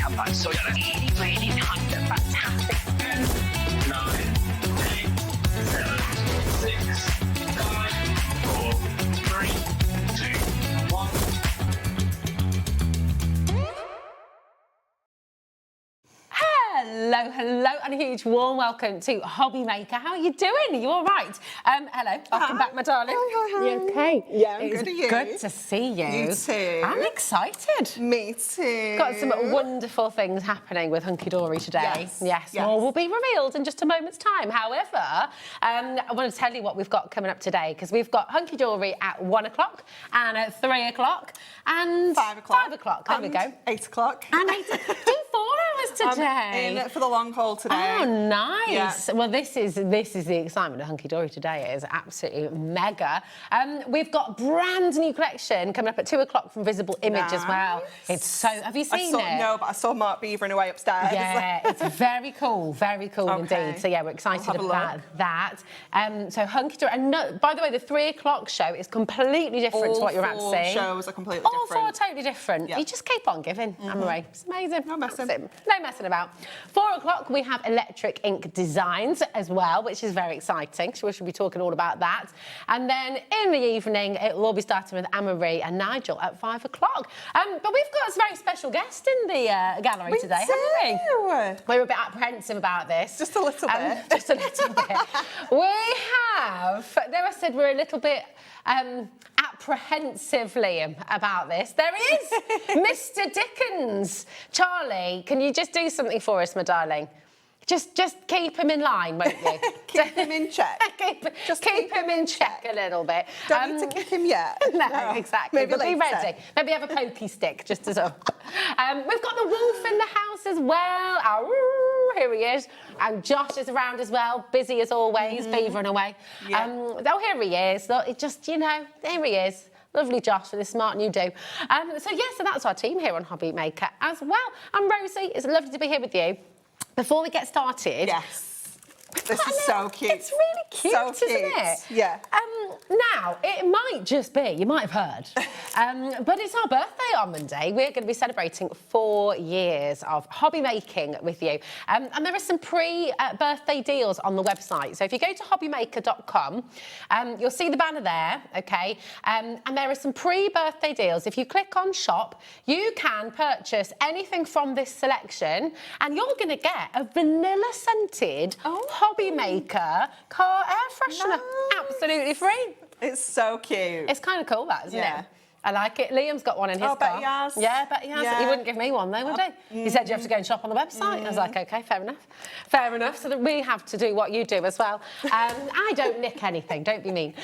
decoupage. So really, really nice and fantastic. 10, 9, 8, 7, 6, 5, 4, 3, 2, 1. Hello, hello, and a huge warm welcome to HobbyMaker. How are you doing? Are you all right? Hello, welcome back, my darling. Hi. You okay? Yeah, I'm It's good. Are you? good to see you. You too. I'm excited. Me too. Got some wonderful things happening with Hunkydory today. Yes, more will be revealed in just a moment's time. However, I want to tell you what we've got coming up today, because we've got Hunkydory at 1 o'clock and at 3 o'clock and 5 o'clock. 5 o'clock. There we go. 8 o'clock. And 8 do 4 hours today. I'm in for the long haul today. Oh, nice. Yeah. Well, this is the excitement of Hunkydory today. It is absolutely mega. We've got brand new collection coming up at 2 o'clock from Visible Image as well. It's so. Have you seen it? No, but I saw Mark beavering away upstairs. Yeah, it's very cool indeed. So yeah, we're excited about that. So Hunkydory, and no, by the way, the 3 o'clock show is completely different to what you're about to see. All shows are completely All different. four are totally different. Yeah. You just keep on giving, Anne-Marie. It's amazing. No messing. No messing about. 4 o'clock, we have Electric Ink Designs as well, which is very exciting. So we should be talking all about that. And then in the evening, it will all be starting with Anne-Marie and Nigel at 5 o'clock. But we've got a very special guest in the gallery today, haven't we? We're a bit apprehensive about this. Just a little bit. Just a little bit. We have, there I said we're a little bit apprehensive, Liam, about this. There is Mr. Dickens. Charlie, can you just do something for us, my darling? Just keep him in line, won't you? Keep him in check. keep him in check a little bit. Don't need to kick him yet. No, exactly. Maybe but later. be ready. Maybe have a pokey stick just to sort of. We've got the wolf in the house as well. Here he is. And Josh is around as well, busy as always, beavering away. Yeah. Here he is. Look, it just, you know, there he is. Lovely Josh with his smart new do. So that's our team here on HobbyMaker as well. I'm Rosie. It's lovely to be here with you. Before we get started... Yes. This is so cute. It's really cute, so isn't cute. it? Yeah. Now, it might just be, you might have heard, but it's our birthday on Monday. We're going to be celebrating 4 years of hobby making with you. And there are some pre-birthday deals on the website. So if you go to hobbymaker.com, you'll see the banner there, okay? And there are some pre-birthday deals. If you click on shop, you can purchase anything from this selection, and you're going to get a vanilla-scented HobbyMaker car air freshener, absolutely free. It's so cute. It's kind of cool, that, isn't it? I like it. Liam's got one in his car. bet he has. Yeah, bet he has. Yeah. He wouldn't give me one though, would he? He said you have to go and shop on the website. I was like, okay, fair enough. Fair enough. So that we have to do what you do as well. I don't nick anything, don't be mean.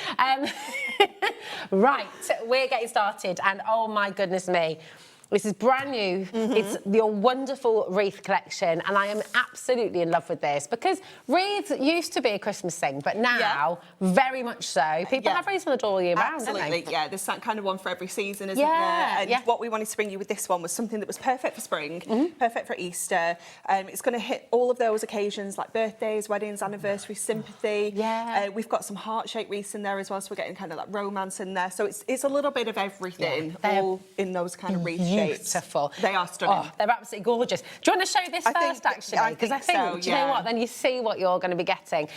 Right, we're getting started, and oh my goodness me. This is brand new. It's your wonderful wreath collection, and I am absolutely in love with this because wreaths used to be a Christmas thing, but now very much so. People have wreaths on the door all year round, don't they? Absolutely, yeah. There's that kind of one for every season, isn't there? And what we wanted to bring you with this one was something that was perfect for spring, perfect for Easter. It's going to hit all of those occasions like birthdays, weddings, anniversaries, sympathy. Yeah. We've got some heart-shaped wreaths in there as well, so we're getting kind of like romance in there. So it's a little bit of everything, all in those kind of wreath shapes. Beautiful. They are stunning. Oh, they're absolutely gorgeous. Do you want to show this first, actually? Because I think, so, do you know what? Then you see what you're going to be getting.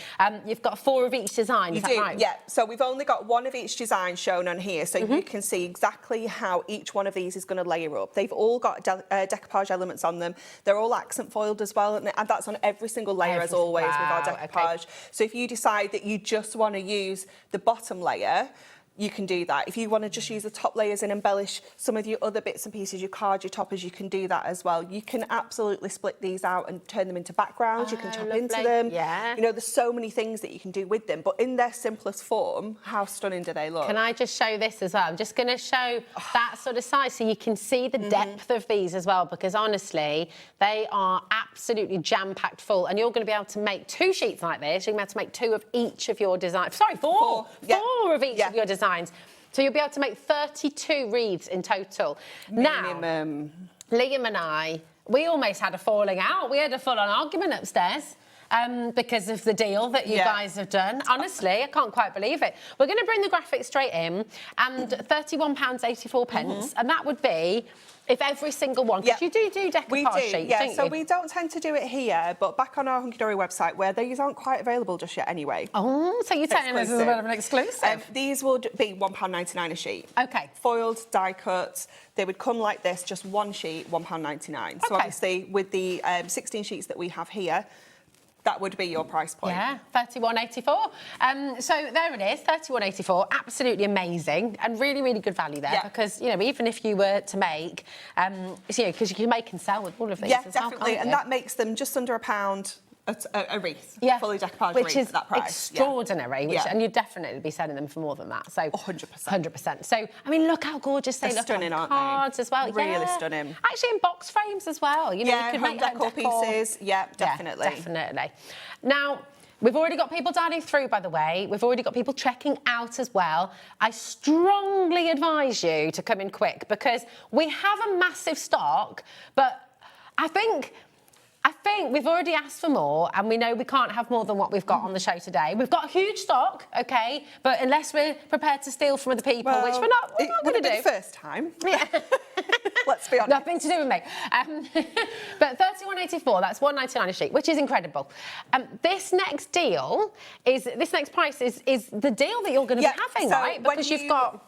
You've got 4 of each design, is that right? Yeah. So we've only got 1 of each design shown on here, so you can see exactly how each one of these is going to layer up. They've all got decoupage elements on them. They're all accent foiled as well, and that's on every single layer, as always, with our decoupage. Okay. So if you decide that you just want to use the bottom layer, you can do that. If you want to just use the top layers and embellish some of your other bits and pieces, your cards, your toppers, you can do that as well. You can absolutely split these out and turn them into backgrounds. You can chop into them. Yeah. You know, there's so many things that you can do with them, but in their simplest form, how stunning do they look? Can I just show this as well? I'm just going to show that sort of size so you can see the depth of these as well, because honestly, they are absolutely jam-packed full, and you're going to be able to make 2 sheets like this. You're going to be able to make 2 of each of your designs. Sorry, 4. 4 of each of your designs. So you'll be able to make 32 wreaths in total. Minimum. Now, Liam and I, we almost had a falling out. We had a full-on argument upstairs because of the deal that you guys have done. Honestly, I can't quite believe it. We're going to bring the graphics straight in, and £31.84, and that would be if every single one, because you do decoupage sheets, don't you? So we don't tend to do it here, but back on our Hunkydory website, where these aren't quite available just yet anyway. Oh, so you're telling us this is a bit of an exclusive? These would be £1.99 a sheet. Okay. Foiled, die cut. They would come like this, just one sheet, £1.99. So obviously, with the 16 sheets that we have here, that would be your price point. Yeah, £31.84. So there it is, £31.84. Absolutely amazing and really, really good value there because, you know, even if you were to make, you know, because you can make and sell with all of these as well, definitely. And that makes them just under £1 a wreath, fully decoupaged which wreath is at that price. Extraordinary, and you'd definitely be selling them for more than that. So 100%. 100%. So, I mean, look how gorgeous they look stunning, on aren't cards they? as well. Really stunning. Actually, in box frames as well. You know, you could make decor pieces. Yeah, definitely. Yeah, definitely. Now, we've already got people dialing through, by the way. We've already got people checking out as well. I strongly advise you to come in quick because we have a massive stock, but I think we've already asked for more, and we know we can't have more than what we've got on the show today. We've got a huge stock, okay, but unless we're prepared to steal from other people, which we're not going to do. The first time. Yeah. Let's be honest. Nothing to do with me. But £31.84, that's £1.99 a sheet, which is incredible. This next price is the deal that you're going to be having, right? Because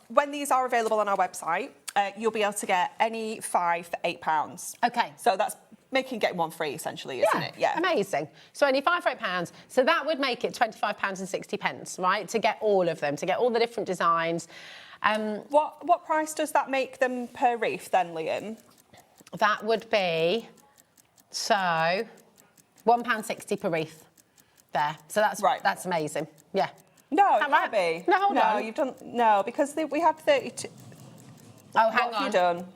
when these are available on our website, you'll be able to get any 5 for £8. Okay. So that's getting one free, essentially, isn't it? Yeah. Amazing. So only £5 for £8. So that would make it £25.60, right? To get all of them, to get all the different designs. What price does that make them per wreath then, Liam? That would be, so, £1.60 per wreath there. So that's amazing. Yeah. No, it can't be. No, hold on. You've done, no, because we had 32. Oh, hang on. What have you done?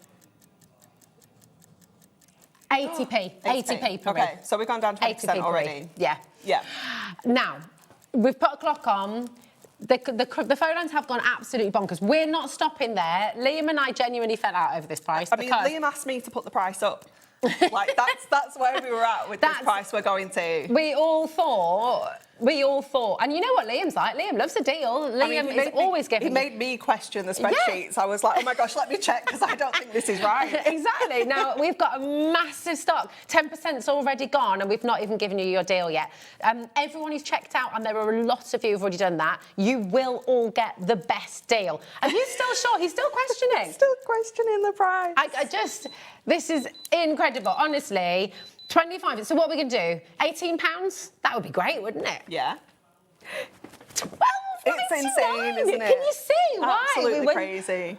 80p. 80p per wreath. Okay, so we've gone down 20% already. Yeah. Yeah. Now, we've put a clock on. The phone lines have gone absolutely bonkers. We're not stopping there. Liam and I genuinely fell out over this price. I mean, Liam asked me to put the price up. Like, that's where we were at with this price we're going to. We all thought, and you know what Liam's like? Liam loves a deal. Liam is always giving. He made me question the spreadsheets. I was like, oh my gosh, let me check because I don't think this is right. Exactly. Now, we've got a massive stock. 10%'s already gone and we've not even given you your deal yet. Everyone who's checked out, and there are a lot of you who've already done that, you will all get the best deal. Are you still sure? He's still questioning. Still questioning the price. This is incredible, honestly. 25. So what are we going to do? £18? That would be great, wouldn't it? Yeah. 12. It's insane, isn't it? Can you see why? Absolutely crazy.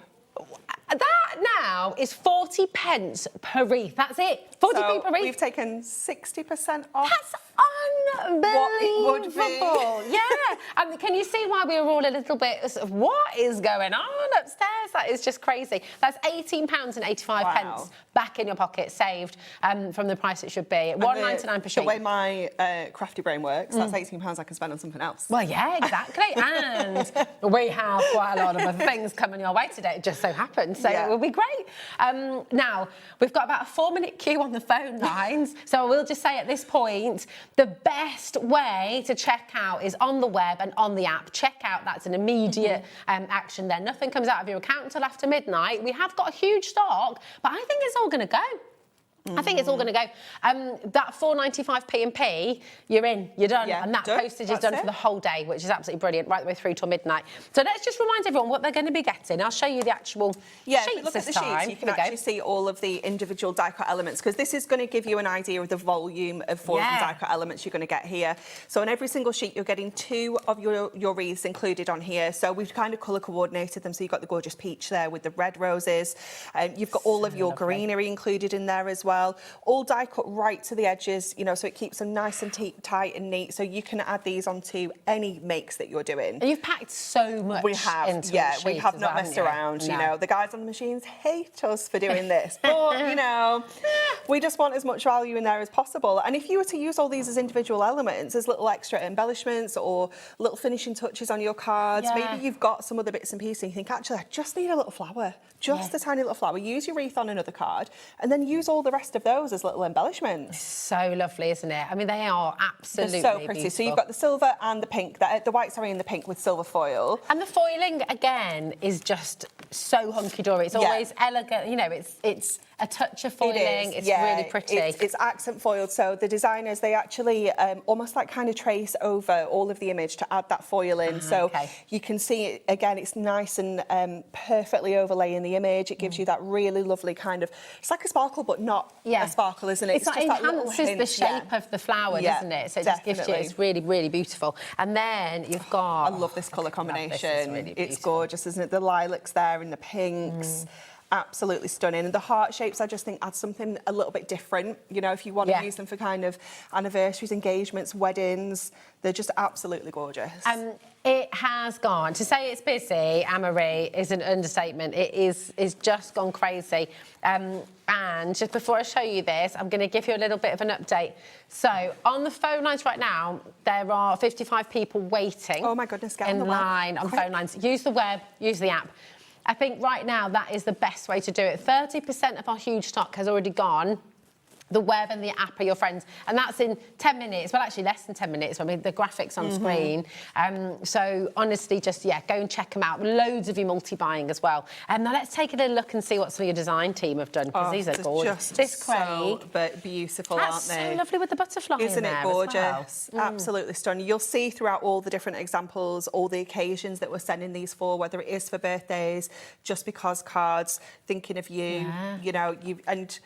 That now is 40p per wreath. That's it. 40p per wreath. We've taken 60% off. That's unbelievable. What it would be. Yeah. And can you see why we were all a little bit sort of, what is going on upstairs? That is just crazy. That's £18.85 back in your pocket, saved from the price it should be. £1.99 per sheet. The way my crafty brain works, that's £18 I can spend on something else. Well, yeah, exactly. And we have quite a lot of other things coming your way today. It just so happens. So it will be great. Now, we've got about a 4-minute queue on the phone lines. So we'll just say at this point, the best way to check out is on the web and on the app. Check out, that's an immediate action there. Nothing comes out of your account until after midnight. We have got a huge stock, but I think it's all going to go. I think it's all going to go. That 4.95p and P, you're in, you're done. Yeah, and that postage is done for the whole day, which is absolutely brilliant, right the way through till midnight. So let's just remind everyone what they're going to be getting. I'll show you the actual sheets if you look at the time. sheets, you can actually see all of the individual die cut elements, because this is going to give you an idea of the volume of foiled and die cut elements you're going to get here. So on every single sheet, you're getting 2 of your wreaths included on here. So we've kind of colour coordinated them. So you've got the gorgeous peach there with the red roses. You've got all of your greenery included in there as well. All die cut right to the edges, you know, so it keeps them nice and tight and neat. So you can add these onto any makes that you're doing. And you've packed so much we have, into we have not messed around. You know, the guys on the machines hate us for doing this, but you know, we just want as much value in there as possible. And if you were to use all these as individual elements, as little extra embellishments or little finishing touches on your cards, maybe you've got some other bits and pieces and you think, actually, I just need a little flower, just a tiny little flower. Use your wreath on another card, and then use all the rest rest of those as little embellishments. So lovely, isn't it? I mean, they are absolutely They're so pretty. beautiful. So you've got the silver and the pink, the white, sorry, and the pink with silver foil. And the foiling, again, is just so hunky-dory. It's always elegant. You know, it's a touch of foiling. It's really pretty. It's accent foiled. So the designers, they actually almost like kind of trace over all of the image to add that foil in. So you can see it, again, it's nice and perfectly overlaying the image. It gives you that really lovely kind of, it's like a sparkle, but not a sparkle, isn't it? It's like just enhances the shape of the flower, doesn't it? So it just gives you, it's really, really beautiful. And then you've got... I love this colour combination. It's really it's gorgeous, isn't it? The lilacs there and the pinks. Absolutely stunning. And the heart shapes, I just think, add something a little bit different. You know, if you want to use them for kind of anniversaries, engagements, weddings, they're just absolutely gorgeous. It has gone. To say it's busy, Anne-Marie, is an understatement. It is just gone crazy. And just before I show you this, I'm going to give you a little bit of an update. So on the phone lines right now, there are 55 people waiting. Oh my goodness, get on the in line on phone lines. Use the web, use the app. I think right now that is the best way to do it. 30% of our huge stock has already gone. The web and the app are your friends. And that's in 10 minutes. Well, actually less than 10 minutes. I mean, the graphics on screen. So honestly, just, go and check them out. Loads of you multi-buying as well. Now let's take a little look and see what some of your design team have done, because these are gorgeous. This Craig. But beautiful, That's aren't they? so lovely with the butterfly Isn't in it there gorgeous? as well. Absolutely stunning. You'll see throughout all the different examples, all the occasions that we're sending these for, whether it is for birthdays, just because cards, thinking of you, you know, and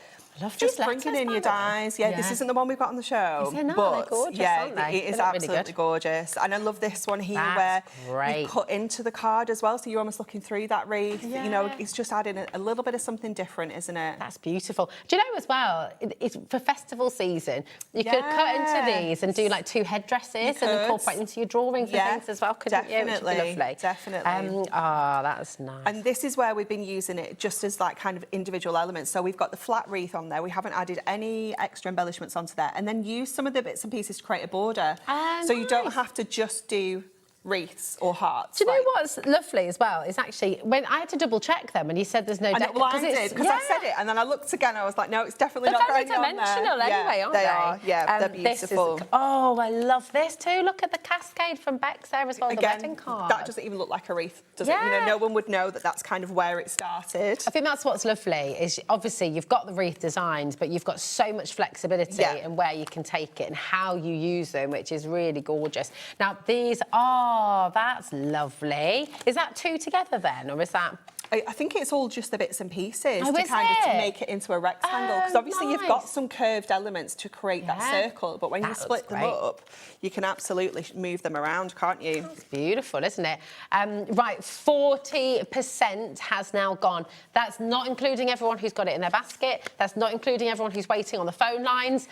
just bringing in your dies. This isn't the one we've got on the show. They're gorgeous, aren't they? It is absolutely gorgeous. And I love this one here where you cut into the card as well, so you're almost looking through that wreath. You know, it's just adding a little bit of something different, isn't it? That's beautiful. Do you know as well, it's for festival season, you could cut into these and do like 2 headdresses and incorporate into your drawings and things as well, couldn't you? Which would be lovely. Definitely. That's nice. And this is where we've been using it just as like kind of individual elements. So we've got the flat wreath on there. We haven't added any extra embellishments onto there, and then use some of the bits and pieces to create a border. So you don't have to just do wreaths or hearts. Do you know what's lovely as well is actually when I had to double check them and you said there's no I did because I said it and then I looked again and I was like, no, it's definitely not going on there. They're very dimensional anyway, aren't they? They are, they're beautiful. I love this too. Look at the cascade from Bex there as well, the wedding card. That doesn't even look like a wreath, does it? You know, no one would know that that's kind of where it started. I think that's what's lovely is obviously you've got the wreath designs, but you've got so much flexibility in where you can take it and how you use them, which is really gorgeous. Now these that's lovely. Is that 2 together then, or is that? I think it's all just the bits and pieces to make it into a rectangle, because obviously you've got some curved elements to create that circle, but when you split them up, you can absolutely move them around, can't you? That's beautiful, isn't it? Right, 40% has now gone. That's not including everyone who's got it in their basket. That's not including everyone who's waiting on the phone lines.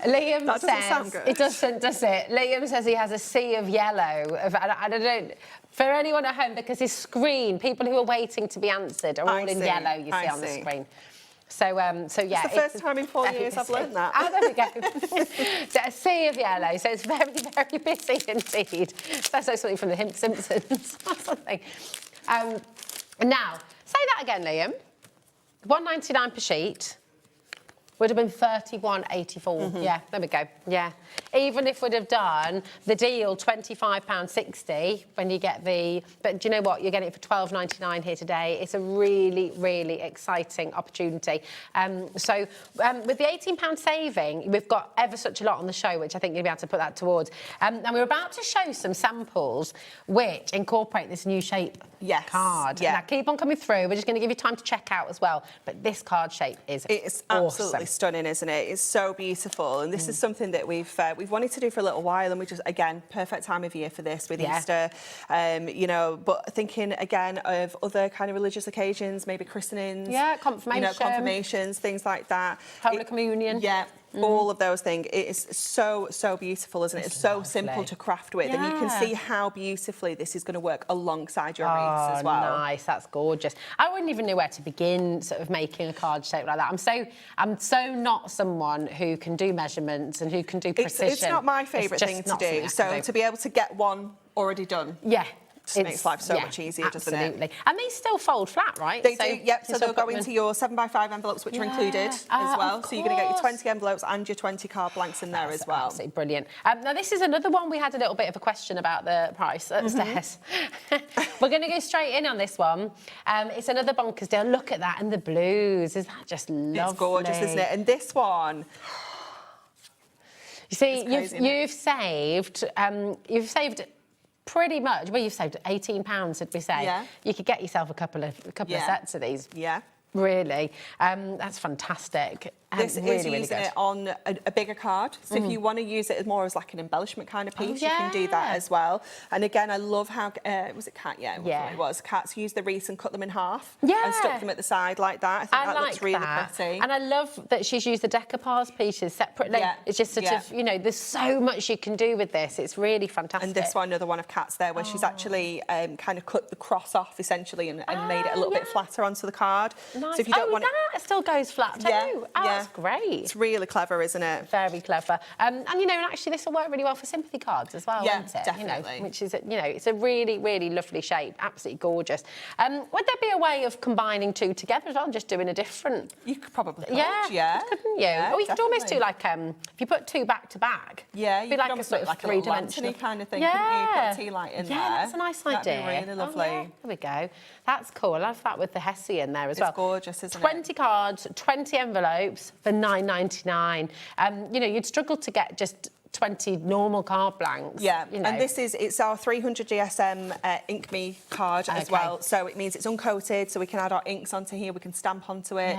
Liam that doesn't sound good. It doesn't, does it? Liam says he has a sea of yellow. I don't. For anyone at home, because his screen, people who are waiting to be answered are all in yellow. You see on the screen. So yeah. It's the first time in 4 years I've learned that. Oh, there we go. So a sea of yellow. So it's very, very busy indeed. That's like something from the Simpsons or something. Now, say that again, Liam. £1.99 per sheet. Would have been £31.84. Yeah, there we go. Yeah. Even if we'd have done the deal £25.60 when you get the... But do you know what? You're getting it for £12.99 here today. It's a really, really exciting opportunity. With the £18 saving, we've got ever such a lot on the show, which I think you'll be able to put that towards. And we're about to show some samples which incorporate this new shape card. Yeah. Now, keep on coming through. We're just going to give you time to check out as well. But this card shape is It's awesome. Absolutely stunning, isn't it? It's so beautiful, and this is something that we've wanted to do for a little while, and we just, again, perfect time of year for this with Easter, you know, but thinking again of other kind of religious occasions, maybe christenings, confirmations, things like that. Holy Communion. All of those things. It is so beautiful, isn't it? It's so simple to craft with, and you can see how beautifully this is going to work alongside your wreaths as well. Nice, that's gorgeous. I wouldn't even know where to begin sort of making a card shape like that. I'm so not someone who can do measurements and who can do precision. It's not my favourite thing to do. So to be able to get one already done. Yeah. Just makes life so much easier, doesn't it? Absolutely. And they still fold flat, right? They do, yep. So they'll go into your 7x5 envelopes, which are included as well. So you're going to get your 20 envelopes and your 20 card blanks in there as well. Absolutely brilliant. Now, this is another one we had a little bit of a question about the price upstairs. We're going to go straight in on this one. It's another bonkers deal. Look at that, and the blues. Is that just lovely? It's gorgeous, isn't it? And this one... You see, you've saved pretty much. Well, you've saved £18, did we say? Yeah. You could get yourself a couple of sets of these. Yeah. Really, that's fantastic. This really, is really using good. it on a bigger card. So if you want to use it as more as like an embellishment kind of piece, you can do that as well. And again, I love how, was it Kat? Yeah, it was. Kat's used the wreaths and cut them in half and stuck them at the side like that. I think that looks really pretty. And I love that she's used the decoupage pieces separately. It's just sort of, you know, there's so much you can do with this. It's really fantastic. And this one, another one of Kat's there, where she's actually kind of cut the cross off essentially and made it a little bit flatter onto the card. Nice. So if you don't want that still goes flat too. That's great. It's really clever, isn't it? Very clever. And you know, and actually this will work really well for sympathy cards as well, won't it? Definitely. You know, which is, you know, it's a really, really lovely shape. Absolutely gorgeous. Would there be a way of combining two together as well, just doing a different? You could probably couldn't you? Yeah, or you could almost do like, if you put two back to back. Yeah, you be could like almost a sort look of like a three-dimensional kind of thing, couldn't you? Put a tea light in there. Yeah, that's a nice idea. That'd be really lovely. There we go. That's cool. I love that with the Hesse in there as well. It's gorgeous, isn't it? 20 cards, 20 envelopes for £9.99. You know, you'd struggle to get just 20 normal card blanks. Yeah, you know. and it's our 300 GSM Ink Me card as well. So it means it's uncoated, so we can add our inks onto here, we can stamp onto it.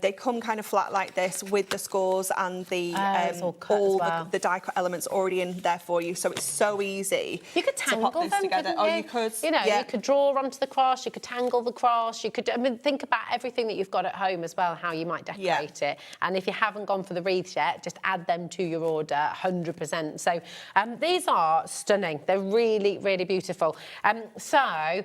They come kind of flat like this with the scores and the the die cut elements already in there for you. So it's so easy. You could tangle them together. You? You could. You know, you could draw onto the cross, you could tangle the cross, you could, I mean, think about everything that you've got at home as well, how you might decorate it. And if you haven't gone for the wreaths yet, just add them to your order, 100%. So these are stunning. They're really, really beautiful. So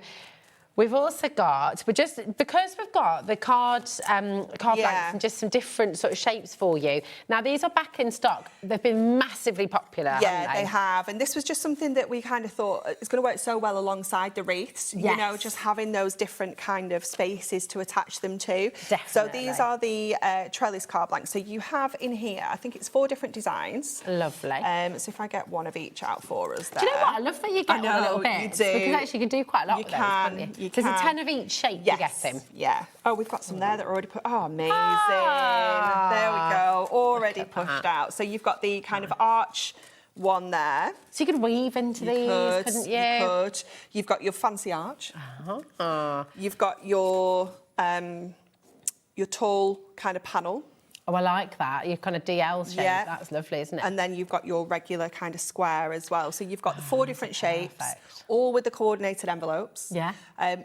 we've also got, because we've got the card blanks and just some different sort of shapes for you. Now, these are back in stock. They've been massively popular, Yeah, haven't they have. And this was just something that we kind of thought is going to work so well alongside the wreaths. You know, just having those different kind of spaces to attach them to. Definitely. So these are the trellis card blanks. So you have in here, I think it's 4 different designs. Lovely. So if I get one of each out for us there. Do you know what? I love that you get all the little bits. You do. Because actually you can do quite a lot You with those, can. can't you? You There's can. a 10 of each shape you get them. Yeah. Oh, we've got some there that are already put. Oh, amazing. There we go. Already pushed out. So you've got the kind of arch one there. So you could weave into these, couldn't you? You could. You've got your fancy arch. You've got your tall kind of panel. Oh, I like that. Your kind of DL shape. Yeah. That's lovely, isn't it? And then you've got your regular kind of square as well. So you've got the 4 different shapes, all with the coordinated envelopes. Yeah.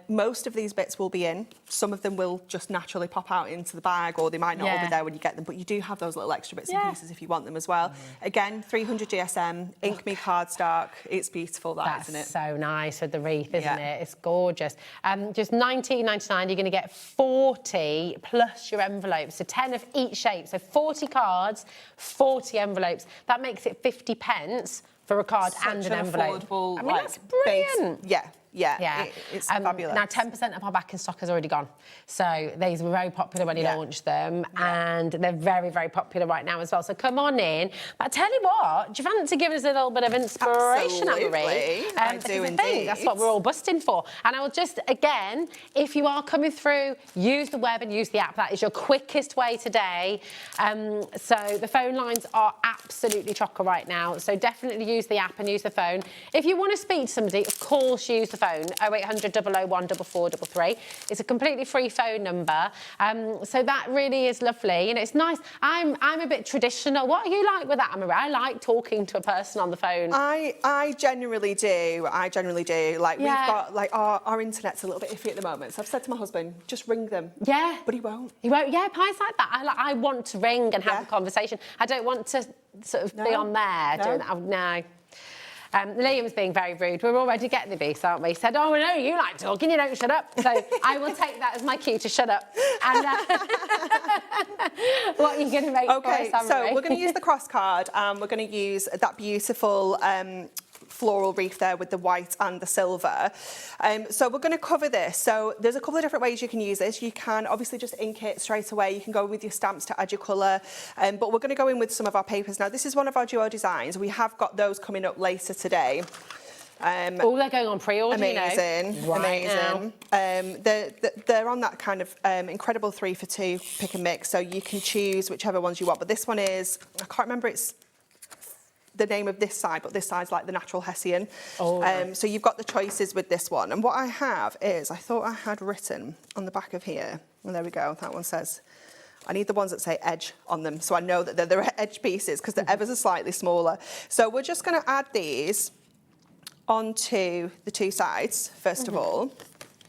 Most of these bits will be in. Some of them will just naturally pop out into the bag, or they might not all be there when you get them. But you do have those little extra bits and pieces if you want them as well. Again, 300 GSM, Ink Me cardstock. It's beautiful, isn't it? That's so nice with the wreath, isn't it? It's gorgeous. Just £19.99, you're going to get 40 plus your envelopes, so 10 of each shape. So 40 cards, 40 envelopes. That makes it 50 pence for a card and an envelope. Affordable, I mean, that's brilliant. Yeah. It's fabulous. Now, 10% of our back in stock has already gone. So these were very popular when you launched them, and they're very, very popular right now as well. So come on in. But I tell you what, do you fancy giving us a little bit of inspiration, Anne-Marie? I do indeed. That's what we're all busting for. And I will just, again, if you are coming through, use the web and use the app. That is your quickest way today. So the phone lines are absolutely chocker right now. So definitely use the app and use the phone. If you want to speak to somebody, of course, use the phone, 0800 001 4433. It's a completely free phone number. So that really is lovely. You know, it's nice. I'm a bit traditional. What are you like with that, Anne-Marie? I like talking to a person on the phone. I genuinely do. Like, we've got, like, our internet's a little bit iffy at the moment. So I've said to my husband, just ring them. Yeah. But he won't. He won't. Yeah, Pi's like that. I want to ring and have a conversation. I don't want to sort of be on there doing that. No. Liam's being very rude. We're already getting the beast, aren't we? He said, oh, no, you like talking, you don't shut up. So I will take that as my cue to shut up. And what are you going to make for us, Anne-Marie? So we're going to use the cross card. We're going to use that beautiful floral wreath there with the white and the silver. So we're going to cover this. So there's a couple of different ways you can use this. You can obviously just ink it straight away. You can go with your stamps to add your colour. But we're going to go in with some of our papers. Now, this is one of our duo designs. We have got those coming up later today. They're going on pre-order, amazing, you know. amazing. They're on that kind of incredible 3 for 2 pick and mix, so you can choose whichever ones you want. But this one is, I can't remember it's the name of this side, but this side's like the natural Hessian. So you've got the choices with this one. And what I have is, I thought I had written on the back of here, well, there we go, that one says, I need the ones that say edge on them, so I know that they're edge pieces, because the ever so slightly smaller. So we're just going to add these onto the 2 sides, first of all.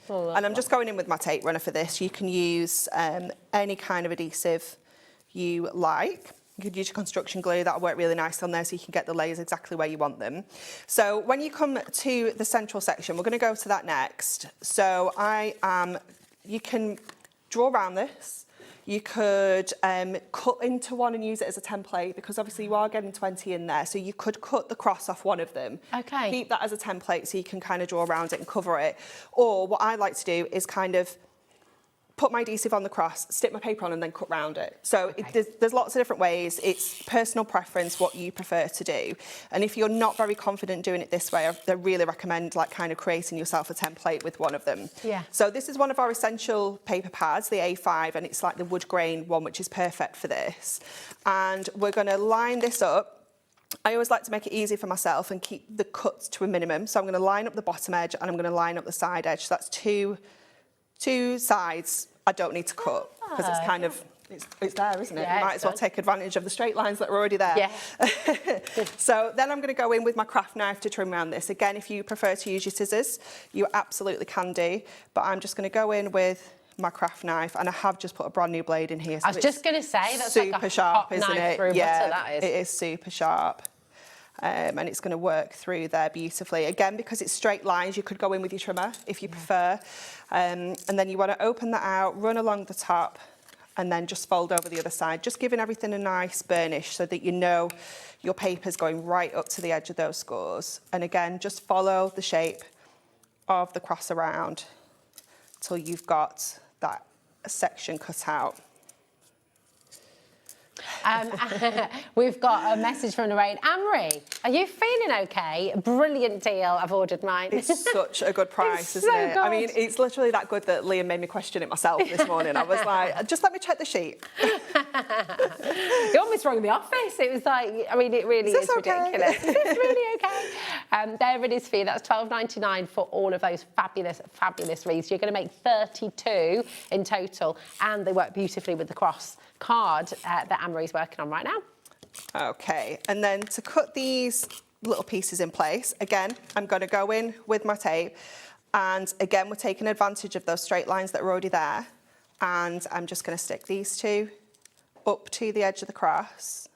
And I'm just going in with my tape runner for this. You can use any kind of adhesive you like. You could use your construction glue, that'll work really nice on there so you can get the layers exactly where you want them. So when you come to the central section, we're going to go to that next. So you can draw around this. You could cut into one and use it as a template, because obviously you are getting 20 in there. So you could cut the cross off one of them. Okay. Keep that as a template so you can kind of draw around it and cover it. Or what I like to do is kind of put my adhesive on the cross, stick my paper on and then cut round it. So there's lots of different ways. It's personal preference what you prefer to do. And if you're not very confident doing it this way, I really recommend like kind of creating yourself a template with one of them. Yeah. So this is one of our essential paper pads, the A5, and it's like the wood grain one, which is perfect for this. And we're going to line this up. I always like to make it easy for myself and keep the cuts to a minimum. So I'm going to line up the bottom edge and I'm going to line up the side edge. So that's two sides I don't need to cut, because it's kind of, it's there, isn't it? Yeah, you might as well take advantage of the straight lines that are already there. Yeah. So then I'm going to go in with my craft knife to trim around this. Again, if you prefer to use your scissors, you absolutely can do, but I'm just going to go in with my craft knife, and I have just put a brand new blade in here. So I was just going to say, that's super like a sharp, hot isn't knife it? through Yeah, butter, that is. it is super sharp. And it's going to work through there beautifully. Again, because it's straight lines, you could go in with your trimmer if you prefer. And then you want to open that out, run along the top, and then just fold over the other side, just giving everything a nice burnish so that you know your paper's going right up to the edge of those scores. And again, just follow the shape of the cross around till you've got that section cut out. We've got a message from Lorraine. Anne-Marie, are you feeling okay? Brilliant deal. I've ordered mine. It's such a good price, isn't it? Good. I mean, it's literally that good that Liam made me question it myself this morning. I was like, just let me check the sheet. You almost rang the office. It was like, I mean, it really is ridiculous. Okay? It's really okay. There it is for you. That's $12.99 for all of those fabulous, fabulous wreaths. You're going to make 32 in total, and they work beautifully with the cross card that Anne-Marie's working on right now. Okay, and then to cut these little pieces in place, again, I'm going to go in with my tape, and again, we're taking advantage of those straight lines that are already there, and I'm just going to stick these two up to the edge of the cross,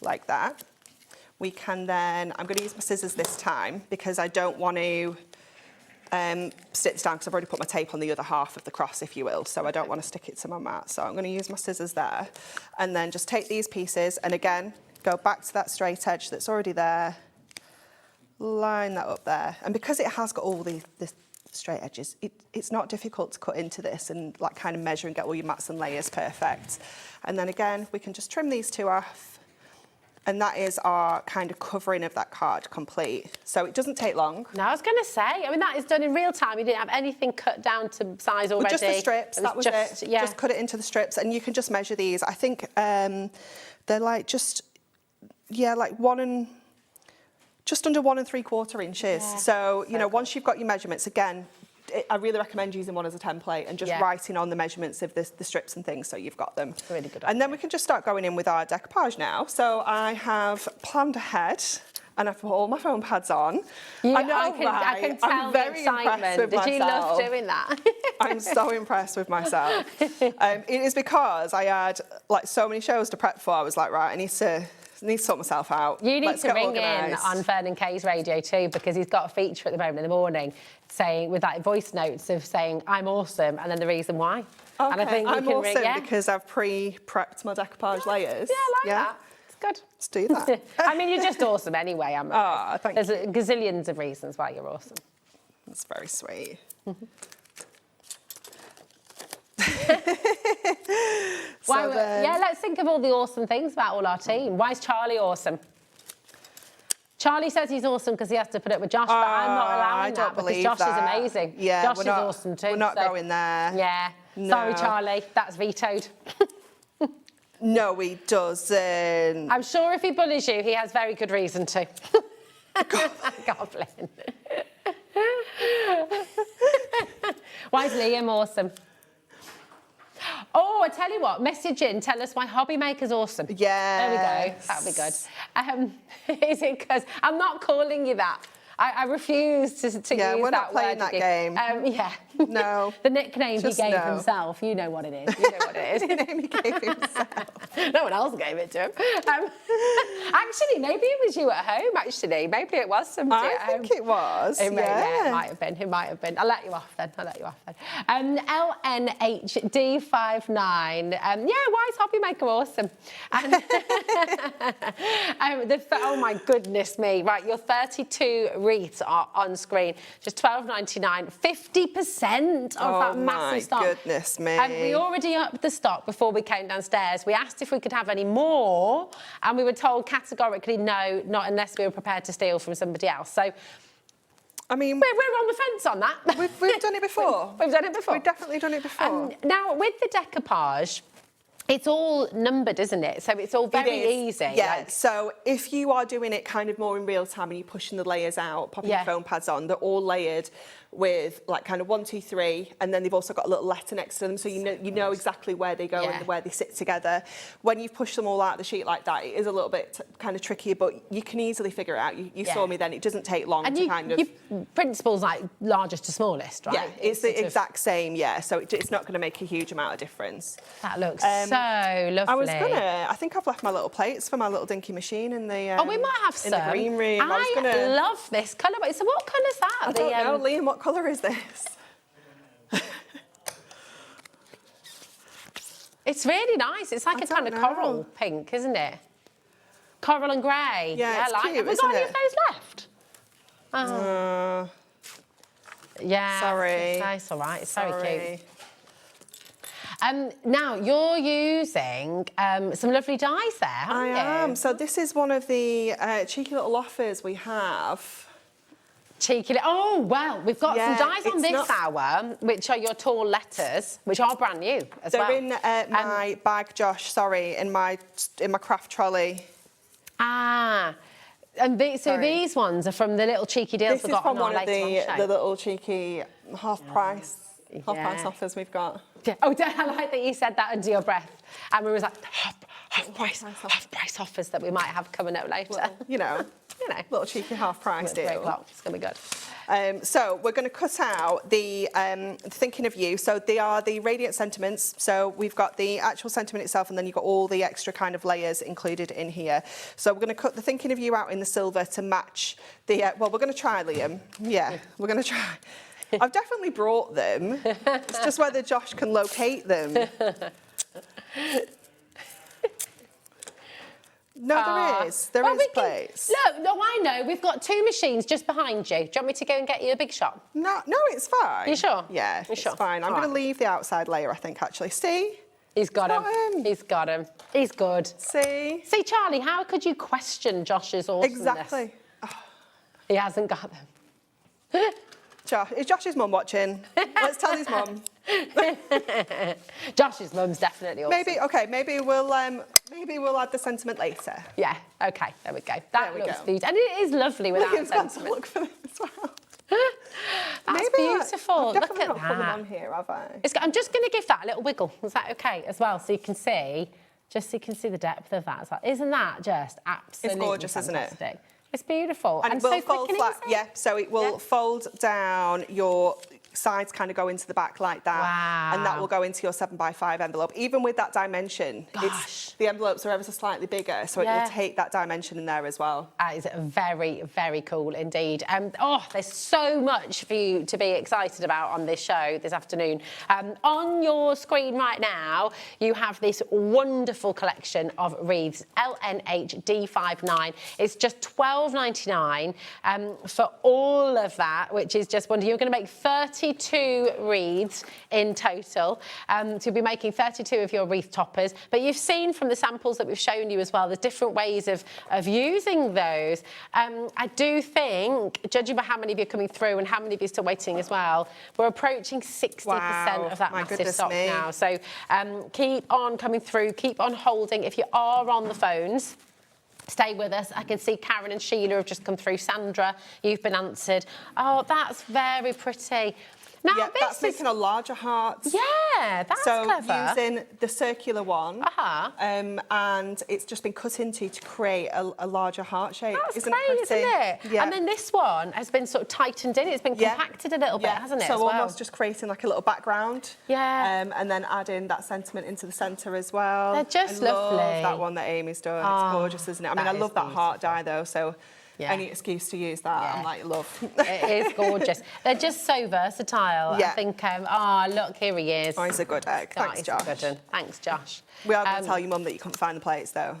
like that. We can then, I'm going to use my scissors this time, because I don't want to stick this down, because I've already put my tape on the other half of the cross, if you will, so I don't want to stick it to my mat. So I'm going to use my scissors there, and then just take these pieces, and again, go back to that straight edge that's already there, line that up there. And because it has got all the straight edges, it's not difficult to cut into this and like kind of measure and get all your mats and layers perfect. And then again, we can just trim these two off. And that is our kind of covering of that card complete. So it doesn't take long. No, I was going to say, I mean, that is done in real time. You didn't have anything cut down to size already. Well, just the strips, that was it. Yeah. Just cut it into the strips, and you can just measure these. I think they're like just, yeah, like just under 1 3/4 inches. Yeah. So, you know, once you've got your measurements, again, I really recommend using one as a template and just writing on the measurements of the strips and things so you've got them. It's a really good idea. And then we can just start going in with our decoupage now. So I have planned ahead and I've put all my foam pads on. I know, I can tell I'm very the excitement. impressed with Did myself. you love doing that? I'm so impressed with myself. It is because I had like so many shows to prep for. I was like, right, I need to sort myself out. You need Let's to get ring organised. in on Vernon Kay's radio too, because he's got a feature at the moment in the morning saying, with like voice notes of saying, I'm awesome, and then the reason why. Okay. And I think I'm you can awesome ring, because I've pre-prepped my decoupage layers. Yeah, I like that. good. Let's do that. I mean, you're just awesome anyway, Amber. Oh, thank you. There's gazillions of reasons why you're awesome. That's very sweet. Yeah, let's think of all the awesome things about all our team. Why is Charlie awesome? Charlie says he's awesome because he has to put up with Josh, but I'm not allowing that because Josh is amazing. Yeah, Josh is awesome too. We're not going there. Yeah. No. Sorry, Charlie. That's vetoed. No, he doesn't. I'm sure if he bullies you, he has very good reason to. Goblin. Why is Liam awesome? Oh, I tell you what, message in, tell us why HobbyMaker's awesome. Yeah. There we go, that'll be good. Is it because, I'm not calling you that. I refuse to use that word. Yeah, we're not playing that game. Yeah. No. The nickname Just he gave no. himself, you know what it is. You know what it is. The nickname he gave himself. No one else gave it to him. Actually, maybe it was you at home, actually. Maybe it was somebody at home. I think it was, Yeah, it might have been. It might have been. I'll let you off then. LNHD59. Yeah, why is HobbyMaker awesome? And oh my goodness me. Right, your 32 wreaths are on screen. Just $12.99. 50% of that massive stock. Oh my goodness me. And we already upped the stock before we came downstairs. We asked if we could have any more, and we were told categorically no, not unless we were prepared to steal from somebody else. So, I mean, we're on the fence on that. We've done it before. We've done it before. We've definitely done it before. Now, with the decoupage, it's all numbered, isn't it? So it's all very easy. Yeah, like... so if you are doing it kind of more in real time and you're pushing the layers out, popping your foam pads on, they're all layered with like kind of 1, 2, 3, and then they've also got a little letter next to them, so you know exactly where they go and where they sit together. When you push them all out of the sheet like that, it is a little bit kind of trickier, but you can easily figure it out. You saw me then; it doesn't take long to kind of. Principles like largest to smallest, right? Yeah, it's the exact same. Yeah, so it's not going to make a huge amount of difference. That looks so lovely. I think I've left my little plates for my little dinky machine in the. Oh, we might have some. In the green room. I love this colour. So what colour's that? I don't know, Liam. What colour is this? It's really nice. It's like a kind of coral pink, isn't it? Coral and grey. Yeah, it's cute, have we got any of those left? Oh. Yeah. Sorry. It's all right. It's very cute. Now, you're using some lovely dyes there, haven't you? I am. So this is one of the cheeky little offers we have. Cheeky. Oh, well, we've got some dyes on this hour, which are your tall letters, which are brand new as well. They're in my bag, Josh, sorry, in my craft trolley. Ah. And these ones are from the little cheeky deals we've got on our later on show. This is from one of the little cheeky half-price offers we've got. Yeah. Oh, I like that you said that under your breath. And we was like, half price offers that we might have coming up later. Well, you know, little cheeky half-price deal. 3 o'clock, it's going to be good. So we're going to cut out the Thinking of You. So they are the radiant sentiments. So we've got the actual sentiment itself, and then you've got all the extra kind of layers included in here. So we're going to cut the Thinking of You out in the silver to match the... well, we're going to try, Liam. Yeah, we're going to try. I've definitely brought them. It's just whether Josh can locate them. No, there is. There is plates. Look, no, I know. We've got 2 machines just behind you. Do you want me to go and get you a big shot? No, it's fine. You sure? Yeah, it's fine. I'm going to leave the outside layer, I think, actually. See? He's got him. He's got him. He's good. See? See, Charlie, how could you question Josh's awesomeness? Exactly. Oh. He hasn't got them. Josh, is Josh's mum watching? Let's tell his mum. Josh's mum's definitely awesome. Maybe we'll add the sentiment later. Yeah, okay, there we go. That looks beautiful. And it is lovely without Liam's got sentiment. to look for them as well. That's beautiful. I've definitely look at not put them that. on here, have I? I'm just going to give that a little wiggle. Is that okay as well? So you can see, the depth of that. Isn't that just absolutely It's gorgeous, fantastic? isn't it? It's beautiful. And it will fold flat. Yeah, so it will fold down your sides kind of go into the back like that. Wow. And that will go into your 7x5 envelope. Even with that dimension, the envelopes are ever so slightly bigger, so it will take that dimension in there as well. That is very, very cool indeed. Oh, there's so much for you to be excited about on this show this afternoon. On your screen right now, you have this wonderful collection of wreaths, LNHD59. It's just $12.99 for all of that, which is just wonderful. You're going to make 32 wreaths in total. So you'll be making 32 of your wreath toppers. But you've seen from the samples that we've shown you as well, there's different ways of using those. I do think, judging by how many of you are coming through and how many of you are still waiting as well, we're approaching 60% of that massive stock now. So keep on coming through, keep on holding. If you are on the phones, stay with us. I can see Karen and Sheila have just come through. Sandra, you've been answered. Oh, that's very pretty. Now, that's making a larger heart. Yeah, that's clever. So using the circular one, and it's just been cut into to create a larger heart shape. That's great, isn't it? Yeah. And then this one has been sort of tightened in. It's been compacted a little bit, hasn't it? So as well? almost just creating like a little background. Yeah. And then adding that sentiment into the centre as well. They're just lovely. I love that one that Amy's done. It's gorgeous, isn't it? I mean, I love that heart die though. So. Yeah. Any excuse to use that, I'm like, love. It is gorgeous. They're just so versatile. I think, look, here he is. Oh, he's a good egg. Thanks, Josh. Thanks, Josh. We are going to tell your mum that you couldn't find the plates, though.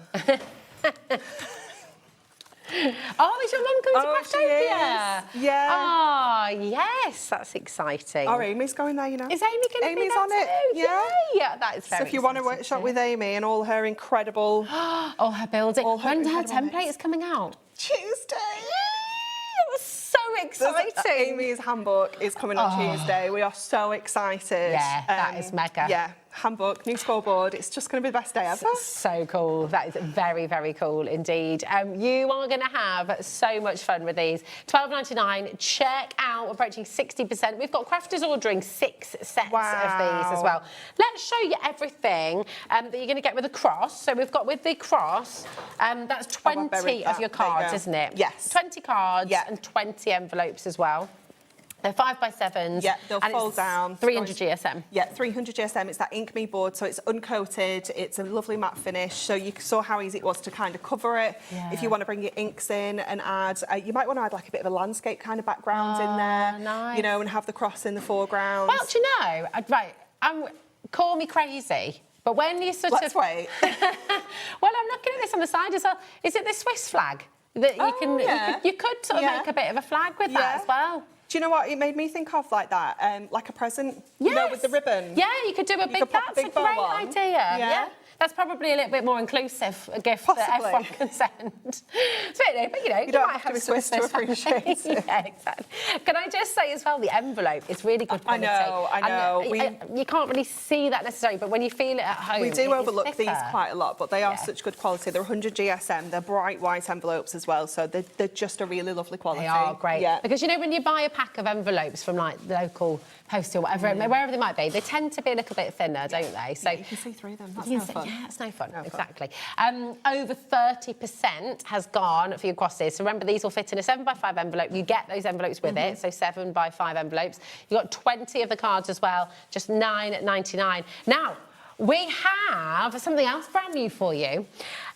Oh, is your mum coming to Craftopia? Yeah. Oh, yes, that's exciting. Oh, Amy's going there, you know. Is Amy going to be there on it. too? Yeah. Yeah, that is very So if you want to workshop with Amy and all her incredible... all her building. When's her template is coming out? Tuesday. It was so exciting. Amy's handbook is coming on Tuesday. We are so excited. Yeah, that is mega. Yeah, handbook, new scoreboard. It's just going to be the best day ever. So cool. That is very, very cool indeed. You are going to have so much fun with these. $12.99. Check out, approaching 60%. We've got crafters ordering 6 sets of these as well. Let's show you everything that you're going to get with the cross. So we've got with the cross, that's 20 of your cards, isn't it? Yes. 20 cards and 20 envelopes as well. They're 5x7s. Yeah, they'll fold down. 300 GSM. Yeah, 300 GSM. It's that ink me board, so it's uncoated. It's a lovely matte finish. So you saw how easy it was to kind of cover it. Yeah. If you want to bring your inks in and add, you might want to add like a bit of a landscape kind of background in there. Nice. You know, and have the cross in the foreground. Well, do you know, call me crazy, but when you sort Let's wait. Well, I'm looking at this on the side as well. Is it the Swiss flag? That you could sort of make a bit of a flag with that as well. Do you know what it made me think of like that? Like a present, you know, with the ribbon. Yeah, you could do a big, that's a great idea. Yeah. That's probably a little bit more inclusive a gift that everyone can send. So, but you don't have to be Swiss to appreciate it. Yeah, exactly. Can I just say as well, the envelope is really good quality. I know. You can't really see that necessarily, but when you feel it at home, we do overlook these quite a lot, but they are such good quality. They're 100 GSM. They're bright white envelopes as well, so they're just a really lovely quality. They are great. Yeah. Because you know when you buy a pack of envelopes from like the local post or whatever, wherever they might be, they tend to be a little bit thinner, don't they? So you can see through them. That's no fun. Yeah, it's no fun. Exactly. Over 30% has gone for your crosses. So remember, these will fit in a 7x5 envelope. You get those envelopes with it, so 7x5 envelopes. You've got 20 of the cards as well, just $9.99. Now, we have something else brand new for you.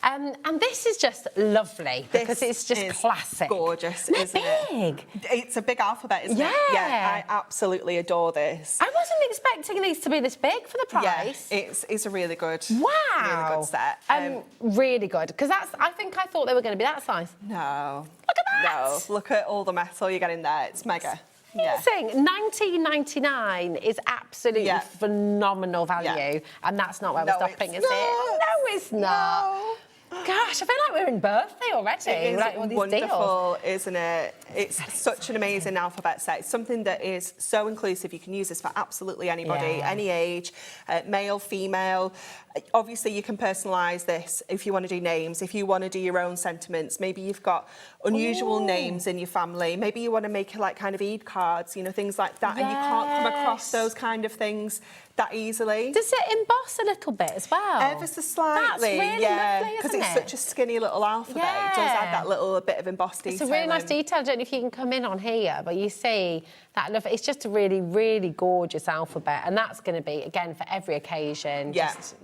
And this is just lovely because it's just classic. Gorgeous, isn't it? It's a big alphabet, isn't it? Yeah, I absolutely adore this. I wasn't expecting these to be this big for the price. Yeah, it's a really good, really good set. Really good, because I thought they were going to be that size. No. Look at that. No, look at all the metal you get in there. It's mega. Amazing. $19.99 is absolutely phenomenal value, and that's not where we're stopping, is it? No, it's not. No. Gosh, I feel like we're in birthday already. It is like all these wonderful, deals. isn't it? It's such an amazing alphabet set. It's something that is so inclusive. You can use this for absolutely anybody, any age, male, female. Obviously, you can personalise this if you want to do names, if you want to do your own sentiments. Maybe you've got unusual names in your family. Maybe you want to make like kind of Eid cards, you know, things like that, and you can't come across those kind of things that easily. Does it emboss a little bit as well? Ever so slightly, That's really lovely, because it's such a skinny little alphabet. Yeah. It does add that little bit of embossed detail. It's a really nice detail. I don't know if you can come in on here, but you see that love. It's just a really, really gorgeous alphabet, and that's going to be again for every occasion. Yeah, It's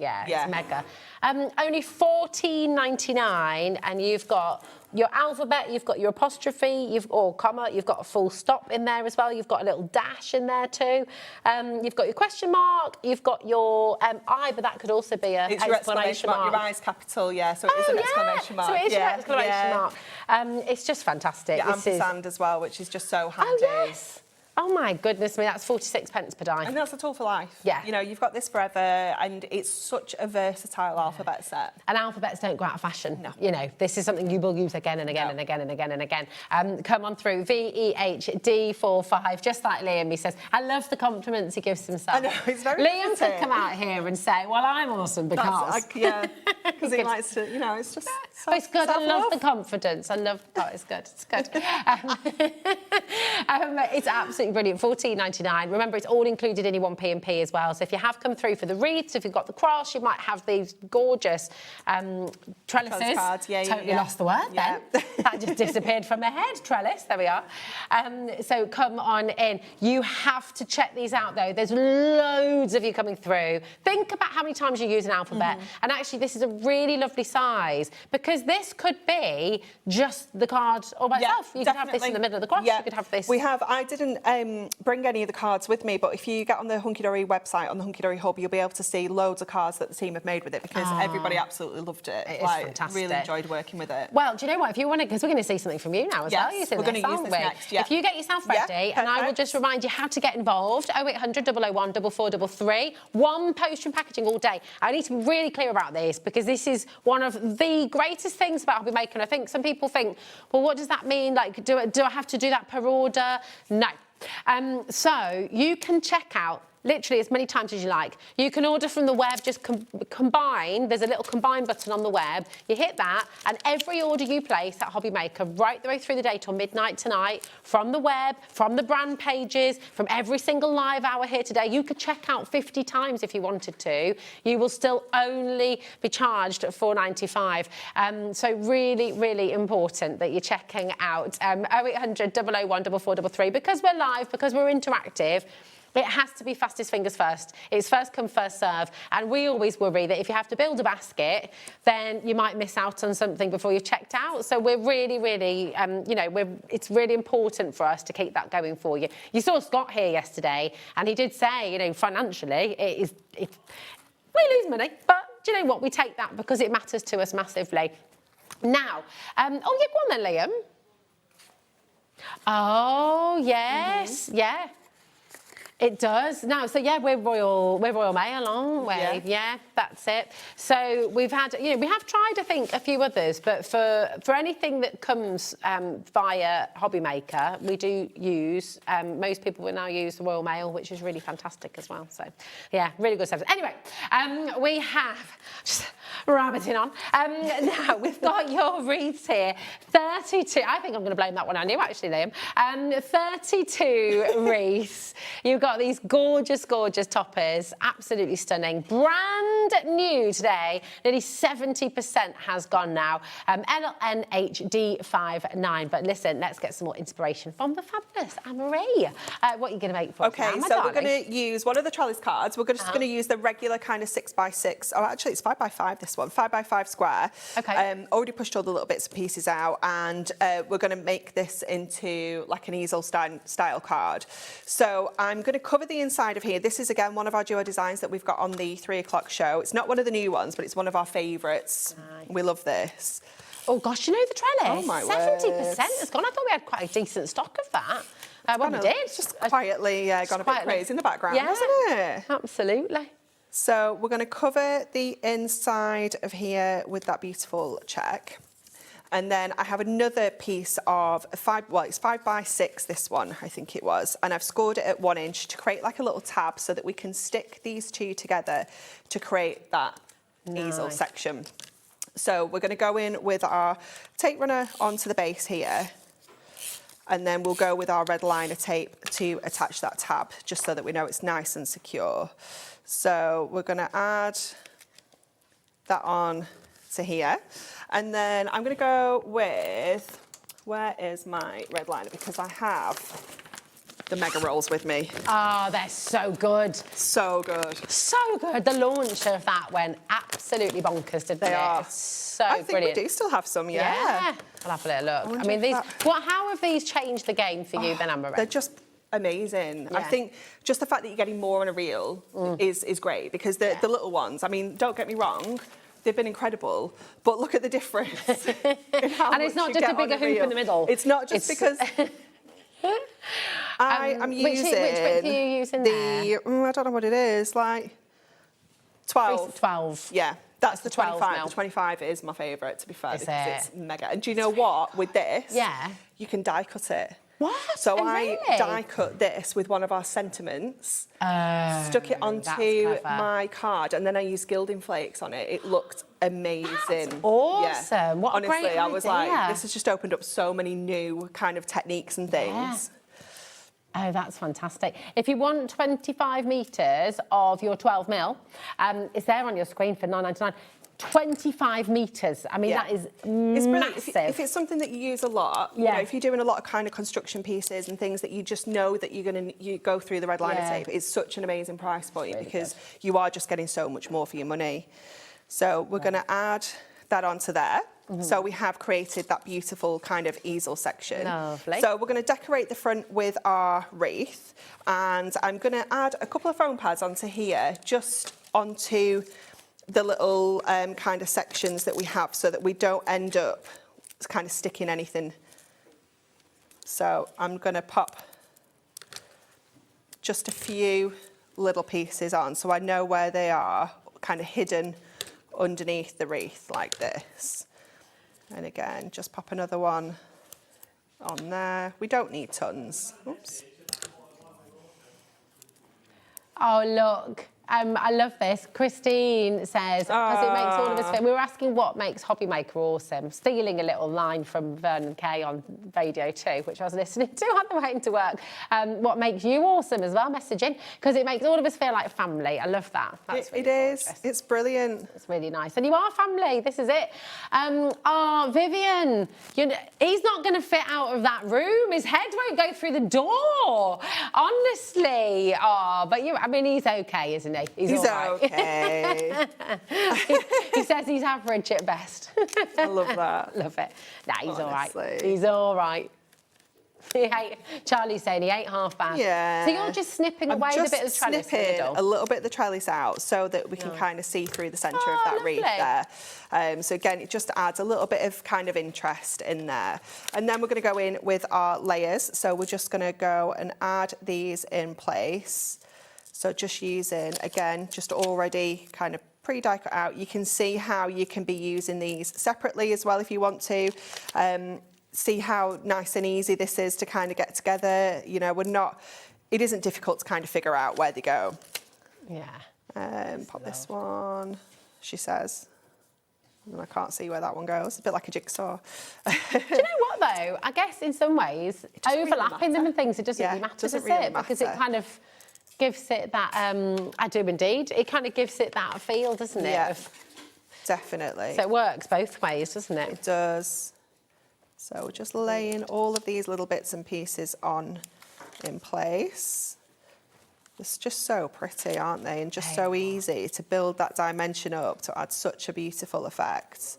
mega. Only $14.99, and you've got your alphabet, you've got your apostrophe, or comma, you've got a full stop in there as well. You've got a little dash in there too. You've got your question mark. You've got your I, but that could also be a it's exclamation mark. Your I's capital, yeah. So it is an exclamation mark. So it is an exclamation mark. It's just fantastic. Yeah, ampersand as well, which is just so handy. Oh yes. Oh my goodness me, that's 46 pence per die. And that's a tool for life. Yeah. You know, you've got this forever, and it's such a versatile alphabet set. And alphabets don't go out of fashion. No. You know, this is something you will use again and again and again and again and again. Come on through, VEHD45, just like Liam, he says. I love the compliments he gives himself. I know, he's very Liam pretty. could come out here and say, well, I'm awesome because... Yeah, because he likes to, you know, it's just... Oh, it's good. I love the confidence. I love. Oh, it's good. It's good. It's absolutely brilliant. $14.99. Remember, it's all included in your 1P&P as well. So if you have come through for the wreaths, if you've got the cross, you might have these gorgeous trellises. Cards. Yeah, totally lost the word then. That just disappeared from my head. Trellis. There we are. So come on in. You have to check these out though. There's loads of you coming through. Think about how many times you use an alphabet. And actually, this is a really lovely size because this could be just the card all by itself. You could have this in the middle of the cross. You could have this. We have. I didn't bring any of the cards with me, but if you get on the Hunkydory website, on the Hunkydory Hub, you'll be able to see loads of cards that the team have made with it because everybody absolutely loved it. It is fantastic. Really enjoyed working with it. Well, do you know what? If you want to, because we're going to see something from you now as well. We're going to use this next. Yeah. If you get yourself ready, and I will just remind you how to get involved. 0800 001 4433. One post and packaging all day. I need to be really clear about this because this is one of the greatest things about HobbyMaker. And I think some people think, well, what does that mean? Like, do I have to do that per order? No. So you can check out literally as many times as you like. You can order from the web, just combine. There's a little combine button on the web. You hit that, and every order you place at HobbyMaker right the way through the day till midnight tonight, from the web, from the brand pages, from every single live hour here today, you could check out 50 times if you wanted to. You will still only be charged at $4.95. So really, really important that you're checking out 0800 001 4433 because we're live, because we're interactive. It has to be fastest fingers first. It's first come, first serve. And we always worry that if you have to build a basket, then you might miss out on something before you've checked out. So we're really, really, it's really important for us to keep that going for you. You saw Scott here yesterday, and he did say, financially, we lose money, but do you know what? We take that because it matters to us massively. Now, go on then, Liam. Oh, yes, yeah. It does. No, so yeah, we're Royal Mail, aren't we? Yeah, that's it. So we've had, we have tried, I think, a few others, but for anything that comes via HobbyMaker, we do use, most people will now use the Royal Mail, which is really fantastic as well. So yeah, really good service. Anyway, we have, just rabbiting on, now we've got your wreaths here, 32, I think I'm going to blame that one on you actually, Liam, 32 wreaths. You've got these gorgeous, gorgeous toppers, absolutely stunning, brand new today. Nearly 70% has gone now. LNHD59. But listen, let's get some more inspiration from the fabulous Anne-Marie. What are you going to make for us now, my so darling? we're going to use one of the trellis cards. We're just going to use the regular kind of 6x6. Oh, actually, it's 5x5. This one, 5x5 square. Okay. Already pushed all the little bits and pieces out, and we're going to make this into like an easel style card. So I'm going to cover the inside of here. This is again one of our duo designs that we've got on the 3 o'clock show. It's not one of the new ones, but it's one of our favourites. Nice. We love this. Oh gosh, the trellis. Oh my 70% has gone. I thought we had quite a decent stock of that. Well, we did. It's just quietly gone a bit crazy in the background, hasn't it? Absolutely. So we're going to cover the inside of here with that beautiful check. And then I have another piece of it's 5x6, this one, I think it was. And I've scored it at 1 inch to create like a little tab so that we can stick these two together to create that easel section. So we're going to go in with our tape runner onto the base here. And then we'll go with our red liner tape to attach that tab, just so that we know it's nice and secure. So we're going to add that on to here. And then I'm going to go with, where is my red liner? Because I have the mega rolls with me. Oh, they're so good. So good. So good. The launch of that went absolutely bonkers, didn't They it? are. It's so I think brilliant. we do still have some, yeah. I'll have a little look. I wonder mean, if these. that- How have these changed the game for you, then, Anne-Marie? They're just amazing. I Yeah. think just the fact that you're getting more on a reel is great, because the little ones, I mean, don't get me wrong, they've been incredible, but look at the difference. in how And it's much not you just a get on bigger hoop reel. in the middle. It's not just because I'm using which bit are you using there? I don't know what it is, like 12. 12. Yeah, that's the 12 25. mil. The 25 is my favourite, to be fair, Is because it? it's mega. And do you know what? With this, Yeah. you can die cut it. What? So Oh, I really? die cut this with one of our sentiments, stuck it that's onto clever. my card, and then I used gilding flakes on it. It looked amazing. awesome. Yeah. What a Honestly, great I was idea. like, this has just opened up so many new kind of techniques and things. Oh, that's fantastic. If you want 25 metres of your 12 mil, it's there on your screen for £9.99. 25 metres. I mean, Yeah. that is It's brilliant. massive. If it's something that you use a lot, you Yeah. know, if you're doing a lot of kind of construction pieces and things that you just know that you go through the red liner Yeah. tape, it's such an amazing price point, Really because you are just getting so much more for your money. So we're going to add that onto there. So we have created that beautiful kind of easel section. Lovely. So we're going to decorate the front with our wreath, and I'm going to add a couple of foam pads onto here, just onto the little kind of sections that we have, so that we don't end up kind of sticking anything. So I'm going to pop just a few little pieces on, so I know where they are, kind of hidden underneath the wreath like this. And again, just pop another one on there. We don't need tons. Oops. Oh, look. I love this. Christine says, because it makes all of us feel... We were asking what makes HobbyMaker awesome. Stealing a little line from Vernon Kay on Radio 2, which I was listening to on the way into work. What makes you awesome as well, messaging, because it makes all of us feel like family. I love that. That's really It is. gorgeous. It's brilliant. It's really nice. And you are family. This is it. Vivian, he's not going to fit out of that room. His head won't go through the door. Honestly. I mean, he's okay, isn't he? He's all right. Okay. He says he's average at best. I love that. Love it. Nah, he's all right. Honestly. He's all right. Charlie's saying he ain't half bad. Yeah. So you're just snipping I'm away just the bit of trellis in the snipping middle. a little bit of the trellis out, so that we can kind of see through the centre of that lovely. wreath there. So again, it just adds a little bit of kind of interest in there. And then we're going to go in with our layers. So we're just going to go and add these in place. So just using, again, just already kind of pre-die cut out. You can see how you can be using these separately as well if you want to. See how nice and easy this is to kind of get together. You know, it isn't difficult to kind of figure out where they go. Yeah. Pop this one, she says. And I can't see where that one goes. A bit like a jigsaw. Do you know what though? I guess in some ways, doesn't really overlapping them matter. and things, it doesn't Yeah, really matter, doesn't does really it? Because it matter. kind of gives it that, I do indeed, it kind of gives it that feel, doesn't it? Yeah, definitely. So it works both ways, doesn't it? It does. So we're just laying all of these little bits and pieces on in place. It's just so pretty, aren't they? And just so easy to build that dimension up to add such a beautiful effect.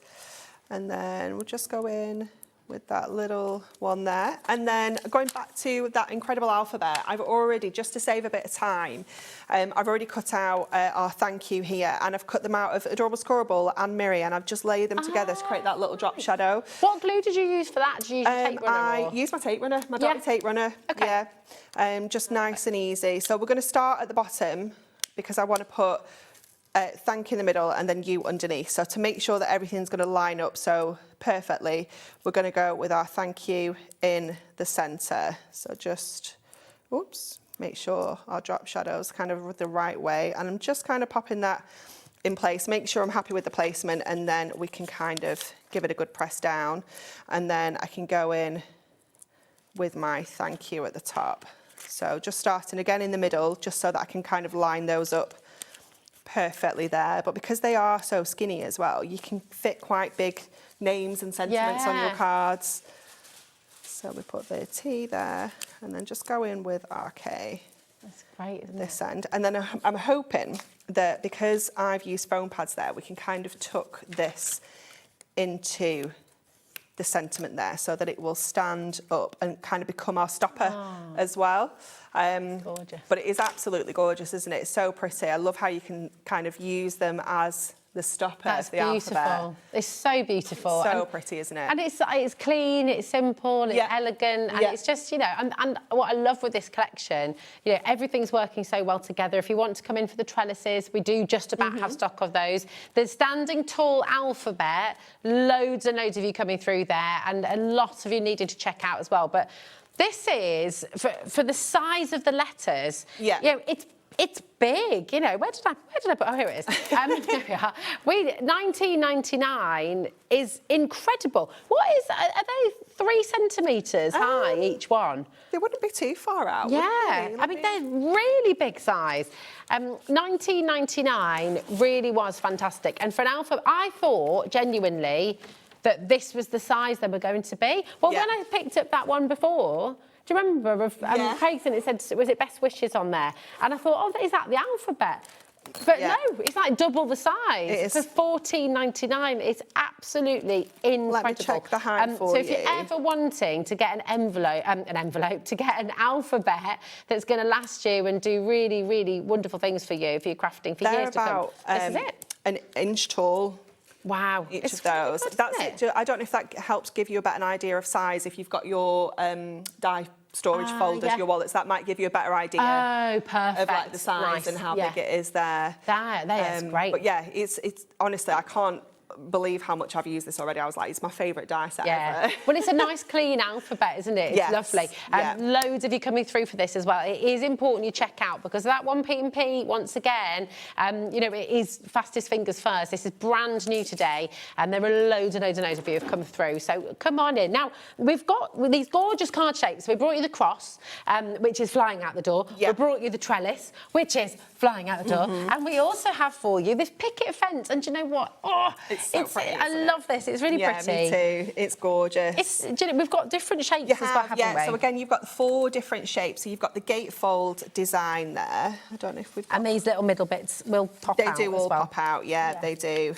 And then we'll just go in with that little one there. And then going back to that incredible alphabet, I've already, just to save a bit of time, I've already cut out our thank you here, and I've cut them out of Adorable Scorable and Miri, and I've just laid them together to create that little drop shadow. What glue did you use for that? Did you use your tape runner? I or? use my tape runner, my dotty tape runner. Okay. Yeah, just nice and easy. So we're going to start at the bottom, because I want to put thank you in the middle and then you underneath. So to make sure that everything's going to line up so perfectly, we're going to go with our thank you in the centre. So just, oops, make sure our drop shadow's kind of the right way. And I'm just kind of popping that in place, make sure I'm happy with the placement, and then we can kind of give it a good press down. And then I can go in with my thank you at the top. So just starting again in the middle, just so that I can kind of line those up perfectly there. But because they are so skinny as well, you can fit quite big names and sentiments on your cards. So we put the T there and then just go in with RK. That's great, isn't this end. And then I'm hoping that because I've used foam pads there, we can kind of tuck this into the sentiment there so that it will stand up and kind of become our stopper as well. Gorgeous. But it is absolutely gorgeous, isn't it? It's so pretty. I love how you can kind of use them as the stopper of the beautiful. alphabet. It's so beautiful. So pretty, isn't it? And it's clean, it's simple, it's elegant, and it's just, you know, and what I love with this collection, you know, everything's working so well together. If you want to come in for the trellises, we do just about have stock of those. The standing tall alphabet, loads and loads of you coming through there, and a lot of you needing to check out as well. But this is, for the size of the letters, you know, it's big, you know. Where did I put? Oh, here it is. Here we are. $19.99 is incredible. What is? Are they 3 centimetres high each one? They wouldn't be too far out. Yeah, would they? I mean they're really big size. $19.99 really was fantastic, and for an alpha, I thought genuinely that this was the size they were going to be. Well, when I picked up that one before. Do you remember of Craig's, and it said, was it best wishes on there? And I thought, oh, is that the alphabet? But no, it's like double the size. It is. For $14.99, it's absolutely incredible. Let me check the height for so you. if you're ever wanting to get to get an alphabet that's going to last you and do really, really wonderful things for you, for your crafting for years to come, this is it. An inch tall. Wow. Each of those. That's it. I don't know if that helps give you a better idea of size. If you've got your die storage folders, your wallets, that might give you a better idea. Oh, perfect. Of like the size and how big it is there. That's great. But yeah, it's honestly, I can't believe how much I've used this already. I was like, it's my favourite die set ever. Well, it's a nice clean alphabet, isn't it? It's lovely. Loads of you coming through for this as well. It is important you check out because that one P&P, once again, you know, it is fastest fingers first. This is brand new today, and there are loads and loads and loads of you who've come through. So come on in. Now, we've got these gorgeous card shapes. We brought you the cross, which is flying out the door. We brought you the trellis, which is flying out the door. And we also have for you this picket fence. And do you know what? Oh, it's so pretty, I love this. It's really pretty. Yeah, me too. It's gorgeous. Do you know, we've got different shapes as well, haven't we? So again, you've got 4 different shapes. So you've got the gatefold design there. I don't know if we've got... And these little middle bits will pop out as well. They do all pop out, they do.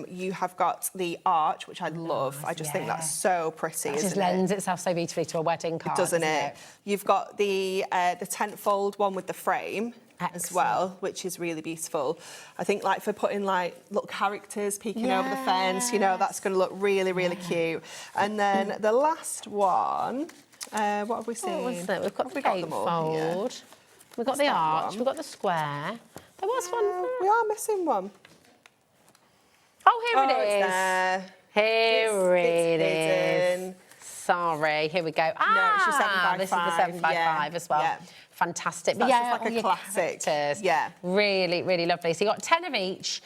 You have got the arch, which I love. I just think that's so pretty, It just lends itself so beautifully to a wedding card, doesn't it? You've got the tent-fold one with the frame. As well, which is really beautiful. I think like for putting like little characters peeking over the fence, you know, that's going to look really, really cute. And then the last one, what have we seen? What was it? We've got the gatefold, we've got the arch, we've got the square. There was one. We are missing one. Oh, here it is. It's there. Here it is. Hidden. Sorry, here we go. No, it's your 7x5. This is the 7x5 as well. Yeah. Fantastic. That's just like a classic. Characters. Yeah. Really, really lovely. So you got 10 of each.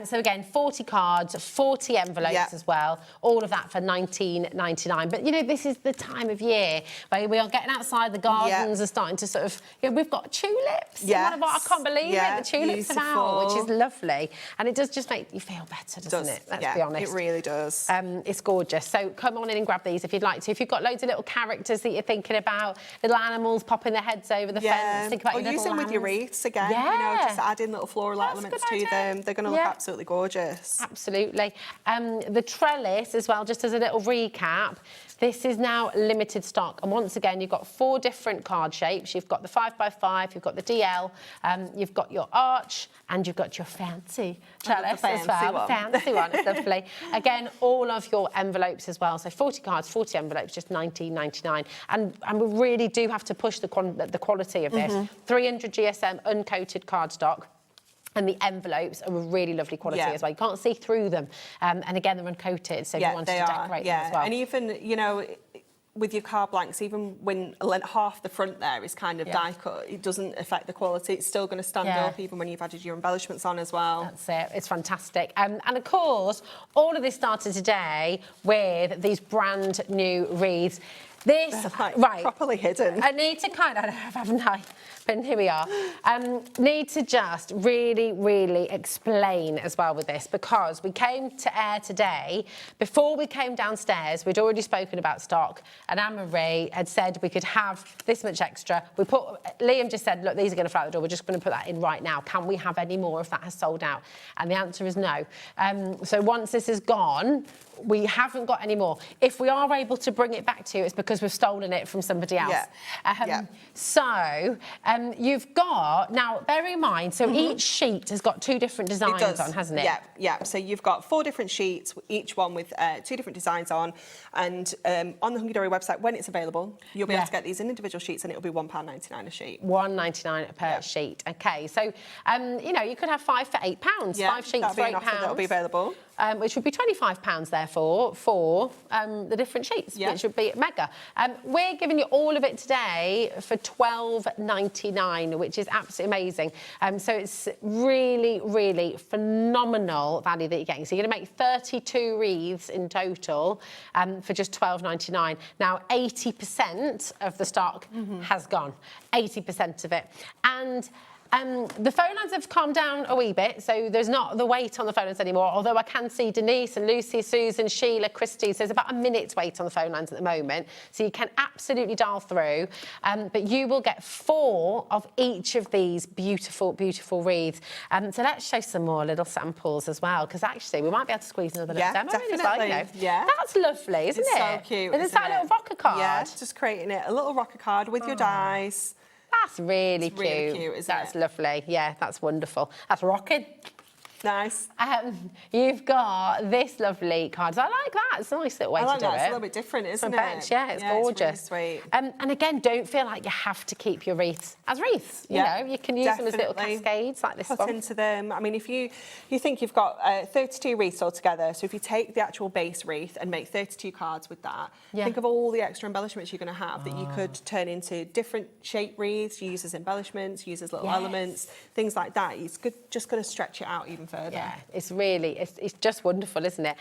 So again, 40 cards, 40 envelopes as well. All of that for $19.99. But you know, this is the time of year where we are getting outside the gardens and starting to sort of, you know, we've got tulips. Yes. I can't believe it. The tulips are out, which is lovely. And it does just make you feel better, doesn't it? Let's be honest. It really does. It's gorgeous. So come on in and grab these if you'd like to. If you've got loads of little characters that you're thinking about, little animals popping their heads over the fence, think about your use them with your wreaths again. You know, just adding little floral elements to them. They're going to look absolutely gorgeous. Absolutely. The trellis as well, just as a little recap. This is now limited stock. And once again, you've got 4 different card shapes. You've got the 5x5, you've got the DL, you've got your arch, and you've got your fancy trellis as well. The fancy one, it's lovely. Again, all of your envelopes as well. So 40 cards, 40 envelopes, just $19.99. And we really do have to push the quality of this. 300 GSM uncoated cardstock. And the envelopes are a really lovely quality as well. You can't see through them. And again, they're uncoated, so if you wanted to decorate them as well. And even, you know, with your card blanks, even when half the front there is kind of die cut, it doesn't affect the quality. It's still going to stand up even when you've added your embellishments on as well. That's it. It's fantastic. And of course, all of this started today with these brand new wreaths. This, like right. properly hidden. I need to kind of, I don't know, haven't I? But here we are. Need to just really, really explain as well with this, because we came to air today. Before we came downstairs, we'd already spoken about stock, and Anne-Marie had said we could have this much extra. Liam just said, look, these are going to fly out the door. We're just going to put that in right now. Can we have any more if that has sold out? And the answer is no. So once this is gone, we haven't got any more. If we are able to bring it back to you, it's because we've stolen it from somebody else. So you've got, now bear in mind, so each sheet has got 2 different designs on, hasn't it? Yeah. So you've got 4 different sheets, each one with 2 different designs on. And on the Hunkydory website, when it's available, you'll be able to get these in individual sheets, and it'll be £1.99 a sheet. £1.99 per sheet. Okay, so you know, you could have 5 for £8. 5 sheets for £8. That'll be available. Which would be £25 therefore for the different sheets, which would be mega. We're giving you all of it today for £12.99, which is absolutely amazing. So it's really, really phenomenal value that you're getting. So you're going to make 32 wreaths in total for just £12.99. Now, 80% of the stock has gone, 80% of it. And the phone lines have calmed down a wee bit, so there's not the wait on the phone lines anymore, although I can see Denise and Lucy, Susan, Sheila, Christy, so there's about a minute's wait on the phone lines at the moment, so you can absolutely dial through, but you will get 4 of each of these beautiful, beautiful wreaths. So let's show some more little samples as well, because actually we might be able to squeeze another little demo in as well, you know. Yeah. That's lovely, isn't it? It's so cute, And it's like a little rocker card. Yeah, just creating it, a little rocker card with your dice. That's really cute. Really cute, isn't it? That's lovely. Yeah, that's wonderful. That's rocking. Nice. You've got this lovely card. So I like that. It's a nice little way to do it. It's a little bit different, isn't it? Yeah, it's gorgeous. It's really sweet. And again, don't feel like you have to keep your wreaths as wreaths. You know, you can use them as little cascades like this one. Put into them. I mean, if you think you've got 32 wreaths altogether, so if you take the actual base wreath and make 32 cards with that, think of all the extra embellishments you're going to have that you could turn into different shape wreaths, use as embellishments, use as little elements, things like that. It's just going to stretch it out even further. Yeah, it's really, it's just wonderful, isn't it?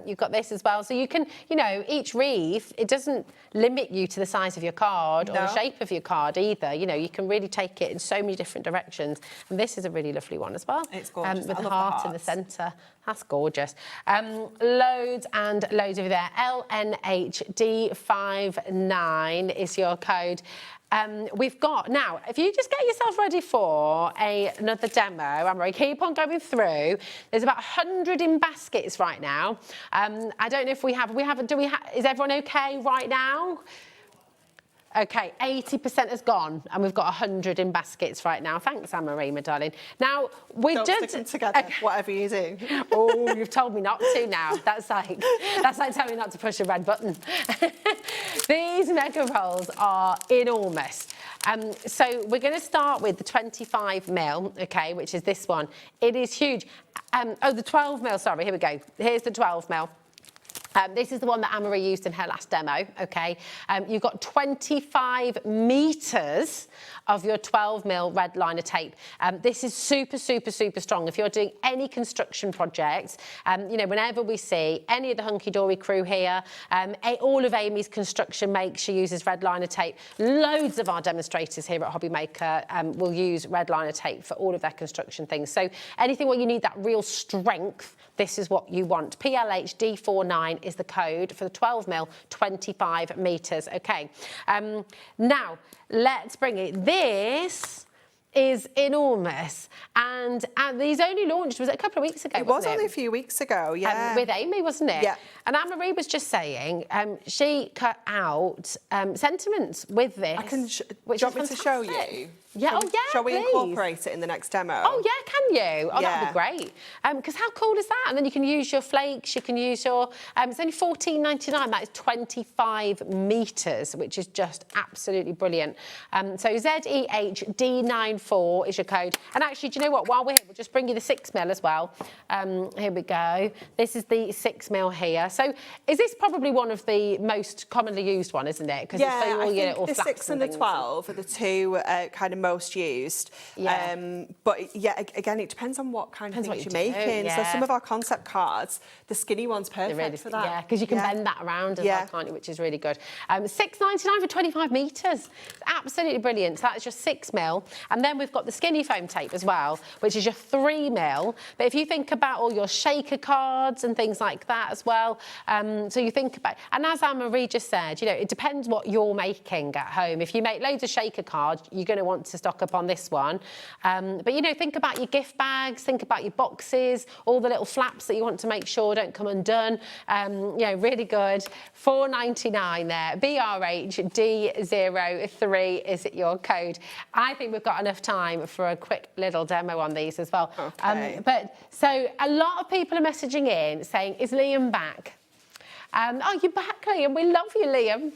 You've got this as well. So you can, you know, each wreath, it doesn't limit you to the size of your card or the shape of your card either. You know, you can really take it in so many different directions. And this is a really lovely one as well. It's gorgeous. With the heart in the centre. That's gorgeous. Loads and loads over there. LNHD59 is your code. We've got, now, if you just get yourself ready for another demo, Anne-Marie, keep on going through. There's about 100 in baskets right now. I don't know if we have, is everyone okay right now? Okay, 80% has gone, and we've got 100 in baskets right now. Thanks, Anne-Marie, my darling. Now, we Don't stick them together, whatever you do. Oh, you've told me not to now. That's like telling me not to push a red button. These mega rolls are enormous. So we're going to start with the 25ml, okay, which is this one. It is huge. The 12ml, sorry, here we go. Here's the 12ml. This is the one that Anne-Marie used in her last demo, okay? You've got 25 metres of your 12mm red liner tape. This is super, super, super strong. If you're doing any construction projects, you know, whenever we see any of the Hunkydory crew here, all of Amy's construction makes, she uses red liner tape. Loads of our demonstrators here at HobbyMaker will use red liner tape for all of their construction things. So anything where you need that real strength, this is what you want. PLHD49 is the code for the 12mm, 25 metres. Okay. Now, let's bring it. This is enormous, and these only launched, was it a couple of weeks ago? It was only a few weeks ago, yeah. With Amy, wasn't it? Yeah. And Anne-Marie was just saying she cut out sentiments with this. Do you want me to show you? Yeah, Shall we please. incorporate it in the next demo? Oh, yeah, can you? Oh, that'd be great. Because how cool is that? And then you can use your flakes, you can use your... it's only $14.99. That is 25 metres, which is just absolutely brilliant. So ZEHD94 is your code. And actually, do you know what? While we're here, we'll just bring you the 6mm as well. Here we go. This is the 6mm here. So is this probably one of the most commonly used one, isn't it? Because yeah, I think the 6 and the 12 are the two kind of most used. Yeah. But yeah, again, it depends on what kind of things you're making. Yeah. So some of our concept cards, the skinny one's perfect for that. Yeah, because you can bend that around as well, can't you, which is really good. £6.99 for 25 metres. Absolutely brilliant. So that's your 6mm. And then we've got the skinny foam tape as well, which is your 3mm. But if you think about all your shaker cards and things like that as well, so you think about, and as Anne-Marie just said, you know, it depends what you're making at home. If you make loads of shaker cards, you're going to want to stock up on this one. But, you know, think about your gift bags, think about your boxes, all the little flaps that you want to make sure don't come undone. You know, really good. £4.99 there. BRHD03 is your code. I think we've got enough time for a quick little demo on these as well. Okay. But so a lot of people are messaging in saying, is Liam back? Oh, you're back, Liam. We love you, Liam.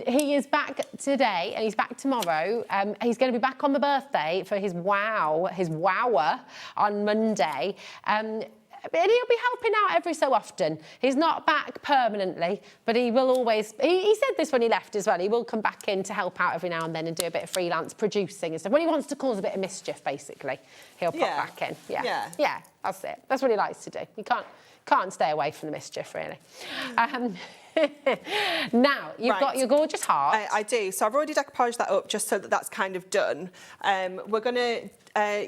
He is back today and he's back tomorrow. He's going to be back on the birthday for his wower on Monday. And he'll be helping out every so often. He's not back permanently, but he will always... He said this when he left as well. He will come back in to help out every now and then and do a bit of freelance producing and stuff. When he wants to cause a bit of mischief, basically, he'll pop back in. Yeah, that's it. That's what he likes to do. He can't stay away from the mischief, really. Now, you've got your gorgeous heart. I do. So I've already decoupaged that up just so that that's kind of done. We're going to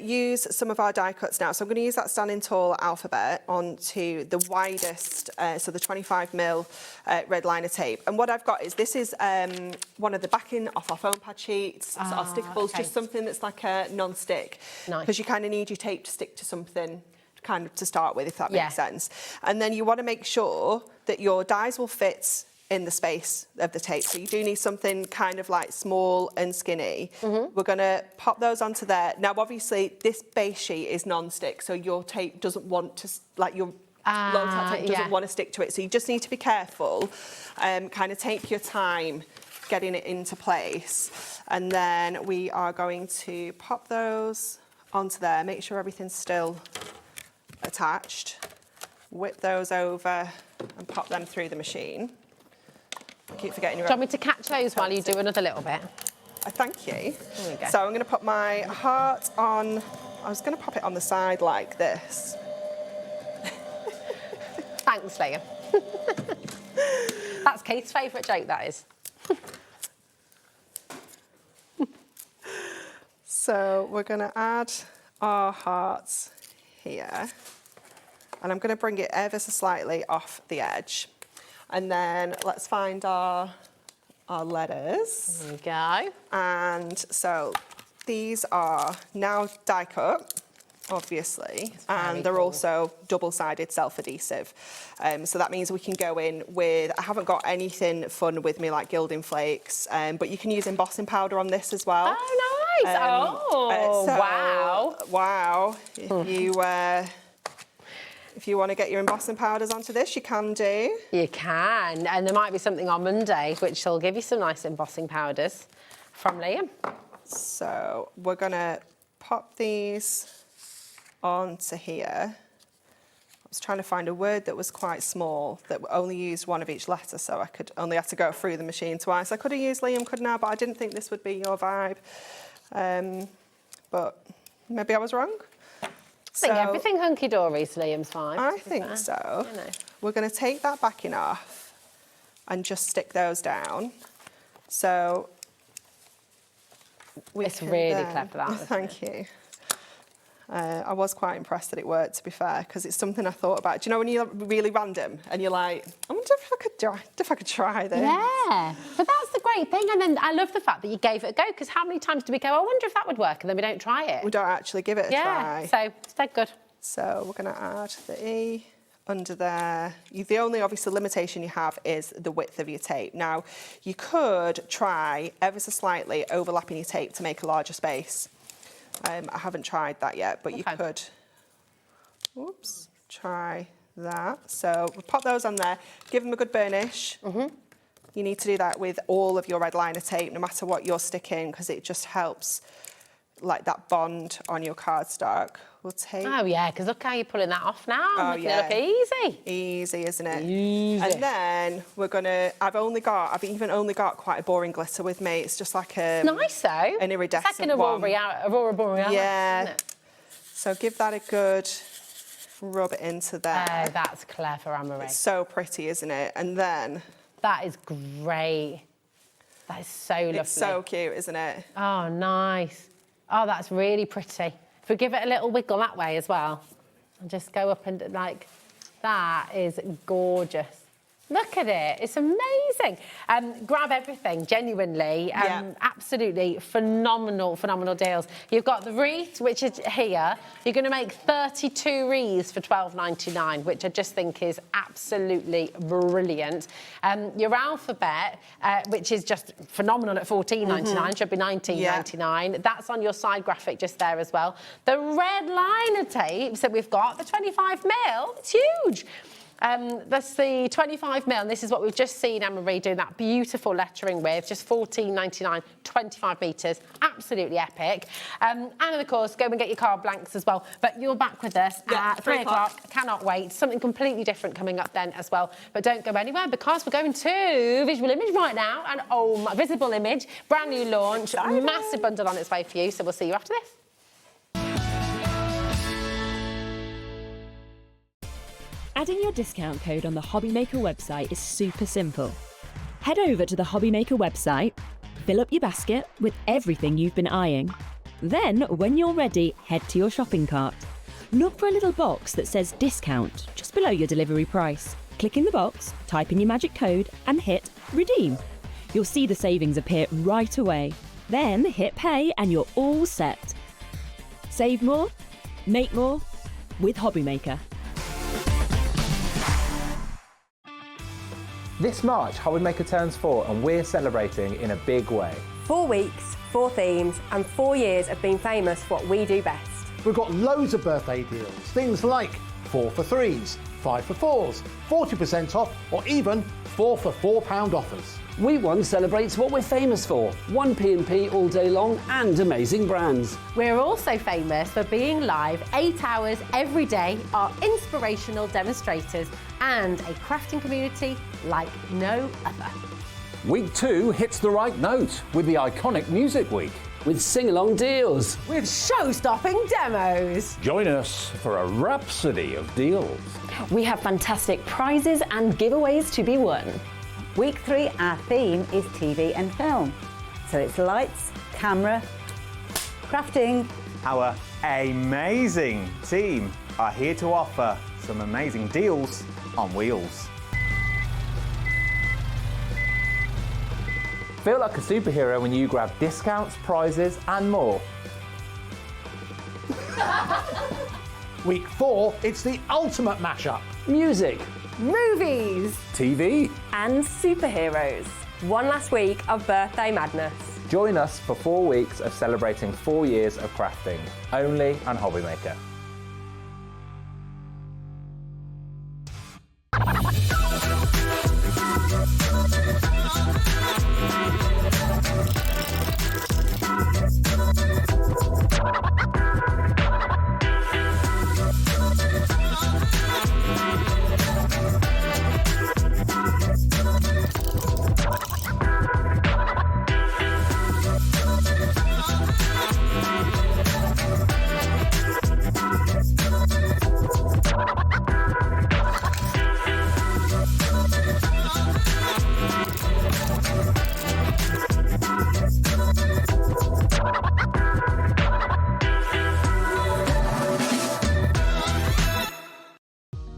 use some of our die cuts now. So I'm going to use that standing tall alphabet onto the widest, so the 25mm red liner tape. And what I've got is, this is one of the backing off our foam pad sheets, so our stickables, just something that's like a non-stick. Nice. Because you kind of need your tape to stick to something kind of to start with, if that makes sense. And then you want to make sure that your dies will fit in the space of the tape. So you do need something kind of like small and skinny. We're going to pop those onto there. Now, obviously, this base sheet is non-stick, so your tape doesn't want to, like your low tape doesn't want to stick to it. So you just need to be careful, kind of take your time getting it into place. And then we are going to pop those onto there, make sure everything's still attached, whip those over and pop them through the machine. I keep forgetting your... Do you want me to catch those while you do another little bit? Thank you. There we go. So I'm going to put my heart on... I was going to pop it on the side like this. Thanks, Liam. That's Keith's favourite joke, that is. So we're going to add our hearts here. And I'm going to bring it ever so slightly off the edge. And then let's find our letters. There we go. And so these are now die cut, obviously, and they're also double-sided self-adhesive. So that means we can go in with, I haven't got anything fun with me like gilding flakes, but you can use embossing powder on this as well. Oh, nice. Wow. Wow. If you want to get your embossing powders onto this, you can do. You can, and there might be something on Monday which will give you some nice embossing powders from Liam. So we're going to pop these onto here. I was trying to find a word that was quite small, that only used one of each letter, so I could only have to go through the machine twice. I could have used Liam, couldn't I? But I didn't think this would be your vibe. But maybe I was wrong. I think everything hunky-dory is Liam's vibe. I think so. You know. We're going to take that backing off and just stick those down. So it's really clever, that. Thank you. I was quite impressed that it worked, to be fair, because it's something I thought about. Do you know when you're really random and you're like, I wonder if I could try this? Yeah, but that's the great thing. And then I love the fact that you gave it a go, because how many times do we go, I wonder if that would work, and then we don't try it? We don't actually give it a try. So it's dead good. So we're going to add the E under there. The only obviously limitation you have is the width of your tape. Now, you could try ever so slightly overlapping your tape to make a larger space. I haven't tried that yet, but you could, try that. So we'll pop those on there, give them a good burnish. You need to do that with all of your red liner tape, no matter what you're sticking, because it just helps like that bond on your cardstock. We'll take. Oh yeah, because look how you're pulling that off now. Oh, Making yeah. it look easy. Easy, isn't it? Easy. And then we're gonna. I've even only got quite a boring glitter with me. It's just like a. Nice though. An iridescent Second Aurora Borealis. Yeah. Isn't it? So give that a good rub it into there. Oh, that's clever, Anne-Marie. It's so pretty, isn't it? And then. That is great. That is so lovely. It's so cute, isn't it? Oh, nice. Oh, that's really pretty. If we give it a little wiggle that way as well, and just go up and like, that is gorgeous. Look at it, it's amazing. Grab everything, genuinely. Absolutely phenomenal deals. You've got the wreath, which is here. You're going to make 32 wreaths for $12.99, which I just think is absolutely brilliant. Your alphabet, which is just phenomenal at $14.99, should be $19.99. Yeah. That's on your side graphic just there as well. The red liner tapes that we've got, the 25mm, it's huge. That's the 25mm, and this is what we've just seen Anne-Marie doing that beautiful lettering with, just $14.99, 25 metres, absolutely epic. And of course, go and get your card blanks as well. But you're back with us at 3 o'clock, cannot wait. Something completely different coming up then as well. But don't go anywhere because we're going to Visual Image right now, and oh my, Visible Image, brand new launch, massive bundle on its way for you, so we'll see you after this. Adding your discount code on the HobbyMaker website is super simple. Head over to the HobbyMaker website, fill up your basket with everything you've been eyeing. Then, when you're ready, head to your shopping cart. Look for a little box that says discount just below your delivery price. Click in the box, type in your magic code and hit redeem. You'll see the savings appear right away. Then hit pay and you're all set. Save more, make more with HobbyMaker. This March, HobbyMaker turns 4 and we're celebrating in a big way. 4 weeks, 4 themes, and 4 years of being famous for what we do best. We've got loads of birthday deals, things like 4 for 3s, 5 for 4s, 40% off, or even 4 for £4 offers. We One celebrates what we're famous for, 1P&P all day long and amazing brands. We're also famous for being live 8 hours every day, our inspirational demonstrators, and a crafting community like no other. Week 2 hits the right note with the iconic Music Week. With sing-along deals. With show-stopping demos. Join us for a rhapsody of deals. We have fantastic prizes and giveaways to be won. Week 3, our theme is TV and film. So it's lights, camera, crafting. Our amazing team are here to offer some amazing deals on wheels. Feel like a superhero when you grab discounts, prizes and more. Week 4, it's the ultimate mashup. Music, movies, TV and superheroes. One last week of birthday madness. Join us for 4 weeks of celebrating 4 years of crafting, only on HobbyMaker.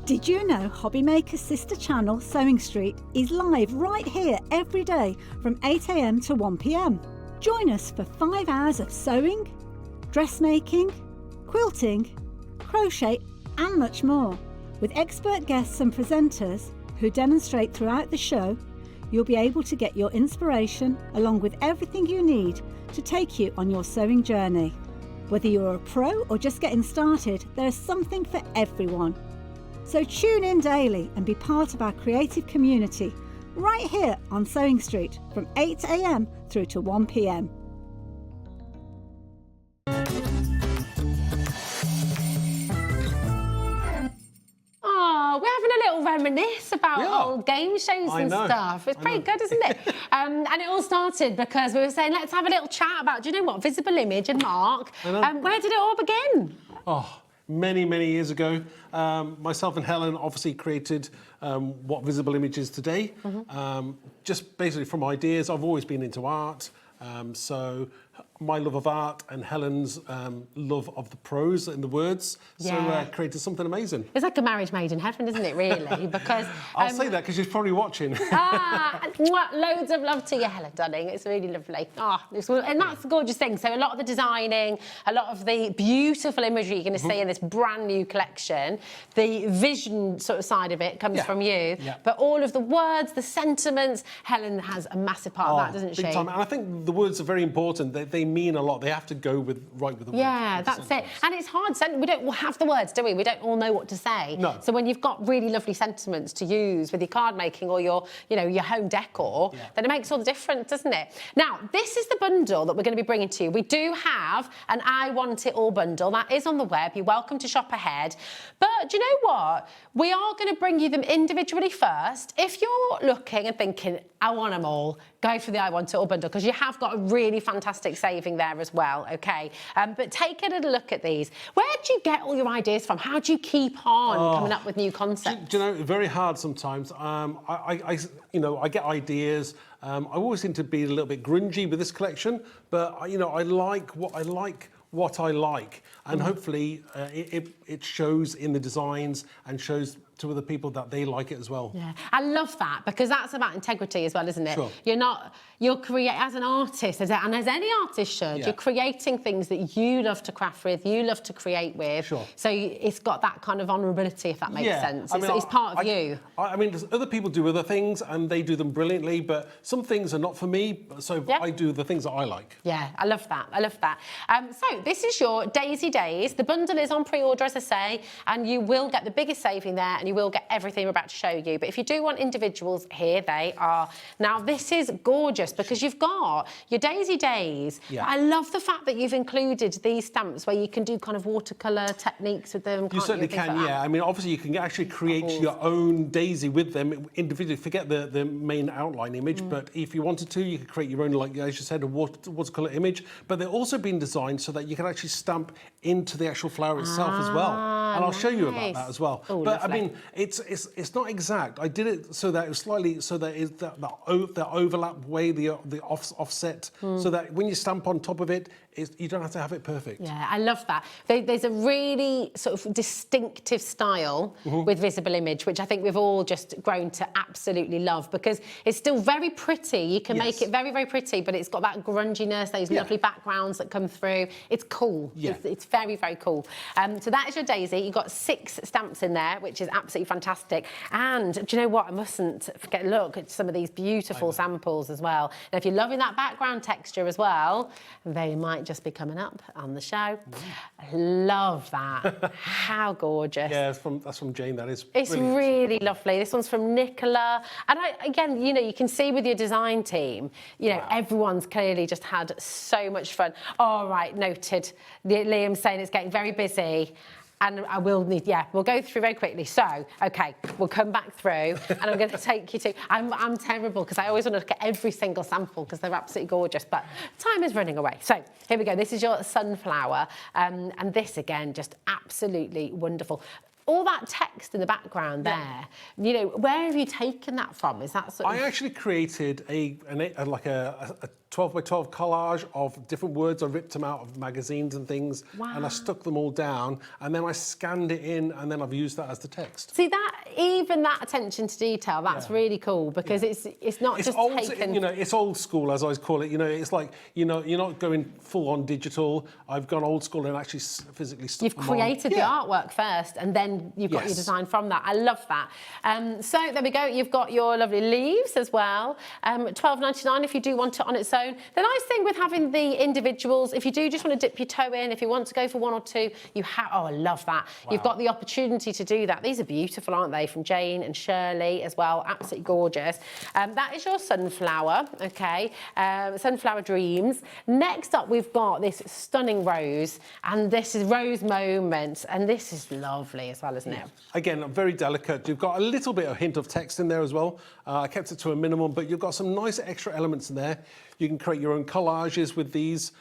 Did you know HobbyMaker's sister channel, Sewing Street, is live right here every day from 8 AM to 1 PM? Join us for 5 hours of sewing, dressmaking, quilting, crochet and much more. With expert guests and presenters who demonstrate throughout the show, you'll be able to get your inspiration along with everything you need to take you on your sewing journey. Whether you're a pro or just getting started, there is something for everyone. So tune in daily and be part of our creative community right here on Sewing Street from 8 AM through to 1 PM. reminisce about old game shows and stuff. It's pretty good, isn't it? And it all started because we were saying, let's have a little chat about, do you know what, Visible Image and Mark. Where did it all begin? Oh, many, many years ago. Myself and Helen obviously created what Visible Image is today. Just basically from ideas. I've always been into art. So my love of art and Helen's love of the prose and the words, created something amazing. It's like a marriage made in heaven, isn't it, really? Because I'll say that because she's probably watching. Loads of love to you, Helen Dunning. It's really lovely. And that's the gorgeous thing. So a lot of the designing, a lot of the beautiful imagery you're going to see in this brand new collection, the vision sort of side of it comes from you. But all of the words, the sentiments, Helen has a massive part of that, doesn't she? Big time. And I think the words are very important. They mean a lot. They have to go right with the words. Yeah, that's it. And it's hard. We don't have the words, do we? We don't all know what to say. No. So when you've got really lovely sentiments to use with your card making or your home decor, then it makes all the difference, doesn't it? Now, this is the bundle that we're going to be bringing to you. We do have an I Want It All bundle. That is on the web. You're welcome to shop ahead. But do you know what? We are going to bring you them individually first. If you're looking and thinking, I want them all, go for the I Want It All bundle, because you have got a really fantastic saving there as well, OK? But take a little look at these. Where do you get all your ideas from? How do you keep on coming up with new concepts? Do you know, very hard sometimes. I get ideas. I always seem to be a little bit grungy with this collection, but I like what I like, and hopefully it shows in the designs and shows to other people that they like it as well. Yeah, I love that, because that's about integrity as well, isn't it? Sure. You're as an artist, and as any artist should, you're creating things that you love to craft with, you love to create with. Sure. So it's got that kind of honourability, if that makes sense. It's part of you. I mean, other people do other things and they do them brilliantly, but some things are not for me, so I do the things that I like. Yeah, I love that. I love that. So this is your Daisy Days. The bundle is on pre-order, as I say, and you will get the biggest saving there, and you will get everything we're about to show you. But if you do want individuals, here they are. Now, this is gorgeous because you've got your Daisy Days. Yeah. I love the fact that you've included these stamps where you can do kind of watercolour techniques with them. You certainly can, I mean, obviously, you can actually create your own daisy with them individually. Forget the main outline image, but if you wanted to, you could create your own, like as you said, a watercolour image. But they're also been designed so that you can actually stamp into the actual flower itself as well. And I'll show you about that as well. Ooh, but lovely. I mean, it's not exact. I did it so that it was slightly, so that is the overlap way, the offset, so that when you stamp on top of it, you don't have to have it perfect. Yeah, I love that. There's a really sort of distinctive style with Visible Image, which I think we've all just grown to absolutely love, because it's still very pretty. You can make it very, very pretty, but it's got that grunginess, those lovely backgrounds that come through. It's cool. Yeah. It's very, very cool. So that is your Daisy. You've got 6 stamps in there, which is absolutely fantastic. And do you know what? I mustn't forget, look at some of these beautiful samples as well. Now, if you're loving that background texture as well, they might just be coming up on the show. Love that. How gorgeous. Yeah, that's from Jane, that is. It's brilliant. really lovely. This one's from Nicola. And again, you can see with your design team, everyone's clearly just had so much fun. All right, noted. Liam's saying it's getting very busy. And I will need, we'll go through very quickly. So, OK, we'll come back through and I'm going to take you to... I'm terrible because I always want to look at every single sample because they're absolutely gorgeous, but time is running away. So, here we go. This is your sunflower. And this, again, just absolutely wonderful. All that text in the background there, where have you taken that from? Is that sort of... I actually created a 12 by 12 collage of different words. I ripped them out of magazines and things, and I stuck them all down, and then I scanned it in, and then I've used that as the text. See, even that attention to detail, that's really cool, because it's not just old, taken... it's old school, as I call it. It's like, you're not going full on digital. I've gone old school and actually physically stuck You've them created on. the artwork first, and then you've got your design from that. I love that. So there we go. You've got your lovely leaves as well. £12.99 if you do want it on its own. sewn. The nice thing with having the individuals, if you do just want to dip your toe in, if you want to go for one or two, you have, oh, I love that. Wow. You've got the opportunity to do that. These are beautiful, aren't they? From Jane and Shirley as well, absolutely gorgeous. That is your sunflower, okay? Sunflower Dreams. Next up, we've got this stunning rose, and this is Rose Moments, and this is lovely as well, isn't it? Again, very delicate. You've got a little bit of hint of text in there as well. I kept it to a minimum, but you've got some nice extra elements in there. You can create your own collages with these.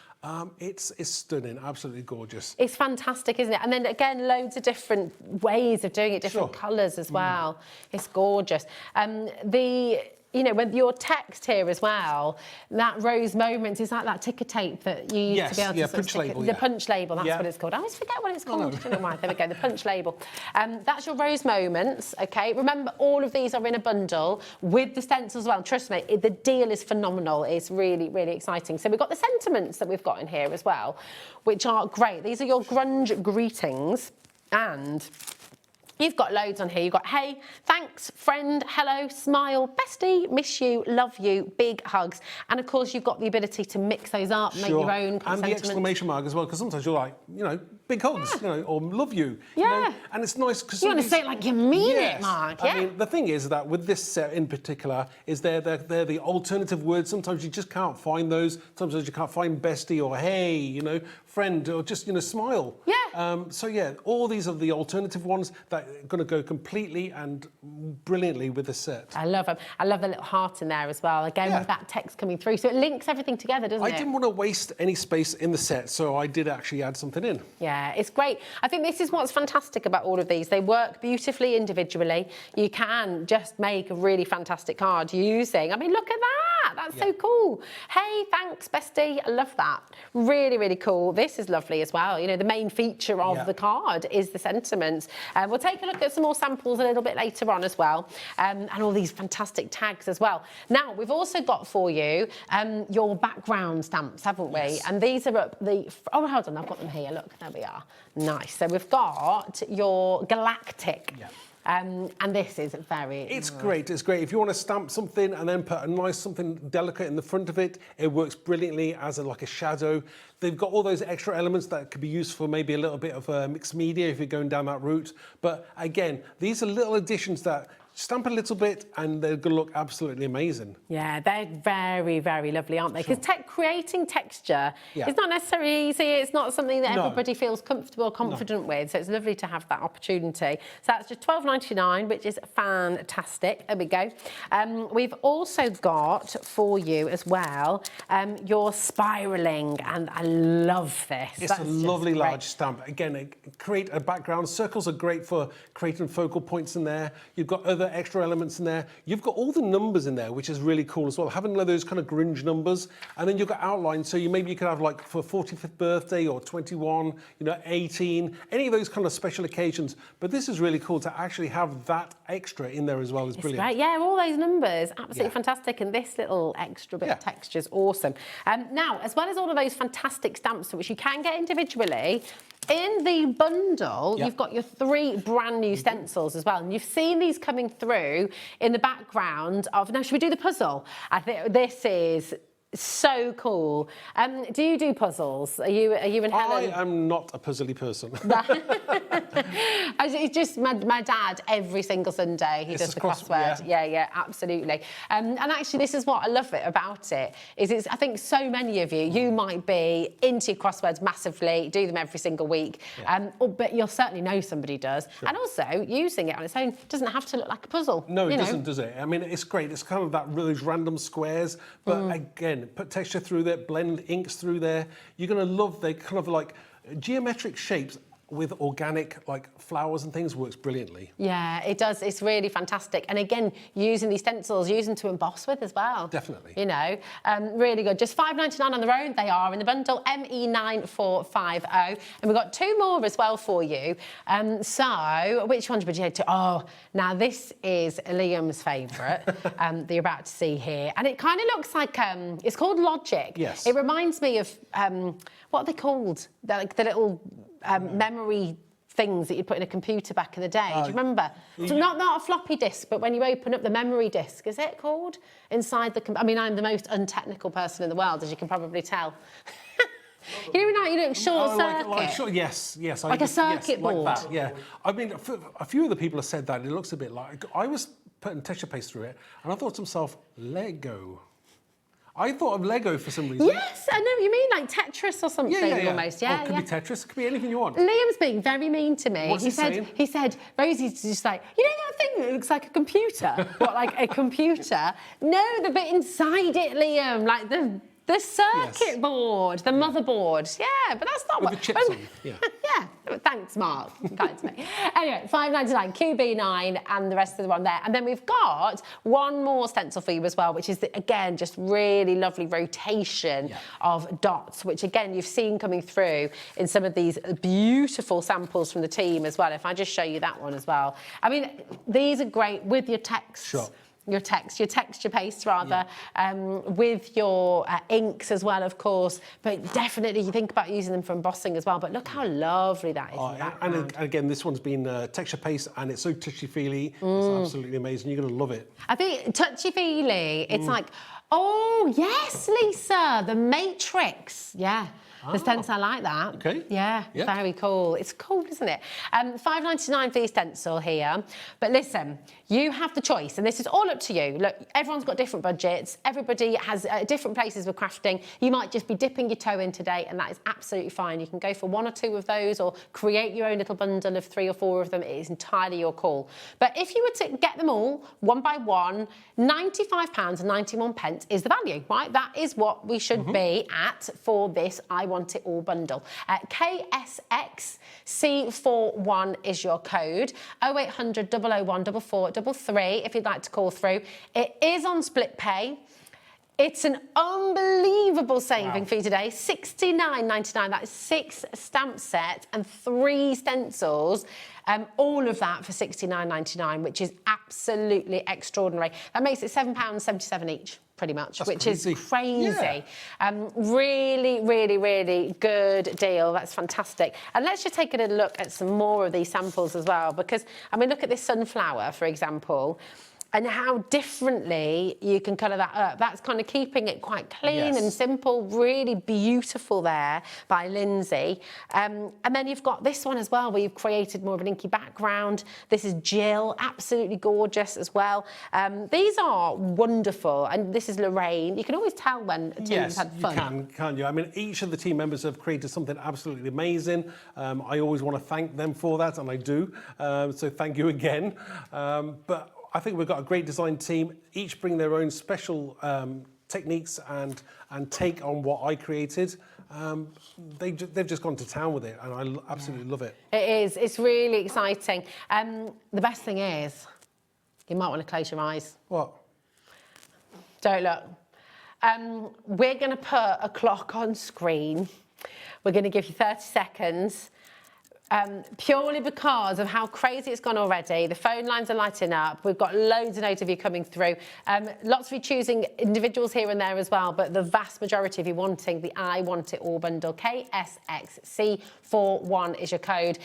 It's stunning, absolutely gorgeous. It's fantastic, isn't it? And then again, loads of different ways of doing it, different colours as well. It's gorgeous. You know, with your text here as well, that Rose Moments is like that ticker tape that you used to be able to punch label, the punch label, that's what it's called. I always forget what it's called. I don't know why. There we go, the punch label. That's your Rose Moments, okay? Remember, all of these are in a bundle with the stencils as well. Trust me, the deal is phenomenal. It's really, really exciting. So we've got the sentiments that we've got in here as well, which are great. These are your grunge greetings, and you've got loads on here. You've got, hey, thanks, friend, hello, smile, bestie, miss you, love you, big hugs. And of course, you've got the ability to mix those up, make your own And the exclamation mark as well, because sometimes you're like, you know, big hugs, you know, or love you. Yeah. You know? And it's nice because you want to say it like you mean it, Mark. Yeah. I mean, the thing is that with this set in particular, is they're the alternative words. Sometimes you just can't find those. Sometimes you can't find bestie or hey, you know, friend, or just, you know, smile. Yeah. So yeah, all these are the alternative ones that are going to go completely and brilliantly with the set. I love them. I love the little heart in there as well. Again, with that text coming through, so it links everything together, doesn't it? I didn't want to waste any space in the set, so I did actually add something in. Yeah, it's great. I think this is what's fantastic about all of these. They work beautifully individually. You can just make a really fantastic card using, I mean, look at that. That's so cool. Hey, thanks, bestie. I love that. Really, really cool. This is lovely as well. You know, the main feature of the card is the sentiments. We'll take a look at some more samples a little bit later on as well, and all these fantastic tags as well. Now, we've also got for you your background stamps, haven't we? Yes. And these are up the... Oh, hold on, I've got them here. Look, there we are. Nice. So we've got your Galactic. Yeah. And this is very... It's great, it's great. If you want to stamp something and then put a nice something delicate in the front of it, it works brilliantly as like a shadow. They've got all those extra elements that could be used for maybe a little bit of mixed media if you're going down that route. But again, these are little additions that stamp a little bit and they're going to look absolutely amazing. Yeah, they're very, very lovely, aren't they? Because creating texture is not necessarily easy. It's not something that everybody feels comfortable or confident with. So it's lovely to have that opportunity. So that's just $12.99, which is fantastic. There we go. We've also got for you as well your spiraling, and I love this. It's a lovely large stamp. Again, create a background. Circles are great for creating focal points in there. You've got other extra elements in there. You've got all the numbers in there, which is really cool as well. Having those kind of grunge numbers, and then you've got outlines. So maybe you could have like for 45th birthday or 21, you know, 18, any of those kind of special occasions. But this is really cool to actually have that extra in there as well. It's brilliant. Great. Yeah, all those numbers, absolutely fantastic. And this little extra bit of texture is awesome. Now, as well as all of those fantastic stamps, which you can get individually, in the bundle, you've got your 3 brand new stencils as well. And you've seen these coming through in the background of... Now, should we do the puzzle? I think this is so cool. Do you do puzzles? Are you and Helen? I am not a puzzly person. It's just my dad, every single Sunday, he does the crossword. Yeah, absolutely. And actually, this is what I love about it, is I think so many of you might be into your crosswords massively, do them every single week, but you'll certainly know somebody does. Sure. And also, using it on its own doesn't have to look like a puzzle. No, it doesn't, does it? I mean, it's great. It's kind of those random squares, but again, put texture through there, blend inks through there. You're going to love the kind of like geometric shapes with organic like flowers and things works brilliantly. Yeah, it does. It's really fantastic. And again, using these stencils, using to emboss with as well. Definitely. You know, really good. Just $5.99 on their own. They are in the bundle ME9450. And we've got 2 more as well for you. So which ones would you head to? Oh, now this is Liam's favourite that you're about to see here. And it kind of looks like, it's called Logic. Yes. It reminds me of, what are they called? They're like the little memory things that you'd put in a computer back in the day. Do you remember? So not a floppy disk, but when you open up the memory disk, is it called? Inside the... I mean, I'm the most untechnical person in the world, as you can probably tell. You know, you look short circuit. Yes. Like a circuit board. Like that, yeah. I mean, a few of the people have said that. It looks a bit like... I was putting texture paste through it, and I thought to myself, Lego. I thought of Lego for some reason. Yes, I know what you mean, like Tetris or something almost. Yeah, it could be Tetris, it could be anything you want. Liam's being very mean to me. What's he saying? He said, Rosie's just like, you know that thing that looks like a computer? What, like a computer? No, the bit inside it, Liam, like the circuit board, the motherboard. Yeah, but that's not with what... the chips on, yeah. Yeah, thanks, Mark. Kind to me. Anyway, $5.99, QB9, and the rest of the one there. And then we've got one more stencil for you as well, which is, again, just really lovely rotation of dots, which, again, you've seen coming through in some of these beautiful samples from the team as well. If I just show you that one as well. I mean, these are great with your text. Sure. Your texture paste rather, with your inks as well, of course, but definitely you think about using them for embossing as well. But look how lovely that is. And again, this one's been texture paste, and it's so touchy-feely. It's absolutely amazing. You're going to love it. I think touchy-feely, it's like, oh, yes, Lisa, the Matrix. Yeah. The stencil, I like that. Okay. Yeah, very cool. It's cool, isn't it? $5.99 for your stencil here. But listen, you have the choice, and this is all up to you. Look, everyone's got different budgets. Everybody has different places with crafting. You might just be dipping your toe in today, and that is absolutely fine. You can go for one or two of those, or create your own little bundle of 3 or 4 of them. It is entirely your call. But if you were to get them all, one by one, £95.91 is the value, right? That is what we should be at for this I Want It All bundle. KSX C41 is your code. 0800 001 4433 if you'd like to call through. It is on split pay. It's an unbelievable saving for you today. $69.99. That is 6 stamp sets and 3 stencils. All of that for $69.99, which is absolutely extraordinary. That makes it £7.77 each, pretty much, which is crazy. Really, really, really good deal. That's fantastic. And let's just take a little look at some more of these samples as well, because, I mean, look at this sunflower, for example, and how differently you can colour that up. That's kind of keeping it quite clean and simple, really beautiful there by Lindsay. And then you've got this one as well, where you've created more of an inky background. This is Jill, absolutely gorgeous as well. These are wonderful, and this is Lorraine. You can always tell when a team's had fun. You can't you? I mean, each of the team members have created something absolutely amazing. I always want to thank them for that, and I do. So thank you again. But I think we've got a great design team, each bring their own special techniques and take on what I created. They've just gone to town with it, and I absolutely love it. It is. It's really exciting. The best thing is, you might want to close your eyes. What? Don't look. We're going to put a clock on screen. We're going to give you 30 seconds. Purely because of how crazy it's gone already. The phone lines are lighting up. We've got loads and loads of you coming through. Lots of you choosing individuals here and there as well, but the vast majority of you wanting the I Want It All bundle. KSXC41 is your code.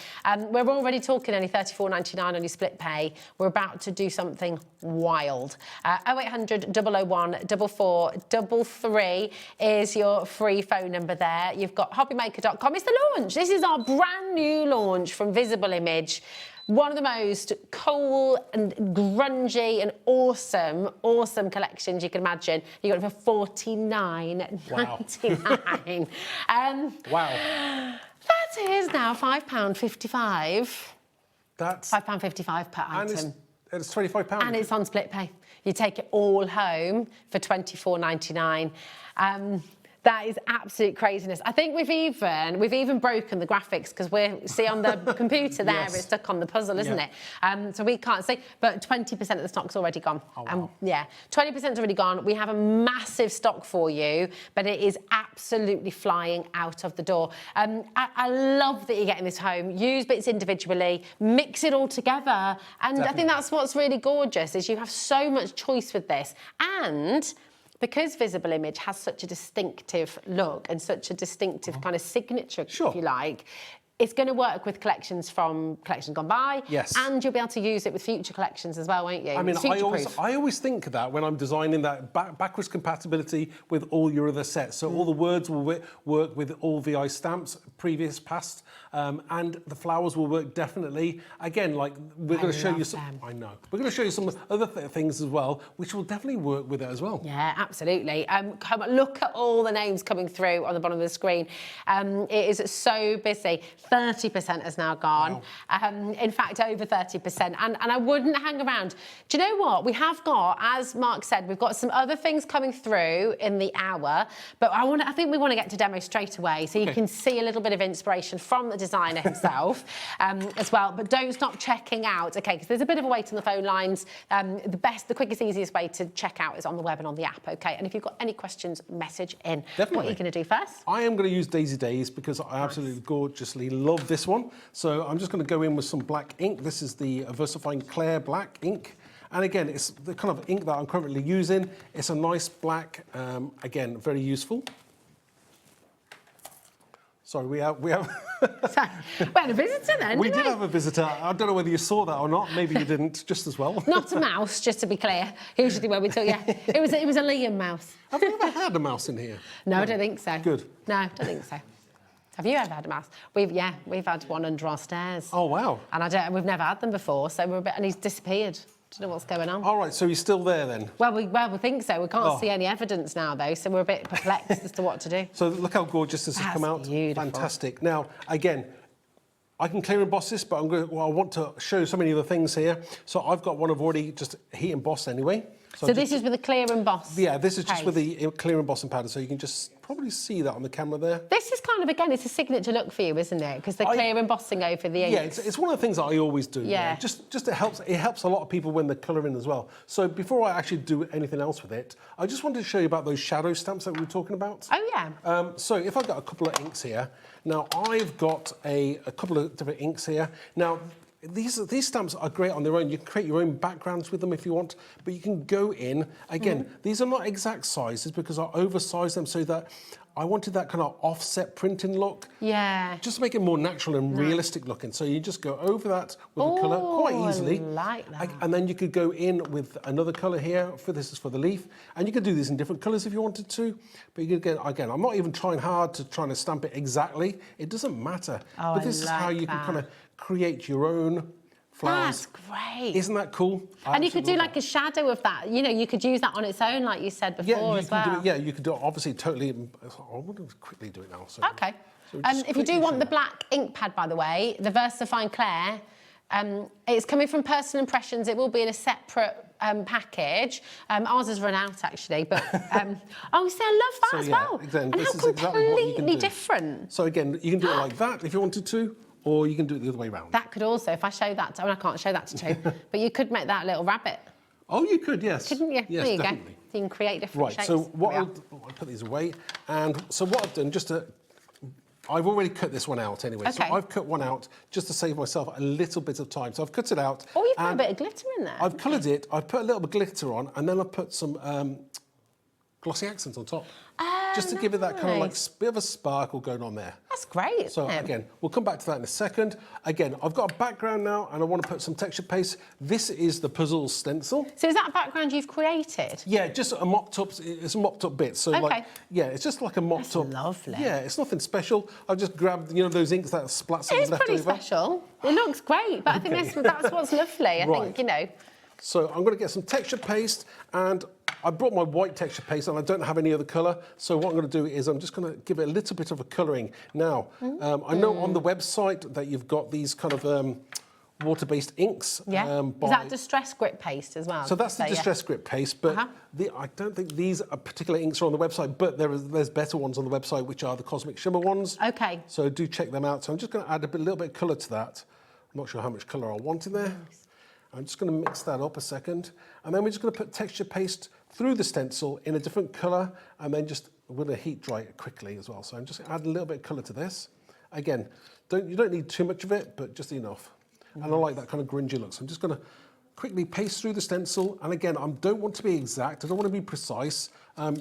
We're already talking only $34.99 on your split pay. We're about to do something wild. 0800 001 4433 is your free phone number there. You've got hobbymaker.com. It's the launch. This is our brand new launch from Visible Image. One of the most cool and grungy and awesome collections you can imagine. You got it for $49.99. Wow. That is now £5.55. That's £5.55 per item. It's £25. And it's on split pay. You take it all home for $24.99. That is absolute craziness. I think we've even broken the graphics, because see on the computer there, it's stuck on the puzzle, isn't it? So we can't see, but 20% of the stock's already gone. Oh, wow. 20%'s already gone. We have a massive stock for you, but it is absolutely flying out of the door. I love that you're getting this home. Use bits individually, mix it all together. And I think that's what's really gorgeous, is you have so much choice with this. And because Visible Image has such a distinctive look and such a distinctive kind of signature, if you like, It's going to work with collections from collections gone by. Yes. And you'll be able to use it with future collections as well, won't you? I mean, It's future-proof. I always think of that when I'm designing that backwards compatibility with all your other sets. So all the words will work with all VI stamps, previous, past, and the flowers will work definitely. Again, like we're going to show you some. I know. We're going to show you some other things as well, which will definitely work with it as well. Yeah, absolutely. Look at all the names coming through on the bottom of the screen. It is so busy. 30% has now gone. Wow. In fact, over 30%. And I wouldn't hang around. Do you know what? We have got, as Mark said, we've got some other things coming through in the hour, but I think we want to get to demo straight away so you can see a little bit of inspiration from the designer himself as well. But don't stop checking out, okay, because there's a bit of a wait on the phone lines. The quickest, easiest way to check out is on the web and on the app, okay? And if you've got any questions, message in. Definitely. What are you going to do first? I am going to use Daisy Days because I absolutely gorgeously love this one. So I'm just going to go in with some black ink. This is the VersaFine Clair black ink. And again, it's the kind of ink that I'm currently using. It's a nice black, again, very useful. Sorry, we have... We had a visitor then, We did have a visitor. I don't know whether you saw that or not. Maybe you didn't, just as well. Not a mouse, just to be clear. Usually when we talk, yeah. It was a Liam mouse. Have you ever had a mouse in here? No, I don't think so. Good. No, I don't think so. Have you ever had a mouse? We've had one under our stairs. Oh, wow. And we've never had them before, so we're a bit, and he's disappeared. Don't know what's going on. All right, so he's still there then? Well, we think so. We can't see any evidence now, though, so we're a bit perplexed as to what to do. So look how gorgeous this has come out. Beautiful. Fantastic. Now, again, I can clear emboss this, but I want to show so many other things here. So I've got one I've already just heat embossed anyway. So this is with a clear emboss? Yeah, this is just with the clear embossing powder, so you can just probably see that on the camera there. This is kind of, again, it's a signature look for you, isn't it? Because the clear embossing over the ink. Yeah, it's one of the things that I always do. Yeah. Just it helps a lot of people when they're colouring as well. So before I actually do anything else with it, I just wanted to show you about those shadow stamps that we were talking about. Oh, yeah. So if I've got a couple of inks here, now I've got a couple of different inks here. Now, these stamps are great on their own. You can create your own backgrounds with them if you want, but you can go in. Again, these are not exact sizes because I oversized them so that I wanted that kind of offset printing look. Yeah. Just to make it more natural and realistic looking. So you just go over that with the colour quite easily. I like that. And then you could go in with another colour here. This is for the leaf. And you could do these in different colours if you wanted to. But you could, again, I'm not even trying hard to try to stamp it exactly. It doesn't matter. Oh, but this is how you can kind of create your own flowers. That's great. Isn't that cool? And you could do like a shadow of that. You know, you could use that on its own, like you said before as well. You could do it obviously totally. I want to quickly do it now. So. Okay. If you do want the black ink pad, by the way, the VersaFine Clair, it's coming from Personal Impressions. It will be in a separate package. Ours has run out actually, but oh, see, I love that as well. Again, and this how is exactly what you can completely do. different. So again, you can do it like that if you wanted to. Or you can do it the other way around. That could also, if I show that, I can't show that to two, but you could make that little rabbit. Oh, you could, yes. Couldn't you? Yes, there you definitely. go. So you can create different shapes. Right, so I'll put these away. And so what I've done, I've already cut this one out anyway. Okay. So I've cut one out just to save myself a little bit of time. So I've cut it out. Oh, you've put a bit of glitter in there. I've coloured it, I've put a little bit of glitter on, and then I've put some glossy accents on top. Just to give it that kind of like bit of a sparkle going on there. That's great. So again, we'll come back to that in a second. Again, I've got a background now and I want to put some texture paste. This is the puzzle stencil. So is that a background you've created? Yeah, just a mopped up, it's a mopped up bit. So like, yeah, it's just like a mopped up. Lovely. Yeah, it's nothing special. I've just grabbed, those inks that splats It is left pretty over. special. It looks great, but I think that's what's lovely. I think, So I'm going to get some texture paste, and I brought my white texture paste and I don't have any other colour. So what I'm going to do is I'm just going to give it a little bit of a colouring. Now, I know on the website that you've got these kind of water-based inks. Yeah. Is that distress grip paste as well? So that's the distress grip paste, but I don't think these particular inks are on the website, but there's better ones on the website, which are the Cosmic Shimmer ones. Okay. So do check them out. So I'm just going to add a little bit of colour to that. I'm not sure how much colour I want in there. I'm just going to mix that up a second. And then we're just going to put texture paste through the stencil in a different colour, and then we're going to heat dry it quickly as well. So I'm just going to add a little bit of colour to this. Again, you don't need too much of it, but just enough. And I like that kind of grungy look. So I'm just going to quickly paste through the stencil. And again, I don't want to be exact. I don't want to be precise.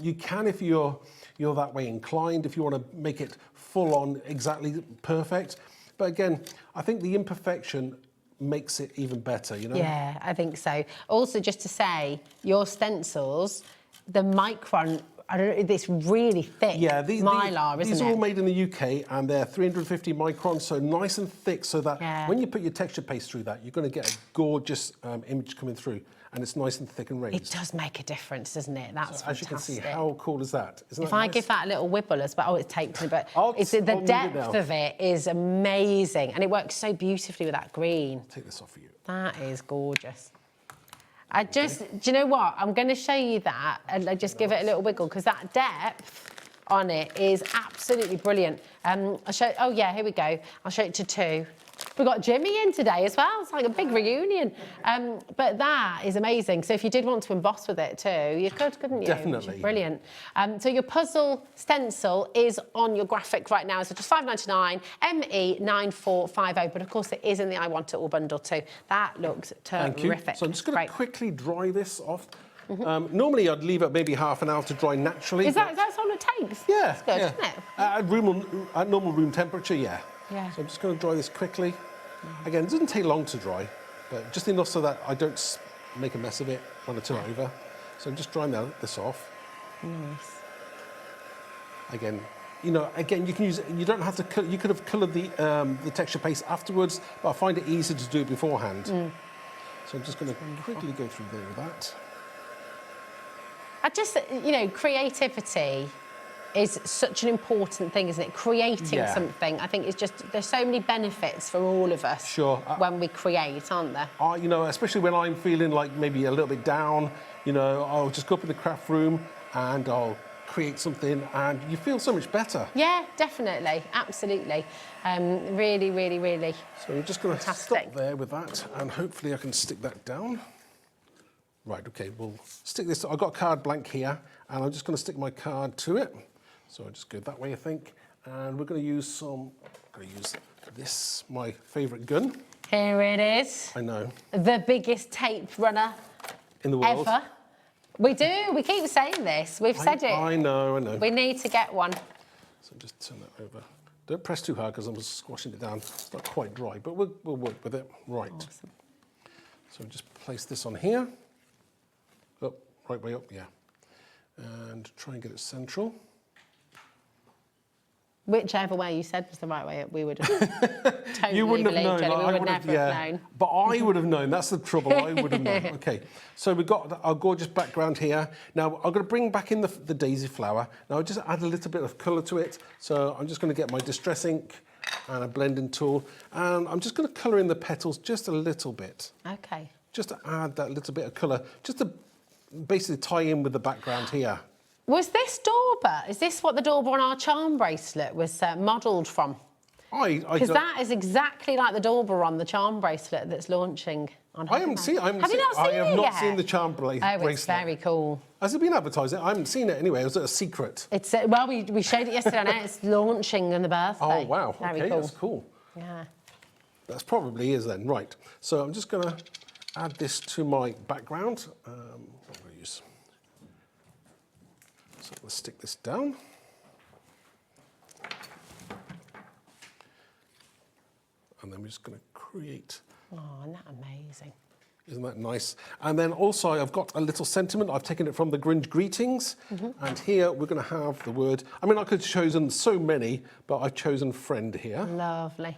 You can if you're that way inclined, if you want to make it full on exactly perfect. But again, I think the imperfection makes it even better, you know? Yeah, I think so. Also, just to say, your stencils, the micron, I don't know, it's really thick mylar, isn't it? These are all made in the UK and they're 350 microns, so nice and thick, so that when you put your texture paste through that, you're going to get a gorgeous image coming through, and it's nice and thick and raised. It does make a difference, doesn't it? That's so, fantastic. as you can see, how cool is that? Isn't if that I nice? give that a little wibble as well, oh, it's taped to me, but the depth of it is amazing, and it works so beautifully with that green. Take this off for you. That is gorgeous. Do you know what? I'm going to show you that and I just give it a little wiggle because that depth on it is absolutely brilliant. Oh yeah, here we go. I'll show it to 2. We've got Jimmy in today as well. It's like a big reunion. But that is amazing. So if you did want to emboss with it too, you could, couldn't you? Definitely. Brilliant. So your puzzle stencil is on your graphic right now. So just £5.99, ME9450. But of course it is in the I Want It All bundle too. That looks terrific. Thank you. So I'm just going to quickly dry this off. Normally I'd leave it maybe half an hour to dry naturally. Is that all it takes? Yeah. That's good, isn't it? At normal room temperature, yeah. Yeah. So I'm just going to dry this quickly. Again, it doesn't take long to dry, but just enough so that I don't make a mess of it when I turn it over. So I'm just drying this off. Nice. Again, you can use it. You don't have to. You could have coloured the texture paste afterwards, but I find it easier to do it beforehand. So I'm just going to quickly go through there with that. Creativity is such an important thing, isn't it? Creating something, I think, is just, there's so many benefits for all of us when we create, aren't there? Especially when I'm feeling like maybe a little bit down, I'll just go up in the craft room and I'll create something and you feel so much better. Yeah, definitely, absolutely. Really, really, really. So I'm just going to stop there with that and hopefully I can stick that down. Right, okay, we'll stick this. I've got a card blank here and I'm just going to stick my card to it. So I'll just go that way, I think. And we're going to use this, my favourite gun. Here it is. I know. The biggest tape runner in the world. Ever. We do. We keep saying this. We've said it. I know. We need to get one. So just turn that over. Don't press too hard because I'm just squashing it down. It's not quite dry, but we'll work with it. Right. Awesome. So just place this on here. Up, right way up, yeah. And try and get it central. Whichever way you said was the right way up, we would have totally you wouldn't have known. We would never have known. But I would have known. That's the trouble. I would have known. Okay. So we've got our gorgeous background here. Now I'm going to bring back in the daisy flower. Now I'll just add a little bit of colour to it. So I'm just going to get my distress ink and a blending tool, and I'm just going to colour in the petals just a little bit. Okay. Just to add that little bit of colour, just to basically tie in with the background here. Was this dauber? Is this what the dauber on our charm bracelet was modelled from? Because that is exactly like the dauber on the charm bracelet that's launching on. I haven't seen. Have you not seen it? I have not seen the charm bracelet. Oh, it's very cool. Has it been advertised? I haven't seen it anyway. Was it a secret? It's well, we showed it yesterday. Now it's launching on the birthday. Oh wow! Very okay, cool. That's cool. Yeah. That's probably is then. Right. So I'm just going to add this to my background. What am I going to use? So let's stick this down. And then we're just going to create. Oh, isn't that amazing? Isn't that nice? And then also I've got a little sentiment. I've taken it from the Grunge Greetings. And here we're going to have the word. I mean, I could have chosen so many, but I've chosen friend here. Lovely.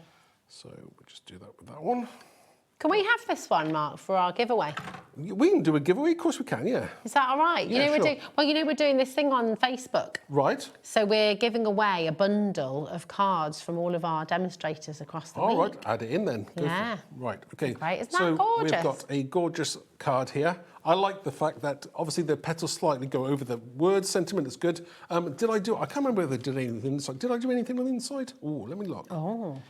So we'll just do that with that one. Can we have this one, Mark, for our giveaway? We can do a giveaway, of course we can, yeah. Is that all right? Yeah, we're doing this thing on Facebook. Right. So we're giving away a bundle of cards from all of our demonstrators across the week. All right, add it in then. Go yeah. Right, okay. Great, isn't that gorgeous? We've got a gorgeous card here. I like the fact that obviously the petals slightly go over the word sentiment. It's good. I can't remember whether I did anything inside. Did I do anything on the inside? Oh, let me look. Oh.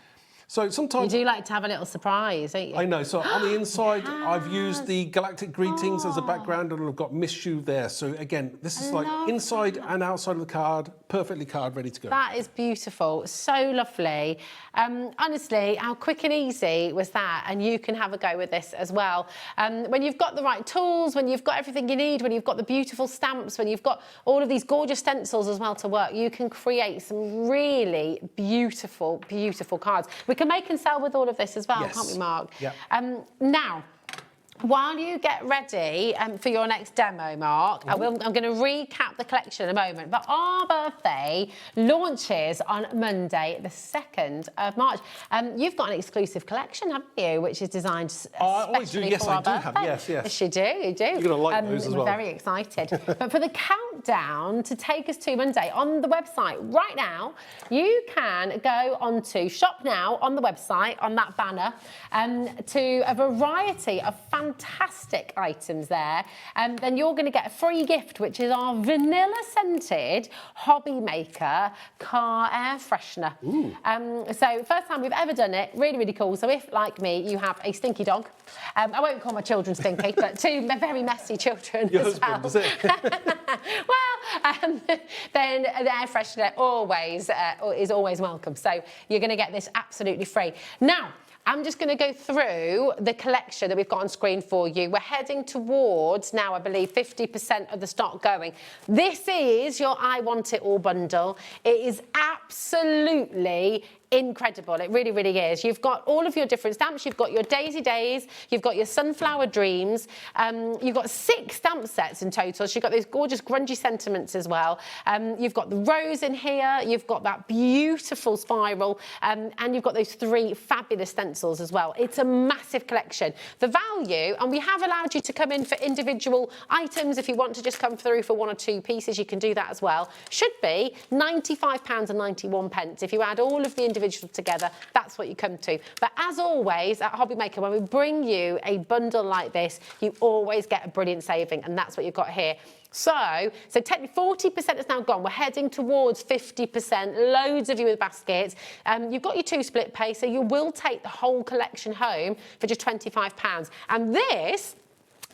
So sometimes... You do like to have a little surprise, don't you? I know. So on the inside, I've used the Galactic Greetings as a background and I've got Miss You there. So again, this is like inside and outside of the card, perfectly card ready to go. That is beautiful. So lovely. Honestly, how quick and easy was that? And you can have a go with this as well. When you've got the right tools, when you've got everything you need, when you've got the beautiful stamps, when you've got all of these gorgeous stencils as well to work, you can create some really beautiful, beautiful cards. We We can make and sell with all of this as well, Yes. can't we, Mark? Yeah. Now, while you get ready for your next demo, Mark, I'm going to recap the collection in a moment, but our birthday launches on Monday, the 2nd of March. You've got an exclusive collection, haven't you, which is designed especially Yes, for I our do birthday. have. Yes, yes. Yes, you do, you do. You're going to like those as well. We're very excited. But for the countdown to take us to Monday, on the website right now, you can go onto Shop Now on the website, on that banner, to a variety of fantastic items there, and then you're going to get a free gift, which is our vanilla scented HobbyMaker car air freshener. So first time we've ever done it, really, really cool. So if, like me, you have a stinky dog, I won't call my children stinky, but two very messy children Your as husband, well. is it? Well, then the air freshener is always welcome. So you're going to get this absolutely free. Now, I'm just going to go through the collection that we've got on screen for you. We're heading towards now, I believe, 50% of the stock going. This is your I Want It All bundle. It is absolutely incredible. It really, really is. You've got all of your different stamps. You've got your Daisy Days. You've got your Sunflower Dreams. You've got 6 stamp sets in total. So you've got those gorgeous grungy sentiments as well. You've got the rose in here. You've got that beautiful spiral. And you've got those 3 fabulous stencils as well. It's a massive collection. The value, and we have allowed you to come in for individual items. If you want to just come through for 1 or 2 pieces, you can do that as well. Should be £95.91. If you add all of the individual together, that's what you come to. But as always at HobbyMaker, when we bring you a bundle like this, you always get a brilliant saving, and that's what you've got here. So technically 40% is now gone. We're heading towards 50%. Loads of you with baskets. You've got your 2 split pay, so you will take the whole collection home for just £25. And this,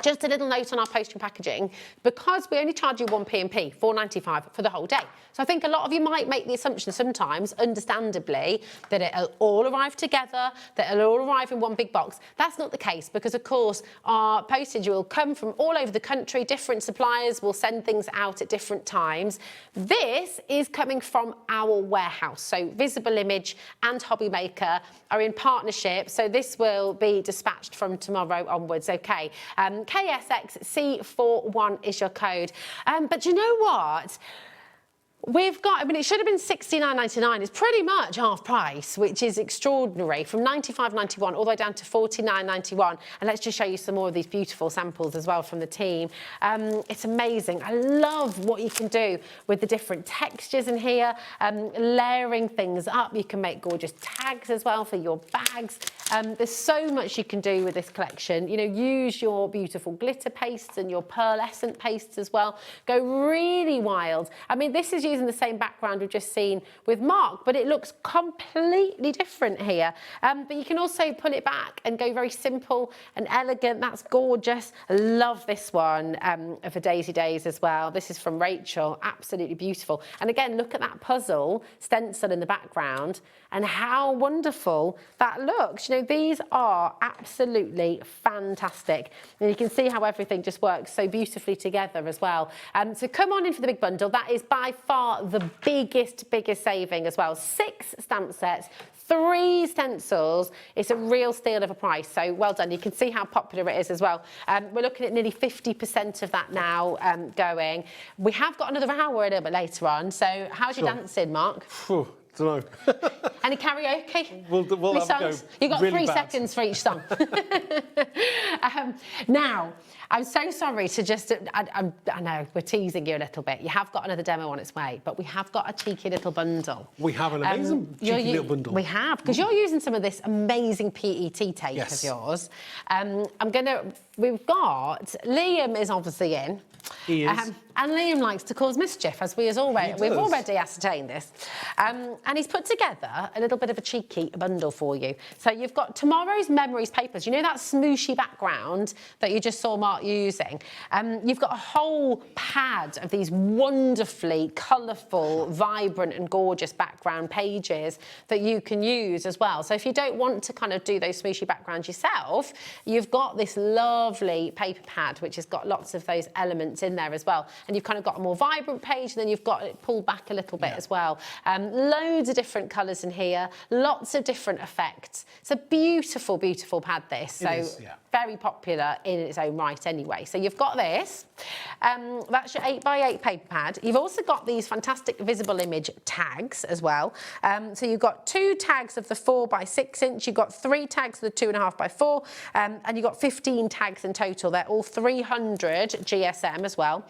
just a little note on our postage and packaging, because we only charge you 1 P&P, £4.95 for the whole day. So I think a lot of you might make the assumption sometimes, understandably, that it'll all arrive together, that it'll all arrive in one big box. That's not the case, because of course our postage will come from all over the country. Different suppliers will send things out at different times. This is coming from our warehouse. So Visible Image and HobbyMaker are in partnership. So this will be dispatched from tomorrow onwards, okay? KSXC41 is your code. But you know what? We've got, I mean, it should have been £69.99. It's pretty much half price, which is extraordinary, from £95.91 all the way down to £49.91. And let's just show you some more of these beautiful samples as well from the team. It's amazing. I love what you can do with the different textures in here, layering things up. You can make gorgeous tags as well for your bags. There's so much you can do with this collection. You know, use your beautiful glitter pastes and your pearlescent pastes as well. Go really wild. I mean, this is using the same background we've just seen with Mark, but it looks completely different here. But you can also pull it back and go very simple and elegant. That's gorgeous. I love this one for Daisy Days as well. This is from Rachel. Absolutely beautiful. And again, look at that puzzle stencil in the background and how wonderful that looks. You know, these are absolutely fantastic. And you can see how everything just works so beautifully together as well. So come on in for the big bundle. That is by far the biggest saving as well. 6 stamp sets, 3 stencils. It's a real steal of a price, so well done. You can see how popular it is as well. We're looking at nearly 50% of that now going. We have got another hour a little bit later on, so how's your dancing, Mark? Don't know. Any karaoke? We'll have songs? a go. You've got really 3 bad. seconds for each song. Now, I'm so sorry to just, I know, we're teasing you a little bit. You have got another demo on its way, but we have got a cheeky little bundle. We have an amazing cheeky little bundle. We have, because you're using some of this amazing PET tape of yours. We've got, Liam is obviously in. He is. And Liam likes to cause mischief, as we've already ascertained this. And he's put together a little bit of a cheeky bundle for you. So you've got tomorrow's Memories papers. You know that smooshy background that you just saw Mark using? You've got a whole pad of these wonderfully colourful, vibrant and gorgeous background pages that you can use as well. So if you don't want to kind of do those smooshy backgrounds yourself, you've got this lovely lovely paper pad, which has got lots of those elements in there as well. And you've kind of got a more vibrant page, and then you've got it pulled back a little bit as well. Loads of different colours in here, lots of different effects. It's a beautiful, beautiful pad, this. So very popular in its own right anyway. So you've got this. That's your 8x8 paper pad. You've also got these fantastic visible image tags as well. So you've got 2 tags of the 4x6 inch, you've got 3 tags of the 2.5x4, and you've got 15 tags in total. They're all 300 GSM as well.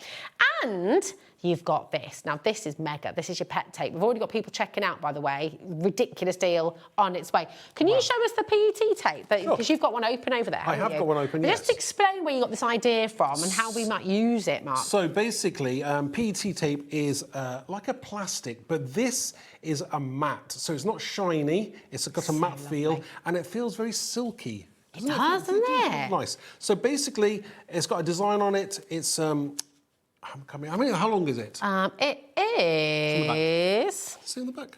And you've got this. Now, this is mega. This is your pet tape. We've already got people checking out, by the way. Ridiculous deal on its way. Can you show us the PET tape? Because you've got one open over there, I have got one open, yes. Just explain where you got this idea from and how we might use it, Mark. So basically, PET tape is like a plastic, but this is a matte. So it's not shiny, it's got a matte feel, and it feels very silky. It does, doesn't it? Nice. So basically, it's got a design on it. It's I mean, how long is it? It is... See in the back?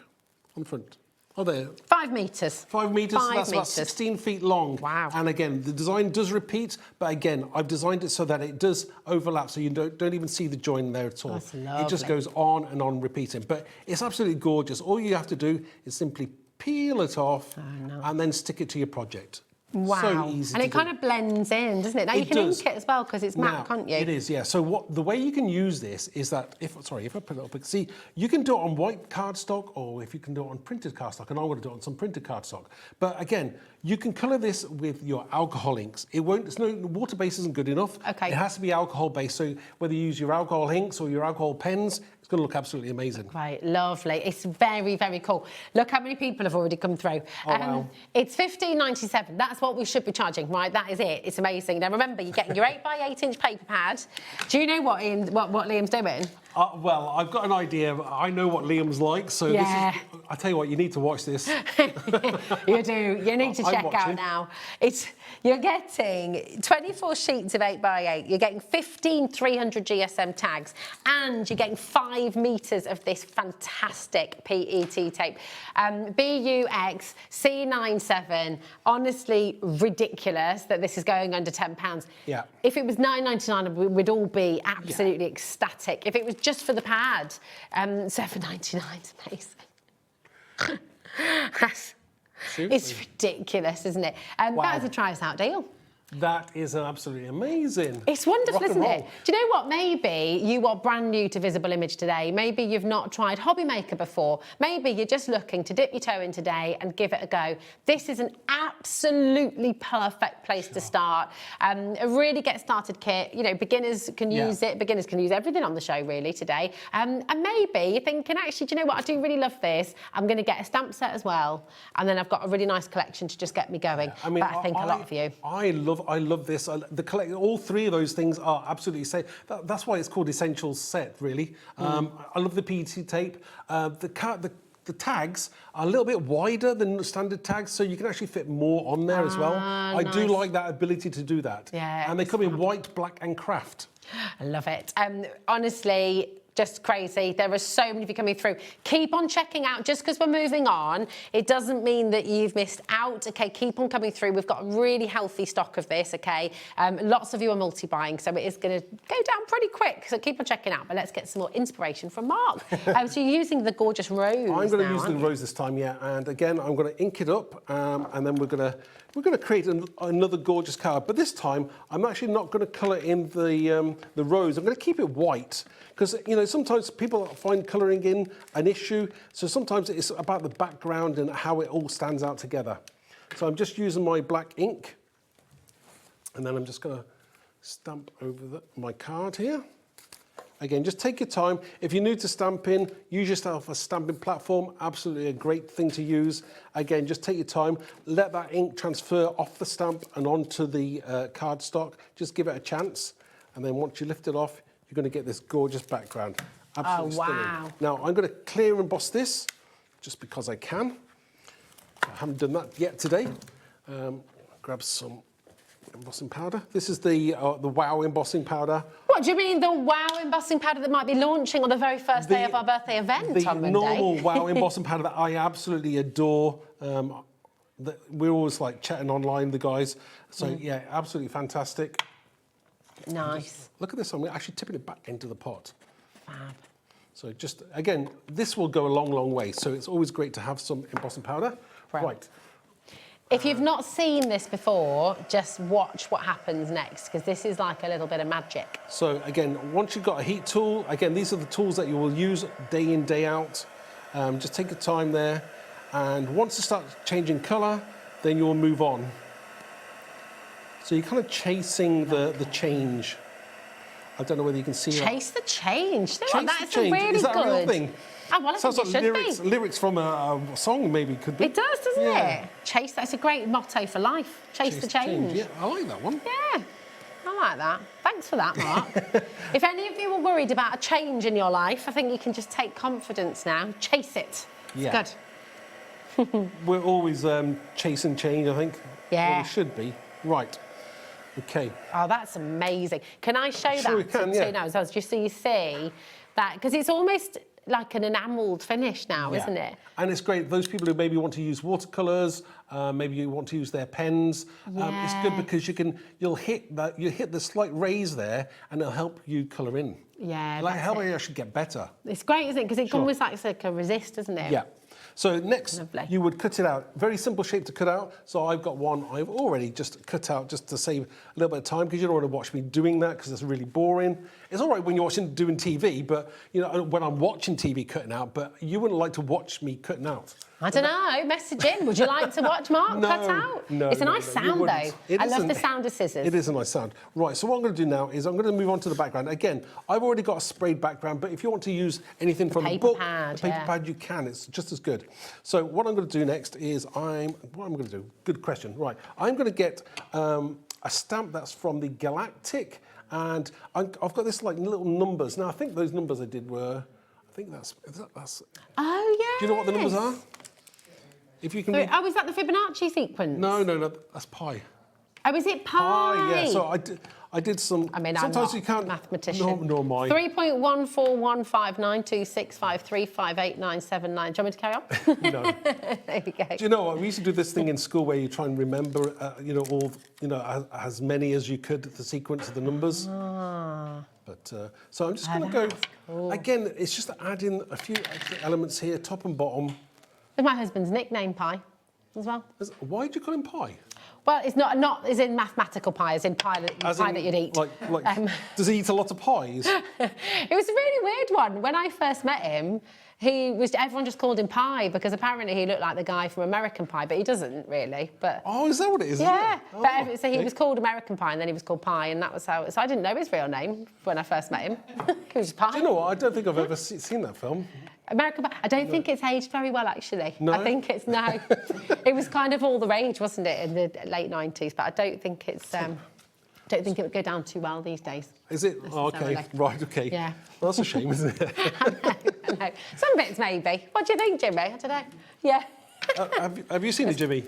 On the front? Oh, there. 5 metres. 5 metres, so that's about 16 16 feet long. Wow. And again, the design does repeat, but again, I've designed it so that it does overlap, so you don't even see the join there at all. That's lovely. It just goes on and on repeating. But it's absolutely gorgeous. All you have to do is simply peel it off and then stick it to your project. Wow. So easy and to it kind of blends in, doesn't it? Now you can ink it as well because it's matte, can't you? It is, yeah. So the way you can use this is that if I put it up, see, you can do it on white cardstock, or if you can do it on printed cardstock, and I'm going to do it on some printed cardstock. But again, you can colour this with your alcohol inks. It won't. It's no water base isn't good enough. Okay. It has to be alcohol based. So whether you use your alcohol inks or your alcohol pens, it's going to look absolutely amazing. Right, lovely. It's very, very cool. Look how many people have already come through. Wow. It's $15.97. That's what we should be charging, right? That is it. It's amazing. Now remember, you're getting your 8x8 inch paper pad. Do you know what Liam's doing? Well, I've got an idea. I know what Liam's like, so this is, I tell you what, you need to watch this. You do. You need to check out now. You're getting 24 sheets of 8x8. You're getting 15 300 GSM tags, and you're getting 5 metres of this fantastic PET tape. BUX C97. Honestly, ridiculous that this is going under £10. Yeah. If it was £9.99, we'd all be absolutely ecstatic. If it was just for the pad, £7.99 is amazing. It's ridiculous, isn't it? That is a try us out deal. That is absolutely amazing. It's wonderful, Rock and isn't roll. it? Do you know what? Maybe you are brand new to Visible Image today. Maybe you've not tried HobbyMaker before. Maybe you're just looking to dip your toe in today and give it a go. This is an absolutely perfect place to start. A really get started kit. You know, beginners can use it. Beginners can use everything on the show really today. And maybe you're thinking, actually, do you know what? I do really love this. I'm going to get a stamp set as well. And then I've got a really nice collection to just get me going. I mean, but I think a lot of you. I love this. All 3 of those things are absolutely safe. That's why it's called Essentials Set, really. I love the PET tape. The tags are a little bit wider than standard tags, so you can actually fit more on there as well. I do like that ability to do that. Yeah. And they come in white, black, and craft. I love it. Honestly, just crazy. There are so many of you coming through. Keep on checking out. Just because we're moving on, it doesn't mean that you've missed out. Okay, keep on coming through. We've got a really healthy stock of this, okay? Lots of you are multi-buying, so it is going to go down pretty quick. So keep on checking out. But let's get some more inspiration from Mark. So you're using the gorgeous rose I'm going to use the rose this time, yeah. And again, I'm going to ink it up, and then we're going to create another gorgeous card. But this time, I'm actually not going to colour in the rose. I'm going to keep it white. Because, you know, sometimes people find colouring in an issue, so sometimes it's about the background and how it all stands out together. So I'm just using my black ink, and then I'm just going to stamp over my card here. Again, just take your time. If you're new to stamping, use yourself a stamping platform. Absolutely a great thing to use. Again, just take your time. Let that ink transfer off the stamp and onto the cardstock. Just give it a chance. And then once you lift it off, you're going to get this gorgeous background. Absolutely stunning. Now, I'm going to clear emboss this, just because I can. I haven't done that yet today. Grab some embossing powder. This is the Wow embossing powder. What do you mean, the Wow embossing powder that might be launching on the very first day of our birthday event on Monday? The normal Wow embossing powder that I absolutely adore. We're always like chatting online, the guys. So yeah, absolutely fantastic. Nice. Look at this, I'm actually tipping it back into the pot. Fab. So just, again, this will go a long, long way. So it's always great to have some embossing powder. Right. If you've not seen this before, just watch what happens next, because this is like a little bit of magic. So again, once you've got a heat tool, again, these are the tools that you will use day in, day out. Just take your time there. And once it starts changing colour, then you'll move on. So you're kind of chasing the change. I don't know whether you can see that. Chase the change. Chase That the is change. really Is that good. a real thing? Oh, well, I Sounds think like it should be. lyrics from a song, maybe, could be. It does, doesn't Yeah. it? Chase, that's a great motto for life. Chase the change. Yeah, I like that one. Yeah, I like that. Thanks for that, Mark. If any of you were worried about a change in your life, I think you can just take confidence now. Chase it. It's Yeah. good. We're always chasing change, I think. Yeah. Well, we should be. Right. Okay. Oh, that's amazing. Can I show Sure you that can, to yeah. now as well, just so you see that, because it's almost like an enamelled finish now, Yeah. isn't it? And it's great. Those people who maybe want to use watercolours, maybe you want to use their pens. It's good because you'll hit the slight raise there, and it'll help you colour in. Yeah, Like that's help it. you actually get better. It's great, isn't it? Because it Sure. almost acts like a resist, doesn't it? Yeah. So next, Lovely. you would cut it out. Very simple shape to cut out. So I've got one I've already just cut out just to save a little bit of time, because you don't want to watch me doing that because it's really boring. It's all right when you're doing TV, but when I'm watching TV cutting out, but you wouldn't like to watch me cutting out. I don't know, message in. Would you like to watch Mark No, cut out? no, It's a no, nice no, you sound, wouldn't. though. It I love isn't. the sound of scissors. It is a nice sound. Right, so what I'm going to do now is I'm going to move on to the background. Again, I've already got a sprayed background, but if you want to use anything from the paper book, pad, the paper yeah. pad, you can. It's just as good. So what I'm going to do next is what I'm going to do? Good question. Right, I'm going to get a stamp that's from the Galactic, and I've got this like little numbers. Now I think those numbers I did were, I think that's. Oh, yeah. Do you know what the numbers are? If you can. Read. Oh, is that the Fibonacci sequence? No, that's pi. Oh, is it pi? Yeah, so I did some. I mean, sometimes I'm not you can't. a mathematician. Nor am I. 3.141592653589799. Do you want me to carry on? No. There you go. Do you know what? We used to do this thing in school where you try and remember, as many as you could, the sequence of the numbers. Ah. But so I'm just going to go. Cool. Again, it's just adding a few extra elements here, top and bottom. It's my husband's nickname, Pi, as well. Why do you call him Pi? Well, it's not as in mathematical pie, as in pie that you'd eat. Does he eat a lot of pies? It was a really weird one. When I first met him, everyone just called him Pie because apparently he looked like the guy from American Pie, but he doesn't really. But oh, is that what it is? Yeah. Isn't it? So he was called American Pie, and then he was called Pie, and that was how. So I didn't know his real name when I first met him. He was Pie. Do you know what? I don't think I've ever seen that film. American Pie. I don't think it's aged very well, actually. No? I think it's no. It was kind of all the rage, wasn't it, in the late 90s? But I don't think it's. I don't think it would go down too well these days. Is it? Oh, okay. Right. Okay. Yeah. Well, that's a shame, isn't it? I know. Some bits maybe. What do you think, Jimmy? I don't know. Yeah. Have you seen it, Jimmy?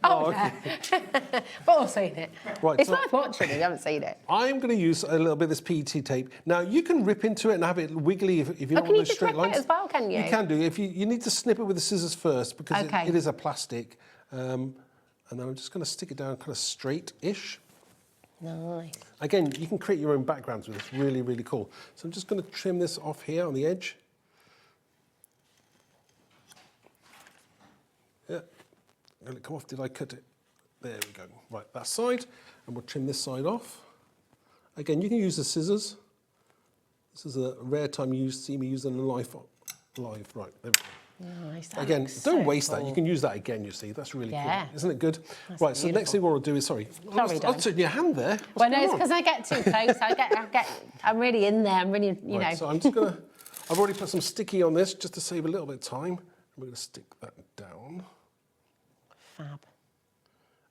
Oh, okay. We've all seen it. Right, It's so- worth watching if you haven't seen it. I'm going to use a little bit of this PET tape. Now, you can rip into it and have it wiggly if you don't can want you those just straight rip it lines. as well, can you? You can do. You need to snip it with the scissors first because Okay. it is a plastic. And then I'm just going to stick it down kind of straight-ish. Nice. Again, you can create your own backgrounds with this. Really, really cool. So I'm just going to trim this off here on the edge. Yeah. Will it come off? Did I cut it? There we go. Right, that side. And we'll trim this side off. Again, you can use the scissors. This is a rare time you see me using a knife live. Right, there we go. Nice. That Again, looks don't so waste that. cool. You can use that again, you see. That's really Yeah. cool. Isn't it good? That's Right, so the next thing what I'll do is, sorry. Sorry, I'll Don. turn your hand there. What's Well, no, going it's on? because I get too close. I'm really in there. I'm really, you Right, know. so I'm just going to, I've already put some sticky on this just to save a little bit of time. We're going to stick that down. Fab.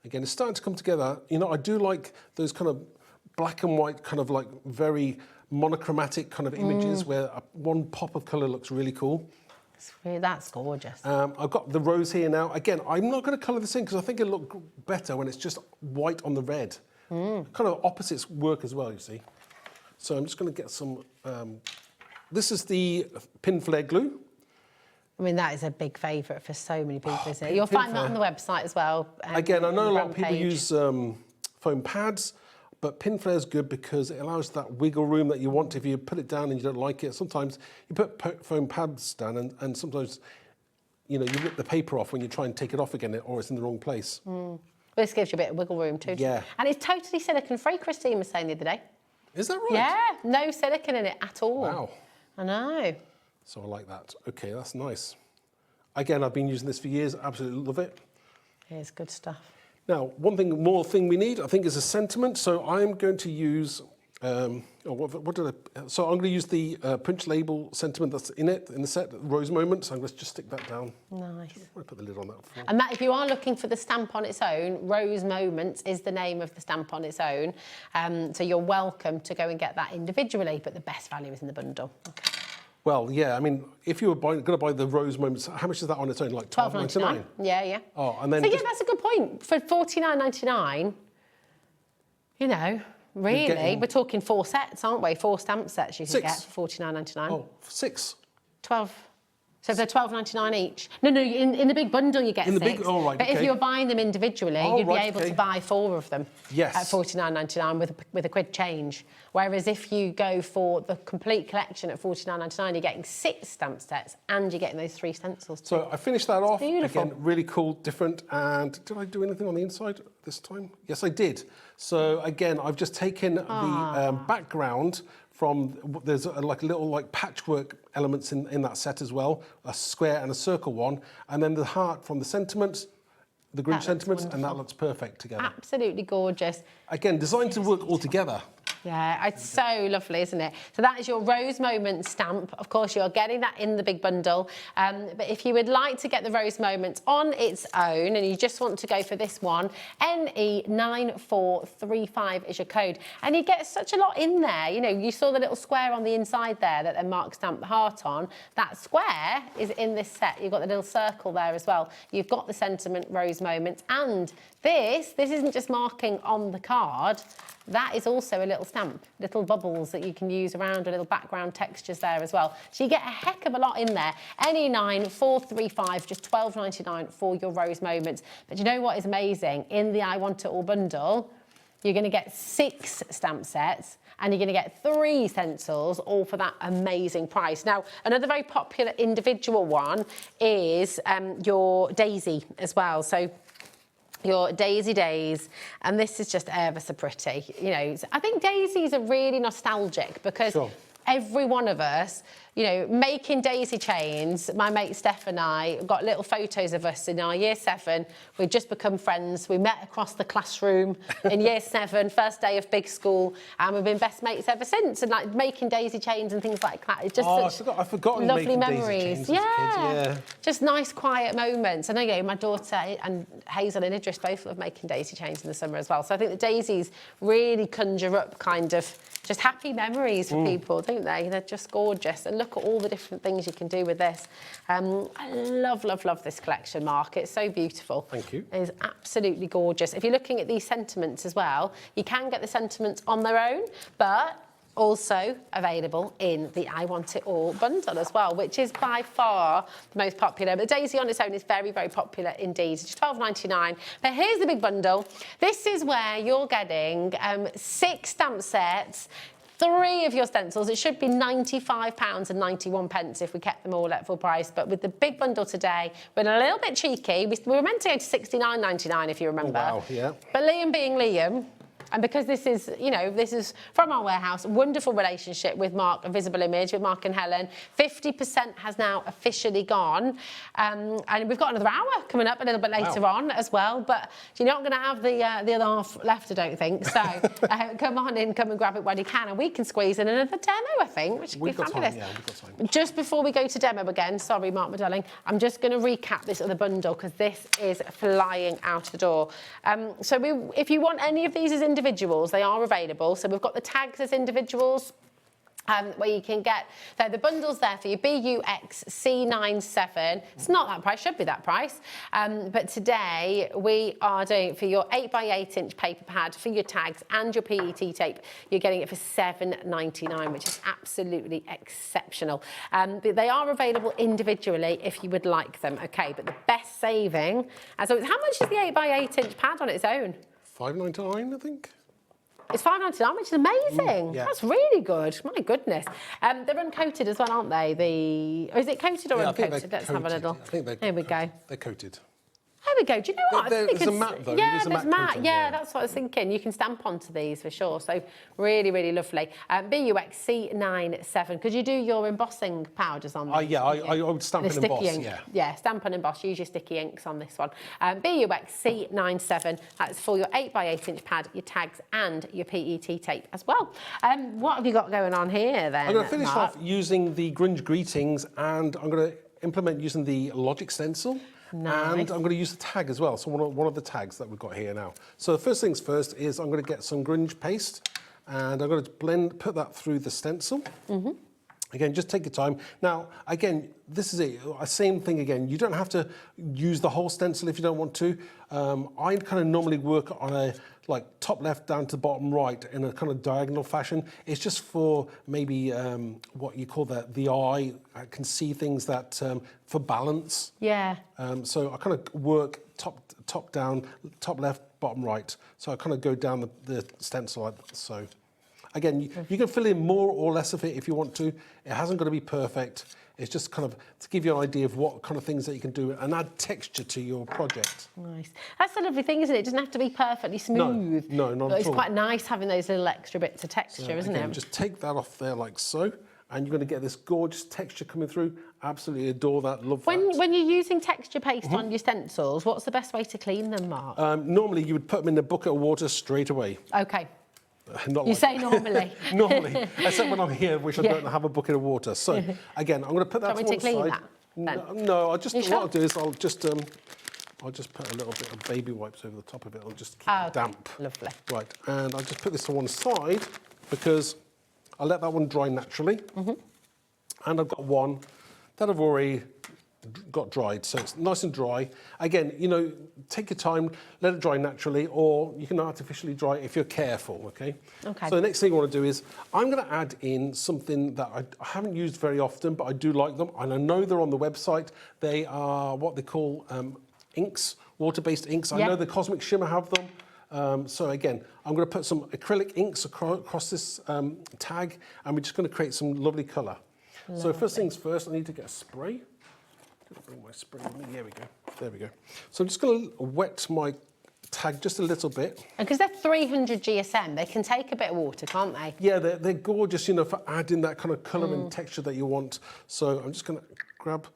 Again, it's starting to come together. You know, I do like those kind of black and white, kind of like very monochromatic kind of images where one pop of colour looks really cool. That's gorgeous. I've got the rose here now. Again, I'm not going to colour this in because I think it'll look better when it's just white on the red. Kind of opposites work as well, you see. So I'm just going to get some... this is the pin flare glue. I mean, that is a big favourite for so many people, isn't it? You'll find that on the website as well. Again, I know a lot of people page. use foam pads, But pin flare is good because it allows that wiggle room that you want if you put it down and you don't like it. Sometimes you put foam pads down and sometimes, you know, you rip the paper off when you try and take it off again or it's in the wrong place. Well, this gives you a bit of wiggle room too. Yeah. And it's totally silicone free, Christine was saying the other day. Is that right? Yeah, no silicone in it at all. Wow. I know. So I like that. Okay, that's nice. Again, I've been using this for years. Absolutely love it. Here's good stuff. Now, one more thing we need, I think, is a sentiment. So I'm going to use, so I'm going to use the punch label sentiment that's in the set, Rose Moments. I'm going to just stick that down. Nice. I'll put the lid on that. And that, if you are looking for the stamp on its own, Rose Moments is the name of the stamp on its own. So you're welcome to go and get that individually, but the best value is in the bundle. Okay. Well, yeah, I mean, if you were going to buy the Rose Moments, how much is that on its own? Like $12.99? Yeah, yeah. Oh, and then so yeah, that's a good point. For $49.99, you know, really, we're talking 4 sets, aren't we? 4 stamp sets you can get for $49.99. Oh, 6. 12. So they're $12.99 each. No, in the big bundle you get 6. Big, oh, right, but if you're buying them individually, you'd be able to buy 4 of them yes. at $49.99 with a quid change. Whereas if you go for the complete collection at $49.99, you're getting 6 stamp sets and you're getting those 3 stencils too. So I finished that off. Beautiful. Again, really cool, different. And did I do anything on the inside this time? Yes, I did. So again, I've just taken the background from, there's like a little patchwork elements in that set as well, a square and a circle one, and then the heart from the sentiments, the Grunge sentiments, and that looks perfect together. Absolutely gorgeous. Again, designed to work all together. Yeah, it's so lovely, isn't it? So that is your Rose Moments stamp. Of course, you're getting that in the big bundle. But if you would like to get the Rose Moments on its own and you just want to go for this one, NE9435 is your code. And you get such a lot in there. You know, you saw the little square on the inside there that then Mark stamped the heart on. That square is in this set. You've got the little circle there as well. You've got the sentiment Rose Moments. And this isn't just marking on the card. That is also a little stamp, little bubbles that you can use around, a little background textures there as well. So you get a heck of a lot in there. NE9435, just $12.99 for your Rose Moments. But you know what is amazing? In the I Want It All bundle, you're going to get 6 stamp sets and you're going to get 3 stencils, all for that amazing price. Now, another very popular individual one is your Daisy as well. So your Daisy Days, and this is just ever so pretty. You know, I think daisies are really nostalgic because every one of us, you know, making daisy chains, my mate Steph and I got little photos of us in our year 7. We'd just become friends. We met across the classroom in year 7, first day of big school, and we've been best mates ever since. And like making daisy chains and things like that. It's just I've forgotten lovely making memories. Daisy chains as kids. Yeah, just nice quiet moments. And I know my daughter and Hazel and Idris both love making daisy chains in the summer as well. So I think the daisies really conjure up kind of just happy memories for people, don't they? They're just gorgeous. And look at all the different things you can do with this. I love, love, love this collection, Mark. It's so beautiful. Thank you. It is absolutely gorgeous. If you're looking at these sentiments as well, you can get the sentiments on their own, but also available in the I Want It All bundle as well, which is by far the most popular. But the Daisy on its own is very, very popular indeed. It's $12.99. But here's the big bundle. This is where you're getting 6 stamp sets, 3 of your stencils. It should be £95.91 if we kept them all at full price. But with the big bundle today, we're a little bit cheeky. We were meant to go to £69.99 if you remember. Oh, wow, yeah. But Liam being Liam, and because this is, you know, this is from our warehouse, wonderful relationship with Mark, a Visible Image, with Mark and Helen. 50% has now officially gone. And we've got another hour coming up a little bit later on as well. But you're not going to have the other half left, I don't think. So come on in, come and grab it when you can. And we can squeeze in another demo, I think, which would be fabulous. Time, yeah, we've got time. Just before we go to demo again, sorry, Mark, my darling, I'm just going to recap this other bundle because this is flying out the door. If you want any of these as individuals, they are available. So we've got the tags as individuals, where you can get the bundles there for your BUX C97. It's not that price, should be that price. But today we are doing for your 8x8 inch paper pad for your tags and your PET tape. You're getting it for $7.99, which is absolutely exceptional. But they are available individually if you would like them. Okay, but the best saving. So how much is the 8x8 inch pad on its own? $5.99, I think. It's £5.99, which is amazing. yeah. That's really good. My goodness. They're uncoated as well, aren't they? Or is it coated or Yeah, I think uncoated? they're Let's have a little. coated. I think they're Here we go. They're coated. There we go. Do you know what? I think There's we a could- mat, though. Yeah, There's a there's mat mat. coating, Yeah, yeah. that's what I was thinking. You can stamp onto these for sure. So really, really lovely. BUX C97. Could you do your embossing powders on these? Yeah, I would stamp The and emboss, sticky ink. yeah. Yeah, stamp and emboss. Use your sticky inks on this one. BUX C97. That's for your 8x8 inch pad, your tags, and your PET tape as well. What have you got going on here then? I'm going to finish Mark? off using the Grunge Greetings, and I'm going to implement using the Logic stencil. Nice. And I'm going to use the tag as well, so one of the tags that we've got here now. So the first things first is I'm going to get some Grunge paste, and I'm going to put that through the stencil. Mm-hmm. Again, just take your time. Now, again, this is it. Same thing again. You don't have to use the whole stencil if you don't want to. I kind of normally work on a top left down to bottom right in a kind of diagonal fashion. It's just for maybe what you call the eye. I can see things that for balance. Yeah. So I kind of work top down, top left, bottom right. So I kind of go down the stencil like that. So. Again, you can fill in more or less of it if you want to. It hasn't got to be perfect. It's just kind of to give you an idea of what kind of things that you can do and add texture to your project. Nice. That's the lovely thing, isn't it? It doesn't have to be perfectly smooth. No, not but at it's all. quite nice having those little extra bits of texture, isn't Again, it? just take that off there like so, and you're going to get this gorgeous texture coming through. Absolutely adore that, love that. When you're using texture paste on your stencils, what's the best way to clean them, Mark? Normally, you would put them in a bucket of water straight away. Okay. Not You like say normally. normally, except when I'm here, which I don't have a bucket of water. So again, I'm going to put that Do you to want me to one clean side. that, then? No, You what sure? I'll do is I'll just put a little bit of baby wipes over the top of it. I'll just keep it damp. Lovely. Right, and I'll just put this to one side because I'll let that one dry naturally. And I've got one that I've already got dried, so it's nice and dry. Again, take your time, let it dry naturally, or you can artificially dry it if you're careful, okay? Okay. So the next thing I want to do is I'm going to add in something that I haven't used very often, but I do like them, and I know they're on the website. They are what they call inks, water-based inks. I know the Cosmic Shimmer have them. So again, I'm going to put some acrylic inks across this tag, and we're just going to create some lovely colour. So first things first, I need to get a spray. I'll bring my spray with me. Here we go. There we go. So I'm just going to wet my tag just a little bit. Because they're 300 GSM, they can take a bit of water, can't they? Yeah, they're gorgeous, for adding that kind of colour and texture that you want. So I'm just going to grab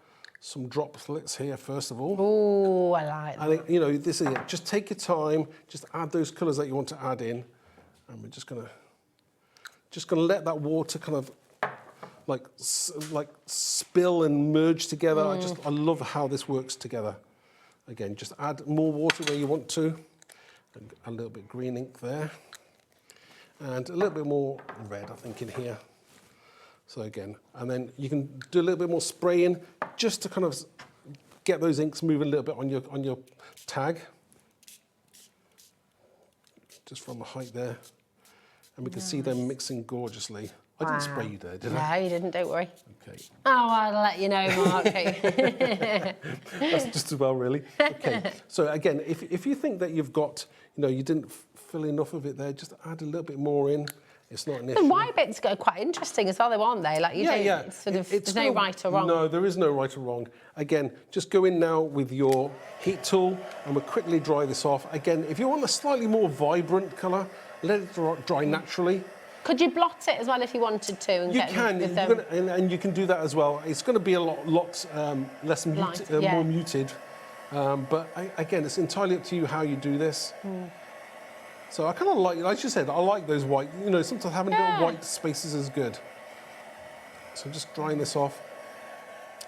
some droplets here first of all. Oh, I like that. I think, this is it. Just take your time. Just add those colours that you want to add in, and we're just going to let that water kind of like spill and merge together. I love how this works together. Again, just add more water where you want to. And a little bit green ink there. And a little bit more red, I think, in here. So again, and then you can do a little bit more spraying just to kind of get those inks moving a little bit on your tag. Just from the height there. And we can see them mixing gorgeously. I didn't spray you there, did I? No, you didn't, don't worry. Okay. Oh, I'll let you know, Mark. That's just as well, really. Okay. So again, if you think that you've got, you didn't fill enough of it there, just add a little bit more in. It's not an issue. The white bits are quite interesting as well, though, aren't they? Like there's no right or wrong. No, there is no right or wrong. Again, just go in now with your heat tool, and we'll quickly dry this off. Again, if you want a slightly more vibrant colour, let it dry naturally. Could you blot it as well if you wanted to? And and you can do that as well. It's going to be a lot less more muted. But again, it's entirely up to you how you do this. So I kind of like you said, I like those white. Sometimes having little white spaces is good. So I'm just drying this off.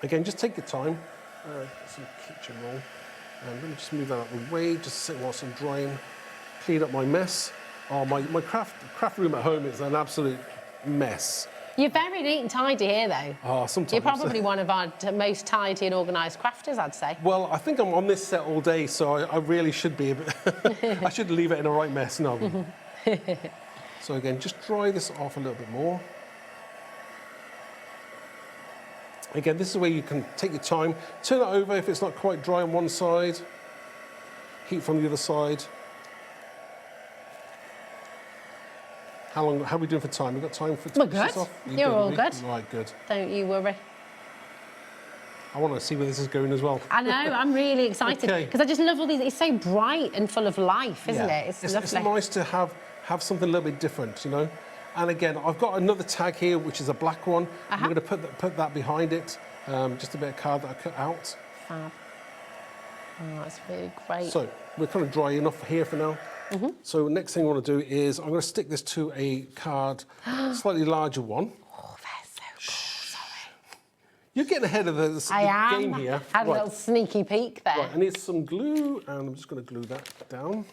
Again, just take your time. Get some kitchen roll. And let me just move that out of the way, just sit whilst I'm drying. Clean up my mess. Oh, my craft room at home is an absolute mess. You're very neat and tidy here, though. Oh, sometimes. You're probably one of our most tidy and organised crafters, I'd say. Well, I think I'm on this set all day, so I really should be a bit... I should leave it in a right mess, no. So again, just dry this off a little bit more. Again, this is where you can take your time. Turn it over if it's not quite dry on one side. Heat from the other side. How are we doing for time? We've got time for... We're good. You're all good. Right, good. Don't you worry. I want to see where this is going as well. I know, I'm really excited because I just love all these. It's so bright and full of life, isn't it? It's lovely. It's nice to have something a little bit different, you know. And again, I've got another tag here, which is a black one. I'm going to put that behind it. Just a bit of card that I cut out. Fab. Oh, that's really great. So we're kind of dry enough here for now. So next thing I want to do is I'm going to stick this to a card, slightly larger one. Oh, they're so cool. Sorry. You're getting ahead of the game here. I had a little sneaky peek there. Right, I need some glue, and I'm just going to glue that down. Okay,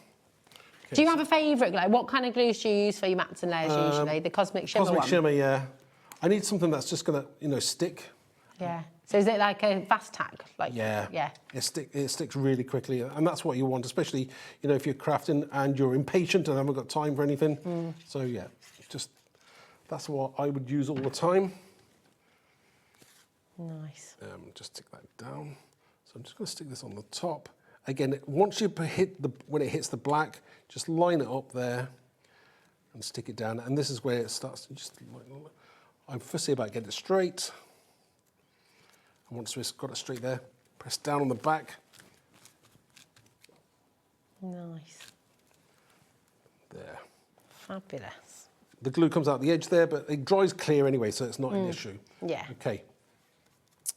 do you have a favourite glue? What kind of glues do you use for your mats and layers usually? The Cosmic Shimmer one? Cosmic Shimmer, yeah. I need something that's just going to, you know, stick. Yeah. So is it like a fast tack? Like, yeah. It sticks really quickly, and that's what you want, especially, you know, if you're crafting and you're impatient and haven't got time for anything. So yeah, that's what I would use all the time. Nice. Just stick that down. So I'm just going to stick this on the top. Again, once you when it hits the black, just line it up there and stick it down. And this is where it starts to just. I'm fussy about getting it straight. And once we've got it straight there, press down on the back. Nice. There. Fabulous. The glue comes out the edge there, but it dries clear anyway, so it's not an issue. Yeah. Okay.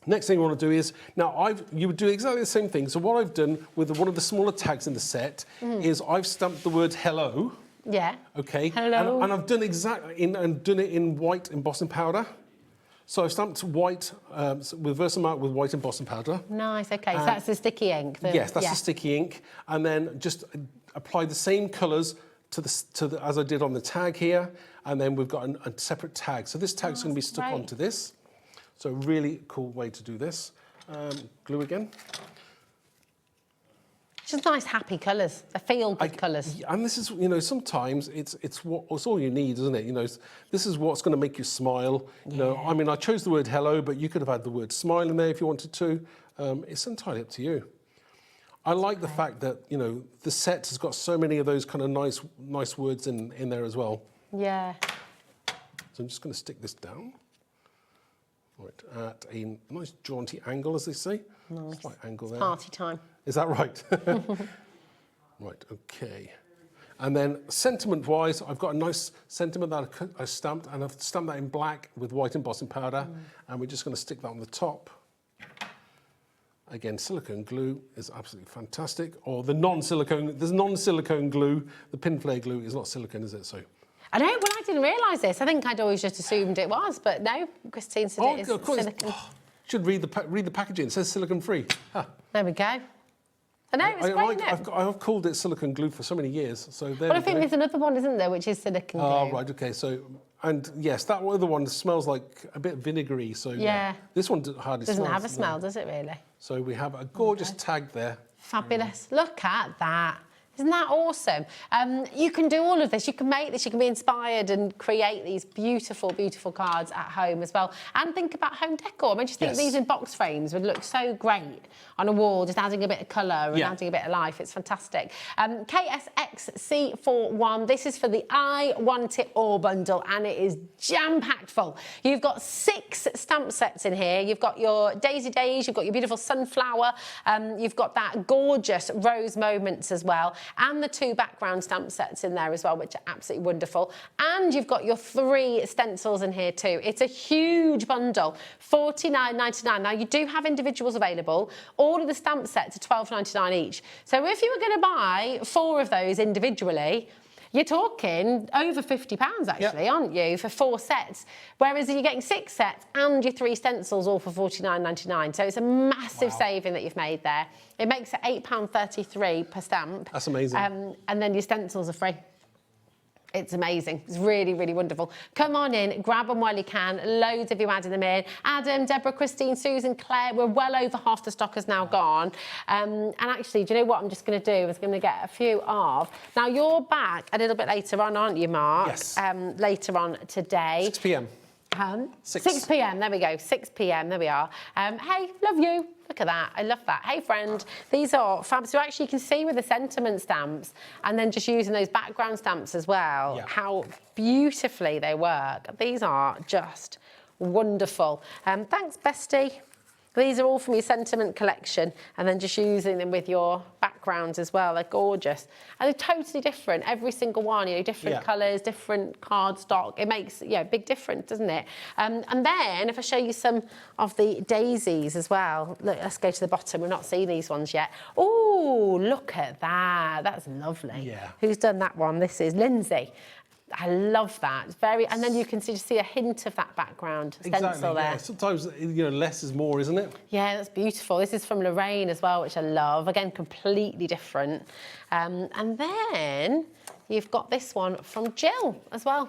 Next thing I want to do is, now you would do exactly the same thing. So what I've done with one of the smaller tags in the set is I've stamped the word hello. Yeah. Okay. Hello. And I've done done it in white embossing powder. So I've stamped white with Versamark with white embossing powder. Nice. Okay. So that's the sticky ink. Yes, that's the sticky ink, and then just apply the same colours as I did on the tag here, and then we've got a separate tag. So this tag's going to be stuck onto this. So really cool way to do this. Glue again. Just nice, happy colours. The feel-good colours. And this is, you know, sometimes it's all you need, isn't it? You know, this is what's going to make you smile. You know, I mean, I chose the word hello, but you could have had the word smile in there if you wanted to. It's entirely up to you. I like the fact that, you know, the set has got so many of those kind of nice words in there as well. Yeah. So I'm just going to stick this down. Right, at a nice jaunty angle, as they say. Nice. Slight angle there. Party time. Is that right? Right, okay. And then sentiment-wise, I've got a nice sentiment that I stamped, and I've stamped that in black with white embossing powder, and we're just going to stick that on the top. Again, silicone glue is absolutely fantastic. Or there's non-silicone glue. The pin flare glue is not silicone, is it? So. I know, well, I didn't realise this. I think I'd always just assumed it was, but no, Christine said it is silicone. Should read the packaging. It says silicone-free. Huh. There we go. I know, it's great, isn't it? I've called it silicone glue for so many years. So well, I think there's another one, isn't there, which is silicone glue. Oh, right, okay. So, and yes, that other one smells like a bit vinegary. So yeah. This one hardly doesn't have a smell, does it really? So we have a gorgeous tag there. Fabulous. Look at that. Isn't that awesome? You can do all of this. You can make this. You can be inspired and create these beautiful, beautiful cards at home as well. And think about home decor. I mean, just think these in box frames would look so great on a wall, just adding a bit of colour and adding a bit of life. It's fantastic. KSXC41. This is for the I Want It All bundle, and it is jam-packed full. You've got 6 stamp sets in here. You've got your Daisy Days. You've got your beautiful sunflower. You've got that gorgeous Rose Moments as well. And the 2 background stamp sets in there as well, which are absolutely wonderful. And you've got your 3 stencils in here too. It's a huge bundle, $49.99. Now, you do have individuals available. All of the stamp sets are $12.99 each. So if you were going to buy 4 of those individually, you're talking over £50 actually, aren't you, for 4 sets? Whereas you're getting 6 sets and your 3 stencils all for $49.99. So it's a massive saving that you've made there. It makes it £8.33 per stamp. That's amazing. And then your stencils are free. It's amazing. It's really, really wonderful. Come on in, grab them while you can. Loads of you adding them in. Adam, Deborah, Christine, Susan, Claire, we're well over half the stock has now gone. And actually, do you know what I'm just going to do? I'm going to get a few of. Now, you're back a little bit later on, aren't you, Mark? Yes. Later on today. 6 p.m. 6 p.m. There we go. 6 p.m. There we are. Hey, love you. Look at that. I love that. Hey, friend. These are fab. So actually, you can see with the sentiment stamps, and then just using those background stamps as well, how beautifully they work. These are just wonderful. Thanks, bestie. These are all from your sentiment collection, and then just using them with your backgrounds as well. They're gorgeous. And they're totally different, every single one, you know, different colours, different cardstock. It makes, a big difference, doesn't it? And then if I show you some of the daisies as well, look, let's go to the bottom. We've not seen these ones yet. Oh, look at that. That's lovely. Yeah. Who's done that one? This is Lindsay. I love that. It's very, and then you can see a hint of that background stencil there. Yeah. Sometimes less is more, isn't it? Yeah, that's beautiful. This is from Lorraine as well, which I love. Again, completely different. And then you've got this one from Jill as well,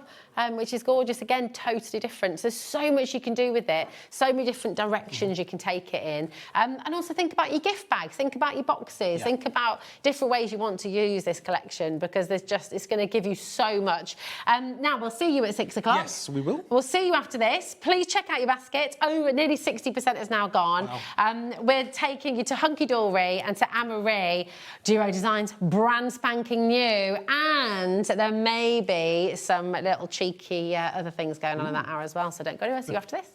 which is gorgeous. Again, totally different. So there's so much you can do with it, so many different directions you can take it in. And also think about your gift bags, think about your boxes, think about different ways you want to use this collection, because it's going to give you so much. Now, we'll see you at 6 o'clock. Yes, we will. We'll see you after this. Please check out your basket. Oh, nearly 60% is now gone. Wow. We're taking you to Hunkydory and to Anne-Marie Duo Designs, brand spanking new, and there may be some little cheeky other things going on in that hour as well, so don't go anywhere. See you after this.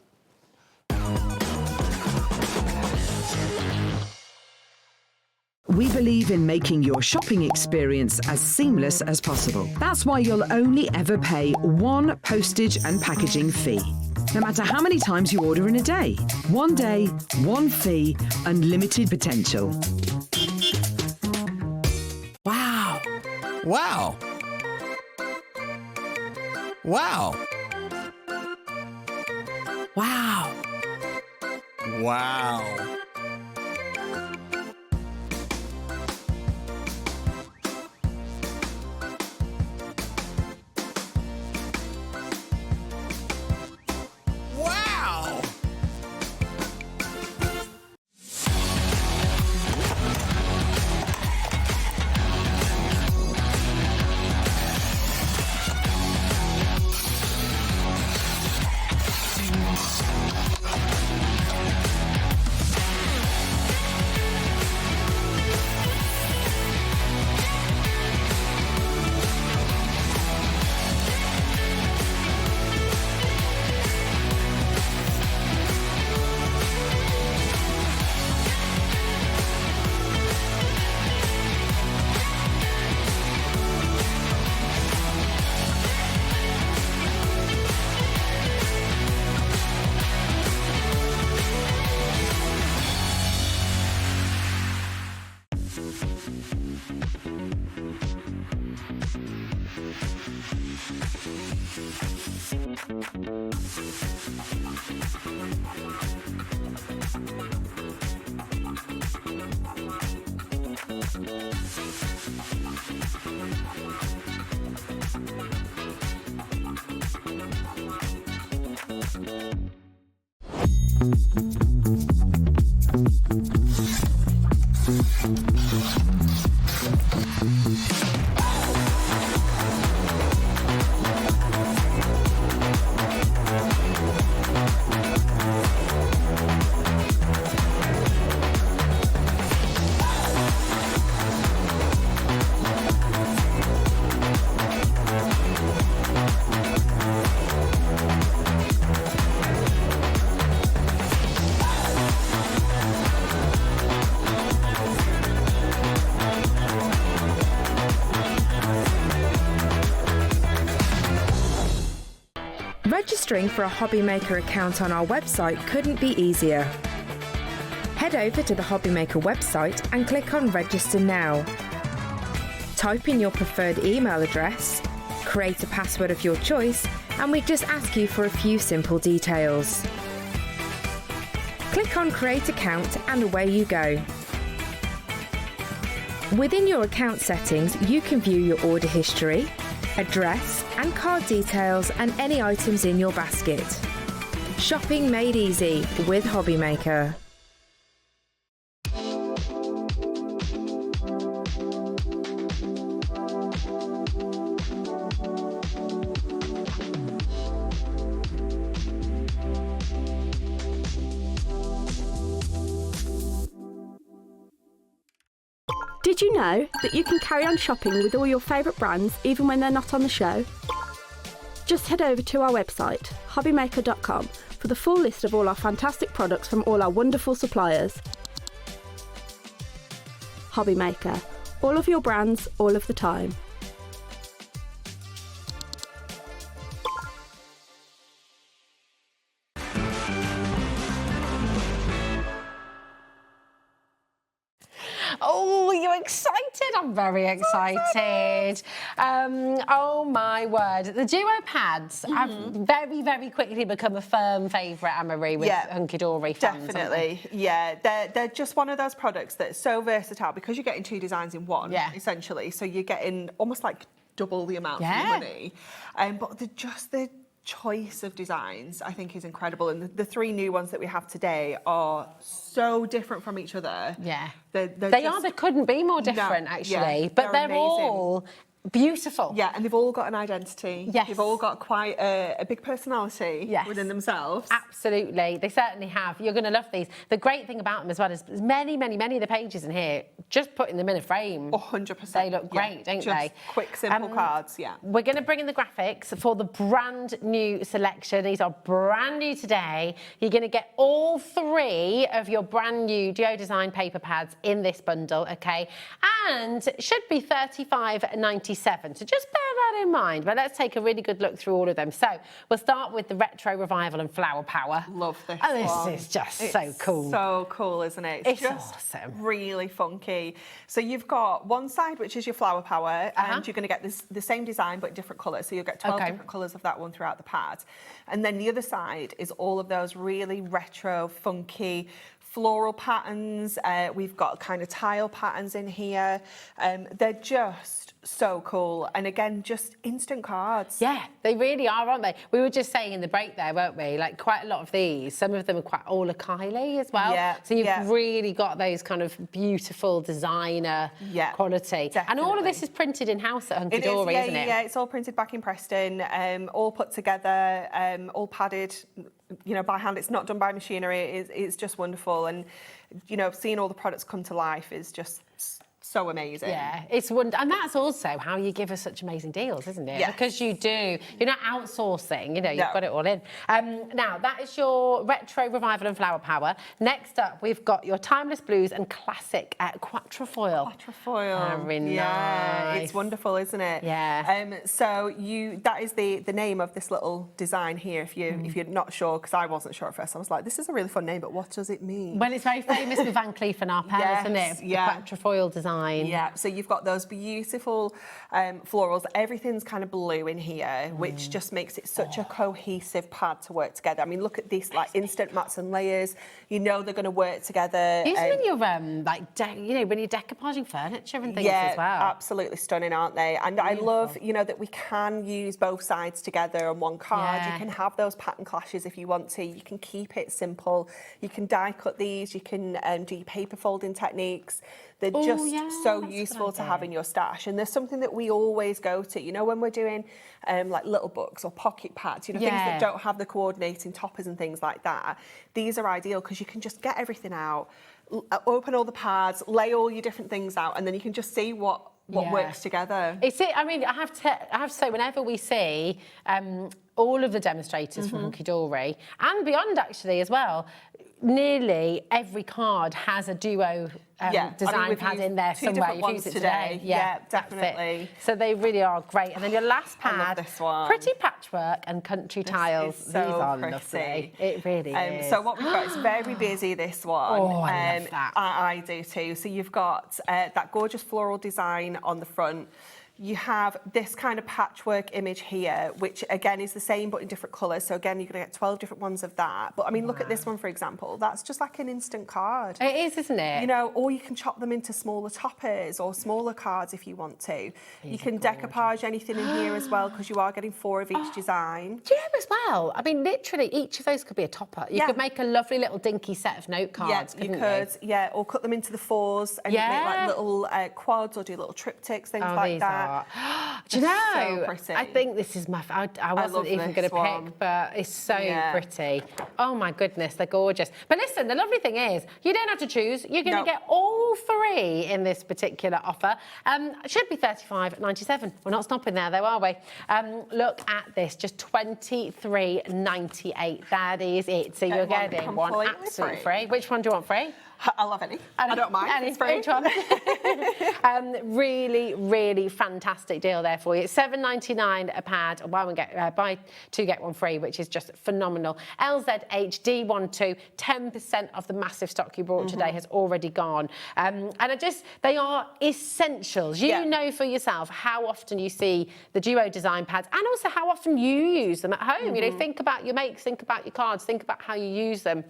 We believe in making your shopping experience as seamless as possible. That's why you'll only ever pay one postage and packaging fee, no matter how many times you order in a day. One day, one fee, unlimited potential. Wow. Wow. Wow. Wow. Wow. Wow. Registering for a HobbyMaker account on our website couldn't be easier. Head over to the HobbyMaker website and click on Register Now. Type in your preferred email address, create a password of your choice, and we just ask you for a few simple details. Click on Create Account and away you go. Within your account settings, you can view your order history, address and card details and any items in your basket. Shopping made easy with HobbyMaker. Did you know that you can carry on shopping with all your favourite brands even when they're not on the show? Just head over to our website, hobbymaker.com, for the full list of all our fantastic products from all our wonderful suppliers. HobbyMaker. All of your brands, all of the time. Oh, you're excited? I'm very excited. Oh my word. The duo pads have very, very quickly become a firm favourite, Anne-Marie, with Hunkydory fans. Definitely, yeah. They're just one of those products that's so versatile because you're getting 2 designs in one, essentially. So you're getting almost like double the amount for your money. But the choice of designs, I think, is incredible. And the 3 new ones that we have today are so different from each other. Yeah. They couldn't be more different, actually. But they're all beautiful. Yeah, and they've all got an identity. Yes. They've all got quite a big personality within themselves. Absolutely. They certainly have. You're going to love these. The great thing about them as well is many, many, many of the pages in here, just putting them in a frame. 100%. They look great, don't just they? Quick, simple cards, We're going to bring in the graphics for the brand new selection. These are brand new today. You're going to get all 3 of your brand new Duo Design paper pads in this bundle, okay? And it should be $35.97. So just bear that in mind. But let's take a really good look through all of them. So we'll start with the Retro Revival and Flower Power. Love this one. This is just so cool. So cool, isn't it? It's just awesome. Really funky. So you've got one side, which is your Flower Power, and you're going to get the same design but different colours. So you'll get 12 different colours of that one throughout the pad. And then the other side is all of those really retro, funky, floral patterns. We've got kind of tile patterns in here. They're just so cool. And again, just instant cards. Yeah, they really are, aren't they? We were just saying in the break there, weren't we? Like quite a lot of these, some of them are quite all Kylie as well. Yeah, so you've really got those kind of beautiful designer quality. Definitely. And all of this is printed in-house at Hunkydory, isn't it? Yeah, it's all printed back in Preston, all put together, all padded, by hand. It's not done by machinery. It's just wonderful. And, seeing all the products come to life is just so amazing. Yeah, it's wonderful. And that's also how you give us such amazing deals, isn't it? Yes. Because you're not outsourcing, you've got it all in. Now, that is your Retro Revival and Flower Power. Next up, we've got your Timeless Blues and Classic Quatrefoil. Quatrefoil. Very nice. Yeah, it's wonderful, isn't it? Yeah. So that is the name of this little design here, if you're not sure, because I wasn't sure at first. I was like, this is a really fun name, but what does it mean? Well, it's very famous with Van Cleef and Arpels, isn't it? The Quatrefoil design. Yeah, so you've got those beautiful florals. Everything's kind of blue in here, which just makes it such a cohesive pad to work together. I mean, look at these like instant mats and layers. They're going to work together. Use them in your when you're decoupaging furniture and things as well. Yeah, absolutely stunning, aren't they? And beautiful. I love, that we can use both sides together on one card. You can have those pattern clashes if you want to. You can keep it simple. You can die cut these. You can do your paper folding techniques. They're just so useful to have in your stash. And there's something that we always go to, when we're doing like little books or pocket pads, things that don't have the coordinating toppers and things like that. These are ideal because you can just get everything out, open all the pads, lay all your different things out, and then you can just see what works together. I mean, I have to say, whenever we see all of the demonstrators from Hunkydory and beyond actually as well, nearly every card has a duo design pad in there somewhere. You've used it today. Yeah, definitely. So they really are great. And then your last pad, I love this one. Pretty patchwork and country tiles. So these are pretty. Lovely. It really is. So what we've got is very busy, this one. Oh, I love that. I do too. So you've got that gorgeous floral design on the front. You have this kind of patchwork image here, which again is the same but in different colours. So again, you're going to get 12 different ones of that. But I mean, look at this one, for example. That's just like an instant card. It is, isn't it? Or you can chop them into smaller toppers or smaller cards if you want to. You can decoupage anything in here as well, because you are getting 4 of each design. Do you know as well? I mean, literally, each of those could be a topper. You could make a lovely little dinky set of note cards, you could. Yeah, or cut them into the 4s and make like little quads or do little triptychs, things like that. what? Do you know? So pretty. I think this is my. I wasn't even going to pick, but it's so pretty. Oh my goodness, they're gorgeous. But listen, the lovely thing is, you don't have to choose. You're going to get all three in this particular offer. It should be $35.97. We're not stopping there, though, are we? Look at this, just $23.98. That is it. So you're getting one absolutely free. Which one do you want free? I'll have any. I don't mind. Any for each one. Really, really fantastic deal there for you. It's $7.99 a pad. Buy two, get one free, which is just phenomenal. LZHD12, 10% of the massive stock you brought today has already gone. And they are essentials. You know for yourself how often you see the duo design pads and also how often you use them at home. You know, think about your makes, think about your cards, think about how you use them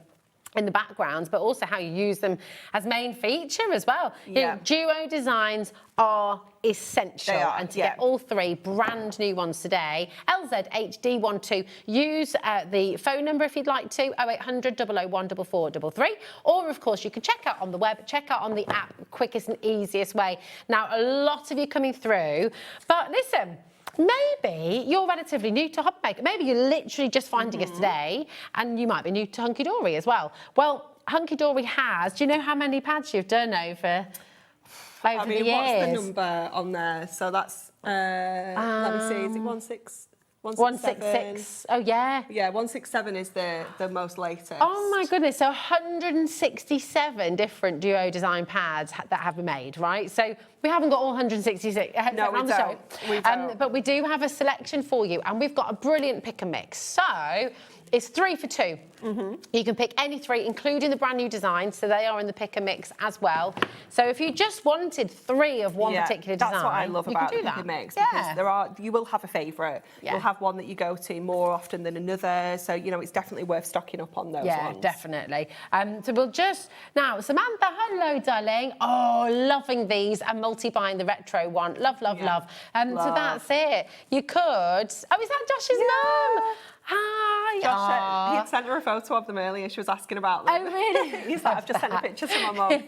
in the backgrounds, but also how you use them as main feature as well. You know, duo designs are essential. And to get all three brand new ones today, LZHD12, use the phone number if you'd like to, 0800 001 4433, or of course you can check out on the web, check out on the app, quickest and easiest way. Now, a lot of you coming through, but listen, maybe you're relatively new to HobbyMaker. Maybe you're literally just finding us today, and you might be new to Hunkydory as well. Well, Hunkydory has, do you know how many pads you've done over the years? What's the number on there? So that's, let me see, is it 166? Oh, yeah. Yeah, 167 is the most latest. Oh, my goodness. So 167 different duo design pads that have been made, right? So we haven't got all 166 no, on the show. We don't. But we do have a selection for you, and we've got a brilliant pick and mix. So it's 3 for 2. You can pick any three, including the brand new designs, so they are in the pick and mix as well. So if you just wanted 3 of one particular design, that's what I love about the pick and mix, because you will have a favourite. You'll have one that you go to more often than another. So you know it's definitely worth stocking up on those ones. Yeah, definitely. So we'll just now, Samantha, hello, darling. Oh, loving these and multi-buying the retro one. Love, love, love. So that's it. You could. Oh, is that Josh's mum? Hi. Josh, he'd sent her a photo of them earlier. She was asking about them. Oh, really? He's like, I've just sent a picture to my mum.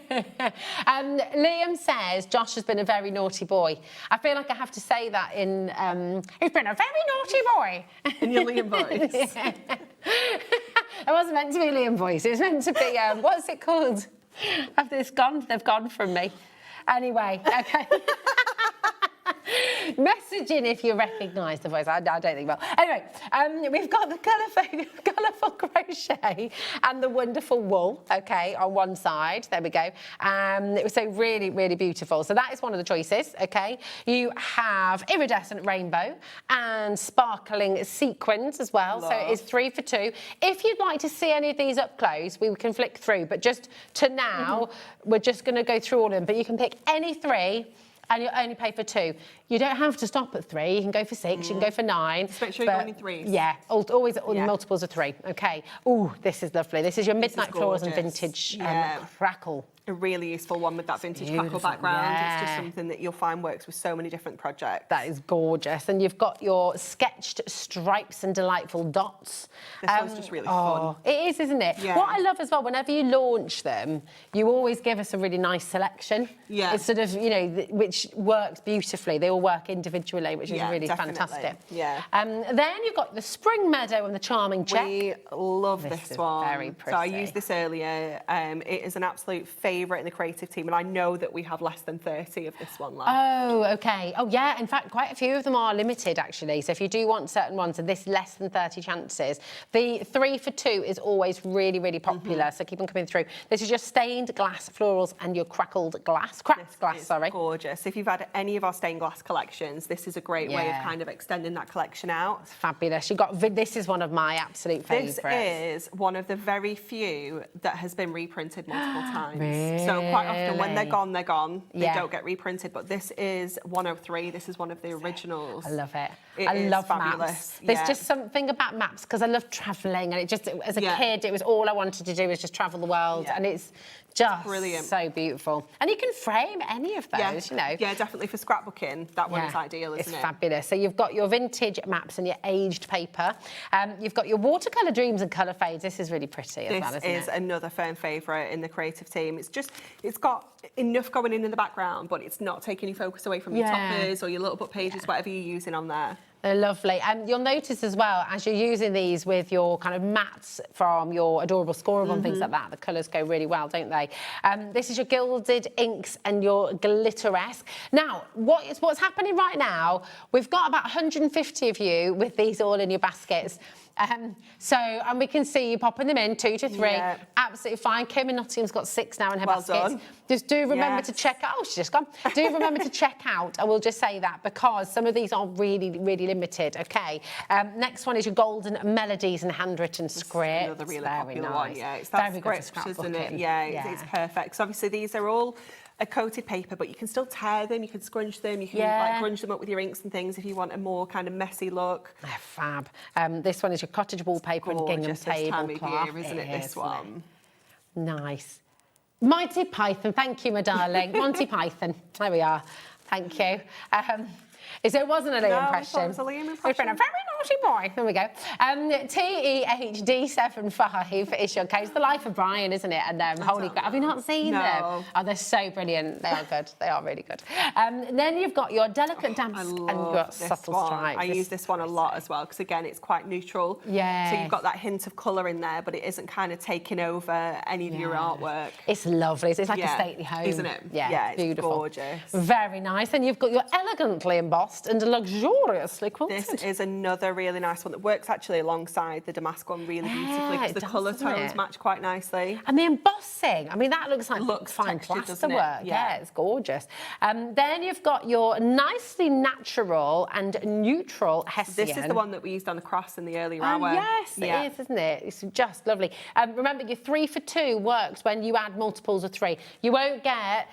Liam says Josh has been a very naughty boy. I feel like I have to say that in... he's been a very naughty boy. In your Liam voice. It wasn't meant to be Liam voice. It was meant to be... what's it called? They've gone from me. Anyway, okay. Message in if you recognise the voice. I don't think well. Anyway, we've got the colourful crochet and the wonderful wool, okay, on one side. There we go. It was so really, really beautiful. So that is one of the choices, okay. You have iridescent rainbow and sparkling sequins as well. So it is 3 for 2. If you'd like to see any of these up close, we can flick through. But just to now, we're just going to go through all of them. But you can pick any 3. And you only pay for 2. You don't have to stop at 3. You can go for 6. You can go for 9. Just make sure you're only 3s. Yeah, always multiples of 3. Okay. Ooh, this is lovely. This is your Midnight Florals and Vintage Crackle. A really useful one with that vintage crackle background. It's just something that you'll find works with so many different projects. That is gorgeous. And you've got your sketched stripes and delightful dots. This one's just really fun. It is, isn't it? Yeah. What I love as well, whenever you launch them, you always give us a really nice selection. Yeah. It's sort of, you know, which works beautifully. They all work individually, which is really fantastic. Yeah. Then you've got the Spring Meadow and the Charming Check. We love this one. Very pretty. So I used this earlier. It is an absolute favourite in the creative team, and I know that we have less than 30 of this one left. Oh, okay. Oh, yeah. In fact, quite a few of them are limited, actually. So if you do want certain ones, and this less than 30 chances. The 3 for 2 is always really, really popular. So keep on coming through. This is your stained glass florals and your cracked glass, sorry. Gorgeous. If you've had any of our stained glass collections, this is a great way of kind of extending that collection out. It's fabulous. You got this is one of my absolute favourites. This is one of the very few that has been reprinted multiple times. Really? So quite often when they're gone, they're gone. They don't get reprinted. But this is 103. This is one of the originals. I love it. I love fabulous. maps. There's just something about maps because I love travelling, and it just, as a kid, it was all I wanted to do was just travel the world, and it's just brilliant. So beautiful. And you can frame any of those, you know. Yeah, definitely for scrapbooking, that one is ideal, isn't it? It's fabulous. So you've got your vintage maps and your aged paper. You've got your watercolour dreams and colour fades. This is really pretty as well, isn't it? This is another firm favourite in the creative team. It's got enough going in the background, but it's not taking your focus away from your toppers or your little book pages, whatever you're using on there. They're lovely. And you'll notice as well, as you're using these with your kind of mats from your Adorable Scorable and things like that, the colours go really well, don't they? This is your gilded inks and your glitteresque. Now, what's happening right now, we've got about 150 of you with these all in your baskets. And we can see you popping them in, 2 to 3. Yeah. Absolutely fine. Kim in Nottingham's got 6 now in her baskets. Done. Just do remember to check out. Oh, she's just gone. Do remember to check out. I will just say that because some of these are really, really limited. Okay. Next one is your golden melodies and handwritten scripts. Another really very popular nice. one. Yeah, it's that very good for script, isn't it? scrapbooking. Yeah, it's perfect. So obviously these are all a coated paper, but you can still tear them, you can scrunch them, you can like grunge them up with your inks and things if you want a more kind of messy look. They're fab. This one is your cottage wallpaper and gingham tablecloth. Isn't it, this one? Nice. Monty Python, thank you, my darling. Monty Python, there we are. Thank you. So it wasn't a Liam impression. It was a Liam impression. It's been a very naughty boy. There we go. TEHD75 is your case. The Life of Brian, isn't it? And Holy Grail. Have you not seen them? Oh, they're so brilliant. They are good. They are really good. Then you've got your delicate damps and your subtle stripes. I use this one a lot as well because, again, it's quite neutral. Yeah. So you've got that hint of colour in there, but it isn't kind of taking over any of your artwork. It's lovely. It's like a stately home. Isn't it? Yeah, it's beautiful. Gorgeous. Very nice. And you've got your elegantly embossed and luxuriously quilted. This is another really nice one that works actually alongside the damask one really beautifully because the colour tones match quite nicely. And the embossing, I mean, that looks like fine plaster work. Yeah, it's gorgeous. Then you've got your nicely natural and neutral Hessian. This is the one that we used on the cross in the earlier hour. Yes, it is, isn't it? It's just lovely. Remember, your 3 for 2 works when you add multiples of 3. You won't get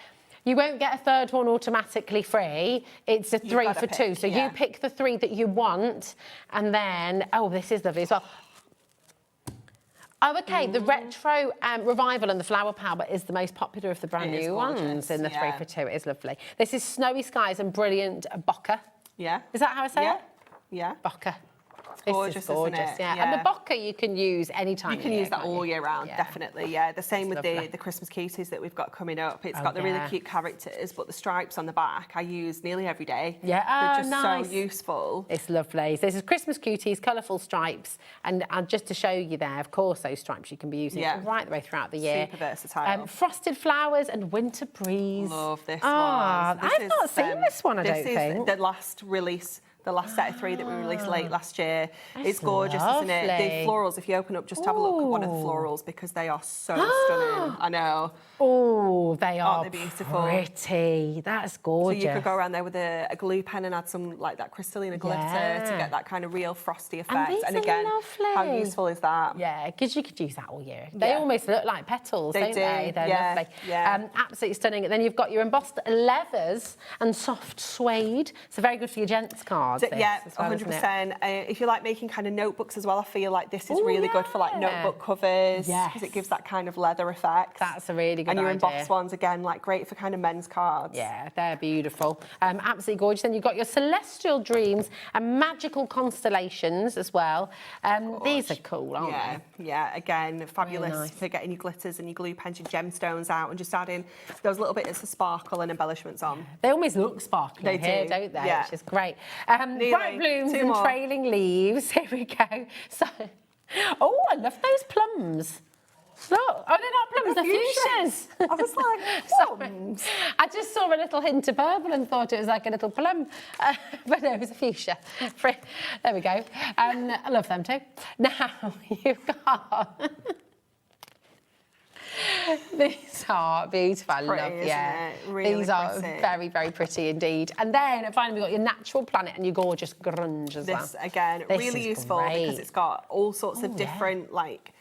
a third one automatically free. It's a 3 for 2. So you pick the 3 that you want, and then this is lovely as well. Oh, okay. The retro revival and the flower power is the most popular of the brand new ones in the 3 for 2. It is lovely. This is Snowy Skies and Brilliant Bokeh. Yeah. Is that how I say it? Yeah. Bokeh. Gorgeous, this is gorgeous, isn't it? And the Bokeh you can use any time. You can use that all year round, definitely. Yeah, the same with the Christmas cuties that we've got coming up. It's got the really cute characters, but the stripes on the back I use nearly every day. Yeah, they're just so useful. It's lovely. So this is Christmas cuties, colourful stripes, and just to show you there, of course, those stripes you can be using right the way throughout the year. Super versatile. Frosted flowers and winter breeze. Love this one. I've not seen this one. I don't think. This is the last release. The last set of 3 that we released late last year. It's gorgeous, isn't it? The florals, if you open up, just have a look at one of the florals because they are so stunning. I know. Oh, they are beautiful. Pretty. That's gorgeous. So you could go around there with a glue pen and add some like that crystalline glitter to get that kind of real frosty effect. And again, how useful is that? Yeah, because you could use that all year. They almost look like petals, don't they? They're lovely. Yeah. Absolutely stunning. And then you've got your embossed leathers and soft suede. So very good for your gents cards. Yeah, 100%. If you like making kind of notebooks as well, I feel like this is really good for like notebook covers because it gives that kind of leather effect. That's a really good idea. And your idea. embossed ones, again, like great for kind of men's cards. Yeah, they're beautiful. Absolutely gorgeous. Then you've got your celestial dreams and magical constellations as well. These are cool, aren't they? Yeah, again, fabulous for getting your glitters and your glue pens, your gemstones out and just adding those little bits of sparkle and embellishments on. They almost look sparkly here, don't they? Which is great. Bright blooms and trailing leaves. Here we go. So, I love those plums. Look, they're not plums, they're fuchsias. I was like, plums? I just saw a little hint of purple and thought it was like a little plum. But no, it was a fuchsia. There we go. I love them too. Now, you've got... These are beautiful. I love, really these are pretty. very, very pretty indeed. And then finally we've got your natural planet and your gorgeous grunge as well. This again, really useful because it's got all sorts of different like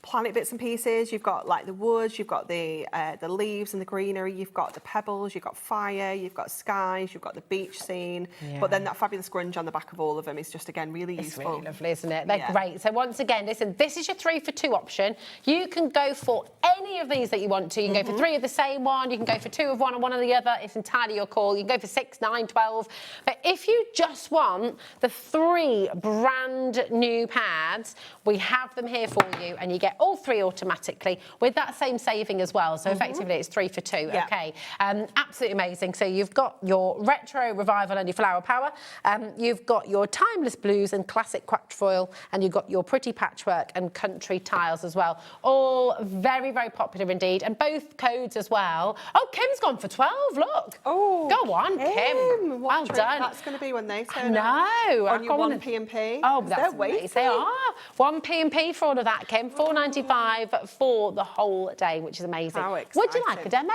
planet bits and pieces. You've got like the woods, you've got the leaves and the greenery, you've got the pebbles, you've got fire, you've got skies, you've got the beach scene. Yeah. But then that fabulous grunge on the back of all of them is just, again, really useful. It's really lovely, isn't it? They're great. So once again, listen, this is your 3 for 2 option. You can go for any of these that you want to. You can go for 3 of the same one, you can go for 2 of one and 1 of the other. It's entirely your call. You can go for 6, 9, 12. But if you just want the 3 brand new pads, we have them here for you, and you get all 3 automatically with that same saving as well. So effectively it's 3 for 2. Yeah. Okay, absolutely amazing. So you've got your retro revival and your flower power. You've got your timeless blues and classic quatrefoil, and you've got your pretty patchwork and country tiles as well. All very, very popular indeed, and both codes as well. Oh, Kim's gone for 12. Look. Oh, go on, Kim. Well done. That's going to be when they turn No, on your 1P&P. Oh, that's amazing. amazing. They are 1P&P for all of that, Kim. $4.95 for the whole day, which is amazing. How Would you like a demo?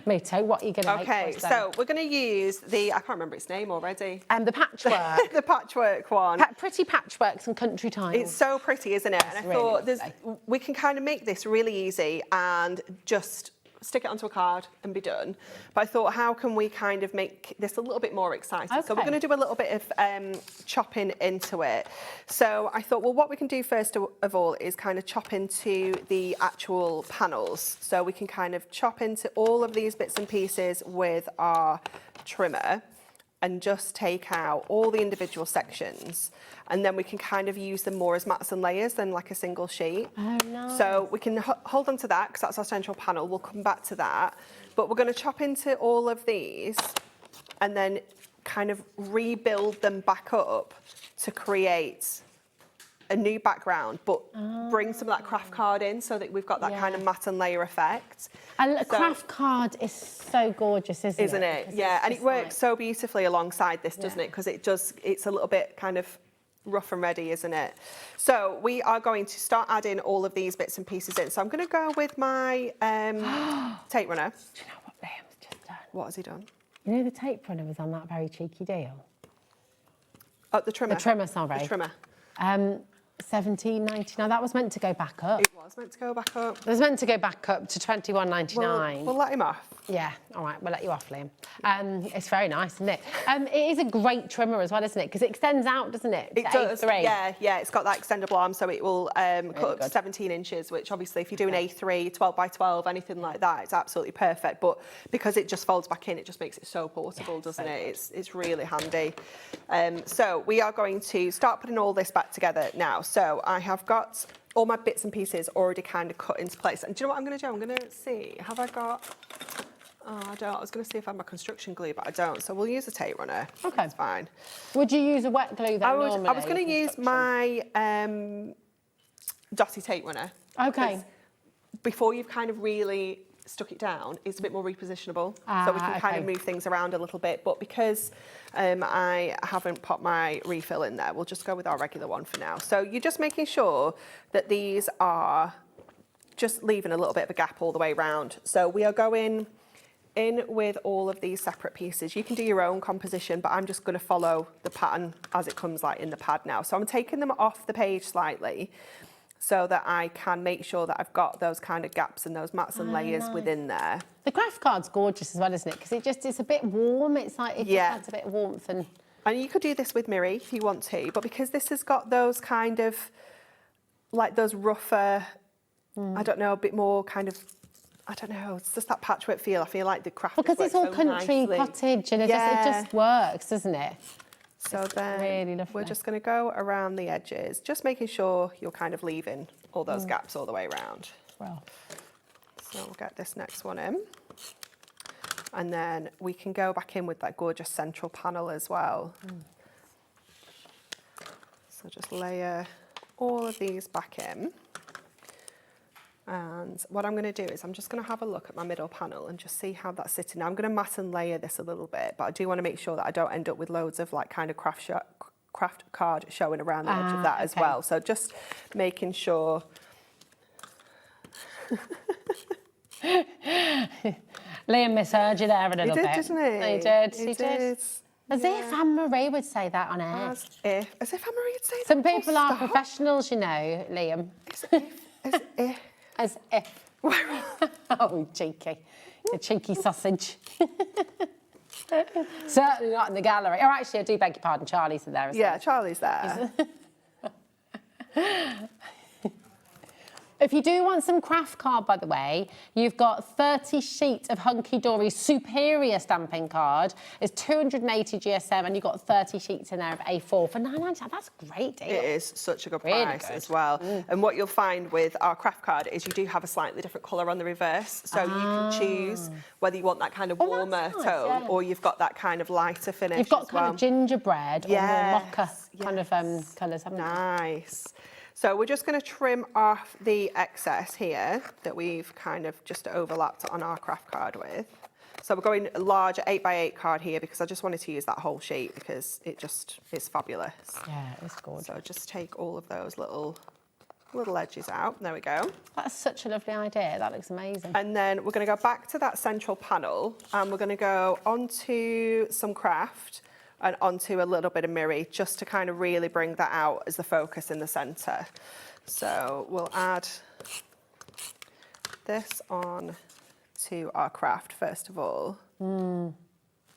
Me too. What are you going to make? Okay, so we're going to use the, I can't remember its name already. The patchwork. The patchwork one. Pretty patchworks and country tiles. It's so pretty, isn't it? And I really thought we can kind of make this really easy and just stick it onto a card and be done. But I thought, how can we kind of make this a little bit more exciting? So we're going to do a little bit of chopping into it. So I thought, well, what we can do first of all is kind of chop into the actual panels. So we can kind of chop into all of these bits and pieces with our trimmer and just take out all the individual sections. And then we can kind of use them more as mats and layers than like a single sheet. Oh, no. So we can hold on to that because that's our central panel. We'll come back to that. But we're going to chop into all of these and then kind of rebuild them back up to create a new background, but bring some of that craft card in so that we've got that kind of mat and layer effect. And the craft card is so gorgeous, isn't it? Yeah, and it works so beautifully alongside this, doesn't it? Because it's a little bit kind of rough and ready, isn't it? So we are going to start adding all of these bits and pieces in. So I'm going to go with my tape runner. Do you know what Liam's just done? What has he done? You know the tape runner was on that very cheeky deal? Oh, the trimmer. The trimmer, sorry. The trimmer. $17.99. That was meant to go back up. It was meant to go back up. It was meant to go back up to $21.99. We'll let him off. Yeah, all right, we'll let you off, Liam. It's very nice, isn't it? It is a great trimmer as well, isn't it? Because it extends out, doesn't it? It does. A3. Yeah, it's got that extendable arm, so it will cut up to 17 inches, which obviously if you're doing A3, 12 by 12, anything like that, it's absolutely perfect. But because it just folds back in, it just makes it so portable, doesn't it? It's really handy. So we are going to start putting all this back together now. So I have got all my bits and pieces already kind of cut into place. And do you know what I'm going to do? I'm going to see, have I got... Oh, I don't. I was going to see if I have my construction glue, but I don't. So we'll use a tape runner. Okay. That's fine. Would you use a wet glue then normally? I was going to use my dotty tape runner. Okay. Before you've kind of really stuck it down, it's a bit more repositionable. So we can kind of move things around a little bit. But because I haven't popped my refill in there, we'll just go with our regular one for now. So you're just making sure that these are just leaving a little bit of a gap all the way around. So we are going in with all of these separate pieces. You can do your own composition, but I'm just going to follow the pattern as it comes like in the pad now. So I'm taking them off the page slightly so that I can make sure that I've got those kind of gaps and those mats and layers within there. The craft card's gorgeous as well, isn't it? Because it's a bit warm. It's like it just adds a bit of warmth. And you could do this with Miri if you want to, but because this has got those kind of, like those rougher, I don't know, a bit more kind of, I don't know, it's just that patchwork feel. I feel like the craft because it's all country cottage and it just works, doesn't it? So then really we're just going to go around the edges, just making sure you're kind of leaving all those gaps all the way around. Well. So we'll get this next one in. And then we can go back in with that gorgeous central panel as well. So just layer all of these back in. And what I'm going to do is I'm just going to have a look at my middle panel and just see how that's sitting. Now I'm going to mat and layer this a little bit, but I do want to make sure that I don't end up with loads of like kind of craft card showing around the edge of that as well. So just making sure. Liam misheard you there a little bit. He did, didn't he? He did. He did. As if Anne-Marie would say that on air. As if Anne-Marie would say that. Some people are professionals, you know, Liam. As if. As if. Oh, cheeky. A cheeky sausage. Certainly not in the gallery. Oh, actually, I do beg your pardon, Charlie's in there as well. Yeah, Charlie's there. If you do want some craft card, by the way, you've got 30 sheets of Hunkydory Superior stamping card. It's 280 GSM, and you've got 30 sheets in there of A4 for £9.99. That's a great deal. It is such a good Really price good. as well. And what you'll find with our craft card is you do have a slightly different colour on the reverse. So you can choose whether you want that kind of warmer tone or you've got that kind of lighter finish. You've got as kind well. of gingerbread or more mocha kind of colours, haven't you? Nice. So we're just going to trim off the excess here that we've kind of just overlapped on our craft card with. So we're going a larger 8x8 card here because I just wanted to use that whole sheet because it just is fabulous. Yeah, it's gorgeous. So just take all of those little edges out. There we go. That's such a lovely idea. That looks amazing. And then we're going to go back to that central panel and we're going to go onto some craft and onto a little bit of mirri just to kind of really bring that out as the focus in the centre. So we'll add this on to our craft first of all.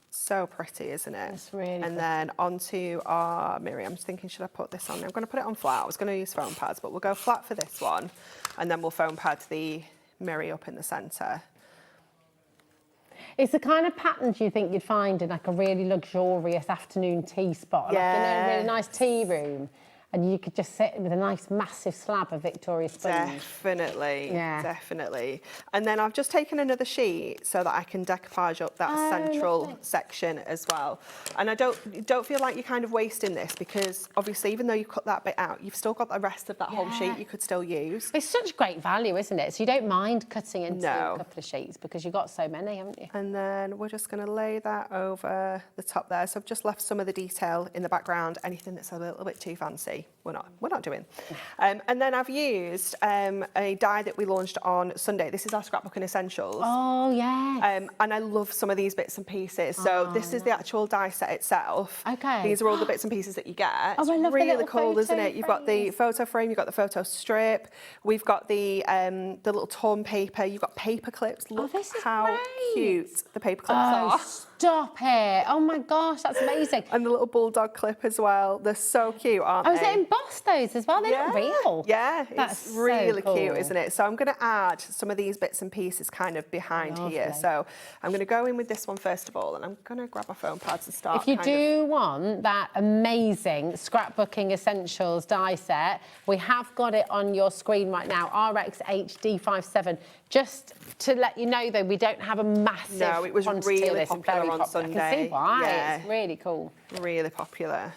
So pretty, isn't it? It's really And then onto our mirri. I'm just thinking, should I put this on? I'm going to put it on flat. I was going to use foam pads, but we'll go flat for this one. And then we'll foam pad the mirri up in the centre. It's the kind of patterns you think you'd find in like a really luxurious afternoon tea spot, like in a really nice tea room, and you could just sit with a nice massive slab of Victoria sponge. Definitely, definitely. And then I've just taken another sheet so that I can decoupage up that central section as well. And I don't feel like you're kind of wasting this because obviously even though you cut that bit out, you've still got the rest of that whole sheet you could still use. It's such great value, isn't it? So you don't mind cutting into a couple of sheets because you've got so many, haven't you? And then we're just going to lay that over the top there. So I've just left some of the detail in the background. Anything that's a little bit too fancy, we're not doing. And then I've used a die that we launched on Sunday. This is our Scrapbooking Essentials. Oh, yeah. And I love some of these bits and pieces. So this is the actual die set itself. Okay. These are all the bits and pieces that you get. Oh, I love the really little cool, isn't it? You've got the photo frame, you've got the photo strip, we've got the little torn paper, you've got paper clips. Look how cute the paper clips are. Stop it. Oh my gosh, that's amazing. And the little bulldog clip as well. They're so cute, aren't they? Oh, is it embossed those as well? They look real. Yeah, That's it's really so cute, cool. isn't it? So I'm going to add some of these bits and pieces kind of behind here. So I'm going to go in with this one first of all, and I'm going to grab my foam pads and start. If you do want that amazing Scrapbooking Essentials die set, we have got it on your screen right now, RXHD57. Just to let you know, though, we don't have a massive No, it was quantity really of this. It's popular very on popular. Sunday. I can see why. Yeah. It's really cool. Really popular.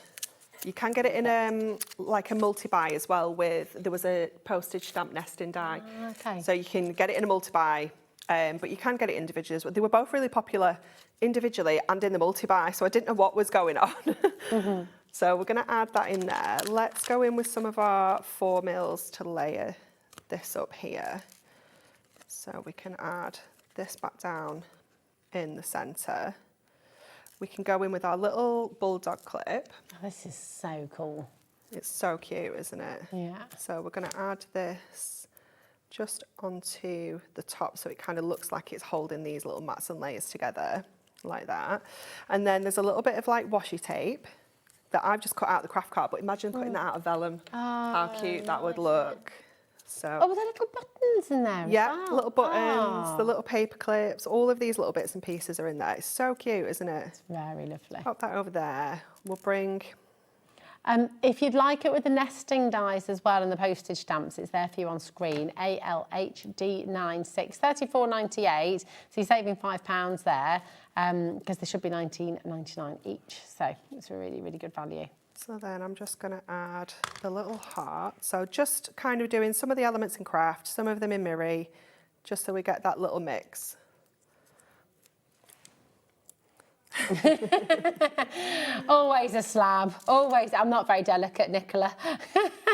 You can get it in like a multi-buy as well there was a postage stamp nesting die. Okay. So you can get it in a multi-buy, but you can get it individually as well. They were both really popular individually and in the multi-buy, so I didn't know what was going on. So we're going to add that in there. Let's go in with some of our 4 mils to layer this up here. So we can add this back down in the centre. We can go in with our little bulldog clip. Oh, this is so cool. It's so cute, isn't it? Yeah. So we're going to add this just onto the top so it kind of looks like it's holding these little mats and layers together like that. And then there's a little bit of like washi tape that I've just cut out the craft card, but imagine cutting that out of vellum. How cute that would look. So, Oh, with the little buttons in there yeah, as well. little buttons, the little paper clips, all of these little bits and pieces are in there. It's so cute, isn't it? It's very lovely. Pop that over there. We'll bring... If you'd like it with the nesting dies as well and the postage stamps, it's there for you on screen. ALHD96, $34.98. So you're saving £5 there because they should be $19.99 each. So it's a really, really good value. So then I'm just going to add the little heart. So just kind of doing some of the elements in craft, some of them in mirri, just so we get that little mix. Always a slab. Always. I'm not very delicate, Nicola.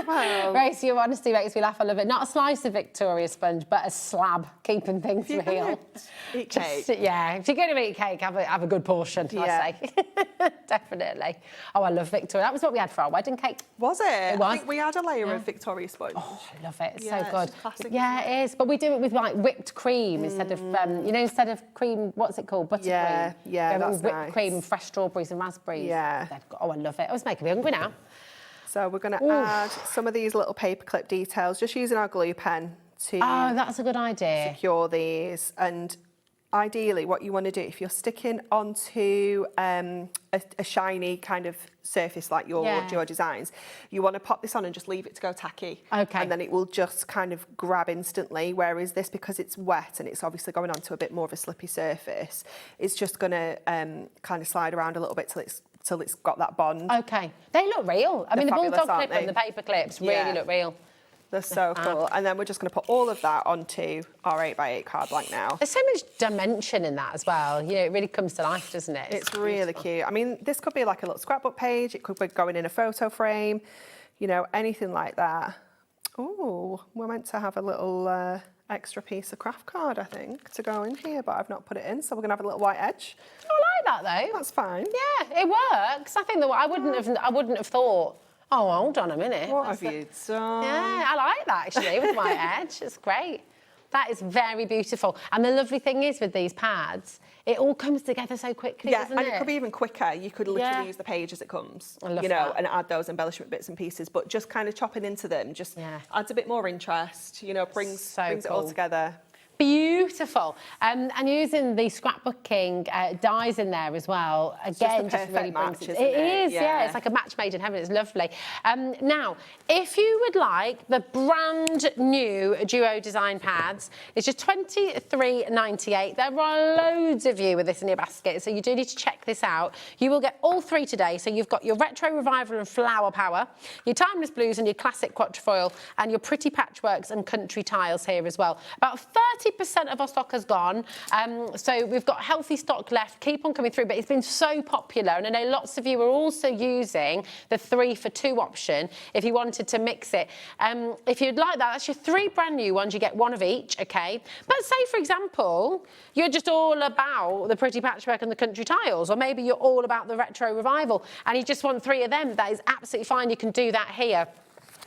Well, Grace, your honesty makes me laugh. I love it. Not a slice of Victoria sponge, but a slab, keeping things real. Eat cake. Yeah, if you're going to eat cake, have a good portion, I say. Definitely. Oh, I love Victoria. That was what we had for our wedding cake. Was it? It was. I think we had a layer of Victoria sponge. Oh, I love it. It's Yeah, so it's good. just classic, Yeah, isn't it is. But we do it with like whipped cream instead of, instead of cream, what's it called? Buttercream. Yeah, that's whipped nice. cream and fresh strawberries and raspberries. Yeah. Oh, I love it. I was making me hungry now. So we're going to add some of these little paperclip details, just using our glue pen to Oh, that's a good idea. secure these. And ideally what you want to do, if you're sticking onto a shiny kind of surface like your designs, you want to pop this on and just leave it to go tacky. Okay. And then it will just kind of grab instantly, whereas this, because it's wet and it's obviously going onto a bit more of a slippy surface, it's just going to kind of slide around a little bit till it's got that bond. Okay. They look real. I mean, the fabulous, bulldog aren't clip and they? the paper clips really look real. They're so cool. And then we're just going to put all of that onto our 8x8 card blank now. There's so much dimension in that as well. You know, it really comes to life, doesn't it? It's really cute. I mean, this could be like a little scrapbook page. It could be going in a photo frame, you know, anything like that. Oh, we're meant to have a little extra piece of craft card, I think, to go in here, but I've not put it in, so we're going to have a little white edge. I like that though. That's fine. Yeah, it works. I think that I wouldn't have thought. Oh, hold on a minute. What have you done? Yeah, I like that actually with my edge. It's great. That is very beautiful. And the lovely thing is with these pads, it all comes together so quickly, doesn't and it could be even quicker. You could literally use the page as it comes, I love you know, that. and add those embellishment bits and pieces. But just kind of chopping into them just adds a bit more interest, you know, brings it all cool. together. Beautiful. And using the scrapbooking dies in there as well. Again, just really brings it. It is, yeah. It's like a match made in heaven. It's lovely. Now, if you would like the brand new Duo Design pads, it's just $23.98. There are loads of you with this in your basket, so you do need to check this out. You will get all three today. So you've got your Retro Revival and Flower Power, your Timeless Blues and your Classic Quatrefoil, and your Pretty Patchworks and Country Tiles here as well. About 30% of our stock has gone, so we've got healthy stock left. Keep on coming through, but it's been so popular, and I know lots of you are also using the 3 for 2 option if you wanted to mix it. If you'd like that, that's your 3 brand new ones. You get 1 of each, okay? But say, for example, you're just all about the Pretty Patchwork and the Country Tiles, or maybe you're all about the Retro Revival, and you just want 3 of them. That is absolutely fine. You can do that here.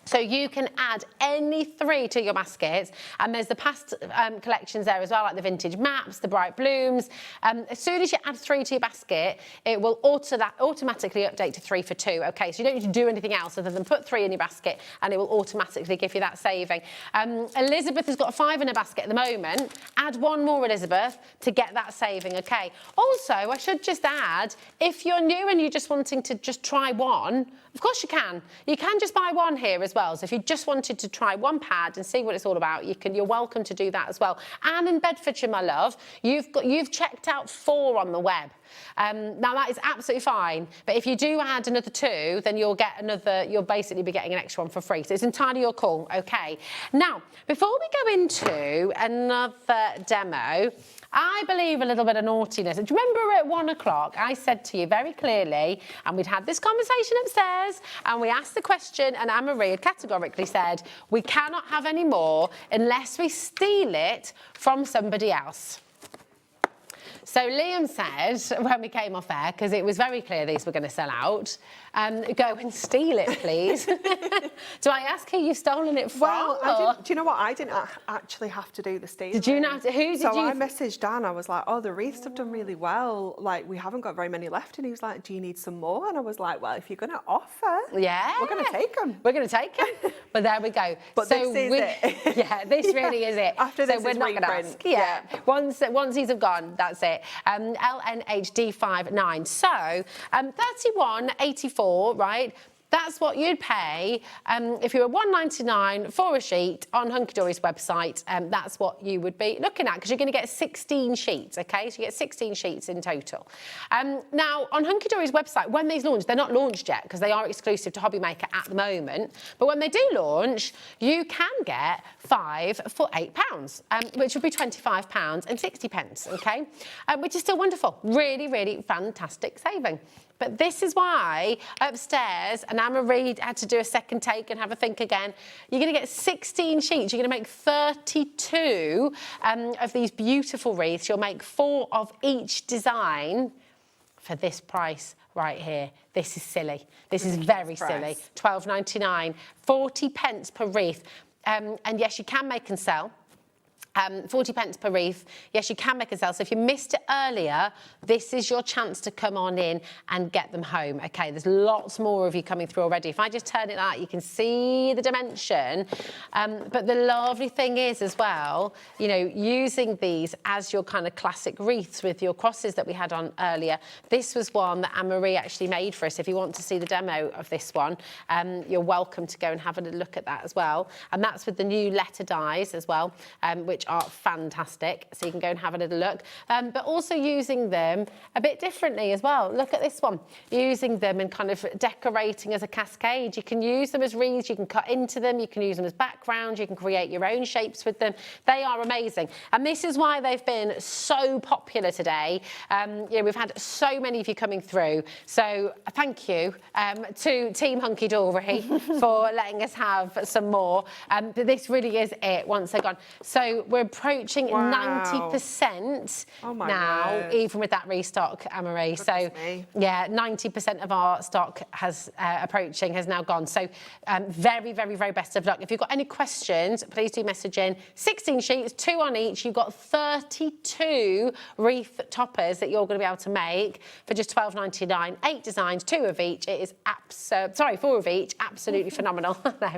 So you can add any 3 to your baskets, and there's the past collections there as well, like the vintage maps, the bright blooms. As soon as you add 3 to your basket, it will automatically update to 3 for 2. Okay, so you don't need to do anything else other than put 3 in your basket, and it will automatically give you that saving. Elizabeth has got 5 in her basket at the moment. Add 1 more, Elizabeth, to get that saving. Okay. Also, I should just add, if you're new and you're just wanting to just try one, of course you can. You can just buy 1 here as well. So if you just wanted to try 1 pad and see what it's all about, you're welcome to do that as well. And in Bedfordshire, my love, you've checked out 4 on the web. Now that is absolutely fine, but if you do add another 2, then you'll basically be getting an extra one for free. So it's entirely your call, okay? Now, before we go into another demo, I believe a little bit of naughtiness. Do you remember at 1 o'clock, I said to you very clearly, and we'd had this conversation upstairs, and we asked the question, and Anne-Marie had categorically said, we cannot have any more unless we steal it from somebody else. So Liam said, when we came off air, because it was very clear these were going to sell out, go and steal it, please. Do I ask who you've stolen it from? Well, do you know what? I didn't actually have to do the stealing. Did you not? Who did you? So I messaged Dan. I was like, oh, the wreaths have done really well. Like, we haven't got very many left. And he was like, do you need some more? And I was like, well, if you're going to offer, we're going to take them. We're going to take them. But there we go. But so this is it. Yeah, this really is it. After this, we're not going to ask. Yeah. Once these have gone, that's it. LNHD59. So 31.84, right? that's what you'd pay if you were $1.99 for a sheet on Hunkydory's website. That's what you would be looking at, because you're going to get 16 sheets, okay? So you get 16 sheets in total. Now, on Hunkydory's website, when these launch, they're not launched yet because they are exclusive to HobbyMaker at the moment. But when they do launch, you can get 5 for £8, which would be £25 and 60 pence, okay? Which is still wonderful. Really, really fantastic saving. But this is why upstairs, and Anne-Marie had to do a second take and have a think again, you're going to get 16 sheets. You're going to make 32 of these beautiful wreaths. You'll make 4 of each design for this price right here. This is silly. This is very silly. £12.99, 40 pence per wreath. And yes, you can make and sell. 40 pence per wreath. Yes, you can make and sell. So if you missed it earlier, this is your chance to come on in and get them home. Okay, there's lots more of you coming through already. If I just turn it out, you can see the dimension. But the lovely thing is as well, you know, using these as your kind of classic wreaths with your crosses that we had on earlier. This was one that Anne-Marie actually made for us. If you want to see the demo of this one, you're welcome to go and have a look at that as well. And that's with the new letter dies as well, which are fantastic, so you can go and have a little look, but also using them a bit differently as well. Look at this one, using them and kind of decorating as a cascade. You can use them as wreaths, you can cut into them, you can use them as background, you can create your own shapes with them. They are amazing, and this is why they've been so popular today. You know, we've had so many of you coming through, so thank you to Team Hunkydory for letting us have some more. This really is it once they're gone. So we're approaching 90% now, even with that restock, Anne-Marie. So, yeah, 90% of our stock has has now gone. So, very, very, very best of luck. If you've got any questions, please do message in. 16 sheets, 2 on each. You've got 32 wreath toppers that you're going to be able to make for just £12.99. 8 designs, 2 of each. It is 4 of each. Absolutely phenomenal. No,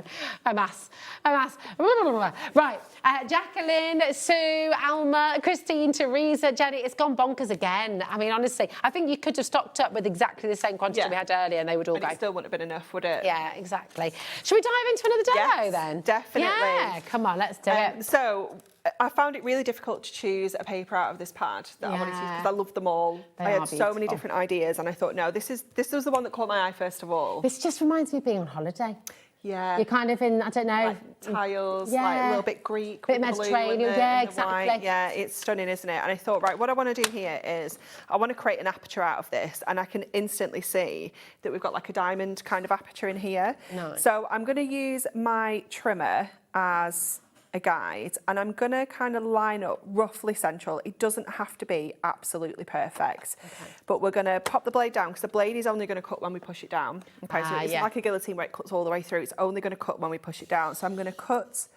a mass. Right, Jacqueline, Sue, Alma, Christine, Teresa, Jenny, it's gone bonkers again. I mean, honestly, I think you could have stocked up with exactly the same quantity we had earlier and they would all go. It still wouldn't have been enough, would it? Yeah, exactly. Should we dive into another demo then? Definitely. Yeah, come on, let's do it. So, I found it really difficult to choose a paper out of this pad that I wanted to use because I love them all. I had so many different ideas and I thought, no, this was the one that caught my eye first of all. This just reminds me of being on holiday. Yeah. You're kind of in, I don't know. Like tiles, like a little bit Greek. Bit Mediterranean, exactly. White. Yeah, it's stunning, isn't it? And I thought, right, what I want to do here is I want to create an aperture out of this and I can instantly see that we've got like a diamond kind of aperture in here. Nice. So I'm going to use my trimmer as a guide and I'm going to kind of line up roughly central. It doesn't have to be absolutely perfect, but we're going to pop the blade down because the blade is only going to cut when we push it down. Okay, so it's like a guillotine where it cuts all the way through. It's only going to cut when we push it down. So I'm going to cut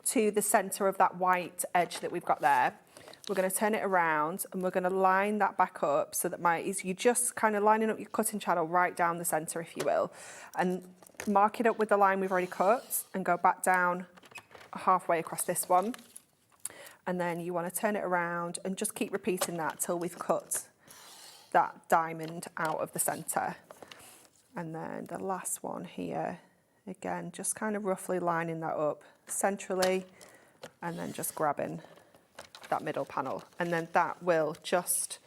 to the centre of that white edge that we've got there. We're going to turn it around and we're going to line that back up so that you're just kind of lining up your cutting channel right down the centre, if you will, and mark it up with the line we've already cut and go back down halfway across this one, and then you want to turn it around and just keep repeating that till we've cut that diamond out of the centre. And then the last one here, again, just kind of roughly lining that up centrally and then just grabbing that middle panel, and then that will just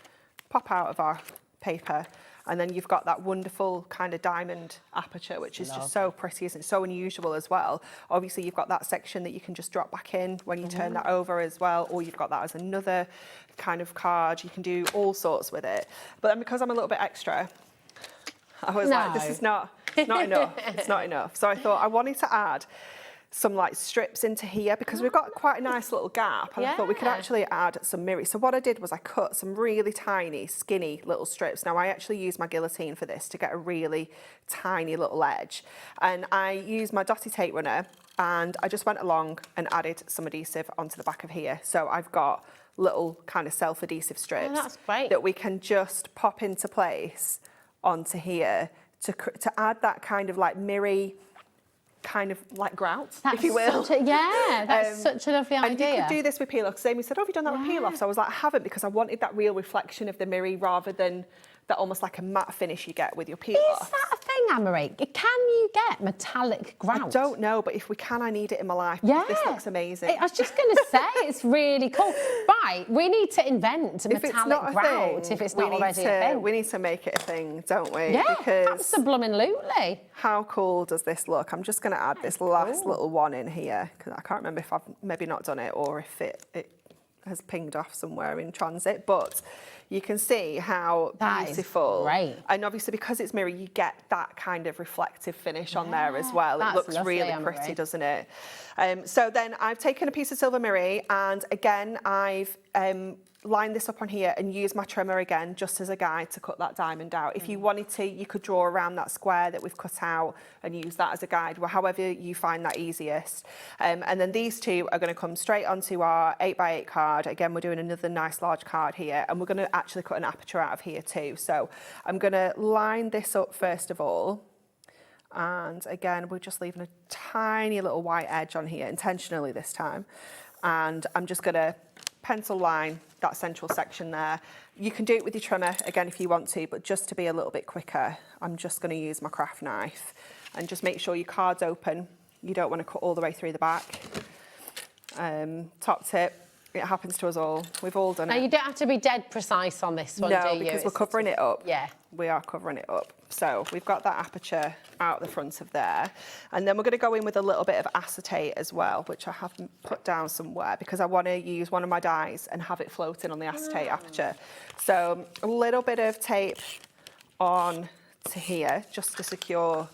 pop out of our paper. And then you've got that wonderful kind of diamond aperture, which is just so pretty, isn't it? So unusual as well. Obviously, you've got that section that you can just drop back in when you turn that over as well, or you've got that as another kind of card. You can do all sorts with it. But then because I'm a little bit extra, I was like, this is not enough. It's not enough. So I thought I wanted to add some like strips into here because we've got quite a nice little gap, and I thought we could actually add some mirrors. So what I did was I cut some really tiny, skinny little strips. Now I actually used my guillotine for this to get a really tiny little edge, and I used my dotty tape runner and I just went along and added some adhesive onto the back of here. So I've got little kind of self-adhesive strips that we can just pop into place onto here to add that kind of like mirror, kind of like grout, if you will. That's such a lovely idea. And you could do this with peel-offs. Amy said, have you done that with peel-offs? I was like, I haven't, because I wanted that real reflection of the mirror rather than that almost like a matte finish you get with your peel-off. Is that a thing, Anne-Marie. Can you get metallic grout? I don't know, but if we can, I need it in my life. Yeah. This looks amazing. I was just going to say, it's really cool. Right, we need to invent metallic grout if it's not already a thing. We need to make it a thing, don't we? Yeah, because absolutely. How cool does this look? I'm just going to add this last little one in here, because I can't remember if I've maybe not done it or if it has pinged off somewhere in transit, but you can see how beautiful. Great. And obviously because it's mirror, you get that kind of reflective finish on there as well. It looks really pretty, doesn't it? So then I've taken a piece of silver mirror, and again, I've line this up on here and use my trimmer again just as a guide to cut that diamond out. If you wanted to, you could draw around that square that we've cut out and use that as a guide, however you find that easiest. And then these two are going to come straight onto our 8x8 card. Again, we're doing another nice large card here, and we're going to actually cut an aperture out of here too. So I'm going to line this up first of all. And again, we're just leaving a tiny little white edge on here, intentionally this time. And I'm just going to pencil line that central section there. You can do it with your trimmer, again, if you want to, but just to be a little bit quicker, I'm just going to use my craft knife. And just make sure your card's open. You don't want to cut all the way through the back. Top tip, it happens to us all. We've all done it. Now, you don't have to be dead precise on this one, do you? No, because we're covering it up. Yeah. We are covering it up. So we've got that aperture out the front of there. And then we're going to go in with a little bit of acetate as well, which I have put down somewhere because I want to use one of my dies and have it floating on the acetate aperture. So a little bit of tape on to here just to secure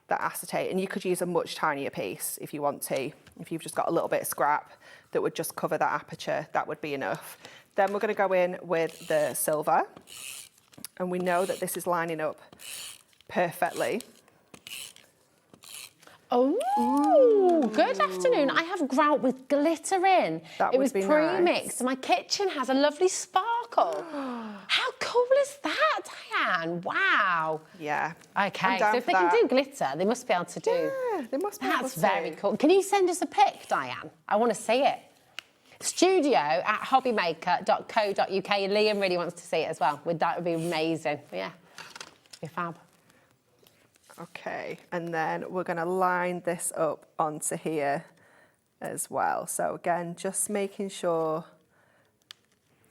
that acetate. And you could use a much tinier piece if you want to. If you've just got a little bit of scrap that would just cover that aperture, that would be enough. Then we're going to go in with the silver. And we know that this is lining up perfectly. Oh, good afternoon. I have grout with glitter in. That it was would be pre-mixed. nice. My kitchen has a lovely sparkle. How cool is that, Diane? Wow. Yeah. Okay, so if they can do glitter, they must be able to do... Yeah, they must be able to. That's very cool. Can you send us a pic, Diane? I want to see it. studio@hobbymaker.co.uk. Liam really wants to see it as well. That would be amazing. Yeah, be fab. Okay, and then we're going to line this up onto here as well. So again, just making sure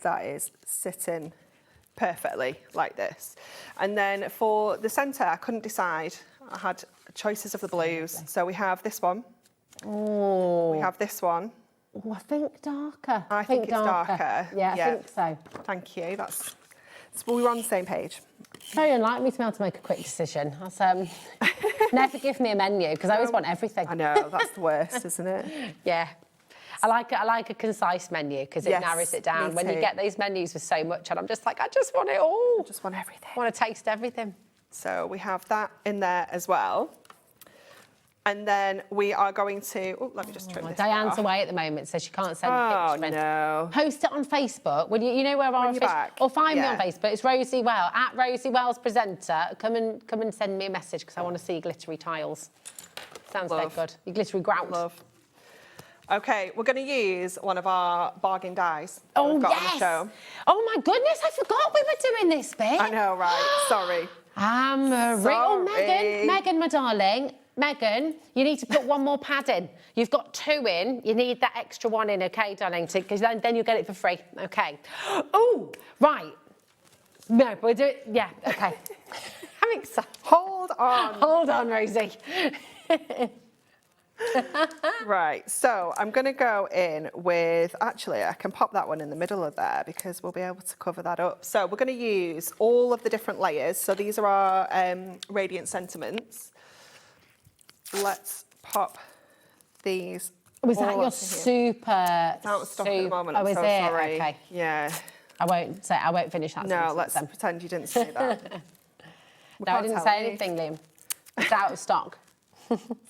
that is sitting perfectly like this. And then for the centre, I couldn't decide. I had choices of the blues. So we have this one. Oh. We have this one. Oh, I think darker. I think it's darker. Yeah, I think so. Thank you. We were on the same page. Very unlikely to be able to make a quick decision. That's, never give me a menu because I always want everything. I know, that's the worst, isn't it? Yeah. I like a concise menu because it narrows it down. When you get these menus with so much, and I'm just like, I just want it all. I just want everything. I want to taste everything. So we have that in there as well. And then we are going to... Oh, let me just trim this Diane's off. away at the moment, so she can't send a picture in. No. Post it on Facebook. Will you know where our official... Or find me on Facebook. It's Rosie Well, @RosieWells Presenter. Come and send me a message because I want to see glittery tiles. Sounds like good. Your glittery grout. Love. Okay, we're going to use one of our bargain dies that we've got on the show. Oh, my goodness, I forgot we were doing this bit. I know, right? Sorry. Oh, Megan, my darling. Megan, you need to put one more pad in. You've got 2 in. You need that extra 1 in, okay, darling? Because then you'll get it for free, okay? Oh, right. No, we'll do it. Yeah, okay. I'm excited. Hold on. Hold on, Rosie. Right, so I'm going to go in with... Actually, I can pop that one in the middle of there because we'll be able to cover that up. So we're going to use all of the different layers. So these are our Radiant Sentiments. Let's pop these. Was that your super? Out of stock at the moment. I'm so sorry. Okay. Yeah. I won't finish that. No, let's pretend you didn't say that. No, I didn't say anything, Liam. It's out of stock.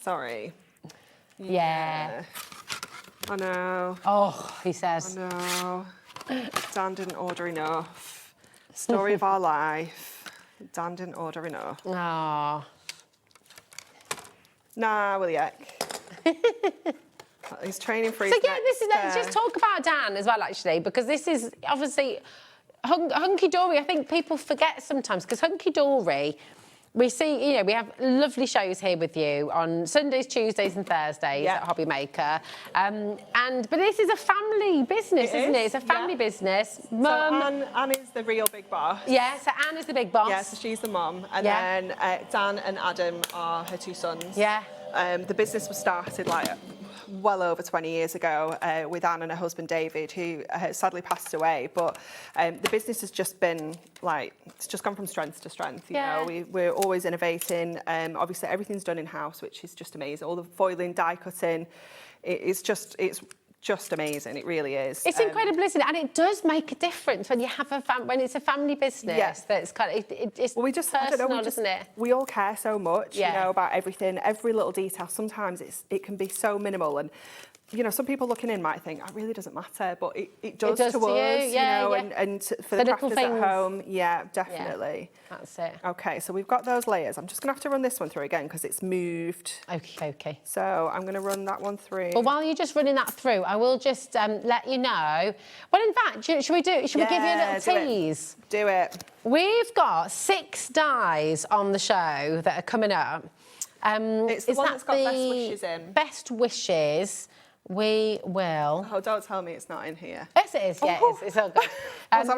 Sorry. Yeah. I know. Oh, he says. I know. Dan didn't order enough. Story of our life. Dan didn't order enough. Oh. Nah, will yuck. He's training for his let's just talk about Dan as well, actually, because this is obviously Hunkydory. I think people forget sometimes because Hunkydory we see, you know, we have lovely shows here with you on Sundays, Tuesdays and Thursdays at HobbyMaker. But this is a family business, isn't it? It's a family business. Mum. So Anne is the real big boss. Yeah, so Anne is the big boss. Yeah, so she's the mum. And then Dan and Adam are her two sons. Yeah. The business was started like well over 20 years ago with Anne and her husband David, who sadly passed away. But the business has just been like, it's just gone from strength to strength. You know, we're always innovating. Obviously, everything's done in-house, which is just amazing. All the foiling, die cutting, it's just amazing. It really is. It's incredible, isn't it? And it does make a difference when you have when it's a family business. Yes. That's kind of it's we just, personal, I don't know, isn't it? We all care so much, you know, about everything, every little detail. Sometimes it can be so minimal, and you know, some people looking in might think, it really doesn't matter, but it does to us, you know, and for the crafters at home, yeah, definitely. Yeah, that's it. Okay, so we've got those layers. I'm just going to have to run this one through again because it's moved. Okay. So I'm going to run that one through. Well, while you're just running that through, I will just let you know. Well, in fact, should we give you a little tease? Do it. We've got 6 dies on the show that are coming up. It's the one that's got best wishes in. Best wishes. We will. Oh, don't tell me it's not in here. Yes, it is. Yeah, it's all good.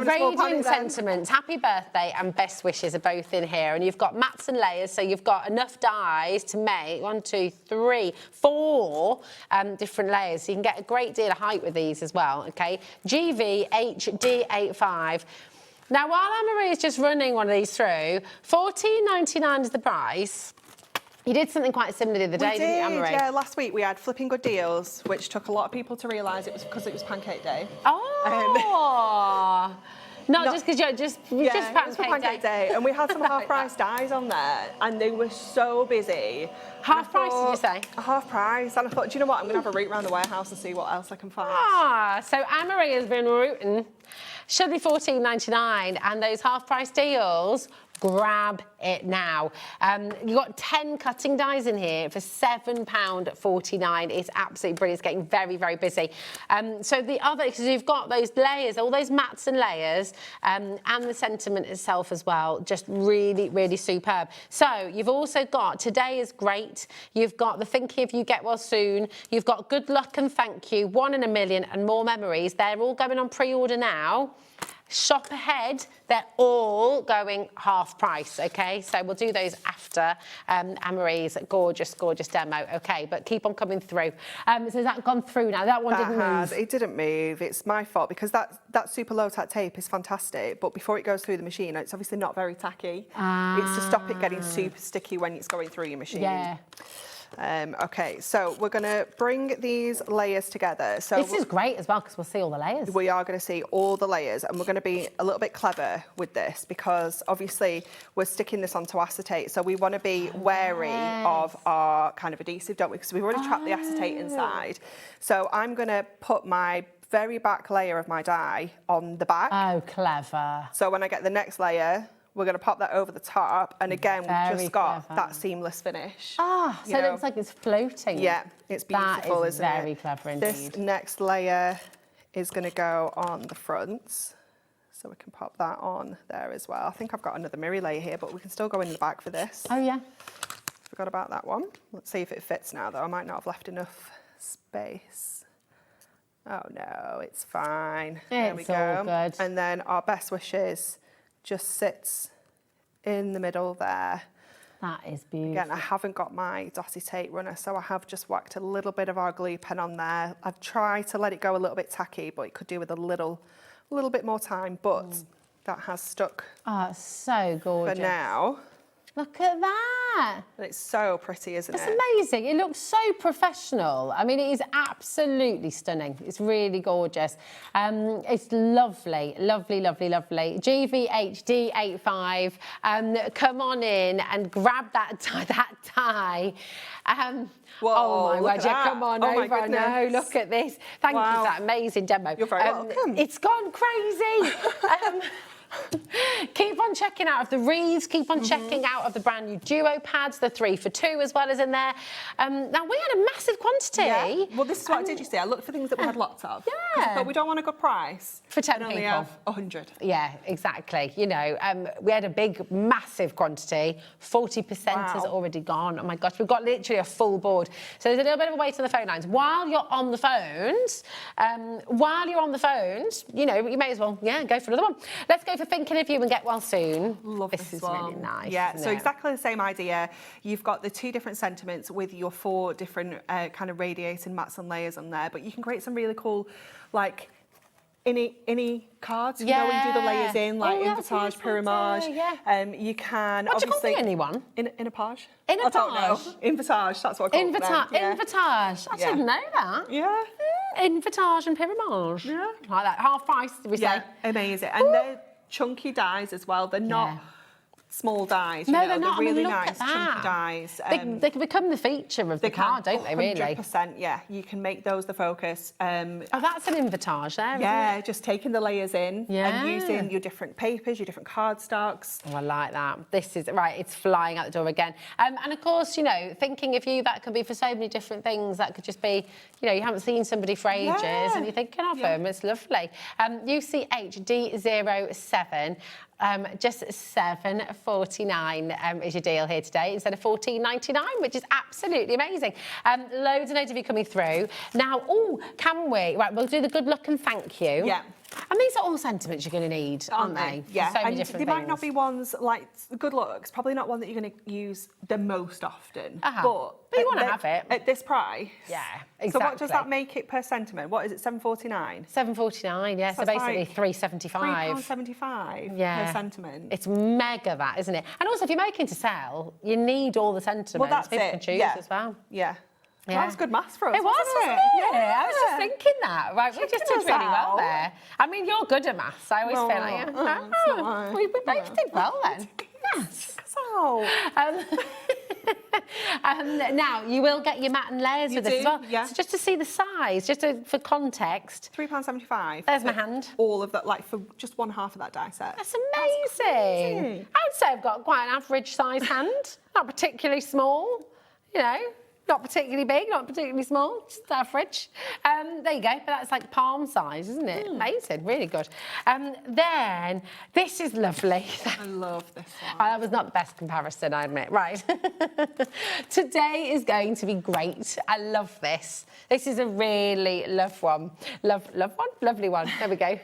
Radiant then. sentiments, happy birthday, and best wishes are both in here. And you've got mats and layers, so you've got enough dies to make 1, 2, 3, 4 different layers. So you can get a great deal of height with these as well. Okay, GVHD85. Now, while Anne-Marie is just running one of these through, $14.99 is the price. You did something quite similar the other day, didn't you, Anne-Marie? Yeah, last week we had Flipping Good Deals, which took a lot of people to realise it was because it was Pancake Day. Oh! Not just because you're just Pancake Day. And we had some half-price dies on there, and they were so busy. Half price, did you say? Half price. And I thought, do you know what? I'm going to have a route around the warehouse and see what else I can find. So Anne-Marie has been rooting. Should be $14.99, and those half-price deals, grab it now. You've got 10 cutting dies in here for £7.49. It's absolutely brilliant. It's getting very, very busy. So the other, because you've got those layers, all those mats and layers, and the sentiment itself as well, just really, really superb. So you've also got, today is great. You've got the thinking of you get well soon. You've got good luck and thank you, 1 in a million, and more memories. They're all going on pre-order now. Shop ahead, they're all going half price, okay? So we'll do those after Anne-Marie's gorgeous, gorgeous demo, okay? But keep on coming through. So has that gone through now? That one didn't move? It didn't move. It's my fault because that super low tack tape is fantastic, but before it goes through the machine, it's obviously not very tacky. It's to stop it getting super sticky when it's going through your machine. Yeah. Okay, so we're going to bring these layers together. So this is great as well because we'll see all the layers. We are going to see all the layers, and we're going to be a little bit clever with this because obviously we're sticking this onto acetate, so we want to be wary of our kind of adhesive, don't we? Because we've already trapped the acetate inside. So I'm going to put my very back layer of my die on the back. Oh, clever. So when I get the next layer, we're going to pop that over the top, and again, we've just got that seamless finish. Ah, so it looks like it's floating. Yeah, it's beautiful, that is isn't it? very clever indeed. This next layer is going to go on the front, so we can pop that on there as well. I think I've got another mirror layer here, but we can still go in the back for this. Oh, yeah. Forgot about that one. Let's see if it fits now, though. I might not have left enough space. Oh, no, it's fine. There we go. All good. And then our best wishes just sits in the middle there. That is beautiful. Again, I haven't got my dotty tape runner, so I have just whacked a little bit of our glue pen on there. I've tried to let it go a little bit tacky, but it could do with a little bit more time, but that has stuck. Oh, it's so gorgeous. For now. Look at that. And it's so pretty, isn't it? It's amazing. It looks so professional. I mean, it is absolutely stunning. It's really gorgeous. It's lovely, lovely, lovely, lovely. GVHD85. Come on in and grab that tie. Whoa, oh my word, yeah, come on over. No, look at this. Thank you for that amazing demo. You're very welcome. It's gone crazy. Keep on checking out of the wreaths, keep on checking out of the brand new duo pads, the 3 for 2 as well as in there. Now, we had a massive quantity. Yeah. Well, this is what I did, you see. I looked for things that we had lots of. Yeah. I thought we don't want a good price. For 10 only people. have 100. Yeah, exactly. You know, we had a big, massive quantity. 40% has already gone. Oh, my gosh, we've got literally a full board. So there's a little bit of a wait on the phone lines. While you're on the phones, you know, you may as well, go for another one. Let's go for Thinking of You and Get Well Soon. Love this is one. really nice. Yeah, so exactly the same idea. You've got the 2 different sentiments with your 4 different kind of radiating mats and layers on there, but you can create some really cool, like, innie cards, you know, when you do the layers in, like invitage, pyramage. You can what do you call the obviously... innie one? Invitage? Invitage? I don't know. Invitage, that's what I call it. Invitage. I didn't know that. Yeah. Invitage and pyramage. Yeah. Like that. Half price, did we say? Yeah, amazing. And they're chunky dies as well. They're not small dies. No, you know, they're not. They're really look nice, at that. chunky dies. They can become the feature of the card, don't they, really? 100%, yeah. You can make those the focus. Oh, that's an invitage there, yeah, isn't it? just taking the layers in and using your different papers, your different cardstocks. Oh, I like that. This is, right, it's flying out the door again. And of course, you know, Thinking of You, that could be for so many different things. That could just be, you know, you haven't seen somebody for ages and you're thinking of them. It's lovely. UCHD07. Just $7.49 is your deal here today instead of $14.99, which is absolutely amazing. Loads and loads of you coming through. Now, can we? Right, we'll do the good luck and thank you. Yeah. And these are all sentiments you're going to need, aren't they? Yeah, so many and different they things. might not be ones like good looks, probably not one that you're going to use the most often. But you want to have it. At this price. Yeah, exactly. So what does that make it per sentiment? What is it, $7.49? $7.49, yeah, so basically like $3.75. £3.75 per sentiment. It's mega that, isn't it? And also, if you're making to sell, you need all the sentiments. Well, that's People it. can choose as well. Yeah. Yeah. That was good maths for us. It was, wasn't it? Yeah, I was just thinking that. Right, we just did really well there. I mean, you're good at maths. I always feel like, we both did well then. Yes. Now, you will get your mat and layers with this as well. Yeah. So just to see the size, for context. £3.75. There's my hand. All of that, like for just one half of that die set. That's amazing. I would say I've got quite an average size hand. Not particularly small, you know. Not particularly big, not particularly small, just average. There you go, but that's like palm size, isn't it? Amazing, really good. Then, this is lovely. I love this one. That was not the best comparison, I admit. Right. Today is going to be great. I love this. This is a really lovely one. Lovely one. There we go.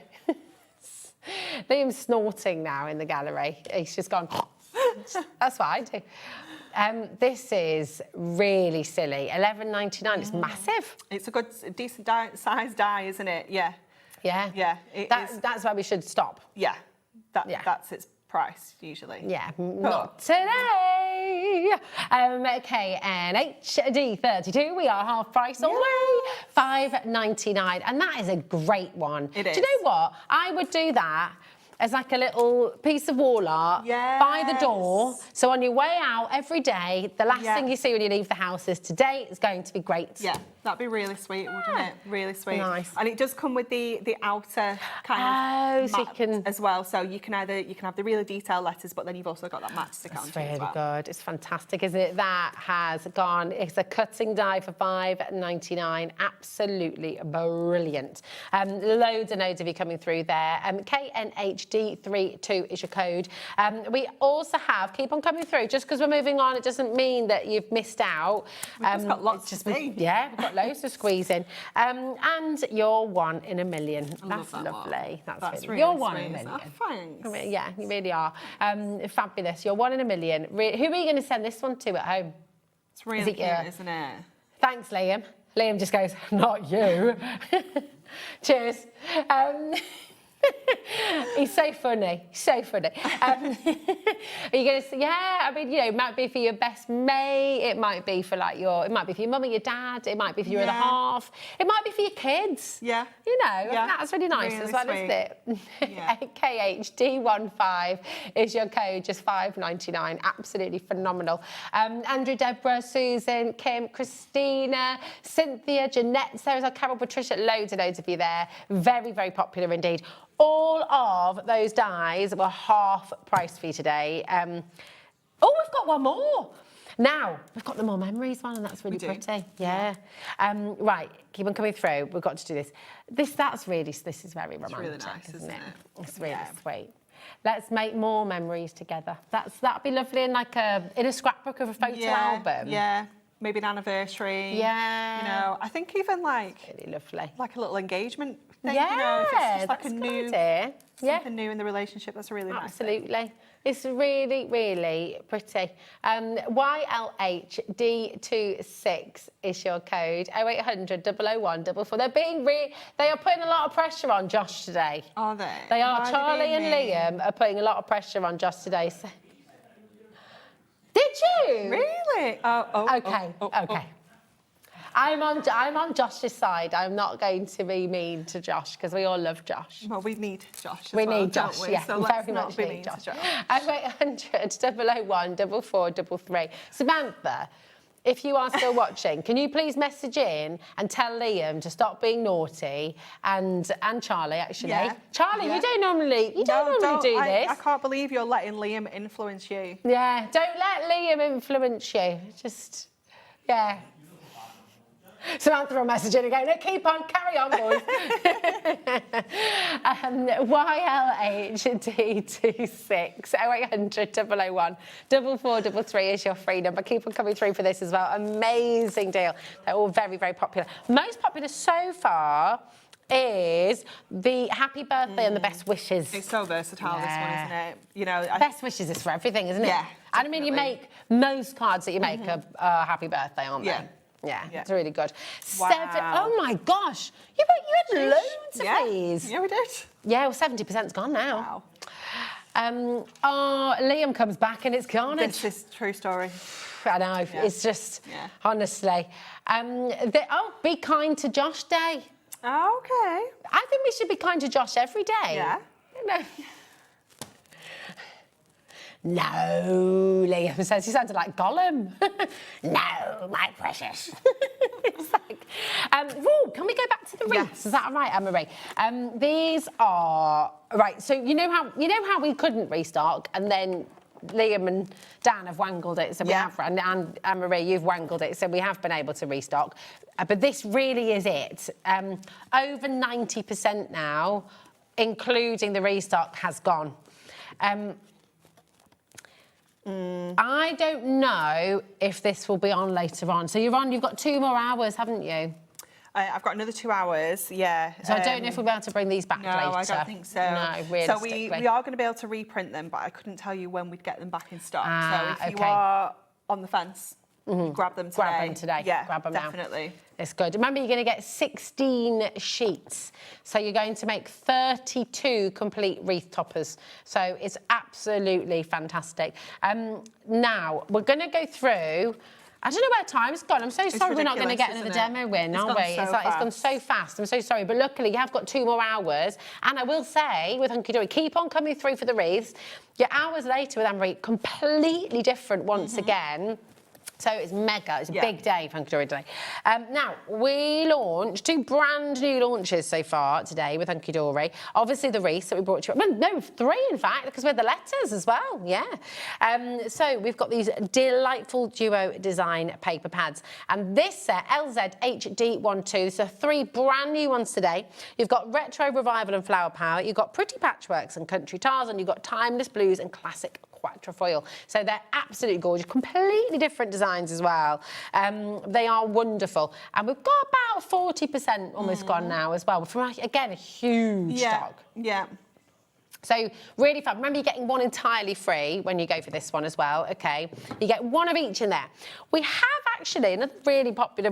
Liam's snorting now in the gallery. He's just gone... That's what I do. This is really silly. $11.99. It's massive. It's a good, decent size die, isn't it? Yeah. Yeah. Yeah. That's where we should stop. Yeah. That's its price usually. Yeah. Not today. KNHD32. We are half price all the way. $5.99, and that is a great one. It is. Do you know what? I would do that as like a little piece of wall art by the door. So on your way out every day, the last thing you see when you leave the house is today is going to be great. Yeah, that'd be really sweet, wouldn't it? Really sweet. Nice. And it does come with the outer kind of so you mat can... as well. So you can have the really detailed letters, but then you've also got that mat to stick onto really as well. Good. It's fantastic, isn't it? That has gone. It's a cutting die for $5.99. Absolutely brilliant. Loads and loads of you coming through there. KNHD32 is your code. We also have, keep on coming through. Just because we're moving on, it doesn't mean that you've missed out. We've just got lots to see. Yeah, we've got loads to squeeze in. And you're 1 in a million. That's that lovely. One. That's really you're 1 sweet. in a million. Oh, thanks. I mean, yeah, you really are. Fabulous. You're 1 in a million. Who are you going to send this one to at home? It's really cute, isn't it? Thanks, Liam. Liam just goes, not you. Cheers. He's so funny, so funny. Are you going to say, yeah, I mean, you know, it might be for your best mate, it might be for like it might be for your mum or your dad, it might be for your other half, it might be for your kids. Yeah. You know, that's really nice really as well, sweet. isn't it? Yeah. KHD15 is your code, just $5.99. Absolutely phenomenal. Andrew, Deborah, Susan, Kim, Christina, Cynthia, Jeanette, Sarah, Carol, Patricia, loads and loads of you there. Very, very popular indeed. all of those dies were half price for you today. Oh, we've got one more. Now, we've got the more memories one, and that's really pretty. Yeah. Right, keep on coming through. We've got to do this. This is very romantic, It's really nice, isn't it? It's really sweet. Let's make more memories together. That'd be lovely in in a scrapbook of a photo album. Yeah. Maybe an anniversary. Yeah. You know, I think even really lovely. Like a little engagement thing. Yeah, you know, if it's just like that's a a new good idea. something new in the relationship. That's a really nice thing. Absolutely. It's really, really pretty. YLHD26 is your code. 0800 001 44. They are putting a lot of pressure on Josh today. Are they? They are. Why Charlie and Liam are putting a lot of pressure on Josh today. So. Did you? Really? Okay. I'm on Josh's side. I'm not going to be mean to Josh because we all love Josh. Well, we need Josh. We need Josh, Josh, yeah. So very much need Josh. 0800 001 4433. Samantha, if you are still watching, can you please message in and tell Liam to stop being naughty and Charlie actually. Yeah. Charlie, Yeah. you don't normally do this. I can't believe you're letting Liam influence you. Yeah, don't let Liam influence you. Just, yeah. Samantha will message in again. No, keep on, carry on, boys. YLHD26 0800 001 4433 is your free number. Keep on coming through for this as well. Amazing deal. They're all very, very popular. Most popular so far is the happy birthday and the best wishes. It's so versatile, this one, isn't it? You know, best wishes is for everything, isn't it? Yeah. And I mean, you make most cards that you make are happy birthday, aren't they? Yeah, it's really good. Wow. Oh my gosh, you had loads of these. Yeah, we did. Yeah, well, 70%'s gone now. Wow. Liam comes back and it's carnage. This is true story. I know. It's just honestly. Be kind to Josh Day. Oh, okay. I think we should be kind to Josh every day. Yeah. You know. No, Liam says. He sounded like Gollum. No, my precious. It's like, can we go back to the wreaths? Yes. Is that all right, Anne-Marie? These are right. So you know how we couldn't restock, and then Liam and Dan have wangled it, so we have, and Anne-Marie, you've wangled it, so we have been able to restock. But this really is it. Over 90% now, including the restock, has gone. I don't know if this will be on later on. So you've got 2 more hours, haven't you? I've got another 2 hours, yeah. So I don't know if we'll be able to bring these back later. No, I don't think so. No, realistically. So we are going to be able to reprint them, but I couldn't tell you when we'd get them back in stock. So if you okay. are on the fence, grab them today. Grab them today. Yeah, grab them definitely. Now. It's good. Remember, you're going to get 16 sheets. So you're going to make 32 complete wreath toppers. So it's absolutely fantastic. Now, we're going to go through... I don't know where time's gone. I'm so sorry we're not going to get another demo in, are we? It's gone so fast. I'm so sorry. But luckily, you have got 2 more hours. And I will say, with Hunkydory, keep on coming through for the wreaths. Your hours later with Anne-Marie, completely different once again. So it's mega. It's a big day for Hunkydory today. Now, we launched 2 brand new launches so far today with Hunkydory. Obviously, the wreaths that we brought you. Well, no, 3 in fact, because we're the letters as well. Yeah. So we've got these delightful duo design paper pads, and this set LZHD12. These are 3 brand new ones today. You've got retro revival and flower power. You've got pretty patchworks and country tiles, and you've got timeless blues and classic quatrefoil. So they're absolutely gorgeous, completely different designs as well. They are wonderful. And we've got about 40% almost gone now as well. From, again, a huge stock. Yeah. So really fun. Remember, you're getting 1 entirely free when you go for this one as well, okay? You get 1 of each in there. We have actually another really popular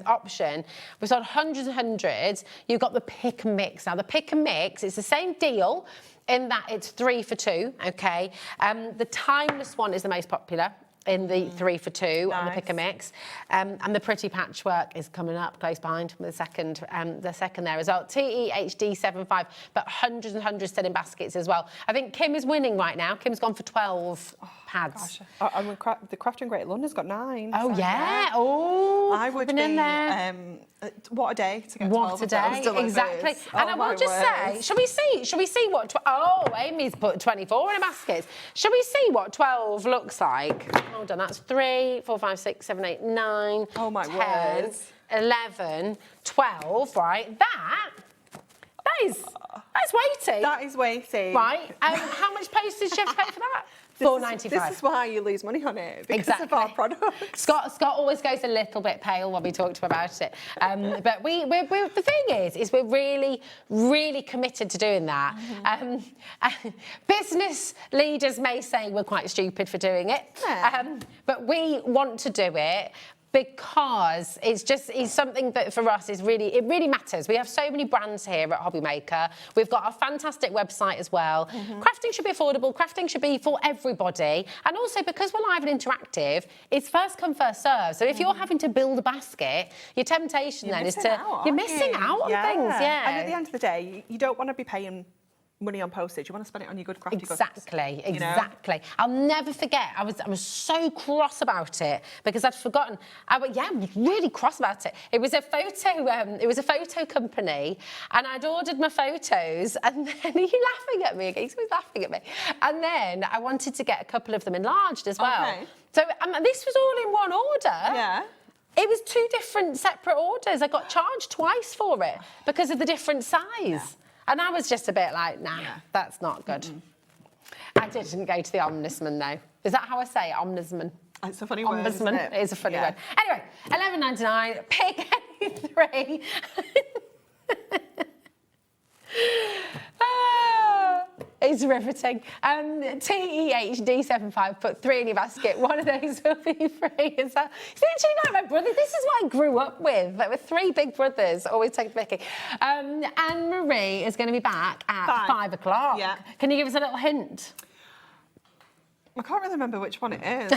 option. We've sold hundreds and hundreds. You've got the pick and mix. Now, the pick and mix, it's the same deal in that it's 3 for 2, okay? The timeless one is the most popular. in the 3 for 2 on the pick and mix. And the pretty patchwork is coming up close behind with the second there as well. TEHD75, but hundreds and hundreds still in baskets as well. I think Kim is winning right now. Kim's gone for 12 pads. Gosh. And the Crafting Great London's got 9. Oh, so yeah. Oh, I would be in there. What a day to get 12 What a of those day, delivered. exactly. And I will just say, shall we see what? Amy's put 24 in a basket. Shall we see what 12 looks like? Hold on, that's 3, 4, 5, 6, 7, 8, 9. Oh my 10, words. 11, 12. Right, that's weighty. That is weighty. Right. How much postage do you have to pay for that? £4.95. This is why you lose money on it, because of our product. Scott always goes a little bit pale when we talk to him about it. But the thing is we're really, really committed to doing that. Business leaders may say we're quite stupid for doing it, but we want to do it because it's something that for us it really matters. We have so many brands here at HobbyMaker. We've got a fantastic website as well. Crafting should be affordable. Crafting should be for everybody. And also because we're live and interactive, it's first come, first serve. So if you're having to build a basket, your temptation then is to... You're missing out on things, yeah. And at the end of the day, you don't want to be paying money on postage. You want to spend it on your good crafty goods. Exactly. You know? I'll never forget. I was so cross about it because I'd forgotten. I was really cross about it. It was a photo company, and I'd ordered my photos, and then are you laughing at me? He's laughing at me. And then I wanted to get a couple of them enlarged as well. Okay. So this was all in one order. Yeah. It was 2 different separate orders. I got charged twice for it because of the different size. Yeah. And I was just a bit like, nah, that's not good. I didn't go to the ombudsman, though. Is that how I say it? Ombudsman? It's a funny word, isn't it? It is a funny word. Anyway, £11.99, pick any 3. It's riveting. TEHD75, put 3 in your basket. One of those will be free as well. It's literally like my brother. This is what I grew up with. Like, with 3 big brothers, always take the mickey. Anne-Marie is going to be back at 5 o'clock. Yeah. Can you give us a little hint? I can't really remember which one it is,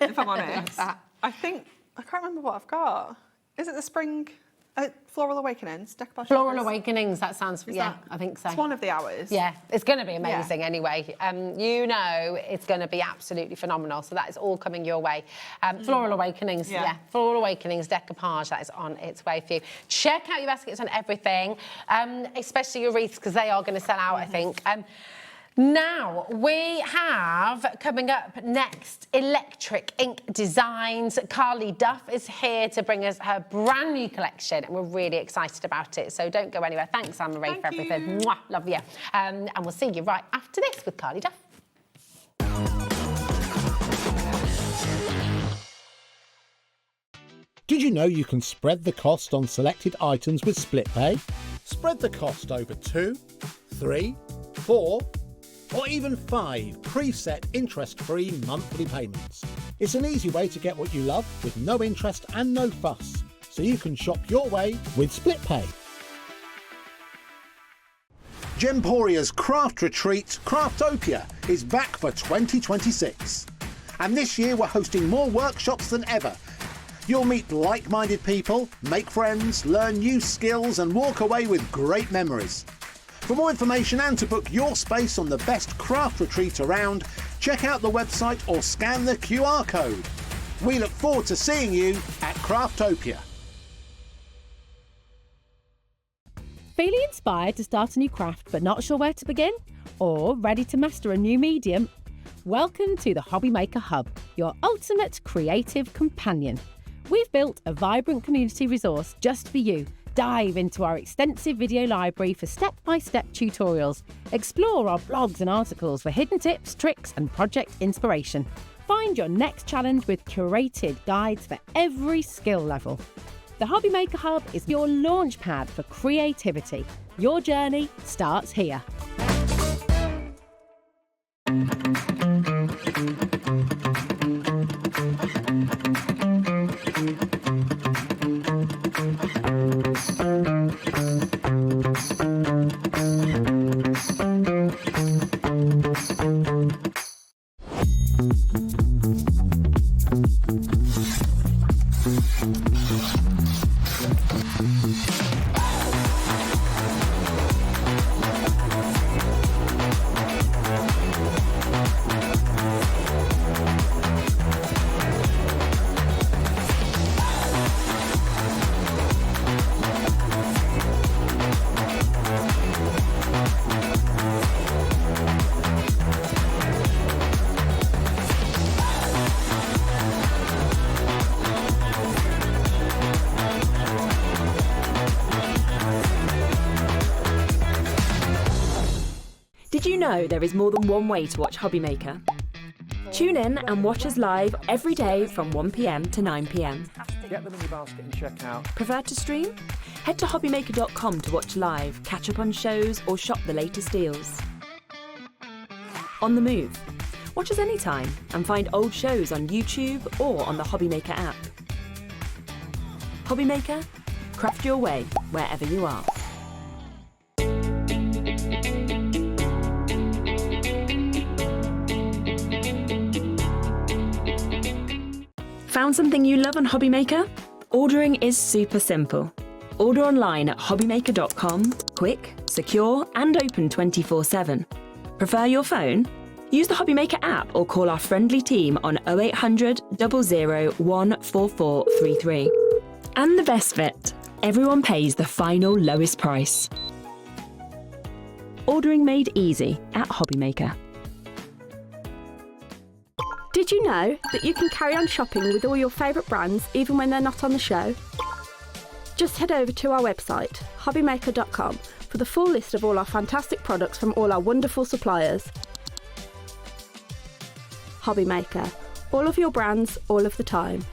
if I'm honest. I can't remember what I've got. Is it the spring... Floral Awakenings Decoupage Toppers? Floral Awakenings, that sounds... I think so. It's one of the hours. Yeah, it's going to be amazing anyway. You know it's going to be absolutely phenomenal. So that is all coming your way. Floral Awakenings, Floral Awakenings Decoupage, that is on its way for you. Check out your baskets on everything, especially your wreaths, because they are going to sell out, I think. Now, we have coming up next Electric Ink Designs. Carly Duff is here to bring us her brand new collection, and we're really excited about it. So don't go anywhere. Thanks, Anne-Marie, for everything. Mwah, love you. And we'll see you right after this with Carly Duff. Did you know you can spread the cost on selected items with split pay? Spread the cost over 2, 3, 4, or even 5 preset interest-free monthly payments. It's an easy way to get what you love with no interest and no fuss, so you can shop your way with split pay. Gemporia's craft retreat, Craftopia, is back for 2026. And this year we're hosting more workshops than ever. You'll meet like-minded people, make friends, learn new skills and walk away with great memories. For more information and to book your space on the best craft retreat around, check out the website or scan the QR code. We look forward to seeing you at Craftopia. Feeling inspired to start a new craft but not sure where to begin? Or ready to master a new medium? Welcome to the HobbyMaker Hub, your ultimate creative companion. We've built a vibrant community resource just for you. Dive into our extensive video library for step-by-step tutorials. Explore our blogs and articles for hidden tips, tricks and project inspiration. Find your next challenge with curated guides for every skill level. The HobbyMaker Hub is your launch pad for creativity. Your journey starts here. Did you know there is more than one way to watch HobbyMaker? Tune in and watch us live every day from 1 p.m. to 9 p.m. Get them in your basket and check out. Prefer to stream? Head to hobbymaker.com to watch live, catch up on shows, or shop the latest deals. On the move. Watch us anytime and find old shows on YouTube or on the HobbyMaker app. HobbyMaker, craft your way wherever you are. Found something you love on HobbyMaker? Ordering is super simple. Order online at hobbymaker.com, quick, secure, and open 24/7. Prefer your phone? Use the HobbyMaker app or call our friendly team on 0800 00 14433. And the best bit, everyone pays the final lowest price. Ordering made easy at HobbyMaker. Did you know that you can carry on shopping with all your favourite brands even when they're not on the show? Just head over to our website, hobbymaker.com, for the full list of all our fantastic products from all our wonderful suppliers. HobbyMaker, all of your brands, all of the time.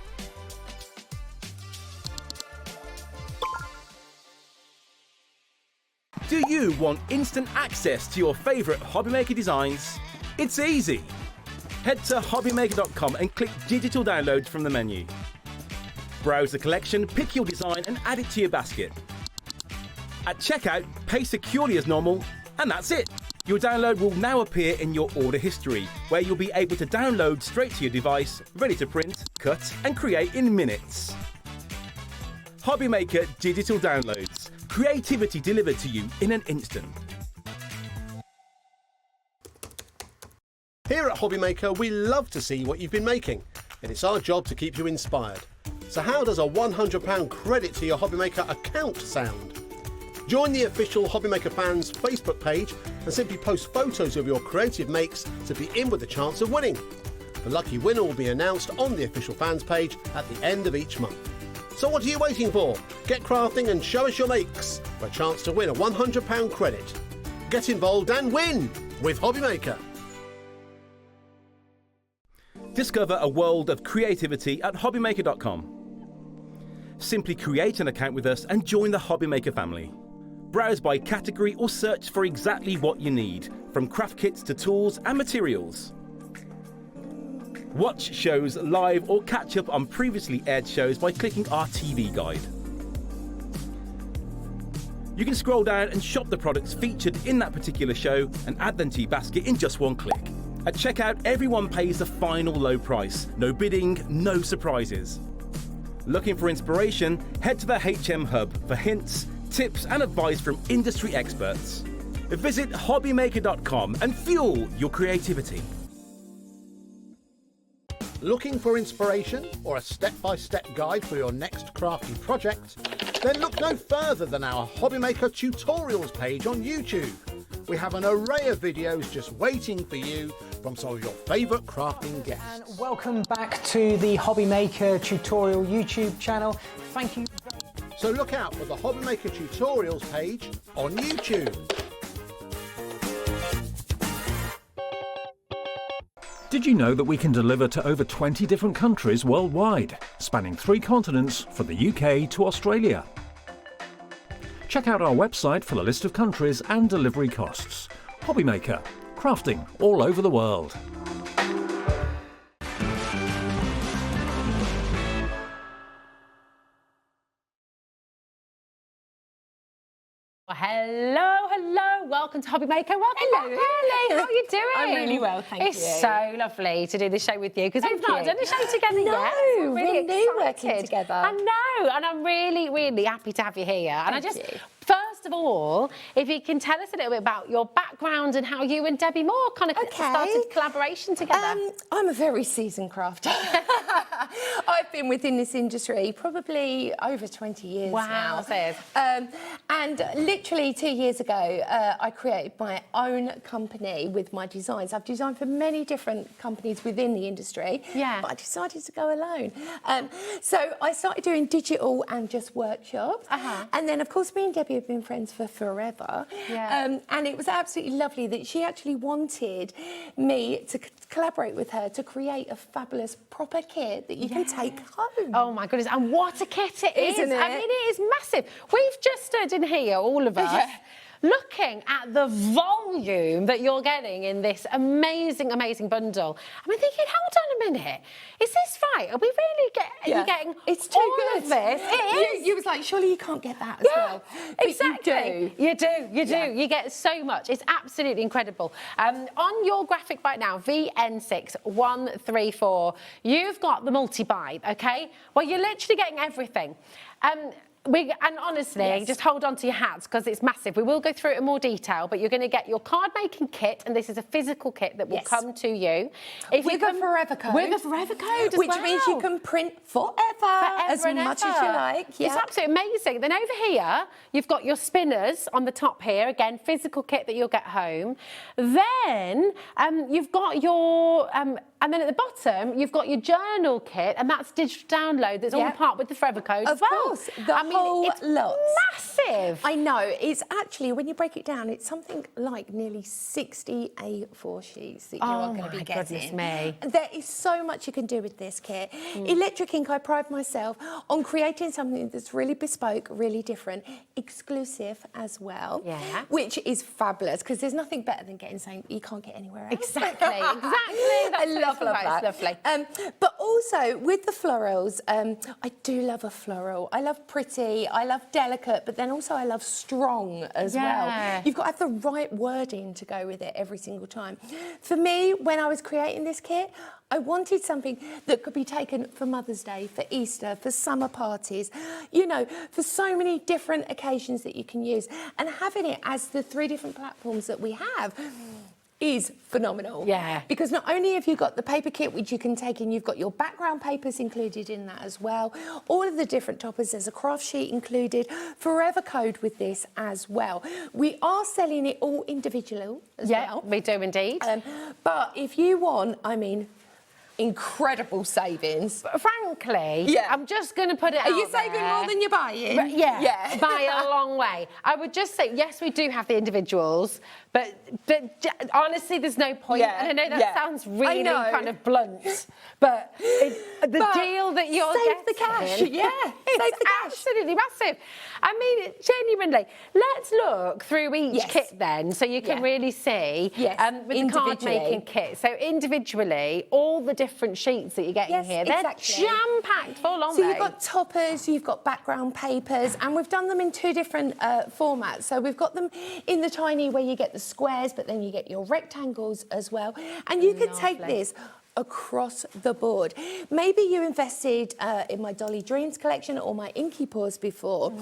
Do you want instant access to your favourite HobbyMaker designs? It's easy. Head to hobbymaker.com and click Digital Downloads from the menu. Browse the collection, pick your design and add it to your basket. At checkout, pay securely as normal, and that's it. Your download will now appear in your order history, where you'll be able to download straight to your device, ready to print, cut and create in minutes. HobbyMaker Digital Downloads. Creativity delivered to you in an instant. Here at HobbyMaker, we love to see what you've been making, and it's our job to keep you inspired. So how does a £100 credit to your HobbyMaker account sound? Join the official HobbyMaker fans Facebook page and simply post photos of your creative makes to be in with a chance of winning. The lucky winner will be announced on the official fans page at the end of each month. So what are you waiting for? Get crafting and show us your makes for a chance to win a £100 credit. Get involved and win with HobbyMaker. Discover a world of creativity at hobbymaker.com. Simply create an account with us and join the HobbyMaker family. Browse by category or search for exactly what you need, from craft kits to tools and materials. Watch shows live or catch up on previously aired shows by clicking our TV guide. You can scroll down and shop the products featured in that particular show and add them to your basket in just one click. At checkout, everyone pays the final low price. No bidding, no surprises. Looking for inspiration? Head to the HM Hub for hints, tips and advice from industry experts. Visit hobbymaker.com and fuel your creativity. Looking for inspiration or a step-by-step guide for your next crafty project? Then look no further than our HobbyMaker tutorials page on YouTube. We have an array of videos just waiting for you from some of your favourite crafting guests. And welcome back to the HobbyMaker tutorial YouTube channel. Thank you. So look out for the HobbyMaker tutorials page on YouTube. Did you know that we can deliver to over 20 different countries worldwide, spanning 3 continents from the UK to Australia? Check out our website for the list of countries and delivery costs. HobbyMaker, crafting all over the world. Hello, welcome to HobbyMaker. Welcome back, Harley. How are you doing? I'm really well, thank you. It's so lovely to do this show with you because we've not you. done a show together yet. No, I'm we're new working excited. together. I know, and I'm really, really happy to have you here. And Thank you. First of all, if you can tell us a little bit about your background and how you and Debbie Moore kind of started collaboration together. I'm a very seasoned crafter. I've been within this industry probably over 20 years now. Wow, sis. And literally 2 years ago, I created my own company with my designs. I've designed for many different companies within the industry, but I decided to go alone. So I started doing digital and just workshops. And then, of course, me and Debbie have been friends for forever. And it was absolutely lovely that she actually wanted me to collaborate with her to create a fabulous proper kit that you can take home. Oh my goodness, and what a kit it is. Isn't it? I mean, it is massive. We've just stood in here, all of us, looking at the volume that you're getting in this amazing, amazing bundle. I mean, thinking, hold on a minute, is this right? Are we really getting it's too all good. of this? It is. You was like, surely you can't get that as well. But exactly. You do. You get so much. It's absolutely incredible. On your graphic right now, VN6134, you've got the multi-buy, okay? Well, you're literally getting everything. And honestly, just hold on to your hats because it's massive. We will go through it in more detail, but you're going to get your card making kit, and this is a physical kit that will come to you. With a forever code. With a forever code as Which well. means you can print forever as much as you like. It's absolutely amazing. Then over here, you've got your spinners on the top here. Again, physical kit that you'll get home. Then you've got your... and then at the bottom, you've got your journal kit, and that's digital download. That's all part with the forever code as well. Of course, the whole lot. Massive. I know. It's actually, when you break it down, it's something like nearly 60 A4 sheets that you are going to be getting. Goodness me. There is so much you can do with this kit. Electric Ink, I pride myself on creating something that's really bespoke, really different, exclusive as well, which is fabulous because there's nothing better than getting something you can't get anywhere else. Exactly. I love that. Lovely. But also with the florals, I do love a floral. I love pretty, I love delicate, but then also I love strong as well. You've got to have the right wording to go with it every single time. For me, when I was creating this kit, I wanted something that could be taken for Mother's Day, for Easter, for summer parties, you know, for so many different occasions that you can use. And having it as the 3 different platforms that we have is phenomenal. Because not only have you got the paper kit, which you can take in, you've got your background papers included in that as well. All of the different toppers, there's a craft sheet included, forever code with this as well. We are selling it all individual as well. We do indeed. But if you want, I mean, incredible savings. Frankly, I'm just going to put it out Are you saving more than you're buying? By a long way. I would just say, yes, we do have the individuals, but honestly, there's no point. And I know that sounds really kind of blunt, but the deal that you're getting... Save the cash, it's absolutely massive. I mean, genuinely, let's look through each kit then, so you can really see with the card making kit. So individually, all the different sheets that you're getting here, they're jam-packed full, aren't they? So you've got toppers, you've got background papers, and we've done them in 2 different formats. So we've got them in the tiny where you get the squares, but then you get your rectangles as well. And you could take this across the board. Maybe you invested in my Dolly Dreams collection or my Inky Paws before.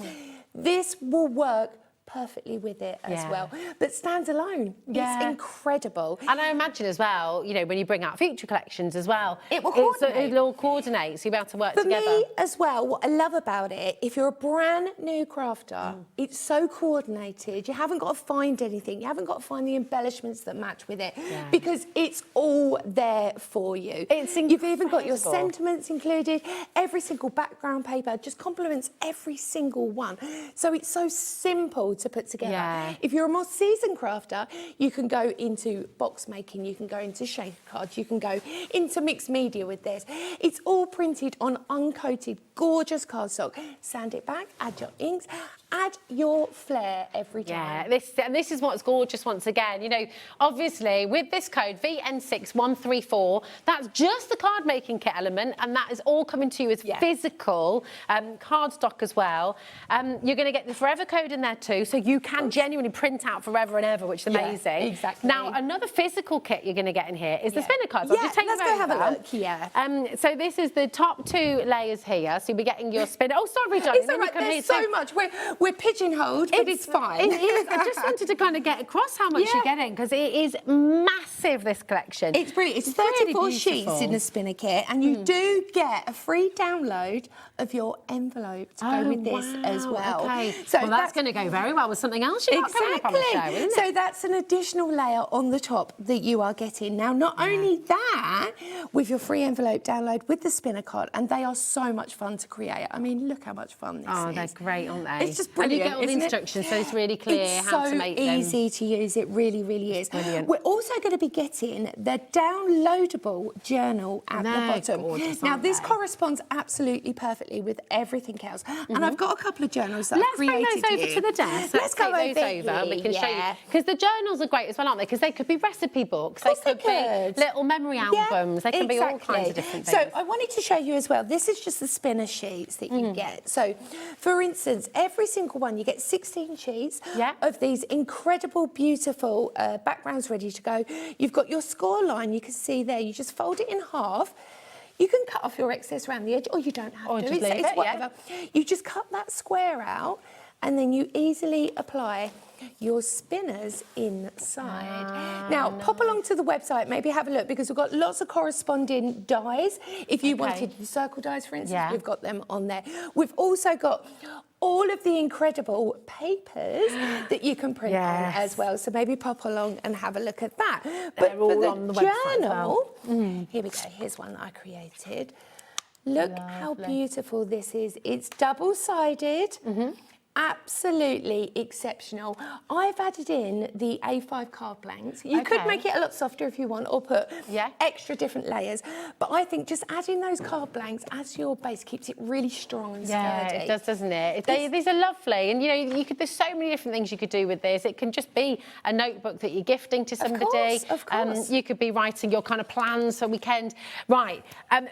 This will work perfectly with it as well, but stands alone. It's incredible. And I imagine as well, you know, when you bring out future collections as well, it will coordinate. It'll all coordinate, so you'll be able to work together. For me as well, what I love about it, if you're a brand new crafter, it's so coordinated. You haven't got to find anything. You haven't got to find the embellishments that match with it because it's all there for you. You've even got your sentiments included. Every single background paper just complements every single one. So it's so simple to put together. If you're a more seasoned crafter, you can go into box making, you can go into shaker cards, you can go into mixed media with this. It's all printed on uncoated, gorgeous cardstock. Sand it back, add your inks, add your flair every time. This is what's gorgeous once again. You know, obviously, with this code, VN6134, that's just the card making kit element, and that is all coming to you as physical cardstock as well. You're going to get the forever code in there too, so you can genuinely print out forever and ever, which is amazing. Exactly. Now, another physical kit you're going to get in here is the spinner cards. Let's go have a look. So this is the top 2 layers here. So you'll be getting your spinner. Oh, sorry, John. It's all right. There's so much. We're pigeonholed, but it's fine. It is. I just wanted to kind of get across how much you're getting, because it is massive, this collection. It's brilliant. It's really 34 beautiful. sheets in the spinner kit, and you do get a free download of your envelope to go with this as well. Okay. So well, that's going to go very well with something else you've got coming up on the show, isn't it? So that's an additional layer on the top that you are getting. Now, not only that, with your free envelope download with the spinner card, and they are so much fun to create. I mean, look how much fun this is. Oh, they're great, aren't they? It's just brilliant. And you get all the instructions, so it's really clear how to make them. It's so easy to use. It really, really is. Brilliant. We're also going to be getting the downloadable journal at the bottom. Gorgeous, now, aren't this they? corresponds absolutely perfectly with everything else. And I've got a couple of journals that I've created. Let's bring those over here. to the desk. Let's go take those over. here. We can show you. Because the journals are great as well, aren't they? Because they could be recipe books. They could be little memory albums. They can be all kinds of different things. So I wanted to show you as well. This is just the spinner sheets that you get. So, for instance, every single one, you get 16 sheets of these incredible, beautiful backgrounds ready to go. You've got your score line. You can see there. You just fold it in half. You can cut off your excess around the edge, or you don't have to. Just leave It's it, whatever. You just cut that square out, and then you easily apply your spinners inside. Now, pop along to the website, maybe have a look, because we've got lots of corresponding dies. If you wanted the circle dies, for instance, we've got them on there. We've also got all of the incredible papers that you can print on as well. So maybe pop along and have a look at that. But They're all for the on the website journal, as well. here we go. Here's one that I created. Look how beautiful this is. It's double-sided. Absolutely exceptional. I've added in the A5 card blanks. You could make it a lot softer if you want, or put extra different layers. But I think just adding those card blanks as your base keeps it really strong and sturdy. Yeah, it does, doesn't it? These are lovely, and you know, there's so many different things you could do with this. It can just be a notebook that you're gifting to somebody. Of course. You could be writing your kind of plans for a weekend. Right,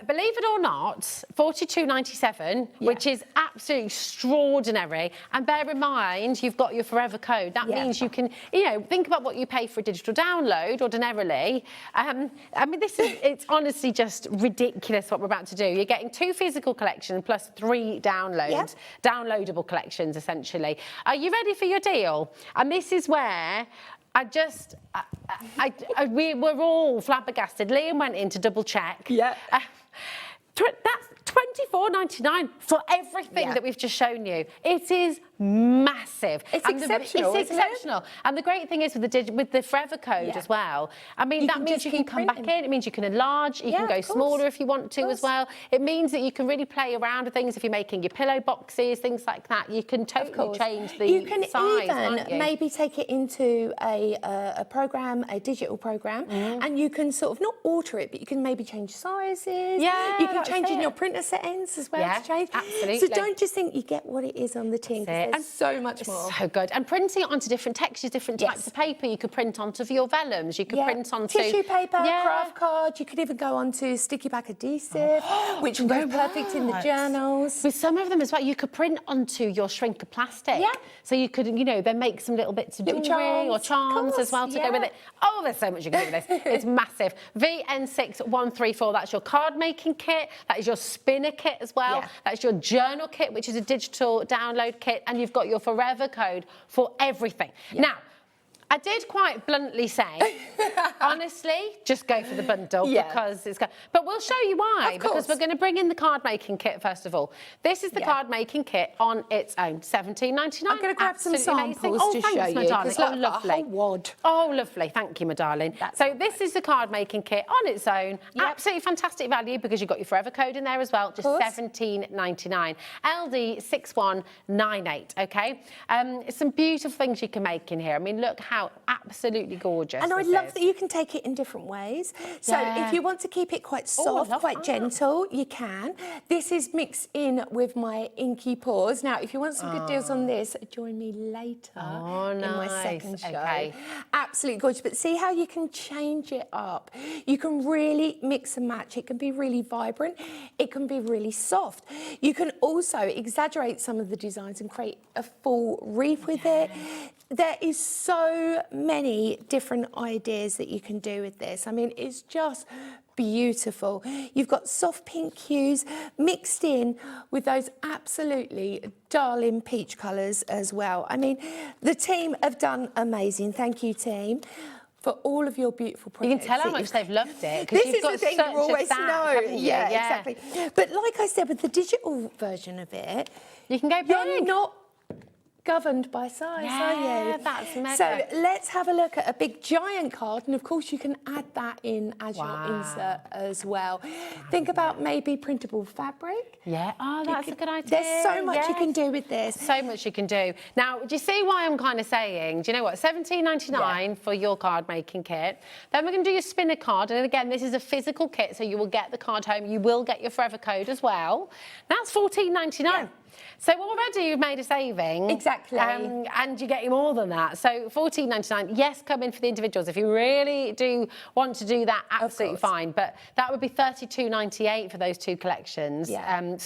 believe it or not, $42.97, which is absolutely extraordinary. And bear in mind, you've got your forever code. That means you can, you know, think about what you pay for a digital download ordinarily. I mean, it's honestly just ridiculous what we're about to do. You're getting 2 physical collections plus 3 downloads, downloadable collections, essentially. Are you ready for your deal? And this is where we were all flabbergasted. Liam went in to double check. That's $24.99 for everything that we've just shown you. It is massive. It's exceptional. It's exceptional. And the great thing is with the forever code as well. I mean, that means you can come back in. It means you can enlarge. You can go smaller if you want to as well. It means that you can really play around with things if you're making your pillow boxes, things like that. You can totally change the size. You can even maybe take it into a program, a digital program, and you can sort of not alter it, but you can maybe change sizes. Yeah, you can change in your printer settings as well to change. Absolutely. So don't just think you get what it is on the tin. And so much more. So good. And printing it onto different textures, different types of paper. You could print onto your vellums. You could print onto tissue paper, craft card. You could even go onto sticky pack adhesive, which would go perfect in the journals. With some of them as well, you could print onto your shrinker plastic. Yeah. So you could, you know, then make some little bits of jewellery or charms as well to go with it. Oh, there's so much you can do with this. It's massive. VN6134, that's your card making kit. That is your spinner kit as well. That's your journal kit, which is a digital download kit. And you've got your forever code for everything. Now, I did quite bluntly say, honestly, just go for the bundle because it's... But we'll show you why, because we're going to bring in the card making kit first of all. This is the card making kit on its own, $17.99. I'm going to grab some samples to show you. My darling. Oh, lovely. A whole wad. Oh, lovely. Thank you, my darling. So this is the card making kit on its own. Absolutely fantastic value because you've got your forever code in there as well. Just $17.99. LD6198. Okay. Some beautiful things you can make in here. I mean, look how absolutely gorgeous. And I love that you can take it in different ways. So if you want to keep it quite soft, quite gentle, you can. This is mixed in with my inky paws. Now, if you want some good deals on this, join me later in my second show. Absolutely gorgeous. But see how you can change it up. You can really mix and match. It can be really vibrant. It can be really soft. You can also exaggerate some of the designs and create a full wreath with it. There is so many different ideas that you can do with this. I mean, it's just beautiful. You've got soft pink hues mixed in with those absolutely darling peach colours as well. I mean, the team have done amazing. Thank you, team, for all of your beautiful projects. You can tell how much they've loved it. This you've is got the thing such you always a stack, know. haven't you? Yeah, exactly. But like I said, with the digital version of it, you can go big. You're not governed by size, are you? Yeah, that's mega. So let's have a look at a big giant card, and of course you can add that in as your insert as well. Think about maybe printable fabric. Yeah, oh, that's a good idea. There's so much you can do with this. So much you can do. Now, do you see why I'm kind of saying, do you know what, £17.99 for your card making kit. Then we're going to do your spinner card, and again, this is a physical kit, so you will get the card home. You will get your forever code as well. That's £14.99. Yeah. So already you've made a saving. Exactly. And you're getting more than that. So £14.99, yes, come in for the individuals. If you really do want to do that, absolutely fine. But that would be £32.98 for those two collections. Yeah. And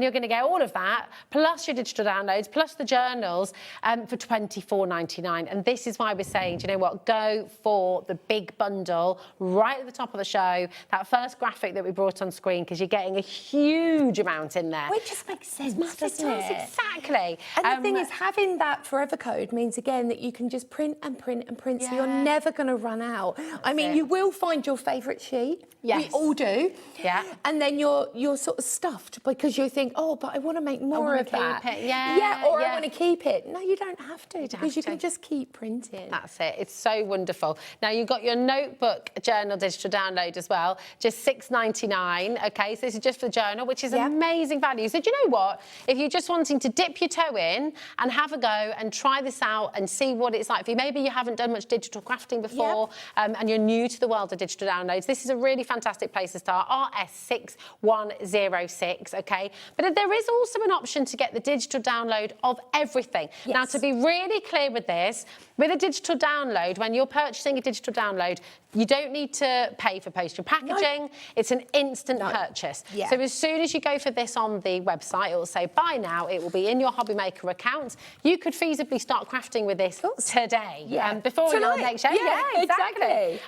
you're going to get all of that, plus your digital downloads, plus the journals for £24.99. And this is why we're saying, do you know what, go for the big bundle right at the top of the show, that first graphic that we brought on screen, because you're getting a huge amount in there. Which just makes sense, doesn't it? Exactly. And the thing is, having that forever code means, again, that you can just print and print and print, so you're never going to run out. I mean, you will find your favourite sheet. Yes. We all do. Yeah. And then you're sort of stuffed because you think, oh, but I want to make more of that. Keep it. Yeah. Yeah, or I want to keep it. No, you don't have to, because you can just keep printing. That's it. It's so wonderful. Now, you've got your notebook journal digital download as well, just £6.99. OK, so this is just for the journal, which is amazing value. So do you know what? If you're just wanting to dip your toe in and have a go and try this out and see what it's like for you, maybe you haven't done much digital crafting before and you're new to the world of digital downloads, this is a really fantastic place to start, RS6106, OK? But there is also an option to get the digital download of everything. Yes. Now, to be really clear with this, with a digital download, when you're purchasing a digital download, you don't need to pay for postal packaging. No. It's an instant purchase. Yeah. So as soon as you go for this on the website, it will say buy now. It will be in your HobbyMaker account. You could feasibly start crafting with this today. Yeah. Before your next show. Yeah, exactly.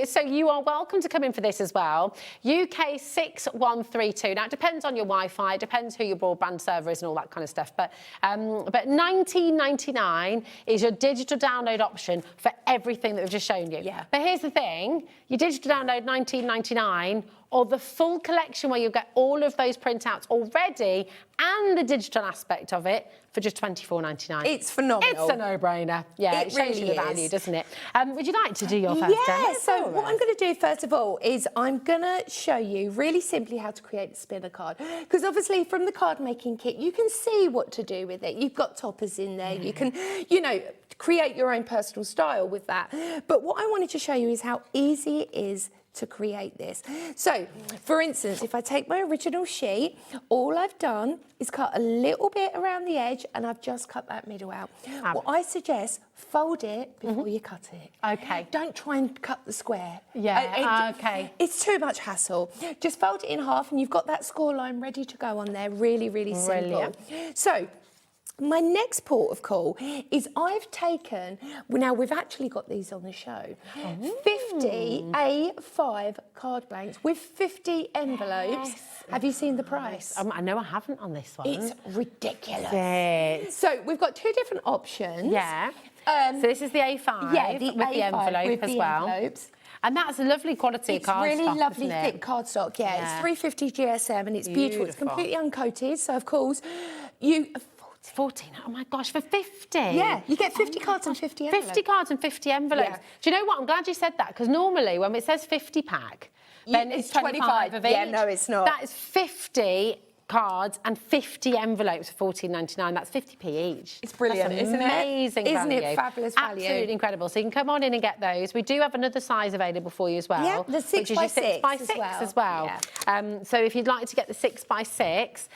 So you are welcome to come in for this as well. UK 6132. Now, it depends on your Wi-Fi. It depends who your broadband server is and all that kind of stuff. But £19.99 is your digital download option for everything that we've just shown you. Yeah. But here's the thing. Your digital download, £19.99, or the full collection where you get all of those printouts already and the digital aspect of it for just £24.99. It's phenomenal. It's a no-brainer. Yeah, it shows really you the value, doesn't it? Would you like to do your first demo? Yeah, so what I'm going to do first of all is I'm going to show you really simply how to create a spinner card. Because obviously from the card making kit, you can see what to do with it. You've got toppers in there. You can, you know, create your own personal style with that. But what I wanted to show you is how easy it is to create this. So, for instance, if I take my original sheet, all I've done is cut a little bit around the edge and I've just cut that middle out. What I suggest, fold it before you cut it. OK. Don't try and cut the square. Yeah, OK. It's too much hassle. Just fold it in half and you've got that score line ready to go on there. Really, really simple. So, my next port of call is I've taken, now we've actually got these on the show, 50 A5 card blanks with 50 envelopes. Yes. Have you seen the price? I know I haven't on this one. It's ridiculous. Yes. So we've got two different options. Yeah. So this is the A5 with the envelope as well. Envelopes. And that's a lovely quality cardstock, It's really lovely thick cardstock, yeah. It's 350 GSM and it's beautiful. It's completely uncoated, so of course you... 14, oh my gosh, for 50? Yeah, you get 50 cards and 50 envelopes. 50 cards and 50 envelopes. Yeah. Do you know what? I'm glad you said that, because normally when it says 50 pack, then it's 25 of each. Yeah, no, it's not. That is 50 cards and 50 envelopes for £14.99. That's 50p each. It's brilliant, isn't it? Amazing value. Isn't it fabulous value? Absolutely incredible. So you can come on in and get those. We do have another size available for you as well. Yeah, the 6x6 as well. Yeah. So if you'd like to get the 6x6,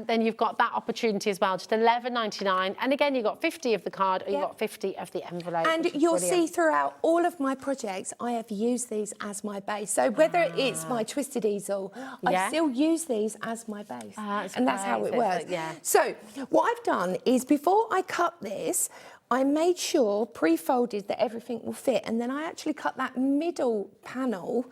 then you've got that opportunity as well, just £11.99. And again, you've got 50 of the card or you've got 50 of the envelope. And you'll see throughout all of my projects, I have used these as my base. So whether it's my twisted easel, I still use these as my base. And that's how it works. So what I've done is before I cut this, I made sure, pre-folded, that everything will fit. And then I actually cut that middle panel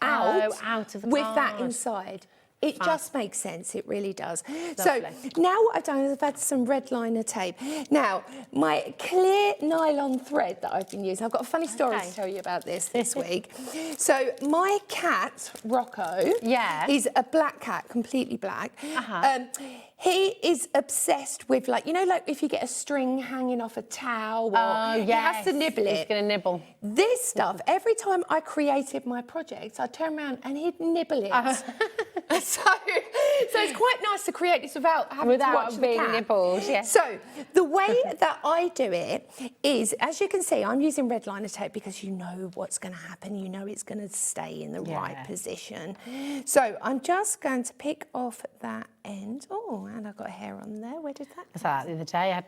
out of the with that card. inside. It just makes sense, it really does. Lovely. So now what I've done is I've had some red liner tape. Now, my clear nylon thread that I've been using, I've got a funny story to tell you about this week. So my cat, Rocco, he's a black cat, completely black. He is obsessed with, like, you know, like if you get a string hanging off a towel, he has to nibble it. He's going to nibble. This stuff, every time I created my project, I'd turn around and he'd nibble it. So it's quite nice to create this without having to watch the being cat. nibbled, yes. So the way that I do it is, as you can see, I'm using red liner tape because you know what's going to happen. You know it's going to stay in the right position. So I'm just going to pick off that end. Oh, and I've got a hair on there. Where did that I saw that the other day. I had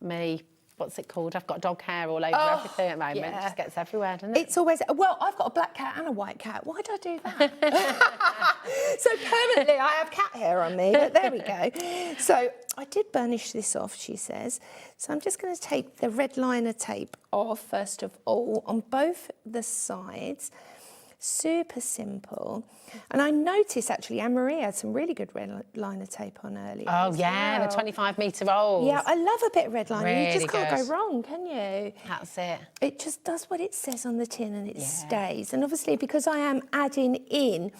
my what's it called? I've got dog hair all over everything at the moment. It just gets everywhere, doesn't it? It's always, well, I've got a black cat and a white cat. Why do I do that? So permanently I have cat hair on me, but there we go. So I did burnish this off, she says. So I'm just going to take the red liner tape off, first of all, on both the sides. Super simple. And I noticed, actually, Anne-Marie had some really good red liner tape on earlier. Oh, yeah, the 25-metre rolls. Yeah, I love a bit of red liner. Really you just can't good. go wrong, can you? That's it. It just does what it says on the tin and it stays. And obviously, because I am adding in,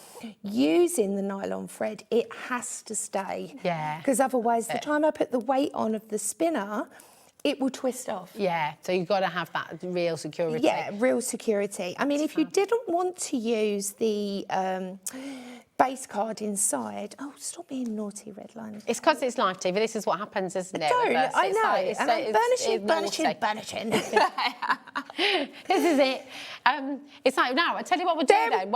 using the nylon thread, it has to stay. Yeah. Because otherwise, the time I put the weight on of the spinner, it will twist off. Yeah, so you've got to have that real security. Yeah, real security. I mean, if you didn't want to use the base card inside, oh, stop being naughty, red liner. It's because it's live TV. This is what happens, isn't it? Don't, I know. Like, and I'm burnishing. This is it. It's like, now, I tell you what we'll do then.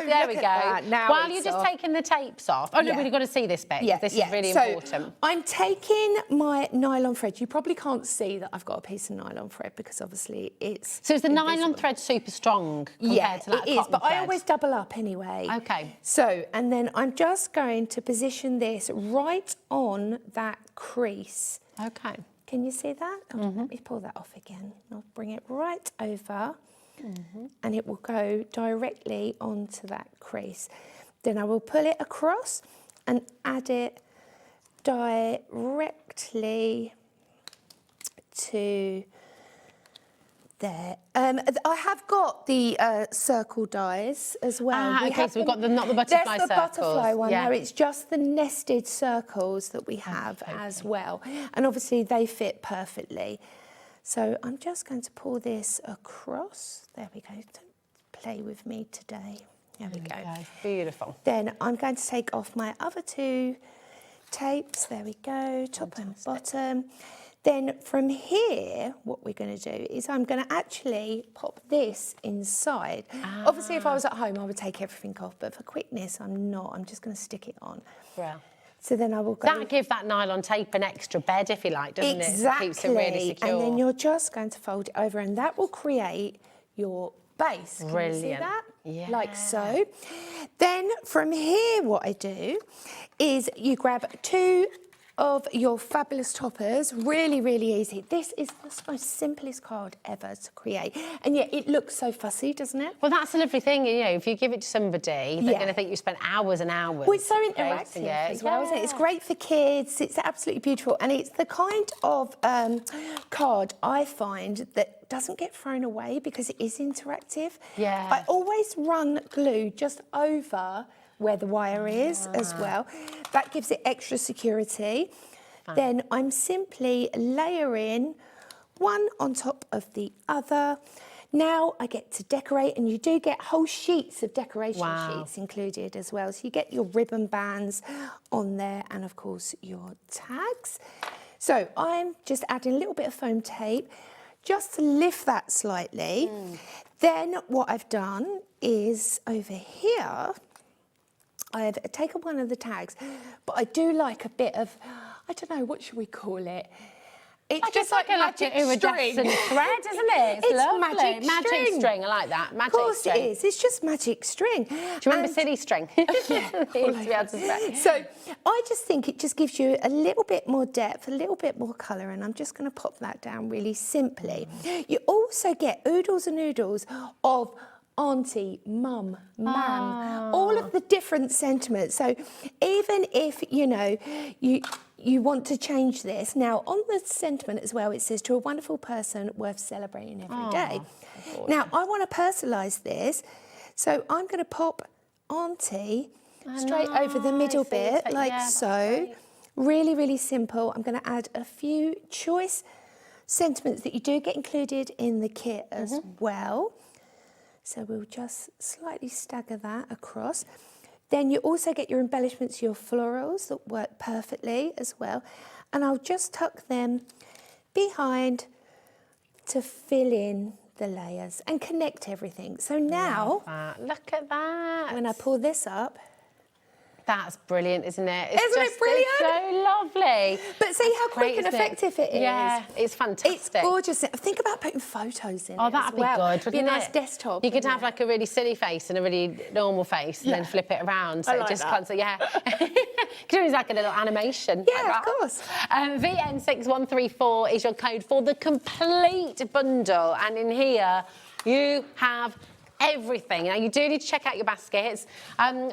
There we go. While you're just taking the tapes off. Oh, no, we've got to see this bit. This is really important. I'm taking my nylon thread. You probably can't see that I've got a piece of nylon thread because obviously it's So is the nylon thread super strong compared to that it is, cotton but thread? I always double up anyway. Okay. So, and then I'm just going to position this right on that crease. Okay. Can you see that? Oh, let me pull that off again. I'll bring it right over and it will go directly onto that crease. Then I will pull it across and add it directly to there. I have got the circle dies as well. Okay, so we've got not the butterfly circles. That's the butterfly one. Yeah. No, it's just the nested circles that we have as well. And obviously they fit perfectly. So I'm just going to pull this across. There we go. Don't play with me today. There we go. Beautiful. Then I'm going to take off my other two tapes. There we go, top and bottom. Then from here, what we're going to do is I'm going to actually pop this inside. Obviously, if I was at home, I would take everything off, but for quickness, I'm not. I'm just going to stick it on. Well. So then I will go... That gives that nylon tape an extra bed, if you like, doesn't it? Exactly. It keeps it really secure. And then you're just going to fold it over, and that will create your base. Can you see that? Yeah. Like so. Then from here, what I do is you grab two of your fabulous toppers. Really, really easy. This is the most simplest card ever to create. And yet it looks so fussy, doesn't it? Well, that's a lovely thing, you know, if you give it to somebody, they're going to think you spent hours and hours. Well, it's so interactive as well, isn't it? It's great for kids. It's absolutely beautiful. And it's the kind of card I find that doesn't get thrown away because it is interactive. Yeah. I always run glue just over where the wire is as well. That gives it extra security. Then I'm simply layering one on top of the other. Now I get to decorate, and you do get whole sheets of decoration sheets included as well. So you get your ribbon bands on there and of course your tags. So I'm just adding a little bit of foam tape just to lift that slightly. Then what I've done is over here, I've taken one of the tags, but I do like a bit of, I don't know, what should we call it? It's just like a magic string. thread, isn't it? It's lovely. Magic string, I like that. Magic of course string. it is. It's just magic string. Do you remember silly string? So I just think it just gives you a little bit more depth, a little bit more colour, and I'm just going to pop that down really simply. You also get oodles and oodles of auntie, mum, mam, all of the different sentiments. So even if, you know, you want to change this, now on the sentiment as well, it says to a wonderful person worth celebrating every day. Now, I want to personalise this, so I'm going to pop auntie straight over the middle bit, like so. Really, really simple. I'm going to add a few choice sentiments that you do get included in the kit as well. So we'll just slightly stagger that across. Then you also get your embellishments, your florals that work perfectly as well. And I'll just tuck them behind to fill in the layers and connect everything. So now, look at that. When I pull this up, that's brilliant, isn't it? It's Isn't it brilliant? It's so lovely. But see how quick and effective it is? Yeah, it's fantastic. It's gorgeous. Think about putting photos in it. Oh, that'd be good, wouldn't it? Be a nice desktop. You could have like a really silly face and a really normal face and then flip it around. So I it like just that. constantly, could use like a little animation. Yeah, of course. VN6134 is your code for the complete bundle. And in here, you have everything. Now, you do need to check out your baskets.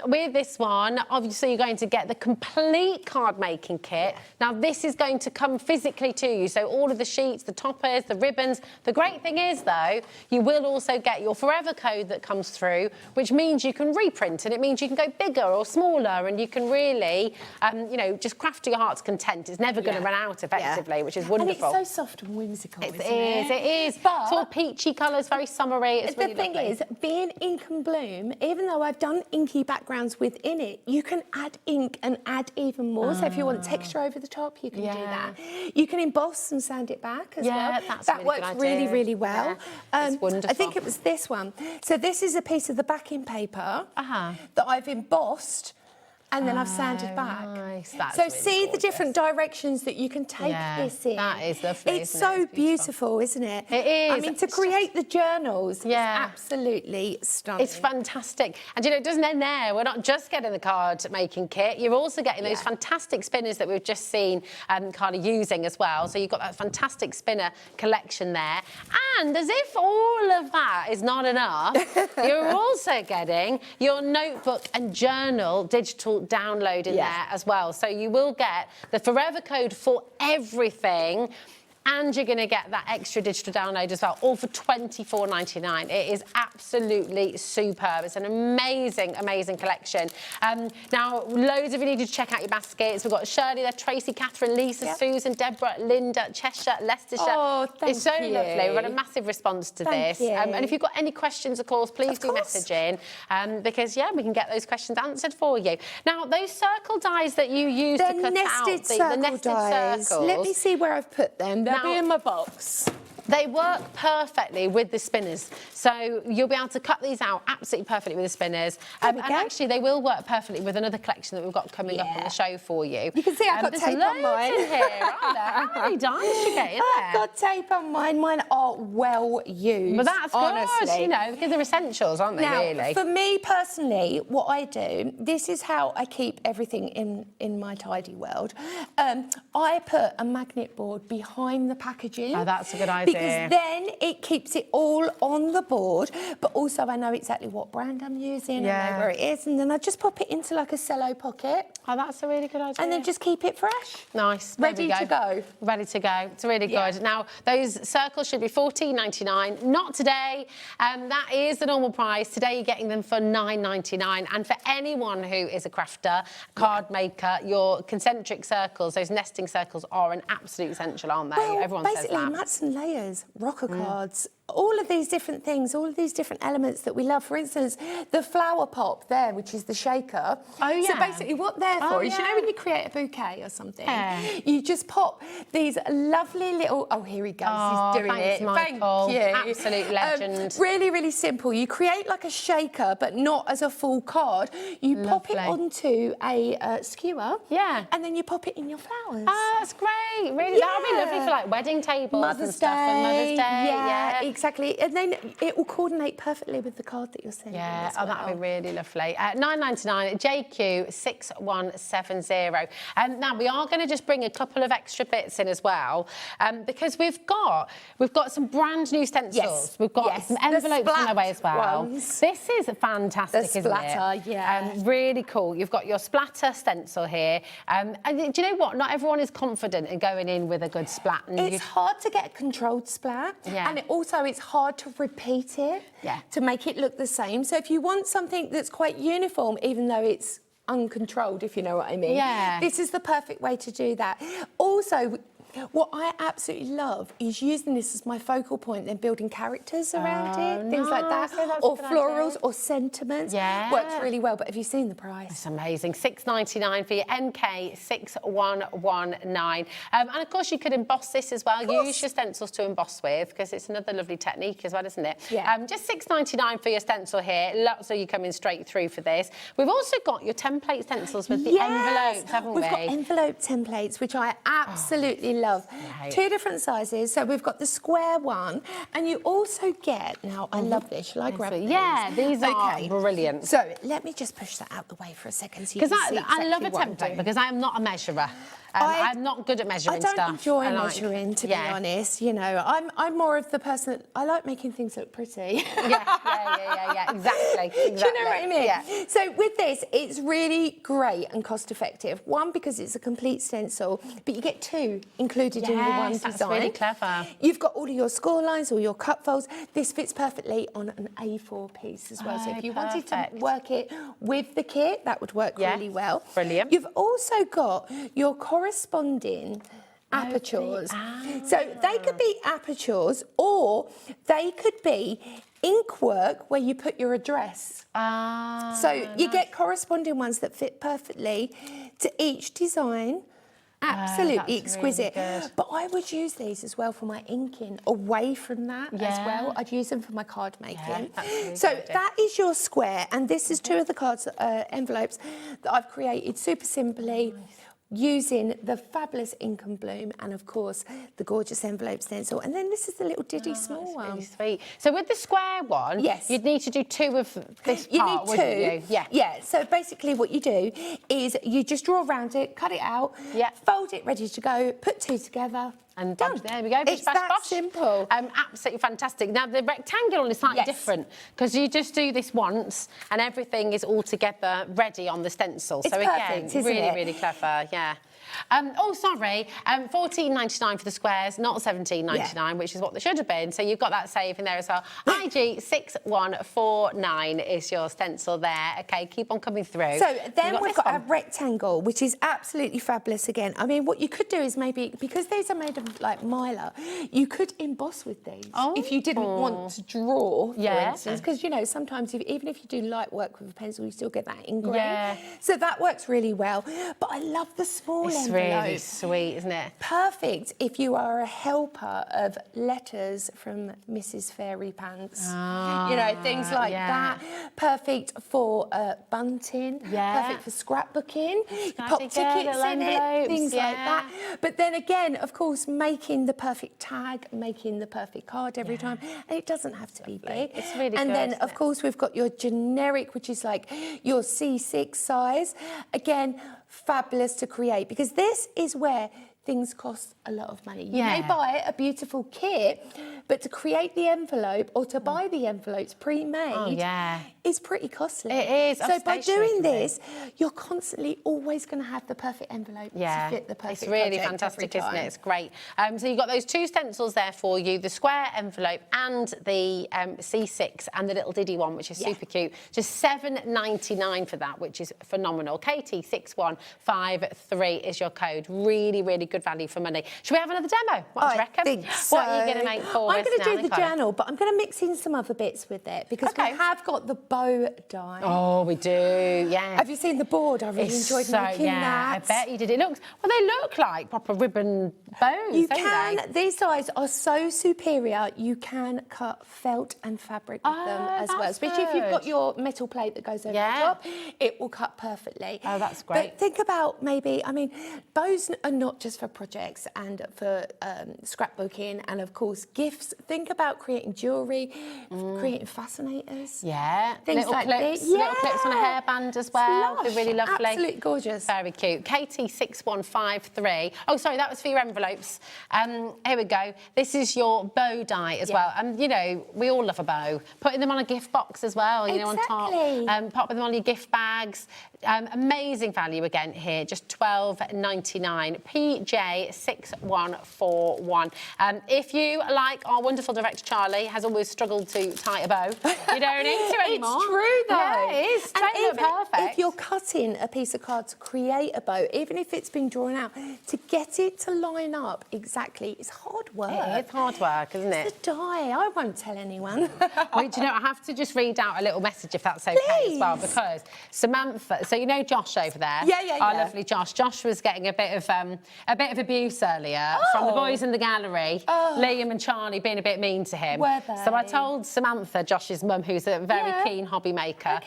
With this one, obviously, you're going to get the complete card making kit. Now, this is going to come physically to you. So all of the sheets, the toppers, the ribbons. The great thing is, though, you will also get your forever code that comes through, which means you can reprint, and it means you can go bigger or smaller, and you can really, you know, just craft to your heart's content. It's never going to run out effectively, which is wonderful. And it's so soft and whimsical, isn't it? It is. But it's all peachy colours, very summery. It's really the thing lovely. is, being ink and bloom, even though I've done inky backgrounds within it, you can add ink and add even more. So if you want texture over the top, you can do that. You can emboss and sand it back as well. That works really, really well. It's wonderful. I think it was this one. So this is a piece of the backing paper that I've embossed and then I've sanded back. Nice. That's So really see the different directions that you can take this in. That is lovely. It's so beautiful, isn't it? It is. I mean, to create the journals is absolutely stunning. It's fantastic. And, you know, it doesn't end there. We're not just getting the card making kit. You're also getting those fantastic spinners that we've just seen kind of using as well. So you've got that fantastic spinner collection there. And as if all of that is not enough, you're also getting your notebook and journal digital download in there as well. So you will get the forever code for everything, and you're going to get that extra digital download as well, all for £24.99. It is absolutely superb. It's an amazing, amazing collection. Now, loads of you need to check out your baskets. We've got Shirley there, Tracy, Catherine, Lisa, Susan, Deborah, Linda, Cheshire, Leicestershire. Oh, thank It's so you. lovely. We've had a massive response to Thank this. you. And if you've got any questions, of course, please do message in, because, we can get those questions answered for you. Now, those circle dies that you use to cut out the nested circles. Let me see where I've put them. They'll be in my box. They work perfectly with the spinners. So you'll be able to cut these out absolutely perfectly with the spinners. And actually, they will work perfectly with another collection that we've got coming up on the show for you. You can see I've got tape on mine. In here, aren't there? How many dimes you get in there? I've got tape on mine. Mine are well used. But that's honestly. good, you know, because they're essentials, aren't they, now, really? For me personally, what I do, this is how I keep everything in my tidy world. I put a magnet board behind the packaging. Oh, that's a good idea. Because then it keeps it all on the board, but also I know exactly what brand I'm using, I know where it is, and then I just pop it into like a cello pocket. Oh, that's a really good idea. And then just keep it fresh. Nice. Ready to go. Ready to go. It's really good. Now, those circles should be £14.99. Not today. That is the normal price. Today, you're getting them for £9.99. And for anyone who is a crafter, card maker, your concentric circles, those nesting circles are an absolute essential, aren't they? Well, Everyone says that. basically, mats and layers, rocker cards, all of these different things, all of these different elements that we love. For instance, the flower pop there, which is the shaker. Oh, yeah. So basically what they're for is, you know when you create a bouquet or something, you just pop these lovely little... Oh, here he goes, he's doing thanks, it. Michael. Thank you. Absolute legend. Really, really simple. You create like a shaker, but not as a full card. You pop it onto a skewer. Yeah. And then you pop it in your flowers. Oh, that's great. Really, that would be lovely for like wedding tables and stuff. And Mother's Day. Yeah, exactly. And then it will coordinate perfectly with the card that you're sending. Yeah, as well. that'd be really lovely. $9.99, JQ6170. Now we are going to just bring a couple of extra bits in as well, because we've got some brand new stencils. Yes. We've got some envelopes on their way as well. Ones. This is fantastic, The isn't splatter, it? yeah. Really cool. You've got your splatter stencil here, and do you know what? Not everyone is confident in going in with a good splat. And It's hard to get a controlled splat, and it's hard to repeat it to make it look the same. So if you want something that's quite uniform, even though it's uncontrolled, if you know what I mean, this is the perfect way to do that. Also, what I absolutely love is using this as my focal point, then building characters around it, things like that, or florals or sentiments. Works really well. But have you seen the price? It's amazing. $6.99 for your NK6119. And of course, you could emboss this as well. Use your stencils to emboss with, because it's another lovely technique as well, isn't it? Just $6.99 for your stencil here. Lots of you coming straight through for this. We've also got your template stencils with the envelopes, haven't we? We've got envelope templates, which I absolutely love. Two different sizes. So we've got the square one, and you also get, now I love this, shall I grab these? Yeah, these are brilliant. So let me just push that out the way for a second so you can see exactly I love a what I'm template, doing. because I am not a meassurer. I'm not good at measuring stuff. I don't enjoy measuring, to be honest. You know, I'm more of the person that I like making things look pretty. Exactly. Do you know what I mean? So with this, it's really great and cost effective. One, because it's a complete stencil, but you get two included in the one design. That's really clever. You've got all of your score lines, all your cut folds. This fits perfectly on an A4 piece as well. So if you wanted to work it with the kit, that would work really well. Brilliant. You've also got your corresponding apertures. So they could be apertures, or they could be ink work where you put your address. So you get corresponding ones that fit perfectly to each design. Absolutely exquisite. Really but I would use these as well for my inking, away from that as well. I'd use them for my card making. Really so that is your square, and this is two of the cards envelopes that I've created super simply. Using the fabulous Ink and Bloom, and of course the gorgeous envelope stencil, and then this is the little diddy small one. Really sweet. So with the square one, you'd need to do two of this you part, need wouldn't two. you? Yeah. So basically, what you do is you just draw around it, cut it out, fold it, ready to go, put two together. And done. There we go. It's that simple. Absolutely fantastic. Now, the rectangular one is slightly different, because you just do this once and everything is all together ready on the stencil. It's so again, perfect, isn't really, it? really clever, $14.99 for the squares, not $17.99, which is what they should have been. So you've got that save in there as well. IG6149 is your stencil there. Okay, keep on coming through. So then we've got a rectangle, which is absolutely fabulous again. I mean, what you could do is maybe, because these are made of like mylar, you could emboss with these if you didn't want to draw, for instance, because, you know, sometimes even if you do light work with a pencil, you still get that ingrain. So that works really well. But I love the small It's envelope. really sweet, isn't it? Perfect if you are a helper of letters from Mrs. Fairy Pants. You know, things like that. Perfect for bunting. Perfect for scrapbooking. You pop tickets in it, things like that. But then again, of course, making the perfect tag, making the perfect card every time. And it doesn't have to be big. It's really and good, then, of course, we've got your generic, which is like your C6 size. Again, fabulous to create, because this is where things cost a lot of money. You may buy a beautiful kit, but to create the envelope or to buy the envelopes pre-made is pretty costly. It is. So by doing this, you're constantly always going to have the perfect envelope to fit the perfect It's really project fantastic, every isn't it? time. It's great. So you've got those two stencils there for you, the square envelope and the C6 and the little diddy one, which is super cute. Just $7.99 for that, which is phenomenal. KT6153 is your code. Really, really good value for money. Should we have another demo? What do you reckon? Think so. What are you going to make for us I'm going now, to do the Nicola? journal, but I'm going to mix in some other bits with it, because we have got the bow die. Oh, we do, yeah. Have you seen the board? I really enjoyed making that. I bet you did. It looks, well, they look like proper ribbon bows, You don't can, they? these dies are so superior, you can cut felt and fabric with them as well. Especially if you've got your metal plate that goes over the top, it will cut perfectly. Oh, that's great. But think about maybe, I mean, bows are not just for projects and for scrapbooking and, of course, gifts. Think about creating jewellery, creating fascinators. Yeah, Things little like clips, this. little clips on a hairband as well. They're really lovely. Absolutely gorgeous. Very cute. Katie6153. Oh, sorry, that was for your envelopes. Here we go. This is your bow die as well. And, you know, we all love a bow. Putting them on a gift box as well, you know, on top. Pop them on your gift bags. Amazing value again here, just $12.99. PJ6141. If you, like our wonderful director Charlie, has always struggled to tie a bow, you don't need to anymore. It's true, though. Yeah, it is. Totally perfect. If you're cutting a piece of card to create a bow, even if it's been drawn out, to get it to line up exactly, it's hard work. It is hard work, isn't it? It's a die. I won't tell anyone. Wait, do you know, I have to just read out a little message if that's okay as well, because Samantha, so you know Josh over there? Our lovely Josh. Josh was getting a bit of abuse earlier from the boys in the gallery. Liam and Charlie being a bit mean to him. Were they? So I told Samantha, Josh's mum, who's a very keen hobby maker,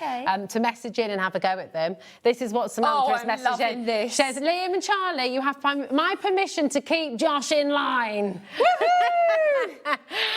to message in and have a go at them. This is what Samantha's messaged in. This. She says, Liam and Charlie, you have my permission to keep Josh in line.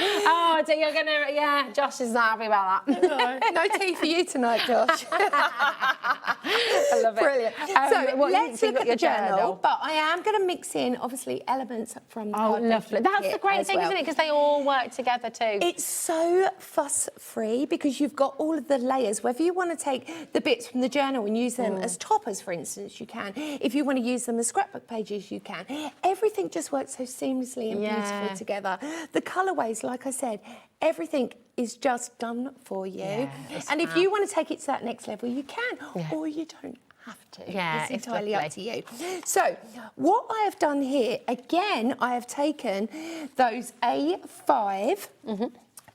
Oh, so you're gonna, Josh is not happy about that. No tea for you tonight, Josh. I love it. Brilliant. So let's look at your the journal, but I am going to mix in, obviously, elements from the card lovely. That's the great thing, isn't it? Because they all work together too. It's so fuss-free because you've got all of the layers. Whether you want to take the bits from the journal and use them as toppers, for instance, you can. If you want to use them as scrapbook pages, you can. Everything just works so seamlessly and beautifully together. The colourways, like I said, everything is just done for you. And if you want to take it to that next level, you can, or you don't have to. It's entirely up to you. So, what I have done here, again, I have taken those A5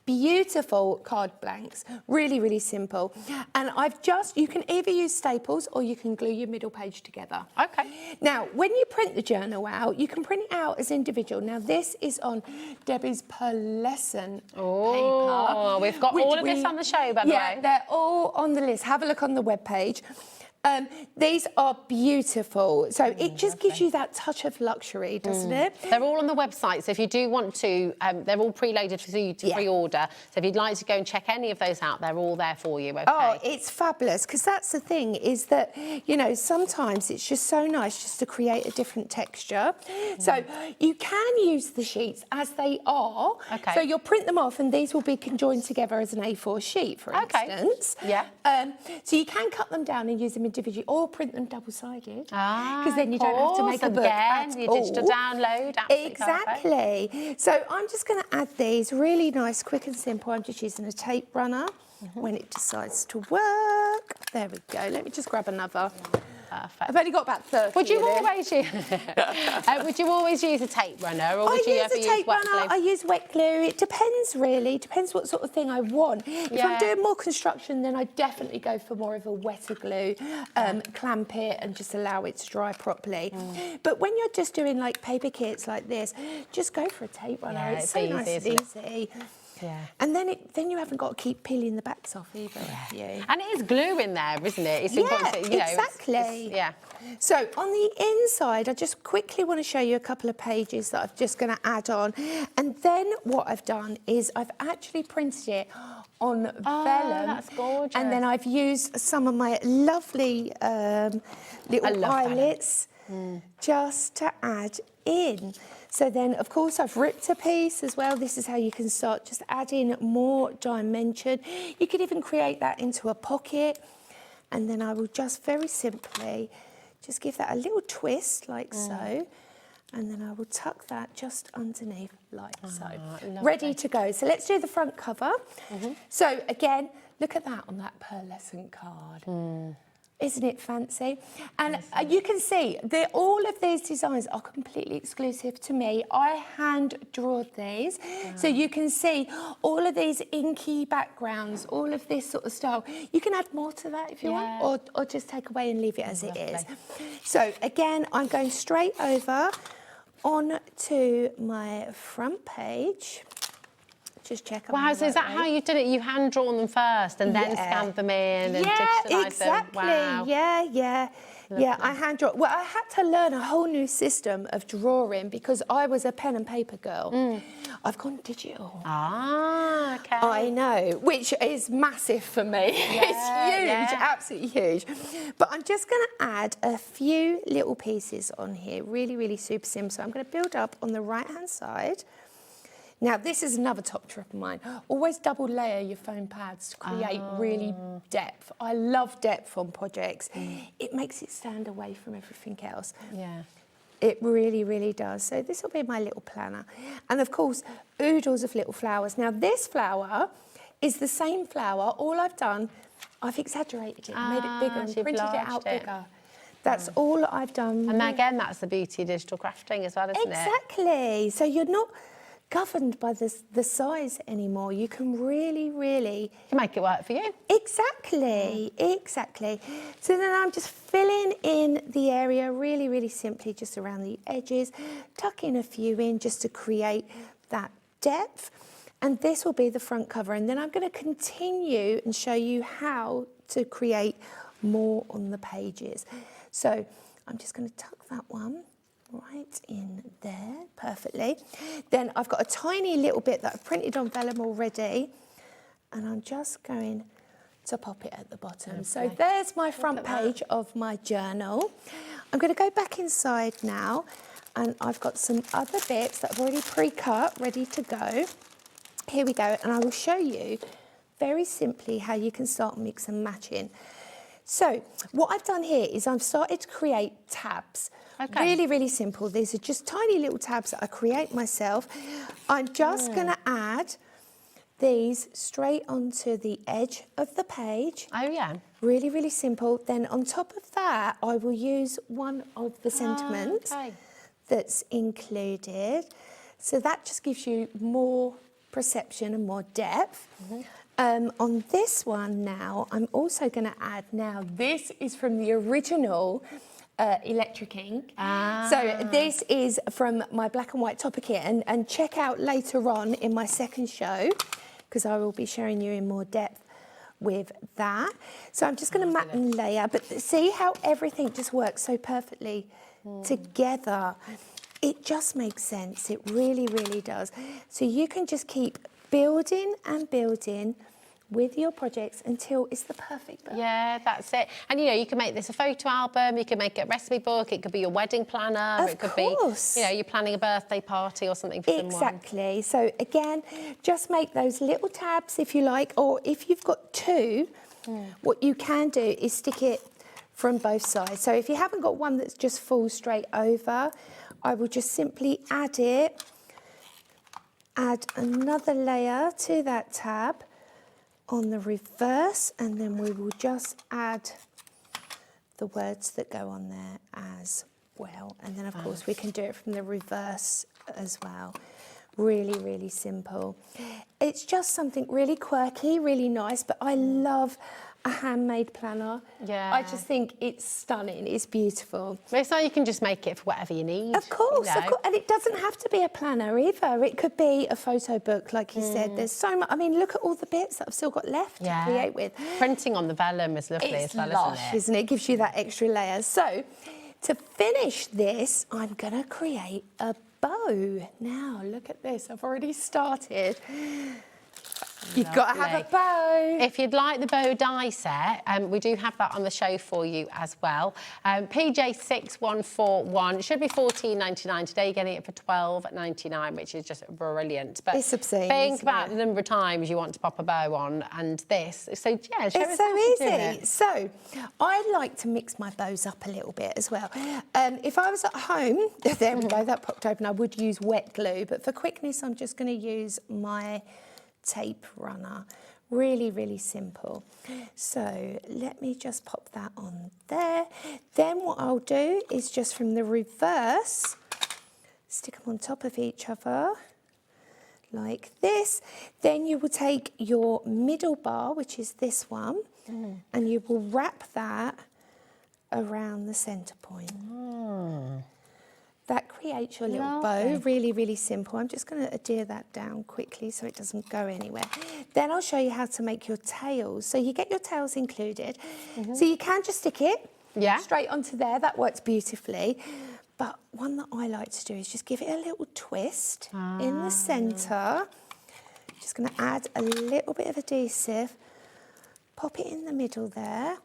beautiful card blanks, really, really simple. And you can either use staples or you can glue your middle page together. Okay. Now, when you print the journal out, you can print it out as individual. Now, this is on Debbie's pearlescent paper. We've got all of this on the show, by the way. Yeah, they're all on the list. Have a look on the webpage. These are beautiful. So it just gives you that touch of luxury, doesn't it? They're all on the website, so if you do want to, they're all preloaded for you to pre-order. So if you'd like to go and check any of those out, they're all there for you, okay? Oh, it's fabulous, because that's the thing, is that, you know, sometimes it's just so nice just to create a different texture. So you can use the sheets as they are. Okay. So you'll print them off and these will be conjoined together as an A4 sheet, for instance. Yeah. So you can cut them down and use them individually or print them double-sided. Because then you don't have to make a book at you all. digital download. Exactly. Perfect. So I'm just going to add these really nice, quick and simple. I'm just using a tape runner when it decides to work. There we go. Let me just grab another. Perfect. I've only got about 30. Would you always use a tape runner, or would you ever use tape wet runner, glue? I use wet glue. It depends, really. Depends what sort of thing I want. If I'm doing more construction, then I definitely go for more of a wetter glue, clamp it and just allow it to dry properly. But when you're just doing like paper kits like this, just go for a tape runner. It's so nice and easy. Yeah. And then you haven't got to keep peeling the backs off either. And it is glue in there, isn't it? It's important to, you know, exactly. So on the inside, I just quickly want to show you a couple of pages that I'm just going to add on. And then what I've done is I've actually printed it on vellum. That's gorgeous. And then I've used some of my lovely little eyelets just to add in. So then, of course, I've ripped a piece as well. This is how you can start just adding more dimension. You could even create that into a pocket. And then I will just very simply just give that a little twist like so. And then I will tuck that just underneath like so. Ready to go. So let's do the front cover. So again, look at that on that pearlescent card. Isn't it fancy? And you can see that all of these designs are completely exclusive to me. I hand drawed these. So you can see all of these inky backgrounds, all of this sort of style. You can add more to that if you want, or just take away and leave it as it is. So again, I'm going straight over onto my front page. Just check. Wow, so is that how you did it? You hand drawn them first and then scanned them in and digitalised exactly. them? Wow. Yeah, I hand draw. Well, I had to learn a whole new system of drawing because I was a pen and paper girl. I've gone digital. Ah, okay. I know, which is massive for me. It's huge, absolutely huge. But I'm just going to add a few little pieces on here, really, really super simple. So I'm going to build up on the right-hand side. Now, this is another top tip of mine. Always double layer your foam pads to create really depth. I love depth on projects. It makes it stand away from everything else. Yeah. It really, really does. So this will be my little planner. And of course, oodles of little flowers. Now, this flower is the same flower. All I've done, I've exaggerated it, made it bigger and printed it out bigger. That's all I've done. And again, that's the beauty of digital crafting as well, isn't it? Exactly. So you're not governed by the size anymore. You can really, really... You can make it work for you. Exactly, exactly. So then I'm just filling in the area really, really simply just around the edges, tucking a few in just to create that depth. And this will be the front cover. And then I'm going to continue and show you how to create more on the pages. So I'm just going to tuck that one right in there, perfectly. Then I've got a tiny little bit that I've printed on vellum already, and I'm just going to pop it at the bottom. Okay. So there's my front page of my journal. I'm going to go back inside now, and I've got some other bits that I've already pre-cut, ready to go. Here we go, and I will show you very simply how you can start mix and matching. So what I've done here is I've started to create tabs. Okay. Really, really simple. These are just tiny little tabs that I create myself. I'm just going to add these straight onto the edge of the page. Oh, yeah. Really, really simple. Then on top of that, I will use one of the sentiments that's included. So that just gives you more perception and more depth. On this one now, I'm also going to add this is from the original electric ink. So this is from my black and white topper kit, and check out later on in my second show, because I will be showing you in more depth with that. So I'm just going to mat and layer, but see how everything just works so perfectly together. It just makes sense. It really, really does. So you can just keep building and building with your projects until it's the perfect book. Yeah, that's it. And you know, you can make this a photo album, you can make it a recipe book, it could be your wedding planner, it could be, you know, you're planning a birthday party or something for someone. Exactly. So again, just make those little tabs if you like, or if you've got two, what you can do is stick it from both sides. So if you haven't got one that's just full straight over, I will just simply add another layer to that tab on the reverse, and then we will just add the words that go on there as well. And then of course we can do it from the reverse as well. Really, really simple. It's just something really quirky, really nice, but I love a handmade planner. Yeah. I just think it's stunning, it's beautiful. It's like you can just make it for whatever you need. Of course, and it doesn't have to be a planner either. It could be a photo book, like you said. There's so much, I mean, look at all the bits that I've still got left to create with. Printing on the vellum is lovely as well, isn't it? It gives you that extra layer. So, to finish this, I'm gonna create a bow. Now, look at this, I've already started. You've got to have a bow. If you'd like the bow die set, we do have that on the show for you as well. PJ6141 should be $14.99 today. You're getting it for $12.99, which is just brilliant. But it's obscene. Think about the number of times you want to pop a bow on, and this. So yeah, show it's so easy. So I like to mix my bows up a little bit as well. If I was at home, there we go, that popped open. I would use wet glue, but for quickness, I'm just going to use my tape runner. Really, really simple. So let me just pop that on there. Then what I'll do is just from the reverse, stick them on top of each other like this. Then you will take your middle bar, which is this one, and you will wrap that around the centre point. That creates your little bow, really, really simple. I'm just going to adhere that down quickly so it doesn't go anywhere. Then I'll show you how to make your tails. So you get your tails included. So you can just stick it straight onto there. That works beautifully. But one that I like to do is just give it a little twist in the centre. Just going to add a little bit of adhesive, pop it in the middle there.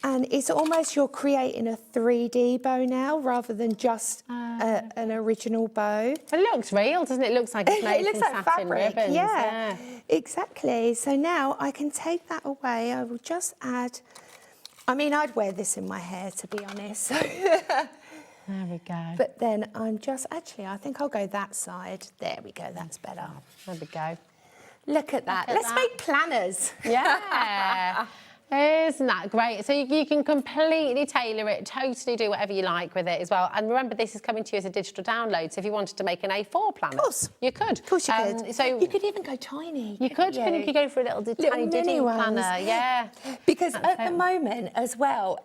And it's almost you're creating a 3D bow now rather than just an original bow. It looks real, doesn't it? It looks like it's made it looks from like satin fabric. ribbons. Yeah, exactly. So now I can take that away. I will just add, I mean, I'd wear this in my hair, to be honest. There we go. But then I'm just, actually, I think I'll go that side. There we go, that's better. There we go. Look at that. Let's make planners. Yeah. Isn't that great? So you can completely tailor it, totally do whatever you like with it as well. And remember, this is coming to you as a digital download. So if you wanted to make an A4 planner, you could. Of course you could. So you could even go tiny. You could. You could go for a little tiny mini planner. Yeah. Because at the moment as well,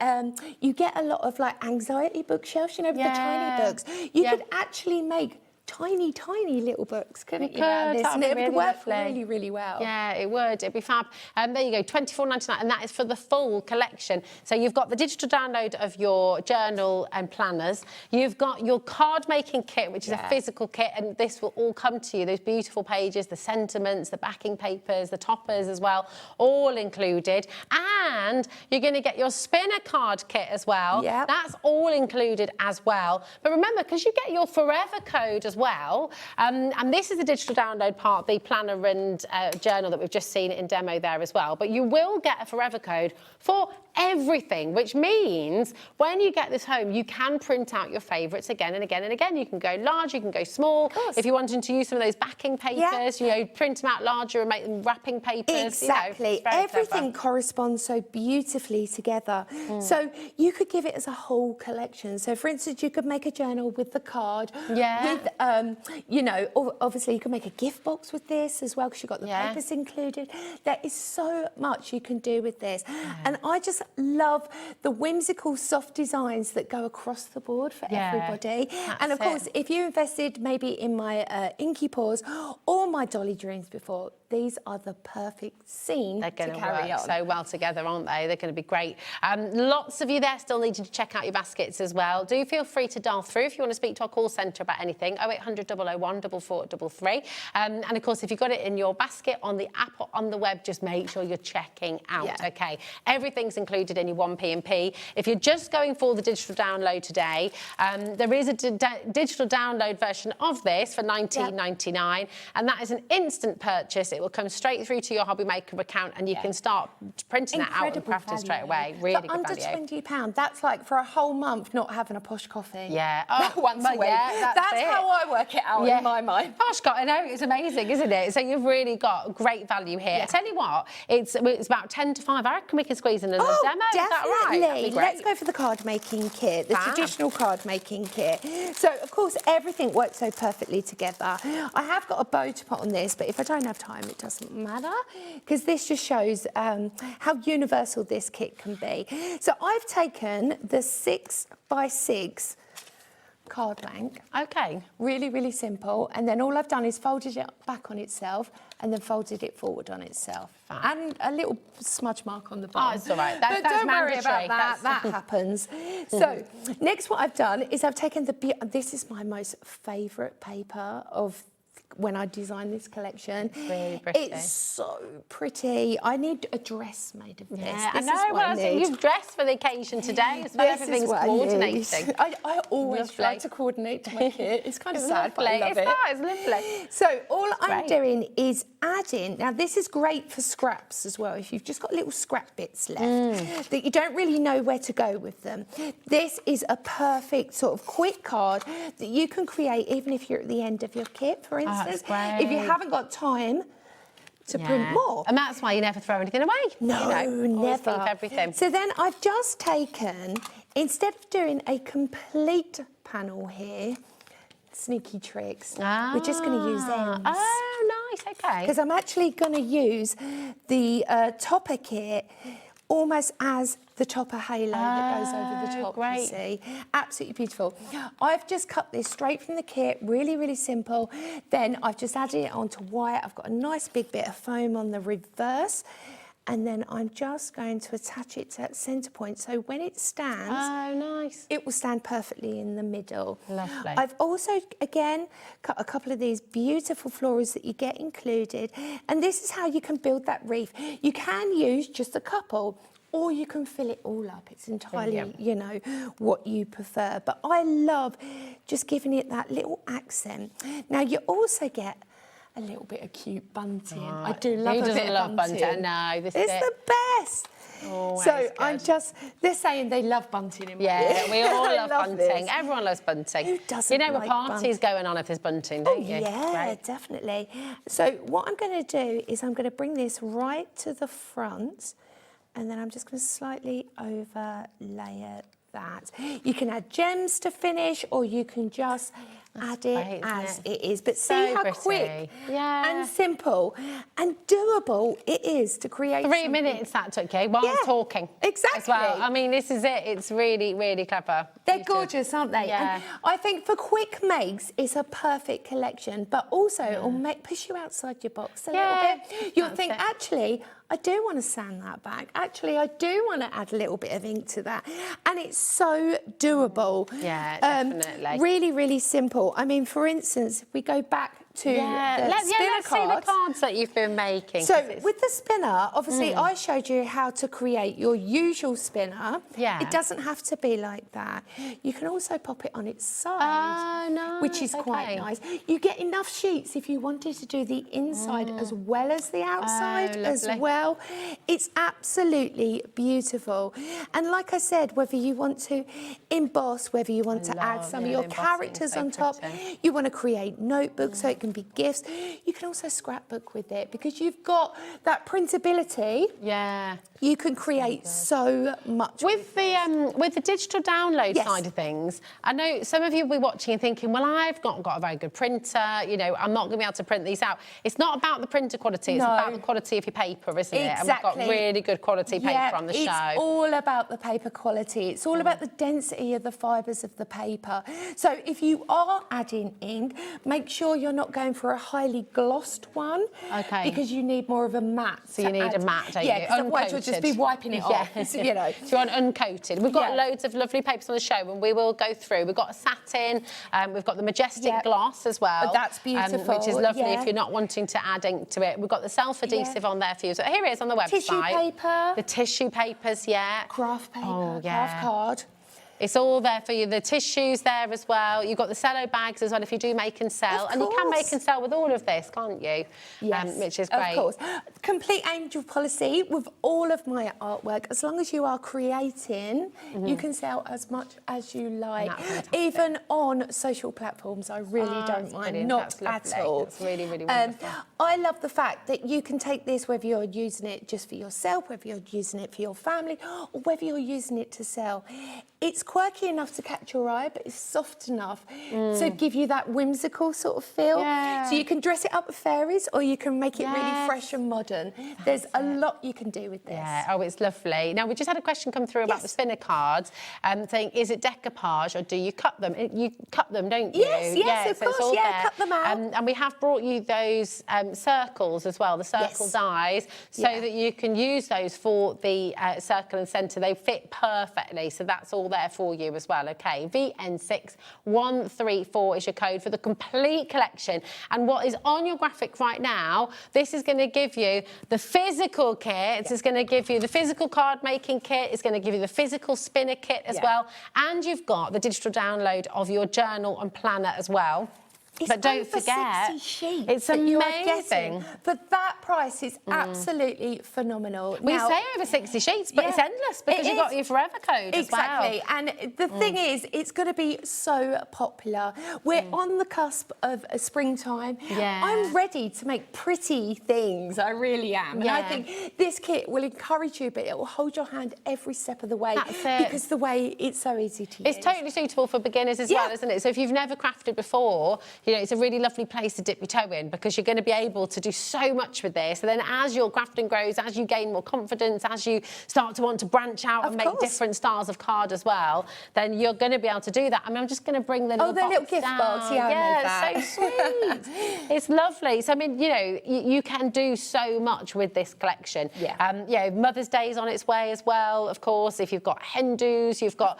you get a lot of like anxiety bookshelves, you know, with the tiny books. You could actually make tiny little books, couldn't you? And it would work really, really well. Yeah, it would. It'd be fab. There you go, $24.99, and that is for the full collection. So you've got the digital download of your journal and planners. You've got your card making kit, which is a physical kit, and this will all come to you. Those beautiful pages, the sentiments, the backing papers, the toppers as well, all included. And you're going to get your spinner card kit as well. Yeah. That's all included as well. But remember, because you get your forever code as well, and this is the digital download part, the planner and journal that we've just seen in demo there as well, but you will get a forever code for everything, which means when you get this home, you can print out your favourites again and again and again. You can go large, you can go small. If you're wanting to use some of those backing papers, you know, print them out larger and make them wrapping papers. Exactly. You know, everything corresponds so beautifully together. So you could give it as a whole collection. So for instance, you could make a journal with the card, with, you know, obviously you can make a gift box with this as well because you've got the papers included. There is so much you can do with this. And I just love the whimsical soft designs that go across the board for everybody. And of course, if you invested maybe in my Inky Paws or my Dolly Dreams before, these are the perfect scene to carry on. So well together, aren't they? They're going to be great. Lots of you there still needing to check out your baskets as well. Do feel free to dial through if you want to speak to our call centre about anything, 0800 001 4433. And of course, if you've got it in your basket on the app or on the web, just make sure you're checking out, okay? Everything's included in your 1P&P. If you're just going for the digital download today, there is a digital download version of this for $19.99, and that is an instant purchase. It will come straight through to your HobbyMaker account, and you can start printing that out and crafting straight away. Really for good under value. £20, that's like for a whole month not having a posh coffee. Yeah. Once a week. That's how I work it out in my mind. Gosh, I know, it's amazing, isn't it? So you've really got great value here. I tell you what, it's about 10 to 5. I reckon we can squeeze in another demo. Definitely. Is that right? That'd be great. Let's go for the card making kit, the traditional card making kit. So of course everything works so perfectly together. I have got a bow to put on this, but if I don't have time, it doesn't matter because this just shows how universal this kit can be. So I've taken the 6x6 card blank. Okay. Really, really simple. And then all I've done is folded it back on itself and then folded it forward on itself. And a little smudge mark on the bottom. Oh, it's all right. But don't worry about that. That happens. So next what I've done is I've taken this is my most favourite paper of when I designed this collection. Really pretty. It's so pretty. I need a dress made of this. Yeah, this I know. Is what I Well, need. you've dressed for the occasion today as well. Everything's coordinating. I always try to coordinate to my kit. It's kind of sad, but I love it. It's lovely. So all I'm doing is adding, now this is great for scraps as well, if you've just got little scrap bits left that you don't really know where to go with them. This is a perfect sort of quick card that you can create even if you're at the end of your kit, for instance. If you haven't got time to print more. And that's why you never throw anything away. No, always never. keep everything. So then I've just taken, instead of doing a complete panel here, sneaky tricks, we're just going to use ends. Oh, nice, okay. Because I'm actually going to use the topper kit almost as the topper halo that goes over the top, you see. Absolutely beautiful. I've just cut this straight from the kit, really, really simple. Then I've just added it onto white. I've got a nice big bit of foam on the reverse. And then I'm just going to attach it to that centre point. So when it stands, it will stand perfectly in the middle. Lovely. I've also, again, cut a couple of these beautiful florals that you get included. And this is how you can build that wreath. You can use just a couple, or you can fill it all up. It's entirely, you know, what you prefer. But I love just giving it that little accent. Now, you also get a little bit of cute bunting. I do love a bit of bunting. No, this it's is the best. Always so good. I'm just, they're saying they love bunting in my Yeah, we all love love bunting. this. Everyone loves bunting. Who doesn't You know, like a party's going on if there's bunting, don't you? Yeah, definitely. So what I'm going to do is I'm going to bring this right to the front, and then I'm just going to slightly overlay that. You can add gems to finish, or you can just add it as it is. But see how quick and simple and doable it is to create 3 minutes that took you while I was talking. Exactly. As well. I mean, this is it. It's really, really clever. They're gorgeous, aren't they? Yeah. And I think for quick makes, it's a perfect collection, but also it'll push you outside your box a little bit. You'll think, actually, I do want to sand that back. Actually, I do want to add a little bit of ink to that. And it's so doable. Yeah, definitely. Really, really simple. I mean, for instance, if we go back to the let's spinner see the cards that you've been making. So with the spinner, obviously I showed you how to create your usual spinner. Yeah. It doesn't have to be like that. You can also pop it on its side. Oh, nice. Which is quite nice. You get enough sheets if you wanted to do the inside as well as the outside as well. It's absolutely beautiful. And like I said, whether you want to emboss, whether you want to add some of your characters on top, you want to create notebooks so it can be gifts. You can also scrapbook with it because you've got that printability. Yeah. You can create so much with the digital download side of things. I know some of you will be watching and thinking, well, I've not got a very good printer. You know, I'm not going to be able to print these out. It's not about the printer quality. It's about the quality of your paper, isn't it? And we've got really good quality paper on the show. It's all about the paper quality. It's all about the density of the fibres of the paper. So if you are adding ink, make sure you're not going for a highly glossed one. Okay. Because you need more of a matte. So you need a matte, don't you? Yeah, because otherwise you'll just be wiping it off. You know. So you want uncoated. We've got loads of lovely papers on the show, and we will go through. We've got a satin, we've got the majestic gloss as well. Oh, that's beautiful. Which is lovely if you're not wanting to add ink to it. We've got the self-adhesive on there for you. So here it is on the website. Tissue paper. The tissue papers, Craft paper, craft card. It's all there for you. The tissues there as well. You've got the cello bags as well if you do make and sell. And you can make and sell with all of this, can't you? Yes, which is great. Of course. Complete angel policy with all of my artwork. As long as you are creating, you can sell as much as you like. Even on social platforms, I really don't mind. Brilliant. Not at all. That's really, really wonderful. I love the fact that you can take this, whether you're using it just for yourself, whether you're using it for your family, or whether you're using it to sell. It's quirky enough to catch your eye, but it's soft enough to give you that whimsical sort of feel. So you can dress it up with fairies, or you can make it really fresh and modern. There's a lot you can do with this. Yeah, oh, it's lovely. Now, we just had a question come through about the spinner cards, saying, is it decoupage or do you cut them? You cut them, don't you? Yes, of course, cut them out. And we have brought you those circles as well, the circle dies, so that you can use those for the circle and centre. They fit perfectly, so that's all there for you as well, okay? VN6134 is your code for the complete collection. And what is on your graphic right now, this is going to give you the physical kit, it's going to give you the physical card making kit, it's going to give you the physical spinner kit as well, and you've got the digital download of your journal and planner as well. But don't over forget, 60 sheets it's that you are amazing. getting. But that price is absolutely phenomenal. We Now, say over 60 sheets, but it's endless because you've got your forever code as well. Exactly. And the thing is, it's going to be so popular. We're on the cusp of a springtime. Yeah. I'm ready to make pretty things. I really am. And I think this kit will encourage you, but it will hold your hand every step of the way. That's it. Because the way it's so easy to use. It's totally suitable for beginners as well, isn't it? So if you've never crafted before, you know, it's a really lovely place to dip your toe in because you're going to be able to do so much with this. And then as your crafting grows, as you gain more confidence, as you start to want to branch out and make different styles of card as well, then you're going to be able to do that. I mean, I'm just going to bring the little little gift down. box. Yeah, it's so sweet. It's lovely. So I mean, you know, you can do so much with this collection. Yeah. You know, Mother's Day is on its way as well. Of course, if you've got hen dos, you've got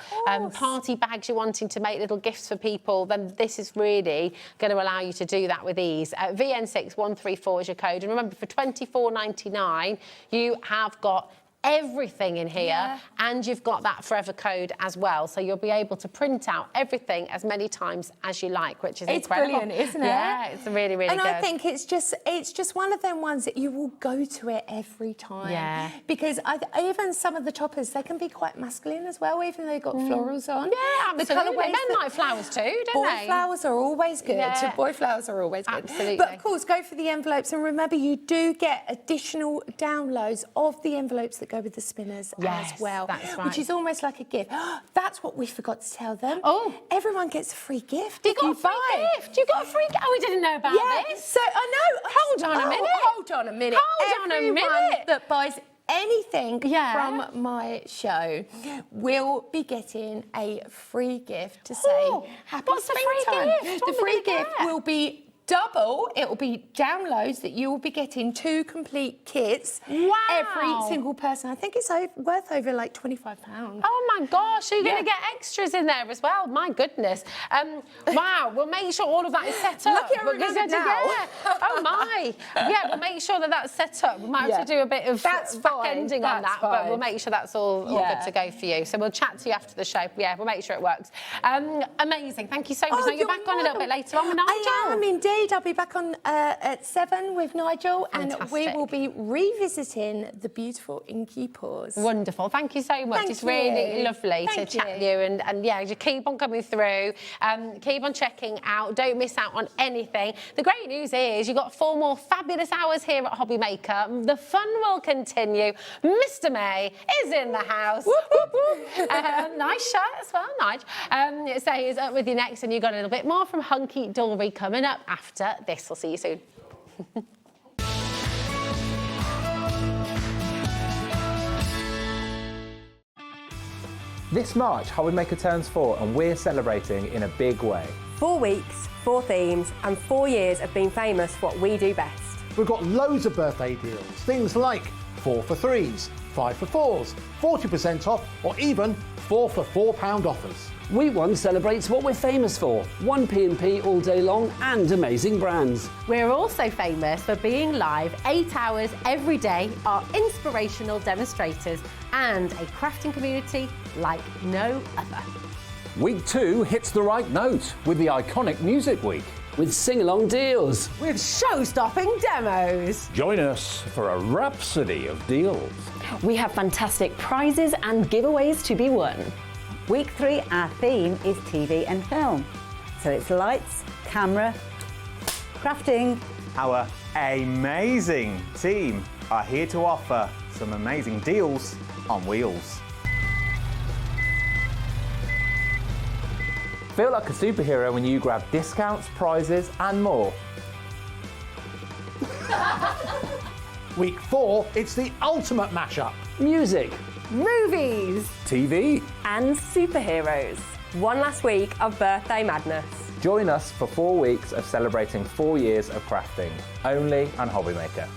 party bags, you're wanting to make little gifts for people, then this is really going to allow you to do that with ease. VN6134 is your code, and remember, for $24.99, you have got everything in here, and you've got that forever code as well, so you'll be able to print out everything as many times as you like, which is incredible. Brilliant, isn't it? Yeah, it's really, really and good. I think it's just one of them ones that you will go to it every time. Yeah. Because even some of the toppers, they can be quite masculine as well, even though they've got florals on. Yeah, absolutely. The colourways Men like flowers too, don't they? Boy flowers are always good. Yeah. Boy flowers are always good. Absolutely. But of course, go for the envelopes, and remember, you do get additional downloads of the envelopes that go with the spinners as well, that's right. which is almost like a gift. That's what we forgot to tell them. Oh, everyone gets a free gift. You got a free gift. You got a free gift. Oh, we didn't know about this. So I know. Hold on a minute. Hold on a minute. Hold on a minute. Everyone that buys anything from my show will be getting a free gift to say happy what's the free springtime. gift? The free gift will be double. It will be downloads that you will be getting 2 complete kits. Wow. Every single person. I think it's worth over like £25. Oh my gosh, so you're going to get extras in there as well. My goodness. Wow, we'll make sure all of that is set up. Lucky I remembered now. Oh my. Yeah, we'll make sure that that's set up. We might have to do a bit of back-ending on that, but we'll make sure that's all good to go for you. So we'll chat to you after the show. Yeah, we'll make sure it works. Amazing. Thank you so much. So you're back on a little bit later on with Nigel. I am indeed. I'll be back on at 7 with Nigel, and we will be revisiting the beautiful Inky Paws. Wonderful. Thank you so much. It's really lovely to chat with you, and yeah, you keep on coming through. Keep on checking out. Don't miss out on anything. The great news is you've got 4 more fabulous hours here at HobbyMaker. The fun will continue. Mr. May is in the house. Nice shirt as well, Nige. So he's up with you next, and you've got a little bit more from Hunkydory coming up after this. We'll see you soon. This March, HobbyMaker turns 4 and we're celebrating in a big way. 4 weeks, 4 themes, and 4 years of being famous for what we do best. We've got loads of birthday deals, things like 4 for 3s, 5 for 4s, 40% off, or even 4 for £4 offers. Week 1 celebrates what we're famous for, 1P&P all day long and amazing brands. We're also famous for being live 8 hours every day, our inspirational demonstrators, and a crafting community like no other. Week 2 hits the right note with the iconic Music Week. With sing-along deals. With show-stopping demos. Join us for a rhapsody of deals. We have fantastic prizes and giveaways to be won. Week 3, our theme is TV and film. So it's lights, camera, crafting. Our amazing team are here to offer some amazing deals on wheels. Feel like a superhero when you grab discounts, prizes and more. Week 4, it's the ultimate mashup. Music, movies, TV and superheroes. One last week of birthday madness. Join us for 4 weeks of celebrating 4 years of crafting, only on HobbyMaker.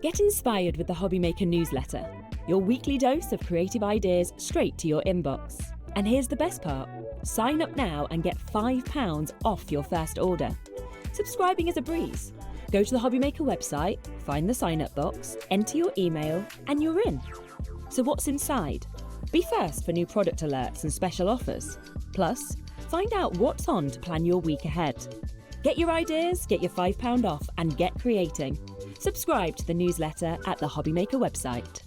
Get inspired with the HobbyMaker newsletter, your weekly dose of creative ideas straight to your inbox. And here's the best part. Sign up now and get £5 off your first order. Subscribing is a breeze. Go to the HobbyMaker website, find the sign-up box, enter your email, and you're in. So what's inside? Be first for new product alerts and special offers. Plus, find out what's on to plan your week ahead. Get your ideas, get your £5 off, and get creating. Subscribe to the newsletter at the HobbyMaker website.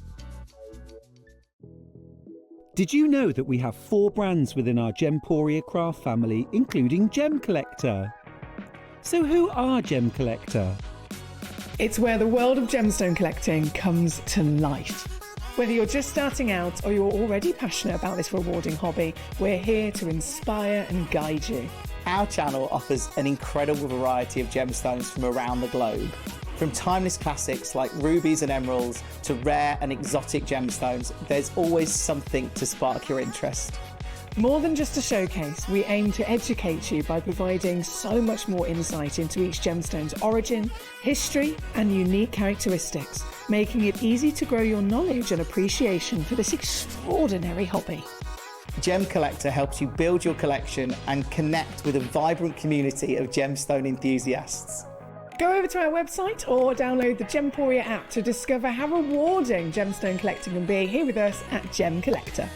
Did you know that we have 4 brands within our Gemporia craft family, including Gem Collector? So who are Gem Collector? It's where the world of gemstone collecting comes to life. Whether you're just starting out or you're already passionate about this rewarding hobby, we're here to inspire and guide you. Our channel offers an incredible variety of gemstones from around the globe. From timeless classics like rubies and emeralds to rare and exotic gemstones, there's always something to spark your interest. More than just a showcase, we aim to educate you by providing so much more insight into each gemstone's origin, history, and unique characteristics, making it easy to grow your knowledge and appreciation for this extraordinary hobby. Gem Collector helps you build your collection and connect with a vibrant community of gemstone enthusiasts. Go over to our website or download the Gemporia app to discover how rewarding gemstone collecting can be here with us at Gem Collector.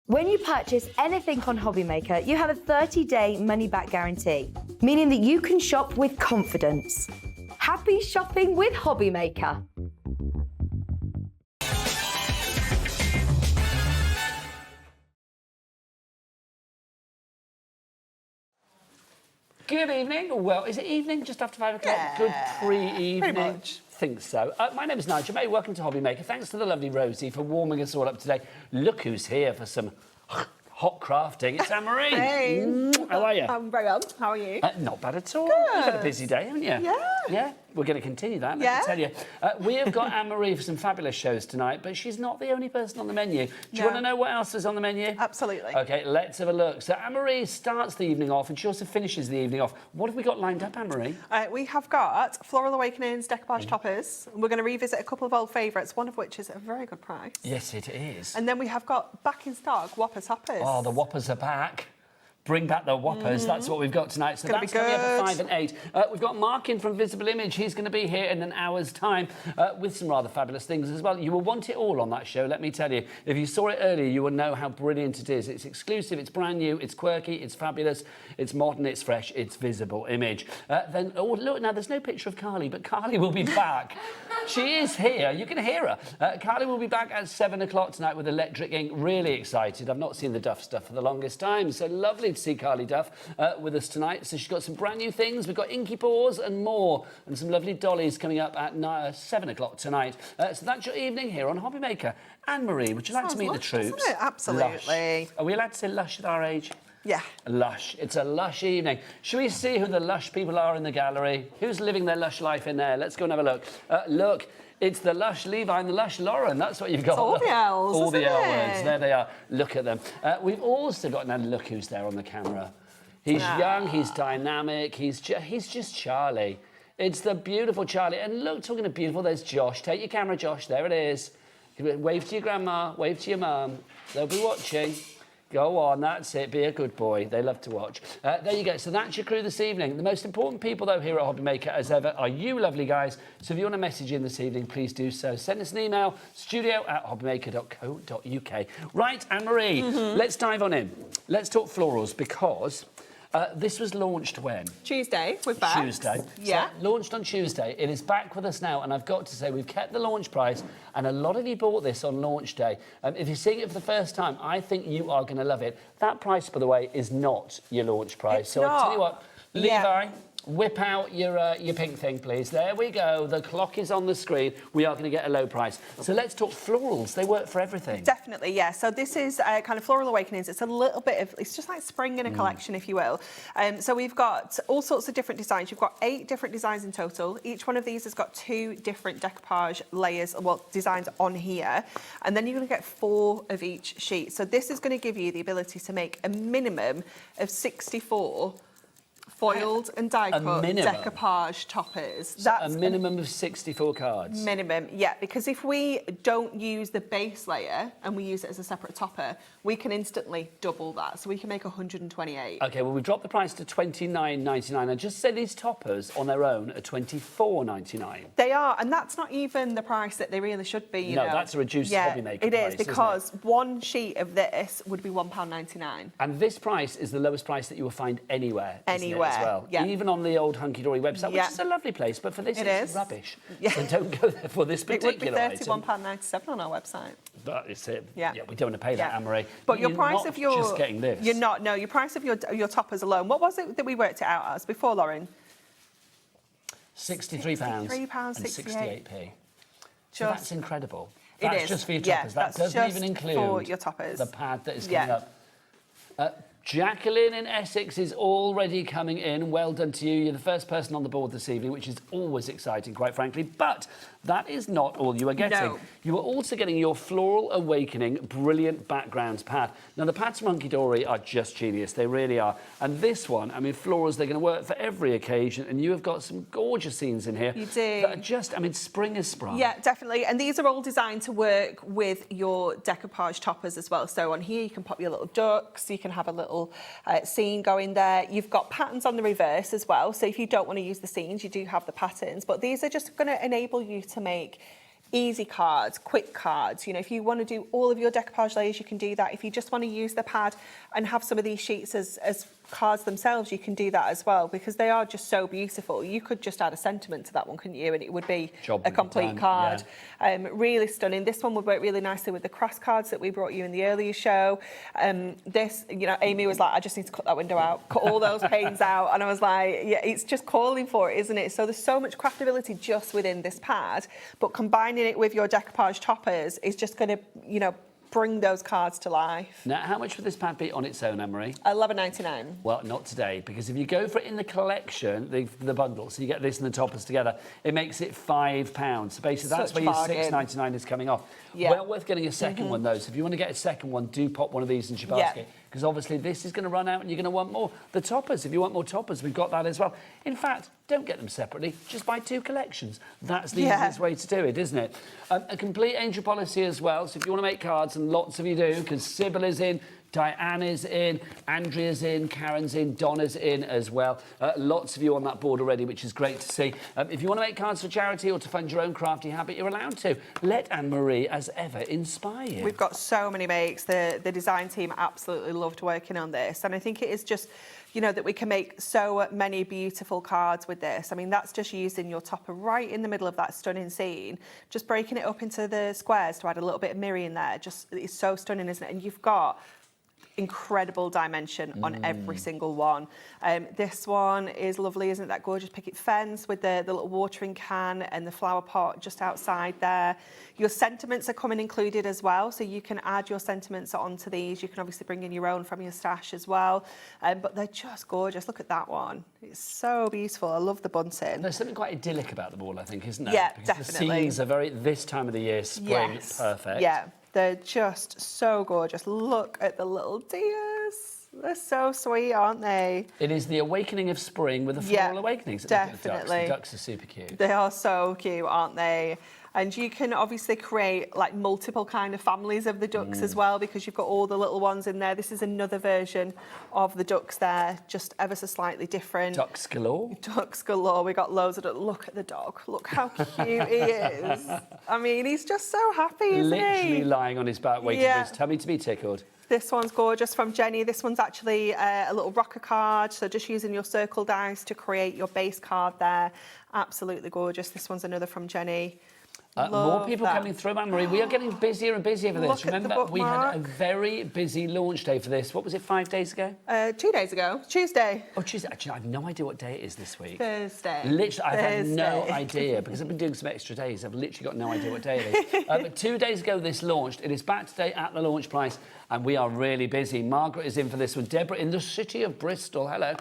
When you purchase anything on HobbyMaker, you have a 30-day money-back guarantee, meaning that you can shop with confidence. Happy shopping with HobbyMaker. Good evening. Well, is it evening? Just after 5 o'clock? Yeah, Good pre-evening. pretty much. Think so. My name is Nigel May. Welcome to HobbyMaker. Thanks to the lovely Rosie for warming us all up today. Look who's here for some hot crafting. It's Anne-Marie. Hey. How are you? I'm very well. How are you? Not bad at all. Good. You've had a busy day, haven't you? Yeah. Yeah? We're going to continue that, let Yeah. me tell you. We have got Anne-Marie for some fabulous shows tonight, but she's not the only person on the menu. Do you want to know what else is on the menu? Absolutely. OK, let's have a look. So Anne-Marie starts the evening off and she also finishes the evening off. What have we got lined up, Anne-Marie? We have got Floral Awakenings Decoupage Toppers. We're going to revisit a couple of old favourites, one of which is a very good price. Yes, it is. And then we have got back in stock Whopper Toppers. Oh, the Whoppers are back. Bring back the Whoppers. That's what we've got tonight. So that's coming up at 5 and 8. We've got Mark in from Visible Image. He's going to be here in an hour's time with some rather fabulous things as well. You will want it all on that show, let me tell you. If you saw it earlier, you will know how brilliant it is. It's exclusive, it's brand new, it's quirky, it's fabulous, it's modern, it's fresh, it's Visible Image. Then, oh, look, now there's no picture of Carly, but Carly will be back. She is here. You can hear her. Carly will be back at 7 o'clock tonight with Electric Ink. Really excited. I've not seen the Duff stuff for the longest time, so lovely to see Carly Duff with us tonight. So she's got some brand new things. We've got Inky Paws and more, and some lovely dollies coming up at 7 o'clock tonight. So that's your evening here on HobbyMaker. Anne-Marie, would you like to meet the troops? Isn't it? Absolutely. Lush. Are we allowed to say lush at our age? Yeah. Lush. It's a lush evening. Shall we see who the lush people are in the gallery? Who's living their lush life in there? Let's go and have a look. Look. It's the lush Levi and the lush Lauren. That's what you've got. It's all the L's, all the L isn't it? words. There they are. Look at them. We've also got, now look who's there on the camera. He's young, he's dynamic, he's just Charlie. It's the beautiful Charlie. And look, talking of beautiful, there's Josh. Take your camera, Josh. There it is. Wave to your grandma, wave to your mum. They'll be watching. Go on, that's it. Be a good boy. They love to watch. There you go. So that's your crew this evening. The most important people, though, here at HobbyMaker, as ever, are you lovely guys. So if you want to message in this evening, please do so. Send us an email, studio@hobbymaker.co.uk. Right, Anne-Marie, let's dive on in. Let's talk florals, because this was launched when? Tuesday, we're back. Tuesday. Yeah. So, launched on Tuesday. It is back with us now, and I've got to say, we've kept the launch price, and a lot of you bought this on launch day. If you're seeing it for the first time, I think you are going to love it. That price, by the way, is not your launch price. It's so not. I'll tell you what, Levi, whip out your pink thing, please. There we go. The clock is on the screen. We are going to get a low price. So let's talk florals. They work for everything. Definitely, yeah. So this is kind of Floral Awakenings. It's a little bit of, it's just like spring in a collection, if you will. So we've got all sorts of different designs. You've got 8 different designs in total. Each one of these has got 2 different decoupage layers, well, designs on here. And then you're going to get 4 of each sheet. So this is going to give you the ability to make a minimum of 64 foiled and die cut decoupage toppers. So that's a minimum of 64 cards. Minimum, yeah, because if we don't use the base layer and we use it as a separate topper, we can instantly double that. So we can make 128. Okay, well, we've dropped the price to $29.99. And just say these toppers on their own are $24.99. They are, and that's not even the price that they really should be, you know. No, that's a reduced HobbyMaker it price, is, because one sheet of this would be £1.99. And this price is the lowest price that you will find anywhere. Anywhere, as well. yeah. Even on the old Hunkydory website, which is a lovely place, but for this it's rubbish. Yeah. So don't go there for this particular item. It would be £31.97 on our website. That is it. Yeah, we don't want to pay that, Anne-Marie. But your price of your... just getting this. You're not, no, your price of your toppers alone. What was it that we worked it out as before, Lauren? £63 and 68p. So that's incredible. It That's is. just for your toppers. That doesn't even include for your toppers. the pad that is coming up. Jacqueline in Essex is already coming in. Well done to you. You're the first person on the board this evening, which is always exciting, quite frankly. But that is not all you are getting. No. You are also getting your Floral Awakening Brilliant Backgrounds pad. Now, the pads from Hunkydory are just genius. They really are. And this one, I mean, florals, they're going to work for every occasion. And you have got some gorgeous scenes in here. You do. That are just, I mean, spring is sprung. Yeah, definitely. And these are all designed to work with your decoupage toppers as well. So on here, you can pop your little ducks. You can have a little scene going there. You've got patterns on the reverse as well. So if you don't want to use the scenes, you do have the patterns. But these are just going to enable you to make easy cards, quick cards. You know, if you want to do all of your decoupage layers, you can do that. If you just want to use the pad and have some of these sheets as cards themselves, you can do that as well, because they are just so beautiful. You could just add a sentiment to that one, couldn't you? And it would be a complete card. Really stunning. This one would work really nicely with the cross cards that we brought you in the earlier show. This, you know, Amy was like, I just need to cut that window out, cut all those panes out. And I was like, yeah, it's just calling for it, isn't it? So there's so much craftability just within this pad, but combining it with your decoupage toppers is just going to, you know, bring those cards to life. Now, how much would this pad be on its own, Anne-Marie? $11.99. Well, not today, because if you go for it in the collection, the bundle, so you get this and the toppers together, it makes it £5. So basically, that's where your $6.99 is coming off. Yeah. Well worth getting a second one, though. So if you want to get a second one, do pop one of these into your basket. Because obviously this is going to run out and you're going to want more. The toppers, if you want more toppers, we've got that as well. In fact, don't get them separately, just buy two collections. That's the easiest way to do it, isn't it? A complete angel policy as well, so if you want to make cards, and lots of you do, because Sybil is in, Diane is in, Andrea's in, Karen's in, Donna's in as well. Lots of you on that board already, which is great to see. If you want to make cards for charity or to fund your own crafty habit, you're allowed to. Let Anne-Marie, as ever, inspire you. We've got so many makes. The design team absolutely loved working on this. And I think it is just, you know, that we can make so many beautiful cards with this. I mean, that's just using your topper right in the middle of that stunning scene, just breaking it up into the squares to add a little bit of mirror in there. Just, it's so stunning, isn't it? And you've got incredible dimension on every single one. This one is lovely, isn't it? That gorgeous picket fence with the little watering can and the flower pot just outside there. Your sentiments are coming included as well, so you can add your sentiments onto these. You can obviously bring in your own from your stash as well, but they're just gorgeous. Look at that one. It's so beautiful. I love the bunting. There's something quite idyllic about them all, I think, isn't there? Yeah, because definitely. The scenes are very, this time of the year, spring, perfect. Yeah. They're just so gorgeous. Look at the little deers. They're so sweet, aren't they? It is the awakening of spring with the Floral Awakenings. Definitely. The ducks are super cute. They are so cute, aren't they? And you can obviously create like multiple kind of families of the ducks as well, because you've got all the little ones in there. This is another version of the ducks there, just ever so slightly different. Ducks galore. Ducks galore. We got loads of ducks. Look at the dog. Look how cute he is. I mean, he's just so happy, isn't he? Literally lying on his back, waiting for his tummy to be tickled. This one's gorgeous from Jenny. This one's actually a little rocker card, so just using your circle dice to create your base card there. Absolutely gorgeous. This one's another from Jenny. More people coming through, Anne-Marie. We are getting busier and busier for this. Remember, we had a very busy launch day for this. What was it, 5 days ago? 2 days ago. Tuesday. Oh, Tuesday. Actually, I have no idea what day it is this week. Thursday. Literally, I've had no idea, because I've been doing some extra days. I've literally got no idea what day it is. But 2 days ago, this launched. It is back today at the launch price, and we are really busy. Margaret is in for this one. Deborah in the city of Bristol. Hello.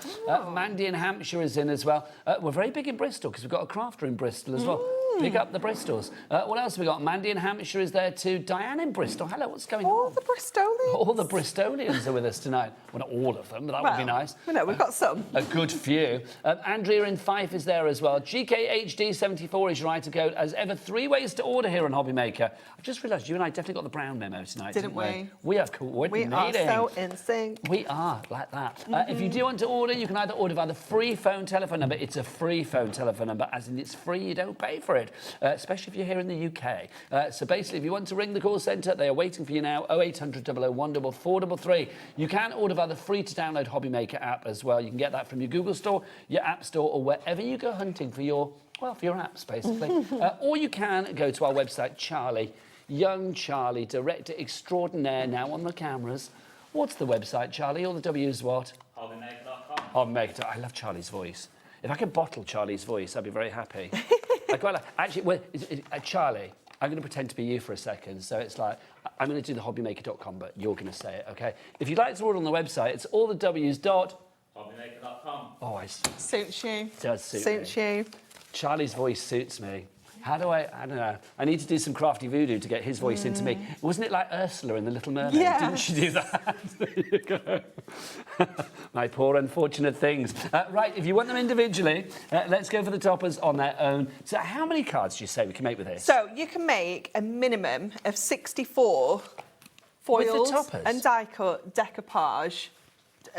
Mandy in Hampshire is in as well. We're very big in Bristol, because we've got a crafter in Bristol as well. Pick up the Bristols. What else have we got? Mandy in Hampshire is there too. Diane in Bristol. Hello, what's going on? All the Bristolians. All the Bristolians are with us tonight. Well, not all of them, but that would be nice. Well, no, we've got some. A good few. Andrea in Fife is there as well. GKHD74 is your item code. As ever, 3 ways to order here on HobbyMaker. I've just realised you and I definitely got the brown memo tonight, didn't we? We have coordinating. We are so in sync. We are, like that. If you do want to order, you can either order via the free phone telephone number. It's a free phone telephone number, as in it's free, you don't pay for it, especially if you're here in the UK. So basically, if you want to ring the call centre, they are waiting for you now, 0800 001 433. You can order via the free-to-download HobbyMaker app as well. You can get that from your Google Store, your App Store, or wherever you go hunting for your, well, for your apps, basically. Or you can go to our website, Charlie, young Charlie, director extraordinaire, now on the cameras. What's the website, Charlie? All the W's what? HobbyMaker.com. HobbyMaker. I love Charlie's voice. If I could bottle Charlie's voice, I'd be very happy. I quite like... Actually, well, Charlie, I'm going to pretend to be you for a second. So it's like, I'm going to do the hobbymaker.com, but you're going to say it, OK? If you'd like to order on the website, it's all the W's dot... HobbyMaker.com. Oh, Suits you. Does suit Suits you. Charlie's voice suits me. How do I don't know. I need to do some crafty voodoo to get his voice into me. Wasn't it like Ursula in The Little Mermaid? Yes. Didn't she do that? There you go. My poor unfortunate things. Right, if you want them individually, let's go for the toppers on their own. So how many cards do you say we can make with this? So you can make a minimum of 64 foils and die-cut decoupage,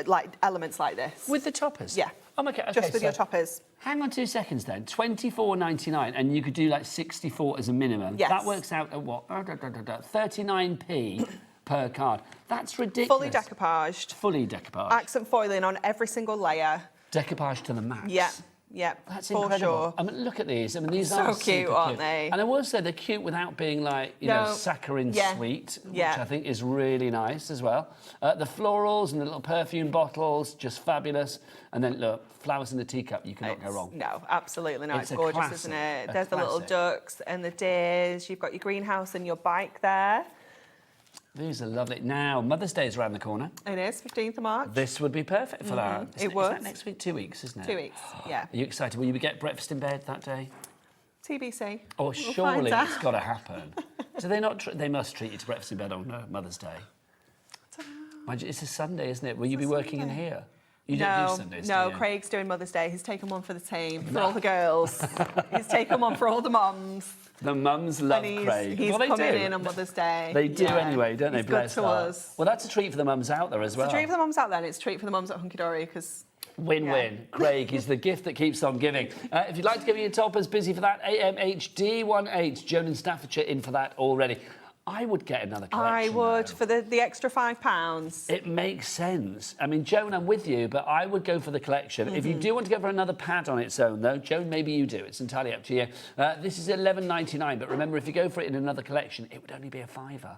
like elements like this. With the toppers? Yeah. Oh, okay, just with your toppers. Hang on 2 seconds then. $24.99, and you could do like 64 as a minimum. Yes. That works out at what? 39p per card. That's ridiculous. Fully decoupaged. Fully decoupaged. Accent foiling on every single layer. Decoupage to the max. Yeah. Yeah, that's for incredible. sure. I mean, look at these. I mean, these So are cute, super aren't they? And I will say they're cute without being like, you know, saccharine sweet, which I think is really nice as well. The florals and the little perfume bottles, just fabulous. And then look, flowers in the teacup, you cannot go wrong. No, absolutely not. It's gorgeous, classic, isn't it? There's the little ducks and the deers. You've got your greenhouse and your bike there. These are lovely. Now, Mother's Day is around the corner. It is, 15th of March. This would be perfect for that. It would. Is that next week? 2 weeks, isn't it? 2 weeks, yeah. Are you excited? Will you get breakfast in bed that day? TBC. Or surely it's got to happen. Do they not? They must treat you to breakfast in bed on Mother's Day. I don't know. It's a Sunday, isn't it? Will you be working in here? You don't do Sundays, no, do you? Craig's doing Mother's Day. He's taken one for the team, for all the girls. He's taken one for all the mums. The mums love Craig. He's well, coming in on Mother's Day. They do anyway, don't they? Bless Bless good to us. Well, that's a treat for the mums out there as well. It's a treat for the mums out there, and it's a treat for the mums at Hunkydory, because... Win-win. Craig is the gift that keeps on giving. If you'd like to give me your toppers, busy for that, AMHD18, Joan in Staffordshire in for that already. I would get another collection. I would, for the extra £5. It makes sense. I mean, Joan, I'm with you, but I would go for the collection. If you do want to go for another pad on its own, though, Joan, maybe you do. It's entirely up to you. This is $11.99, but remember, if you go for it in another collection, it would only be a £5.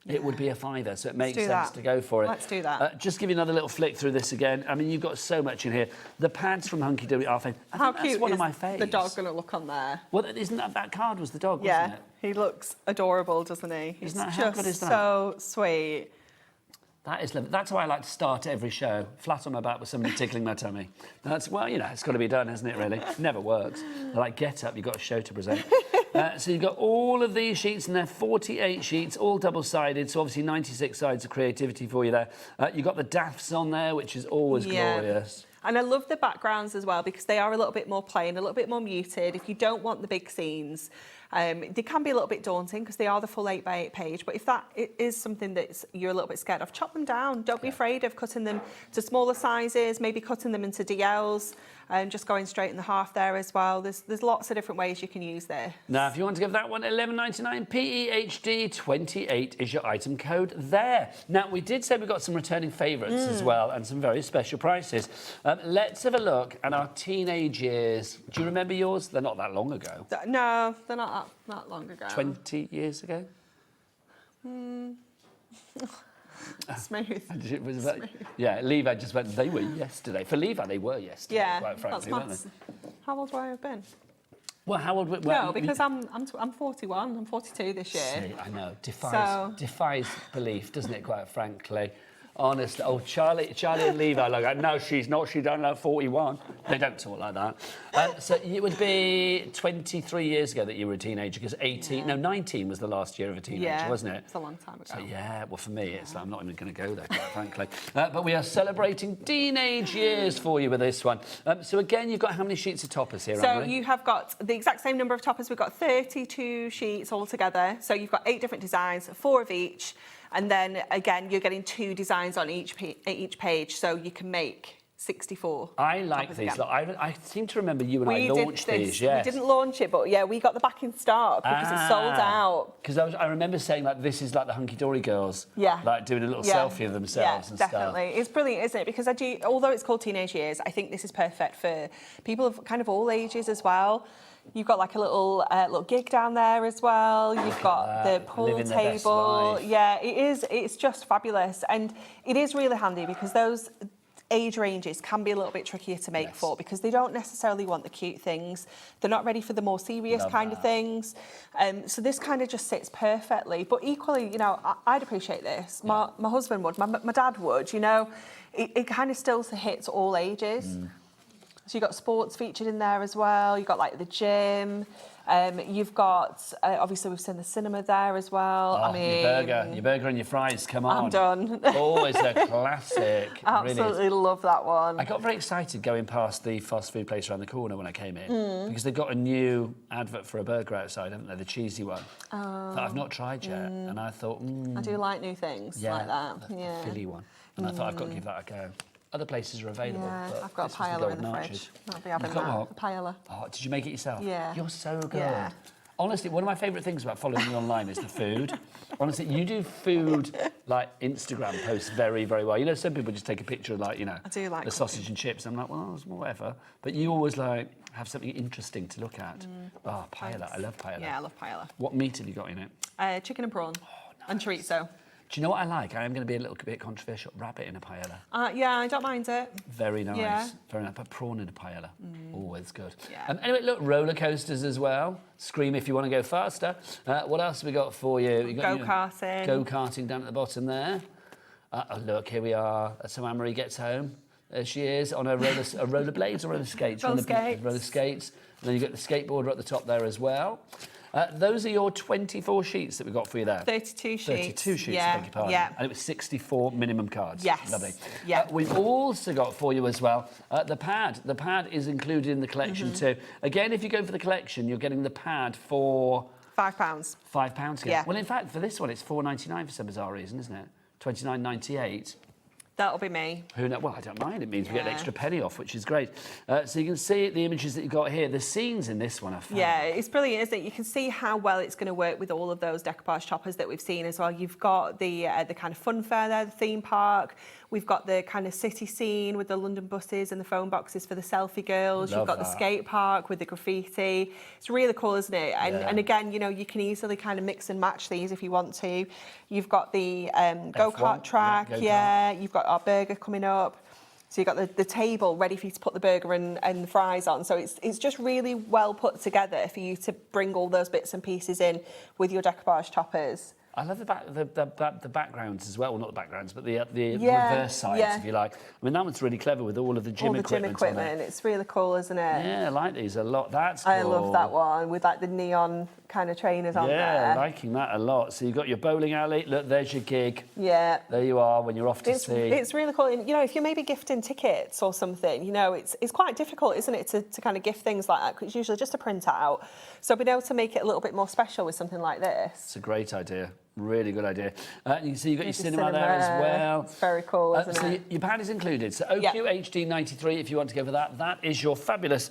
It would be a £5, so it makes sense to go for it. Let's do that. Just give you another little flick through this again. I mean, you've got so much in here. The pads from Hunkydory are famous. How cute that's one is of my faves. the dog going to look on there? Well, isn't that card was the dog, wasn't it? He looks adorable, doesn't he? Isn't that, He's how just good is that? so sweet. That is lovely. That's how I like to start every show, flat on my back with somebody tickling my tummy. That's, well, you know, it's got to be done, hasn't it, really? Never works. Like, get up, you've got a show to present. So you've got all of these sheets, and they're 48 sheets, all double-sided, so obviously 96 sides of creativity for you there. You've got the daffs on there, which is always glorious. And I love the backgrounds as well, because they are a little bit more plain, a little bit more muted. If you don't want the big scenes, they can be a little bit daunting because they are the full 8x8 page. But if that is something that you're a little bit scared of, chop them down. Don't be afraid of cutting them to smaller sizes, maybe cutting them into DLs and just going straight in the half there as well. There's lots of different ways you can use this. Now, if you want to give that one $11.99, PEHD28 is your item code there. Now, we did say we got some returning favourites as well and some very special prices. Let's have a look at our teenage years. Do you remember yours? They're not that long ago. No, they're not that long ago. 20 years ago? Smooth. Smooth. Yeah, Levi just went, they were yesterday. For Levi, they were yesterday, quite frankly, weren't they? How old would I have been? Well, how old were you? No, because I'm 41. I'm 42 this year. See, I know. Defies belief, doesn't it, quite frankly? Honest. Oh, Charlie and Levi, like, no, she's not. She's done like 41. They don't talk like that. So it would be 23 years ago that you were a teenager, because 19 was the last year of a teenager, wasn't it? It's a long time ago. So, yeah, well, for me, it's like, I'm not even going to go there, quite frankly. But we are celebrating teenage years for you with this one. So again, you've got how many sheets of toppers here, So you have got the exact same number of toppers. We've got 32 sheets altogether. So you've got 8 different designs, 4 of each. And then, again, you're getting 2 designs on each page, so you can make 64. I like these. Look, I seem to remember you and I launched these, yes. We didn't launch it, but yeah, we got the back in stock because it sold out. Because I remember saying, like, this is like the Hunkydory girls. Yeah. Like doing a little selfie of themselves and stuff. Yeah, definitely. It's brilliant, isn't it? Because although it's called Teenage Years, I think this is perfect for people of kind of all ages as well. You've got like a little gig down there as well. You've got the pool table. Yeah, it is. It's just fabulous, and it is really handy because those age ranges can be a little bit trickier to make for, because they don't necessarily want the cute things. They're not ready for the more serious kind of things. So this kind of just sits perfectly. But equally, you know, I'd appreciate this. My husband would. My dad would. You know, it kind of still hits all ages. So you've got sports featured in there as well. You've got like the gym. You've got, obviously we've seen the cinema there as well. Oh, I mean, your burger and your fries, come on. I'm done. Always a classic. Absolutely love that one. I got very excited going past the fast food place around the corner when I came in, because they've got a new advert for a burger outside, haven't they? The cheesy one that I've not tried yet. And I thought, I do like new things like that. The Philly one. And I thought, I've got to give that a go. Other places are available. Yeah, but I've got a paella in the fridge. I'll be having that. A paella. Oh, did you make it yourself? Yeah. You're so good. Yeah. Honestly, one of my favourite things about following you online is the food. Honestly, you do food, like, Instagram posts very, very well. You know, some people just take a picture of, like, you know, I do like the sausage and chips. I'm like, well, whatever. But you always, like, have something interesting to look at. Oh, paella. I love paella. Yeah, I love paella. What meat have you got in it? Chicken and prawn. And chorizo. Do you know what I like? I am going to be a little bit controversial. Rabbit in a paella. Yeah, I don't mind it. Very nice. Yeah. Very nice. But prawn in a paella. Always good. Yeah. Anyway, look, roller coasters as well. Scream if you want to go faster. What else have we got for you? Go-karting. Go-karting down at the bottom there. Oh, look, here we are. So Anne-Marie gets home. There she is on her rollerblades or roller skates? Roller skates. Roller skates. And then you've got the skateboarder at the top there as well. Those are your 24 sheets that we've got for you there. 32 sheets. 32 sheets, yeah. I beg your pardon. Yeah. And it was 64 minimum cards. Yes. Lovely. Yeah. We've also got for you as well the pad. The pad is included in the collection too. Again, if you go for the collection, you're getting the pad for... £5. £5. Yeah. Well, in fact, for this one, it's $4.99 for some bizarre reason, isn't it? $29.98. That'll be me. Who knows? Well, I don't mind. It means we get an extra penny off, which is great. So you can see the images that you've got here. The scenes in this one are fun. Yeah, it's brilliant, isn't it? You can see how well it's going to work with all of those decoupage toppers that we've seen as well. You've got the kind of fun fair there, the theme park. We've got the kind of city scene with the London buses and the phone boxes for the selfie girls. You've got the skate park with the graffiti. It's really cool, isn't it? And again, you know, you can easily kind of mix and match these if you want to. You've got the go-kart track. Yeah, you've got our burger coming up. So you've got the table ready for you to put the burger and the fries on. So it's just really well put together for you to bring all those bits and pieces in with your decoupage toppers. I love the backgrounds as well. Well, not the backgrounds, but the reverse sides, if you like. I mean, that one's really clever with all of the gym equipment. It's really cool, isn't it? Yeah, I like these a lot. That's cool. I love that one with like the neon kind of trainers on there. Yeah, liking that a lot. So you've got your bowling alley. Look, there's your gig. Yeah. There you are when you're off to see. It's really cool. You know, if you're maybe gifting tickets or something, you know, it's quite difficult, isn't it, to kind of gift things like that, because it's usually just a printout. So being able to make it a little bit more special with something like this. It's a great idea. Really good idea. You can see you've got your cinema there as well. It's very cool, isn't so it? Your pad is included. So OQ HD 93, if you want to go for that, that is your fabulous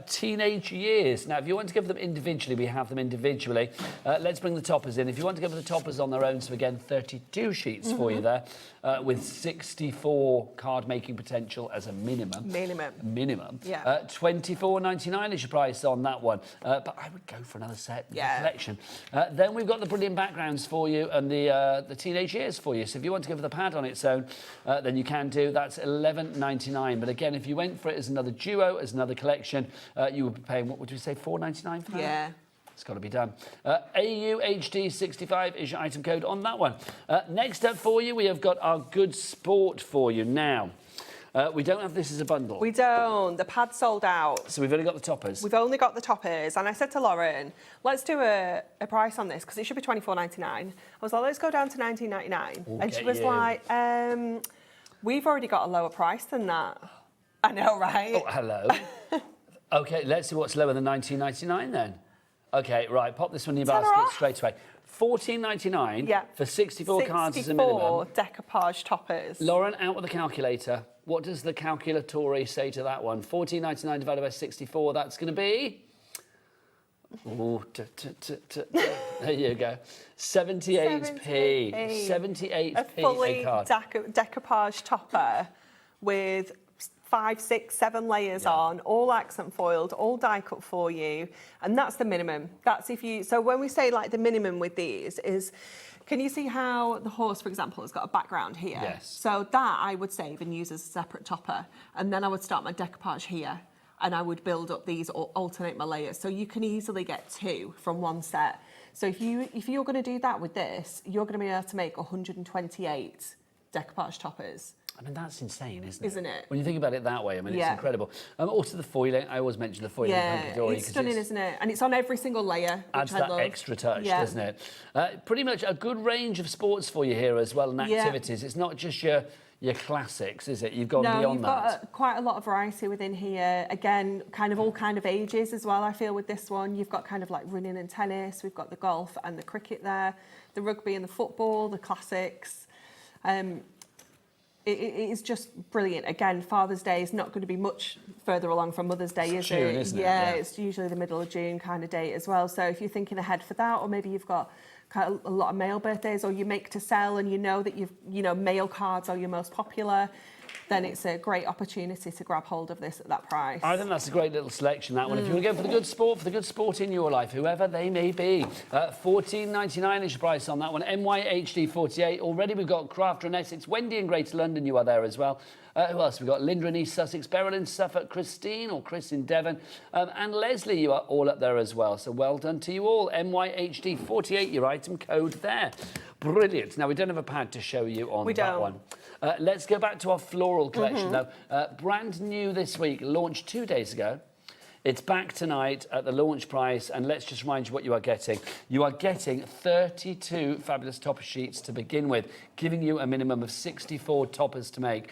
teenage years. Now, if you want to give them individually, we have them individually. Let's bring the toppers in. If you want to go for the toppers on their own, so again, 32 sheets for you there, with 64 card making potential as a minimum. Minimum. Yeah. $24.99 is your price on that one. But I would go for another set with the collection. Then we've got the brilliant backgrounds for you and the teenage years for you. So if you want to go for the pad on its own, then you can do. That's $11.99. But again, if you went for it as another duo, as another collection, you would be paying, what would you say, $4.99 for that? Yeah. It's got to be done. AUHD65 is your item code on that one. Next up for you, we have got our good sport for you now. We don't have this as a bundle. We don't. The pad's sold out. So we've only got the toppers. We've only got the toppers. And I said to Lauren, let's do a price on this because it should be $24.99. I was like, let's go down to $19.99. And she was like, we've already got a lower price than that. I know, right? Oh, hello. OK, let's see what's lower than $19.99 then. OK, right, pop this one in your basket straight away. $14.99 for 64 cards as a minimum. 64 decoupage toppers. Lauren, out with the calculator. What does the calculatory say to that one? $14.99 divided by 64, that's going to be... Ooh, there you go. 78p. 78p a fully card. Decoupage topper with 5, 6, 7 layers on, all accent foiled, all die cut for you, and that's the minimum. That's if you. So when we say like the minimum with these is, can you see how the horse, for example, has got a background here? Yes. So that I would save and use as a separate topper, and then I would start my decoupage here, and I would build up these or alternate my layers. So you can easily get 2 from one set. So if you're going to do that with this, you're going to be able to make 128 decoupage toppers. I mean, that's insane, isn't it? Isn't it? When you think about it that way, I mean, it's incredible. Also the foiling, I always mention the foiling of Hunkydory. It's stunning, isn't it? And it's on every single layer, which adds I that love. extra touch, doesn't it? Pretty much a good range of sports for you here as well, and activities. It's not just your classics, is it? You've gone beyond that. No, you've got quite a lot of variety within here. Again, kind of all kind of ages as well, I feel, with this one. You've got kind of like running and tennis. We've got the golf and the cricket there, the rugby and the football, the classics. It is just brilliant. Again, Father's Day is not going to be much further along from Mother's Day, is June, it? Isn't it? Yeah, it's usually the middle of June kind of date as well. So if you're thinking ahead for that, or maybe you've got kind of a lot of male birthdays, or you make to sell and you know that male cards are your most popular, then it's a great opportunity to grab hold of this at that price. I think that's a great little selection, that one. If you want to go for the good sport in your life, whoever they may be, $14.99 is your price on that one. MYHD48. Already we've got Crafter in Essex, Wendy in Greater London, you are there as well. Who else? We've got Linda in East Sussex, Beryl in Suffolk, Christine or Chris in Devon, and Leslie, you are all up there as well. So well done to you all. MYHD48, your item code there. Brilliant. Now, we don't have a pad to show you on that one. Let's go back to our floral collection, though. Brand new this week, launched 2 days ago. It's back tonight at the launch price, and let's just remind you what you are getting. You are getting 32 fabulous topper sheets to begin with, giving you a minimum of 64 toppers to make.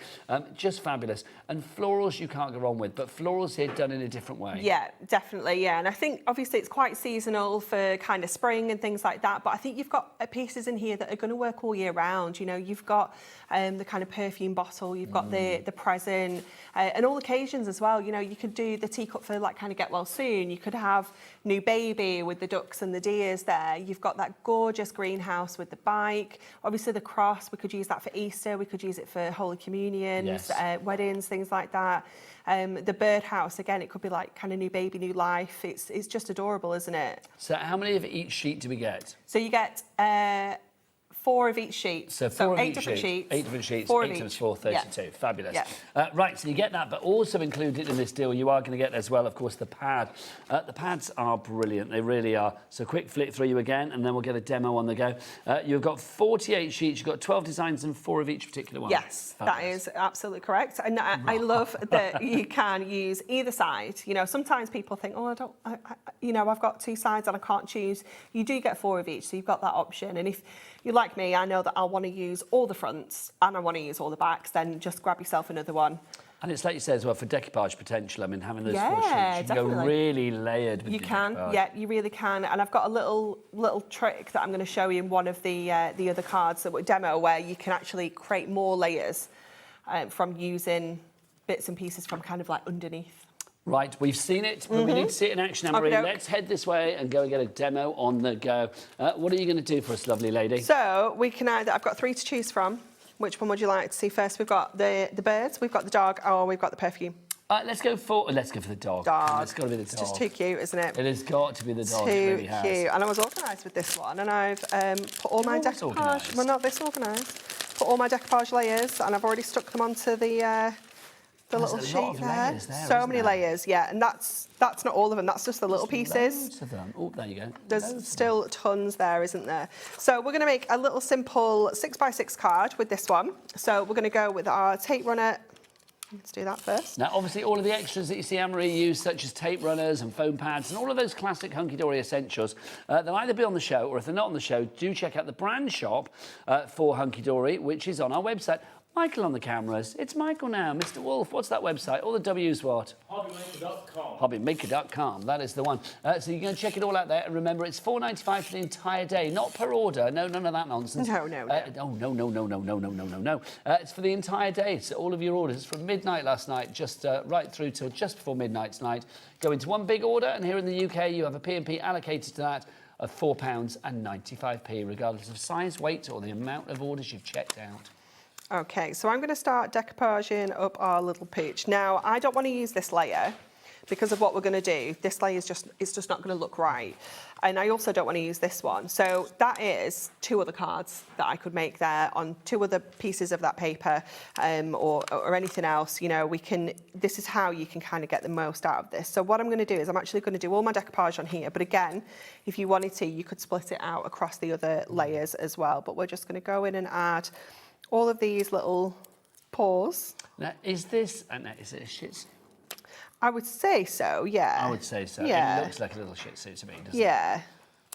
Just fabulous. And florals you can't go wrong with, but florals here done in a different way. Yeah, definitely, yeah. And I think, obviously, it's quite seasonal for kind of spring and things like that, but I think you've got pieces in here that are going to work all year round. You know, you've got the kind of perfume bottle, you've got the present, and all occasions as well. You know, you could do the teacup for, like, kind of get well soon. You could have new baby with the ducks and the deers there. You've got that gorgeous greenhouse with the bike. Obviously, the cross, we could use that for Easter. We could use it for Holy Communions, weddings, things like that. The birdhouse, again, it could be like kind of new baby, new life. It's just adorable, isn't it? So how many of each sheet do we get? So you get 4 of each sheet. So 8 different sheets. 8 different sheets. 4 8 times 4, 32. Yeah. Fabulous. Yeah. Right, so you get that, but also included in this deal, you are going to get as well, of course, the pad. The pads are brilliant. They really are. So quick flick through you again, and then we'll get a demo on the go. You've got 48 sheets. You've got 12 designs and 4 of each particular one. Yes, that is absolutely correct. And I love that you can use either side. You know, sometimes people think, oh, I've got 2 sides and I can't choose. You do get 4 of each, so you've got that option. And if you're like me, I know that I'll want to use all the fronts and I want to use all the backs, then just grab yourself another one. And it's like you said as well, for decoupage potential, I mean, having those 4 sheets, you can go really layered with You can, yeah, you really can. And I've got a little trick that I'm going to show you in one of the other cards that we demo, where you can actually create more layers from using bits and pieces from kind of like underneath. Right, we've seen it, but we need to see it in action, Anne-Marie. Let's head this way and go and get a demo on the go. What are you going to do for us, lovely lady? So we can I've got 3 to choose from. Which one would you like to see first? We've got the birds, we've got the dog, or we've got the perfume. Let's go for the dog. It's got to be the dog. It's just too cute, isn't it? It has got to be the dog. Too it really has. cute. And I was organised with this one, and I've put all my decoupage. Well, not this organised. Put all my decoupage layers, and I've already stuck them onto the the little sheet there. So many layers, yeah, and that's not all of them. That's just the little pieces. Loads of them. Oh, there you go. There's still tons there, isn't there? So we're going to make a little simple 6x6 card with this one. So we're going to go with our tape runner. Let's do that first. Now, obviously, all of the extras that you see Anne-Marie use, such as tape runners and foam pads and all of those classic Hunkydory essentials, they'll either be on the show, or if they're not on the show, do check out the brand shop for Hunkydory, which is on our website. Michael on the cameras. It's Michael now. Mr. Wolf, what's that website? All the W's what? HobbyMaker.com. HobbyMaker.com. That is the one. So you're going to check it all out there. And remember, it's $4.95 for the entire day, not per order. No, none of that nonsense. No. No. It's for the entire day. So all of your orders from midnight last night, just right through till just before midnight tonight, go into one big order. And here in the UK, you have a P&P allocated to that of £4.95, regardless of size, weight, or the amount of orders you've checked out. Okay, so I'm going to start decoupaging up our little peach. Now, I don't want to use this layer because of what we're going to do. This layer is just not going to look right. And I also don't want to use this one. So that is 2 other cards that I could make there on 2 other pieces of that paper or anything else. You know, this is how you can kind of get the most out of this. So what I'm going to do is I'm actually going to do all my decoupage on here. But again, if you wanted to, you could split it out across the other layers as well. But we're just going to go in and add all of these little paws. Now, is this a shih tzu? I would say so, yeah. I would say so. Yeah. It looks like a little shih tzu to me, doesn't it? Yeah.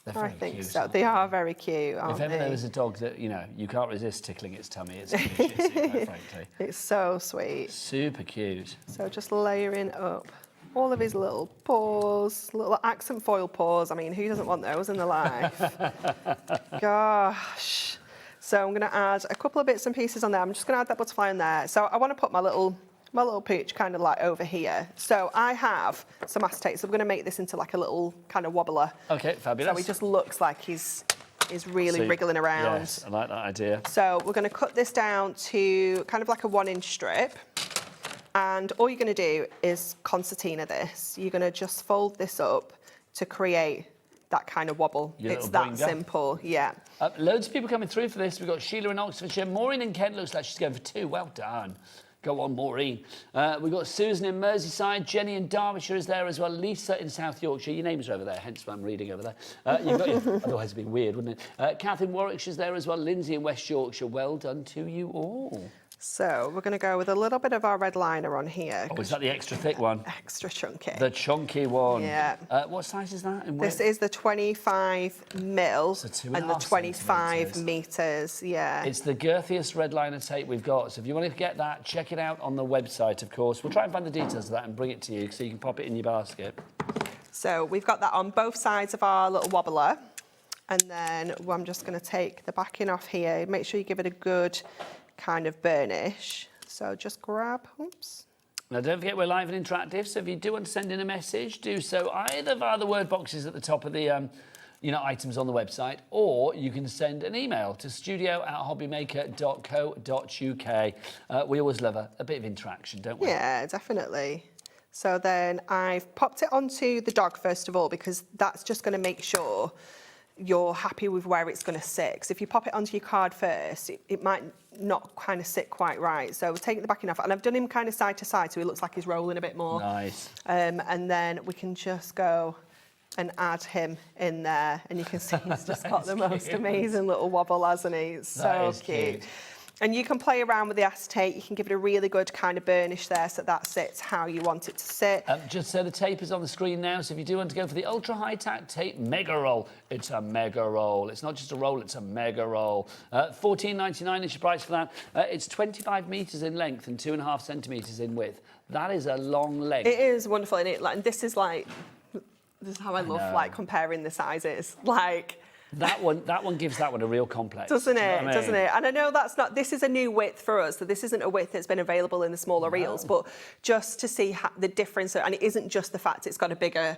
They're very I think cute, so. They are very cute, aren't If ever they? there was a dog that, you know, you can't resist tickling its tummy, it's a shih tzu, quite frankly. It's so sweet. Super cute. So just layering up all of his little paws, little accent foil paws. I mean, who doesn't want those in their life? Gosh. So I'm going to add a couple of bits and pieces on there. I'm just going to add that butterfly in there. So I want to put my little peach kind of like over here. So I have some acetate. So we're going to make this into like a little kind of wobbler. Okay, fabulous. So he just looks like he's really wriggling around. Yes, I like that idea. So we're going to cut this down to kind of like a 1-inch strip. And all you're going to do is concertina this. You're going to just fold this up to create that kind of wobble. It's that simple, yeah. Loads of people coming through for this. We've got Sheila in Oxfordshire. Maureen in Kent looks like she's going for 2. Well done. Go on, Maureen. We've got Susan in Merseyside. Jenny in Derbyshire is there as well. Lisa in South Yorkshire. Your names are over there, hence why I'm reading over there. Otherwise it'd be weird, wouldn't it? Kath in Warwickshire's there as well. Lindsay in West Yorkshire. Well done to you all. So we're going to go with a little bit of our red liner on here. Oh, is that the extra thick one? Extra chunky. The chunky one. Yeah. What size is that? This is the 25 mil so and the 25 metres, yeah. It's the girthiest red liner tape we've got. So if you want to get that, check it out on the website, of course. We'll try and find the details of that and bring it to you so you can pop it in your basket. So we've got that on both sides of our little wobbler. And then I'm just going to take the backing off here. Make sure you give it a good kind of burnish. So just grab, oops. Now don't forget we're live and interactive, so if you do want to send in a message, do so either via the word boxes at the top of the items on the website, or you can send an email to studio@hobbymaker.co.uk. We always love a bit of interaction, don't we? Yeah, definitely. So then I've popped it onto the dog first of all, because that's just going to make sure you're happy with where it's going to sit. Because if you pop it onto your card first, it might not kind of sit quite right. So we're taking the backing off, and I've done him kind of side to side, so he looks like he's rolling a bit more. Nice. And then we can just go and add him in there, and you can see he's just got the most amazing little wobble, hasn't he? It's so cute. And you can play around with the acetate. You can give it a really good kind of burnish there so that sits how you want it to sit. Just so the tape is on the screen now, so if you do want to go for the ultra high tack tape mega roll, it's a mega roll. It's not just a roll, it's a mega roll. $14.99 is your price for that. It's 25 metres in length and 2.5 centimetres in width. That is a long length. It is wonderful, and this is how I love like comparing the sizes. Like, That one gives that one a real complex. Doesn't it? You know what I mean? Doesn't it? And I know this is a new width for us, so this isn't a width that's been available in the smaller reels, but just to see the difference, and it isn't just the fact it's got a bigger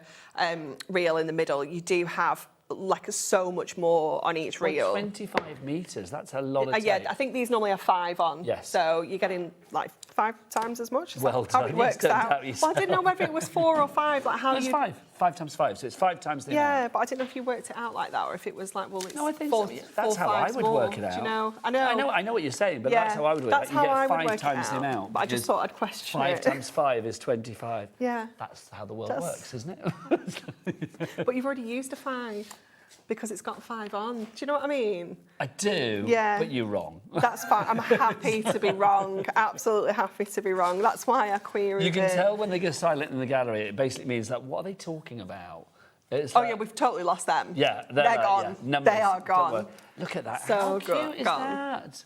reel in the middle, you do have like so much more on each reel. 25 metres, that's a lot of tape. Yeah, I think these normally have 5 on. Yes. So you're getting like 5 times as much. Is Well that how done, it works you've out? done that Well, I didn't know whether it was 4 or 5, like how It's you... 5. 5 times 5, so it's 5 times the amount. Yeah, but I didn't know if you worked it out like that or if it was like, well, it's No, I think 4, that's how I would work it Do out. you know? I know what you're saying, but that's how I would work it out. That's You how get I would 5 work it times the out, amount. but I just because thought I'd question 5 it. times 5 is 25. Yeah. That's how the world That's- works, isn't it? But you've already used a 5 because it's got 5 on. Do you know what I mean? I do, Yeah. but you're wrong. That's fine. I'm happy to be wrong. Absolutely happy to be wrong. That's why I queried You can it. tell when they go silent in the gallery, it basically means that, what are they talking about? It's Oh, like- yeah, we've totally lost them. Yeah, they're gone. Yeah, numbers, they are don't gone. worry. Look at that. So How cute is gone. that?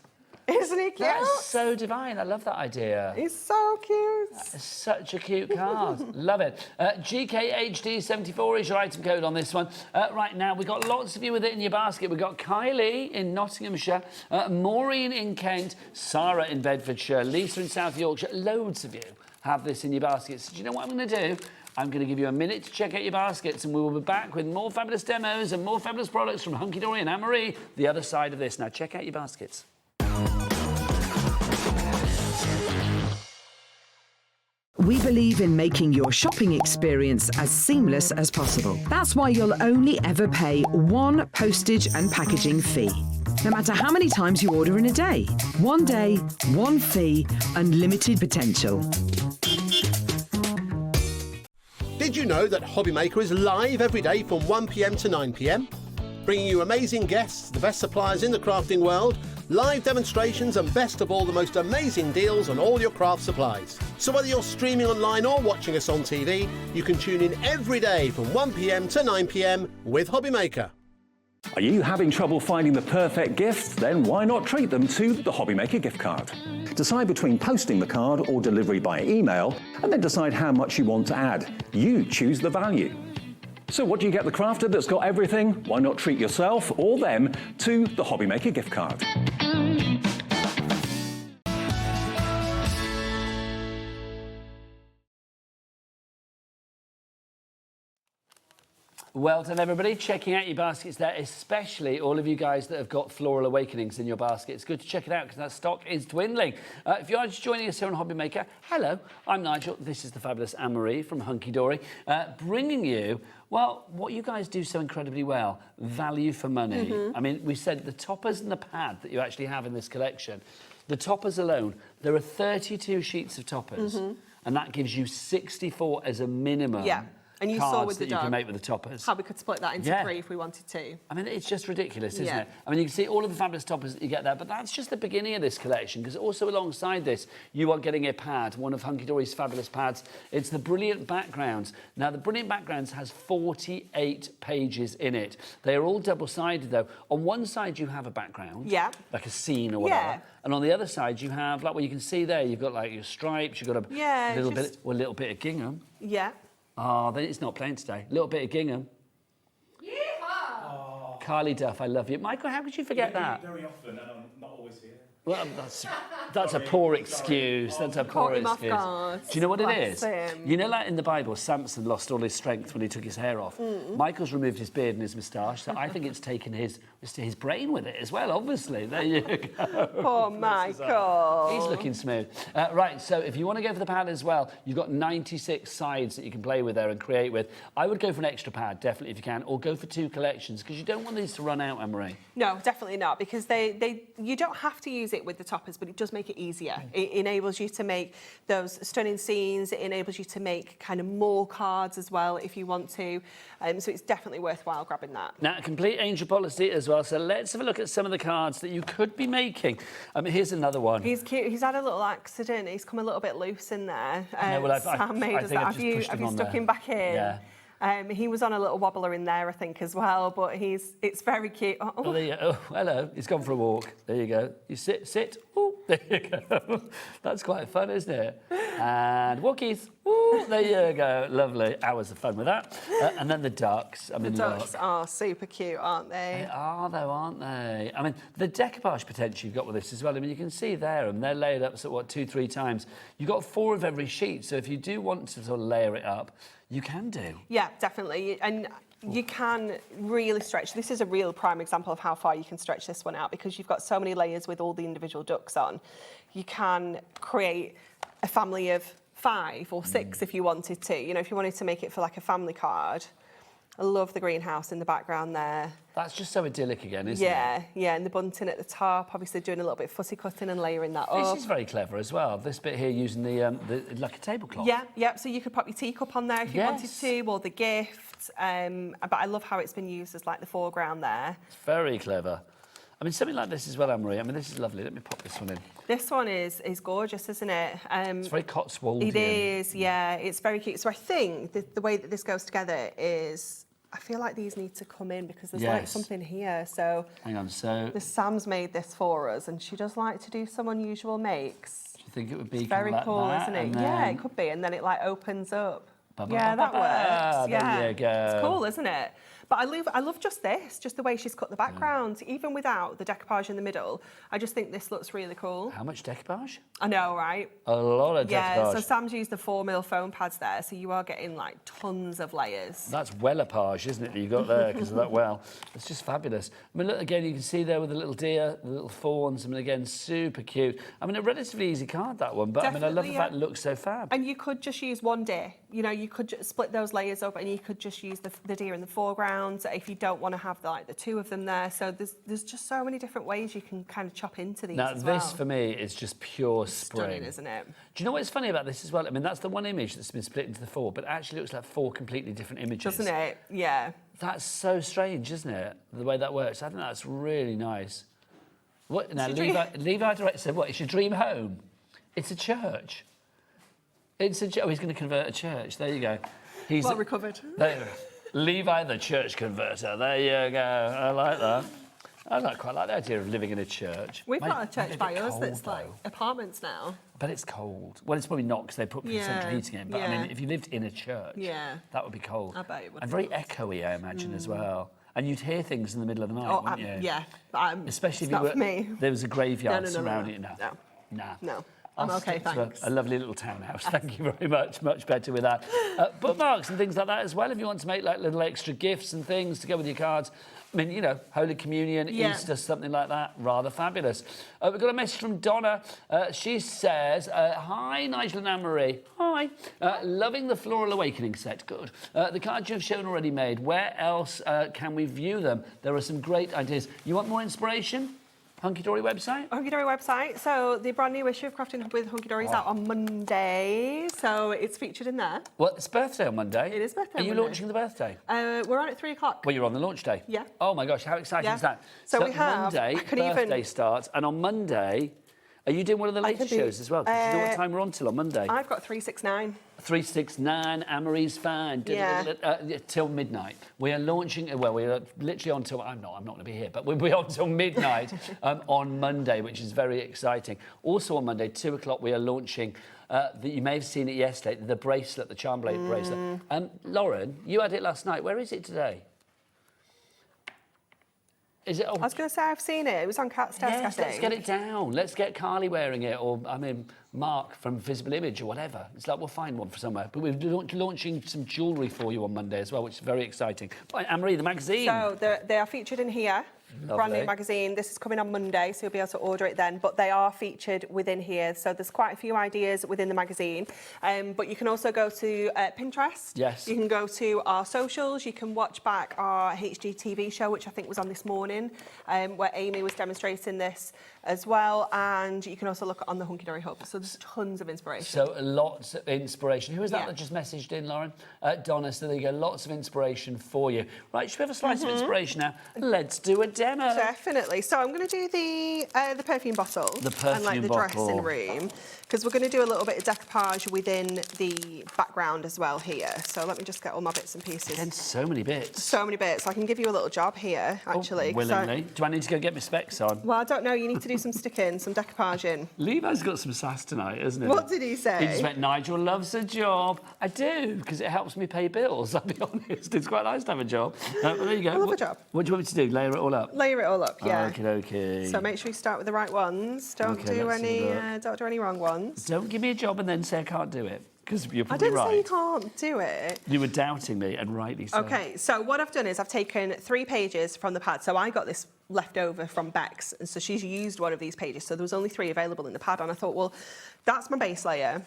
Isn't he cute? That's so divine. I love that idea. He's so cute. It's such a cute card. Love it. GKHD74 is your item code on this one. Right now, we've got lots of you with it in your basket. We've got Kylie in Nottinghamshire, Maureen in Kent, Sarah in Bedfordshire, Lisa in South Yorkshire. Loads of you have this in your baskets. Do you know what I'm going to do? I'm going to give you a minute to check out your baskets, and we will be back with more fabulous demos and more fabulous products from Hunkydory and Anne-Marie, the other side of this. Now, check out your baskets. We believe in making your shopping experience as seamless as possible. That's why you'll only ever pay one postage and packaging fee. No matter how many times you order in a day. One day, one fee, unlimited potential. Did you know that HobbyMaker is live every day from 1 p.m. to 9 p.m? Bringing you amazing guests, the best suppliers in the crafting world, live demonstrations and best of all, the most amazing deals on all your craft supplies. So whether you're streaming online or watching us on TV, you can tune in every day from 1 p.m. to 9 p.m. with HobbyMaker. Are you having trouble finding the perfect gift? Then why not treat them to the HobbyMaker gift card? Decide between posting the card or delivery by email, and then decide how much you want to add. You choose the value. So what do you get the crafter that's got everything? Why not treat yourself or them to the HobbyMaker gift card? Well done, everybody. Checking out your baskets there, especially all of you guys that have got Floral Awakenings in your basket. It's good to check it out because that stock is dwindling. If you are just joining us here on HobbyMaker, hello, I'm Nigel. This is the fabulous Anne-Marie from Hunkydory, bringing you, well, what you guys do so incredibly well, value for money. I mean, we said the toppers and the pad that you actually have in this collection, the toppers alone, there are 32 sheets of toppers, and that gives you 64 as a minimum. Yeah. And you saw with the that you can make with the toppers. how we could split that into 3 if we wanted to. I mean, it's just ridiculous, isn't Yeah. it? I mean, you can see all of the fabulous toppers that you get there, but that's just the beginning of this collection, because also alongside this, you are getting a pad, one of Hunkydory's fabulous pads. It's the Brilliant Backgrounds. Now, the Brilliant Backgrounds has 48 pages in it. They are all double-sided, though. On one side, you have a background, like a scene or whatever. Yeah. And on the other side, you have, like what you can see there, you've got like your stripes, you've got a little bit of gingham. Yeah. Oh, then it's not playing today. A little bit of gingham. Yeehaw! Carly Duff, I love you. Michael, how could you forget that? Very often, and I'm not always here. Well, that's a poor excuse. That's a poor him off excuse. guard. Do you know what it Bless is? him. You know, like in the Bible, Samson lost all his strength when he took his hair off. Michael's removed his beard and his moustache, so I think it's taken his brain with it as well, obviously. There you go. Poor Michael. He's looking smooth. Right, so if you want to go for the pad as well, you've got 96 sides that you can play with there and create with. I would go for an extra pad, definitely, if you can, or go for 2 collections, because you don't want these to run out, Anne-Marie. No, definitely not, because you don't have to use it with the toppers, but it does make it easier. It enables you to make those stunning scenes. It enables you to make kind of more cards as well if you want to. So it's definitely worthwhile grabbing that. Now, complete angel policy as well. So let's have a look at some of the cards that you could be making. Here's another one. He's cute. He's had a little accident. He's come a little bit loose in there. No, well, Sam made us that. Have you stuck him back in? Yeah. He was on a little wobbler in there, I think, as well, but it's very cute. Oh, there you go. Oh, hello. He's gone for a walk. There you go. You sit. Ooh, there you go. That's quite fun, isn't it? And walkies. Ooh, there you go. Lovely. Hours of fun with that. And then the ducks. I mean, the ducks are super cute, aren't they? They are, though, aren't they? I mean, the decoupage potential you've got with this as well. I mean, you can see there, and they're layered up, so what, 2-3 times. You've got 4 of every sheet, so if you do want to sort of layer it up, you can do. Yeah, definitely. And you can really stretch. This is a real prime example of how far you can stretch this one out, because you've got so many layers with all the individual ducks on. You can create a family of 5 or 6 if you wanted to. You know, if you wanted to make it for like a family card. I love the greenhouse in the background there. That's just so idyllic again, isn't it? Yeah, and the bunting at the top, obviously doing a little bit of fussy cutting and layering that up. This is very clever as well. This bit here using the like a tablecloth. Yeah, so you could pop your teacup on there if you wanted to, or the gift. But I love how it's been used as like the foreground there. It's very clever. I mean, something like this as well, Anne-Marie. I mean, this is lovely. Let me pop this one in. This one is gorgeous, isn't it? It's very Cotswoldian. It is, yeah. It's very cute. So I think the way that this goes together is, I feel like these need to come in because there's like something here. So hang on, so Sam's made this for us, and she does like to do some unusual makes. Do you think it would be it's very like cool, that, isn't it? Yeah, it could be, and then it like opens up. Yeah, that works. Yeah, there you go. It's cool, isn't it? But I love just this, just the way she's cut the background, even without the decoupage in the middle. I just think this looks really cool. How much decoupage? I know, right? A lot of decoupage. Yeah, so Sam's used the 4mm foam pads there, so you are getting like tons of layers. That's wellapage, isn't it, that you got there because of that well. It's just fabulous. I mean, look, again, you can see there with the little deer, the little fawns. I mean, again, super cute. I mean, a relatively easy card, that one, but Definitely, I mean, I love the fact it looks so fab. And you could just use one deer. You know, you could just split those layers up and you could just use the deer in the foreground if you don't want to have the 2 of them there. So there's just so many different ways you can kind of chop into these now, as well. this for me is just pure spring. Stunning, isn't it? Do you know what's funny about this as well? I mean, that's the one image that's been split into the 4, but it actually looks like 4 completely different images. Doesn't it? Yeah. That's so strange, isn't it? The way that works. I think that's really nice. What now? Levi Direct said, "What? It's your dream home? It's a church. It's a. Oh, he's going to convert a church. There you go. He's well recovered. There, Levi, the church converter. There you go. I like that. I quite like the idea of living in a church. We've got a church by us that's like apartments now. But it's cold. Well, it's probably not because they put central heating in. But I mean, if you lived in a church, that would be cold. I bet it would. And very echoey, I imagine, as well. And you'd hear things in the middle of the night, wouldn't you? Yeah. Especially if you were. There was a graveyard No. surrounding it. No. I'm okay, thanks. A lovely little townhouse. Thank you very much. Much better with that. Bookmarks and things like that as well. If you want to make like little extra gifts and things to go with your cards. I mean, you know, Holy Communion, Easter, something like that. Rather fabulous. We've got a message from Donna. She says, hi, Nigel and Anne-Marie. Hi. Loving the Floral Awakenings set. Good. The cards you've shown already made. Where else can we view them? There are some great ideas. You want more inspiration? Hunkydory website? Hunkydory website. So the brand new issue of Crafting with Hunkydory is out on Monday. So it's featured in there. Well, it's birthday on Monday. It is birthday Are you launching the birthday? We're on at 3 o'clock. Well, you're on the launch day. Yeah. Oh my gosh, how exciting is that? So we have Monday, birthday starts, and on Monday, are you doing one of the latest shows as well? Do you know what time we're on till on Monday? I've got 369. 369, Anne-Marie's fine. Till midnight. We are launching, well, we are literally on till, I'm not going to be here, but we'll be on till midnight on Monday, which is very exciting. Also on Monday, 2 o'clock, we are launching, you may have seen it yesterday, the bracelet, the charm blade bracelet. Lauren, you had it last night. Where is it today? Is it? Oh, I was going to say I've seen it. It was on Cat's desk, I think. Let's get it down. Let's get Carly wearing it, or I mean Mark from Visible Image or whatever. It's like we'll find one for somewhere. But we're launching some jewellery for you on Monday as well, which is very exciting. Right, Anne-Marie, the magazine. So they are featured in here. Lovely. Brand new magazine. This is coming on Monday, so you'll be able to order it then. But they are featured within here. So there's quite a few ideas within the magazine. But you can also go to Pinterest. Yes. You can go to our socials. You can watch back our HGTV show, which I think was on this morning, where Amy was demonstrating this as well. And you can also look on the Hunkydory Hub. So there's tons of inspiration. So lots of inspiration. Who was that just messaged in, Lauren? Donna, so there you go. Lots of inspiration for you. Right, should we have a slice of inspiration now? Let's do a demo. Definitely. So I'm going to do the perfume bottle. The perfume and like the bottle. dressing room, because we're going to do a little bit of decoupage within the background as well here. So let me just get all my bits and pieces. And so many bits. So many bits. I can give you a little job here, actually. Oh, willingly. Do I need to go get my specs on? Well, I don't know. You need to do some sticking, some decoupage in. Levi's got some sass tonight, isn't he? What did he say? He just went, Nigel loves a job. I do, because it helps me pay bills, I'll be honest. It's quite nice to have a job. There you go. I love a job. What do you want me to do? Layer it all up? Layer it all up, yeah. Okay. So make sure you start with the right ones. Don't do any wrong ones. Don't give me a job and then say I can't do it, because you're I probably didn't right. say you can't do it. You were doubting me, and rightly so. Okay, so what I've done is I've taken 3 pages from the pad. So I got this left over from Bex, and so she's used one of these pages. So there was only 3 available in the pad, and I thought, well, that's my base layer.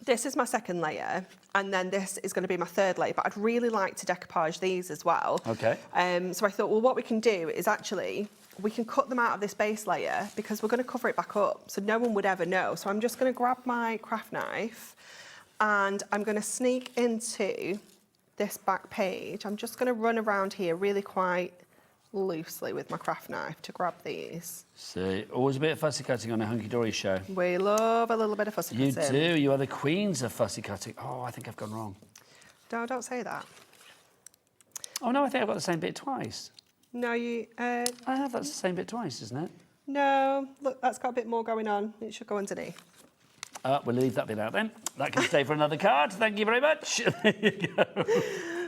This is my second layer, and then this is going to be my third layer, but I'd really like to decoupage these as well. Okay. So I thought, well, what we can do is actually, we can cut them out of this base layer because we're going to cover it back up, so no one would ever know. So I'm just going to grab my craft knife, and I'm going to sneak into this back page. I'm just going to run around here really quite loosely with my craft knife to grab these. See, always a bit of fussy cutting on a Hunkydory show. We love a little bit of fussy cutting. You do. You are the queens of fussy cutting. Oh, I think I've gone wrong. No, don't say that. Oh, no, I think I've got the same bit twice. No, you... I have. That's the same bit twice, isn't it? No, look, that's got a bit more going on. It should go underneath. We'll leave that bit out then. That can stay for another card. Thank you very much. There you go.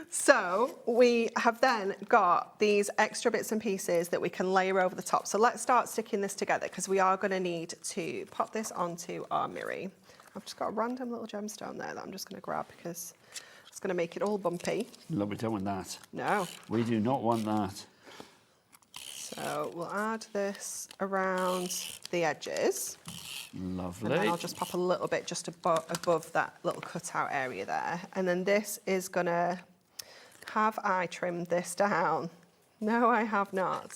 So we have then got these extra bits and pieces that we can layer over the top. So let's start sticking this together because we are going to need to pop this onto our mirror. I've just got a random little gemstone there that I'm just going to grab because it's going to make it all bumpy. Look, we don't want that. No. We do not want that. So we'll add this around the edges. Lovely. And then I'll just pop a little bit just above that little cutout area there. And then this is going to... Have I trimmed this down? No, I have not.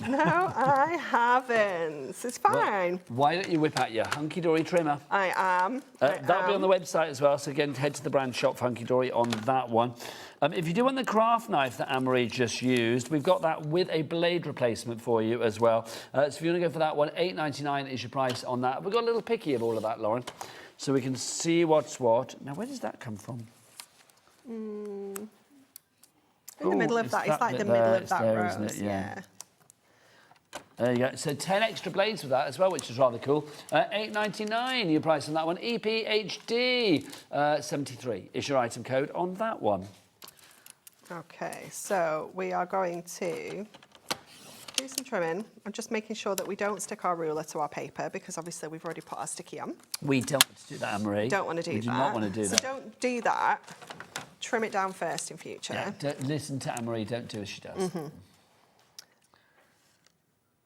No, I haven't. It's fine. Well, why don't you whip out your Hunkydory trimmer? I am. That'll be on the website as well, so again, head to the brand shop for Hunkydory on that one. If you do want the craft knife that Anne-Marie just used, we've got that with a blade replacement for you as well. So if you want to go for that one, $8.99 is your price on that. We've got a little picky of all of that, Lauren, so we can see what's what. Now, where does that come from? In the middle of that. It's like the middle of that row, isn't it? Yeah. There you go. So 10 extra blades with that as well, which is rather cool. $8.99 your price on that one. EPHD 73 is your item code on that one. Okay, so we are going to do some trimming. I'm just making sure that we don't stick our ruler to our paper because obviously we've already put our sticky on. We don't want to do that, Anne-Marie. Don't want to do that. We do not want to do that. So don't do that. Trim it down first in future. Yeah, listen to Anne-Marie, don't do as she does. Mm-hmm.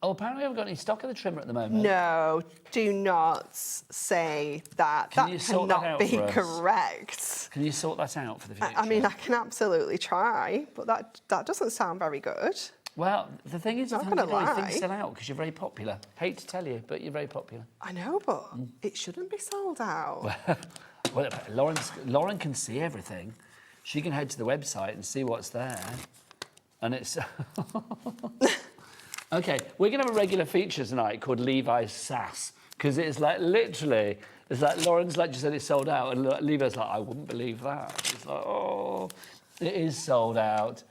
Oh, apparently we haven't got any stock of the trimmer at the moment. No, do not say that. Can you sort that out cannot be for us? Correct. Can you sort that out for the future? I mean, I can absolutely try, but that doesn't sound very good. Well, the thing is, Not gonna lie. things sell out because you're very popular. Hate to tell you, but you're very popular. I know, but it shouldn't be sold out. Well, Lauren can see everything. She can head to the website and see what's there. And it's... OK, we're going to have a regular feature tonight called Levi's Sass, because it's like literally, it's like Lauren's like just said it's sold out, and Levi's like, I wouldn't believe that. It's like, oh, it is sold out.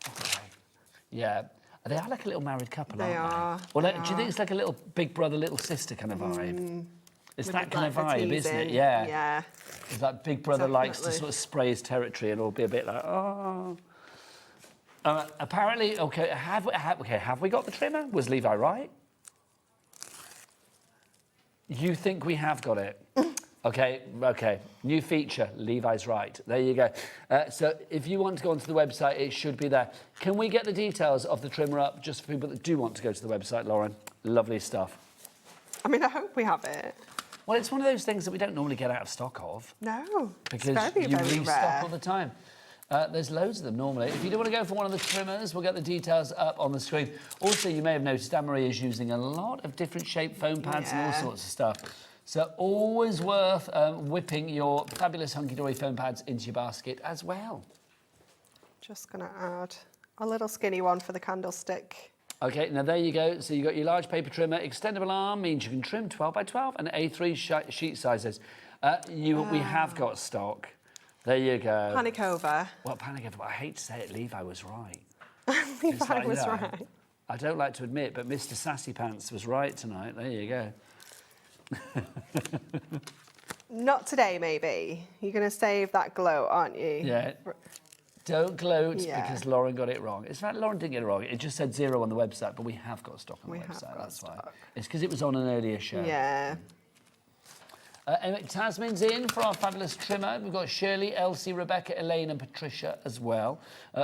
Okay. Yeah. They are like a little married couple, aren't they? Are. Well, do you think it's like a little big brother, little sister kind of vibe? It's that kind of vibe, isn't it? Yeah. Yeah. It's like big brother likes to sort of spray his territory and it'll be a bit like, oh. Apparently, okay, have we got the trimmer? Was Levi right? You think we have got it? Okay. New feature, Levi's right. There you go. So if you want to go onto the website, it should be there. Can we get the details of the trimmer up just for people that do want to go to the website, Lauren? Lovely stuff. I mean, I hope we have it. Well, it's one of those things that we don't normally get out of stock of. No, because it's very, you very restock rare. all the time. There's loads of them normally. If you do want to go for one of the trimmers, we'll get the details up on the screen. Also, you may have noticed Anne-Marie is using a lot of different shaped foam pads and all sorts of stuff. So always worth whipping your fabulous Hunkydory foam pads into your basket as well. Just going to add a little skinny one for the candlestick. OK, now there you go. So you've got your large paper trimmer. Extendable arm means you can trim 12 by 12 and A3 sheet sizes. We have got stock. There you go. Panic over. Well, panic over. I hate to say it, Levi was right. Levi was right. I don't like to admit, but Mr. Sassy Pants was right tonight. There you go. Not today, maybe. You're going to save that glow, aren't you? Yeah. Don't gloat because Lauren got it wrong. In fact, Lauren didn't get it wrong. It just said 0 on the website, but we have got stock on the website. That's why. It's because it was on an earlier show. Yeah. Tasmin's in for our fabulous trimmer. We've got Shirley, Elsie, Rebecca, Elaine and Patricia as well.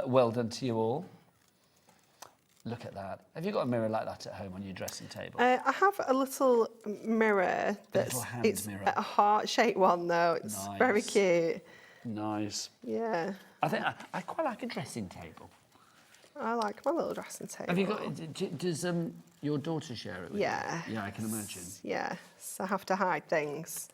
Well done to you all. Look at that. Have you got a mirror like that at home on your dressing table? I have a little mirror that's mirror. a heart-shaped one though. It's very cute. Nice. Yeah. I think I quite like a dressing table. I like my little dressing table. Have you got? Does your daughter share it with you? Yeah, I can imagine. Yes, I have to hide things.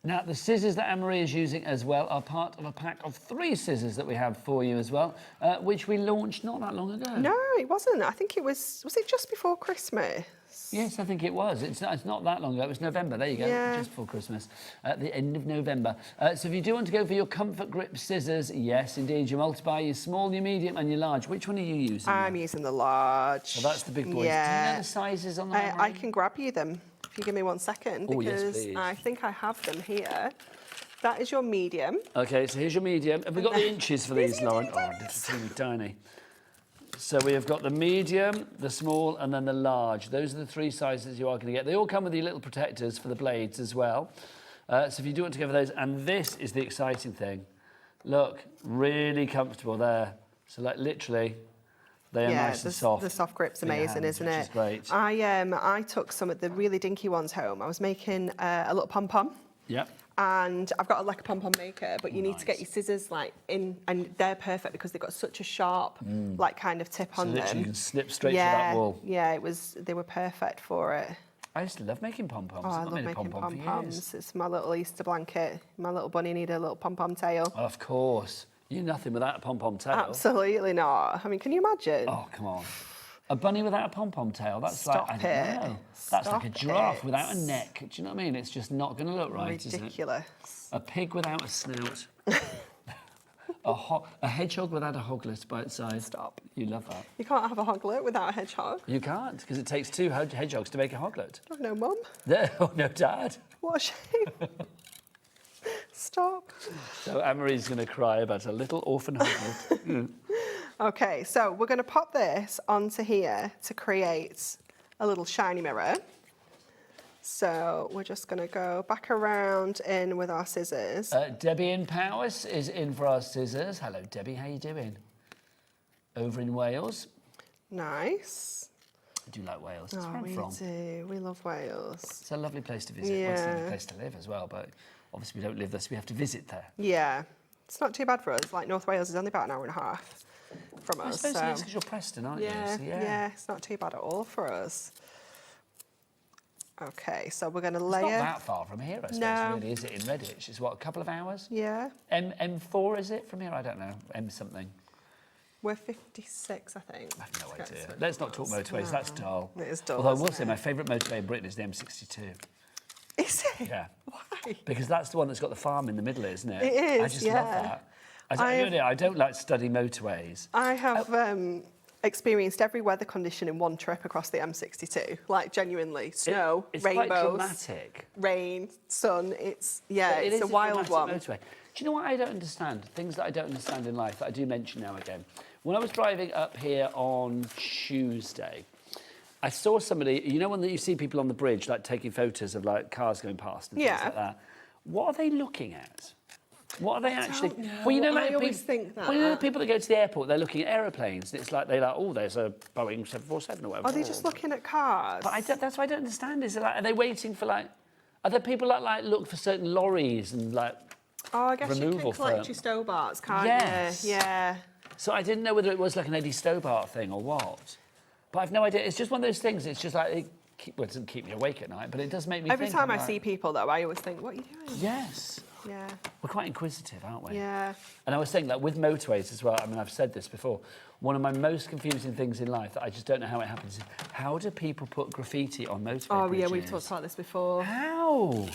Now, the scissors that Anne-Marie is using as well are part of a pack of 3 scissors that we have for you as well, which we launched not that long ago. No, it wasn't. I think it was it just before Christmas? Yes, I think it was. It's not that long ago. It was November. There you go, just before Christmas, at the end of November. So if you do want to go for your comfort grip scissors, yes, indeed, you multiply your small, your medium and your large. Which one are you using? I'm using the large. So that's the big boys. Yeah. Do you know the sizes on the I can grab you them if you give me 1 second, Oh, yes, because please. I think I have them here. That is your medium. Okay, so here's your medium. Have we got the inches for these, Lauren? Oh, little teeny tiny. So we have got the medium, the small, and then the large. Those are the 3 sizes you are going to get. They all come with your little protectors for the blades as well. So if you do want to go for those, and this is the exciting thing. Look, really comfortable there. So like literally, they are nice and soft. The soft grip's amazing, isn't it? Which is great. I took some of the really dinky ones home. I was making a little pom-pom. Yep. And I've got like a pom-pom maker, but you need to get your scissors like in, and they're perfect because they've got such a sharp like kind of tip on them. Literally you can snip straight to that wall. Yeah, they were perfect for it. I used to love making pom-poms. Oh, I love making pom-poms. It's my little Easter blanket. My little bunny needed a little pom-pom tail. Of course. You're nothing without a pom-pom tail. Absolutely not. I mean, can you imagine? Oh, come on. A bunny without a pom-pom tail, that's like, I don't know. That's like a giraffe without a neck. Do you know what I mean? It's just not going to look right, ridiculous. Isn't it? A pig without a snout. a hedgehog without a hoglet by its side. Stop. You love that. You can't have a hoglet without a hedgehog. You can't, because it takes 2 hedgehogs to make a hoglet. I've no mum. Oh, no dad. What a shame. Stop. So Anne-Marie's going to cry about a little orphan hoglet. Okay, so we're going to pop this onto here to create a little shiny mirror. So we're just going to go back around in with our scissors. Debbie in Powys is in for our scissors. Hello, Debbie. How you doing? Over in Wales. Nice. I do like Wales. Oh, That's where I'm we from. do. We love Wales. It's a lovely place to visit. Well, it's a lovely place to live as well, but obviously we don't live there, so we have to visit there. Yeah. It's not too bad for us. Like North Wales is only about an hour and a half from us. I suppose it is because you're Preston, aren't you? So, yeah, it's not too bad at all for us. Okay, so we're going to layer. It's not that far from here, I suppose, really, is it, in Redditch? It's what, a couple of hours? Yeah. M4, is it, from here? I don't know. M something. We're 56, I think. I have no idea. Let's not talk motorways, that's dull. It is dull. Although I will say my favourite motorway in Britain is the M62. Is it? Yeah. Why? Because that's the one that's got the farm in the middle, isn't it? It is, I just love that. I don't like study motorways. I have experienced every weather condition in one trip across the M62. Like, genuinely. Snow, it's rainbows, quite dramatic. Rain, sun. It's It's a wild one. Motorway. Do you know what I don't understand? Things that I don't understand in life that I do mention now and again. When I was driving up here on Tuesday, I saw somebody, you know when you see people on the bridge, like taking photos of like cars going past and things like that. What are they looking at? What are they actually? Well, you know, like I always think that. Well, you know, the people that go to the airport, they're looking at aeroplanes. And it's like they're like, oh, there's a Boeing 747 or whatever. Are they just looking at cars? But that's what I don't understand. Is it like, are they waiting for like? Are there people that like look for certain lorries and like? Oh, I guess you can collect your Stobarts, can't you? Yeah. So I didn't know whether it was like an Eddie Stobart thing or what. But I've no idea. It's just one of those things. It's just like it doesn't keep me awake at night, but it does make me. Every time I see people, though, I always think, "What are you doing?" Yes. Yeah. We're quite inquisitive, aren't we? Yeah. And I was saying that with motorways as well. I mean, I've said this before. One of my most confusing things in life that I just don't know how it happens is how do people put graffiti on motorway bridges? Yeah, we've talked about this before. How?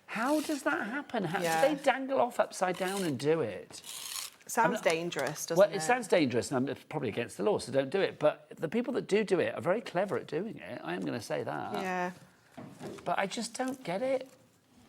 How does that happen? How do they dangle off upside down and do it? Sounds dangerous, doesn't it? Well, it sounds dangerous, and it's probably against the law, so don't do it. But the people that do it are very clever at doing it. I am going to say that. Yeah. But I just don't get it.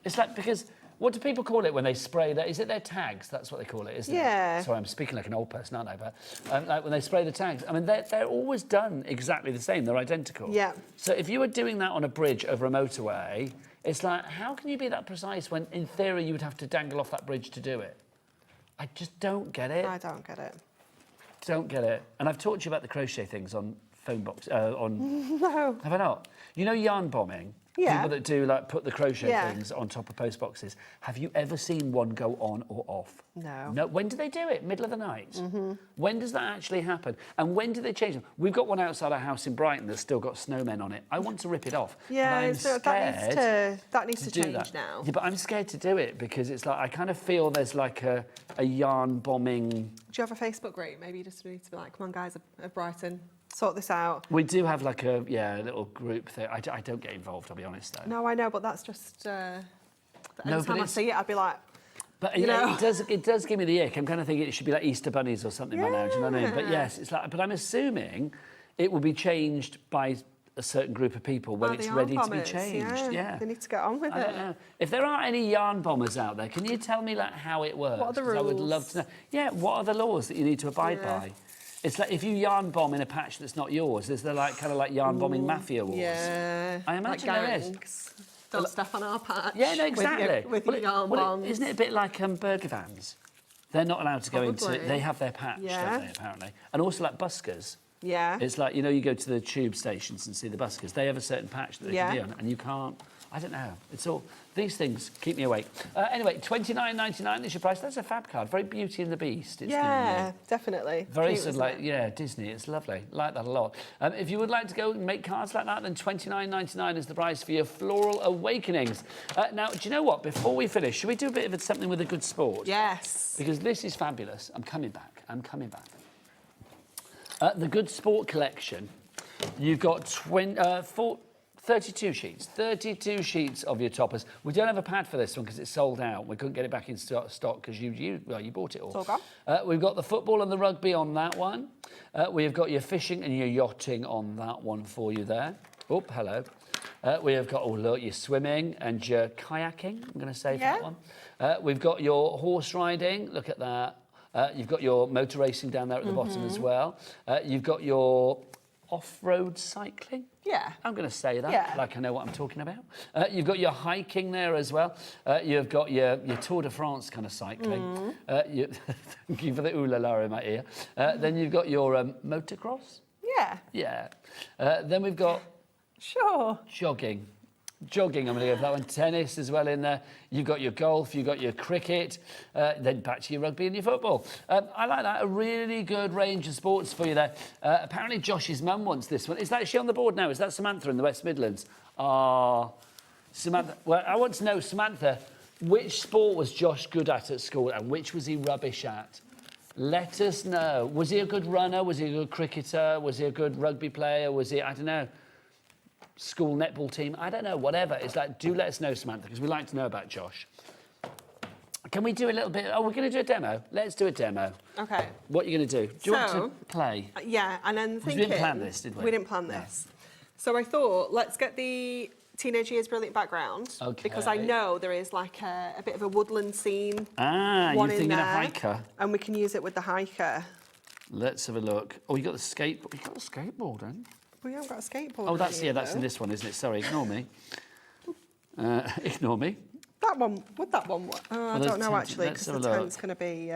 It's like, because What do people call it when they spray that? Is it their tags? That's what they call it, isn't it? Sorry, I'm speaking like an old person, aren't I? But like when they spray the tags, I mean, they're always done exactly the same. They're identical. Yeah. So if you were doing that on a bridge over a motorway, it's like, how can you be that precise when, in theory, you would have to dangle off that bridge to do it? I just don't get it. I don't get it. Don't get it. And I've talked to you about the crochet things on phone box, on... No. Have I not? You know yarn bombing? Yeah. People that do, like, put the crochet things on top of post boxes. Have you ever seen one go on or off? No. No. When do they do it? Middle of the night? Mm-hmm. When does that actually happen? And when do they change them? We've got one outside our house in Brighton that's still got snowmen on it. I want to rip it off. Yeah, but so that needs to do change that. now. Yeah, but I'm scared to do it because it's like, I kind of feel there's like a yarn bombing... Do you have a Facebook group? Maybe you just need to be like, come on, guys, of Brighton, sort this out. We do have like a little group thing. I don't get involved, I'll be honest, though. No, I know, but that's just... every time I it's- see it, I'd be like... But you know? it does give me the ick. I'm kind of thinking it should be like Easter bunnies or something by now, do you know what I mean? But Yeah. yes, it's like, but I'm assuming it will be changed by a certain group of people when it's the ready yarn to be bombers, changed. Yeah, they need to get on with I it. don't know. If there are any yarn bombers out there, can you tell me like how it works? What are the 'Cause I would rules? love to know. Yeah, what are the laws that you need to abide by? It's like if you yarn bomb in a patch that's not yours, is there like kind of like yarn bombing mafia wars? Yeah. I imagine like there is. gangs. Don't step on our patch. Yeah, no, exactly. With your yarn bombs. Isn't it a bit like burger vans? They're not allowed to go into... Probably. They have their patch, Yeah. don't they, apparently? And also like buskers. Yeah. It's like, you know, you go to the tube stations and see the buskers. They have a certain patch that they can be on, and you can't... I don't know. It's all... These things keep me awake. Anyway, $29.99 is your price. That's a fab card. Very Beauty and the Beast. It's Yeah, definitely. very Cute, sort of isn't like, it? yeah, Disney. It's lovely. Like that a lot. If you would like to go and make cards like that, then $29.99 is the price for your Floral Awakenings. Now, do you know what? Before we finish, should we do a bit of something with a good sport? Yes. Because this is fabulous. I'm coming back. I'm coming back. The Good Sport collection. You've got 32 sheets. 32 sheets of your toppers. We don't have a pad for this one because it's sold out. We couldn't get it back in stock because you bought it all. It's all gone. We've got the football and the rugby on that one. We've got your fishing and your yachting on that one for you there. Oh, hello. We have got, oh, look, your swimming and your kayaking. I'm going to save that one. We've got your horse riding. Look at that. You've got your motor racing down there at the bottom as well. You've got your off-road cycling. Yeah. I'm going to say that, Yeah. like I know what I'm talking about. You've got your hiking there as well. You've got your Tour de France kind of cycling. Thank you for the ooh la la in my ear. Then you've got your motocross. Yeah. Yeah. Then we've got Sure. jogging. Jogging, I'm going to go for that one. Tennis as well in there. You've got your golf, you've got your cricket, then back to your rugby and your football. I like that. A really good range of sports for you there. Apparently Josh's mum wants this one. Is that she on the board now? Is that Samantha in the West Midlands? Samantha. Well, I want to know, Samantha, which sport was Josh good at school and which was he rubbish at? Let us know. Was he a good runner? Was he a good cricketer? Was he a good rugby player? Was he, I don't know, school netball team? I don't know, whatever. It's like, do let us know, Samantha, because we'd like to know about Josh. Can we do a little bit? Oh, we're going to do a demo. Let's do a demo. Okay. What are you going to do? Do you want to play? Yeah, and then Because thinking... we didn't plan this, did we? We didn't plan this. So I thought, let's get the Teenage Years Brilliant background. Okay. Because I know there is like a bit of a woodland scene. Ah, one you're in thinking there, a hiker. And we can use it with the hiker. Let's have a look. Oh, you got the skateboard. You got the skateboard, then? We haven't got a skateboard. Oh, that's, here, yeah, that's though. in this one, isn't it? Sorry, ignore me. Ignore me. That one, would that one work? I Well, don't know the actually, because let's the have a tent's going to be...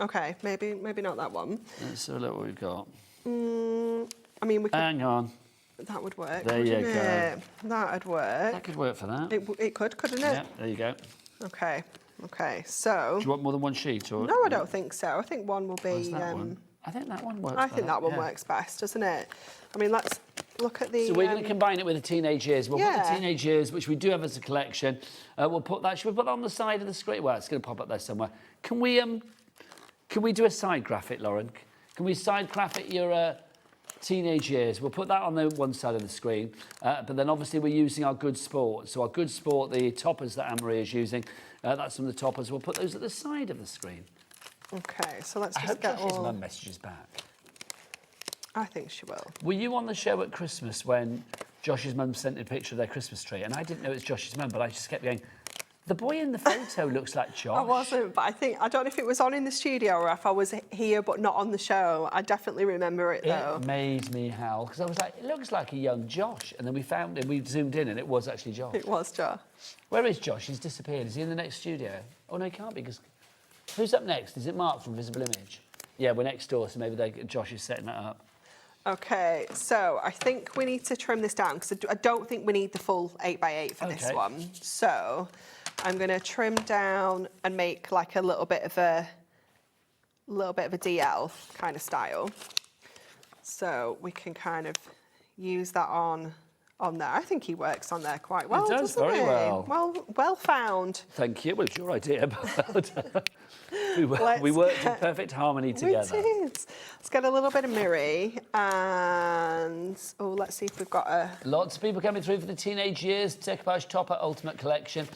okay, maybe not that one. Let's have a look what we've got. I mean, we could... Hang on. That would work. There you wouldn't go. it? That'd work. That could work for that. It could, couldn't it? Yeah, there you go. Okay, so... Do you want more than one sheet? Or? No, I don't think so. I think one will be... Where's that one? I think that one works. I think better, that one yeah. works best, doesn't it? I mean, let's look at the... So we're going to combine it with the Teenage Years. We'll put Yeah. the Teenage Years, which we do have as a collection. We'll put that. Should we put that on the side of the screen? Well, it's going to pop up there somewhere. Can we do a side graphic, Lauren? Can we side graphic your Teenage Years? We'll put that on the one side of the screen. But then obviously we're using our Good Sport. So our Good Sport, the toppers that Anne-Marie is using, that's from the toppers. We'll put those at the side of the screen. Okay, so let's I just hope get Josh's all... mum messages back. I think she will. Were you on the show at Christmas when Josh's mum sent a picture of their Christmas tree? And I didn't know it was Josh's mum, but I just kept going, The boy in the photo looks like Josh. I wasn't, but I don't know if it was on in the studio or if I was here but not on the show. I definitely remember it though. It made me howl because I was like, it looks like a young Josh. And then we found him, we zoomed in and it was actually Josh. It was Josh. Where is Josh? He's disappeared. Is he in the next studio? Oh no, he can't be because... Who's up next? Is it Mark from Visible Image? Yeah, we're next door, so maybe Josh is setting that up. Okay, so I think we need to trim this down because I don't think we need the full 8x8 for this one. So I'm going to trim down and make like a little bit of a DL kind of style. So we can kind of use that on there. I think he works on there quite well. He does very well. Well found. Thank you. Well, it's your idea, but we worked in perfect harmony together. We did. Let's get a little bit of Miri and let's see if we've got a... Lots of people coming through for the Teenage Years Decoupage Topper Ultimate Collection.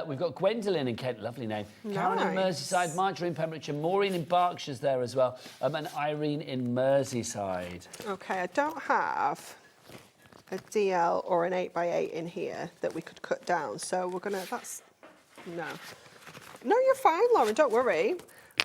We've got Gwendolyn in Kent, lovely name. Nice. Karen in Merseyside, Marjorie in Pembrokeshire, Maureen in Berkshire's there as well, and Irene in Merseyside. Okay, I don't have a DL or an 8x8 in here that we could cut down, so we're gonna, no, you're fine, Lauren, don't worry.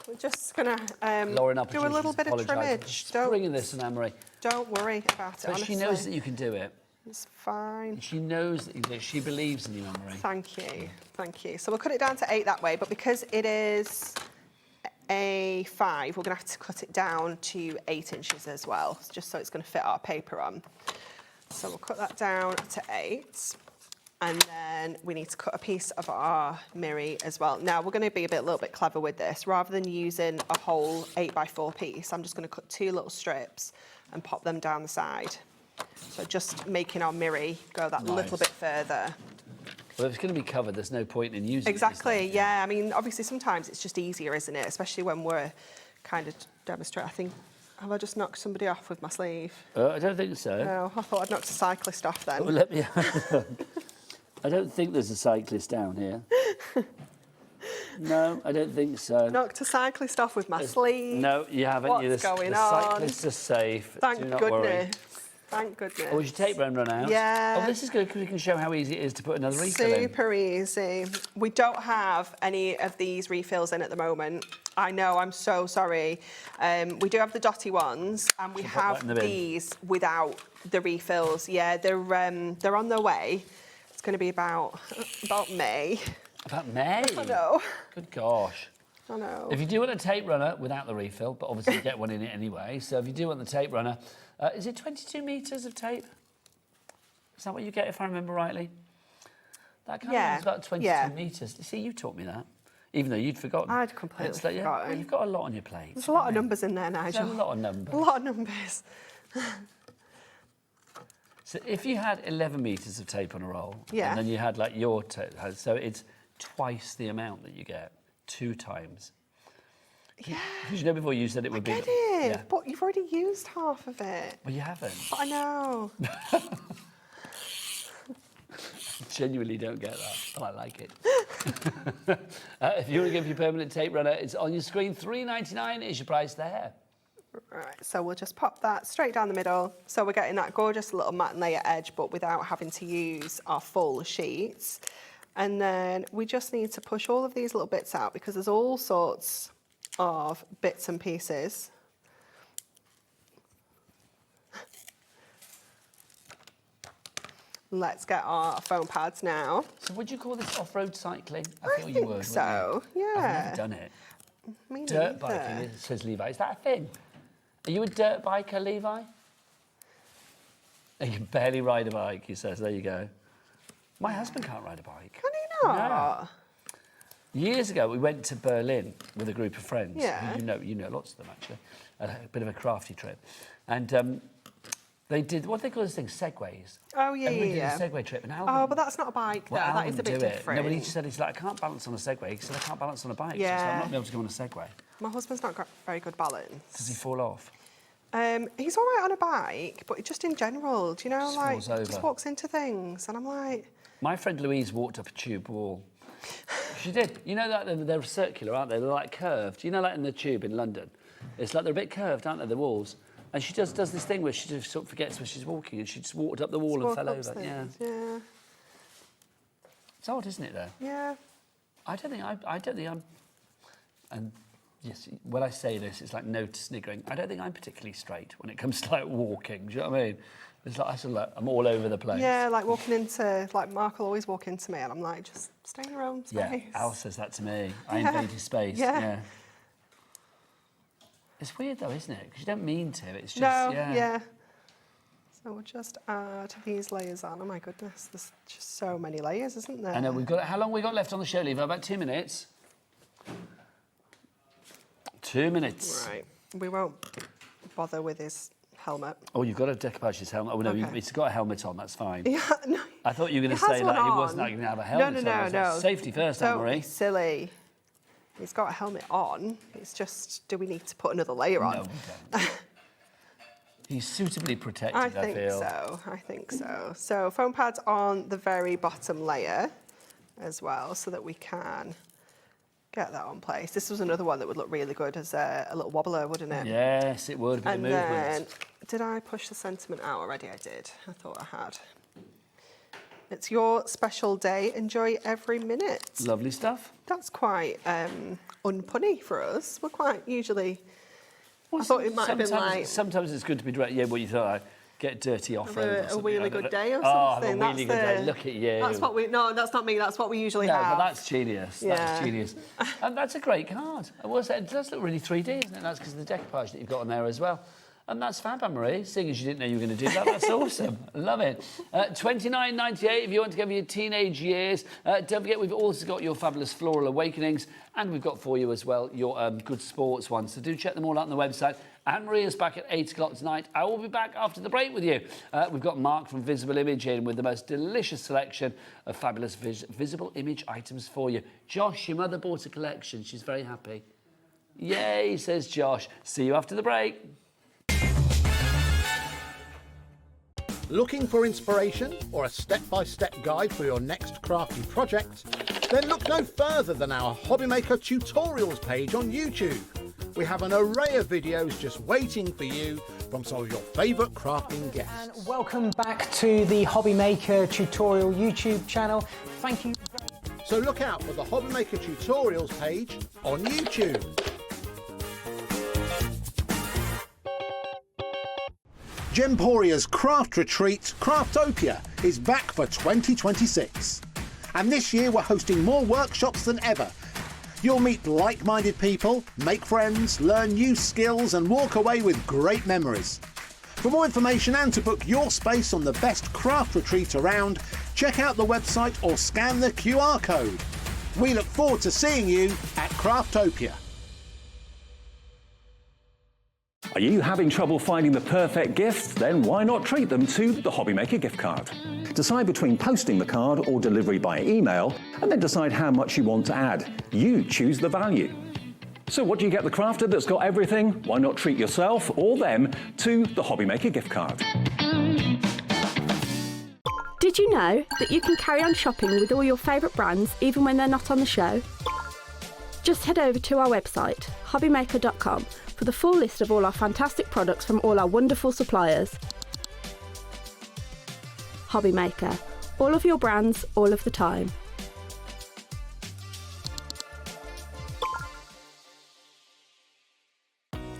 We're just gonna do a little bit of trimmage. Bringing this in, Anne-Marie. Don't worry about it, honestly. She knows that you can do it. It's fine. She knows that she believes in you, Anne-Marie. Thank you, thank you. So we'll cut it down to 8 that way, but because it is a 5, we're gonna have to cut it down to 8 inches as well, just so it's gonna fit our paper on. So we'll cut that down to 8. And then we need to cut a piece of our Miri as well. Now, we're going to be a little bit clever with this. Rather than using a whole 8x4 piece, I'm just going to cut 2 little strips and pop them down the side. So just making our Miri go that little bit further. Well, if it's going to be covered, there's no point in using it. Exactly, yeah. I mean, obviously, sometimes it's just easier, isn't it? Especially when we're kind of demonstrating. I think... Have I just knocked somebody off with my sleeve? I don't think so. No, I thought I'd knocked a cyclist off then. Well, let me... I don't think there's a cyclist down here. No, I don't think so. Knocked a cyclist off with my sleeve. No, you haven't. What's going on? The cyclists are safe. Thank Do not goodness. worry. Thank goodness. Oh, was your tape run out? Yeah. Oh, this is good because we can show how easy it is to put another refill in. Super easy. We don't have any of these refills in at the moment. I know, I'm so sorry. We do have the dotty ones, and we have these without the refills. Yeah, they're on their way. It's going to be about May. About May? I know. Good gosh. I know. If you do want a tape runner without the refill, but obviously you get one in it anyway, so if you do want the tape runner, is it 22 metres of tape? Is that what you get, if I remember rightly? That kind of is about 22 metres. See, you taught me that, even though you'd forgotten. I'd completely forgotten. Well, you've got a lot on your plate. There's a lot of numbers in there, Nigel. There's a lot of numbers. A lot of numbers. So if you had 11 metres of tape on a roll, and then you had like your tape, so it's twice the amount that you get, 2 times. Yeah. Because you know before you said it would be... I get it, but you've already used half of it. Well, you haven't. But I know. Genuinely don't get that, but I like it. If you want to give your permanent tape runner, it's on your screen. $3.99 is your price there. Right, so we'll just pop that straight down the middle. So we're getting that gorgeous little matte layer edge, but without having to use our full sheets. And then we just need to push all of these little bits out because there's all sorts of bits and pieces. Let's get our foam pads now. So would you call this off-road cycling? I you think would, so, you? yeah. I've never done it. Me Dirt neither. biking, says Levi. Is that a thing? Are you a dirt biker, Levi? You can barely ride a bike, he says. There you go. My husband can't ride a bike. Can he not? No. Years ago, we went to Berlin with a group of friends. Yeah. You know lots of them, actually. A bit of a crafty trip. And they did, what do they call those things? Segways. Oh, yeah, Everybody yeah. did a Segway trip. And Oh, but that's not a bike, though. Well, that is a bit different. No, but he just said, he's like, I can't balance on a Segway. He said, I can't balance on a bike. Yeah. So I'm not going to be able to go on a Segway. My husband's not got very good balance. Does he fall off? He's all right on a bike, but just in general, do you know, Just like, falls over. just walks into things, and I'm like... My friend Louise walked up a tube wall. She did. You know that they're circular, aren't they? They're like curved. You know, like in the tube in London, it's like they're a bit curved, aren't they? The walls. And she just does this thing where she just sort of forgets where she's walking, and she just walked up the wall and fell over. Things. Yeah. It's odd, isn't it, though? Yeah. I don't think I'm, and yes, when I say this, it's like no to sniggering. I don't think I'm particularly straight when it comes to like walking. Do you know what I mean? It's like, I'm all over the place. Yeah, like walking into, like Mark will always walk into me and I'm like, just stay in your own space. Yeah, Al says that to me. I invade his space. Yeah. It's weird though, isn't it? Because you don't mean to. It's just, yeah. So we'll just add these layers on. Oh my goodness, there's just so many layers, isn't there? I know, how long we got left on the show, Leva? About 2 minutes. 2 minutes. Right, we won't bother with his helmet. Oh, you've got to decoupage his helmet. Oh, no, Okay. he's got a helmet on, that's fine. Yeah, no. I thought you were going to say that he wasn't going to have a helmet on. No. Safety first, Don't Anne-Marie. be silly. He's got a helmet on. It's just, do we need to put another layer on? No, we don't. He's suitably protected, I feel. I think so. So foam pads on the very bottom layer as well, so that we can get that on place. This was another one that would look really good as a little wobbler, wouldn't it? Yes, it would. A bit of movement. Then, did I push the sentiment out already? I did. I thought I had. It's your special day. Enjoy every minute. Lovely stuff. That's quite unpunny for us. We're quite usually... I thought it might have been like... Sometimes it's good to be direct. Yeah, well, you thought I'd get dirty off-road. A really good day or something. something. Oh, a really good day. Look at you. That's what we... No, that's not me. That's what we usually No, have. but that's genius. Yeah. That's genius. And that's a great card. It does look really 3D, isn't it? That's because of the decoupage that you've got on there as well. And that's fab, Anne-Marie, seeing as you didn't know you were going to do that. That's awesome. Love it. $29.98 if you want to go for your teenage years. Don't forget, we've also got your fabulous Floral Awakenings, and we've got for you as well your Good Sports ones. So do check them all out on the website. Anne-Marie is back at 8 o'clock tonight. I will be back after the break with you. We've got Mark from Visible Image in with the most delicious selection of fabulous Visible Image items for you. Josh, your mother bought a collection. She's very happy. Yay, says Josh. See you after the break. Looking for inspiration or a step-by-step guide for your next crafty project? Then look no further than our HobbyMaker tutorials page on YouTube. We have an array of videos just waiting for you from some of your favourite crafting guests. And welcome back to the HobbyMaker tutorial YouTube channel. Thank you. So look out for the HobbyMaker tutorials page on YouTube. Gemporia's craft retreat, Craftopia, is back for 2026. And this year we're hosting more workshops than ever. You'll meet like-minded people, make friends, learn new skills and walk away with great memories. For more information and to book your space on the best craft retreat around, check out the website or scan the QR code. We look forward to seeing you at Craftopia. Are you having trouble finding the perfect gift? Then why not treat them to the HobbyMaker gift card? Decide between posting the card or delivery by email, and then decide how much you want to add. You choose the value. So what do you get the crafter that's got everything? Why not treat yourself or them to the HobbyMaker gift card? Did you know that you can carry on shopping with all your favourite brands even when they're not on the show? Just head over to our website, hobbymaker.com, for the full list of all our fantastic products from all our wonderful suppliers. HobbyMaker. All of your brands, all of the time.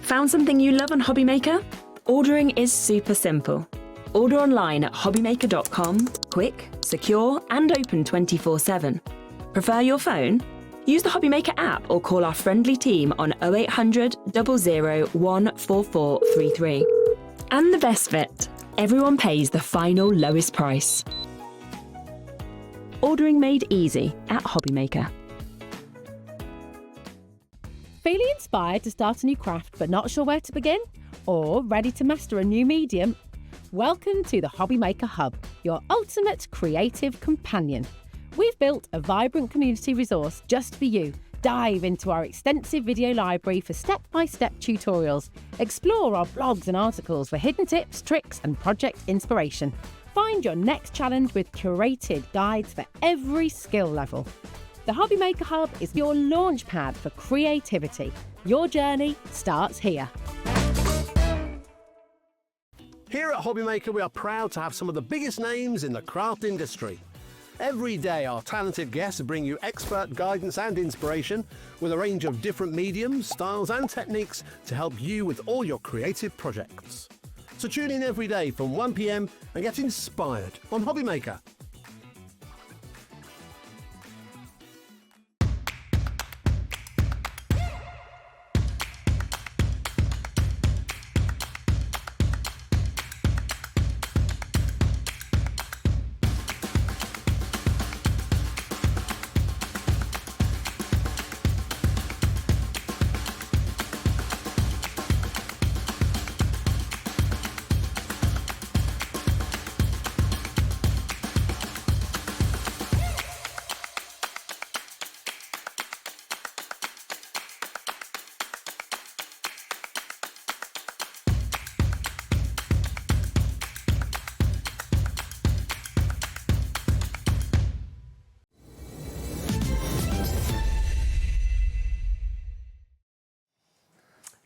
Found something you love on HobbyMaker? Ordering is super simple. Order online at hobbymaker.com, quick, secure and open 24/7. Prefer your phone? Use the HobbyMaker app or call our friendly team on 0800 00 14433. And the best bit, everyone pays the final lowest price. Ordering made easy at HobbyMaker. Feeling inspired to start a new craft but not sure where to begin? Or ready to master a new medium? Welcome to the HobbyMaker Hub, your ultimate creative companion. We've built a vibrant community resource just for you. Dive into our extensive video library for step-by-step tutorials. Explore our blogs and articles for hidden tips, tricks and project inspiration. Find your next challenge with curated guides for every skill level. The HobbyMaker Hub is your launch pad for creativity. Your journey starts here. Here at HobbyMaker, we are proud to have some of the biggest names in the craft industry. Every day, our talented guests bring you expert guidance and inspiration with a range of different mediums, styles and techniques to help you with all your creative projects. So tune in every day from 1 p.m. and get inspired on HobbyMaker.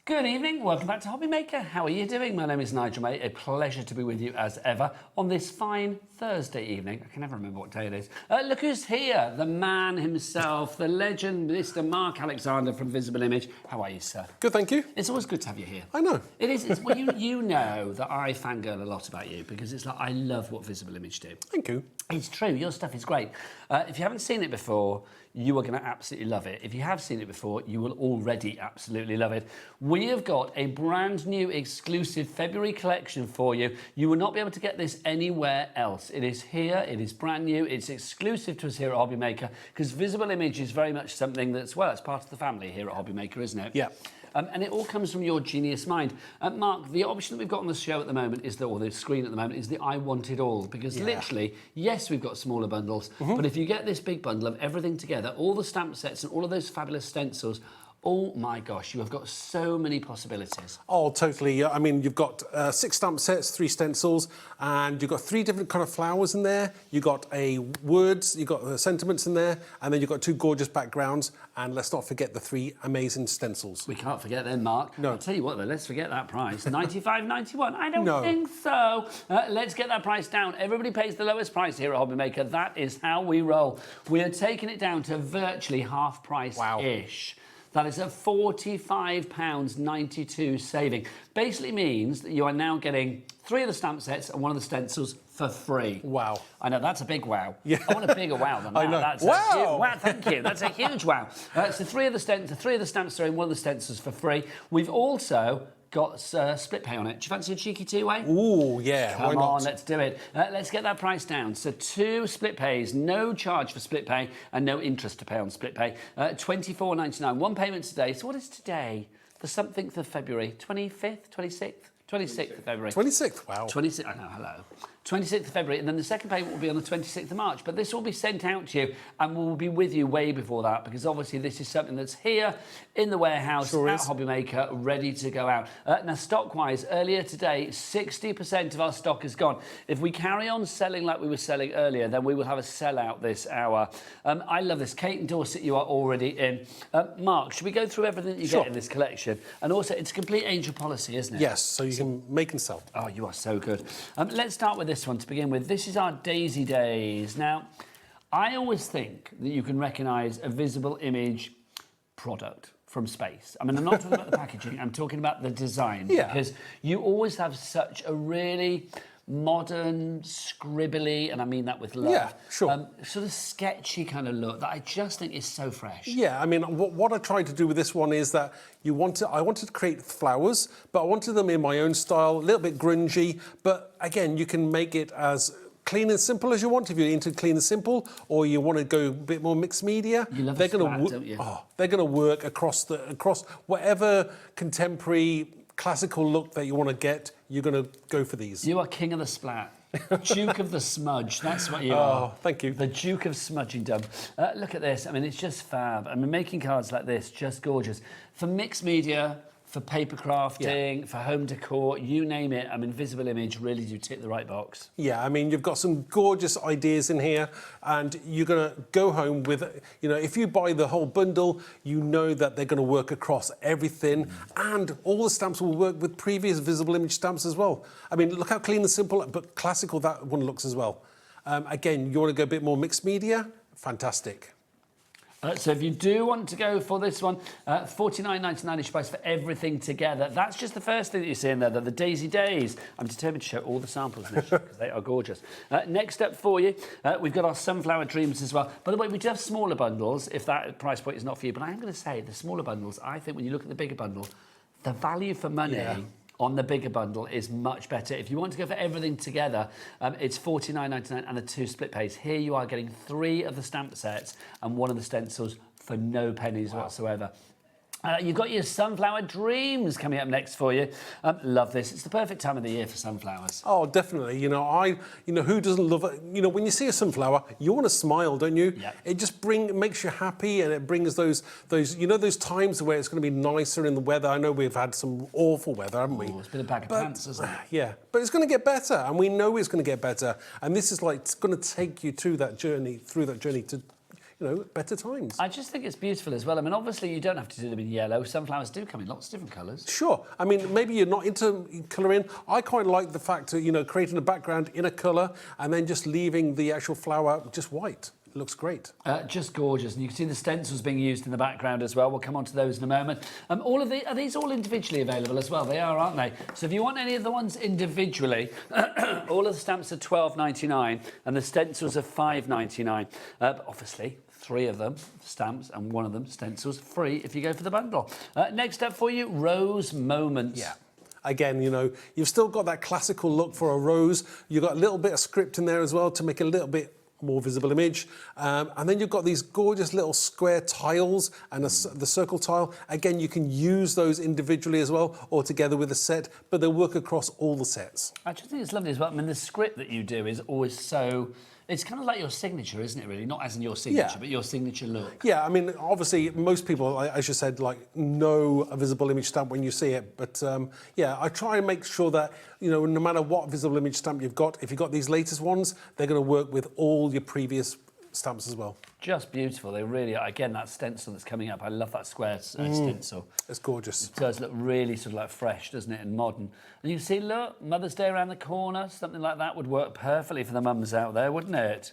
Good evening, welcome back to HobbyMaker. How are you doing? My name is Nigel, mate. A pleasure to be with you as ever on this fine Thursday evening. I can never remember what day it is. Look who's here, the man himself, the legend, Mr. Mark Alexander from Visible Image. How are you, sir? Good, thank you. It's always good to have you here. I know. It is. Well, you know that I fangirl a lot about you because it's like I love what Visible Image do. Thank you. It's true. Your stuff is great. If you haven't seen it before, you are going to absolutely love it. If you have seen it before, you will already absolutely love it. We have got a brand new exclusive February collection for you. You will not be able to get this anywhere else. It is here, it is brand new, it's exclusive to us here at HobbyMaker because Visible Image is very much something that's, well, it's part of the family here at HobbyMaker, isn't it? Yeah. And it all comes from your genius mind. Mark, the option that we've got on the show at the moment is or the screen at the moment is the I Want It All. Because literally, yes, we've got smaller bundles, but if you get this big bundle of everything together, all the stamp sets and all of those fabulous stencils, oh my gosh, you have got so many possibilities. Oh, totally. I mean, you've got 6 stamp sets, 3 stencils, and you've got 3 different kind of flowers in there. You've got words, you've got sentiments in there, and then you've got 2 gorgeous backgrounds. And let's not forget the 3 amazing stencils. We can't forget them, Mark. No. I'll tell you what, though, let's forget that price. $95.91. I don't think so. Let's get that price down. Everybody pays the lowest price here at HobbyMaker. That is how we roll. We are taking it down to virtually half price-ish. Wow. That is a £45.92 saving. Basically means that you are now getting 3 of the stamp sets and 1 of the stencils for free. Wow. I know, that's a big wow. Yeah. I want a bigger wow than that. I know. That's Wow! Wow, thank you. That's a huge wow. So 3 of the stamps and 1 of the stencils for free. We've also got split pay on it. Do you fancy a cheeky 2-way? Ooh, yeah. Come why not? on, let's do it. Let's get that price down. So 2 split pays, no charge for split pay and no interest to pay on split pay. $24.99, 1 payment today. So what is today? The something of February, 25th, 26th? 26th of February. 26th, wow. 26th, I know, hello. 26th of February, and then the second payment will be on the 26th of March. But this will be sent out to you, and we'll be with you way before that, because obviously this is something that's here in the warehouse at HobbyMaker, ready to go out. Now, stock-wise, earlier today, 60% of our stock is gone. If we carry on selling like we were selling earlier, then we will have a sellout this hour. I love this. Kate and Dorset, you are already in. Mark, should we go through everything you get in this collection? And also, it's a complete angel policy, isn't it? Yes, so you can make and sell. Oh, you are so good. Let's start with this one to begin with. This is our Daisy Days. Now, I always think that you can recognise a Visible Image product from space. I mean, I'm not talking about the packaging, I'm talking about the design. Yeah. Because you always have such a really modern, scribbly, and I mean that with love. Yeah, sure. Sort of sketchy kind of look that I just think is so fresh. Yeah, I mean, what I tried to do with this one is that I wanted to create flowers, but I wanted them in my own style, a little bit grungy, but again, you can make it as clean and simple as you want, if you're into clean and simple, or you want to go a bit more mixed media. You love they're splat, going to don't you? They're going to work across whatever contemporary classical look that you want to get. You're going to go for these. You are king of the splat. Duke of the smudge, that's what you are. Oh, thank you. The Duke of Smudgingdom. Look at this, I mean, it's just fab. I mean, making cards like this, just gorgeous. For mixed media, for paper crafting, for home decor, you name it. I mean, Visible Image really do tick the right box. Yeah, I mean, you've got some gorgeous ideas in here, and you're going to go home with, you know, if you buy the whole bundle, you know that they're going to work across everything, and all the stamps will work with previous Visible Image stamps as well. I mean, look how clean and simple, but classical that one looks as well. Again, you want to go a bit more mixed media? Fantastic. So if you do want to go for this one, $49.99 is your price for everything together. That's just the first thing that you see in there, the Daisy Days. I'm determined to show all the samples in this because they are gorgeous. Next up for you, we've got our Sunflower Dreams as well. By the way, we do have smaller bundles if that price point is not for you. But I am going to say the smaller bundles, I think when you look at the bigger bundle, the value for money on the bigger bundle is much better. If you want to go for everything together, it's $49.99 and the 2 split pays. Here you are getting 3 of the stamp sets and 1 of the stencils for no pennies whatsoever. You've got your Sunflower Dreams coming up next for you. Love this. It's the perfect time of the year for sunflowers. Oh, definitely. You know, who doesn't love it? You know, when you see a sunflower, you want to smile, don't you? Yeah. It just makes you happy, and it brings those those times where it's going to be nicer in the weather. I know we've had some awful weather, haven't we? It's been a bag of pants, hasn't it? Yeah, but it's going to get better, and we know it's going to get better. And this is like it's going to take you to that journey, through that journey to, you know, better times. I just think it's beautiful as well. I mean, obviously, you don't have to do them in yellow. Sunflowers do come in lots of different colours. Sure. I mean, maybe you're not into colouring. I quite like the fact of, you know, creating a background in a colour and then just leaving the actual flower just white. It looks great. Just gorgeous. And you can see the stencils being used in the background as well. We'll come on to those in a moment. Are these all individually available as well? They are, aren't they? So if you want any of the ones individually, all of the stamps are $12.99 and the stencils are $5.99. But obviously, 3 of them stamps and 1 of them stencils free if you go for the bundle. Next up for you, Rose Moments. Yeah. Again, you know, you've still got that classical look for a rose. You've got a little bit of script in there as well to make it a little bit more visible image. And then you've got these gorgeous little square tiles and the circle tile. Again, you can use those individually as well or together with a set, but they work across all the sets. I just think it's lovely as well. I mean, the script that you do is always so... It's kind of like your signature, isn't it, really? Not as in your signature, but your signature look. Yeah, I mean, obviously, most people, as you said, like, know a visible image stamp when you see it. But, yeah, I try and make sure that, you know, no matter what visible image stamp you've got, if you've got these latest ones, they're going to work with all your previous stamps as well. Just beautiful. They really are. Again, that stencil that's coming up, I love that square stencil. It's gorgeous. It does look really sort of like fresh, doesn't it, and modern. And you can see, look, Mother's Day around the corner, something like that would work perfectly for the mums out there, wouldn't it?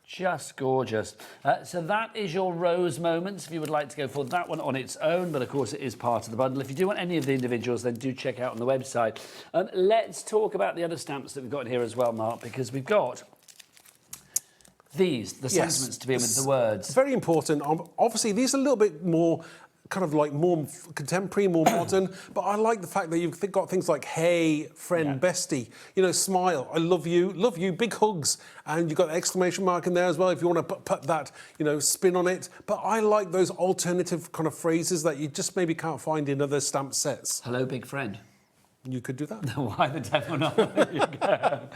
Just gorgeous. So that is your Rose Moments, if you would like to go for that one on its own, but of course it is part of the bundle. If you do want any of the individuals, then do check out on the website. Let's talk about the other stamps that we've got here as well, Mark, because we've got the sentiments to be in with the words. It's very important. Obviously, these are a little bit more kind of like more contemporary, more modern, but I like the fact that you've got things like hey, friend, bestie, you know, smile, I love you, big hugs, and you've got the exclamation mark in there as well if you want to put that, you know, spin on it. But I like those alternative kind of phrases that you just maybe can't find in other stamp sets. Hello, big friend. You could do that. Why the devil not? There you go.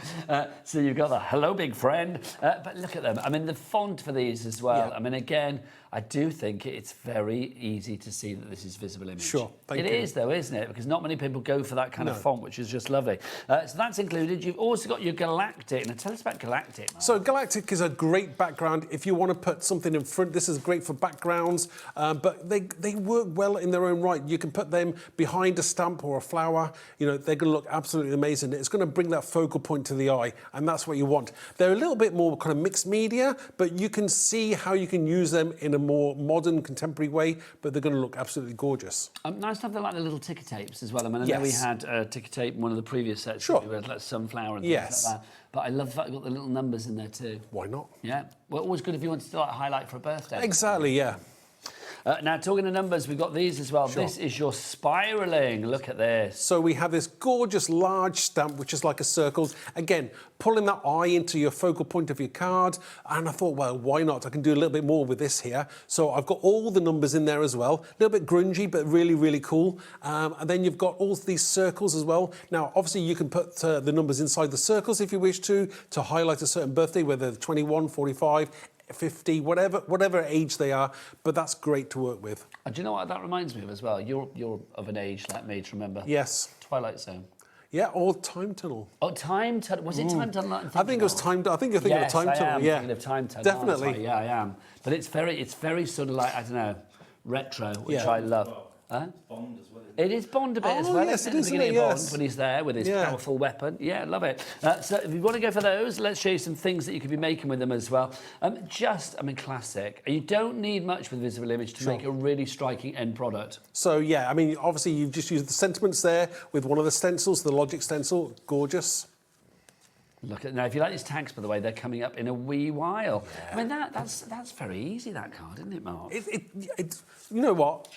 So you've got the hello, big friend. But look at them. I mean, the font for these as well. Yeah. I mean, again, I do think it's very easy to see that this is visible image. Sure, thank you. It is, though, isn't it? Because not many people go for that kind of font, which is just lovely. So that's included. You've also got your Galactic. Now, tell us about Galactic, Mark. So Galactic is a great background if you want to put something in front. This is great for backgrounds, but they work well in their own right. You can put them behind a stamp or a flower. You know, they're going to look absolutely amazing. It's going to bring that focal point to the eye, and that's what you want. They're a little bit more kind of mixed media, but you can see how you can use them in a more modern, contemporary way, but they're going to look absolutely gorgeous. Nice to have the little ticker tapes as well. I mean, I know we had ticker tape in one of the previous sets. Sure. We had like sunflower and things like that. But I love the fact you've got the little numbers in there too. Why not? Yeah. Well, always good if you wanted to like highlight for a birthday. Exactly, yeah. Now, talking to numbers, we've got these as well. Sure. This is your spiralling. Look at this. So we have this gorgeous large stamp, which is like a circle. Again, pulling that eye into your focal point of your card. And I thought, well, why not? I can do a little bit more with this here. So I've got all the numbers in there as well. A little bit grungy, but really, really cool. And then you've got all these circles as well. Now, obviously, you can put the numbers inside the circles if you wish to highlight a certain birthday, whether 21, 45, 50, whatever age they are, but that's great to work with. Do you know what that reminds me of as well? You're of an age like me to remember. Yes. Twilight Zone. Yeah, or Time Tunnel. Oh, Time Tunnel. Was it Time Tunnel? I think it was Time Tunnel. I think you're thinking of Time Tunnel. Yeah, thinking of Time Tunnel. Definitely. Right. Yeah, I am. But it's very sort of like, I don't know, retro, which I love. Bond as well. It is Bond a bit as Oh, well. yes, isn't it at is, the isn't beginning it? of Yes. Bond when he's there with his Yeah. powerful weapon. Yeah, love it. So if you want to go for those, let's show you some things that you could be making with them as well. Classic. You don't need much with Visible Image to make a really striking end product. So yeah, I mean, obviously you've just used the sentiments there with one of the stencils, the Logic stencil, gorgeous. Look at now. If you like these tags, by the way, they're coming up in a wee while. Yeah. I mean, that's very easy. That card, isn't it, Mark? It you know what?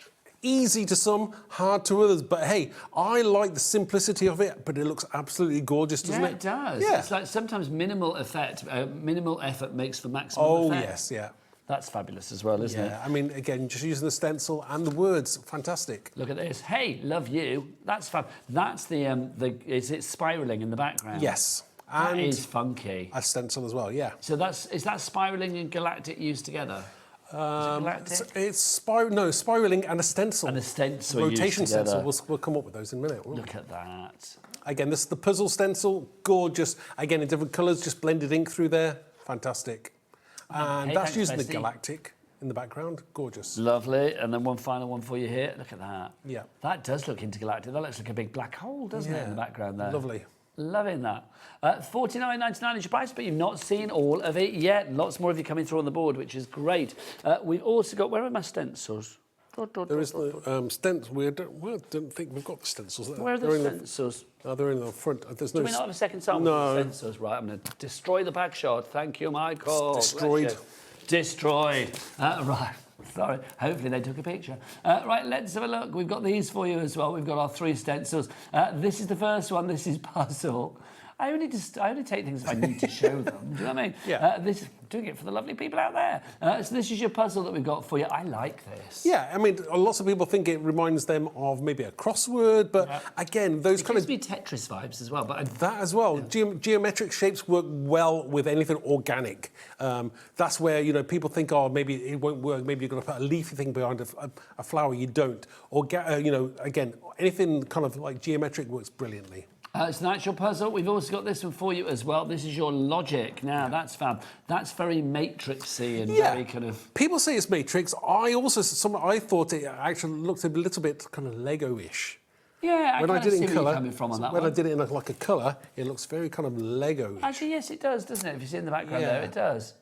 Easy to some, hard to others. But hey, I like the simplicity of it. But it looks absolutely gorgeous, doesn't it? It does. Yeah. It's like sometimes minimal effort makes for maximum effect. Oh yes, yeah. That's fabulous as well, isn't it? Yeah, I mean, again, just using the stencil and the words, fantastic. Look at this. Hey, love you. That's fab. That's is it spiraling in the background? Yes. And that is funky. A stencil as well, yeah. So is that spiraling and galactic used together? It's spiraling and a stencil. And a stencil rotation used together. stencil. We'll come up with those in a minute. Look at that. Again, this is the puzzle stencil, gorgeous. Again, in different colours, just blended ink through there, fantastic. And that's using the galactic in the background, gorgeous. Lovely. And then one final one for you here. Look at that. Yeah. That does look intergalactic. That looks like a big black hole, doesn't it, in the background there? Lovely. Loving that. $49.99 is your price, but you've not seen all of it yet. Lots more of you coming through on the board, which is great. We've also got, where are my stencils? There is the stencil. We don't think we've got the stencils there. Where are the stencils? They're in the front. There's no. Do we not have a second sample of the stencils? Right, I'm going to destroy the back shot. Thank you, Michael. It's destroyed. Destroyed. Right. Sorry, hopefully they took a picture. Right, let's have a look. We've got these for you as well. We've got our 3 stencils. This is the first one. This is Puzzle. I only take things if I need to show them. Do you know what I mean? Yeah. Doing it for the lovely people out there. So this is your puzzle that we've got for you. I like this. Yeah, I mean, lots of people think it reminds them of maybe a crossword, but again, those kind of... It gives me Tetris vibes as well. But that as well. Yeah. Geometric shapes work well with anything organic. That's where, you know, people think, oh, maybe it won't work. Maybe you're going to put a leafy thing behind a flower. You don't. Or, you know, again, anything kind of like geometric works brilliantly. It's an actual puzzle. We've also got this one for you as well. This is your Logic. Now, that's fab. That's very matrixy and very kind of... People say it's Matrix. I thought it actually looked a little bit kind of Lego-ish. Yeah, I when I did it in colour, coming from on that when one. I did it in like a colour, it looks very kind of Lego-ish. Actually, yes, it does, doesn't it? If you see in the background there, it does.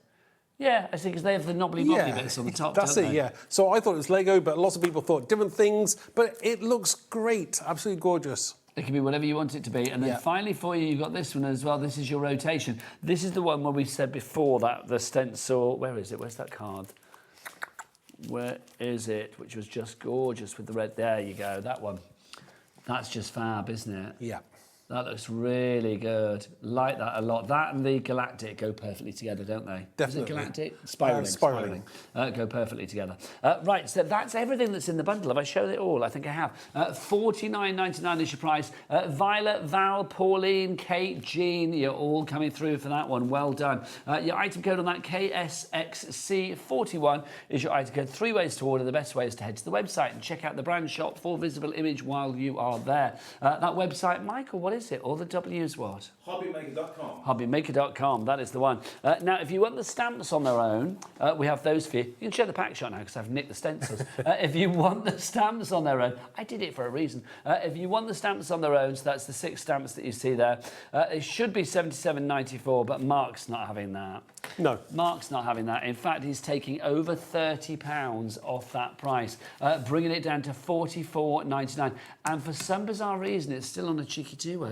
Yeah, I think because they have the knobbly-bobbly bits on the top, that's don't it, they? yeah. So I thought it was Lego, but lots of people thought different things. But it looks great, absolutely gorgeous. It can be whatever you want it to be. And then finally for you, you've got this one as well. This is your rotation. This is the one where we said before that the stencil... Where is it? Where's that card? Where is it? Which was just gorgeous with the red. There you go, that one. That's just fab, isn't it? Yeah. That looks really good. Like that a lot. That and the galactic go perfectly together, don't they? Definitely. Is it galactic? Spiraling. Go perfectly together. Right, so that's everything that's in the bundle. Have I shown it all? I think I have. $49.99 is your price. Violet, Val, Pauline, Kate, Jean, you're all coming through for that one. Well done. Your item code on that, KSXC41, is your item code. 3 ways to order. The best way is to head to the website and check out the brand shop for Visible Image while you are there. That website, Michael, what is it? All the W's what? HobbyMaker.com. HobbyMaker.com, that is the one. Now, if you want the stamps on their own, we have those for you. You can show the pack shot now because I've nicked the stencils. If you want the stamps on their own, I did it for a reason. If you want the stamps on their own, so that's the 6 stamps that you see there, it should be $77.94, but Mark's not having that. No. Mark's not having that. In fact, he's taking over £30 off that price, bringing it down to $44.99. And for some bizarre reason, it's still on a cheeky 2-way.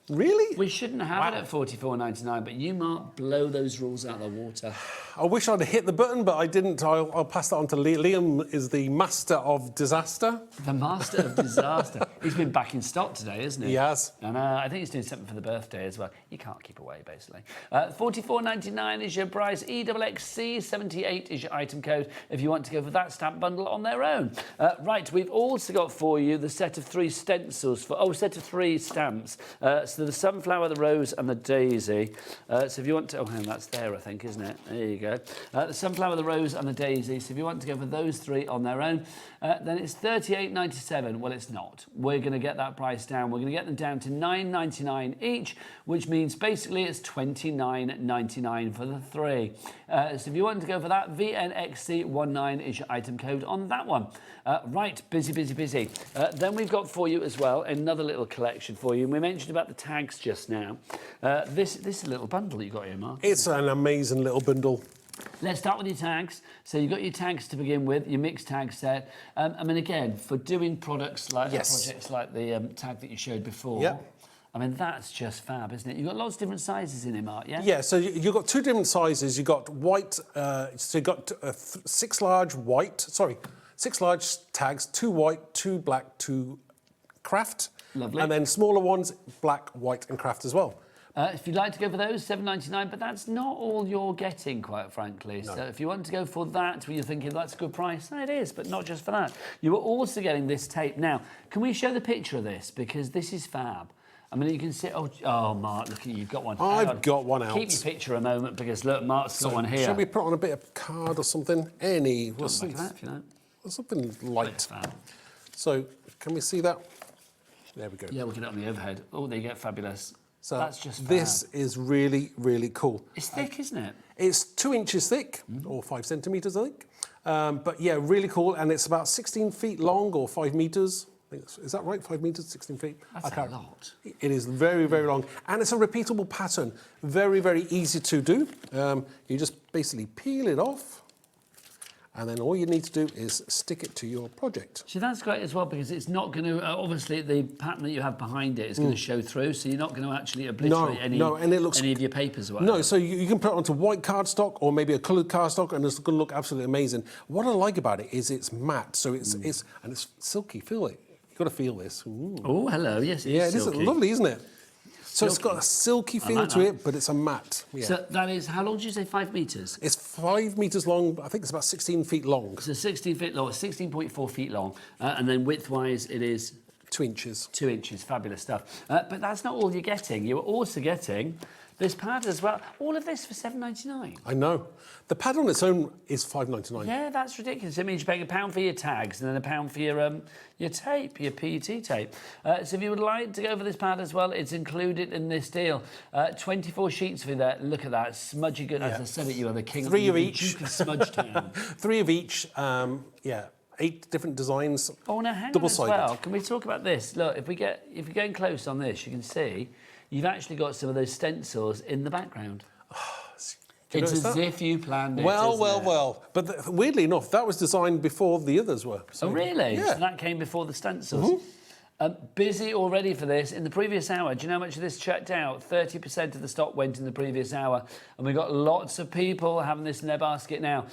Really? We shouldn't have it at $44.99, but you, Mark, blow those rules out of the water. I wish I'd hit the button, but I didn't. I'll pass that on to Liam. Liam is the master of disaster. The master of disaster. He's been back in stock today, isn't he? He has. And I think he's doing something for the birthday as well. You can't keep away, basically. $44.99 is your price. EXXC78 is your item code if you want to go for that stamp bundle on their own. Right, we've also got for you the set of 3 stencils set of 3 stamps. So So the sunflower, the rose and the daisy. So if you want to, and that's there, I think, isn't it? There you go. The sunflower, the rose and the daisy. So if you want to go for those three on their own, then it's $38.97. Well, it's not. We're going to get that price down. We're going to get them down to $9.99 each, which means basically it's $29.99 for the three. So if you want to go for that, VNXC19 is your item code on that one. Right, busy. Then we've got for you as well another little collection for you. And we mentioned about the tags just now. This is a little bundle you got here, Mark. It's an amazing little bundle. Let's start with your tags. So you've got your tags to begin with, your mixed tag set. I mean, again, for doing products like projects like the tag that you showed before. Yep. I mean, that's just fab, isn't it? You've got lots of different sizes in it, Mark, yeah? Yeah, so you've got two different sizes. You've got white, so you've got six large tags, 2 white, 2 black, 2 craft. Lovely. And then smaller ones, black, white and craft as well. If you'd like to go for those, $7.99, but that's not all you're getting, quite frankly. No. So if you want to go for that, where you're thinking that's a good price, no, it is, but not just for that. You are also getting this tape. Now, can we show the picture of this? Because this is fab. I mean, you can see, oh, Mark, look at you, you've got one. I've got one out. Keep your picture a moment, because look, Mark's got one here. Shall we put on a bit of card or something? Any? Something like that, if you know. Something light. So, can we see that? There we go. Yeah, we'll get it on the overhead. Oh, there you go, fabulous. So that's just fab. This is really, really cool. It's thick, isn't it? It's 2 inches thick, or 5 centimetres, I think. But yeah, really cool, and it's about 16 feet long, or 5 metres. Is that right? 5 metres, 16 feet? That's a lot. It is very, very long, and it's a repeatable pattern. Very, very easy to do. You just basically peel it off, and then all you need to do is stick it to your project. See, that's great as well, because it's not going to, obviously, the pattern that you have behind it is going to show through, so you're not going to actually obliterate any of your papers or whatever. No, so you can put it onto white cardstock or maybe a coloured cardstock, and it's going to look absolutely amazing. What I like about it is it's matte, so it's silky. Feel it. You've got to feel this. Ooh. Oh, hello. Yes, it is silky. It is lovely, isn't it? So it's got a silky feel to it, but it's a matte. Yeah. So that is, how long did you say, 5 metres? It's 5 metres long. I think it's about 16 feet long. So 16 feet long, 16.4 feet long. And then width-wise, it is? 2 inches. 2 inches, fabulous stuff. But that's not all you're getting. You're also getting this pad as well. All of this for $7.99. I know. The pad on its own is $5.99. Yeah, that's ridiculous. It means you're paying £1 for your tags and then £1 for your tape, your PET tape. So if you would like to go for this pad as well, it's included in this deal. 24 sheets for that. Look at that, smudgy good. As I said it, you are the king of the Duke of Smudge Town. 3 of each. 8 different designs. Oh, now hang on double-sided. as well. Can we talk about this? Look, if you're getting close on this, you can see you've actually got some of those stencils in the background. It's as if you planned it. Well. But weirdly enough, that was designed before the others were. So, oh, really? Yeah. So that came before the stencils. Busy already for this. In the previous hour, do you know how much of this checked out? 30% of the stock went in the previous hour. And we've got lots of people having this in their basket now.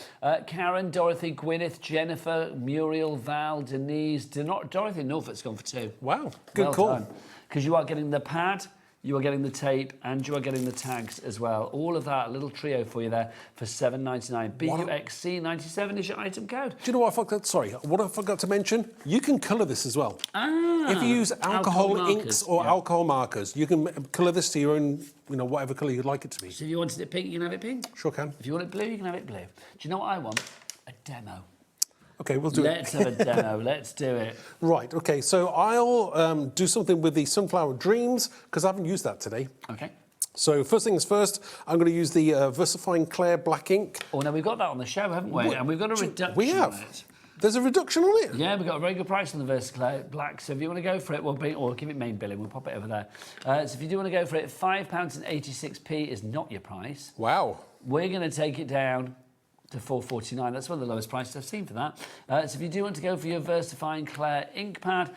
Karen, Dorothy, Gwyneth, Jennifer, Muriel, Val, Denise. Dorothy Norfolk's gone for 2. Wow, good call. Because you are getting the pad, you are getting the tape, and you are getting the tags as well. All of that, a little trio for you there for $7.99. BUXC97 is your item code. Do you know what I forgot? Sorry, what I forgot to mention? You can colour this as well. Ah, if you use alcohol inks or alcohol markers, you can colour this to your own, whatever colour you'd like it to be. So if you wanted it pink, you can have it pink? Sure can. If you want it blue, you can have it blue. Do you know what I want? A demo. OK, we'll do it. Let's have a demo. Let's do it. Right, OK, so I'll do something with the Sunflower Dreams, because I haven't used that today. OK. So first things first, I'm going to use the VersaFine Clair black ink. Oh, no, we've got that on the show, haven't we? And we've got a reduction on it. There's a reduction on it? Yeah, we've got a very good price on the VersaClair Black, so if you want to go for it, or give it main billing, we'll pop it over there. So if you do want to go for it, £5.86 is not your price. Wow. We're going to take it down to $4.49. That's one of the lowest prices I've seen for that. So if you do want to go for your VersaFine Clair ink pad,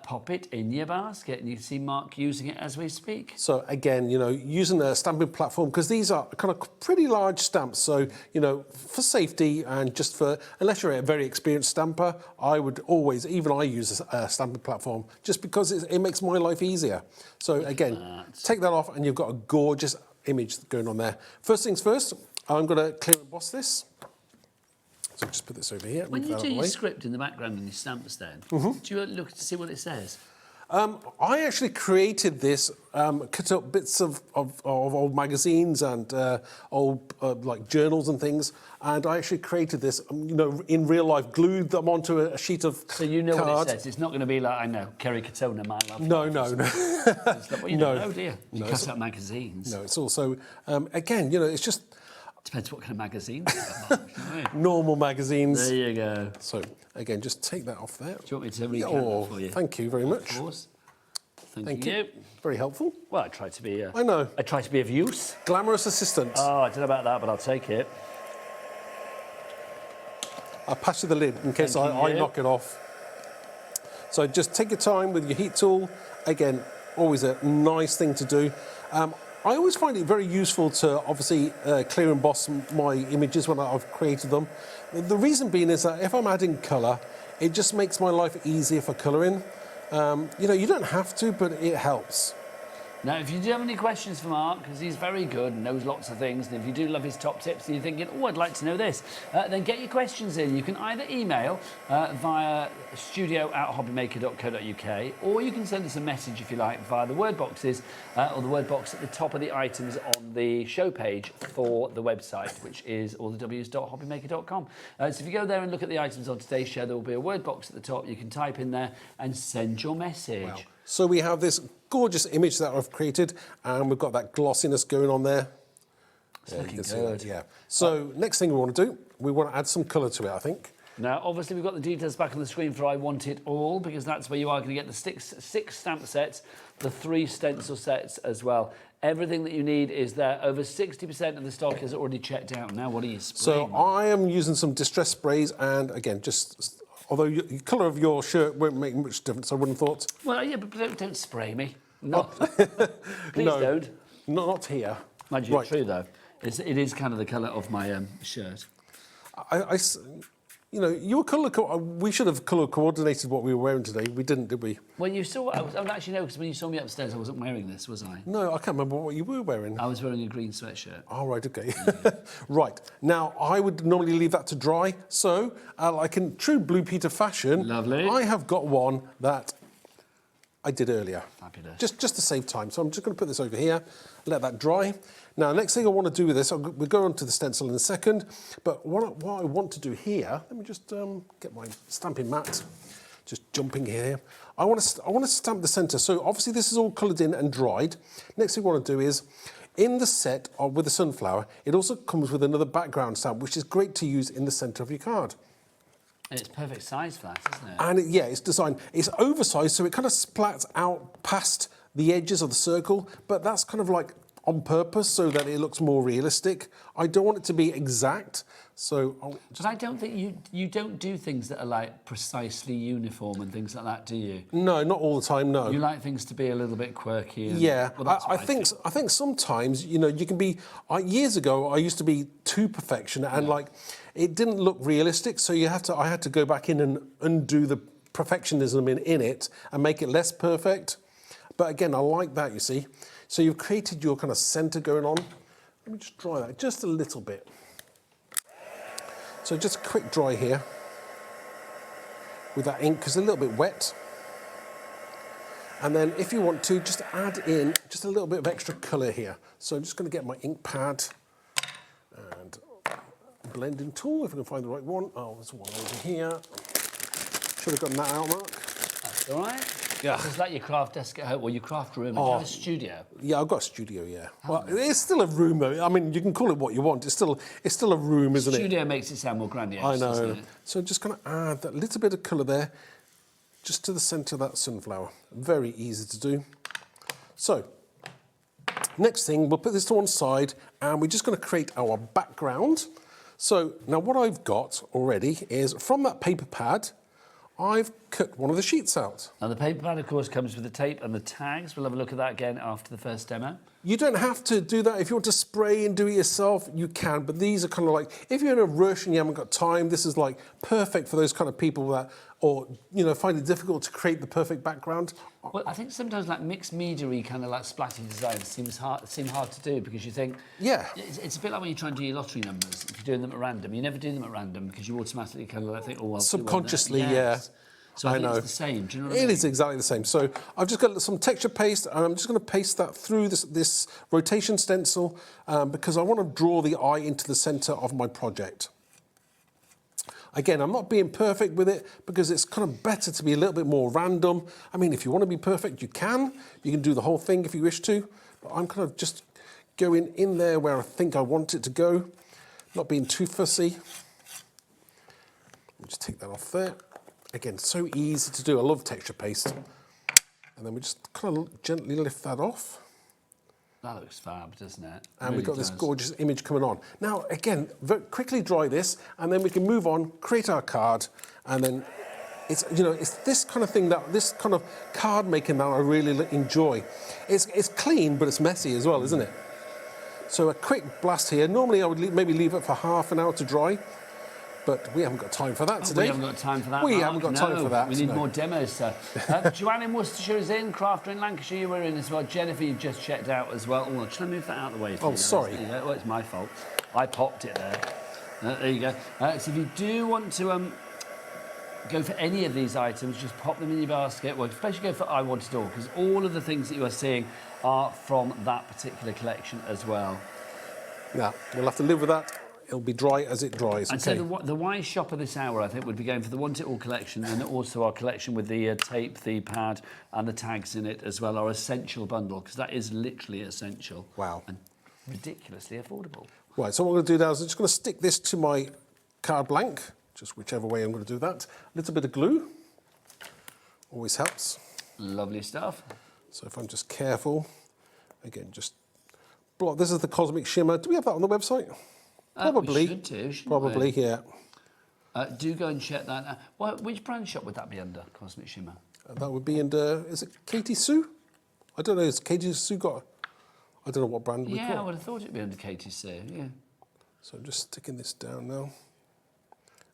pop it in your basket, and you can see Mark using it as we speak. So again, using a stamping platform, because these are kind of pretty large stamps, so, for safety and just unless you're a very experienced stamper, I would always, even I use a stamping platform, just because it makes my life easier. So again, take that off and you've got a gorgeous image going on there. First things first, I'm going to clear emboss this. So just put this over here. When you do your script in the background and your stamps then, do you look to see what it says? I actually created this, cut up bits of old magazines and old like journals and things, and I actually created this, in real life, glued them onto a sheet of So you know card. what it says. It's not going to be like, I know, Kerry Katona, my love. No. It's like, well, you don't know, do you? You No, cut out magazines. No, it's also, again, it's just... Depends what kind of magazines. Normal magazines. There you go. So, again, just take that off there. Do you want me to recount that for you? Thank you very much. Of course. Thank you. Very helpful. Well, I try to be... I know. I try to be of use. Glamorous assistant. Oh, I don't know about that, but I'll take it. I'll pass you the lid in case Thank I you. knock it off. So just take your time with your heat tool. Again, always a nice thing to do. I always find it very useful to obviously clear emboss my images when I've created them. The reason being is that if I'm adding colour, it just makes my life easier for colouring. You don't have to, but it helps. Now, if you do have any questions for Mark, because he's very good and knows lots of things, and if you do love his top tips and you're thinking, oh, I'd like to know this, then get your questions in. You can either email via studio@hobbymaker.co.uk, or you can send us a message, if you like, via the word boxes, or the word box at the top of the items on the show page for the website, which is allthews.hobbymaker.com. So if you go there and look at the items on today's show, there will be a word box at the top. You can type in there and send your message. Wow. So we have this gorgeous image that I've created, and we've got that glossiness going on there. It's looking good. Yeah. So next thing we want to do, we want to add some colour to it, I think. Now, obviously, we've got the details back on the screen for I Want It All, because that's where you are going to get the six stamp sets, the 3 stencil sets as well. Everything that you need is there. Over 60% of the stock is already checked out. Now, what are you spraying? So I am using some distress sprays, and again, just... Although the colour of your shirt won't make much difference, I wouldn't have thought. Well, yeah, but don't spray me. Not. Please No, don't. Not here. Mind you, Right. true though. It is kind of the colour of my shirt. You were we should have colour coordinated what we were wearing today. We didn't, did we? Well, you saw. I would actually know, because when you saw me upstairs, I wasn't wearing this, was I? No, I can't remember what you were wearing. I was wearing a green sweatshirt. Oh, right, okay. Right, now I would normally leave that to dry, so like in true Blue Peter fashion, Lovely. I have got one that I did earlier. Fabulous. Just to save time, so I'm just going to put this over here, let that dry. Now, next thing I want to do with this, we'll go on to the stencil in a second, but what I want to do here, let me just get my stamping mat, just jumping here. I want to stamp the centre, so obviously this is all coloured in and dried. Next thing I want to do is, in the set with the sunflower, it also comes with another background stamp, which is great to use in the centre of your card. And it's perfect size for that, isn't it? And it's designed, it's oversized, so it kind of splats out past the edges of the circle, but that's kind of like on purpose so that it looks more realistic. I don't want it to be exact, so But I don't think you don't do things that are like precisely uniform and things like that, do you? No, not all the time, no. You like things to be a little bit quirky. And, Yeah, well, that's I what think sometimes, you can be... years ago, I used to be too perfectionist, and like, it didn't look realistic, so I had to go back in and undo the perfectionism in it and make it less perfect. But again, I like that, you see. So you've created your kind of centre going on. Let me just dry that just a little bit. So just a quick dry here with that ink, because it's a little bit wet. And then if you want to, just add in just a little bit of extra colour here. So I'm just going to get my ink pad and blending tool, if I can find the right one. Oh, there's one over here. Should have gotten that out, Mark. That's all right. Yeah. It's like your craft desk at home, or your craft room. Do you have a studio? Yeah, I've got a studio, yeah. Well, it's still a room, though. I mean, you can call it what you want. It's still a room, isn't it? Studio makes it sound more grandiose, I know. doesn't it? So just going to add that little bit of colour there, just to the centre of that sunflower. Very easy to do. So, next thing, we'll put this to one side, and we're just going to create our background. So, now what I've got already is, from that paper pad, I've cut one of the sheets out. Now, the paper pad, of course, comes with the tape and the tags. We'll have a look at that again after the first demo. You don't have to do that. If you want to spray and do it yourself, you can. But these are kind of like, if you're in a rush and you haven't got time, this is like perfect for those kind of people that, or, find it difficult to create the perfect background. Well, I think sometimes like mixed media-y kind of like splatty designs seem hard to do, because you think... Yeah. It's a bit like when you try and do your lottery numbers. If you're doing them at random, you never do them at random, because you automatically kind of like think, oh, well... Subconsciously, yeah. So I think it's the same. Do you know what I mean? It is exactly the same. So I've just got some texture paste, and I'm just going to paste that through this rotation stencil because I want to draw the eye into the centre of my project. Again, I'm not being perfect with it because it's kind of better to be a little bit more random. I mean, if you want to be perfect, you can. You can do the whole thing if you wish to. But I'm kind of just going in there where I think I want it to go, not being too fussy. Just take that off there. Again, so easy to do. I love texture paste. And then we just kind of gently lift that off. That looks fab, doesn't it? And Really we've got does. this gorgeous image coming on. Now, again, quickly dry this, and then we can move on, create our card, and then it's, you know, it's this kind of thing, this kind of card making that I really enjoy. It's clean, but it's messy as well, isn't it? So a quick blast here. Normally I would maybe leave it for half an hour to dry, but we haven't got time for that today. We haven't got time for that, We Mark. haven't got time for that. We need no. more demos, sir. Joanne in Worcestershire is in, Crafter in Lancashire you were in as well. Jennifer, you've just checked out as well. Oh, should I move that out of the way? Oh, sorry. There you go. Oh, it's my fault. I popped it there. There you go. So if you do want to go for any of these items, just pop them in your basket. Well, especially go for I Want It All, because all of the things that you are seeing are from that particular collection as well. Yeah, we'll have to live with that. It'll be dry as it dries. I'd say the wise shopper this hour, I think, would be going for the Want It All collection, and also our collection with the tape, the pad, and the tags in it as well, our essential bundle, because that is literally essential. Wow. And ridiculously affordable. Right, so what I'm going to do now is I'm just going to stick this to my card blank, just whichever way I'm going to do that. A little bit of glue always helps. Lovely stuff. So if I'm just careful, again, just block. This is the Cosmic Shimmer. Do we have that on the website? Probably. We should do, shouldn't Probably, we? yeah. Do go and check that. Which brand shop would that be under, Cosmic Shimmer? That would be under, is it Katie Sue? I don't know, has Katie Sue got, I don't know what brand we've got. Yeah, I would have thought it'd be under Katie Sue, yeah. So I'm just sticking this down now.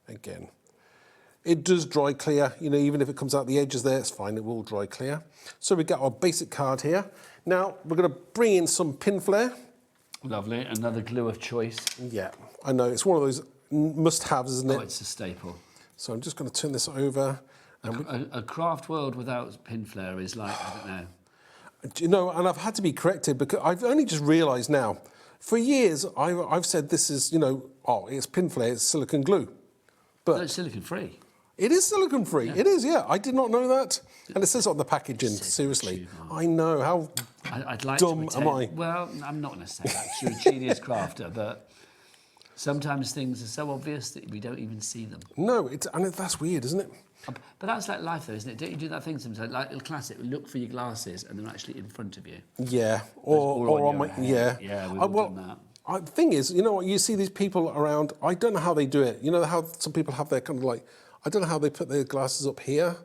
Again, it does dry clear, you know, even if it comes out the edges there, it's fine, it will dry clear. So we've got our basic card here. Now, we're going to bring in some pin flare. Lovely, another glue of choice. Yeah, I know, it's one of those must-haves, isn't it? Oh, it's a staple. So I'm just going to turn this over. And a craft world without pin flare is like, I don't know. Do you know, and I've had to be corrected because I've only just realised now. For years, I've said this is, you know, oh, it's pin flare, it's silicone glue. But no, it's silicone free. It is silicone free. Yeah. It is, yeah. I did not know that. And it says on the packaging, seriously. I know, how I'd like dumb to am I? Well, I'm not going to say that. You're a genius crafter, but sometimes things are so obvious that we don't even see them. No, that's weird, isn't it? But that's like life, though, isn't it? Don't you do that thing sometimes? Like a classic, look for your glasses and they're actually in front of you. Yeah, or on my head. Yeah, we've all done that. The thing is, you know what, you see these people around, I don't know how they do it. You know how some people have their kind of like, I don't know how they put their glasses up here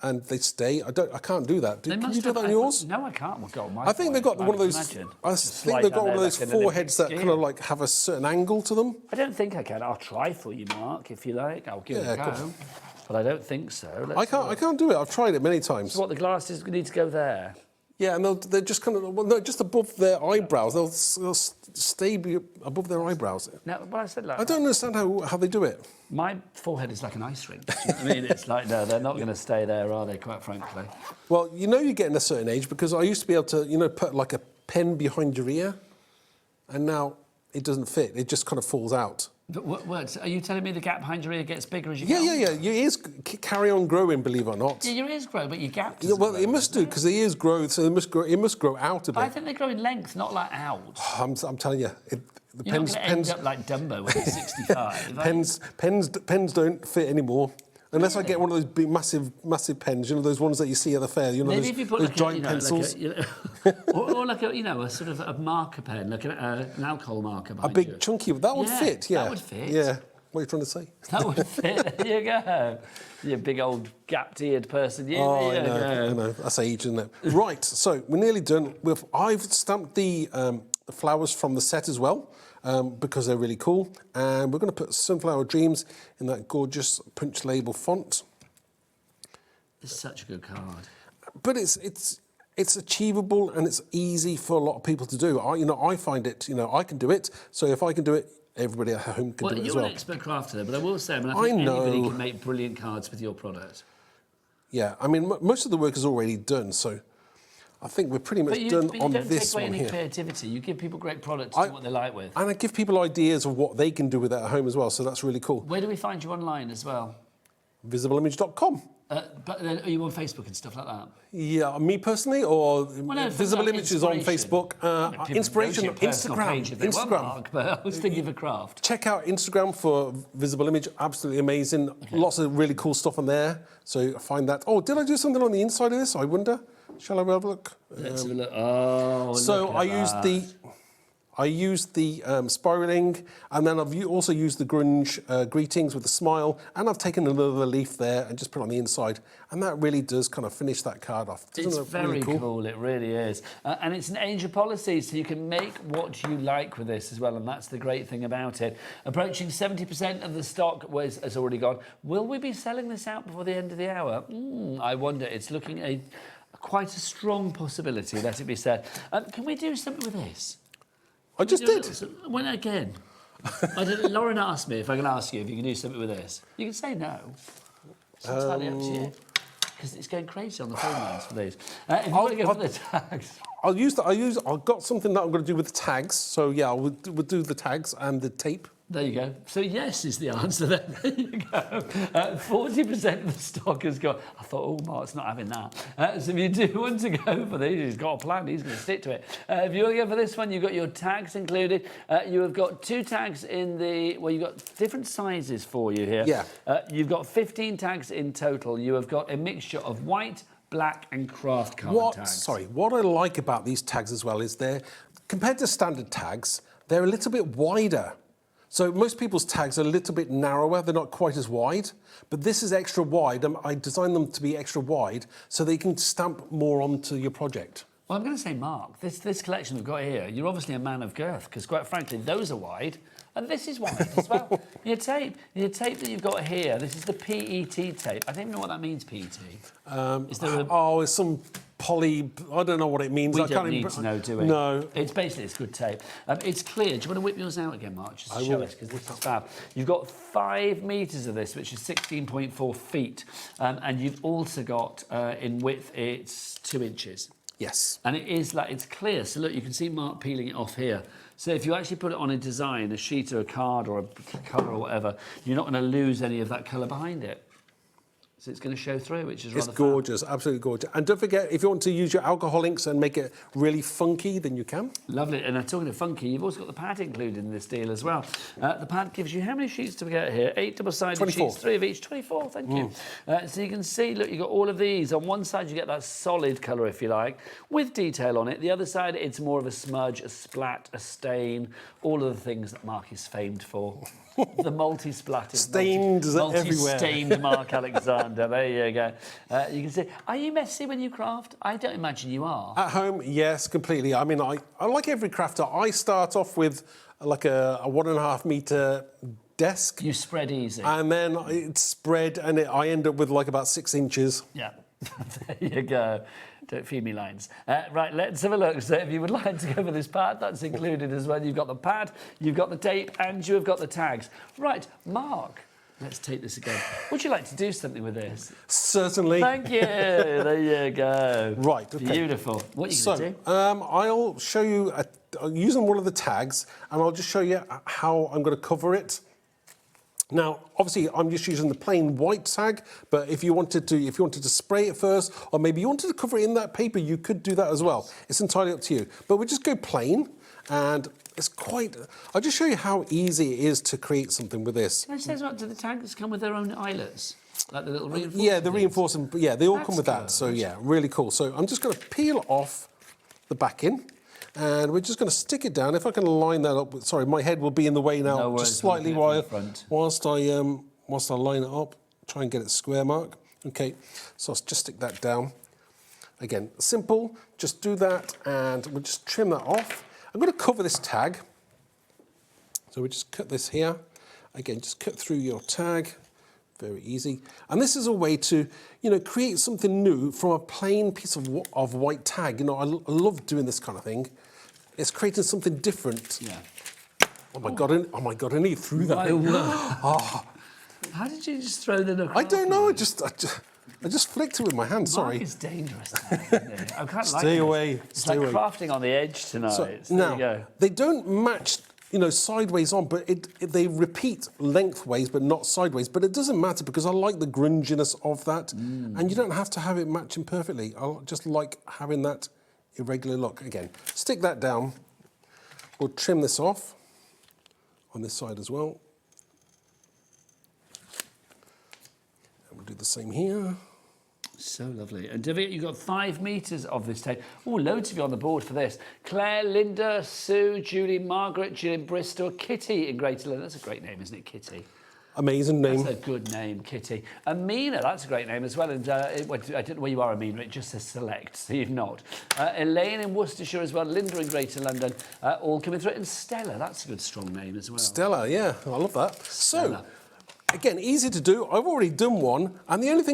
and they stay. I can't do that. Can you do that on yours? No, I can't. I think they've got one of those. I think they've got one of those foreheads that kind of like have a certain angle to them. I don't think I can. I'll try for you, Mark, if you like. I'll give it a go. But I don't think so. I can't do it. I've tried it many times. So what, the glasses need to go there? Yeah, and they're just kind of, well, no, just above their eyebrows. They'll stay above their eyebrows. No, but I said like, I don't understand how they do it. My forehead is like an ice rink. Do you know what I mean? It's like, no, they're not going to stay there, are they, quite frankly? Well, you know you're getting a certain age because I used to be able to, you know, put like a pen behind your ear, and now it doesn't fit. It just kind of falls out. What, are you telling me the gap behind your ear gets bigger as you go? go? Yeah. Your ears carry on growing, believe it or not. Yeah, your ears grow, but your gap doesn't grow, it must do, because the ears grow, so it must grow out a bit. I think they grow in length, not like out. I'm telling you, the You're not going to end up like Dumbo when you're 65. pens don't fit anymore. Unless I get one of those big, massive pens, you know, those ones that you see at the fair, you know, maybe if you put those like giant pencils. Or like a sort of a marker pen, like an alcohol marker. A big chunky, that would fit, yeah. That would fit. Yeah. What are you trying to say? That would fit. There you go. You big old gapped-eared person. I know. That's age, isn't it? Right, so we're nearly done. I've stamped the flowers from the set as well. Because they're really cool. And we're going to put Sunflower Dreams in that gorgeous punch label font. It's such a good card. But it's achievable and it's easy for a lot of people to do. I find it, I can do it. So if I can do it, everybody at home can do it as well. You're an expert crafter, but I will say, I think anybody can make brilliant cards with your product. Yeah, I mean, most of the work is already done, so I think we're pretty much done on this one here. But you don't take away any creativity. You give people great products to do what they like with. And I give people ideas of what they can do with it at home as well, so that's really cool. Where do we find you online as well? visibleimage.com. But then are you on Facebook and stuff like that? Yeah, me personally, or no, Visible Image is on Facebook. Inspiration, Instagram. Mark, but I was thinking of a craft. Check out Instagram for Visible Image, absolutely amazing. Okay. Lots of really cool stuff on there, so find that. Oh, did I do something on the inside of this? I wonder. Shall I have a look? Let's have a look. Oh, so look at I used the spiraling, and then I've also used the grunge greetings with the smile, and I've taken another leaf there and just put it on the inside, and that really does kind of finish that card off. It's very really cool, it really is. And it's an age of policy, so you can make what you like with this as well, and that's the great thing about it. Approaching 70% of the stock has already gone. Will we be selling this out before the end of the hour? I wonder. It's looking quite a strong possibility, let it be said. Can we do something with this? I just did. When again? Lauren asked me if I can ask you if you can do something with this. You can say no. It's entirely up to you. Because it's going crazy on the phone lines for these. If you want to go for the tags. I've got something that I'm going to do with the tags. So yeah, we'll do the tags and the tape. There you go. So yes is the answer there. There you go. 40% of the stock has gone. I thought, oh, Mark's not having that. So if you do want to go for these, he's got a plan. He's going to stick to it. If you want to go for this one, you've got your tags included. You have got 2 tags in the... Well, you've got different sizes for you here. Yeah. You've got 15 tags in total. You have got a mixture of white, black and craft card tags. What I like about these tags as well is compared to standard tags, they're a little bit wider. So most people's tags are a little bit narrower, they're not quite as wide, but this is extra wide. I designed them to be extra wide so they can stamp more onto your project. Well, I'm going to say, Mark, this collection we've got here, you're obviously a man of girth, because quite frankly, those are wide, and this is wide as well. Your tape that you've got here, this is the PET tape. I don't even know what that means, PET. It's some poly, I don't know what it means. We don't need to know, do we? No. It's good tape. It's clear. Do you want to whip yours out again, Mark? Just to show us, because this is fab. You've got 5 metres of this, which is 16.4 feet. And you've also got, in width, it's 2 inches. Yes. And it's clear. So look, you can see Mark peeling it off here. So if you actually put it on a design, a sheet or a card or a colour or whatever, you're not going to lose any of that colour behind it. So it's going to show through, which is rather It's gorgeous, absolutely gorgeous. And don't forget, if you want to use your alcohol inks and make it really funky, then you can. Lovely. And talking of funky, you've also got the pad included in this deal as well. The pad gives you, how many sheets do we get here? 8 double-sided sheets, 3 of each, 24, thank you. So you can see, look, you've got all of these. On one side, you get that solid colour, if you like, with detail on it. The other side, it's more of a smudge, a splat, a stain, all of the things that Mark is famed for. The multi-splattered, multi-stained Mark Alexander. There you go. You can see. Are you messy when you craft? I don't imagine you are. At home, yes, completely. I mean, I like every crafter. I start off with like a 1.5 metre desk. You spread easy. And then it's spread, and I end up with like about 6 inches. Yeah. There you go. Don't feed me lines. Right, let's have a look. So if you would like to go for this pad, that's included as well. You've got the pad, you've got the tape, and you've got the tags. Right, Mark, let's take this again. Would you like to do something with this? Certainly. Thank you. There you go. Right, okay. Beautiful. What are you going to do? I'll show you, using one of the tags, and I'll just show you how I'm going to cover it. Now, obviously, I'm just using the plain white tag, but if you wanted to spray it first, or maybe you wanted to cover it in that paper, you could do that as well. It's entirely up to you. But we'll just go plain, and it's quite... I'll just show you how easy it is to create something with this. Can I say something? Do the tags come with their own eyelets? Like the little reinforcing Yeah, the reinforcing... Yeah, they all That's come with that. So, yeah, really cool. So I'm just going to peel off the backing. And we're just going to stick it down. If I can line that up with... Sorry, my head will be in the way now, no worries, just slightly whilst I line it up. Try and get it square, Mark. Okay, so I'll just stick that down. Again, simple. Just do that, and we'll just trim that off. I'm going to cover this tag. So we just cut this here. Again, just cut through your tag. Very easy. And this is a way to, create something new from a plain piece of white tag. I love doing this kind of thing. It's creating something different. Yeah. Oh my God, I need through that. Oh. How did you just throw them across? I don't know, I just flicked it with my hand, sorry. Mark is dangerous tonight, isn't he? I can't Stay away, It's stay like away. crafting on the edge tonight. So, There now, you go. they don't match, you know, sideways on, but they repeat lengthways, but not sideways. But it doesn't matter because I like the grunginess of that. And you don't have to have it matching perfectly. I just like having that irregular look. Again, stick that down. We'll trim this off on this side as well. And we'll do the same here. So lovely. And David, you've got 5 metres of this tape. Oh, loads of you on the board for this. Claire, Linda, Sue, Julie, Margaret, Jill in Bristol, Kitty in Greater London. That's a great name, isn't it, Kitty? Amazing name. That's a good name, Kitty. Amina, that's a great name as well. And I don't know where you are, Amina. It just says select, so you're not. Elaine in Worcestershire as well. Linda in Greater London. All coming through. And Stella, that's a good strong name as well. Stella, yeah, I love that. Stella. So, again, easy to do. I've already done one, and the only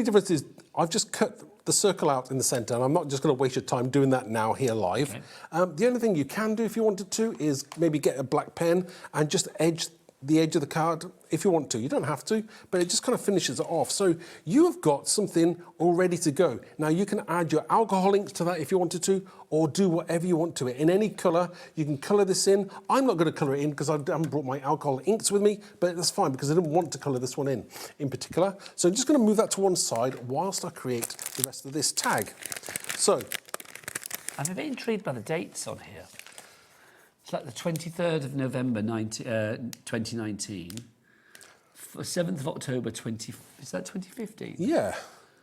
difference is I've just cut the circle out in the centre, and I'm not just going to waste your time doing that now here live. Okay. The only thing you can do if you wanted to is maybe get a black pen and just edge the edge of the card if you want to. You don't have to, but it just kind of finishes it off. So you have got something all ready to go. Now you can add your alcohol inks to that if you wanted to, or do whatever you want to it. In any colour, you can colour this in. I'm not going to colour it in because I haven't brought my alcohol inks with me, but that's fine because I didn't want to colour this one in particular. So I'm just going to move that to one side whilst I create the rest of this tag. So. I'm a bit intrigued by the dates on here. It's like the 23rd of November 2019, 7th of October is that 2015? Yeah.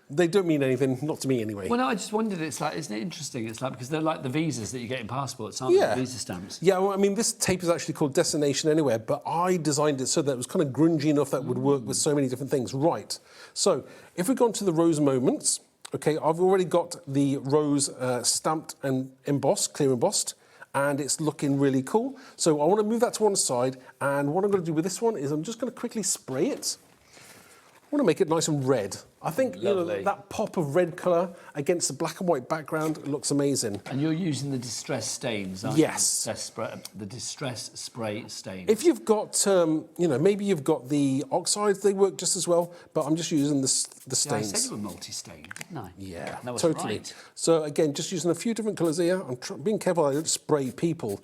They don't mean anything, not to me anyway. Well, no, I just wondered, it's like, isn't it interesting? It's like, because they're like the visas that you get in passports, aren't they? Visa stamps. Yeah, well, I mean, this tape is actually called Destination Anywhere, but I designed it so that it was kind of grungy enough that would work with so many different things. Right. So, if we go on to the rose moments, okay, I've already got the rose stamped and embossed, clear embossed, and it's looking really cool. So I want to move that to one side, and what I'm going to do with this one is I'm just going to quickly spray it. I want to make it nice and red. I think you know, that pop of red colour against the black and white background looks amazing. And you're using the distress stains, aren't yes. you? The distress spray stains. If you've got, you know, maybe you've got the oxides, they work just as well, but I'm just using the stains. Yeah, I said you were multi-stained, didn't I? Yeah, that was totally. Right. So again, just using a few different colours here. I'm being careful I don't spray people.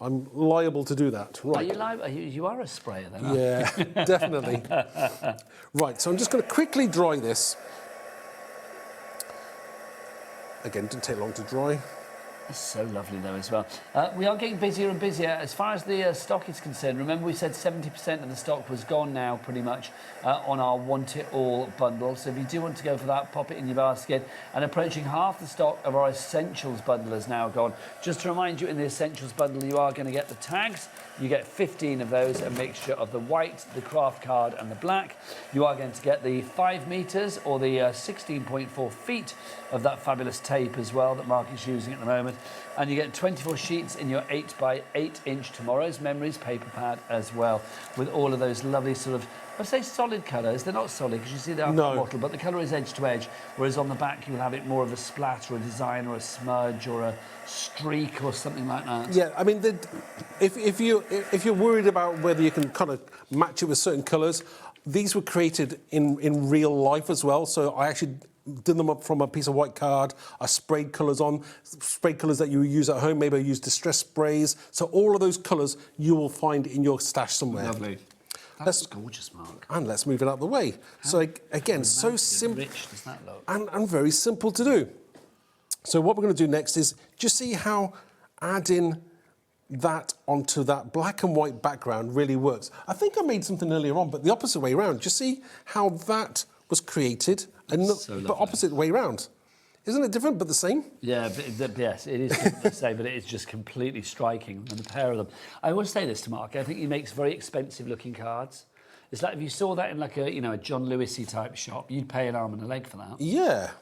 I'm liable to do that. Right. Are you liable? You are a sprayer then, yeah, aren't you? definitely. Right, so I'm just going to quickly dry this. Again, didn't take long to dry. It's so lovely though as well. We are getting busier and busier as far as the stock is concerned. Remember we said 70% of the stock was gone now pretty much on our Want It All bundle. So if you do want to go for that, pop it in your basket. And approaching half the stock of our Essentials bundle is now gone. Just to remind you, in the Essentials bundle you are going to get the tags. You get 15 of those, a mixture of the white, the craft card and the black. You are going to get the 5 metres or the 16.4 feet of that fabulous tape as well that Mark is using at the moment. And you get 24 sheets in your 8x8 inch Tomorrow's Memories paper pad as well, with all of those lovely sort of, I'd say solid colours. They're not solid because you see the bottle, but the colour is edge to edge, whereas on the back you'll have it more of a splat or a design or a smudge or a streak or something like that. Yeah, I mean, if you're worried about whether you can kind of match it with certain colours, these were created in real life as well. So I actually did them up from a piece of white card. I sprayed colours on, sprayed colours that you use at home. Maybe I used distress sprays. So all of those colours you will find in your stash somewhere. Lovely. That's gorgeous, Mark. And let's move it out of the way. So again, so simple. Rich does that look? And very simple to do. So what we're going to do next is just see how adding that onto that black and white background really works. I think I made something earlier on, but the opposite way around. Just see how that was created, and but opposite way around. Isn't it different but the same? Yeah, yes, it is different the same, but it is just completely striking, and the pair of them. I always say this to Mark, I think he makes very expensive looking cards. It's like if you saw that in like a, you know, a John Lewis-y type shop, you'd pay an arm and a leg for that. Yeah.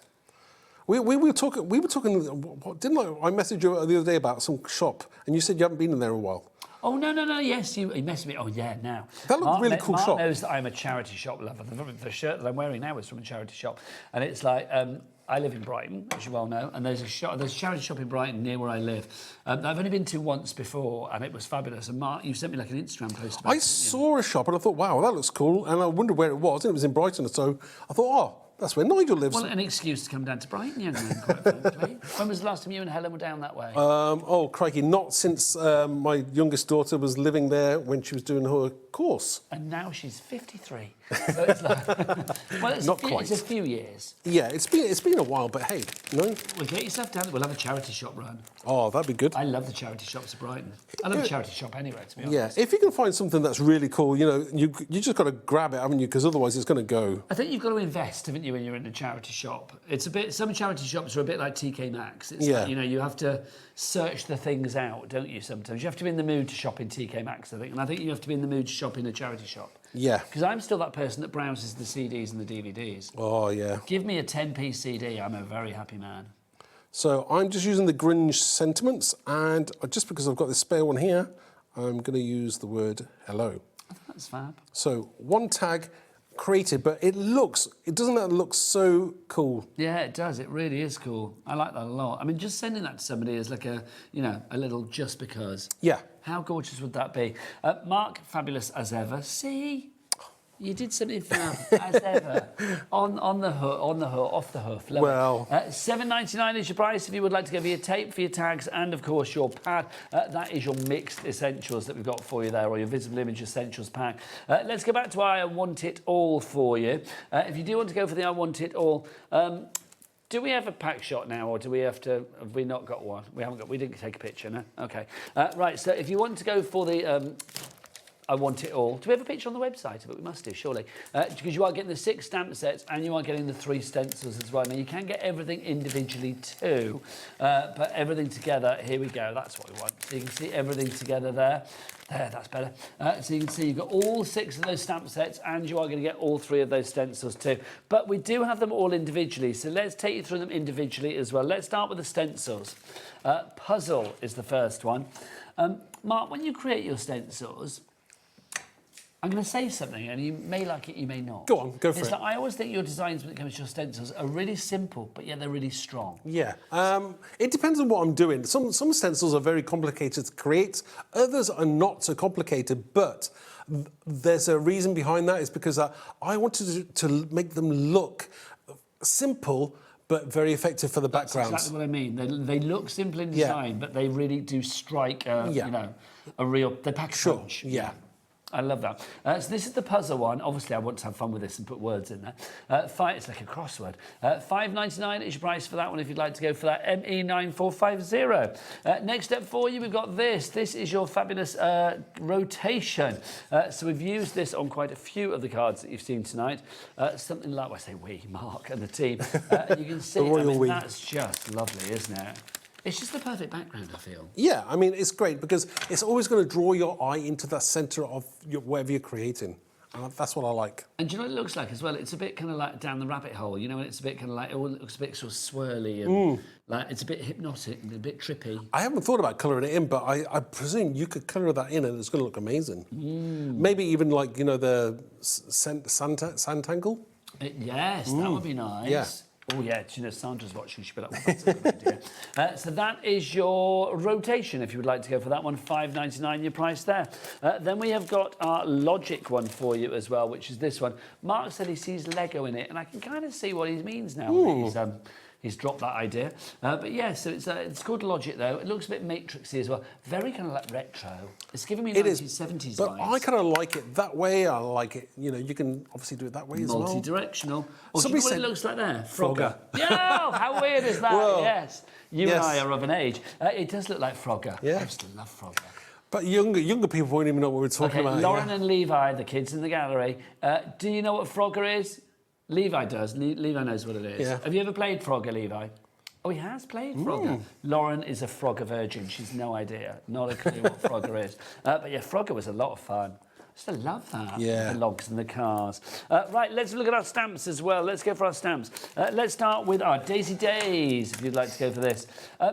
We were talking, didn't I messaged you the other day about some shop, and you said you haven't been in there a while. Oh, no, yes, you messed me. Oh, yeah, now. That looks really cool Mark shop. knows that I'm a charity shop lover. The shirt that I'm wearing now is from a charity shop. And it's like, I live in Brighton, as you well know, and there's a charity shop in Brighton near where I live. I've only been to once before, and it was fabulous. And Mark, you sent me like an Instagram post about I saw a shop and I thought, wow, that looks cool. And I wondered where it was, and it was in Brighton. So I thought, oh, that's where Nigel lives. Well, an excuse to come down to Brighton, young man, quite frankly. When was the last time you and Helen were down that way? Oh, crikey, not since my youngest daughter was living there when she was doing her course. And now she's 53. So it's like, well, it's a few years. Yeah, it's been a while, but hey, no. Well, get yourself down there. We'll have a charity shop run. Oh, that'd be good. I love the charity shops of Brighton. I love the charity shop anyway, to be honest. Yeah, if you can find something that's really cool, you know, you just got to grab it, haven't you? Because otherwise it's going to go. I think you've got to invest, haven't you, when you're in a charity shop? It's a bit. Some charity shops are a bit like TK Maxx. It's like, you know, you have to search the things out, don't you? Sometimes you have to be in the mood to shop in TK Maxx, I think, and I think you have to be in the mood to shop in a charity shop. Yeah. Because I'm still that person that browses the CDs and the DVDs. Oh yeah. Give me a 10p CD, I'm a very happy man. So I'm just using the Grunge sentiments, and just because I've got this spare one here, I'm going to use the word hello. That's fab. So one tag created, but doesn't that look so cool? Yeah, it does. It really is cool. I like that a lot. I mean, just sending that to somebody is like a little just because. Yeah. How gorgeous would that be? Mark, fabulous as ever. See? You did something fab as ever. On the hoof, off the hoof. Love well, it. $7.99 is your price if you would like to go for your tape, for your tags, and of course your pad. That is your mixed essentials that we've got for you there, or your visible image essentials pack. Let's go back to I Want It All for you. If you do want to go for the I Want It All, do we have a pack shot now, or do we have we not got one? We didn't take a picture, no? Okay. Right, so if you want to go for the I Want It All. Do we have a picture on the website of it? We must do, surely. Because you are getting the 6 stamp sets and you are getting the 3 stencils as well. Now, you can get everything individually too, but everything together, here we go, that's what we want. So you can see everything together there. There, that's better. So you can see you've got all 6 of those stamp sets and you are going to get all 3 of those stencils too. But we do have them all individually, so let's take you through them individually as well. Let's start with the stencils. Puzzle is the first one. Mark, when you create your stencils, I'm going to say something, and you may like it, you may not. Go on, go for it. Like, I always think your designs, when it comes to your stencils, are really simple, but yet they're really strong. Yeah, it depends on what I'm doing. Some stencils are very complicated to create, others are not so complicated, but there's a reason behind that. It's because I wanted to make them look simple, but very effective for the backgrounds. That's exactly what I mean. They look simple in design, but they really do strike, you know, a real... They pack a punch. Yeah. I love that. So this is the puzzle one. Obviously, I want to have fun with this and put words in there. It's like a crossword. $5.99 is your price for that one if you'd like to go for that ME9450. Next up for you, we've got this. This is your fabulous rotation. So we've used this on quite a few of the cards that you've seen tonight. Something like, well, I say we, Mark and the team. You can see, that's just lovely, isn't it? It's just the perfect background, I feel. Yeah, I mean, it's great because it's always going to draw your eye into the centre of whatever you're creating. And that's what I like. And do you know what it looks like as well? It's a bit kind of like down the rabbit hole, you know, and it's a bit kind of like, it looks a bit sort of swirly and like it's a bit hypnotic and a bit trippy. I haven't thought about colouring it in, but I presume you could colour that in and it's going to look amazing. Maybe even like, you know, the Santangle? Yes, that would be nice. Yeah. Oh, yeah, you know, Sandra's watching. She'll be like, well, that's a good idea. So that is your rotation, if you would like to go for that one. $5.99 your price there. Then we have got our Logic one for you as well, which is this one. Mark said he sees Lego in it, and I can kind of see what he means now. He's dropped that idea. But yeah, so it's called Logic, though. It looks a bit matrixy as well. Very kind of like retro. It's giving me 1970s but vibes. I kind of like it that way. I like it, you know, you can obviously do it that way as well. Multi-directional. Oh, do you know what it looks like there? Frogger. Yeah, how weird is that? Whoa. Yes. You and I are of an age. It does look like Frogger. Yeah. I just love Frogger. But younger people won't even know what we're talking about. Lauren and Levi, the kids in the gallery. Do you know what Frogger is? Levi does. Levi knows what it is. Yeah. Have you ever played Frogger, Levi? Oh, he has played Frogger. Lauren is a Frogger virgin. She's no idea. Not a clue what Frogger is. But yeah, Frogger was a lot of fun. I love that. Yeah. The logs and the cars. Right, let's look at our stamps as well. Let's go for our stamps. Let's start with our Daisy Days, if you'd like to go for this.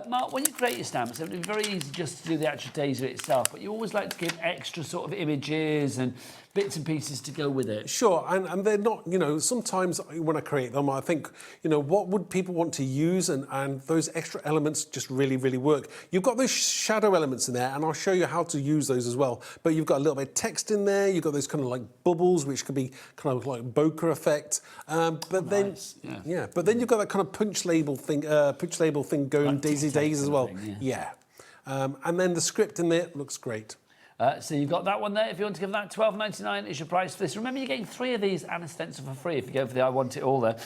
Mark, when you create your stamps, it would be very easy just to do the actual daisy itself, but you always like to give extra sort of images and bits and pieces to go with it. Sure, and they're not, you know, sometimes when I create them, I think, you know, what would people want to use, and those extra elements just really, really work. You've got those shadow elements in there, and I'll show you how to use those as well. But you've got a little bit of text in there, you've got those kind of like bubbles, which could be kind of like bokeh effect. But then, but then you've got that kind of punch label thing going like Daisy Days as well. Thing, yeah. And then the script in there looks great. So you've got that one there. If you want to give that, $12.99 is your price for this. Remember, you're getting 3 of these and a stencil for free if you go for the I Want It All there.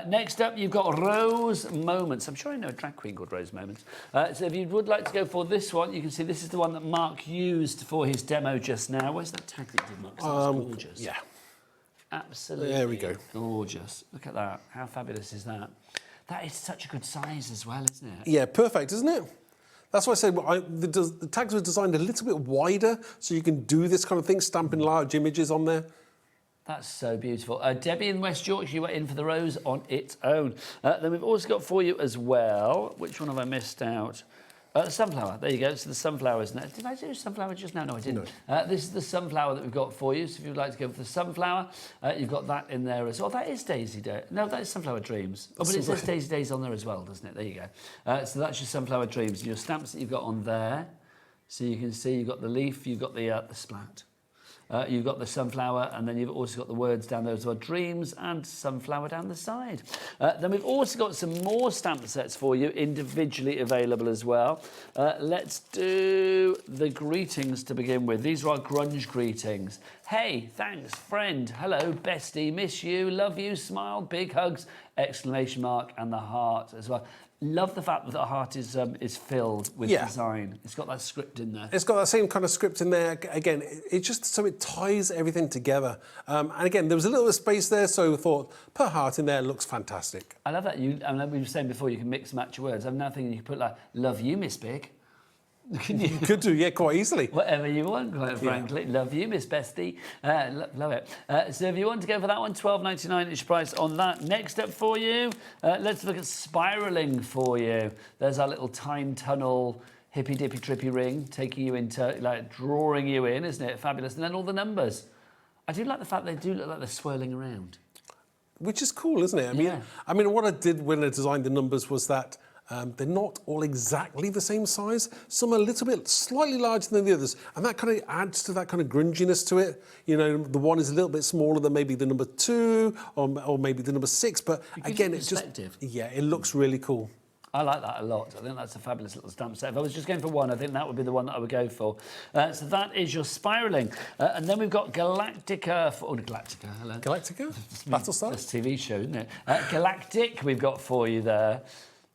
Next up, you've got Rose Moments. I'm sure I know a drag queen called Rose Moments. So if you would like to go for this one, you can see this is the one that Mark used for his demo just now. Where's that tag that you did, Mark? That's gorgeous. Yeah. Absolutely. There we go. Gorgeous. Look at that. How fabulous is that? That is such a good size as well, isn't it? Yeah, perfect, isn't it? That's why I said the tags were designed a little bit wider, so you can do this kind of thing, stamping large images on there. That's so beautiful. Debbie in West Yorkshire, you were in for the rose on its own. Then we've also got for you as well, which one have I missed out? Sunflower, there you go. So the sunflower, isn't it? Did I do sunflower just now? No, I didn't. No. This is the sunflower that we've got for you. So if you'd like to go for the sunflower, you've got that in there as well. That is Daisy Day. No, that is Sunflower Dreams. Oh, but it says Daisy Days on there as well, doesn't it? There you go. So that's your Sunflower Dreams. Your stamps that you've got on there. So you can see you've got the leaf, you've got the splat. You've got the sunflower, and then you've also got the words down there as well, dreams and sunflower down the side. Then we've also got some more stamp sets for you, individually available as well. Let's do the greetings to begin with. These are our grunge greetings. Hey, thanks, friend. Hello, bestie, miss you, love you, smile, big hugs, exclamation mark, and the heart as well. Love the fact that the heart is filled with design. It's got that script in there. It's got that same kind of script in there. Again, it just so it ties everything together. And again, there was a little bit of space there, so I thought per heart in there looks fantastic. I love that. Like we were saying before, you can mix and match your words. I'm now thinking you can put like "love you, Miss Big." Can you? Could do, yeah, quite easily. Whatever you want, quite frankly. Love you, Miss Bestie. Love it. So if you want to go for that one, $12.99 is your price on that. Next up for you, let's look at spiralling for you. There's our little time tunnel hippy dippy trippy ring, taking you into, like, drawing you in, isn't it? Fabulous. And then all the numbers. I do like the fact they do look like they're swirling around. Which is cool, isn't it? I mean, what I did when I designed the numbers was that they're not all exactly the same size. Some are a little bit slightly larger than the others, and that kind of adds to that kind of grunginess to it. You know, the one is a little bit smaller than maybe the number 2 or maybe the number 6, but again, it's just, it looks really cool. I like that a lot. I think that's a fabulous little stamp set. If I was just going for one, I think that would be the one that I would go for. So that is your spiralling. And then we've got Galactica. Galactica, hello. Galactica? Battlestar? That's a TV show, isn't it? Galactic we've got for you there.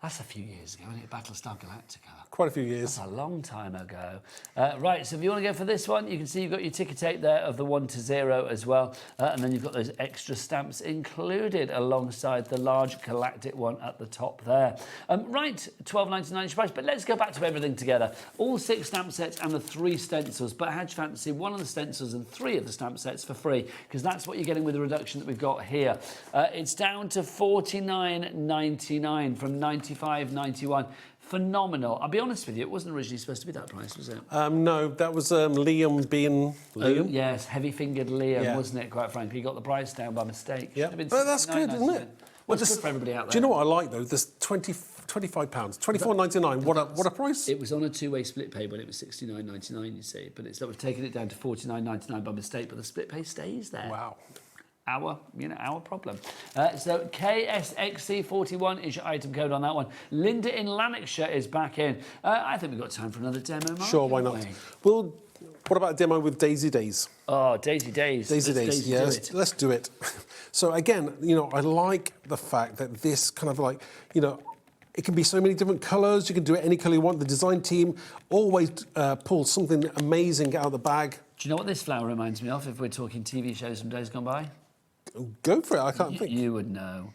That's a few years ago, isn't it? Battlestar Galactica. Quite a few years. That's a long time ago. Right, so if you want to go for this one, you can see you've got your ticker tape there of the 1 to 0 as well. And then you've got those extra stamps included alongside the large galactic one at the top there. Right, $12.99 price, but let's go back to everything together. All 6 stamp sets and the 3 stencils, but how'd you fancy 1 of the stencils and 3 of the stamp sets for free? Because that's what you're getting with the reduction that we've got here. It's down to $49.99 from $95.91. Phenomenal. I'll be honest with you, it wasn't originally supposed to be that price, was it? No, that was Liam being Liam. Oh, yes, heavy-fingered Liam, wasn't it, quite frankly? He got the price down by mistake. Yeah, but that's good, isn't it? Well, it's good for everybody out there. Do you know what I like, though? There's £25, $24.99. What a price. It was on a 2-way split pay when it was $69.99, you see. But we've taken it down to $49.99 by mistake, but the split pay stays there. Wow. Our problem. So KSXC41 is your item code on that one. Linda in Lanarkshire is back in. I think we've got time for another demo, Mark. Sure, why not? Well, what about a demo with Daisy Days? Oh, Daisy Days. Daisy Days, yeah, let's do it. So again, you know, I like the fact that this kind of like, you know, it can be so many different colours. You can do it any colour you want. The design team always pulls something amazing out of the bag. Do you know what this flower reminds me of if we're talking TV shows from days gone by? Go for it, I can't think. You would know.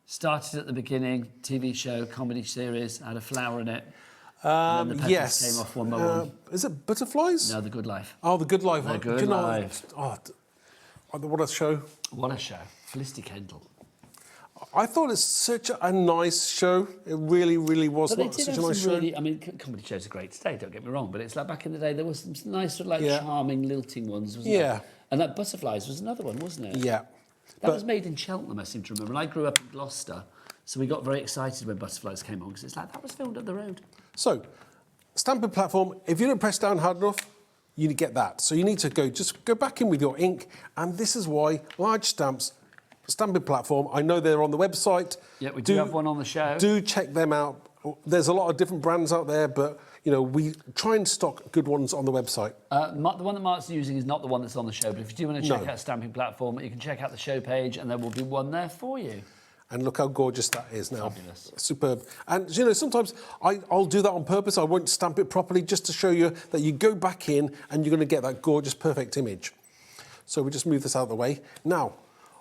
Started at the beginning, TV show, comedy series, had a flower in it. And then the petals Yes. came off one by one. Is it butterflies? No, the Good Life. Oh, the Good Life. The Good Do you know, Life. What a show. What a show. Felicity Kendall. I thought it's such a nice show. It really, really was But they did such have a nice some show. really, I mean, comedy shows are great today, don't get me wrong, but it's like back in the day, there was some nice, sort of like charming, lilting ones, wasn't Yeah. there? And that Butterflies was another one, wasn't it? Yeah. That was made in Cheltenham, I seem to remember. And I grew up in Gloucester, so we got very excited when Butterflies came on, because it's like, that was filmed up the road. So, stamping platform, if you don't press down hard enough, you need to get that. So you need to just go back in with your ink, and this is why large stamps, stamping platform, I know they're on the website. Yeah, we do have one on the show. Do check them out. There's a lot of different brands out there, but you know, we try and stock good ones on the website. The one that Mark's using is not the one that's on the show, but if you do want to check No. out Stamping Platform, you can check out the show page, and there will be one there for you. And look how gorgeous that is now. Fabulous. Superb. And, you know, sometimes I'll do that on purpose. I won't stamp it properly just to show you that you go back in and you're going to get that gorgeous, perfect image. So we just move this out of the way. Now,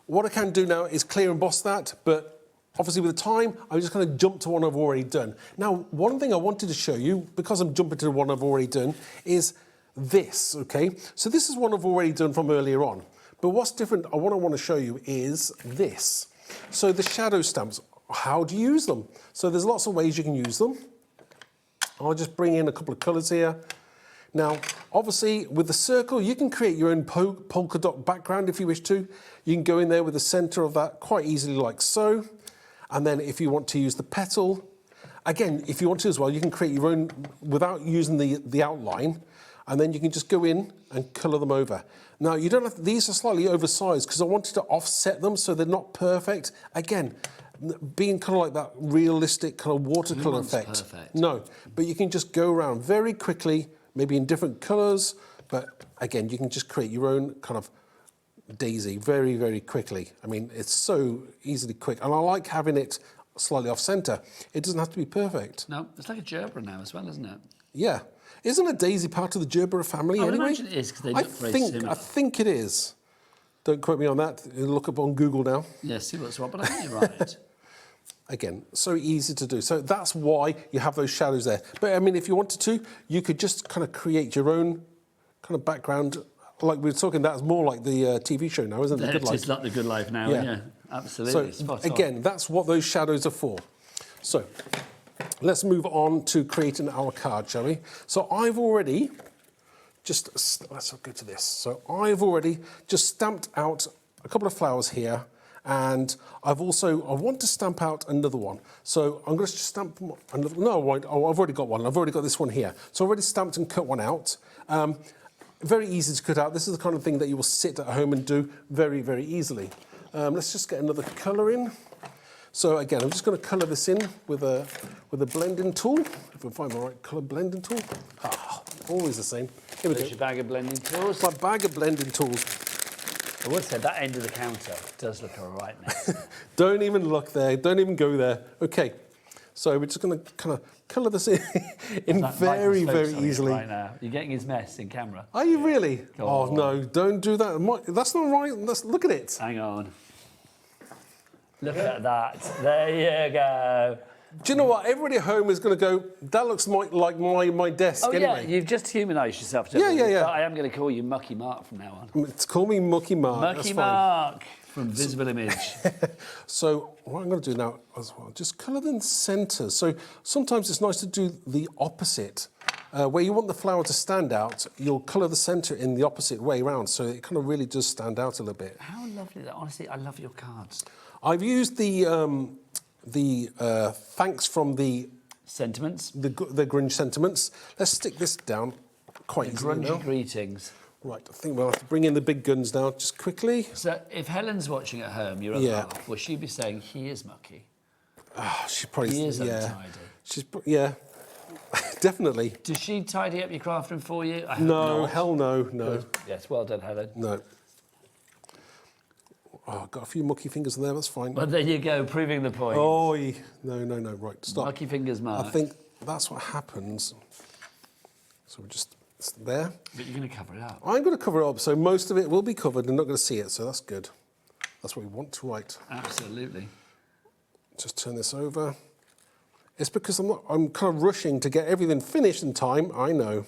what I can do now is clear emboss that, but obviously with the time, I'm just going to jump to one I've already done. Now, one thing I wanted to show you, because I'm jumping to the one I've already done, is this, okay? So this is one I've already done from earlier on. But what's different, what I want to show you is this. So the shadow stamps, how do you use them? So there's lots of ways you can use them. I'll just bring in a couple of colours here. Now, obviously, with the circle, you can create your own polka dot background if you wish to. You can go in there with the centre of that quite easily like so. And then if you want to use the petal, again, if you want to as well, you can create your own without using the outline. And then you can just go in and colour them over. Now, you don't have to, these are slightly oversized because I wanted to offset them so they're not perfect. Again, being kind of like that realistic kind of watercolour effect. Perfect. No, but you can just go around very quickly, maybe in different colours, but again, you can just create your own kind of daisy very, very quickly. I mean, it's so easily quick. And I like having it slightly off-centre. It doesn't have to be perfect. No, it's like a gerbera now as well, isn't it? Yeah. Isn't a daisy part of the gerbera family I would anyway? imagine it is, because they look very similar. I think it is. Don't quote me on that. Look up on Google now. Yeah, see what's what, but I think you're right. Again, so easy to do. So that's why you have those shadows there. But I mean, if you wanted to, you could just kind of create your own kind of background. Like we were talking, that's more like the TV show now, isn't it? The Good Life. It's like the Good Life now, yeah absolutely. So again, that's what those shadows are for. So let's move on to creating our card, shall we? So I've already let's go to this. So I've already just stamped out a couple of flowers here, and I want to stamp out another one. So I'm going to just stamp another, no, I won't. Oh, I've already got one. I've already got this one here. So I've already stamped and cut one out. Very easy to cut out. This is the kind of thing that you will sit at home and do very, very easily. Let's just get another colour in. So again, I'm just going to colour this in with a blending tool. If I find my right colour blending tool. Always the same. Here we go. There's your bag of blending tools. My bag of blending tools. I would say that end of the counter does look all right now. Don't even look there. Don't even go there. Okay. So we're just going to kind of colour this in very, very easily. Right now, you're getting his mess in camera. Are you really? Go oh on. no! Don't do that. That's not right. Look at it. Hang on. Look at that. There you go. Do you know what? Everybody at home is going to go, that looks like my desk Oh, anyway. yeah, you've just humanised yourself. Yeah. But I am going to call you Mucky Mark from now on. Call me Mucky Mark. Mucky Mark from Visible Image. So what I'm going to do now as well, just colour in the centre. So sometimes it's nice to do the opposite. Where you want the flower to stand out, you'll colour the centre in the opposite way around, so it kind of really does stand out a little bit. How lovely that! Honestly, I love your cards. I've used the thanks from the sentiments, the Grunge sentiments. Let's stick this down quite easily now. Grungy greetings. Right, I think we'll have to bring in the big guns now, just quickly. So if Helen's watching at home, you're at half, will she be saying he is mucky? She probably he is untidy. She's definitely. Does she tidy up your crafting for you? I hope No, not. hell no. Good. Yes, well done, Helen. No. Oh, I've got a few mucky fingers in there, that's fine. Well, there you go, proving the point. Oh, no, right, stop. Mucky fingers, Mark. I think that's what happens. So we're just there. But you're going to cover it up. I'm going to cover it up, so most of it will be covered and not going to see it, so that's good. That's what we want to write. Absolutely. Just turn this over. It's because I'm kind of rushing to get everything finished in time. I know.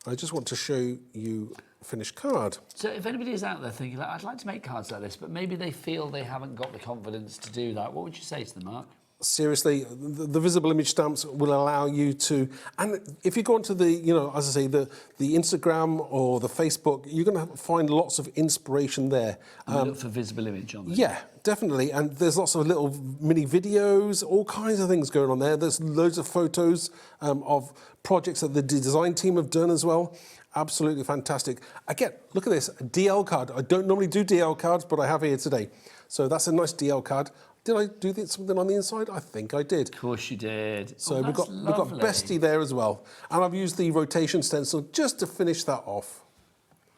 I just want to show you a finished card. So if anybody is out there thinking, like, I'd like to make cards like this, but maybe they feel they haven't got the confidence to do that, what would you say to them, Mark? Seriously, the visible image stamps will allow you to, and if you go onto the, as I say, the Instagram or the Facebook, you're going to find lots of inspiration there. Look for visible image on there. Yeah, definitely. And there's lots of little mini videos, all kinds of things going on there. There's loads of photos of projects that the design team have done as well. Absolutely fantastic. Again, look at this, a DL card. I don't normally do DL cards, but I have here today. So that's a nice DL card. Did I do something on the inside? I think I did. Of course you did. So we've got Bestie there as well. And I've used the rotation stencil just to finish that off.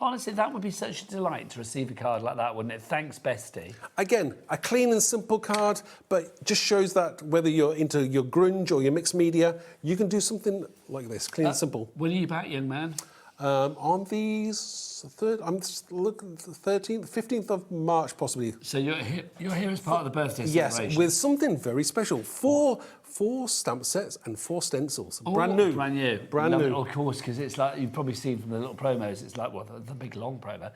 Honestly, that would be such a delight to receive a card like that, wouldn't it? Thanks, Bestie. Again, a clean and simple card, but just shows that whether you're into your grunge or your mixed media, you can do something like this, clean and simple. When are you back, young man? On the 15th of March, possibly. So you're here as part of the birthday celebration? Yes, with something very special. Four stamp sets and 4 stencils. Brand new. Brand new. Brand Love new. It, of course, because it's like, you've probably seen from the little promos, it's like, well, the big long promo.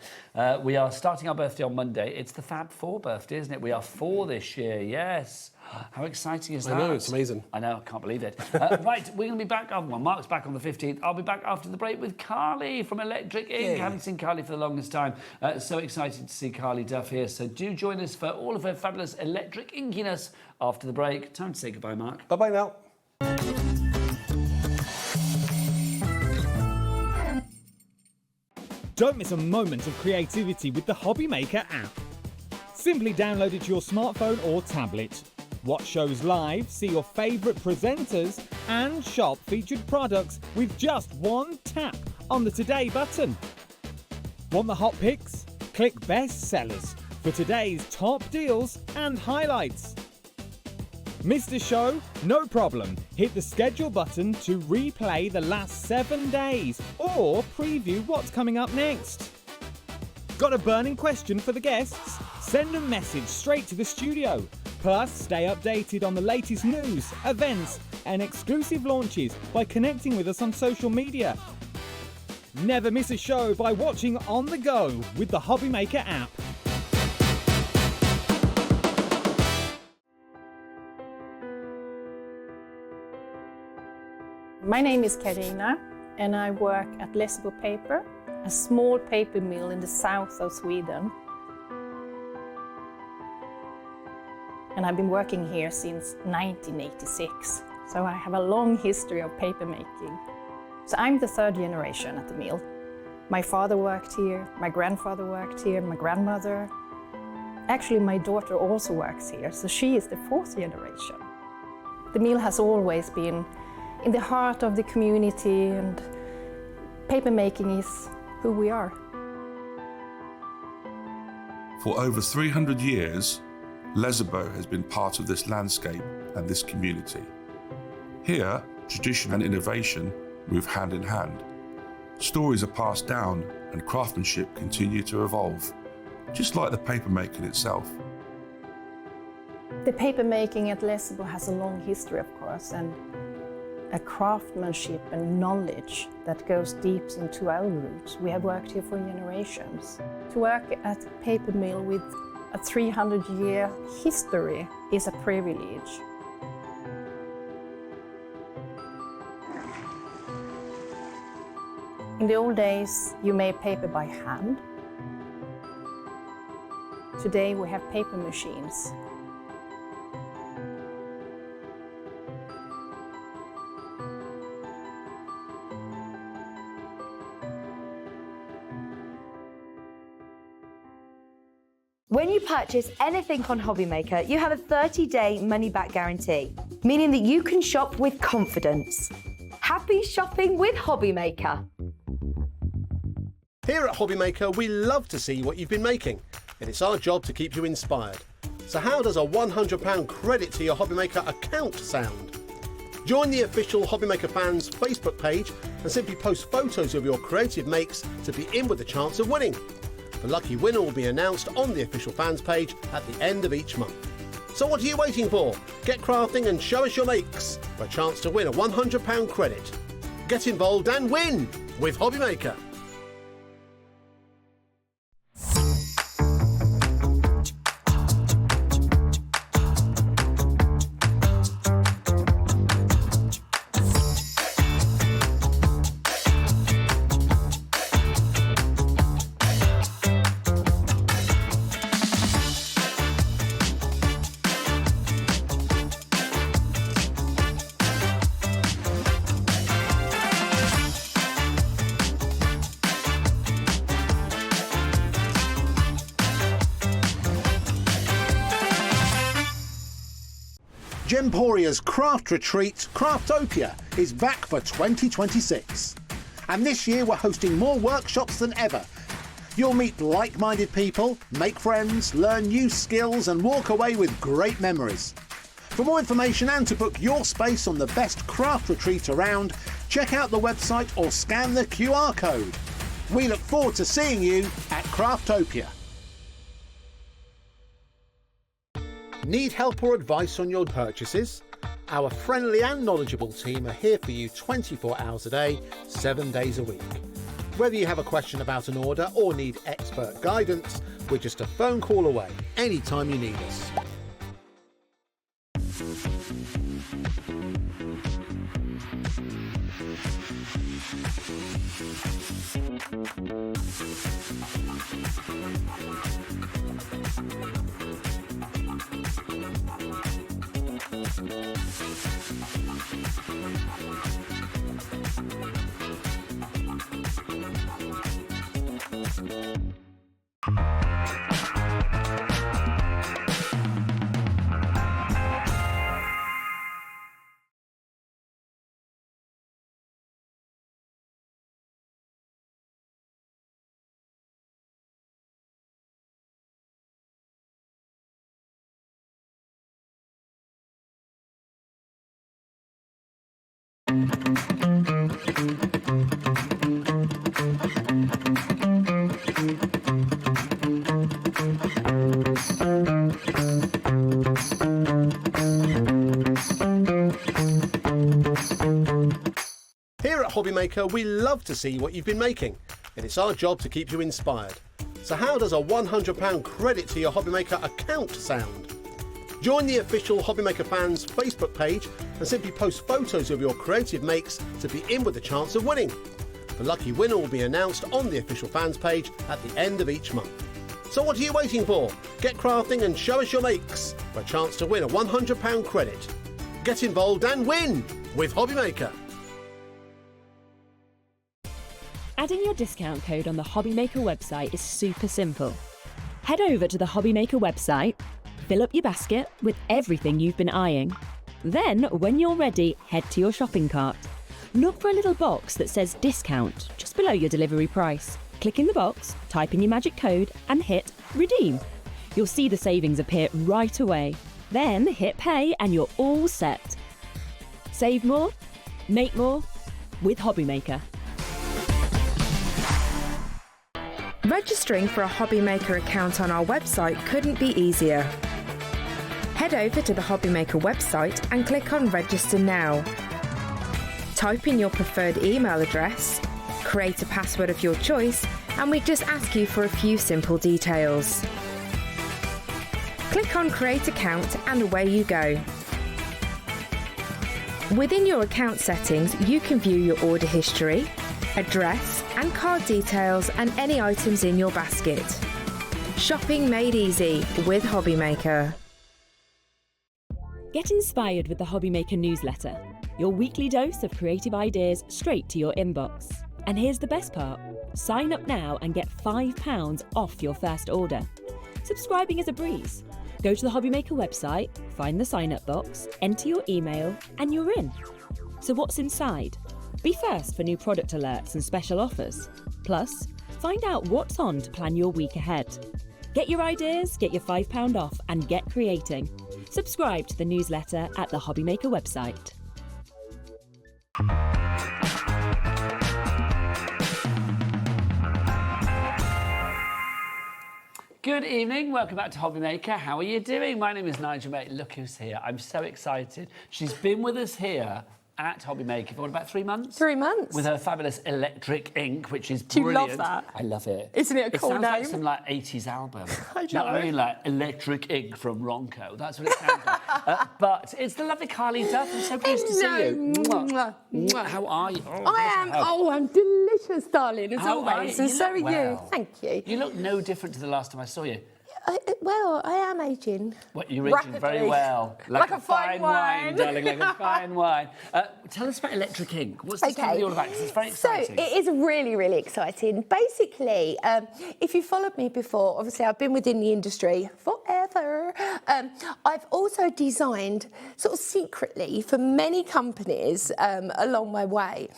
We are starting our birthday on Monday. It's the Fab 4 birthday, isn't it? We are 4 this year, yes. How exciting is that? I know, it's amazing. I know, I can't believe it. Right, we're going to be back, well, Mark's back on the 15th. I'll be back after the break with Carly from Electric Ink. I haven't seen Carly for the longest time. So excited to see Carly Duff here. So do join us for all of her fabulous electric inkiness after the break. Time to say goodbye, Mark. Bye-bye now. Don't miss a moment of creativity with the HobbyMaker app. Simply download it to your smartphone or tablet. Watch shows live, see your favourite presenters, and shop featured products with just one tap on the Today button. Want the hot picks? Click Best Sellers for today's top deals and highlights. Missed a show? No problem. Hit the schedule button to replay the last 7 days or preview what's coming up next. Got a burning question for the guests? Send a message straight to the studio. Plus, stay updated on the latest news, events, and exclusive launches by connecting with us on social media. Never miss a show by watching on the go with the HobbyMaker app. My name is Karina and I work at Lessebo Paper, a small paper mill in the south of Sweden. And I've been working here since 1986, so I have a long history of paper making. So I'm the 3rd generation at the mill. My father worked here, my grandfather worked here, my grandmother. Actually, my daughter also works here, so she is the 4th generation. The mill has always been in the heart of the community, and paper making is who we are. For over 300 years, Lessebo has been part of this landscape and this community. Here, tradition and innovation move hand in hand. Stories are passed down and craftsmanship continue to evolve, just like the paper making itself. The paper making at Lessebo has a long history, of course, and a craftsmanship and knowledge that goes deep into our roots. We have worked here for generations. To work at a paper mill with a 300-year history is a privilege. In the old days, you made paper by hand. Today we have paper machines. When you purchase anything on HobbyMaker, you have a 30-day money-back guarantee, meaning that you can shop with confidence. Happy shopping with HobbyMaker. Here at HobbyMaker, we love to see what you've been making, and it's our job to keep you inspired. So how does a £100 credit to your HobbyMaker account sound? Join the official HobbyMaker fans Facebook page and simply post photos of your creative makes to be in with a chance of winning. The lucky winner will be announced on the official fans page at the end of each month. So what are you waiting for? Get crafting and show us your makes for a chance to win a £100 credit. Get involved and win with HobbyMaker. Gemporia's craft retreat, Craftopia, is back for 2026. And this year we're hosting more workshops than ever. You'll meet like-minded people, make friends, learn new skills and walk away with great memories. For more information and to book your space on the best craft retreat around, check out the website or scan the QR code. We look forward to seeing you at Craftopia. Need help or advice on your purchases? Our friendly and knowledgeable team are here for you 24 hours a day, 7 days a week. Whether you have a question about an order or need expert guidance, we're just a phone call away anytime you need us. Here at HobbyMaker, we love to see what you've been making, and it's our job to keep you inspired. So how does a £100 credit to your HobbyMaker account sound? Join the official HobbyMaker fans Facebook page and simply post photos of your creative makes to be in with a chance of winning. The lucky winner will be announced on the official fans page at the end of each month. So what are you waiting for? Get crafting and show us your makes for a chance to win a £100 credit. Get involved and win with HobbyMaker. Adding your discount code on the HobbyMaker website is super simple. Head over to the HobbyMaker website, fill up your basket with everything you've been eyeing. Then, when you're ready, head to your shopping cart. Look for a little box that says discount just below your delivery price. Click in the box, type in your magic code and hit redeem. You'll see the savings appear right away. Then hit pay and you're all set. Save more, make more with HobbyMaker. Registering for a HobbyMaker account on our website couldn't be easier. Head over to the HobbyMaker website and click on Register Now. Type in your preferred email address, create a password of your choice, and we just ask you for a few simple details. Click on Create Account and away you go. Within your account settings, you can view your order history, address and card details and any items in your basket. Shopping made easy with HobbyMaker. Get inspired with the HobbyMaker newsletter, your weekly dose of creative ideas straight to your inbox. And here's the best part. Sign up now and get £5 off your first order. Subscribing is a breeze. Go to the HobbyMaker website, find the sign-up box, enter your email, and you're in. So what's inside? Be first for new product alerts and special offers. Plus, find out what's on to plan your week ahead. Get your ideas, get your £5 off, and get creating. Subscribe to the newsletter at the HobbyMaker website. Good evening, welcome back to HobbyMaker. How are you doing? My name is Nigel, mate. Look who's here. I'm so excited. She's been with us here at HobbyMaker for about 3 months? 3 months. With her fabulous electric ink, which is Do brilliant. you love that? I love it. Isn't it a cool name? It sounds like some like 80s album. I Do you know what I mean? Like electric ink from Ronco. That's what it sounds like. But it's the lovely Carly Duff. I'm so pleased to see you. Mwah. Mwah. How are you? I'm delicious, darling, as How are always. you? And You so look are you. well. Thank you. You look no different to the last time I saw you. Well, I am ageing. What, you're aging very well. Like a fine wine. Darling, like a fine wine. Tell us about electric ink. What's this company all about? 'Cause it's very exciting. So, it is really, really exciting. Basically, if you followed me before, obviously I've been within the industry forever. I've also designed, sort of secretly, for many companies along my way.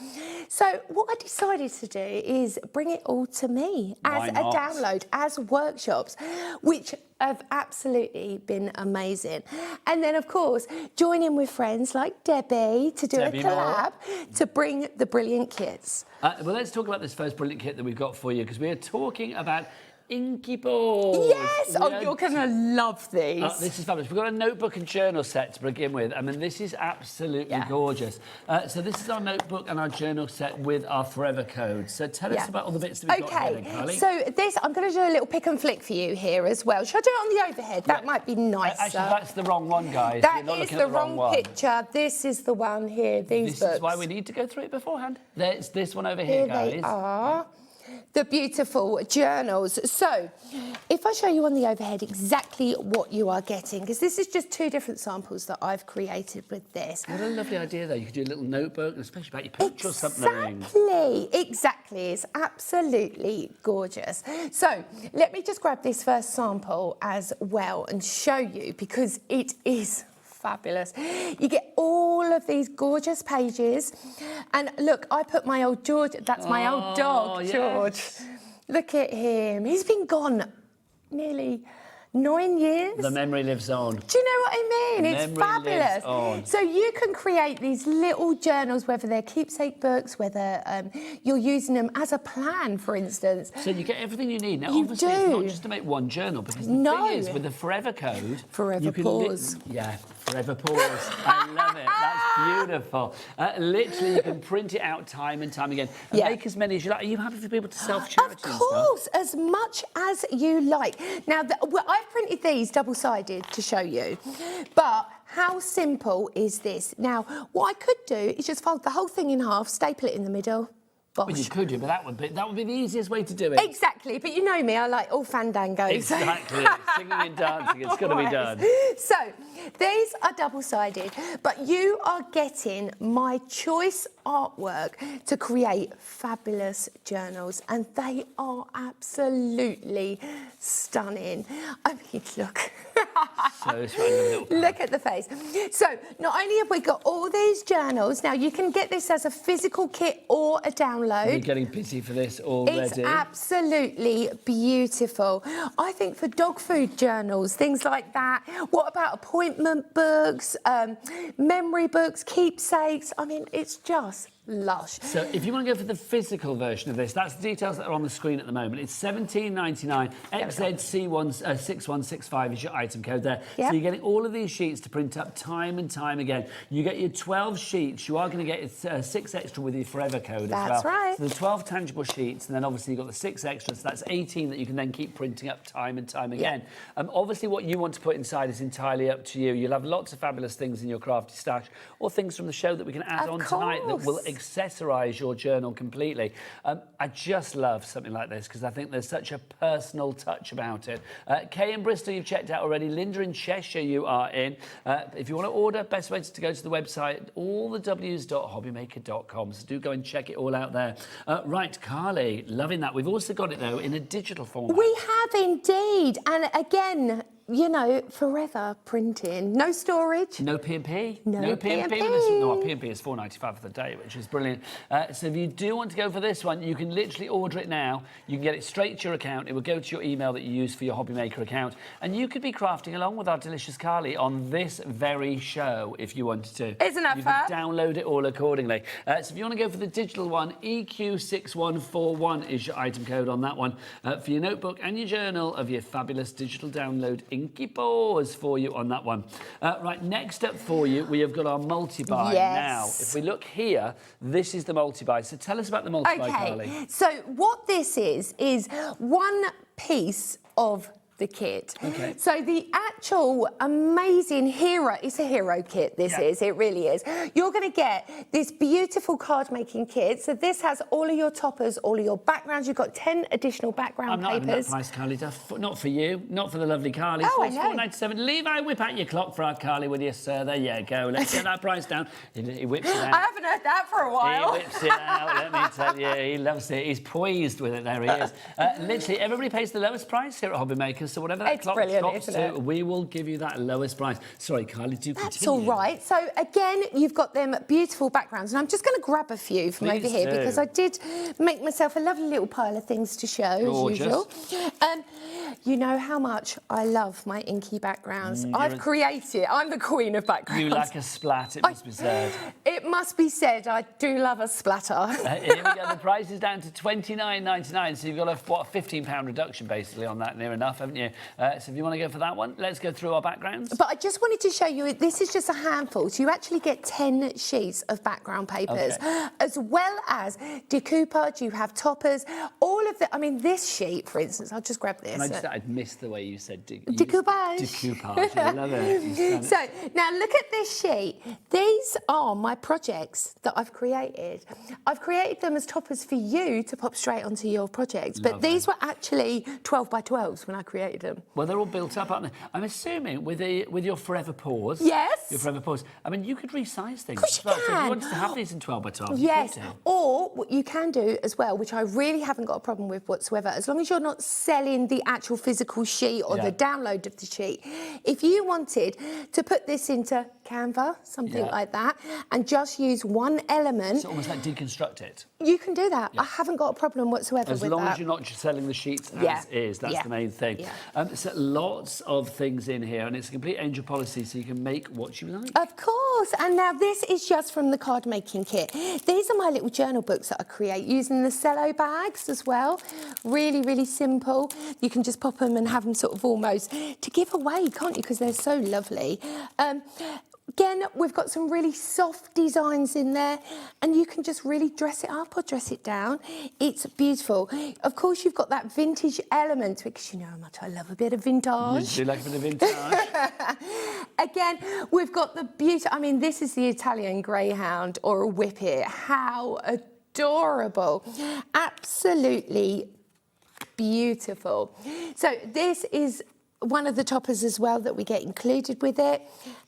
So, what I decided to do is bring it all to me as a download, as workshops, which have absolutely been amazing. And then, of course, join in with friends like Debbie to do a collab to bring the brilliant kits. Well, let's talk about this first brilliant kit that we've got for you, because we are talking about inky balls. Yes! Oh, you're going to love these. This is fabulous. We've got a notebook and journal set to begin with. I mean, this is absolutely gorgeous. So this is our notebook and our journal set with our forever code. So tell us about all the bits that we've got here, then, Carly. So this, I'm going to do a little pick and flick for you here as well. Should I do it on the overhead? That might be nicer. Actually, that's the wrong one, guys. That You're not is looking the at the wrong one. picture. This is the one here, these This books. is why we need to go through it beforehand. There's this one over here, guys. They are. The beautiful journals. So, if I show you on the overhead exactly what you are getting, because this is just 2 different samples that I've created with this. What a lovely idea, though. You could do a little notebook, especially about your picture or something. Exactly. It's absolutely gorgeous. So, let me just grab this first sample as well and show you, because it is fabulous. You get all of these gorgeous pages. And look, I put my old George, that's my old dog, George. Look at him. He's been gone nearly 9 years. The memory lives on. Do you know what I mean? It's fabulous. So you can create these little journals, whether they're keepsake books, whether you're using them as a plan, for instance. So you get everything you need. Now, obviously, it's not just to make one journal, because the thing is, with the Forever Code... Forever pause. Forever pause. I love it. That's beautiful. Literally, you can print it out time and time again and make as many as you like. Are you happy for people to self-charity? Of course, as much as you like. Now, I've printed these double-sided to show you, but how simple is this? Now, what I could do is just fold the whole thing in half, staple it in the middle. Bosh. Well, you could do, but that would be the easiest way to do it. Exactly, but you know me, I like all fandangos. Exactly, singing and dancing, it's got to be done. So, these are double-sided, but you are getting my choice artwork to create fabulous journals, and they are absolutely stunning. I mean, look. Look at the face. So, not only have we got all these journals, now you can get this as a physical kit or a download. You're getting busy for this already. It's absolutely beautiful. I think for dog food journals, things like that. What about appointment books, memory books, keepsakes? I mean, it's just lush. So if you want to go for the physical version of this, that's the details that are on the screen at the moment. It's $17.99. XZC6165 is your item code there. Yep. So you're getting all of these sheets to print up time and time again. You get your 12 sheets. You are going to get 6 extra with your Forever code as well. That's right. So the 12 tangible sheets, and then obviously you've got the 6 extras. So that's 18 that you can then keep printing up time and time again. Obviously what you want to put inside is entirely up to you. You'll have lots of fabulous things in your crafty stash, or things from the show that we can add on tonight that will accessorise your journal completely. I just love something like this, because I think there's such a personal touch about it. Kay in Bristol, you've checked out already. Linda in Cheshire, you are in. If you want to order, best way to go to the website, allthews.hobbymaker.com. So do go and check it all out there. Right, Carly, loving that. We've also got it, though, in a digital format. We have indeed. And again, you know, forever printing. No storage. No P&P. No P&P. P&P. No, P&P is $4.95 for the day, which is brilliant. So if you do want to go for this one, you can literally order it now. You can get it straight to your account. It will go to your email that you use for your HobbyMaker account. And you could be crafting along with our delicious Carly on this very show if you wanted to. Isn't that you fab? can download it all accordingly. So if you want to go for the digital one, EQ6141 is your item code on that one for your notebook and your journal of your fabulous digital download inky paws for you on that one. Right, next up for you, we have got our multi-buy. Yes. Now, if we look here, this is the multi-buy. So tell us about the multi-buy, Carly. So what this is one piece of the kit. Okay. So the actual amazing hero, it's a hero kit, this is, it really is. You're going to get this beautiful card making kit. So this has all of your toppers, all of your backgrounds. You've got 10 additional background I'm not having that papers. price, Carly. Not for you, not for the lovely Carly. Oh, I It's know. $4.97. Levi, whip out your clock for our Carly with you, sir. There you go. Let's get that price down. He whips it out. I haven't heard that for a while. He whips it out, let me tell you. He loves it. He's poised with it. There he is. Literally, everybody pays the lowest price here at HobbyMaker, so whatever that clock stops to, we will give you that lowest price. Sorry, Carly, do continue. That's all right. So, again, you've got them beautiful backgrounds, and I'm just going to grab a few from over here because I did make myself a lovely little pile of things to show, as usual. You know how much I love my inky backgrounds. I'm the queen of backgrounds. You like a splat, it must be said. It must be said, I do love a splatter. Here we go, the price is down to $29.99, so you've got a £15 reduction basically on that, near enough, haven't you? So if you want to go for that one, let's go through our backgrounds. But I just wanted to show you, this is just a handful, so you actually get 10 sheets of background papers, as well as decoupage, you have toppers, all of the, I mean, this sheet, for instance, I'll just grab this. And I just, I'd missed the way you said decoupage. Decoupage, I love it. So, now look at this sheet. These are my projects that I've created. I've created them as toppers for you to pop straight onto your projects, but these were actually 12 by 12s when I created them. Well, they're all built up, aren't they? I'm assuming with your Forever Paws. Yes. Your Forever Paws. I mean, you could resize things. Of course you can. So if you wanted to have these in 12 by 12, yes. you could do. Or what you can do as well, which I really haven't got a problem with whatsoever, as long as you're not selling the actual physical sheet or the download of the sheet. If you wanted to put this into Canva, something like that, and just use one element. It's almost like deconstruct it. You can do that. I haven't got a problem whatsoever with that. As long as you're not just selling the sheets as is, that's the main thing. So lots of things in here, and it's a complete angel policy, so you can make what you like. Of course, and now this is just from the card making kit. These are my little journal books that I create using the cello bags as well. Really, really simple. You can just pop them and have them sort of almost to give away, can't you? Because they're so lovely. Again, we've got some really soft designs in there, and you can just really dress it up or dress it down. It's beautiful. Of course, you've got that vintage element, because you know how much I love a bit of vintage. You do like a bit of vintage? Again, we've got the beauty. I mean, this is the Italian Greyhound or a Whippet. How adorable. Absolutely beautiful. So this is one of the toppers as well that we get included with it,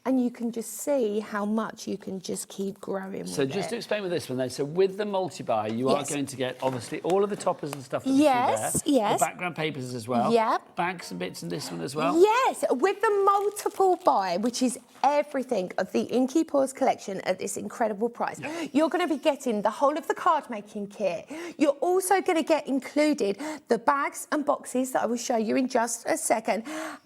and you can just see how much you can just keep growing with it. So just to explain with this one though, so with the multi-buy, you are going to get obviously all of the toppers and stuff that you see there. Yes. The background papers as well. Yep. Bags and bits in this one as well. Yes, with the multiple buy, which is everything of the Inky Paws collection at this incredible price. You're going to be getting the whole of the card making kit. You're also going to get included the bags and boxes that I will show you in just a second,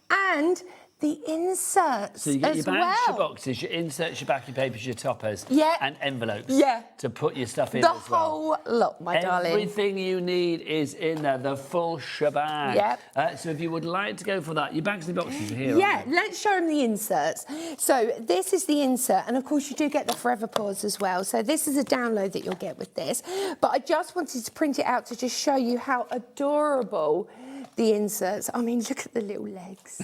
and the inserts So you get your as bags, well. your boxes, your inserts, your backing papers, your toppers, and envelopes to put your stuff in the as well. whole lot, my darling. Everything you need is in there, the full shebang. Yep. So if you would like to go for that, your bags and boxes are here. Yeah, let's show them the inserts. So this is the insert, and of course you do get the Forever Paws as well. So this is a download that you'll get with this. But I just wanted to print it out to just show you how adorable the inserts. I mean, look at the little legs.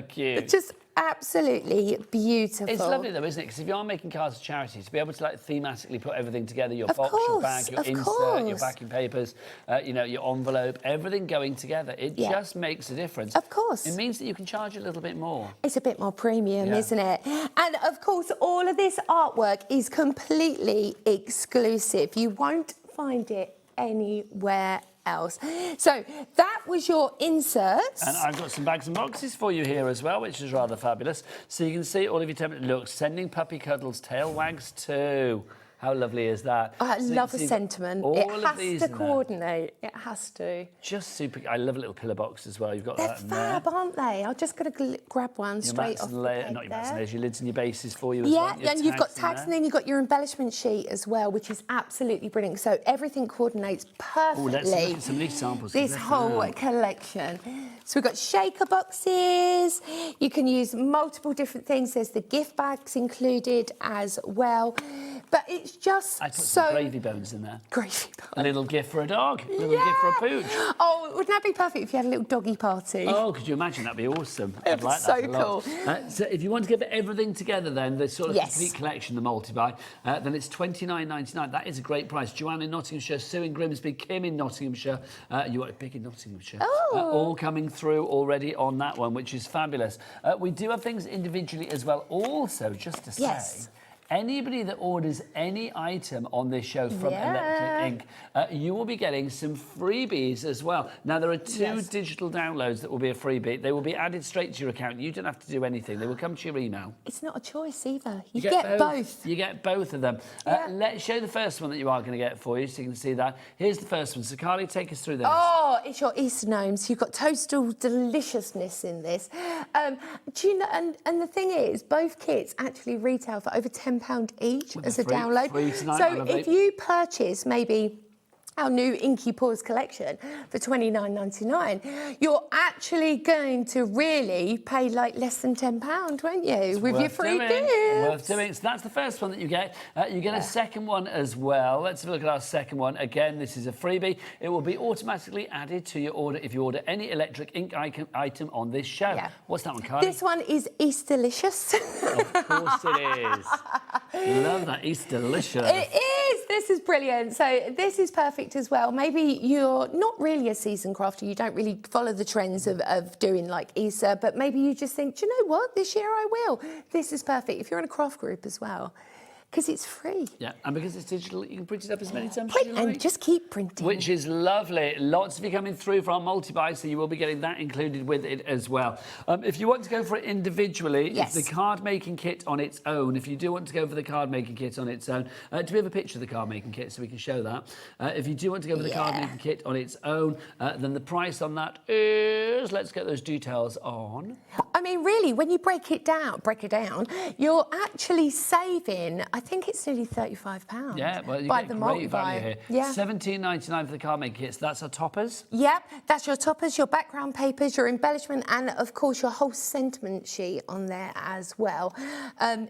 Cute. Just absolutely beautiful. It's lovely though, isn't it? Because if you are making cards for charity, to be able to like thematically put everything together, your box, your bag, your insert, your backing papers, you know, your envelope, everything going together, it just makes a difference. Of course. It means that you can charge a little bit more. It's a bit more premium, isn't it? And of course, all of this artwork is completely exclusive. You won't find it anywhere else. So that was your inserts. And I've got some bags and boxes for you here as well, which is rather fabulous. So you can see all of your template looks. Sending puppy cuddles, tail wags too. How lovely is that? I love the sentiment. It has to coordinate. It has to. Just super. I love a little pillar box as well. You've got They're that in fab, there. aren't they? I'm just going to grab one straight off the peg Not your mats there. and layers, your lids and your bases for you as well. Yeah, and you've got tags and then you've got your embellishment sheet as well, which is absolutely brilliant. So everything coordinates perfectly. Let's look at some of these samples. This whole collection. So we've got shaker boxes. You can use multiple different things. There's the gift bags included as well. But it's just I put some gravy bones in there. Gravy bones. A little gift for a dog. A little gift for a pooch. Oh, wouldn't that be perfect if you had a little doggy party? Oh, could you imagine? That'd be awesome. It'd be so cool. So if you want to give everything together then, the sort of Yes. complete collection, the multi-buy, then it's £29.99. That is a great price. Joanne in Nottinghamshire, Sue in Grimsby, Kim in Nottinghamshire, you are big in Nottinghamshire. All coming through already on that one, which is fabulous. We do have things individually as well. Also, just to say, anybody that orders any item on this show from Electric Ink, you will be getting some freebies as well. Now, there are two digital downloads that will be a freebie. They will be added straight to your account. You don't have to do anything. They will come to your email. It's not a choice either. You get both. You get both of them. Let's show the first one that you are going to get for you so you can see that. Here's the first one. So, Carly, take us through this. Oh, it's your Easter gnomes. You've got toadstool deliciousness in this. Do you know, and the thing is, both kits actually retail for over £10 each as a download. So if you purchase maybe our new Inky Paws collection for £29.99, you're actually going to really pay like less than £10, won't you? With your free gifts. Worth doing. So that's the first one that you get. You get a second one as well. Let's have a look at our second one. Again, this is a freebie. It will be automatically added to your order if you order any Electric Ink item on this show. What's that one, Carly? This one is Easterlicious. Of course it is. Love that, Easterlicious. It is. This is brilliant. So this is perfect as well. Maybe you're not really a seasoned crafter, you don't really follow the trends of doing like Easter, but maybe you just think, do you know what, this year I will. This is perfect if you're in a craft group as well, because it's free. Yeah, and because it's digital, you can print it up as many times as you like. like. Just keep printing. Which is lovely. Lots of you coming through for our multi-buy, so you will be getting that included with it as well. If you want to go for it individually, it's the card-making kit on its own. If you do want to go for the card-making kit on its own, do we have a picture of the card-making kit so we can show that? If you do want to go for the card-making kit on its own, then the price on that is, let's get those details on. I mean, really, when you break it down, you're actually saving, I think it's nearly £35. Yeah, well, you by get the great value here. Yeah. £17.99 for the card making kits. That's our toppers. Yep, that's your toppers, your background papers, your embellishment, and of course your whole sentiment sheet on there as well.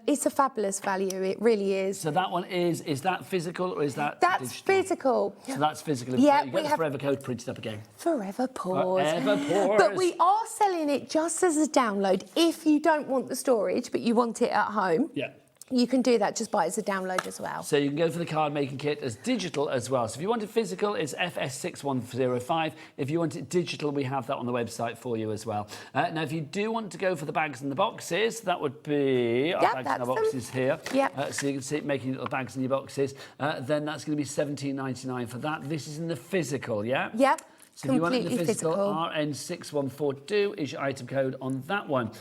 It's a fabulous value. It really is. So that one is that physical or is that That's digital? physical. So that's physical. Yeah, you get the forever code printed up again. Forever Paws. Forever Paws. But we are selling it just as a download. If you don't want the storage, but you want it at home. Yeah. You can do that, just buy it as a download as well. So you can go for the card making kit as digital as well. So if you want it physical, it's FS6105. If you want it digital, we have that on the website for you as well. Now, if you do want to go for the bags and the boxes, that would be our bags and our boxes here. So you can see it making little bags in your boxes. Then that's going to be £17.99 for that. This is in the physical, yeah? Yep. So if you want it in the physical, RN6142 is your item code on that one.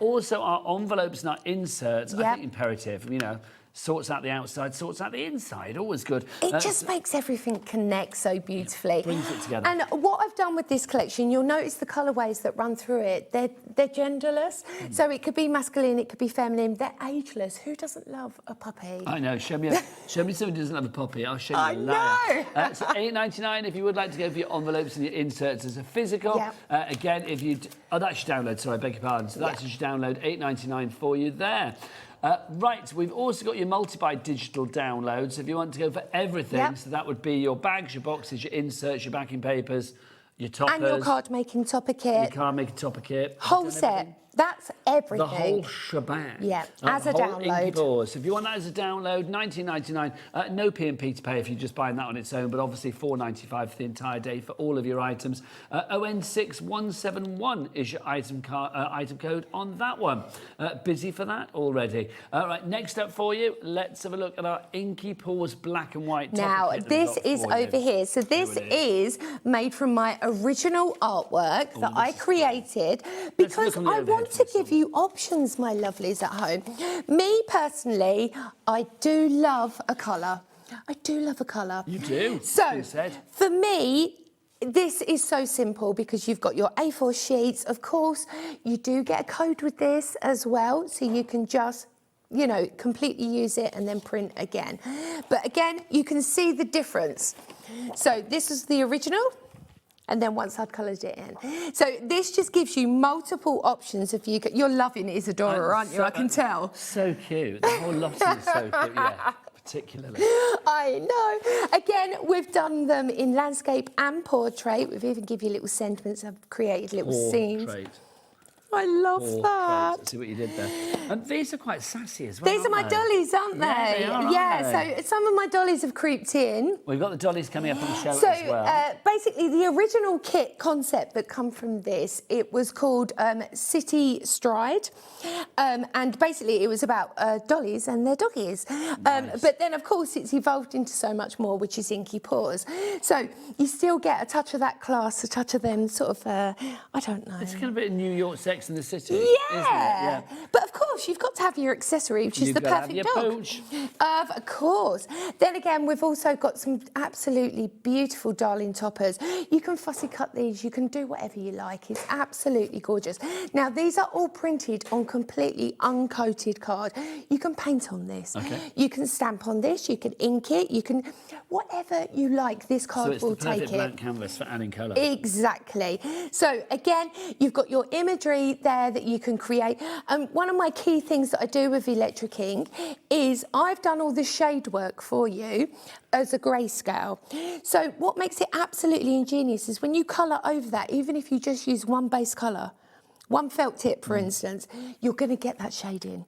Also, our envelopes and our inserts, I think imperative, you know, sorts out the outside, sorts out the inside, always good. It just makes everything connect so beautifully. Brings it together. And what I've done with this collection, you'll notice the colourways that run through it, they're genderless. So it could be masculine, it could be feminine, they're ageless. Who doesn't love a puppy? I know, show me somebody who doesn't have a puppy, I'll show you I know. So $8.99 if you would like to go for your envelopes and your inserts as a physical. Again, if you... Oh, that's your download, sorry, I beg your pardon. So that's your download, $8.99 for you there. Right, we've also got your multi-buy digital downloads if you want to go for everything. So that would be your bags, your boxes, your inserts, your backing papers, your toppers. And your card making topper kit. Your card making topper kit. Whole set. That's everything. The whole shebang. Yeah, as a download. Inky. If you want that as a download, $19.99. No P&P to pay if you're just buying that on its own, but obviously $4.95 for the entire day for all of your items. ON6171 is your item code on that one. Busy for that already. Right, next up for you, let's have a look at our Inky Paws black and white. Now, this is over here. So this is made from my original artwork that I created because I want to give you options, my lovelies at home. Me personally, I do love a colour. I do love a colour. You do. So for me, this is so simple because you've got your A4 sheets. Of course, you do get a code with this as well, so you can just, you know, completely use it and then print again. But again, you can see the difference. So this is the original. And then once I've coloured it in. So this just gives you multiple options if you... You're loving Isadora, aren't you? I can tell. So cute. The whole lot is so cute, yeah. Particularly. I know. Again, we've done them in landscape and portrait. We've even given you little sentiments. I've created little scenes. Portrait. I love that. Let's see what you did there. And these are quite sassy as well. These are my dollies, aren't they? Yeah, they are, yeah, so some of my dollies have creeped in. We've got the dollies coming up on the show as well. So basically, the original kit concept that come from this, it was called City Stride. And basically, it was about dollies and their doggies. Nice. But then, of course, it's evolved into so much more, which is Inky Paws. So you still get a touch of that class, a touch of them sort of, I don't know. It's kind of a bit of New York Sex in the City, yeah. isn't it? Yeah. But of course, you've got to have your accessory, which is the perfect dog. Pooch. Of course. Then again, we've also got some absolutely beautiful darling toppers. You can fussy cut these, you can do whatever you like. It's absolutely gorgeous. Now, these are all printed on completely uncoated card. You can paint on this. Okay. You can stamp on this, you can ink it, you can... Whatever you like, this card will take it. So it's the perfect blank canvas for adding colour. Exactly. So again, you've got your imagery there that you can create. And one of my key things that I do with electric ink is I've done all the shade work for you as a grayscale. So what makes it absolutely ingenious is when you colour over that, even if you just use one base colour, one felt tip, for instance, you're going to get that shade in.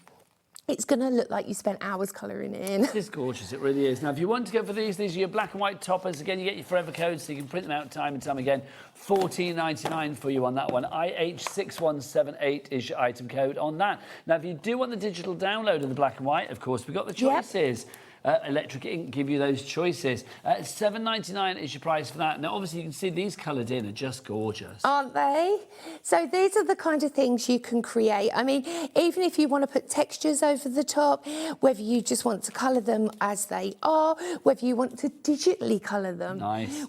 It's going to look like you spent hours colouring it in. It is gorgeous, it really is. Now, if you want to go for these are your black and white toppers. Again, you get your forever codes, so you can print them out time and time again. $14.99 for you on that one. IH6178 is your item code on that. Now, if you do want the digital download of the black and white, of course, we've got the choices. Yep. Electric Ink give you those choices. $7.99 is your price for that. Now, obviously, you can see these coloured in are just gorgeous. Aren't they? So these are the kind of things you can create. I mean, even if you want to put textures over the top, whether you just want to colour them as they are, whether you want to digitally colour them,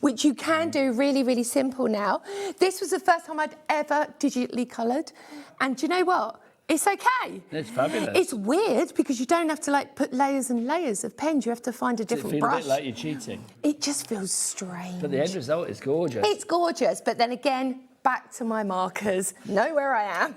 which you can do really, really simple now. This was the first time I'd ever digitally coloured. And do you know what? It's okay. It's fabulous. It's weird because you don't have to like put layers and layers of pens. You have to find a different brush. It feels a bit like you're cheating. It just feels strange. But the end result is gorgeous. It's gorgeous, but then again, back to my markers. Know where I am.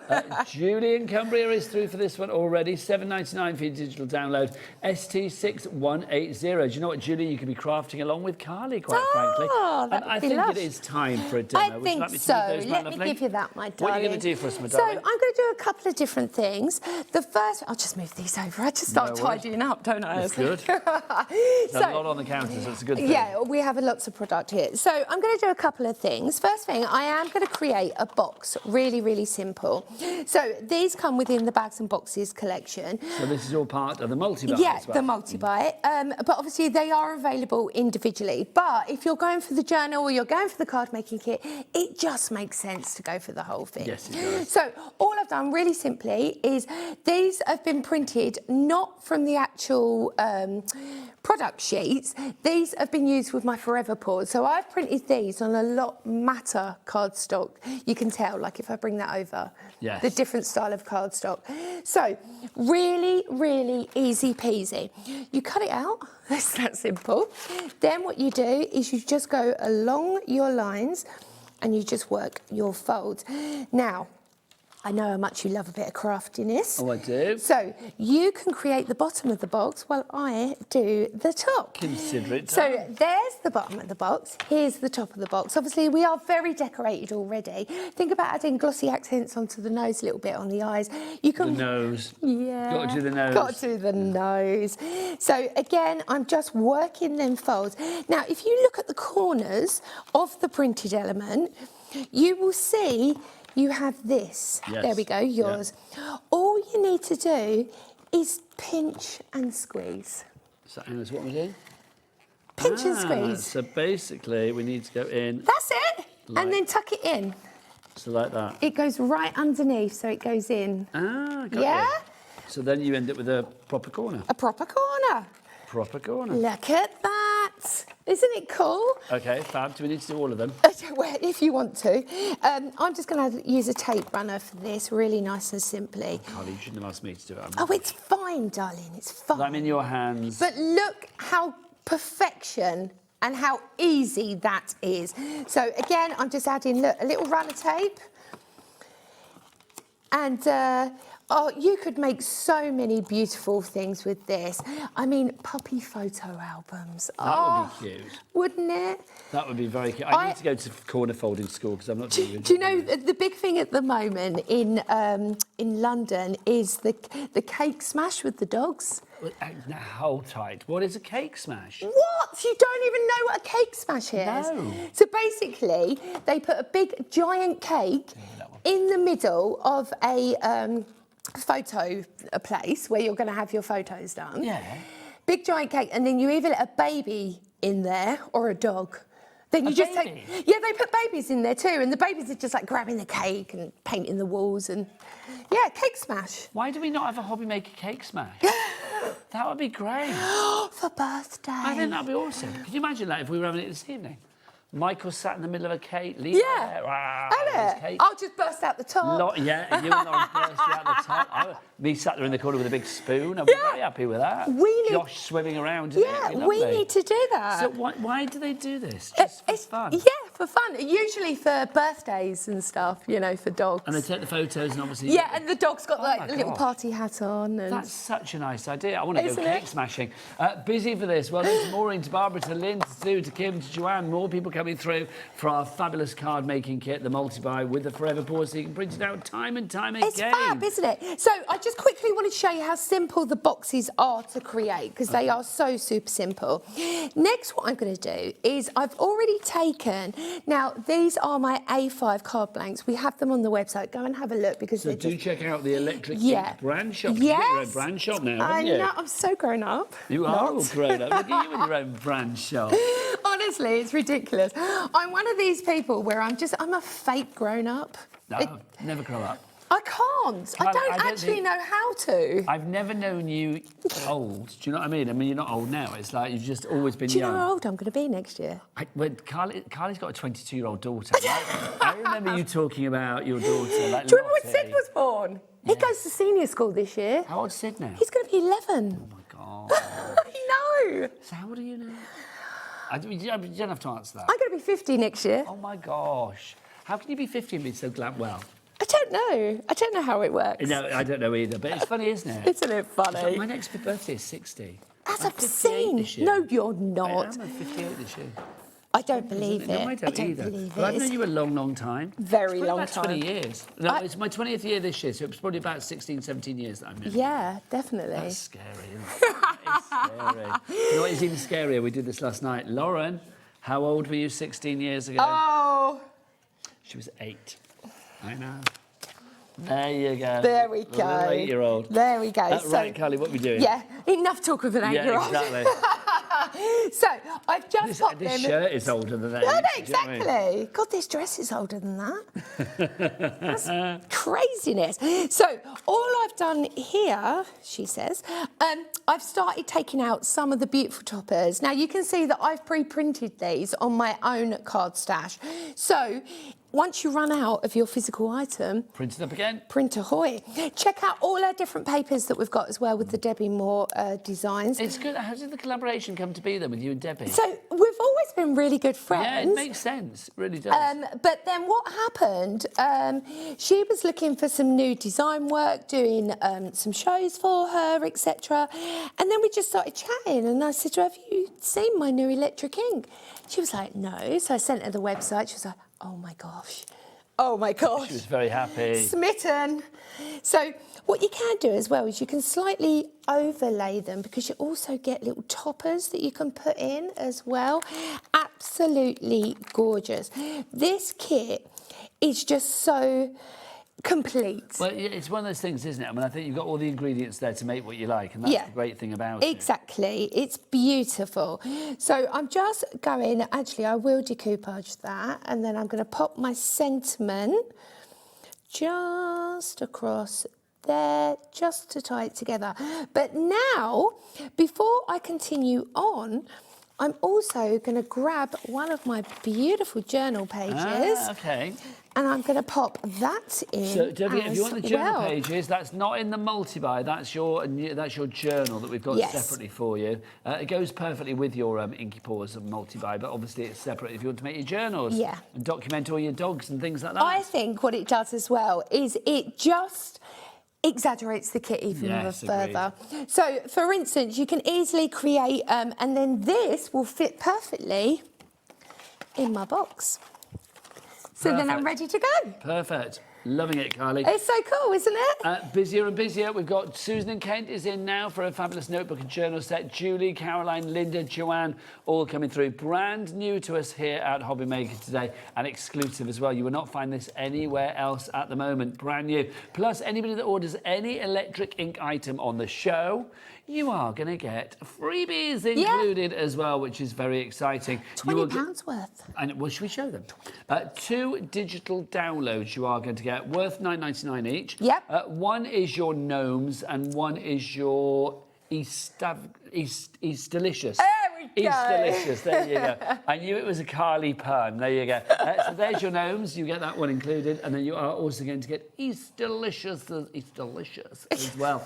Julie in Cumbria is through for this one already. $7.99 for your digital download. ST6180. Do you know what, Julie? You could be crafting along with Carly, quite frankly. And I think it is time for a demo. I think so. Let me give you that, my darling. What are you going to do for us, my So darling? I'm going to do a couple of different things. The first, I'll just move these over. I just start tidying up, don't I? That's good. There's a lot on the counter, so it's a good thing. Yeah, we have lots of product here. So I'm going to do a couple of things. First thing, I am going to create a box, really, really simple. So these come within the Bags and Boxes collection. So this is all part of the multi-buy as well. The multi-buy. But obviously they are available individually. But if you're going for the journal or you're going for the card making kit, it just makes sense to go for the whole thing. Yes, it does. So all I've done really simply is these have been printed not from the actual product sheets. These have been used with my Forever Paws. So I've printed these on a lot matter cardstock. You can tell, like if I bring that over, the different style of cardstock. So really, really easy peasy. You cut it out, that's that simple. Then what you do is you just go along your lines and you just work your folds. Now, I know how much you love a bit of craftiness. Oh, I do. So you can create the bottom of the box while I do the top. Consider it So done. there's the bottom of the box. Here's the top of the box. Obviously, we are very decorated already. Think about adding glossy accents onto the nose, a little bit on the eyes. You can. The nose. Yeah. Got to do the nose. Got to do the nose. So again, I'm just working them folds. Now, if you look at the corners of the printed element, you will see you have this. Yes. There we go, yours. Yeah. All you need to do is pinch and squeeze. So, Anna, what we're doing? Pinch and squeeze. So basically, we need to go in. That's it. And then tuck it in. So like that. It goes right underneath, so it goes in. Ah, got Yeah? you. So then you end up with a proper corner. A proper corner. Proper corner. Look at that. Isn't it cool? Okay, fab. Do we need to do all of them? Well, if you want to. I'm just going to use a tape runner for this, really nice and simply. Carly, you shouldn't have asked me to do it. Oh, it's fine, darling. It's fine. I'm in your hands. But look how perfection and how easy that is. So again, I'm just adding, look, a little runner tape. And oh, you could make so many beautiful things with this. I mean, puppy photo albums. That would be cute. Wouldn't it? That would be very cute. I need to go to corner folding school because I'm not doing it. Do you know the big thing at the moment in London is the cake smash with the dogs? Now, hold tight. What is a cake smash? What? You don't even know what a cake smash is? No. So basically, they put a big giant cake in the middle of a photo place where you're going to have your photos done. Yeah. Big giant cake, and then you either let a baby in there or a dog. Then you just baby? take. Yeah, they put babies in there too, and the babies are just like grabbing the cake and painting the walls and. Yeah, cake smash. Why do we not have a HobbyMaker cake smash? That would be great. For birthday. I think that'd be awesome. Could you imagine that if we were having it this evening? Michael sat in the middle of a cake. Yeah. Cake. I'll just burst out the top. Yeah, you and Lauren burst out the top. Me sat there in the corner with a big spoon. I'm very happy with that. Josh swimming around. Yeah, we need to do that. So why do they do this? Just for fun? Yeah, for fun. Usually for birthdays and stuff, you know, for dogs. And they take the photos and obviously... Yeah, and the dog's got like a little gosh. party hat on. And... That's such a nice idea. I want to go Isn't cake it? smashing. Busy for this. Well, to Maureen, to Barbara, to Lynn, to Sue, to Kim, to Joanne. More people coming through for our fabulous card making kit, the multi-buy with the forever pause, so you can print it out time and time again. It's fab, isn't it? So I just quickly wanted to show you how simple the boxes are to create because they are so super simple. Next, what I'm going to do is I've already taken, now these are my A5 card blanks. We have them on the website. Go and have a look because So do check out the Electric Ink brand shop. Yes. You've got your own brand shop now, haven't you? I know, I'm so grown up. You are all grown up. Look at you with your own brand shop. Honestly, it's ridiculous. I'm one of these people where I'm a fake grown up. No, never grow up. I can't. I don't actually know how to. I've never known you old. Do you know what I mean? I mean, you're not old now. It's like you've just always been young. Do you young. know how old I'm going to be next year? Carly's got a 22-year-old daughter. I remember you talking about your daughter. Like, do you remember when Sid was born? Yeah. He goes to senior school this year. How old's Sid now? He's going to be 11. Oh, my God. I know. So how old are you now? You don't have to answer that. I'm going to be 50 next year. Oh, my gosh. How can you be 50 and be so glad? Well... I don't know. I don't know how it works. No, I don't know either, but it's funny, isn't it? Isn't it funny? My next birthday is 60. That's obscene. No, you're not. I'm 58 this year. I don't believe it. No, I don't either. Believe But it. I've known you a long, long time. Very long about time. 20 years. No, it's my 20th year this year, so it's probably about 16, 17 years that I've known you. Yeah, definitely. That's scary, isn't it? It's scary. You know what is even scarier? We did this last night. Lauren, how old were you 16 years ago? Oh. She was 8. I know. There you go. There we go. A little 8-year-old. There we go. Right, Carly, what are we doing? Yeah, enough talk of an 8-year-old. Yeah, exactly. So, I've just popped them... This shirt is older than that. No, exactly. God, this dress is older than that. That's craziness. So, all I've done here, she says, I've started taking out some of the beautiful toppers. Now, you can see that I've pre-printed these on my own card stash. So, once you run out of your physical item, print it up again. Print ahoy. Check out all our different papers that we've got as well with the Debbie Moore designs. It's good. How did the collaboration come to be then with you and Debbie? So we've always been really good friends. Yeah, it makes sense. It really does. But then what happened, she was looking for some new design work, doing some shows for her, etc. And then we just started chatting and I said to her, have you seen my new electric ink? She was like, no. So I sent her the website. She was like, oh my gosh. Oh my gosh. She was very happy. Smitten. So what you can do as well is you can slightly overlay them because you also get little toppers that you can put in as well. Absolutely gorgeous. This kit is just so complete. Well, it's one of those things, isn't it? I mean, I think you've got all the ingredients there to make what you like, and that's the great thing about it. Exactly. It's beautiful. So I'm just going, actually, I will decoupage that, and then I'm going to pop my sentiment just across there, just to tie it together. But now, before I continue on, I'm also going to grab one of my beautiful journal pages. Okay. And I'm going to pop that in. So don't forget, if you want the journal well. pages, that's not in the multi-buy. That's your journal that we've got separately for you. It goes perfectly with your Inky Paws and multi-buy, but obviously it's separate if you want to make your journals. Yeah. And document all your dogs and things like that. I think what it does as well is it just exaggerates the kit even further. So, for instance, you can easily create, and then this will fit perfectly in my box. So then I'm ready to go. Perfect. Loving it, Carly. It's so cool, isn't it? Busier and busier. We've got Susan and Kent is in now for a fabulous notebook and journal set. Julie, Caroline, Linda, Joanne, all coming through. Brand new to us here at HobbyMaker today and exclusive as well. You will not find this anywhere else at the moment. Brand new. Plus, anybody that orders any electric ink item on the show, you are going to get freebies included as well, which is very exciting. £20 worth. And well, should we show them? 2 digital downloads you are going to get, worth $9.99 each. Yep. One is your Gnomes and one is your East Delicious. East Delicious, there you go. I knew it was a Carly pun, there you go. So there's your Gnomes, you get that one included, and then you are also going to get East Delicious as well.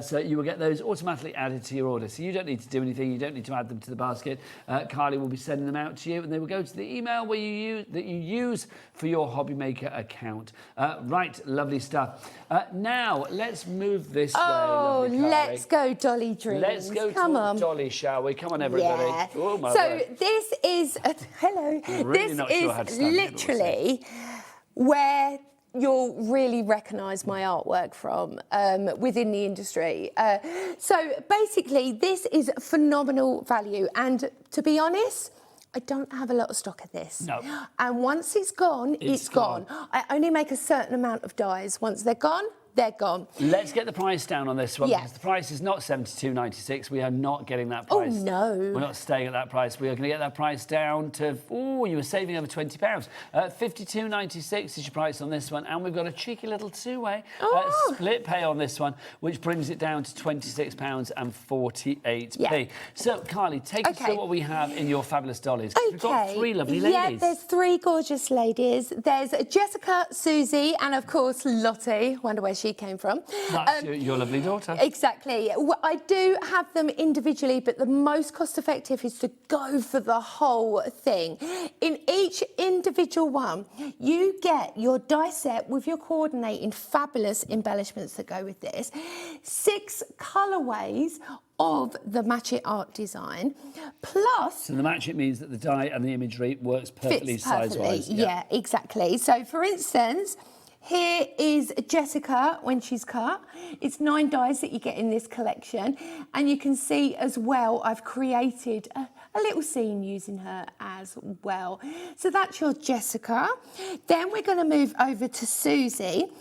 So you will get those automatically added to your order. So you don't need to do anything, you don't need to add them to the basket. Carly will be sending them out to you, and they will go to the email that you use for your HobbyMaker account. Right, lovely stuff. Now, let's move this way, lovely Carly. Let's go Dolly Dreams. Let's go to Dolly, shall we? Come on, everybody. Yeah. Oh, my so word. this is, hello, Really this is literally where you'll really recognise my artwork from within the industry. So basically, this is phenomenal value. And to be honest, I don't have a lot of stock of this. No. And once it's gone, it's gone. I only make a certain amount of dies. Once they're gone, they're gone. Let's get the price down on this one, because the price is not $72.96. We are not getting that price. Oh, no. We're not staying at that price. We are going to get that price down to, you were saving over £20. $52.96 is your price on this one, and we've got a cheeky little two-way split pay on this one, which brings it down to £26.48. Yeah. So, Carly, take us through what we have in your fabulous dollies. We've got 3 lovely ladies. Yeah, there's 3 gorgeous ladies. There's Jessica, Susie, and of course Lottie. Wonder where she came from. That's your lovely daughter. Exactly. I do have them individually, but the most cost effective is to go for the whole thing. In each individual one, you get your die set with your coordinating fabulous embellishments that go with this. 6 colourways of the Match It art design, plus... So the Match It means that the die and the imagery works perfectly size-wise. Yeah, exactly. So, for instance, here is Jessica when she's cut. It's 9 dies that you get in this collection. And you can see as well, I've created a little scene using her as well. So that's your Jessica. Then we're going to move over to Susie.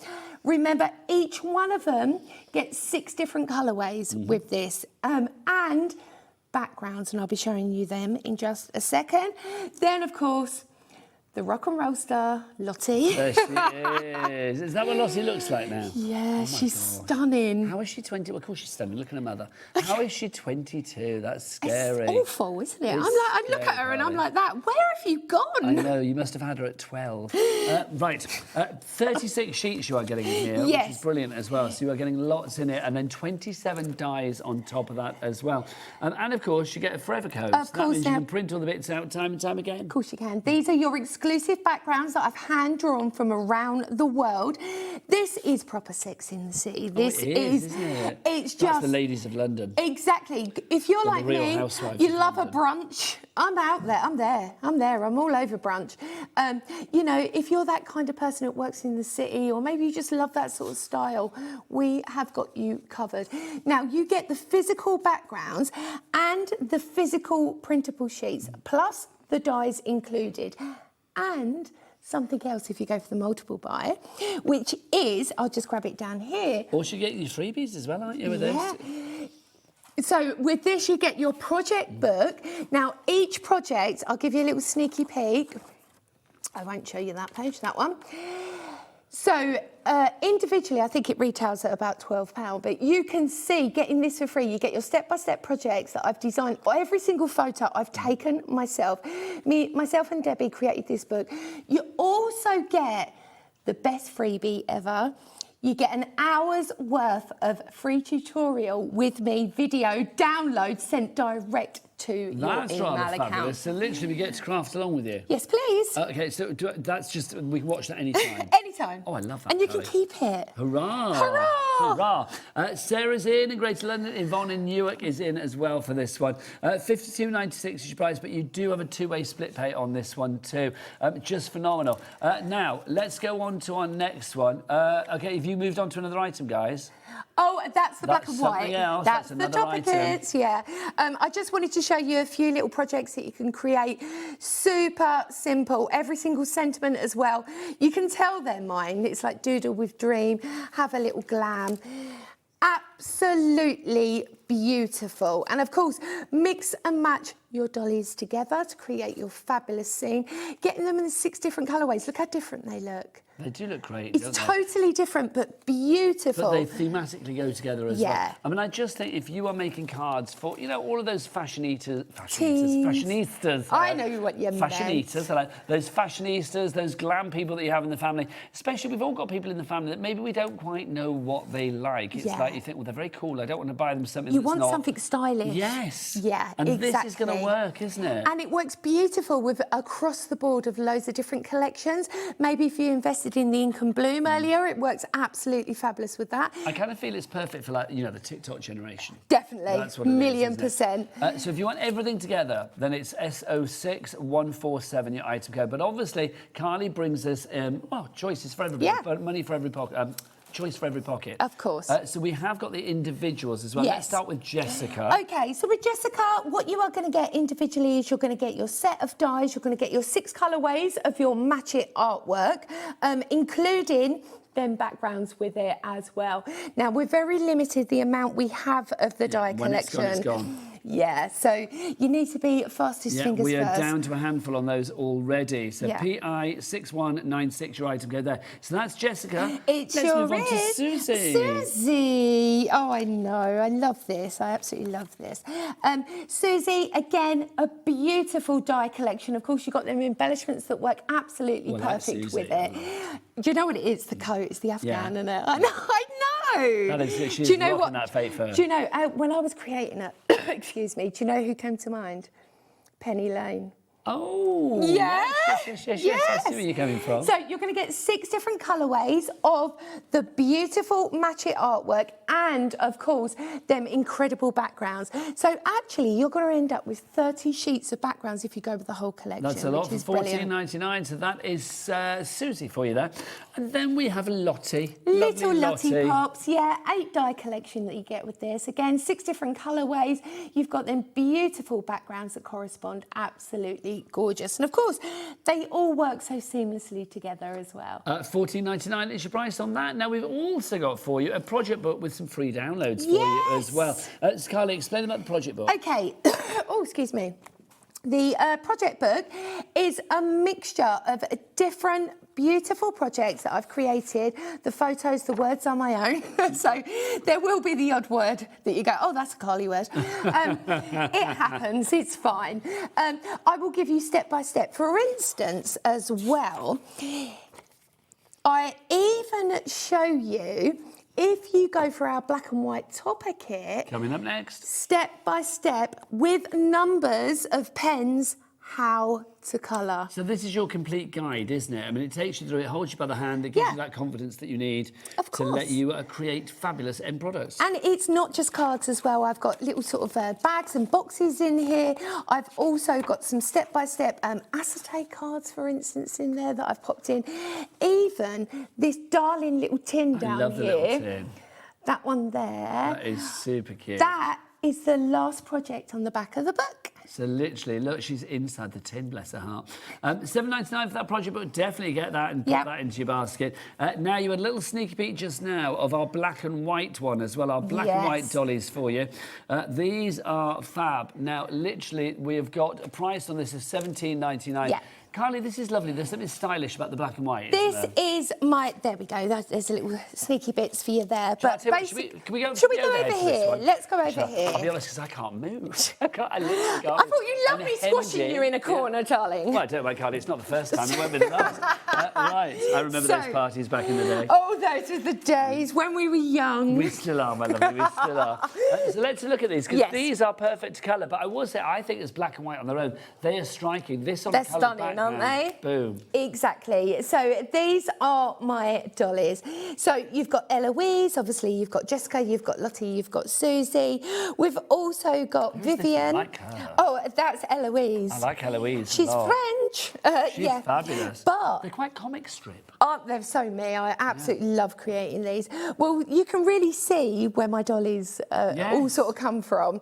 Remember, each one of them gets 6 different colourways with this. And backgrounds, and I'll be showing you them in just a second. Then, of course, The rock and roll star, Lottie. There she is. Is that what Lottie looks like now? Yeah, she's stunning. How is she 20? Well, of course she's stunning. Look at her mother. How is she 22? That's scary. It's awful, isn't it? It's I look at her and I'm like that. Where have you gone? I know, you must have had her at 12. Right, 36 sheets you are getting in here, Yes. which is brilliant as well. So you are getting lots in it, and then 27 dies on top of that as well. And of course, you get a forever code. Of so course, that means you now- can print all the bits out time and time again. Of course you can. These are your exclusive backgrounds that I've hand-drawn from around the world. This is proper Sex in the City. This it is, isn't it? It's That's just... the ladies of London. Exactly. If you're Or the like Real me, Housewives you of love a London. brunch. I'm out there. I'm there. I'm all over brunch. You know, if you're that kind of person that works in the city, or maybe you just love that sort of style, we have got you covered. Now, you get the physical backgrounds and the physical printable sheets, plus the dies included, and something else if you go for the multiple buy, which is, I'll just grab it down here. Also, you get your freebies as well, aren't you, with Yeah. this? So with this, you get your project book. Now, each project, I'll give you a little sneaky peek. I won't show you that page, that one. So individually, I think it retails at about £12, but you can see getting this for free. You get your step-by-step projects that I've designed. Every single photo I've taken myself. Myself and Debbie created this book. You also get the best freebie ever. You get an hour's worth of free tutorial with me video download sent direct to That's your email rather account. fabulous. So literally we get to craft along with you. Yes, please. Okay, so that's just, we can watch that anytime. Anytime. Oh, I love that. And you can Carly. keep it. Hurrah! Hurrah! Hurrah! Sarah's in Greater London. Yvonne in Newark is in as well for this one. $52.96 is your price, but you do have a two-way split pay on this one too. Just phenomenal. Now, let's go on to our next one. Okay, have you moved on to another item, guys? Oh, that's the black That's and white. something else. That's That's the another top item. pockets, yeah. I just wanted to show you a few little projects that you can create. Super simple. Every single sentiment as well. You can tell they're mine. It's like doodle with dream, have a little glam. Absolutely beautiful. And of course, mix and match your dollies together to create your fabulous scene. Getting them in 6 different colourways. Look how different they look. They do look great, It's don't they? totally different, but beautiful. But they thematically go together as Yeah. well. I mean, I just think if you are making cards for, you know, all of those fashionistas, I know what you meant. Fashionistas, like those fashionistas, those glam people that you have in the family. Especially, we've all got people in the family that maybe we don't quite know what they like. It's Yeah. like you think, well, they're very cool. I don't want to buy them something You that's want not... something stylish. Yes. Yeah, And exactly. this is going to work, isn't it? And it works beautiful with across the board of loads of different collections. Maybe if you invested in the ink and bloom earlier, it works absolutely fabulous with that. I kind of feel it's perfect for, like, you know, the TikTok generation. Definitely, That's what it is, million isn't it? %. So if you want everything together, then it's SO6147, your item code. But obviously, Carly brings us, well, choices for everybody, Yeah. but money for every pocket. Choice for every pocket. Of course. So we have got the individuals as well. Yes. Let's start with Jessica. Okay, so with Jessica, what you are going to get individually is you're going to get your set of dies, you're going to get your 6 colourways of your match it artwork, including them backgrounds with it as well. Now, we're very limited the amount we have of the die when it's collection. gone, it's gone. Yeah, so you need to be fastest Yeah, fingers we are first. down to a handful on those already. So Yeah. PI6196, your item code there. So that's Jessica. It Let's sure move on to is. Susie. Susie. Oh, I know. I love this. I absolutely love this. Susie, again, a beautiful die collection. Of course, you've got them embellishments that work absolutely Well, that's perfect Susie, with it. Do you know what it is? The coat. It's the Afghan, Yeah. isn't it? I know. That is, she's Do you know rocking what? that fake fur. Do you know, when I was creating it, excuse me, do you know who came to mind? Penny Lane. Oh, Yes. Yes. I see where you're coming from. So you're going to get 6 different colourways of the beautiful match it artwork and, of course, them incredible backgrounds. So actually, you're going to end up with 30 sheets of backgrounds if you go with the whole collection. That's a lot which for is brilliant. $14.99. So that is Susie for you there. And then we have Lottie. Little Lovely Lottie Pops, yeah, 8 die collection that you get with this. Again, 6 different colourways. You've got them beautiful backgrounds that correspond, absolutely gorgeous. And of course, they all work so seamlessly together as well. $14.99 is your price on that. Now, we've also got for you a project book with some free downloads for you as well. Carly, explain about the project book. Okay. Oh, excuse me. The project book is a mixture of different beautiful projects that I've created. The photos, the words are my own. So there will be the odd word that you go, oh, that's a Carly word. It happens, it's fine. I will give you step by step. For instance, as well, I even show you, if you go for our black and white topper kit, coming up next, step by step with numbers of pens, how to colour. So this is your complete guide, isn't it? I mean, it takes you through, it holds you by the hand, it gives you that confidence that you need to let you create fabulous end products. And it's not just cards as well. I've got little sort of bags and boxes in here. I've also got some step-by-step acetate cards, for instance, in there that I've popped in. Even this darling little tin down here. I love the little tin. That one there. That is super cute. That is the last project on the back of the book. So literally, look, she's inside the tin, bless her heart. $7.99 for that project book. Definitely get that and put that into your basket. Now, you had a little sneaky peek just now of our black and white one as well, our black and white dollies for you. These are fab. Now, literally, we have got a price on this of $17.99. Yeah. Carly, this is lovely. There's something stylish about the black and white. This is my... There we go. There's a little sneaky bits for you there. But should we go over here? Let's go over here. I'll be honest, because I can't move. I literally can't. I thought you loved me squashing you in a corner, darling. Well, I don't mind, Carly. It's not the first time. It won't be the last. Right. I remember those parties back in the day. Oh, those are the days when we were young. We still are, my lovely. We still are. So let's look at these, because these are perfect to colour. But I will say, I think as black and white on their own, they are striking. This on the colour stunning, aren't they? Boom. Exactly. So these are my dollies. So you've got Eloise, obviously you've got Jessica, you've got Lottie, you've got Susie. We've also got Vivian. I like her. Oh, that's Eloise. I like Eloise. She's French. She's fabulous. But they're quite comic strip. Aren't they so me? I absolutely love creating these. Well, you can really see where my dollies all sort of come from.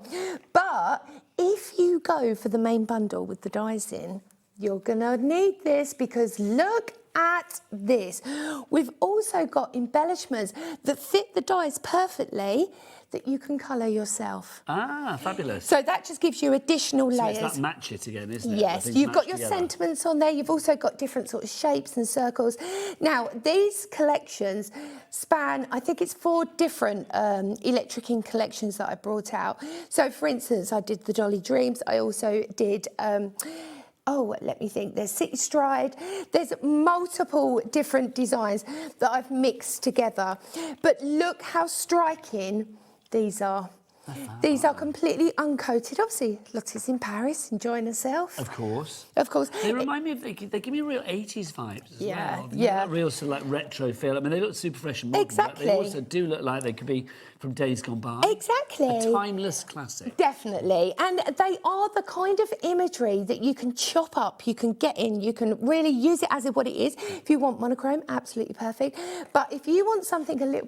But if you go for the main bundle with the dies in, you're gonna need this, because look at this. We've also got embellishments that fit the dies perfectly that you can colour yourself. Ah, fabulous. So that just gives you additional layers. So it's that match it again, isn't it? Yes, you've got your sentiments on there. You've also got different sort of shapes and circles. Now, these collections span, I think it's 4 different electric ink collections that I brought out. So, for instance, I did the Dolly Dreams. I also did... let me think. There's City Stride. There's multiple different designs that I've mixed together. But look how striking these are. These are completely uncoated. Obviously, Lottie's in Paris enjoying herself. Of course. Of course. They remind me of, they give me real 80s vibes as well. Yeah. That real sort of like retro feel. I mean, they look super fresh and modern, exactly. But they also do look like they could be from days gone by. Exactly. A timeless classic. Definitely. And they are the kind of imagery that you can chop up, you can get in, you can really use it as what it is. If you want monochrome, absolutely perfect. But if you want something a little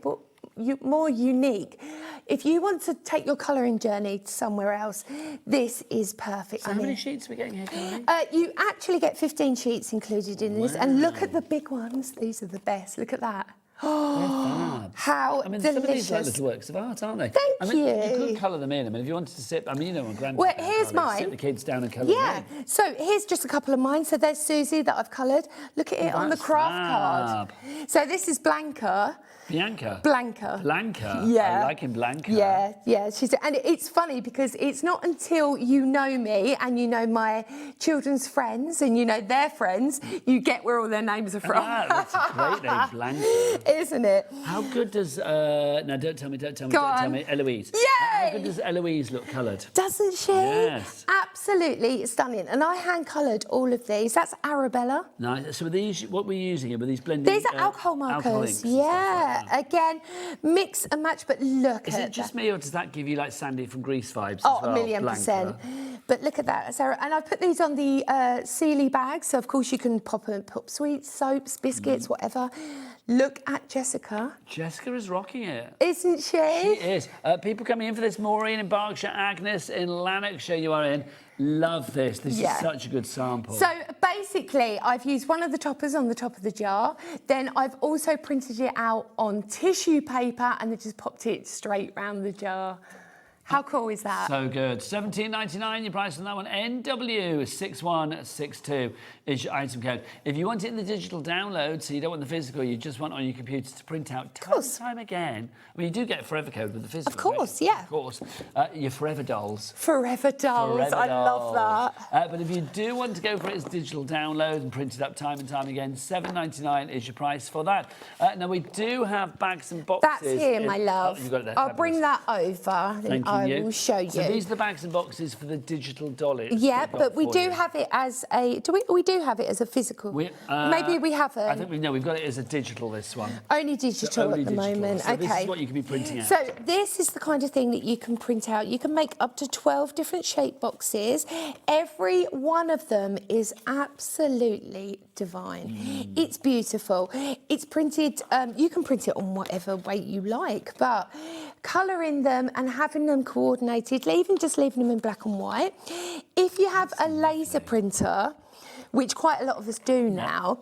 bit more unique, if you want to take your colouring journey to somewhere else, this is perfect. So how many sheets are we getting here, Carly? You actually get 15 sheets included in this. And look at the big ones. These are the best. Look at that. Oh, how delicious. Some of these are like little works of art, aren't they? Thank you. You could colour them in. I mean, if you wanted to sit, my grandma. Well, here's mine. Sit the kids down and colour them in. So here's just a couple of mine. So there's Susie that I've coloured. Look at it on the craft card. So this is Blanca. Blanca. Yeah. I like him, Blanca. Yeah. And it's funny because it's not until you know me and you know my children's friends and you know their friends, you get where all their names are from. That's a great name, Blanca. Isn't it? How good does... no, don't tell me, Eloise. Yay! How good does Eloise look coloured? Doesn't she? Yes. Absolutely stunning. And I hand-coloured all of these. That's Arabella. Nice. So are these, what we're using here, were these blending... These are alcohol markers. Alcohol inks, Again, mix and match, but look at that. Is it just me, or does that give you like Sandy from Grease vibes Oh, as well? a million %. But look at that, Sarah. And I put these on the Sealy bags, so of course you can pop sweets, soaps, biscuits, whatever. Look at Jessica. Jessica is rocking it. Isn't she? She is. People coming in for this. Maureen in Berkshire, Agnes in Lanarkshire, you are in. Love this. This is such a good sample. So basically, I've used one of the toppers on the top of the jar. Then I've also printed it out on tissue paper and then just popped it straight round the jar. How cool is that? So good. $17.99 your price on that one. NW6162 is your item code. If you want it in the digital download, so you don't want the physical, you just want on your computer to print out time and time again. Well, you do get a forever code with the physical. Of course, yeah. Of course. Your forever dolls. Forever dolls. I love that. But if you do want to go for it as digital download and print it up time and time again, $7.99 is your price for that. Now, we do have bags and boxes. That's here, my love. Oh, you've got it there. I'll bring that over. Thank I will show you. So these are the bags and boxes for the digital dollies. Yeah, but we do have it as a. We do have it as a physical. Maybe we haven't. I think we've got it as a digital. This one. Only digital at the moment. So okay. This is what you can be printing out. So this is the kind of thing that you can print out. You can make up to 12 different shape boxes. Every one of them is absolutely divine. It's beautiful. It's printed. You can print it on whatever weight you like, but colouring them and having them coordinated, even just leaving them in black and white. If you have a laser printer, which quite a lot of us do now,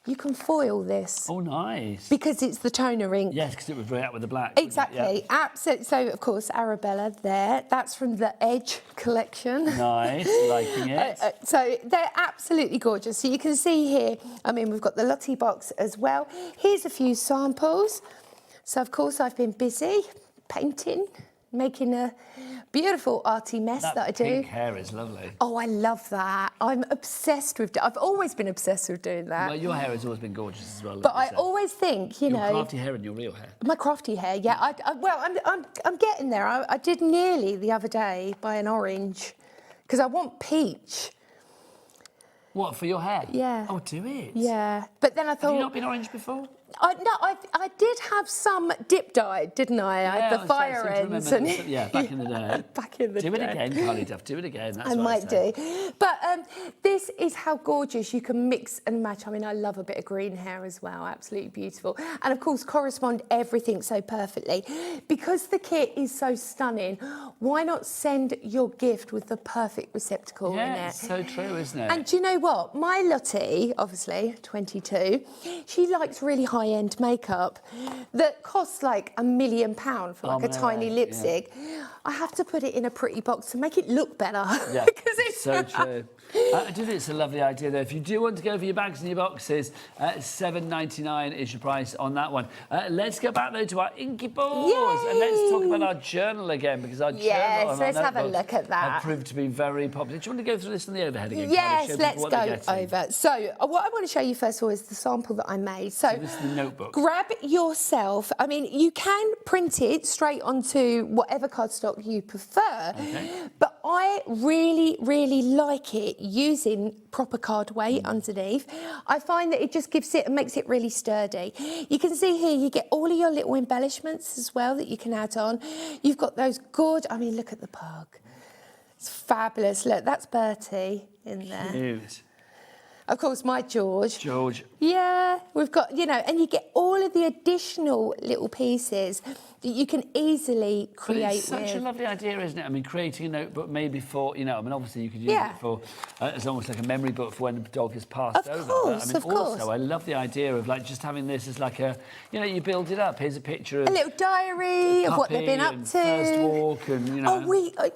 you can foil this. Oh, nice. Because it's the toner ink. Yes, because it would bring out with the black. Exactly. Yeah. Absolutely. So, of course, Arabella there. That's from the Edge collection. Nice. Liking it. So they're absolutely gorgeous. So you can see here, I mean, we've got the Lottie box as well. Here's a few samples. So, of course, I've been busy painting, making a beautiful arty mess that I do. That pink hair is lovely. Oh, I love that. I'm obsessed with. I've always been obsessed with doing that. Well, your hair has always been gorgeous as well. But I always think, you know, your crafty hair and your real hair. My crafty hair, yeah. I'm getting there. I did nearly the other day buy an orange because I want peach. What, for your hair? Yeah. Oh, do it. Yeah, but then I thought. Have you not been orange before? No, I did have some dip dyed, didn't I? I had the fire ends. And yeah, back in the day. Back in the day. Do it again, Carly Duff. Do it again. That's I might do. But this is how gorgeous you can mix and match. I mean, I love a bit of green hair as well. Absolutely beautiful. And of course, correspond everything so perfectly. Because the kit is so stunning, why not send your gift with the perfect receptacle in it? Yeah, it's so true, isn't it? And do you know what? My Lottie, obviously, 22, she likes really high-end makeup that costs like £1 million for like a tiny lipstick. Yeah. I have to put it in a pretty box to make it look better. Yeah, because it's so true. I do think it's a lovely idea, though. If you do want to go for your bags and your boxes, $7.99 is your price on that one. Let's go back, though, to our inky boards. Yay! And let's talk about our journal again, because our journal and let's our have a look at that. have proved to be very popular. Do you want to go through this on the overhead again? Yes, let's go over. So what I want to show you first of all is the sample that I made. So this is the notebook. Grab yourself, I mean, you can print it straight onto whatever cardstock you prefer, but I really, really like it using proper card weight underneath. I find that it just gives it and makes it really sturdy. You can see here you get all of your little embellishments as well that you can add on. You've got those I mean, look at the pug. It's fabulous. Look, that's Bertie in there. Cute. Of course, my George. George. Yeah, we've got, you know, and you get all of the additional little pieces that you can easily create But it's such a lovely idea, isn't it? I mean, creating a notebook maybe for, you know, I mean, obviously you could use it for, as almost like a memory book for when the dog has passed over. Course, but, I mean, also, I love the idea of, like, just having this as like a, you know, you build it up. Here's a picture of... A little diary of what they've been up to. First walk and, you know...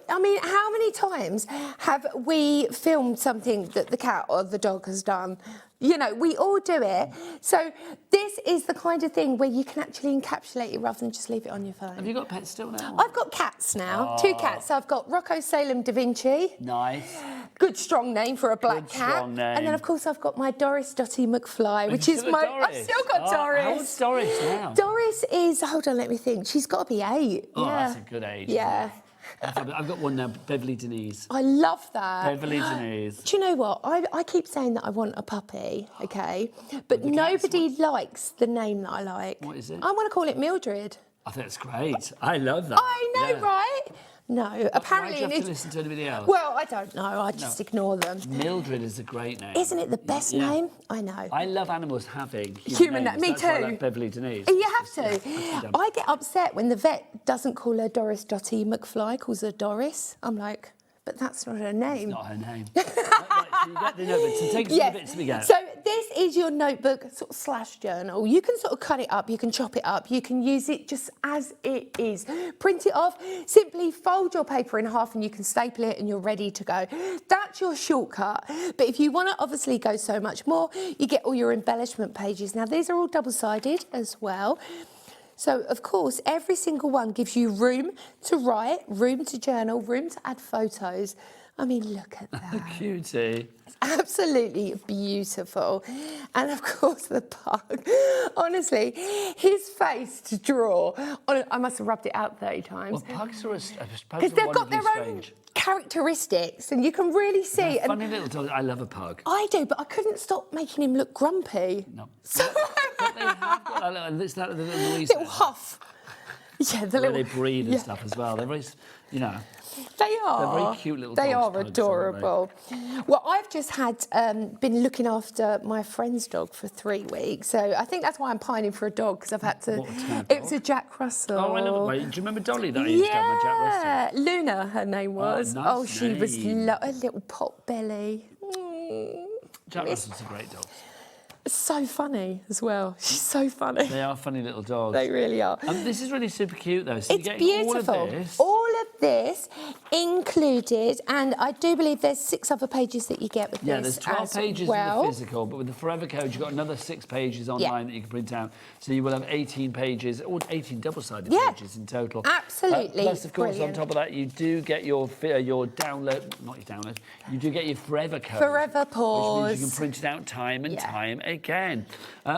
I mean, how many times have we filmed something that the cat or the dog has done? You know, we all do it. So this is the kind of thing where you can actually encapsulate it rather than just leave it on your phone. Have you got pets still now? I've got cats now, 2 cats. I've got Rocco Salem Da Vinci. Nice. Good strong name for a black cat. Strong name. And then, of course, I've got my Doris Dottie McFly, which is my... I've still got Doris. How old's Doris now? Doris is... Hold on, let me think. She's got to be 8. Oh, that's a good age. Yeah. I've got one now, Beverly Denise. I love that. Beverly Denise. Do you know what? I keep saying that I want a puppy, okay? But nobody likes the name that I like. What is it? I want to call it Mildred. I think it's great. I love that. I know, right? No, apparently... Why do you have to listen to anybody else? Well, I don't know. I just ignore them. Mildred is a great name. Isn't it the best name? I know. I love animals having human names. Me That's too. why I like Beverly Denise. You have to. I get upset when the vet doesn't call her Doris Dottie McFly, calls her Doris. I'm like, But that's not her name. It's not her name. Right, so you get the notebook. So take some Yes. bits we get. So this is your notebook sort of slash journal. You can sort of cut it up, you can chop it up, you can use it just as it is. Print it off, simply fold your paper in half and you can staple it and you're ready to go. That's your shortcut. But if you want to obviously go so much more, you get all your embellishment pages. Now these are all double-sided as well. So, of course, every single one gives you room to write, room to journal, room to add photos. I mean, look at that. Cutie. It's absolutely beautiful. And, of course, the pug. Honestly, his face to draw. I must have rubbed it out 30 times. Well, pugs are because they've got their own characteristics, and you can really see. They're funny little dogs. I love a pug. I do, but I couldn't stop making him look grumpy. No. So But they have got that little, and it's that little noise. Little huff. Yeah, the where little. they breathe and stuff as well. They're very, you know. They are. They're very cute little They dogs, are pugs, adorable. Well, I've just had been looking after my friend's dog for 3 weeks, so I think that's why I'm pining for a dog, because I've had to. What kind of It was a Jack Russell. Oh, I love it. Wait, do you remember Dolly that I used to have my Jack Russell? Yeah, Luna, her name was. nice she was name. a little pot belly. Jack Russell's a great dog. So funny as well. She's so funny. They are funny little dogs. They really are. And this is really super cute though. So It's you're getting beautiful. all of this. All of this included, and I do believe there's 6 other pages that you get with Yeah, this there's 12 as pages well. in the physical, but with the Forever Code, you've got another 6 pages online that you can print out. So you will have 18 pages, or 18 double-sided pages in total. Absolutely. Plus, of course, brilliant. on top of that, you do get your download, not your download, you do get your Forever Code. Forever Which pause. means you can print it out time and time again.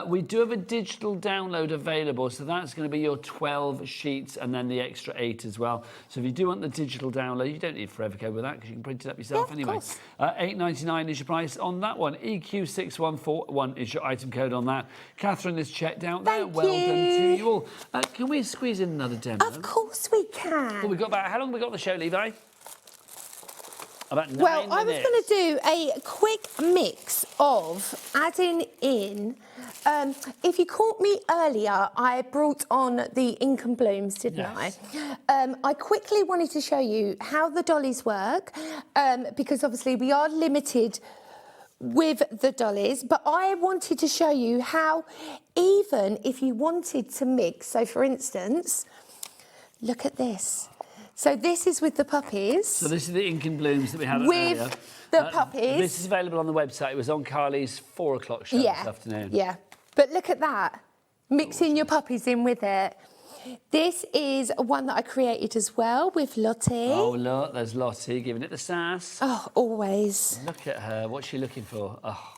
We do have a digital download available, so that's going to be your 12 sheets and then the extra 8 as well. So if you do want the digital download, you don't need Forever Code with that because you can print it up yourself anyway. $8.99 is your price on that one. EQ6141 is your item code on that. Catherine is checked out there. Well done to you all. Can we squeeze in another demo? Of course we can. Well, we've got about, how long have we got on the show, Levi? About 9 Well, I was minutes. going to do a quick mix of adding in. If you caught me earlier, I brought on the ink and blooms, didn't I? I quickly wanted to show you how the dollies work, because obviously we are limited with the dollies, but I wanted to show you how, even if you wanted to mix, so for instance, look at this. So this is with the puppies. So this is the ink and blooms that we had with earlier. The puppies. This is available on the website. It was on Carly's 4 o'clock show this afternoon. Yeah, but look at that. Mixing your puppies in with it. This is one that I created as well with Lottie. Oh, look, there's Lottie giving it the sass. Oh, always. Look at her. What's she looking for? Oh,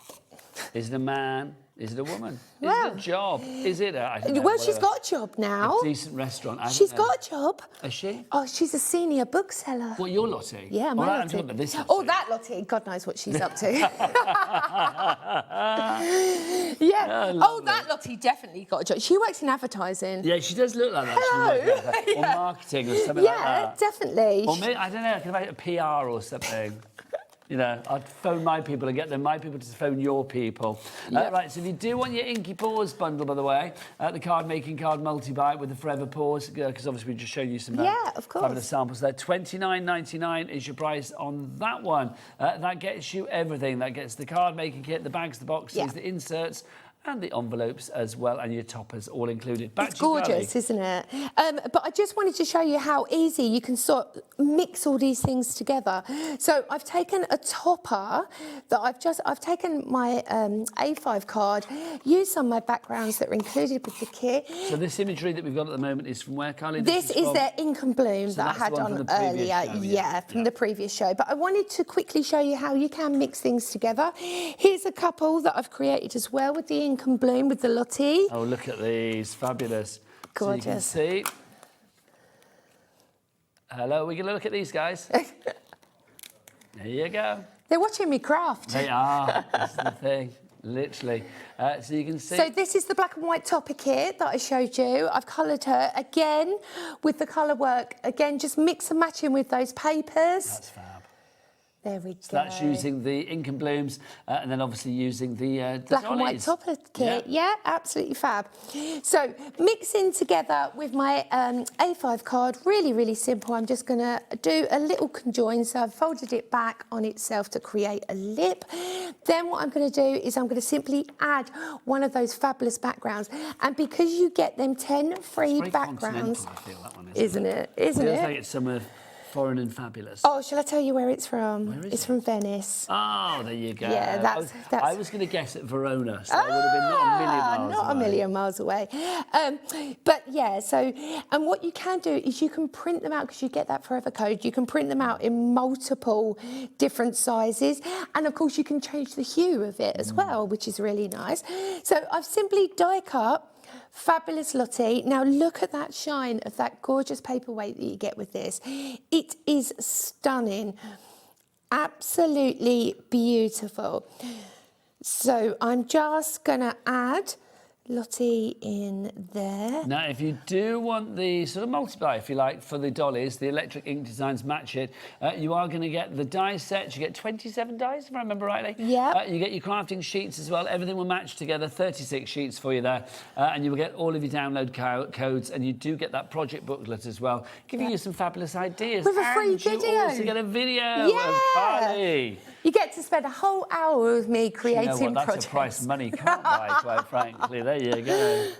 is it a man? Is it a woman? Is Well, it a job? Is it a... I don't know, well, she's whatever. got a job now. A decent restaurant. I She's don't know. got a job. Is she? Oh, she's a senior bookseller. What, your Lottie? Yeah, Oh, my I'm Lottie. talking about this Lottie. Oh, that Lottie. God knows what she's up to. Yeah. Oh, that Lottie definitely got a job. She works in advertising. Yeah, she does look like that. Hello. She might be like that. Or marketing or something like Yeah, that. definitely. Or maybe, I don't know, I can imagine a PR or something. You know, I'd phone my people and get them, my people to phone your people. Right, so if you do want your Inky Paws bundle, by the way, the card making card multi-buy with the Forever Paws, because obviously we've just shown you some of course. fabulous samples there. $29.99 is your price on that one. That gets you everything. That gets the card making kit, the bags, the boxes, the inserts, and the envelopes as well, and your toppers all included. Back It's to you, Carly. gorgeous, isn't it? But I just wanted to show you how easy you can sort of mix all these things together. So I've taken a topper that I've taken my A5 card, used some of my backgrounds that are included with the kit. So this imagery that we've got at the moment is from where, Carly? This is from... their ink and bloom So that I that's the had one from on the previous earlier. show, Yeah, from the previous show. But I wanted to quickly show you how you can mix things together. Here's a couple that I've created as well with the ink and bloom with the Lottie. Oh, look at these. Fabulous. Gorgeous. So you can see. Hello, we're going to look at these guys. There you go. They're watching me craft. They are. That's the thing. Literally. So you can see. So this is the black and white topper kit that I showed you. I've coloured her again with the colour work. Again, just mix and matching with those papers. That's fab. There we go. So that's using the ink and blooms, and then obviously using the black and white topper kit. Yeah, absolutely fab. So mixing together with my A5 card, really, really simple. I'm just going to do a little conjoin. So I've folded it back on itself to create a lip. Then what I'm going to do is I'm going to simply add one of those fabulous backgrounds. And because you get them 10 free backgrounds, I feel that one, isn't it? Isn't feels it? like it's somewhere foreign and fabulous. Oh, shall I tell you where it's from? Where is it's from Venice. Oh, there you go. Yeah, that's... I was going to guess at Verona, so I would have been not a million miles away. Not a million miles away. But yeah, so, and what you can do is you can print them out, because you get that forever code. You can print them out in multiple different sizes. And of course, you can change the hue of it as well, which is really nice. So I've simply die cut fabulous Lottie. Now look at that shine of that gorgeous paperweight that you get with this. It is stunning. Absolutely beautiful. So I'm just going to add Lottie in there. Now, if you do want the sort of multiply, if you like, for the dollies, the electric ink designs match it, you are going to get the die sets. You get 27 dies, if I remember rightly. Yeah. You get your crafting sheets as well. Everything will match together, 36 sheets for you there. And you will get all of your download codes, and you do get that project booklet as well, giving you some fabulous ideas. With a free video. You also get a video of Carly. You get to spend a whole hour with me creating projects. You know what? That's a price money can't buy, quite frankly. There you go.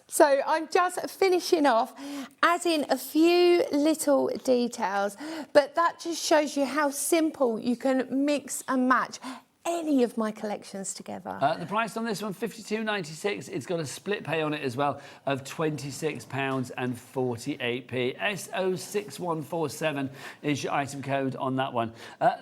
So I'm just finishing off, adding a few little details, but that just shows you how simple you can mix and match any of my collections together. The price on this one, £52.96. It's got a split pay on it as well of £26.48. SO6147 is your item code on that one.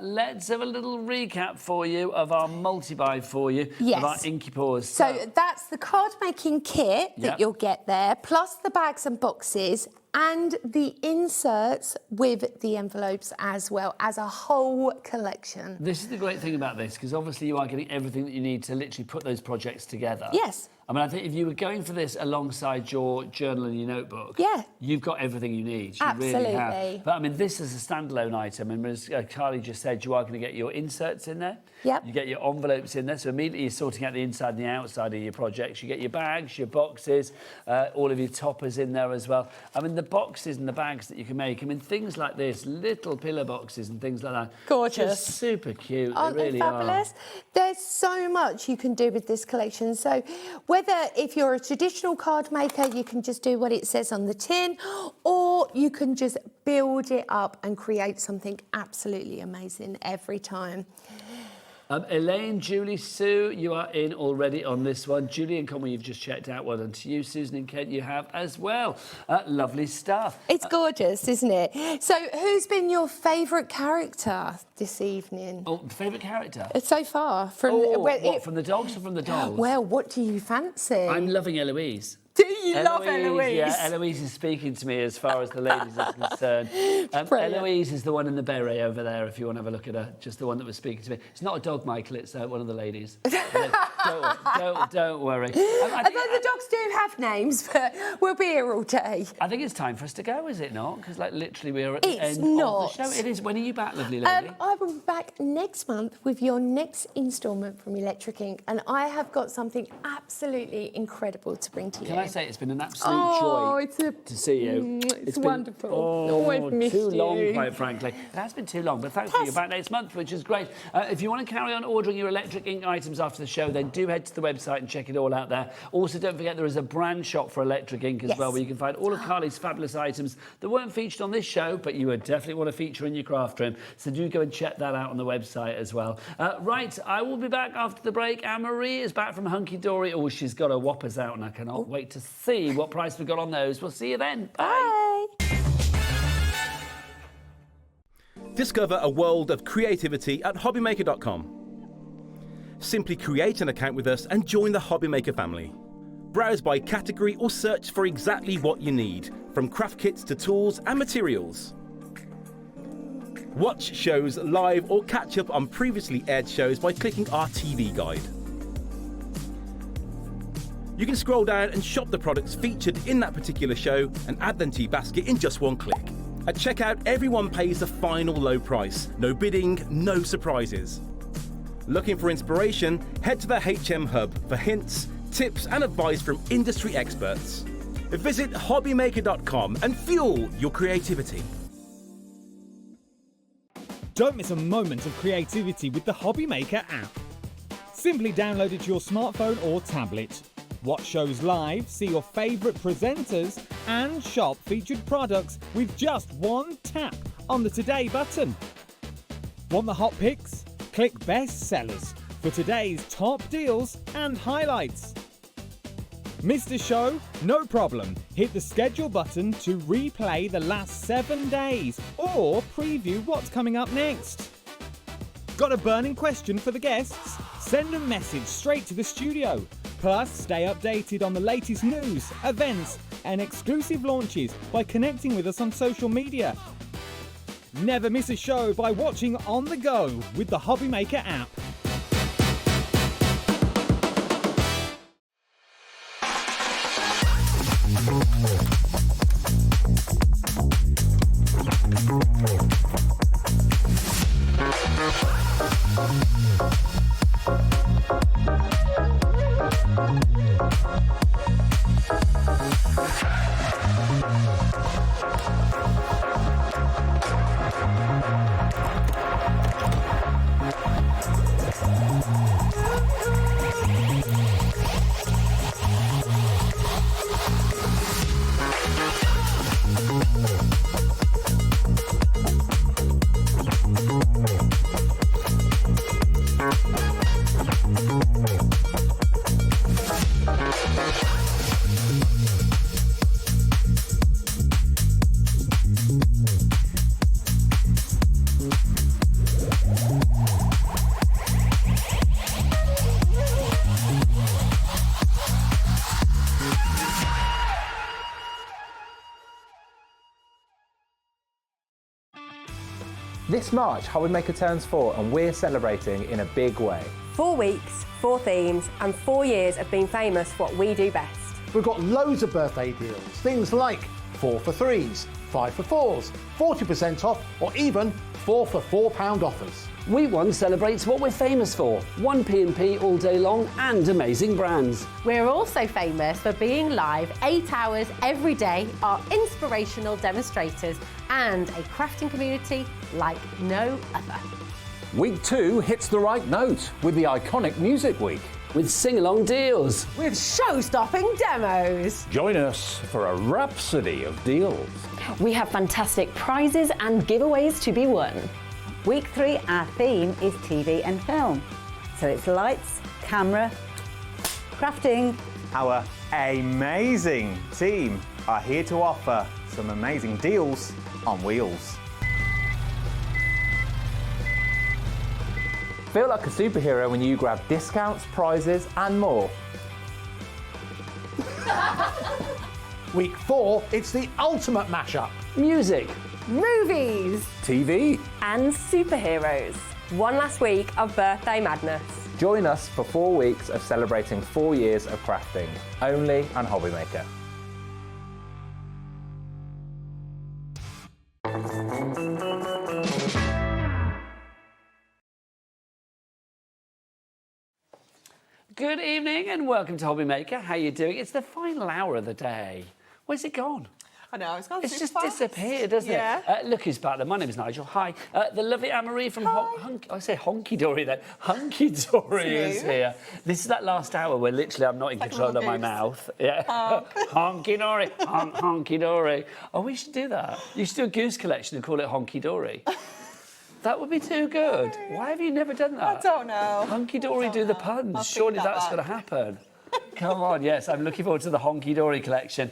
Let's have a little recap for you of our multi-buy for you, of our Inky Pours. So that's the card making kit that you'll get there, plus the bags and boxes, and the inserts with the envelopes as well, as a whole collection. This is the great thing about this, because obviously you are getting everything that you need to literally put those projects together. Yes. I mean, I think if you were going for this alongside your journal and your notebook, you've got everything you need. You really have. But I mean, this is a standalone item, and as Carly just said, you are going to get your inserts in there. Yep. You get your envelopes in there, so immediately you're sorting out the inside and the outside of your projects. You get your bags, your boxes, all of your toppers in there as well. I mean, the boxes and the bags that you can make, I mean, things like this, little pillar boxes and things like that. Gorgeous. Just super cute. Aren't they really fabulous? are. There's so much you can do with this collection. So whether if you're a traditional card maker, you can just do what it says on the tin, or you can just build it up and create something absolutely amazing every time. Elaine, Julie, Sue, you are in already on this one. Julie and Conway, you've just checked out. Well done to you. Susan and Kent, you have as well. Lovely stuff. It's gorgeous, isn't it? So who's been your favourite character this evening? Oh, favourite character? So far. From, from the dogs or from the dolls? Well, what do you fancy? I'm loving Eloise. Do you love Eloise? Yeah, Eloise is speaking to me as far as the ladies are concerned. Eloise is the one in the beret over there, if you want to have a look at her. Just the one that was speaking to me. It's not a dog, Michael, it's one of the ladies. don't worry. Although the dogs do have names, but we'll be here all day. I think it's time for us to go, is it not? Because, like, literally we are at the end of the show. It is. When are you back, lovely lady? I will be back next month with your next instalment from Electric Ink, and I have got something absolutely incredible to bring to you. Can I say it's been an absolute joy to see you. It's wonderful. Always missed too long, you. quite frankly. It has been too long, but thankfully you're back next month, which is great. If you want to carry on ordering your Electric Ink items after the show, then do head to the website and check it all out there. Also, don't forget there is a brand shop for Electric Ink as well, where you can find all of Carly's fabulous items that weren't featured on this show, but you would definitely want to feature in your craft room. So do go and check that out on the website as well. Right, I will be back after the break. Anne-Marie is back from Hunkydory. Oh, she's got her whoppers out, and I cannot wait to see what price we've got on those. We'll see you then. Bye. Discover a world of creativity at HobbyMaker.com. Simply create an account with us and join the HobbyMaker family. Browse by category or search for exactly what you need, from craft kits to tools and materials. Watch shows live or catch up on previously aired shows by clicking our TV guide. You can scroll down and shop the products featured in that particular show and add them to your basket in just one click. At checkout, everyone pays the final low price. No bidding, no surprises. Looking for inspiration? Head to the HM Hub for hints, tips and advice from industry experts. Visit HobbyMaker.com and fuel your creativity. Don't miss a moment of creativity with the HobbyMaker app. Simply download it to your smartphone or tablet. Watch shows live, see your favourite presenters, and shop featured products with just one tap on the Today button. Want the hot picks? Click Best Sellers for today's top deals and highlights. Missed a show? No problem. Hit the schedule button to replay the last 7 days or preview what's coming up next. Got a burning question for the guests? Send a message straight to the studio. Plus, stay updated on the latest news, events, and exclusive launches by connecting with us on social media. Never miss a show by watching on the go with the HobbyMaker app. This March, HobbyMaker turns 4 and we're celebrating in a big way. 4 weeks, 4 themes and 4 years of being famous for what we do best. We've got loads of birthday deals, things like 4 for 3s, 5 for 4s, 40% off or even 4 for £4 offers. Week 1 celebrates what we're famous for, 1P&P all day long and amazing brands. We're also famous for being live 8 hours every day, our inspirational demonstrators and a crafting community like no other. Week 2 hits the right note with the iconic Music Week. With sing-along deals. With show-stopping demos. Join us for a rhapsody of deals. We have fantastic prizes and giveaways to be won. Week 3, our theme is TV and film. So it's lights, camera, crafting. Our amazing team are here to offer some amazing deals on wheels. Feel like a superhero when you grab discounts, prizes and more. Week 4, it's the ultimate mashup. Music. Movies. TV. And superheroes. One last week of birthday madness. Join us for 4 weeks of celebrating 4 years of crafting, only on HobbyMaker. Good evening and welcome to HobbyMaker. How are you doing? It's the final hour of the day. Where's it gone? I know, it's gone It's super just fast. disappeared, hasn't it? Look who's back there. My name is Nigel. Hi. The lovely Anne-Marie from I say Hunkydory then. Hunkydory is here. This is that last hour where literally I'm not in control of my mouth. Yeah. Hunkydory. Hunkydory. Oh, we should do that. You should do a goose collection and call it Hunkydory. That would be too good. Why have you never done that? I don't know. Hunkydory do the puns. Surely that's going to happen. Come on, yes, I'm looking forward to the Hunkydory collection.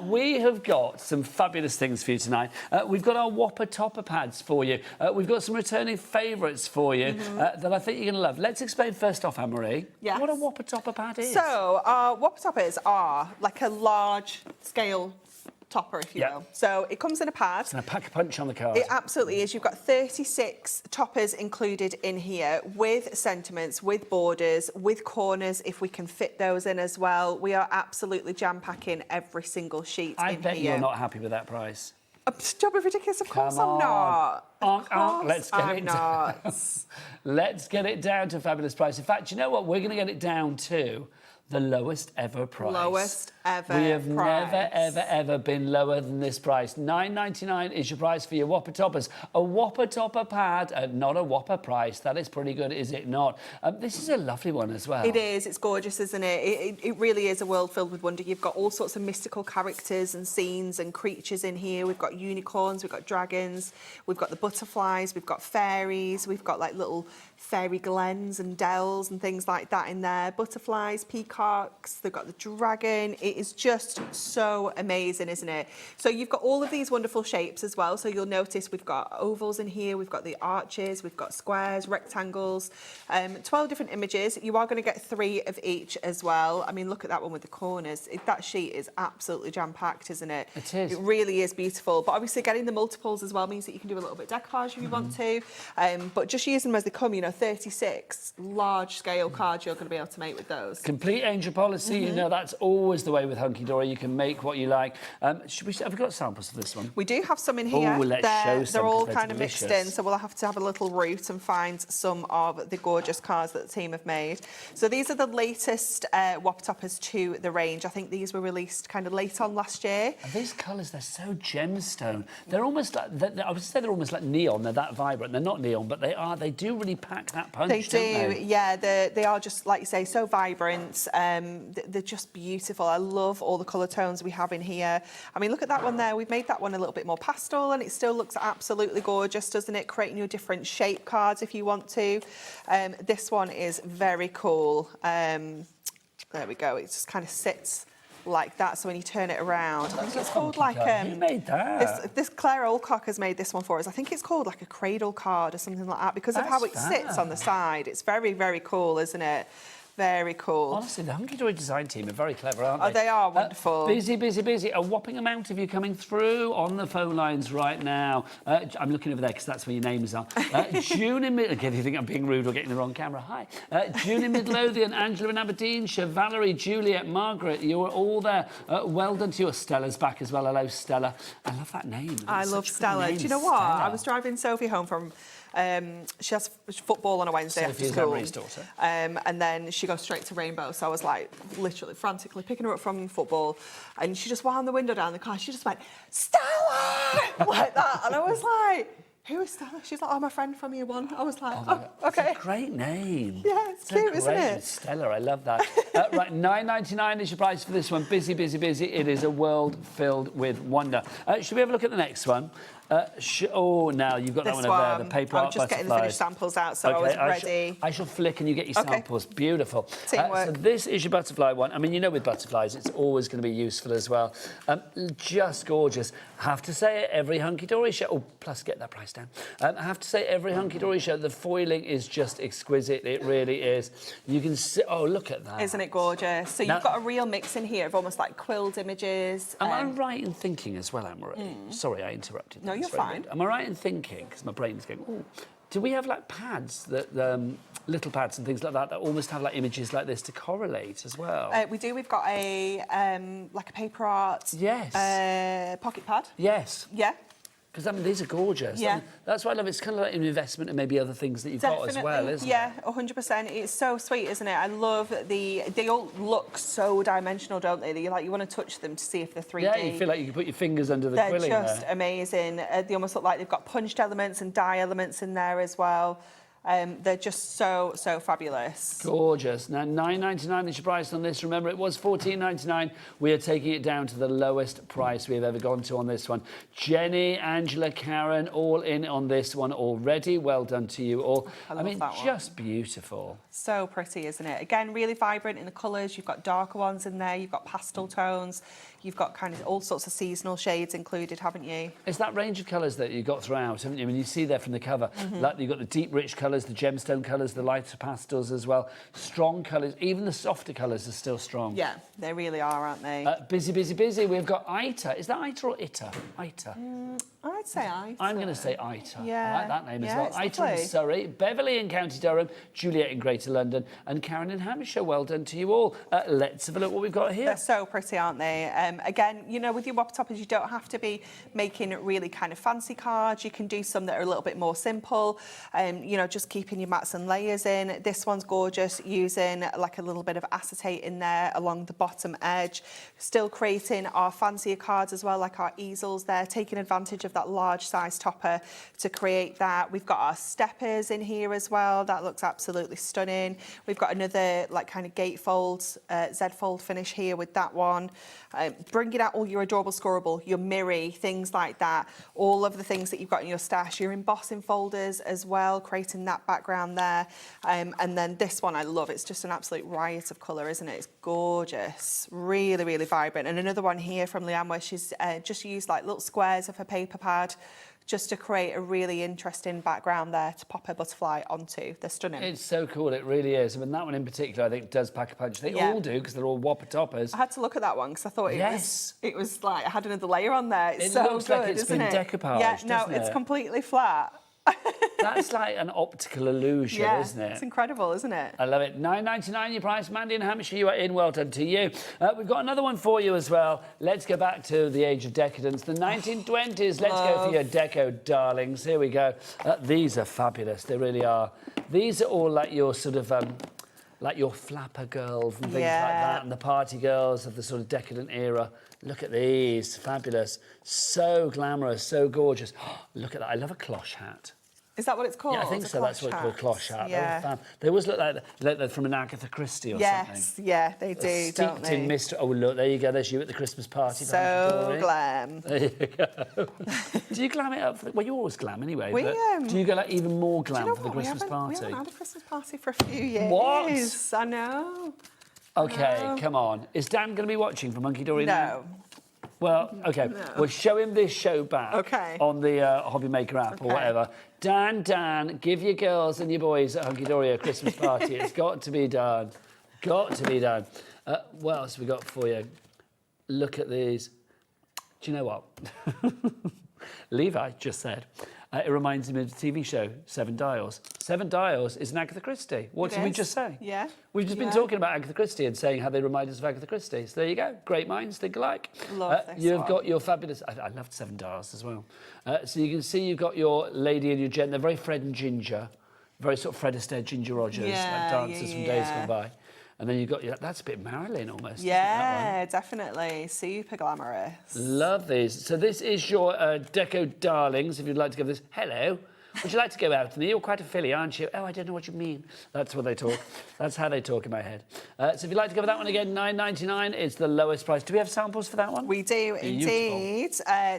We have got some fabulous things for you tonight. We've got our Whopper topper pads for you. We've got some returning favourites for you that I think you're going to love. Let's explain first off, Anne-Marie, what a Whopper topper pad is. So, our Whopper toppers are like a large scale topper, if you will. So it comes in a pad. It's going to pack a punch on the card. It absolutely is. You've got 36 toppers included in here with sentiments, with borders, with corners, if we can fit those in as well. We are absolutely jam-packing every single sheet in here. I bet you're not happy with that price. Don't be ridiculous. Of course I'm not. Let's get it down. Let's get it down to a fabulous price. In fact, you know what? We're going to get it down to the lowest ever price. Lowest ever We have price. never, ever been lower than this price. $9.99 is your price for your Whopper Toppers. A Whopper Topper pad at not a Whopper price. That is pretty good, is it not? This is a lovely one as well. It is. It's gorgeous, isn't it? It really is a world filled with wonder. You've got all sorts of mystical characters and scenes and creatures in here. We've got unicorns, we've got dragons, we've got the butterflies, we've got fairies, we've got like little fairy glens and dells and things like that in there. Butterflies, peacocks, they've got the dragon. It is just so amazing, isn't it? So you've got all of these wonderful shapes as well. So you'll notice we've got ovals in here, we've got the arches, we've got squares, rectangles, 12 different images. You are going to get 3 of each as well. I mean, look at that one with the corners. That sheet is absolutely jam-packed, isn't it? It is. It really is beautiful. But obviously getting the multiples as well means that you can do a little bit of decoupage if you want to. But just using them as they come, you know, 36 large-scale cards you're going to be able to make with those. Complete angel policy, you know, that's always the way with Hunkydory. You can make what you like. Have we got samples of this one? We do have some in here. Oh, let's show some. They're all They're kind of mixed delicious. in, so we'll have to have a little route and find some of the gorgeous cards that the team have made. So these are the latest Whopper Toppers to the range. I think these were released kind of late on last year. And these colours, they're so gemstone. They're almost like, I would say they're almost like neon. They're that vibrant. They're not neon, but they do really pack that punch, They don't do, they? yeah. They are just, like you say, so vibrant. They're just beautiful. I love all the colour tones we have in here. I mean, look at that one there. We've made that one a little bit more pastel and it still looks absolutely gorgeous, doesn't it? Creating your different shape cards if you want to. This one is very cool. There we go. It just kind of sits like that, so when you turn it around, I think it's called like Who made that? this Claire Olcock has made this one for us. I think it's called like a cradle card or something like that because of how it sits on the side. It's very, very cool, isn't it? Very cool. Honestly, the Hunkydory design team are very clever, aren't they? Oh, they are wonderful. Busy, busy, busy. A whopping amount of you coming through on the phone lines right now. I'm looking over there because that's where your names are. June in Again, you think I'm being rude or getting the wrong camera. Hi. June in Midlothian, Angela in Aberdeenshire, Valerie, Juliet, Margaret. You are all there. Well done to you. Stella's back as well. Hello, Stella. I love that name. I love Stella. Do you know what? I was driving Sophie home from... she has football on a Wednesday after school. Emery's daughter. And then she goes straight to Rainbow. So I was like literally frantically picking her up from football. And she just wound the window down the car. She just went, Stella! like that. And I was like, who is Stella? She's like, oh, my friend from year 1. I was like, oh okay. It's a great name. Yeah, it's cute, isn't it? Stella, I love that. Right, $9.99 is your price for this one. Busy, busy, busy. It is a world filled with wonder. Should we have a look at the next one? Now you've got that one over there, the paper art I'm just getting the finished samples out, so okay, I was ready. I shall flick and you get your samples. Beautiful. Teamwork. So this is your butterfly one. I mean, you know with butterflies, it's always going to be useful as well. Just gorgeous. Have to say it, every Hunkydory show... Oh, plus get that price down. I have to say every Hunkydory show, the foiling is just exquisite. It really is. You can see... Oh, look at that. Isn't it gorgeous? So you've got a real mix in here of almost like quilled images. Am I right in thinking as well, Anne-Marie? Sorry, I interrupted. No, you're fine. Am I right in thinking, because my brain's going, oh, do we have like pads, that little pads and things like that almost have like images like this to correlate as well? We do. We've got a like a paper art. Yes. Pocket pad. Yes. Yeah. Because, I mean, these are gorgeous. Yeah. I mean, that's why I love it. It's kind of like an investment and maybe other things that you've got as well, isn't it? Yeah, 100%. It's so sweet, isn't it? I love they all look so dimensional, don't they? You want to touch them to see if they're 3D. Yeah, you feel like you can put your fingers under the quilling They're just there. amazing. They almost look like they've got punched elements and dye elements in there as well. They're just so fabulous. Gorgeous. Now, $9.99 is your price on this. Remember, it was $14.99. We are taking it down to the lowest price we've ever gone to on this one. Jenny, Angela, Karen, all in on this one already. Well done to you all. I mean, just beautiful. So pretty, isn't it? Again, really vibrant in the colours. You've got darker ones in there. You've got pastel tones. You've got kind of all sorts of seasonal shades included, haven't you? It's that range of colours that you got throughout, haven't you? I mean, you see there from the cover, like you've got the deep, rich colours, the gemstone colours, the lighter pastels as well. Strong colours. Even the softer colours are still strong. Yeah, they really are, aren't they? Busy, busy, busy. We've got Ita. Is that Ita or Ita? Ita. I I'd say Ita. I'm going to say Ita. Yeah. I like that name as Yeah, well. it's Ita in lovely. Surrey, Beverly in County Durham, Juliet in Greater London, and Karen in Hampshire. Well done to you all. Let's have a look what we've got here. They're so pretty, aren't they? Again, you know, with your whopper toppers, you don't have to be making really kind of fancy cards. You can do some that are a little bit more simple. You know, just keeping your mats and layers in. This one's gorgeous, using like a little bit of acetate in there along the bottom edge. Still creating our fancier cards as well, like our easels there, taking advantage of that large size topper to create that. We've got our steppers in here as well. That looks absolutely stunning. We've got another like kind of gatefold, Z-fold finish here with that one. Bringing out all your adorable scoreable, your mirror, things like that. All of the things that you've got in your stash, your embossing folders as well, creating that background there. And then this one I love. It's just an absolute riot of colour, isn't it? It's gorgeous. Really, really vibrant. And another one here from Leanne where she's just used like little squares of her paper pad just to create a really interesting background there to pop her butterfly onto. They're stunning. It's so cool, it really is. I mean, that one in particular, I think, does pack a punch. They all do, because they're all whopper toppers. I had to look at that one because I thought it was like, I had another layer on there. It's It so looks good, like it's isn't been it? decoupaged, Yeah, no, doesn't it's it? completely flat. That's like an optical illusion, Yeah, isn't it? it's incredible, isn't it? I love it. £9.99 your price. Mandy in Hampshire, you are in. Well done to you. We've got another one for you as well. Let's go back to the age of decadence, the 1920s. Let's go for your deco darlings. Here we go. These are fabulous. They really are. These are all like your sort of... like your flapper girls and things like that, and the party girls of the sort of decadent era. Look at these, fabulous. So glamorous, so gorgeous. Look at that, I love a cloche hat. Is that what it's called? Yeah, I think so, that's what it's called, cloche hat. Yeah. They always look like they're from an Agatha Christie or something. Yes, yeah, they do, don't Steeped they? in mystery. Oh, look, there you go, there's you at the Christmas party. for So Hunkydory. glam. There you go. Do you glam it up? Well, you always glam anyway. We, but do you go like even more Do you glam know for the what? Christmas We party? haven't had a Christmas party for a few years. What? I know. Okay, come on. Is Dan going to be watching from HunkyDory now? No. Well, OK. No. We'll show him this show back on the HobbyMaker app or whatever. Dan, give your girls and your boys at HunkyDory a Christmas party. It's got to be done. Got to be done. What else have we got for you? Look at these. Do you know what? Levi just said, it reminds him of the TV show, Seven Dials. Seven Dials is an Agatha Christie. What did we just say? Yeah. We've just been talking about Agatha Christie and saying how they remind us of Agatha Christie. So there you go. Great minds think alike. Love this You've one. got your fabulous... I loved Seven Dials as well. So you can see you've got your lady and your gent. They're very Fred and Ginger. Very sort of Fred Astaire, Ginger Rogers, like dancers from days gone by. And then you've got your... That's a bit Marilyn almost. Yeah, definitely. Super glamorous. Love these. So this is your Deco Darlings, if you'd like to give this. Hello. Would you like to go out with me? You're quite a filly, aren't you? Oh, I don't know what you mean. That's what they talk. That's how they talk in my head. So if you'd like to go for that one again, $9.99 is the lowest price. Do we have samples for that one? We do indeed.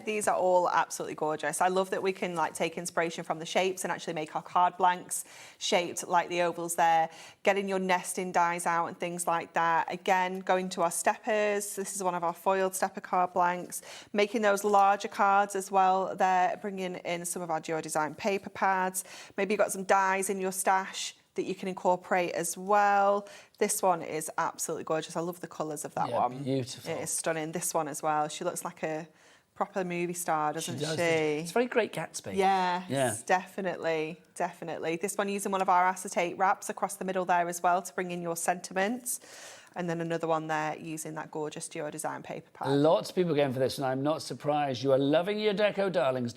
These are all absolutely gorgeous. I love that we can like take inspiration from the shapes and actually make our card blanks shaped like the ovals there. Getting your nesting dies out and things like that. Again, going to our steppers. This is one of our foiled stepper card blanks. Making those larger cards as well there. Bringing in some of our Duo Design paper pads. Maybe you've got some dies in your stash that you can incorporate as well. This one is absolutely gorgeous. I love the colours of that one. Beautiful. It is stunning. This one as well. She looks like a proper movie star, doesn't she? It's very Great Gatsby. Yes, definitely. This one using one of our acetate wraps across the middle there as well to bring in your sentiments. And then another one there using that gorgeous Duo Design paper pad. Lots of people going for this, and I'm not surprised. You are loving your Deco darlings.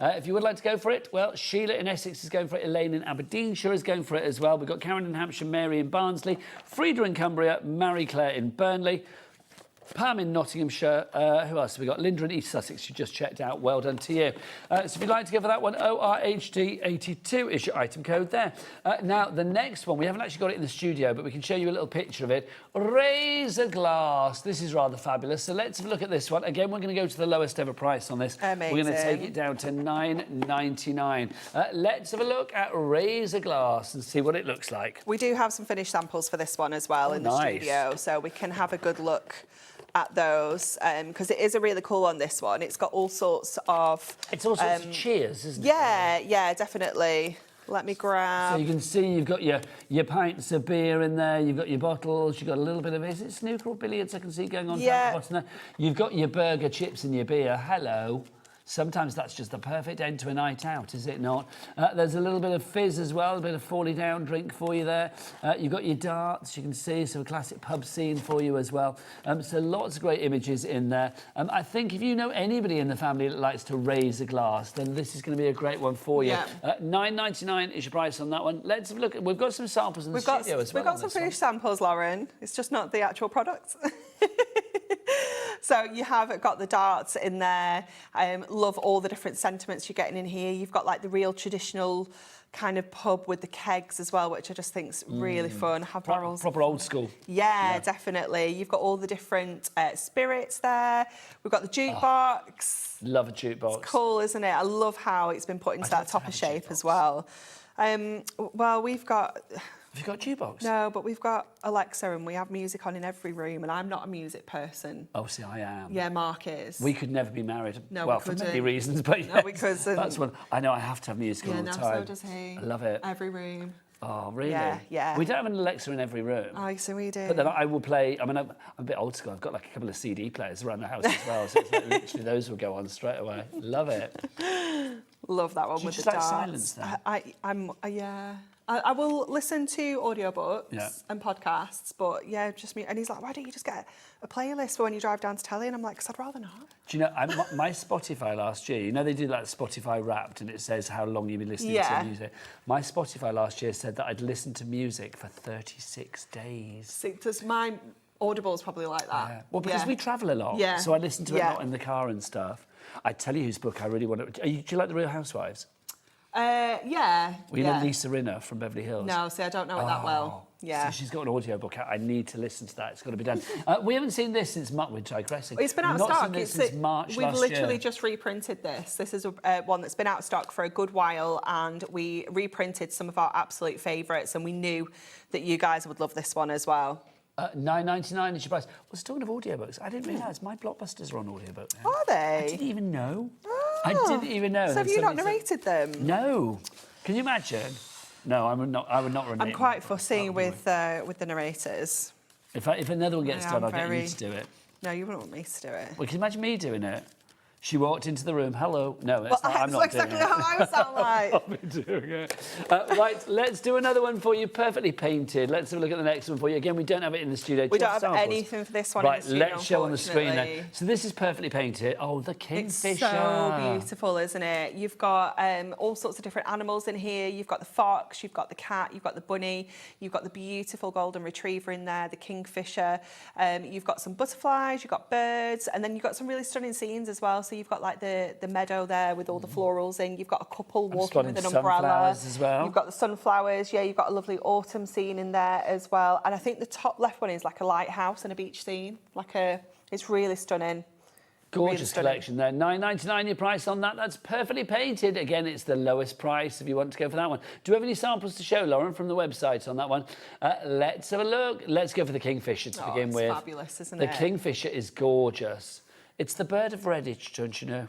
If you would like to go for it, well, Sheila in Essex is going for it. Elaine in Aberdeenshire is going for it as well. We've got Karen in Hampshire, Mary in Barnsley, Frieda in Cumbria, Marie Claire in Burnley, Pam in Nottinghamshire. Who else have we got? Linda in East Sussex, you just checked out. Well done to you. So if you'd like to go for that one, ORHD82 is your item code there. Now, the next one, we haven't actually got it in the studio, but we can show you a little picture of it. Razor glass. This is rather fabulous. So let's have a look at this one. Again, we're going to go to the lowest ever price on this. Amazing. We're going to take it down to $9.99. Let's have a look at razor glass and see what it looks like. We do have some finished samples for this one as well in the studio, so we can have a good look at those because it is a really cool one, this one. It's got all sorts of... It's all sorts of cheers, isn't it? Yeah, definitely. Let me grab... So you can see you've got your pints of beer in there, you've got your bottles, you've got a little bit of... Is it snooker or billiards I can see going on down the bottom there? You've got your burger, chips and your beer. Hello. Sometimes that's just the perfect end to a night out, is it not? There's a little bit of fizz as well, a bit of falling down drink for you there. You've got your darts, you can see, so a classic pub scene for you as well. So lots of great images in there. I think if you know anybody in the family that likes to raise a glass, then this is going to be a great one for you. Yeah. $9.99 is your price on that one. Let's have a look. We've got some samples in the studio as well. We've got some finished samples, Lauren. It's just not the actual product. So you have got the darts in there. Love all the different sentiments you're getting in here. You've got like the real traditional kind of pub with the kegs as well, which I just think's really fun. Have barrels. Proper old school. Yeah, definitely. You've got all the different spirits there. We've got the jukebox. Love a jukebox. It's cool, isn't it? I love how it's been put into that topper shape as well. Well, we've got... Have you got jukebox? No, but we've got Alexa and we have music on in every room, and I'm not a music person. Oh, see, I am. Yeah, Mark is. We could never be married. No, well, we for couldn't. many reasons, but yes, No, we couldn't. that's one. I know I have to have music all the time. Yeah, so does he. I love it. Every room. Oh, really? Yeah, yeah. We don't have an Alexa in every room. Oh, so we do. But then I will play, I mean, I'm a bit old school. I've got like a couple of CD players around the house as well. So it's like literally those will go on straight away. Love it. Love that one Do you with just the like darts. silence then? I'm yeah. I will listen to audiobooks and podcasts, but yeah, just me. And he's like, why don't you just get a playlist for when you drive down to telly? And I'm like, because I'd rather not. Do you know, my Spotify last year, you know they do like Spotify Wrapped and it says how long you've been listening to music. My Spotify last year said that I'd listened to music for 36 days. See, does my Audible's probably like that. Yeah. Well, because we travel a lot, so I listen to it a lot in the car and stuff. I tell you whose book I really want to... Do you like The Real Housewives? Yeah. Well, you know Lisa Rinna from Beverly Hills? No, see, I don't know it that well. Yeah. So she's got an audio book out. I need to listen to that. It's got to be done. We haven't seen this since March. We're digressing. It's been out of We've not stock. seen this since March We've last literally year. just reprinted this. This is one that's been out of stock for a good while, and we reprinted some of our absolute favourites, and we knew that you guys would love this one as well. $9.99 is your price. Well, talking of audiobooks, I didn't realise my blockbusters are on audiobook now. Are they? I didn't even know. Oh. I didn't even know. So have you not narrated them? No. Can you imagine? No, I would not narrate. I'm quite fussy with the narrators. If another one gets done, I'll get you to do it. No, you wouldn't want me to do it. Well, can you imagine me doing it? She walked into the room. Hello. No, Well, I'm not exactly doing it. how I would sound like. I'll be doing it. Right, let's do another one for you, perfectly painted. Let's have a look at the next one for you. Again, we don't have it in the studio. We don't have anything for this one in the studio, let's show on the screen then. unfortunately. So this is perfectly painted. Oh, the kingfisher. It's so beautiful, isn't it? You've got all sorts of different animals in here. You've got the fox, you've got the cat, you've got the bunny, you've got the beautiful golden retriever in there, the kingfisher. You've got some butterflies, you've got birds, and then you've got some really stunning scenes as well. So you've got like the meadow there with all the florals in. You've got a couple walking with an umbrella. Sunflowers as well. You've got the sunflowers. Yeah, you've got a lovely autumn scene in there as well. And I think the top left one is like a lighthouse and a beach scene. It's really stunning. Gorgeous collection there. $9.99 your price on that. That's perfectly painted. Again, it's the lowest price if you want to go for that one. Do you have any samples to show, Lauren, from the website on that one? Let's have a look. Let's go for the kingfisher to begin with. It's fabulous, isn't it? it? The kingfisher is gorgeous. It's the bird of Redditch, don't you know?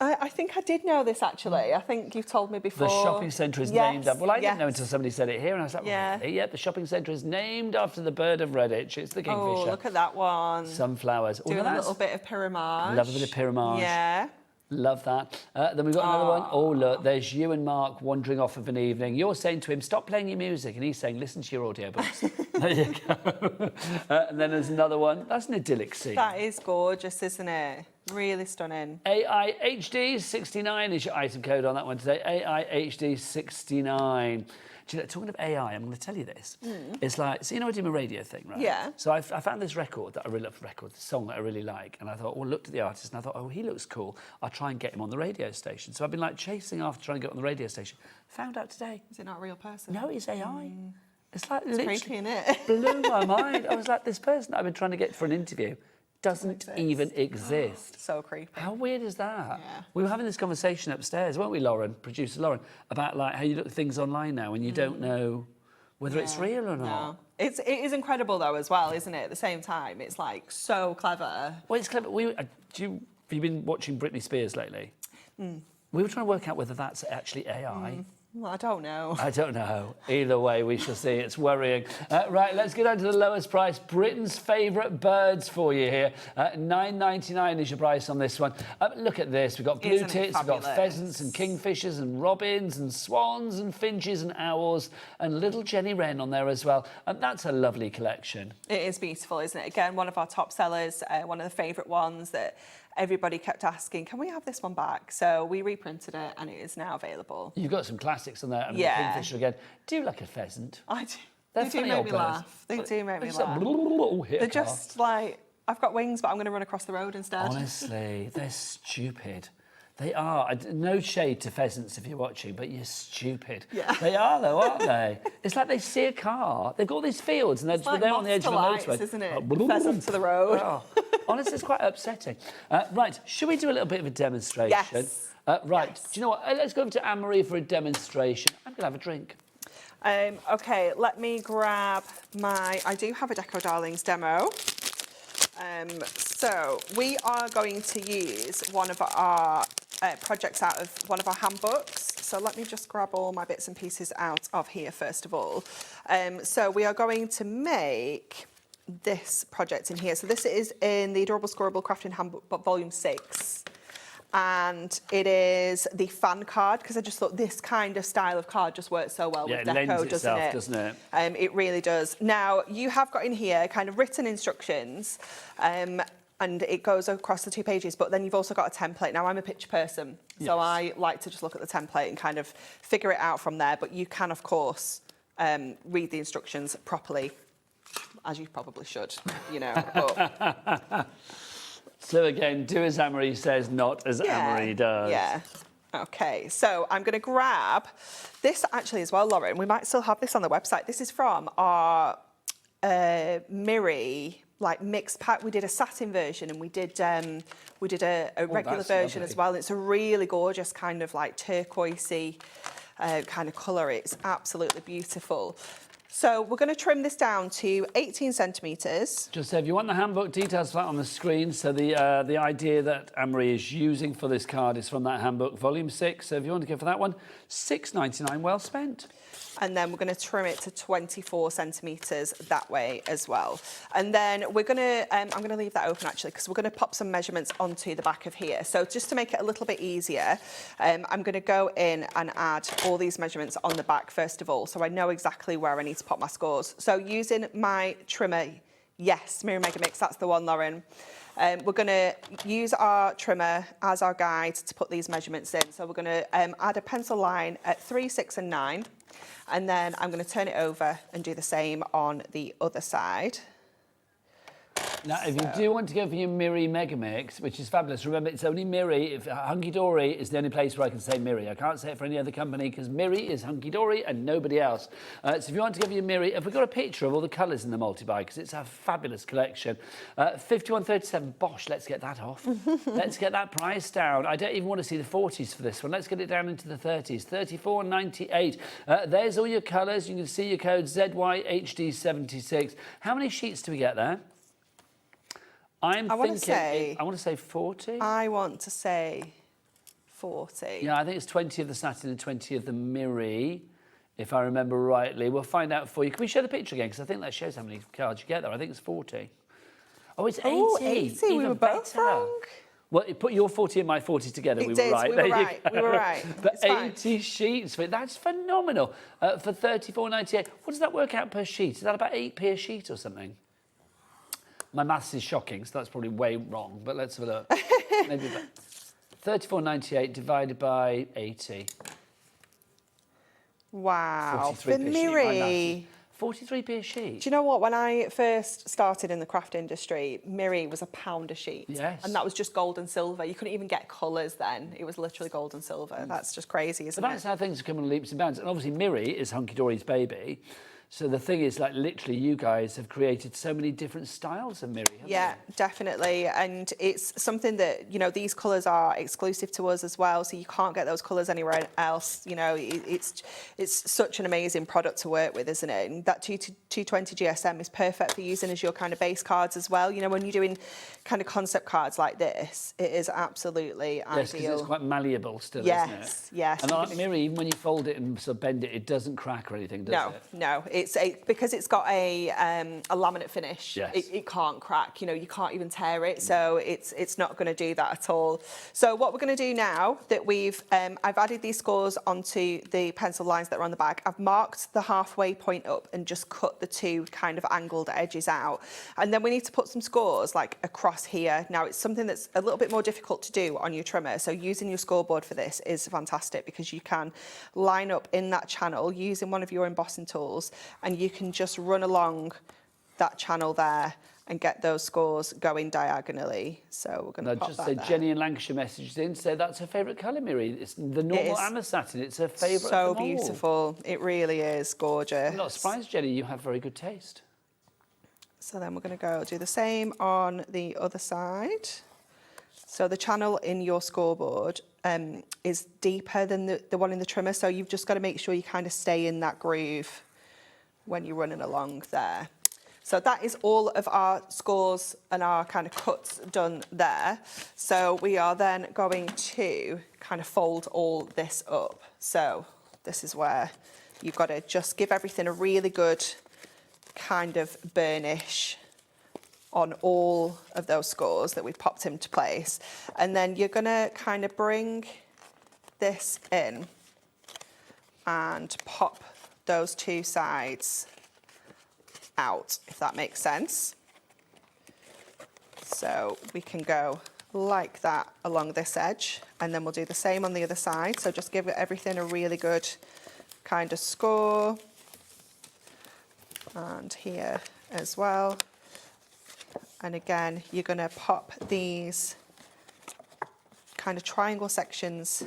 I think I did know this, actually. I think you've told me before. The shopping centre is named after... Well, I didn't know yes. until somebody said it here, and I was like, really? Yeah, the shopping centre is named after the bird of Redditch. It's the kingfisher. Oh, look at that one. Sunflowers. Doing a little bit of pyramage. Love a bit of pyramage. Yeah. Love that. Then we've got another one. Oh, look, there's you and Mark wandering off of an evening. You're saying to him, stop playing your music. And he's saying, listen to your audiobooks. There you go. And then there's another one. That's an idyllic scene. That is gorgeous, isn't it? Really stunning. AIHD69 is your item code on that one today. AIHD69. Do you know, talking of AI, I'm going to tell you this. It's like, so you know I do my radio thing, right? Yeah. So I found this record that I really love, this song that I really like, and I thought, well, looked at the artist, and I thought, oh, he looks cool. I'll try and get him on the radio station. So I've been like chasing after trying to get on the radio station. Found out today. Is it not a real person? No, it's AI. It's like It's literally creepy, innit? blew my mind. I was like, this person that I've been trying to get for an interview doesn't even exist. So creepy. How weird is that? Yeah. We were having this conversation upstairs, weren't we, Lauren, producer Lauren, about like how you look at things online now and you don't know whether it's real or not. No. It is incredible though as well, isn't it? At the same time, it's like so clever. Well, it's clever. Have you been watching Britney Spears lately? We were trying to work out whether that's actually AI Well, I don't know. I don't know. Either way, we shall see. It's worrying. Right, let's get on to the lowest price. Britain's favourite birds for you here. $9.99 is your price on this one. Look at this. We've got blue tits, we've got pheasants and kingfishers and robins and swans and finches and owls and little Jenny Wren on there as well. And that's a lovely collection. It is beautiful, isn't it? Again, one of our top sellers, one of the favourite ones that everybody kept asking, can we have this one back? So we reprinted it and it is now available. You've got some classics on there. I mean, the kingfisher again. Do you like a pheasant? I do. They're They do funny make old me birds. laugh. They do make me It's like, laugh. hit a They're car. just like, I've got wings, but I'm going to run across the road instead. Honestly, they're stupid. They are. No shade to pheasants if you're watching, but you're stupid. Yeah. They are, though, aren't they? It's like they see a car. They've got all these fields, and It's like they're on the edge of a lights, motorway. isn't it? Pheasant to the road. Oh. Honestly, it's quite upsetting. Right, should we do a little bit of a demonstration? Yes. Right. Yes. Do you know what? Let's go over to Anne-Marie for a demonstration. I'm going to have a drink. Okay, let me grab I do have a Deco Darlings demo. So we are going to use one of our projects out of one of our handbooks. So let me just grab all my bits and pieces out of here first of all. So we are going to make this project in here. So this is in the Adorable Scoreable Crafting Handbook, but volume 6. And it is the fan card, because I just thought this kind of style of card just works so well with it Deco, lends itself, doesn't it? It really does. Now, you have got in here kind of written instructions, and it goes across the 2 pages, but then you've also got a template. Now, I'm a picture person, so I like to just look at the template and kind of figure it out from there, but you can, of course, read the instructions properly, as you probably should, you know. But so again, do as Anne-Marie says, not as Anne-Marie does. Yeah. Okay, so I'm going to grab this actually as well, Lauren. We might still have this on the website. This is from our Miri mixed pack. We did a satin version and we did a regular version lovely. as well. It's a really gorgeous kind of like turquoisey kind of colour. It's absolutely beautiful. So we're going to trim this down to 18 centimetres. Just so if you want the handbook details flat on the screen, so the idea that Anne-Marie is using for this card is from that handbook, volume 6. So if you want to go for that one, $6.99, well spent. And then we're going to trim it to 24 centimetres that way as well. And then we're going to, I'm going to leave that open actually, because we're going to pop some measurements onto the back of here. So just to make it a little bit easier, I'm going to go in and add all these measurements on the back first of all, so I know exactly where I need to pop my scores. So using my trimmer, yes, Miri Mega Mix, that's the one, Lauren. We're going to use our trimmer as our guide to put these measurements in. So we're going to add a pencil line at 3, 6 and 9. And then I'm going to turn it over and do the same on the other side. Now, if you do want to go for your Miri Megamix, which is fabulous, remember it's only Miri. If Hunkydory is the only place where I can say Miri. I can't say it for any other company because Miri is Hunkydory and nobody else. So if you want to go for your Miri, have we got a picture of all the colours in the multi-buy? Because it's a fabulous collection. 51.37, bosh, let's get that off. Let's get that price down. I don't even want to see the 40s for this one. Let's get it down into the 30s. 34.98. There's all your colours. You can see your code ZYHD76. How many sheets do we get there? I want to say 40. I want to say 40. Yeah, I think it's 20 of the satin and 20 of the Miri, if I remember rightly. We'll find out for you. Can we show the picture again? Because I think that shows how many cards you get there. I think it's 40. Oh, it's 80. Oh, 80. Even we were both better. wrong. Well, you put your 40 and my 40 together. It we did. were right. We There were you right. go. We were right. But It's fine. 80 sheets for it. That's phenomenal. For $34.98. What does that work out per sheet? Is that about 8p a sheet or something? My maths is shocking, so that's probably way wrong, but let's have a look. Maybe about $34.98 divided by 80. Wow. 43p The a sheet. Miri. 43p a sheet. Do you know what? When I first started in the craft industry, Miri was £1 a sheet. Yes. And that was just gold and silver. You couldn't even get colours then. It was literally gold and silver. That's just crazy, isn't But that's it? how things are coming in leaps and bounds. And obviously Miri is Hunkydory's baby. So the thing is, like, literally, you guys have created so many different styles of Miri, haven't Yeah, you? definitely. And it's something that, you know, these colours are exclusive to us as well. So you can't get those colours anywhere else. You know, it's such an amazing product to work with, isn't it? And that 220 GSM is perfect for using as your kind of base cards as well. You know, when you're doing kind of concept cards like this, it is absolutely ideal. Yes, because it's quite malleable still, yes, isn't it? Yes. And like Miri, even when you fold it and sort of bend it, it doesn't crack or anything, does it? No. Because it's got a laminate finish. Yes. It can't crack. You know, you can't even tear it. So it's not going to do that at all. So what we're going to do now that I've added these scores onto the pencil lines that are on the back. I've marked the halfway point up and just cut the two kind of angled edges out. And then we need to put some scores like across here. Now it's something that's a little bit more difficult to do on your trimmer. So using your scoreboard for this is fantastic because you can line up in that channel using one of your embossing tools, and you can just run along that channel there and get those scores going diagonally. So we're going to pop just that say there. Jenny in Lancashire messaged in, said that's her favourite colour, Miri. It's the normal and the satin. It's her favourite. So of them all. beautiful. It really is gorgeous. I'm not surprised, Jenny. You have very good taste. So then we're going to go do the same on the other side. So the channel in your scoreboard is deeper than the one in the trimmer. So you've just got to make sure you kind of stay in that groove when you're running along there. So that is all of our scores and our kind of cuts done there. So we are then going to kind of fold all this up. So this is where you've got to just give everything a really good kind of burnish on all of those scores that we've popped into place. And then you're going to kind of bring this in and pop those two sides out, if that makes sense. So we can go like that along this edge, and then we'll do the same on the other side. So just give everything a really good kind of score. And here as well. And again, you're going to pop these kind of triangle sections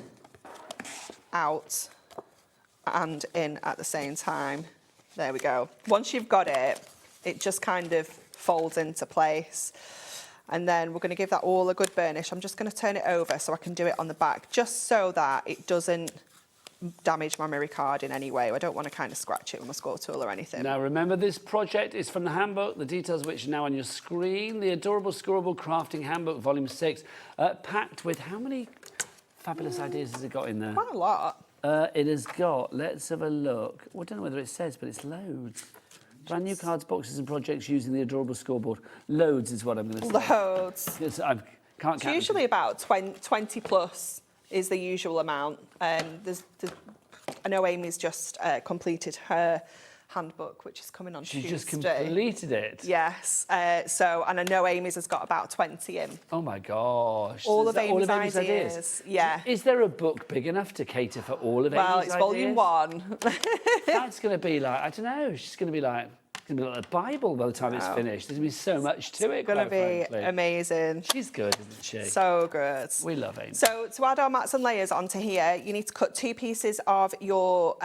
out and in at the same time. There we go. Once you've got it, it just kind of folds into place. And then we're going to give that all a good burnish. I'm just going to turn it over so I can do it on the back, just so that it doesn't damage my Miri card in any way. I don't want to kind of scratch it with my score tool or anything. Now remember, this project is from the handbook, the details of which are now on your screen. The Adorable Scorable Crafting Handbook, Volume 6, packed with how many fabulous ideas has it got in there? Quite a lot. It has got, let's have a look. Well, I don't know whether it says, but it's loads. Brand new cards, boxes and projects using the Adorable Scoreboard. Loads is what I'm going to say. Loads. I can't count. It's usually about 20 plus is the usual amount. I know Amy's just completed her handbook, which is coming on Tuesday. She just completed it? Yes. And I know Amy's has got about 20 in. Oh my gosh. All Is of that Amy's ideas. Yeah. Is there a book big enough to cater for all of Amy's ideas? Well, it's volume 1. That's going to be like, I don't know, she's going to be like the Bible by the time it's finished. There's going to be so much to it. It's going to be amazing. She's good, isn't she? So good. We love Amy. So to add our mats and layers onto here, you need to cut 2 pieces of your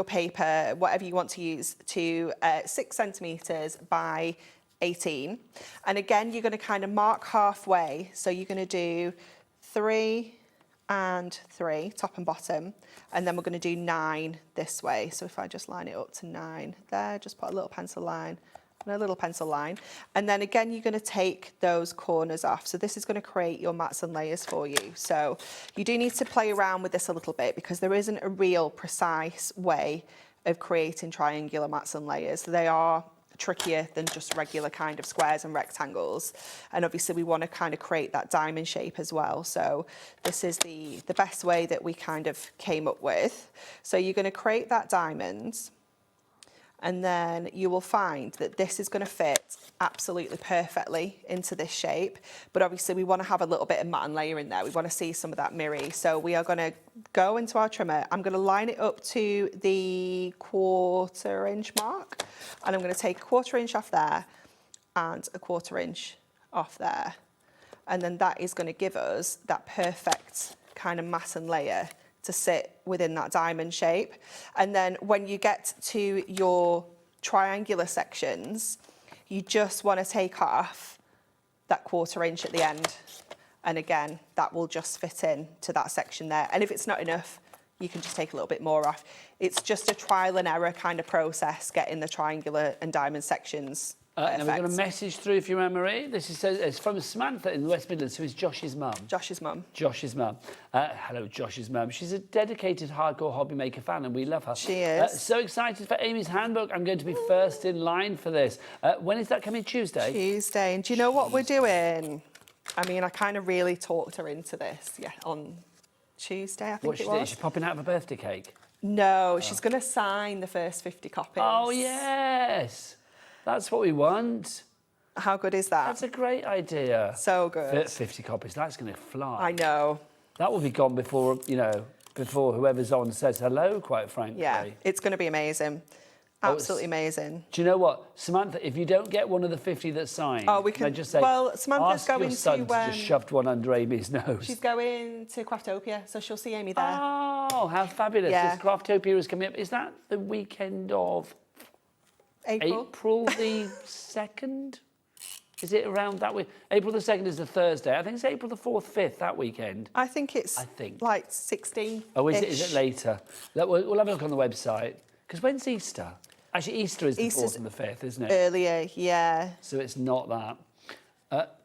paper, whatever you want to use, to 6 centimetres by 18. And again, you're going to kind of mark halfway. So you're going to do 3 and 3, top and bottom, and then we're going to do 9 this way. So if I just line it up to 9 there, just put a little pencil line and a little pencil line, and then again you're going to take those corners off. So this is going to create your mats and layers for you. So you do need to play around with this a little bit because there isn't a real precise way of creating triangular mats and layers. They are trickier than just regular kind of squares and rectangles, and obviously we want to kind of create that diamond shape as well. So this is the best way that we kind of came up with. So you're going to create that diamond, and then you will find that this is going to fit absolutely perfectly into this shape, but obviously we want to have a little bit of mat and layer in there. We want to see some of that Miri. So we are going to go into our trimmer. I'm going to line it up to the 1/4 inch mark, and I'm going to take 1/4 inch off there and 1/4 inch off there, and then that is going to give us that perfect kind of mat and layer to sit within that diamond shape. And then when you get to your triangular sections, you just want to take off that 1/4 inch at the end. And again, that will just fit in to that section there. And if it's not enough, you can just take a little bit more off. It's just a trial and error kind of process, getting the triangular and diamond sections. And we've got a message through for you, Anne-Marie. This is it's from Samantha in the West Midlands, who is Josh's mum. Josh's mum. Josh's mum. Hello, Josh's mum. She's a dedicated hardcore HobbyMaker fan, and we love her. She is. So excited for Amy's handbook. I'm going to be first in line for this. When is that coming? Tuesday? Tuesday. And do you know what we're doing? I mean, I kind of really talked her into this, on Tuesday, I think What's she doing? She's popping out of a birthday cake? No, she's going to sign the first 50 copies. Oh, yes. That's what we want. How good is that? That's a great idea. So good. 50 copies, that's going to fly. I know. That will be gone before, before whoever's on says hello, quite frankly. Yeah, it's going to be amazing. Absolutely amazing. Do you know what, Samantha? If you don't get one of the 50 that's signed, we can just say. Well, Samantha's ask going your son to. Just shoved one under Amy's nose. She's going to Craftopia, so she'll see Amy there. Oh, how fabulous! Yeah. This Craftopia is coming up. Is that the weekend of April the 2nd? Is it around that week? April the 2nd is the Thursday. I think it's April the 4th, 5th, that weekend. I think it's like 16. Oh, is it later? We'll have a look on the website. Because when's Easter? Actually, Easter is the 4th and the 5th, isn't it? Earlier, yeah. So it's not that.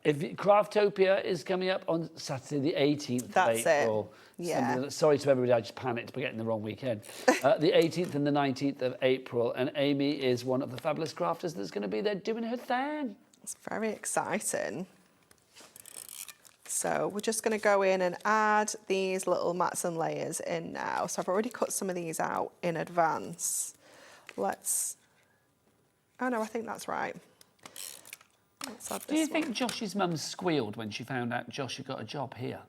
Craftopia is coming up on Saturday the 18th of April. Yeah. Sorry to everybody, I just panicked by getting the wrong weekend. The 18th and the 19th of April, and Amy is one of the fabulous crafters that's going to be there doing her thing. It's very exciting. So we're just going to go in and add these little mats and layers in now. So I've already cut some of these out in advance. Oh no, I think that's right. Let's add this. Do you think Josh's mum squealed when she found out Josh had got a job here?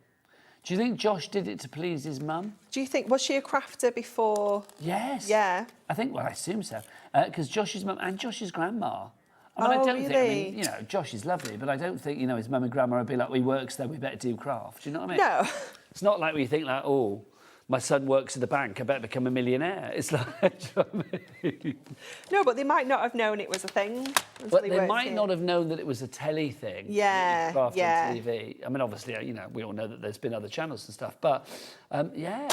Do you think Josh did it to please his mum? Do you think, was she a crafter before? Yes. Yeah. I assume so. Because Josh's mum and Josh's grandma. I mean, Josh is lovely, but I don't think, his mum and grandma would be like, he works there, we better do craft. Do you know what I mean? No. It's not like we think like, oh, my son works at the bank, I better become a millionaire. It's like, do you know what I mean? No, but they might not have known it was a thing. But they might not have known that it was a telly thing. Yeah, Craft on TV. I mean, obviously, we all know that there's been other channels and stuff, but yeah.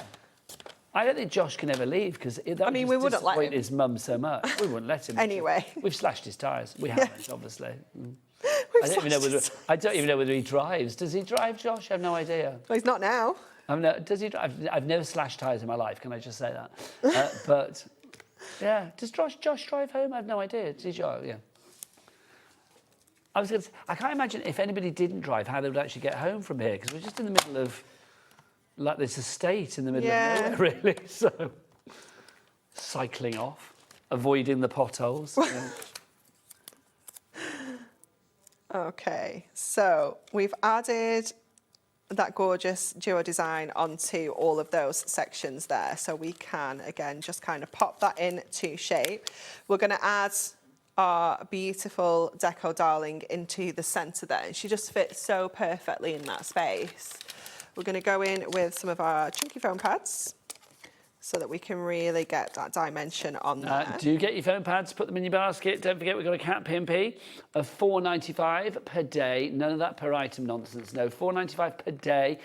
I don't think Josh can ever leave because we wouldn't let him. His mum so much. We wouldn't let him. Anyway, we've slashed his tyres. We haven't, obviously. I don't even know whether he drives. Does he drive, Josh? I have no idea. Well, he's not now. Does he drive? I've never slashed tyres in my life. Can I just say that? But yeah, does Josh drive home? I have no idea. Does he drive? Yeah. I can't imagine if anybody didn't drive how they would actually get home from here because we're just in the middle of. Like this estate in the middle of nowhere, really. So, cycling off, avoiding the potholes. Okay, so we've added that gorgeous duo design onto all of those sections there. So we can, again, just kind of pop that into shape. We're going to add our beautiful Deco Darling into the centre there. She just fits so perfectly in that space. We're going to go in with some of our chunky foam pads so that we can really get that dimension on there. Do get your foam pads, put them in your basket. Don't forget we've got a cat P&P of $4.95 per day. None of that per item nonsense, no, $4.95 per day.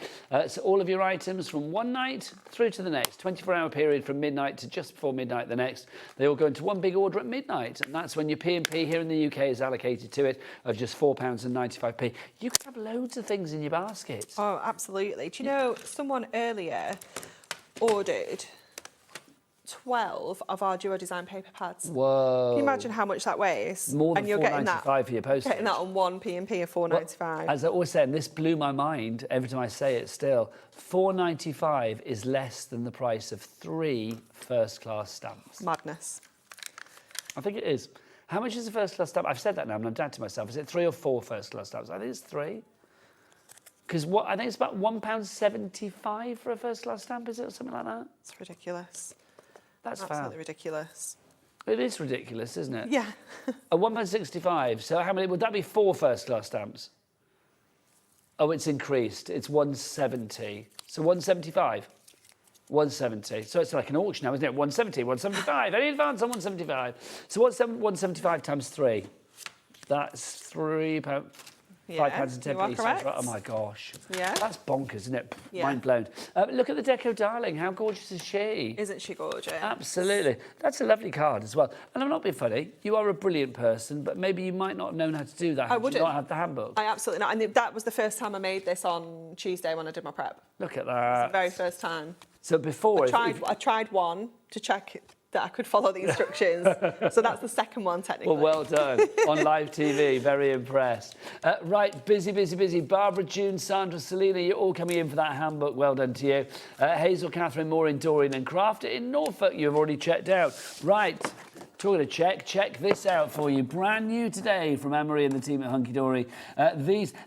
So all of your items from one night through to the next, 24-hour period from midnight to just before midnight the next. They all go into one big order at midnight, and that's when your P&P here in the UK is allocated to it of just £4.95. You can have loads of things in your basket. Oh, absolutely. Do you know, someone earlier ordered 12 of our duo design paper pads. Whoa. Can you imagine how much that weighs? More than and you're getting that for your postage. Getting that on one P&P of $4.95. Well, as I always say, and this blew my mind every time I say it still, $4.95 is less than the price of 3 first-class stamps. Madness. I think it is. How much is a first-class stamp? I've said that now, and I'm down to myself. Is it 3 or 4 first-class stamps? I think it's 3. Because I think it's about £1.75 for a first-class stamp, is it, or something like that? It's ridiculous. That's absolutely ridiculous. It is ridiculous, isn't it? Yeah. A £1.65. So how many would that be? 4 first-class stamps? Oh, it's increased. It's 170. So 175. 170. So it's like an auction now, isn't it? 170, 175. Any advance on 175? So what's 175 times 3? That's £3. £5.10. correct. Oh my gosh. Yeah. That's bonkers, isn't it? Yeah. Mind blown. Look at the deco darling. How gorgeous is she? Isn't she gorgeous? Absolutely. That's a lovely card as well. And I'm not being funny. You are a brilliant person, but maybe you might not have known how to do that. I wouldn't. Not have the handbook. I absolutely not. And that was the first time I made this on Tuesday when I did my prep. Look at It's that. the very first time. So before... I tried one to check that I could follow the instructions. So that's the second one, technically. Well done. On live TV, very impressed. Right, busy. Barbara, June, Sandra, Selena, you're all coming in for that handbook. Well done to you. Hazel, Catherine, Maureen, Doreen and Craft in Norfolk, you've already checked out. Right, talking of check this out for you. Brand new today from Anne-Marie and the team at Hunkydory.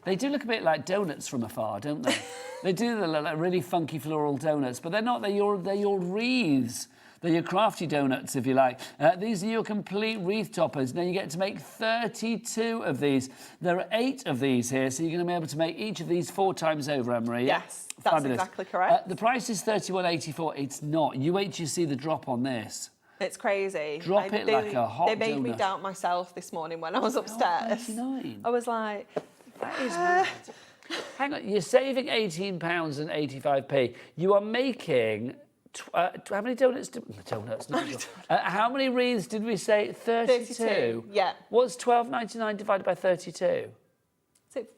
They do look a bit like donuts from afar, don't they? They do look like really funky floral donuts, but they're not. They're your wreaths. They're your crafty donuts, if you like. These are your complete wreath toppers. Now, you get to make 32 of these. There are 8 of these here, so you're going to be able to make each of these 4 times over, Anne-Marie. Yes, that's Fabulous. exactly correct. The price is £31.84. It's not. You wait till you see the drop on this. It's crazy. Drop it like a hot They made me donut. doubt myself this morning when I was upstairs. £12.99. I was like... That is mad. Hang on, you're saving £18.85. You are making... how many donuts? How many wreaths did we say? 32. Yeah. What's £12.99 divided by 32? Is it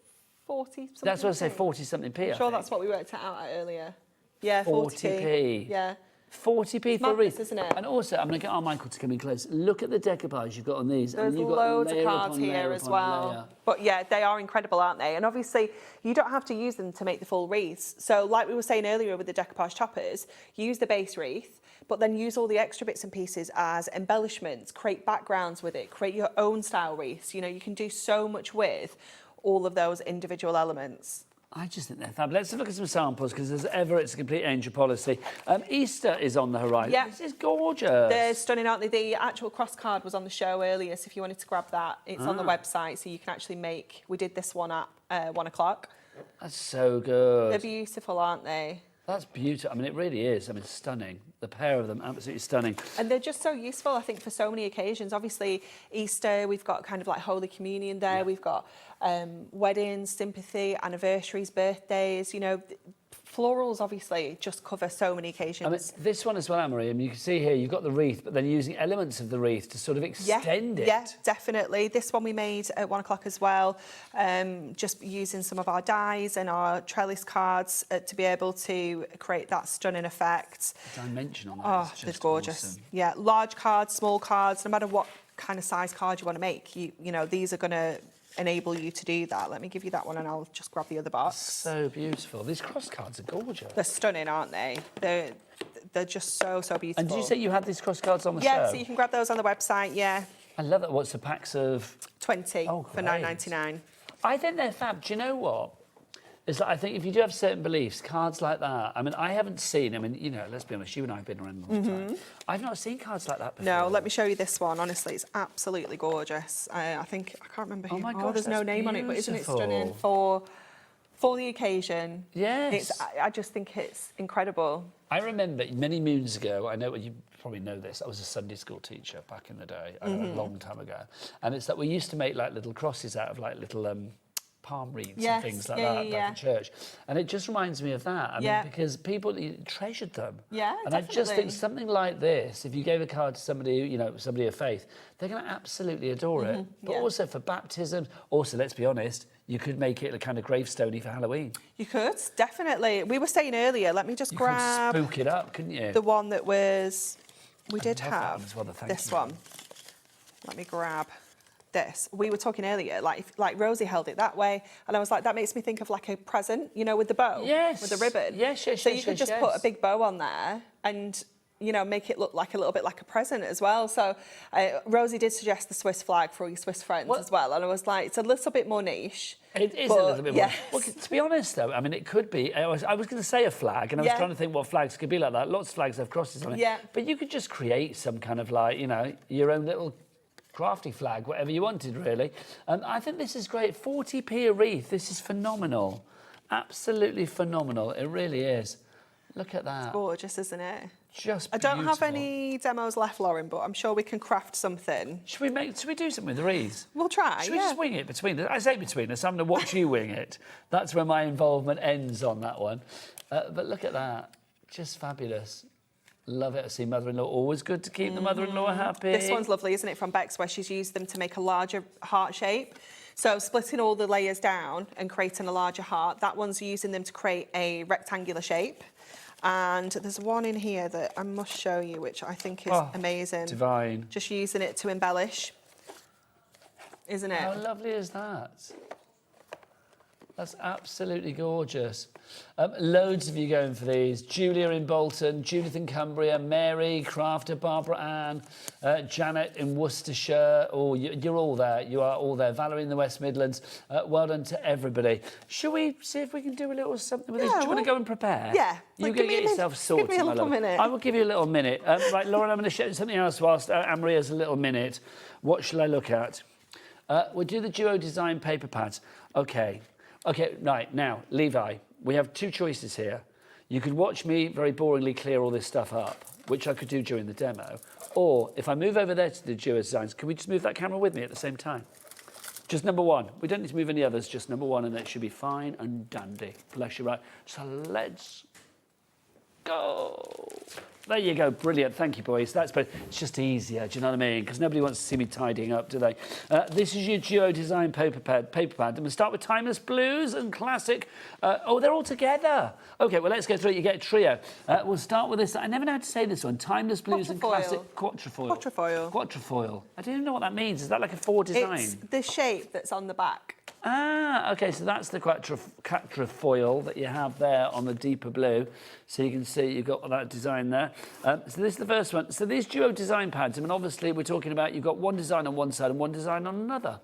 40 something? That's what I say, 40 something p. I'm sure that's what we worked it out at earlier. Yeah, 40p. Yeah. 40p for a wreath, isn't it? And also, I'm going to get our Michael to come in close. Look at the decoupage you've got on these. There's and you've got loads of layer cards upon here layer as upon well. layer. But yeah, they are incredible, aren't they? And obviously, you don't have to use them to make the full wreaths. So like we were saying earlier with the decoupage toppers, use the base wreath, but then use all the extra bits and pieces as embellishments, create backgrounds with it, create your own style wreaths. You know, you can do so much with all of those individual elements. I just think they're fab. Let's look at some samples, because as ever, it's a complete angel policy. Easter is on the horizon. Yeah. This is gorgeous. They're stunning, aren't they? The actual cross card was on the show earlier, so if you wanted to grab that, it's on the website, so you can actually make... We did this one at 1 o'clock. That's so good. They're beautiful, aren't they? That's beautiful. I mean, it really is. I mean, stunning. The pair of them, absolutely stunning. And they're just so useful, I think, for so many occasions. Obviously, Easter, we've got kind of like Holy Communion there. Yeah. We've got weddings, sympathy, anniversaries, birthdays. You know, florals obviously just cover so many occasions. I mean, this one as well, Anne-Marie, I mean, you can see here you've got the wreath, but then using elements of the wreath to sort of extend it. Yeah, definitely. This one we made at 1 o'clock as well, just using some of our dies and our trellis cards to be able to create that stunning effect. The dimension on that is just they're gorgeous. awesome. Yeah, large cards, small cards, no matter what kind of size card you want to make, you know, these are going to enable you to do that. Let me give you that one and I'll just grab the other box. So beautiful. These cross cards are gorgeous. They're stunning, aren't they? They're just so beautiful. And did you say you had these cross cards on the show? Yeah, so you can grab those on the website, yeah. I love that. What's the packs of? 20 for $9.99. I think they're fab. Do you know what? Is that I think if you do have certain beliefs, cards like that, I mean, I haven't seen, I mean, you know, let's be honest, you and I have been around a long time. I've not seen cards like that before. No, let me show you this one. Honestly, it's absolutely gorgeous. I think, I can't remember who. Oh my gosh, there's no name on it, but isn't it stunning for the occasion? Yes. I just think it's incredible. I remember many moons ago, I know you probably know this, I was a Sunday school teacher back in the day, a long time ago. And it's that we used to make like little crosses out of like little palm wreaths and things like that back in church. And it just reminds me of that. I mean, because people treasured them. Yeah, And definitely. I just think something like this, if you gave a card to somebody, you know, somebody of faith, they're going to absolutely adore it. But also for baptism, also, let's be honest, you could make it a kind of gravestoney for Halloween. You could, definitely. We were saying earlier, let me just grab... You could spook it up, couldn't you? The one that was... We did love that have one as well, this one. Let me grab this. We were talking earlier, like Rosie held it that way, and I was like, that makes me think of like a present, you know, with the bow, with the ribbon. Yes. So you could just put a big bow on there and, you know, make it look like a little bit like a present as well. So Rosie did suggest the Swiss flag for all your Swiss friends as well, and I was like, it's a little bit more niche. It is a little bit more. Well, to be honest, though, I mean, it could be. I was going to say a flag, and I was trying to think what flags could be like that. Lots of flags have crosses on it. Yeah. But you could just create some kind of like, you know, your own little crafty flag, whatever you wanted, really. I think this is great. 40p a wreath. This is phenomenal. Absolutely phenomenal. It really is. Look at that. It's gorgeous, isn't it? Just I don't have beautiful. any demos left, Lauren, but I'm sure we can craft something. Should we do something with the wreaths? We'll try, Should we just wing it between us? I say between us, I'm going to watch you wing it. That's where my involvement ends on that one. But look at that. Just fabulous. Love it. I see mother-in-law. Always good to keep the mother-in-law happy. This one's lovely, isn't it, from Bex, where she's used them to make a larger heart shape. So splitting all the layers down and creating a larger heart. That one's using them to create a rectangular shape. And there's one in here that I must show you, which I think is amazing. Divine. Just using it to embellish, isn't it? How lovely is that? That's absolutely gorgeous. Loads of you going for these. Julia in Bolton, Judith in Cumbria, Mary, Crafter, Barbara Ann, Janet in Worcestershire. Oh, you're all there. You are all there. Valerie in the West Midlands. Well done to everybody. Shall we see if we can do a little something with this? Do you want to go and prepare? Yeah. You go get yourself sorted, Give me a little minute. I will give you a little minute. Right, Lauren, I'm going to show you something else whilst Anne-Marie has a little minute. What shall I look at? We'll do the Duo Design paper pads. Okay. Okay, right, now, Levi, we have two choices here. You could watch me very boringly clear all this stuff up, which I could do during the demo, or if I move over there to the Duo Designs, can we just move that camera with me at the same time? Just number one. We don't need to move any others, just number one, and it should be fine and dandy. Bless you, right. So let's go. There you go, brilliant. Thank you, boys. That's better. It's just easier, do you know what I mean? Because nobody wants to see me tidying up, do they? This is your Duo Design paper pad. And we'll start with Timeless Blues and Classic. Oh, they're all together. Okay, well, let's go through it. You get a trio. We'll start with this. I never know how to say this one. Timeless Blues and Classic Quatrefoil. Quatrefoil. I don't even know what that means. Is that like a four design? It's the shape that's on the back. Ah, okay, so that's the quatrefoil that you have there on the deeper blue. So you can see you've got that design there. So this is the first one. So these Duo Design pads, I mean, obviously we're talking about you've got one design on one side and one design on another.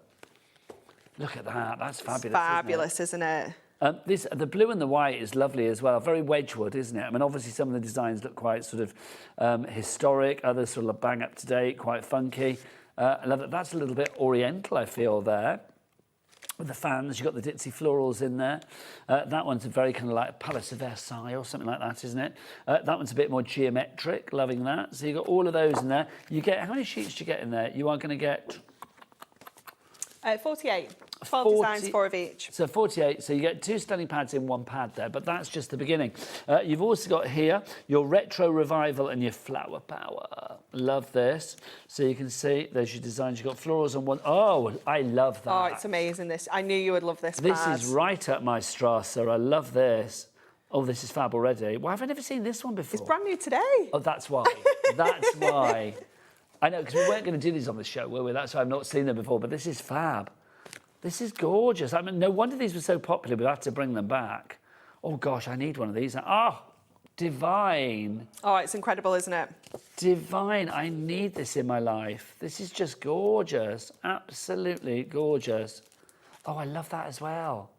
Look at that, that's fabulous. It's fabulous, isn't it? The blue and the white is lovely as well. Very Wedgwood, isn't it? I mean, obviously some of the designs look quite sort of historic, others sort of bang up to date, quite funky. I love it. That's a little bit oriental, I feel, there. With the fans, you've got the ditzy florals in there. That one's a very kind of like Palace of Versailles or something like that, isn't it? That one's a bit more geometric, loving that. So you've got all of those in there. You get, how many sheets do you get in there? You are going to get... 48. 12 designs, 4 of each. So 48, so you get 2 standing pads in one pad there, but that's just the beginning. You've also got here your Retro Revival and your Flower Power. Love this. So you can see there's your designs. You've got florals on one. Oh, I love that. Oh, it's amazing, this. I knew you would love this pad. This is right up my Strasse. I love this. Oh, this is fab already. Why have I never seen this one before? It's brand new today. Oh, that's why. That's why. I know, because we weren't going to do these on the show, were we? That's why I've not seen them before, but this is fab. This is gorgeous. I mean, no wonder these were so popular. We'll have to bring them back. Oh, gosh, I need one of these. Oh, divine. Oh, it's incredible, isn't it? Divine. I need this in my life. This is just gorgeous. Absolutely gorgeous. Oh, I love that as well.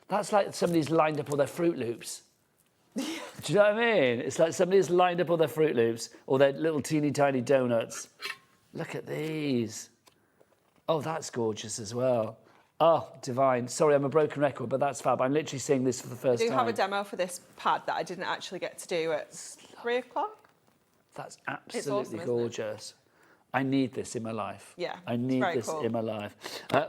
That's like somebody's lined up all their Fruit Loops. Do you know what I mean? It's like somebody's lined up all their Fruit Loops or their little teeny tiny donuts. Look at these. Oh, that's gorgeous as well. Oh, divine. Sorry, I'm a broken record, but that's fab. I'm literally seeing this for the first time. I do have a demo for this pad that I didn't actually get to do at 3 o'clock. That's absolutely gorgeous. I need this in my life. Yeah, I need this in my life.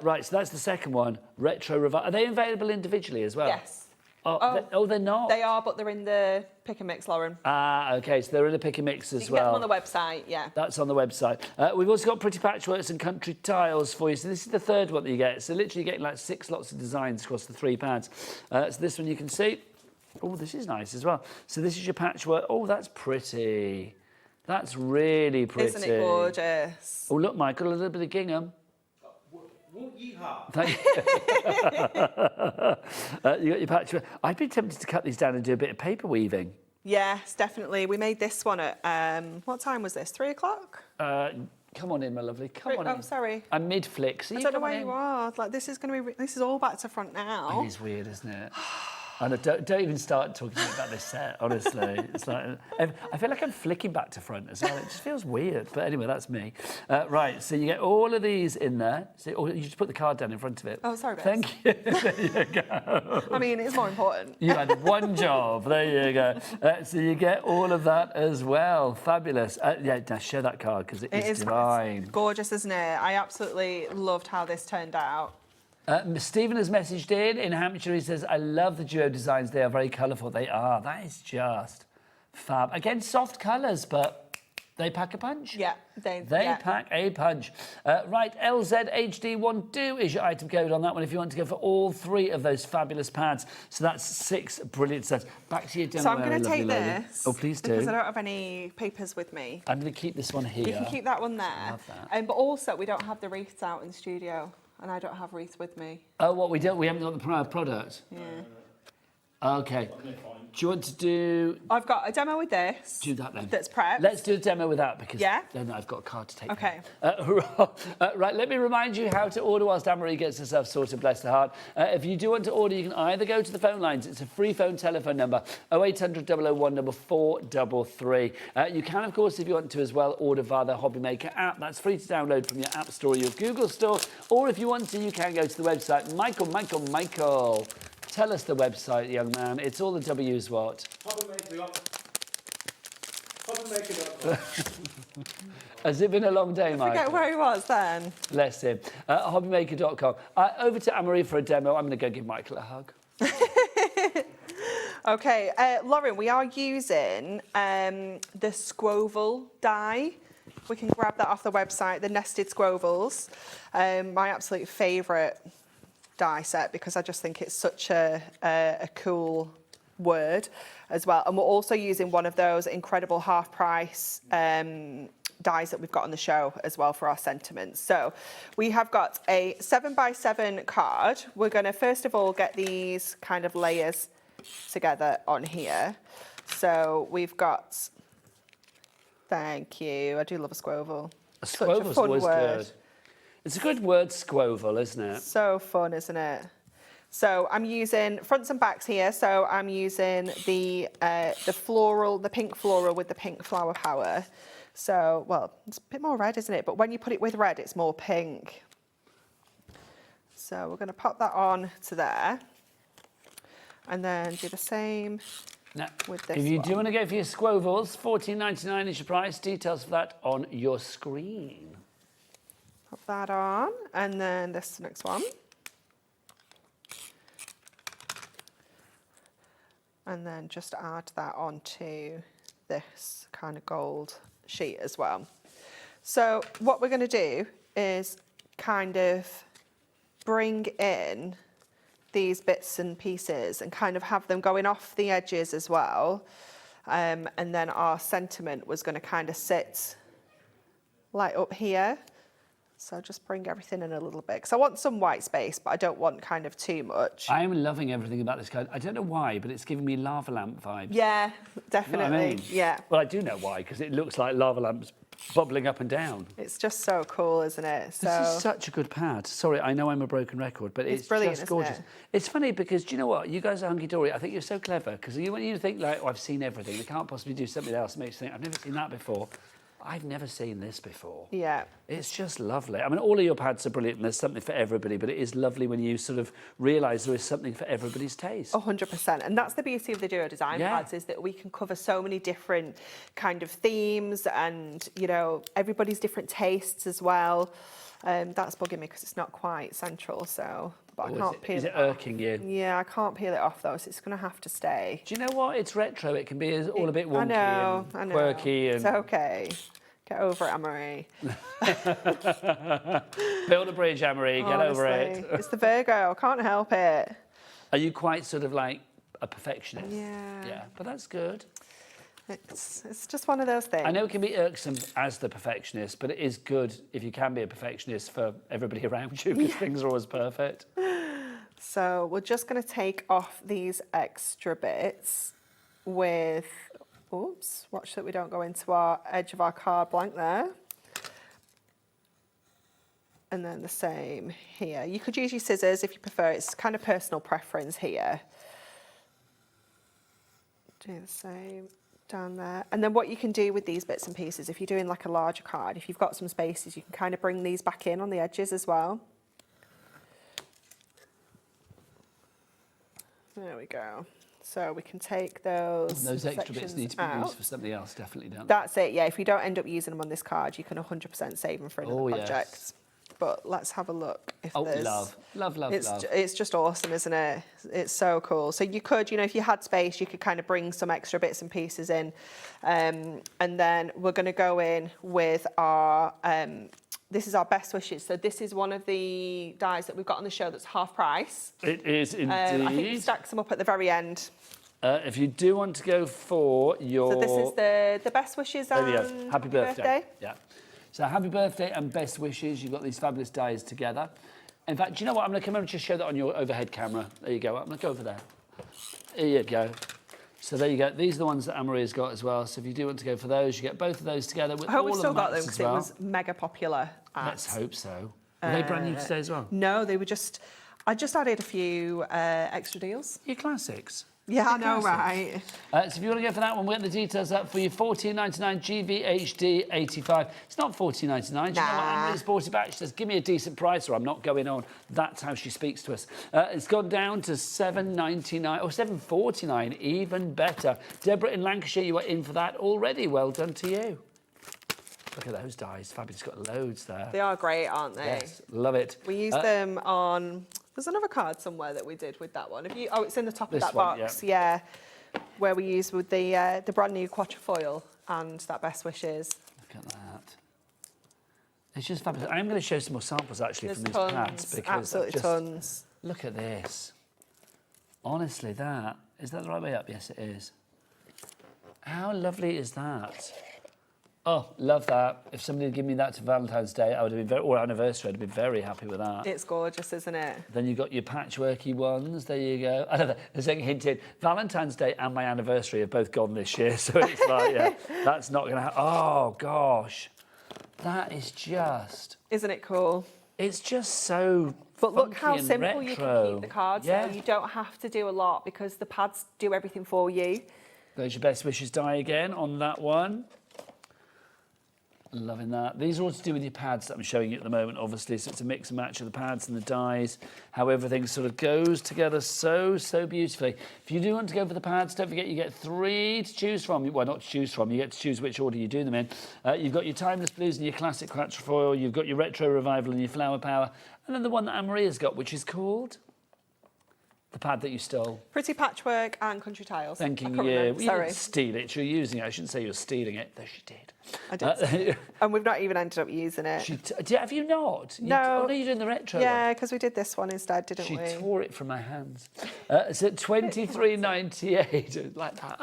Right, so that's the second one. Retro Revival. Are they available individually as well? Yes. Oh, they're not? They are, but they're in the pick and mix, Lauren. Ah, OK, so they're in a pick and mix as well. You can get them on the website, yeah. That's on the website. We've also got Pretty Patchworks and Country Tiles for you. So this is the third one that you get. So literally you're getting like 6 lots of designs across the 3 pads. So this one you can see. Oh, this is nice as well. So this is your patchwork. Oh, that's pretty. That's really pretty. Isn't it gorgeous? Oh, look, Michael, a little bit of gingham. Thank you. You got your patchwork. I'd be tempted to cut these down and do a bit of paper weaving. Yes, definitely. We made this one at, what time was this? 3 o'clock? Come on in, my lovely. Come on in. Oh, sorry. I'm mid-flick. So I don't know where you are. Like, this is all back to front now. It is weird, isn't it? And don't even start talking about this set, honestly. It's like, I feel like I'm flicking back to front as well. It just feels weird. But anyway, that's me. Right, so you get all of these in there. So, or you just put the card down in front of it. Oh, sorry, babes. Thank you. There you go. I mean, it's more important. You had one job. There you go. So you get all of that as well. Fabulous. Yeah, now share that card because it is divine. Gorgeous, isn't it? I absolutely loved how this turned out. Stephen has messaged in Hampshire. He says, I love the duo designs. They are very colourful. They are. That is just fab. Again, soft colours, but they pack a punch. Yeah, they pack a punch. Right, LZHD12 is your item code on that one if you want to go for all 3 of those fabulous pads. So that's 6 brilliant sets. Back to you, demo. So I'm going to take this. Oh, please do. Because I don't have any papers with me. I'm going to keep this one here. You can keep that one there. I love that. But also, we don't have the wreaths out in the studio. And I don't have wreaths with me. Oh, what we don't? We haven't got the product? Yeah. Okay. Do you want to do... I've got a demo with this. Do that then. That's prepped. Let's do a demo with that because yeah? then I've got a card to take. Okay. Right, let me remind you how to order whilst Anne-Marie gets herself sorted, bless her heart. If you do want to order, you can either go to the phone lines. It's a free phone telephone number, 0800 001 433. You can, of course, if you want to as well, order via the HobbyMaker app. That's free to download from your App Store or your Google Store. Or if you want to, you can go to the website. Michael. Tell us the website, young man. It's all the W's what? HobbyMaker.com. Has it been a long day, Mike? I forget where he was then. Bless him. HobbyMaker.com. Over to Anne-Marie for a demo. I'm going to go give Michael a hug. Okay, Lauren, we are using the Squoval die. We can grab that off the website, the nested Squovals. My absolute favourite die set because I just think it's such a cool word as well. And we're also using one of those incredible half price dies that we've got on the show as well for our sentiments. So we have got a 7x7 card. We're going to first of all get these kind of layers together on here. So we've got, thank you, I do love a Squoval. Such a fun word. Good. It's a good word, Squoval, isn't it? So fun, isn't it? So I'm using fronts and backs here. So I'm using the floral, the pink floral with the pink flower power. So, well, it's a bit more red, isn't it? But when you put it with red, it's more pink. So we're going to pop that on to there. And then do the same with this If you one. do want to go for your Squovals, $14.99 is your price. Details for that on your screen. Pop that on, and then this next one. And then just add that onto this kind of gold sheet as well. So what we're going to do is kind of bring in these bits and pieces and kind of have them going off the edges as well. And then our sentiment was going to kind of sit like up here. So just bring everything in a little bit. Because I want some white space, but I don't want kind of too much. I am loving everything about this card. I don't know why, but it's giving me lava lamp vibes. Yeah, definitely. You know what I mean? Yeah. Well, I do know why, because it looks like lava lamps bubbling up and down. It's just so cool, isn't it? So this is such a good pad. Sorry, I know I'm a broken record, but it's brilliant, just gorgeous. isn't it? It's funny because, do you know what? You guys are Hunkydory. I think you're so clever, because when you think, like, oh, I've seen everything, they can't possibly do something else that makes you think, I've never seen that before. I've never seen this before. Yeah. It's just lovely. I mean, all of your pads are brilliant and there's something for everybody, but it is lovely when you sort of realise there is something for everybody's taste. 100%. And that's the beauty of the Duo Design pads, is that we can cover so many different kind of themes and, you know, everybody's different tastes as well. That's bugging me because it's not quite central, so... But I can't peel it off. Is it irking you? Yeah, I can't peel it off though, so it's going to have to stay. Do you know what? It's retro. It can be all a bit wonky and quirky. And... It's okay. Get over it, Anne-Marie. Build a bridge, Anne-Marie. Get over it. It's the Virgo. I can't help it. Are you quite sort of like a perfectionist? Yeah. Yeah, but that's good. It's just one of those things. I know it can be irksome as the perfectionist, but it is good if you can be a perfectionist for everybody around you, because things are always perfect. So we're just going to take off these extra bits with, oops, watch that we don't go into our edge of our card blank there. And then the same here. You could use your scissors if you prefer. It's kind of personal preference here. Do the same down there. And then what you can do with these bits and pieces, if you're doing like a larger card, if you've got some spaces, you can kind of bring these back in on the edges as well. There we go. So we can take those extra bits need to be out. used for something else, definitely don't. That's it, yeah. If you don't end up using them on this card, you can 100% save them for another project. Yes. But let's have a look. If there's, love. It's just awesome, isn't it? It's so cool. So you could, you know, if you had space, you could kind of bring some extra bits and pieces in. And then we're going to go in with our, this is our best wishes. So this is one of the dies that we've got on the show that's half price. It is indeed. I think we stacks them up at the very end. If you do want to go for your... So this is the best wishes and happy birthday. Yeah. So happy birthday and best wishes. You've got these fabulous dies together. In fact, do you know what? I'm going to come over and just show that on your overhead camera. There you go. I'm going to go over there. There you go. So there you go. These are the ones that Anne-Maria's got as well. So if you do want to go for those, you get both of those together with I hope all we've still of the got them mats because as well. it was mega popular. Let's hope so. Were they brand new today as well? No, they were just... I just added a few extra deals. Your classics. Yeah, I know, right? So if you want to go for that one, we'll get the details up for you. $14.99 GVHD 85. It's not $14.99. Do you know what? Anne-Marie's bought it back. She says, give me a decent price or I'm not going on. That's how she speaks to us. It's gone down to $7.99 or $7.49, even better. Deborah in Lancashire, you are in for that already. Well done to you. Look at those dies. Fabulous. Got loads there. They are great, aren't they? Yes, love it. We use them on... There's another card somewhere that we did with that one. Have you? Oh, it's in the top of that box. Yeah. Where we use with the brand new quatrefoil and that best wishes. Look at that. It's just fabulous. I'm going to show some more samples actually There's from these tons, pads because absolutely tons. Look at this. Honestly, is that the right way up? Yes, it is. How lovely is that? Oh, love that. If somebody had given me that to Valentine's Day, I would have been or anniversary, I'd have been very happy with that. It's gorgeous, isn't it? Then you've got your patchworky ones. There you go. I don't know. There's a hint in. Valentine's Day and my anniversary have both gone this year, so it's like, yeah, that's not going to happen. Oh, gosh. That is just... Isn't it cool? It's just so But look how and simple retro. you can keep the cards. Yeah. You don't have to do a lot because the pads do everything for you. There's your best wishes die again on that one. Loving that. These are all to do with your pads that I'm showing you at the moment, obviously. So it's a mix and match of the pads and the dies, how everything sort of goes together so beautifully. If you do want to go for the pads, don't forget you get 3 to choose from. Well, not to choose from. You get to choose which order you do them in. You've got your Timeless Blues and your Classic Quatrefoil. You've got your Retro Revival and your Flower Power. And then the one that Anne-Maria's got, which is called... The pad that you stole. Pretty Patchwork and Country Tiles. Thanking you. Sorry. You didn't steal it. You're using it. I shouldn't say you're stealing it, though she did. I did. And we've not even ended up using it. Have you not? No. No, you're doing the retro Yeah, one. because we did this one instead, didn't we? She tore it from my hands. It's at $23.98. Like that.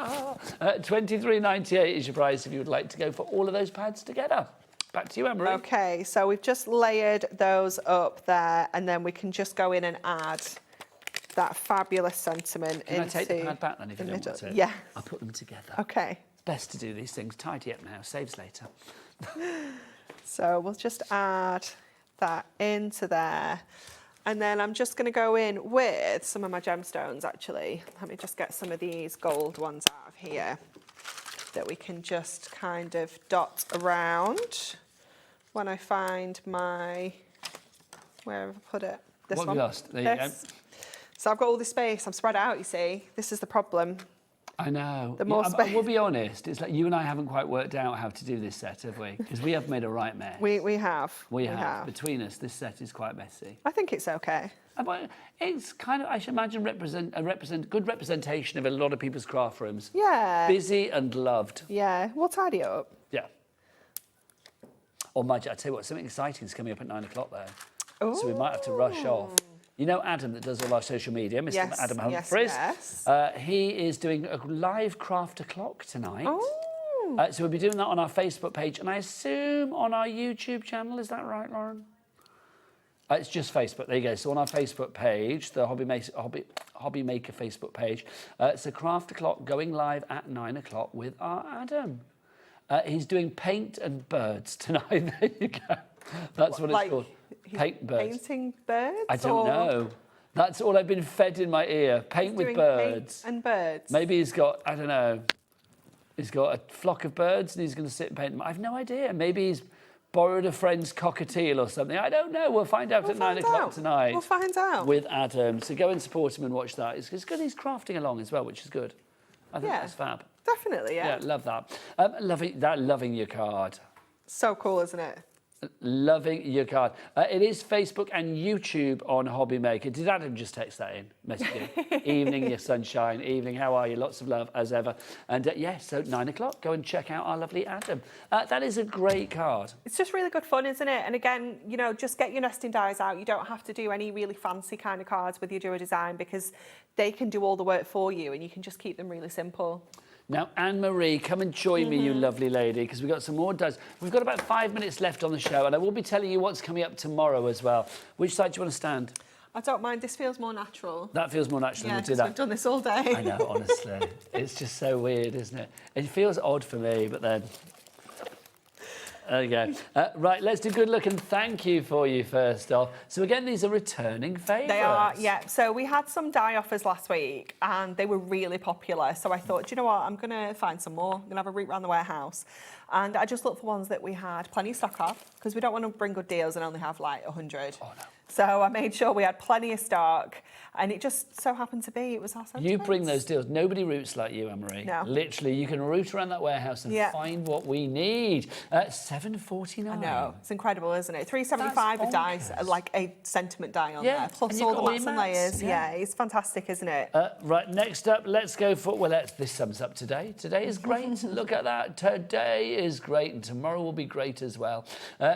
$23.98 is your price if you would like to go for all of those pads together. Back to you, Anne-Marie. Okay, so we've just layered those up there, and then we can just go in and add that fabulous sentiment Can into... I take the pad back then if you don't want to? Yeah. I'll put them together. Okay. It's best to do these things. Tidy up now, saves later. So we'll just add that into there. And then I'm just going to go in with some of my gemstones, actually. Let me just get some of these gold ones out of here that we can just kind of dot around when I find my... Where have I put it? This what one. Have you lost? There you go. So I've got all this space. I'm spread out, you see. This is the problem. I know. The more space. We'll be honest. It's like you and I haven't quite worked out how to do this set, have we? Because we have made a right mess. We have. We have. Between us, this set is quite messy. I think it's okay. But it's kind of, I should imagine, good representation of a lot of people's craft rooms. Yeah. Busy and loved. Yeah. We'll tidy it up. Yeah. Or I tell you what, something exciting is coming up at 9 o'clock there. Ooh. So we might have to rush off. You know Adam that does all our social media, Mr. Yes, Adam Humphries? Yes. He is doing a live craft o'clock tonight. Oh. So we'll be doing that on our Facebook page and I assume on our YouTube channel. Is that right, Lauren? It's just Facebook. There you go. So on our Facebook page, the HobbyMaker Facebook page, it's a craft o'clock going live at 9 o'clock with our Adam. He's doing paint and birds tonight. There you go. That's what it's called. Paint birds. Painting birds? I don't know. That's all I've been fed in my ear. Paint with birds. Paint and birds. Maybe he's got, I don't know, he's got a flock of birds and he's going to sit and paint them. I've no idea. Maybe he's borrowed a friend's cockatiel or something. I don't know. We'll find out at 9 o'clock tonight. We'll find out. With Adam. So go and support him and watch that. It's good he's crafting along as well, which is good. I think that's fab. Definitely, yeah. Yeah, love that. Loving your card. So cool, isn't it? Loving your card. It is Facebook and YouTube on HobbyMaker. Did Adam just text that in? Message you. Evening, your sunshine. Evening, how are you? Lots of love, as ever. And so 9 o'clock, go and check out our lovely Adam. That is a great card. It's just really good fun, isn't it? And again, you know, just get your nesting dies out. You don't have to do any really fancy kind of cards with your Duo Design because they can do all the work for you and you can just keep them really simple. Now, Anne-Marie, come and join me, you lovely lady, because we've got some more dies. We've got about 5 minutes left on the show, and I will be telling you what's coming up tomorrow as well. Which side do you want to stand? I don't mind. This feels more natural. That feels more natural than we do that. We've done this all day. I know, honestly. It's just so weird, isn't it? It feels odd for me, but then... There you go. Right, let's do good look and thank you for you first off. So again, these are returning favourites. They are, yeah. So we had some die offers last week and they were really popular. So I thought, do you know what? I'm going to find some more. I'm going to have a route around the warehouse. And I just looked for ones that we had plenty of stock of because we don't want to bring good deals and only have like 100. Oh, no. So I made sure we had plenty of stock and it just so happened to be, it was our sentiments. You bring those deals. Nobody roots like you, Anne-Marie. No. Literally, you can root around that warehouse and find what we need. $7.49. I know. It's incredible, isn't it? $3.75 a die, like a sentiment die on there. Plus all the mats and layers. Yeah, it's fantastic, isn't it? Right, next up, let's go for... Well, this sums up today. Today is great. Look at that. Today is great and tomorrow will be great as well.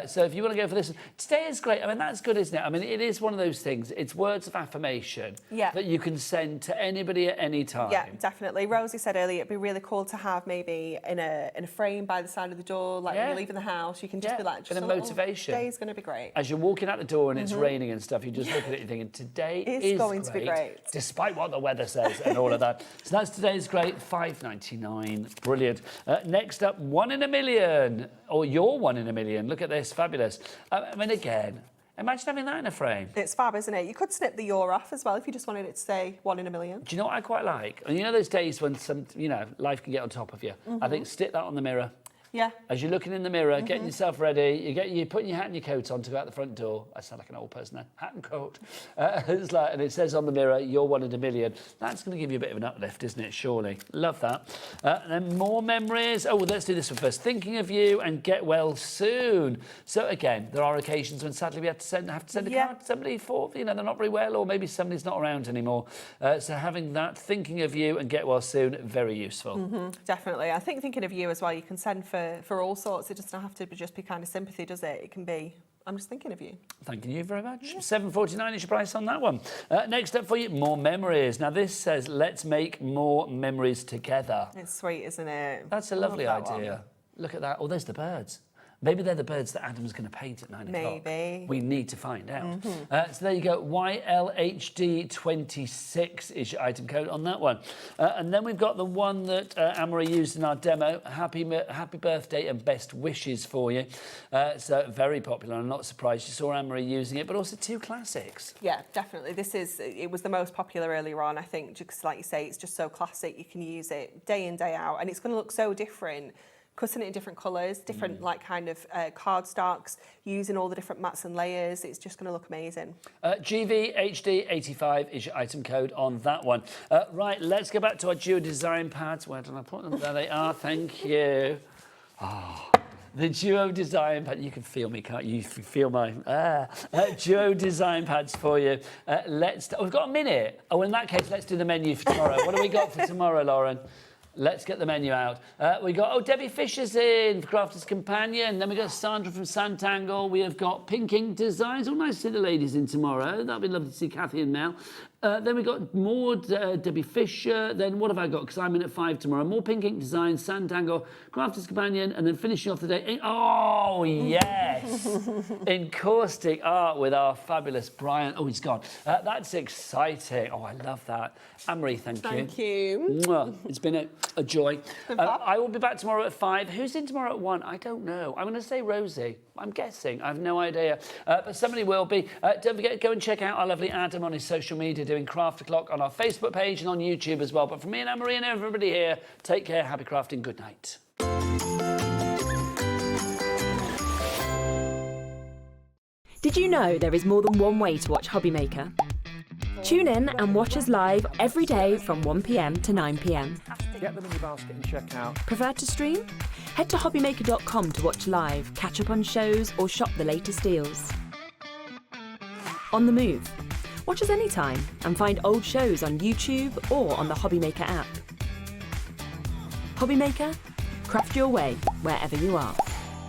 So if you want to go for this, today is great. I mean, that's good, isn't it? I mean, it is one of those things. It's words of affirmation that you can send to anybody at any time. Yeah, definitely. Rosie said earlier it'd be really cool to have maybe in a frame by the side of the door, like when you're leaving the house, you can just be like, just a motivation. Today's going to be great. As you're walking out the door and it's raining and stuff, you just look at it and thinking, today is going to be great. Despite what the weather says and all of that. So that's today's great, $5.99. Brilliant. Next up, 1 in a million. Or your 1 in a million. Look at this, fabulous. I mean, again, imagine having that in a frame. It's fab, isn't it? You could snip the "your" off as well if you just wanted it to say 1 in a million. Do you know what I quite like? And you know those days when life can get on top of you? I think stick that on the mirror. Yeah. As you're looking in the mirror, getting yourself ready, you're putting your hat and your coat on to go out the front door. I sound like an old person there. Hat and coat. It's like, and it says on the mirror, you're 1 in a million. That's going to give you a bit of an uplift, isn't it? Surely. Love that. And then more memories. Oh, well, let's do this one first. Thinking of you and get well soon. So again, there are occasions when sadly we have to send a card to somebody for, they're not very well, or maybe somebody's not around anymore. So having that, thinking of you and get well soon, very useful. Definitely. I think thinking of you as well, you can send for all sorts. It doesn't have to just be kind of sympathy, does it? It can be, I'm just thinking of you. Thanking you very much. $7.49 is your price on that one. Next up for you, more memories. Now this says, let's make more memories together. It's sweet, isn't it? That's a lovely idea. Look at that. Oh, there's the birds. Maybe they're the birds that Adam's going to paint at 9 o'clock. Maybe. We need to find out. So there you go. YLHD26 is your item code on that one. And then we've got the one that Anne-Marie used in our demo. Happy birthday and best wishes for you. So very popular. I'm not surprised you saw Anne-Marie using it, but also 2 classics. Yeah, definitely. It was the most popular earlier on, I think, just like you say, it's just so classic. You can use it day in, day out, and it's going to look so different. Cutting it in different colours, different cardstocks, using all the different mats and layers. It's just going to look amazing. GVHD85 is your item code on that one. Right, let's go back to our Duo Design pads. Where did I put them? There they are. Thank you. The Duo Design pad. You can feel me, can't you? You feel my Duo Design pads for you. We've got a minute. Oh, in that case, let's do the menu for tomorrow. What do we got for tomorrow, Lauren? Let's get the menu out. We got, Debbie Fisher's in for Crafter's Companion. Then we got Sandra from Santangle. We have got Pink Ink Designs. Oh, nice to see the ladies in tomorrow. That'll be lovely to see Kathy and Mel. Then we've got more Debbie Fisher. Then what have I got? Because I'm in at 5 tomorrow. More Pink Ink Design, Sandango, Crafter's Companion, and then finishing off the day. Oh, yes! In caustic art with our fabulous Brian. Oh, he's gone. That's exciting. Oh, I love that. Anne-Marie, thank you. Thank you. Mwah. It's been a joy. I will be back tomorrow at 5. Who's in tomorrow at 1? I don't know. I'm going to say Rosie. I'm guessing. I have no idea. But somebody will be. Don't forget, go and check out our lovely Adam on his social media doing Craft O'Clock on our Facebook page and on YouTube as well. But from me and Anne-Marie and everybody here, take care, happy crafting, good night. Did you know there is more than one way to watch HobbyMaker? Tune in and watch us live every day from 1 p.m. to 9 p.m. Get them in your basket and check out. Prefer to stream? Head to hobbymaker.com to watch live, catch up on shows or shop the latest deals. On the move. Watch us anytime and find old shows on YouTube or on the HobbyMaker app. HobbyMaker, craft your way wherever you are.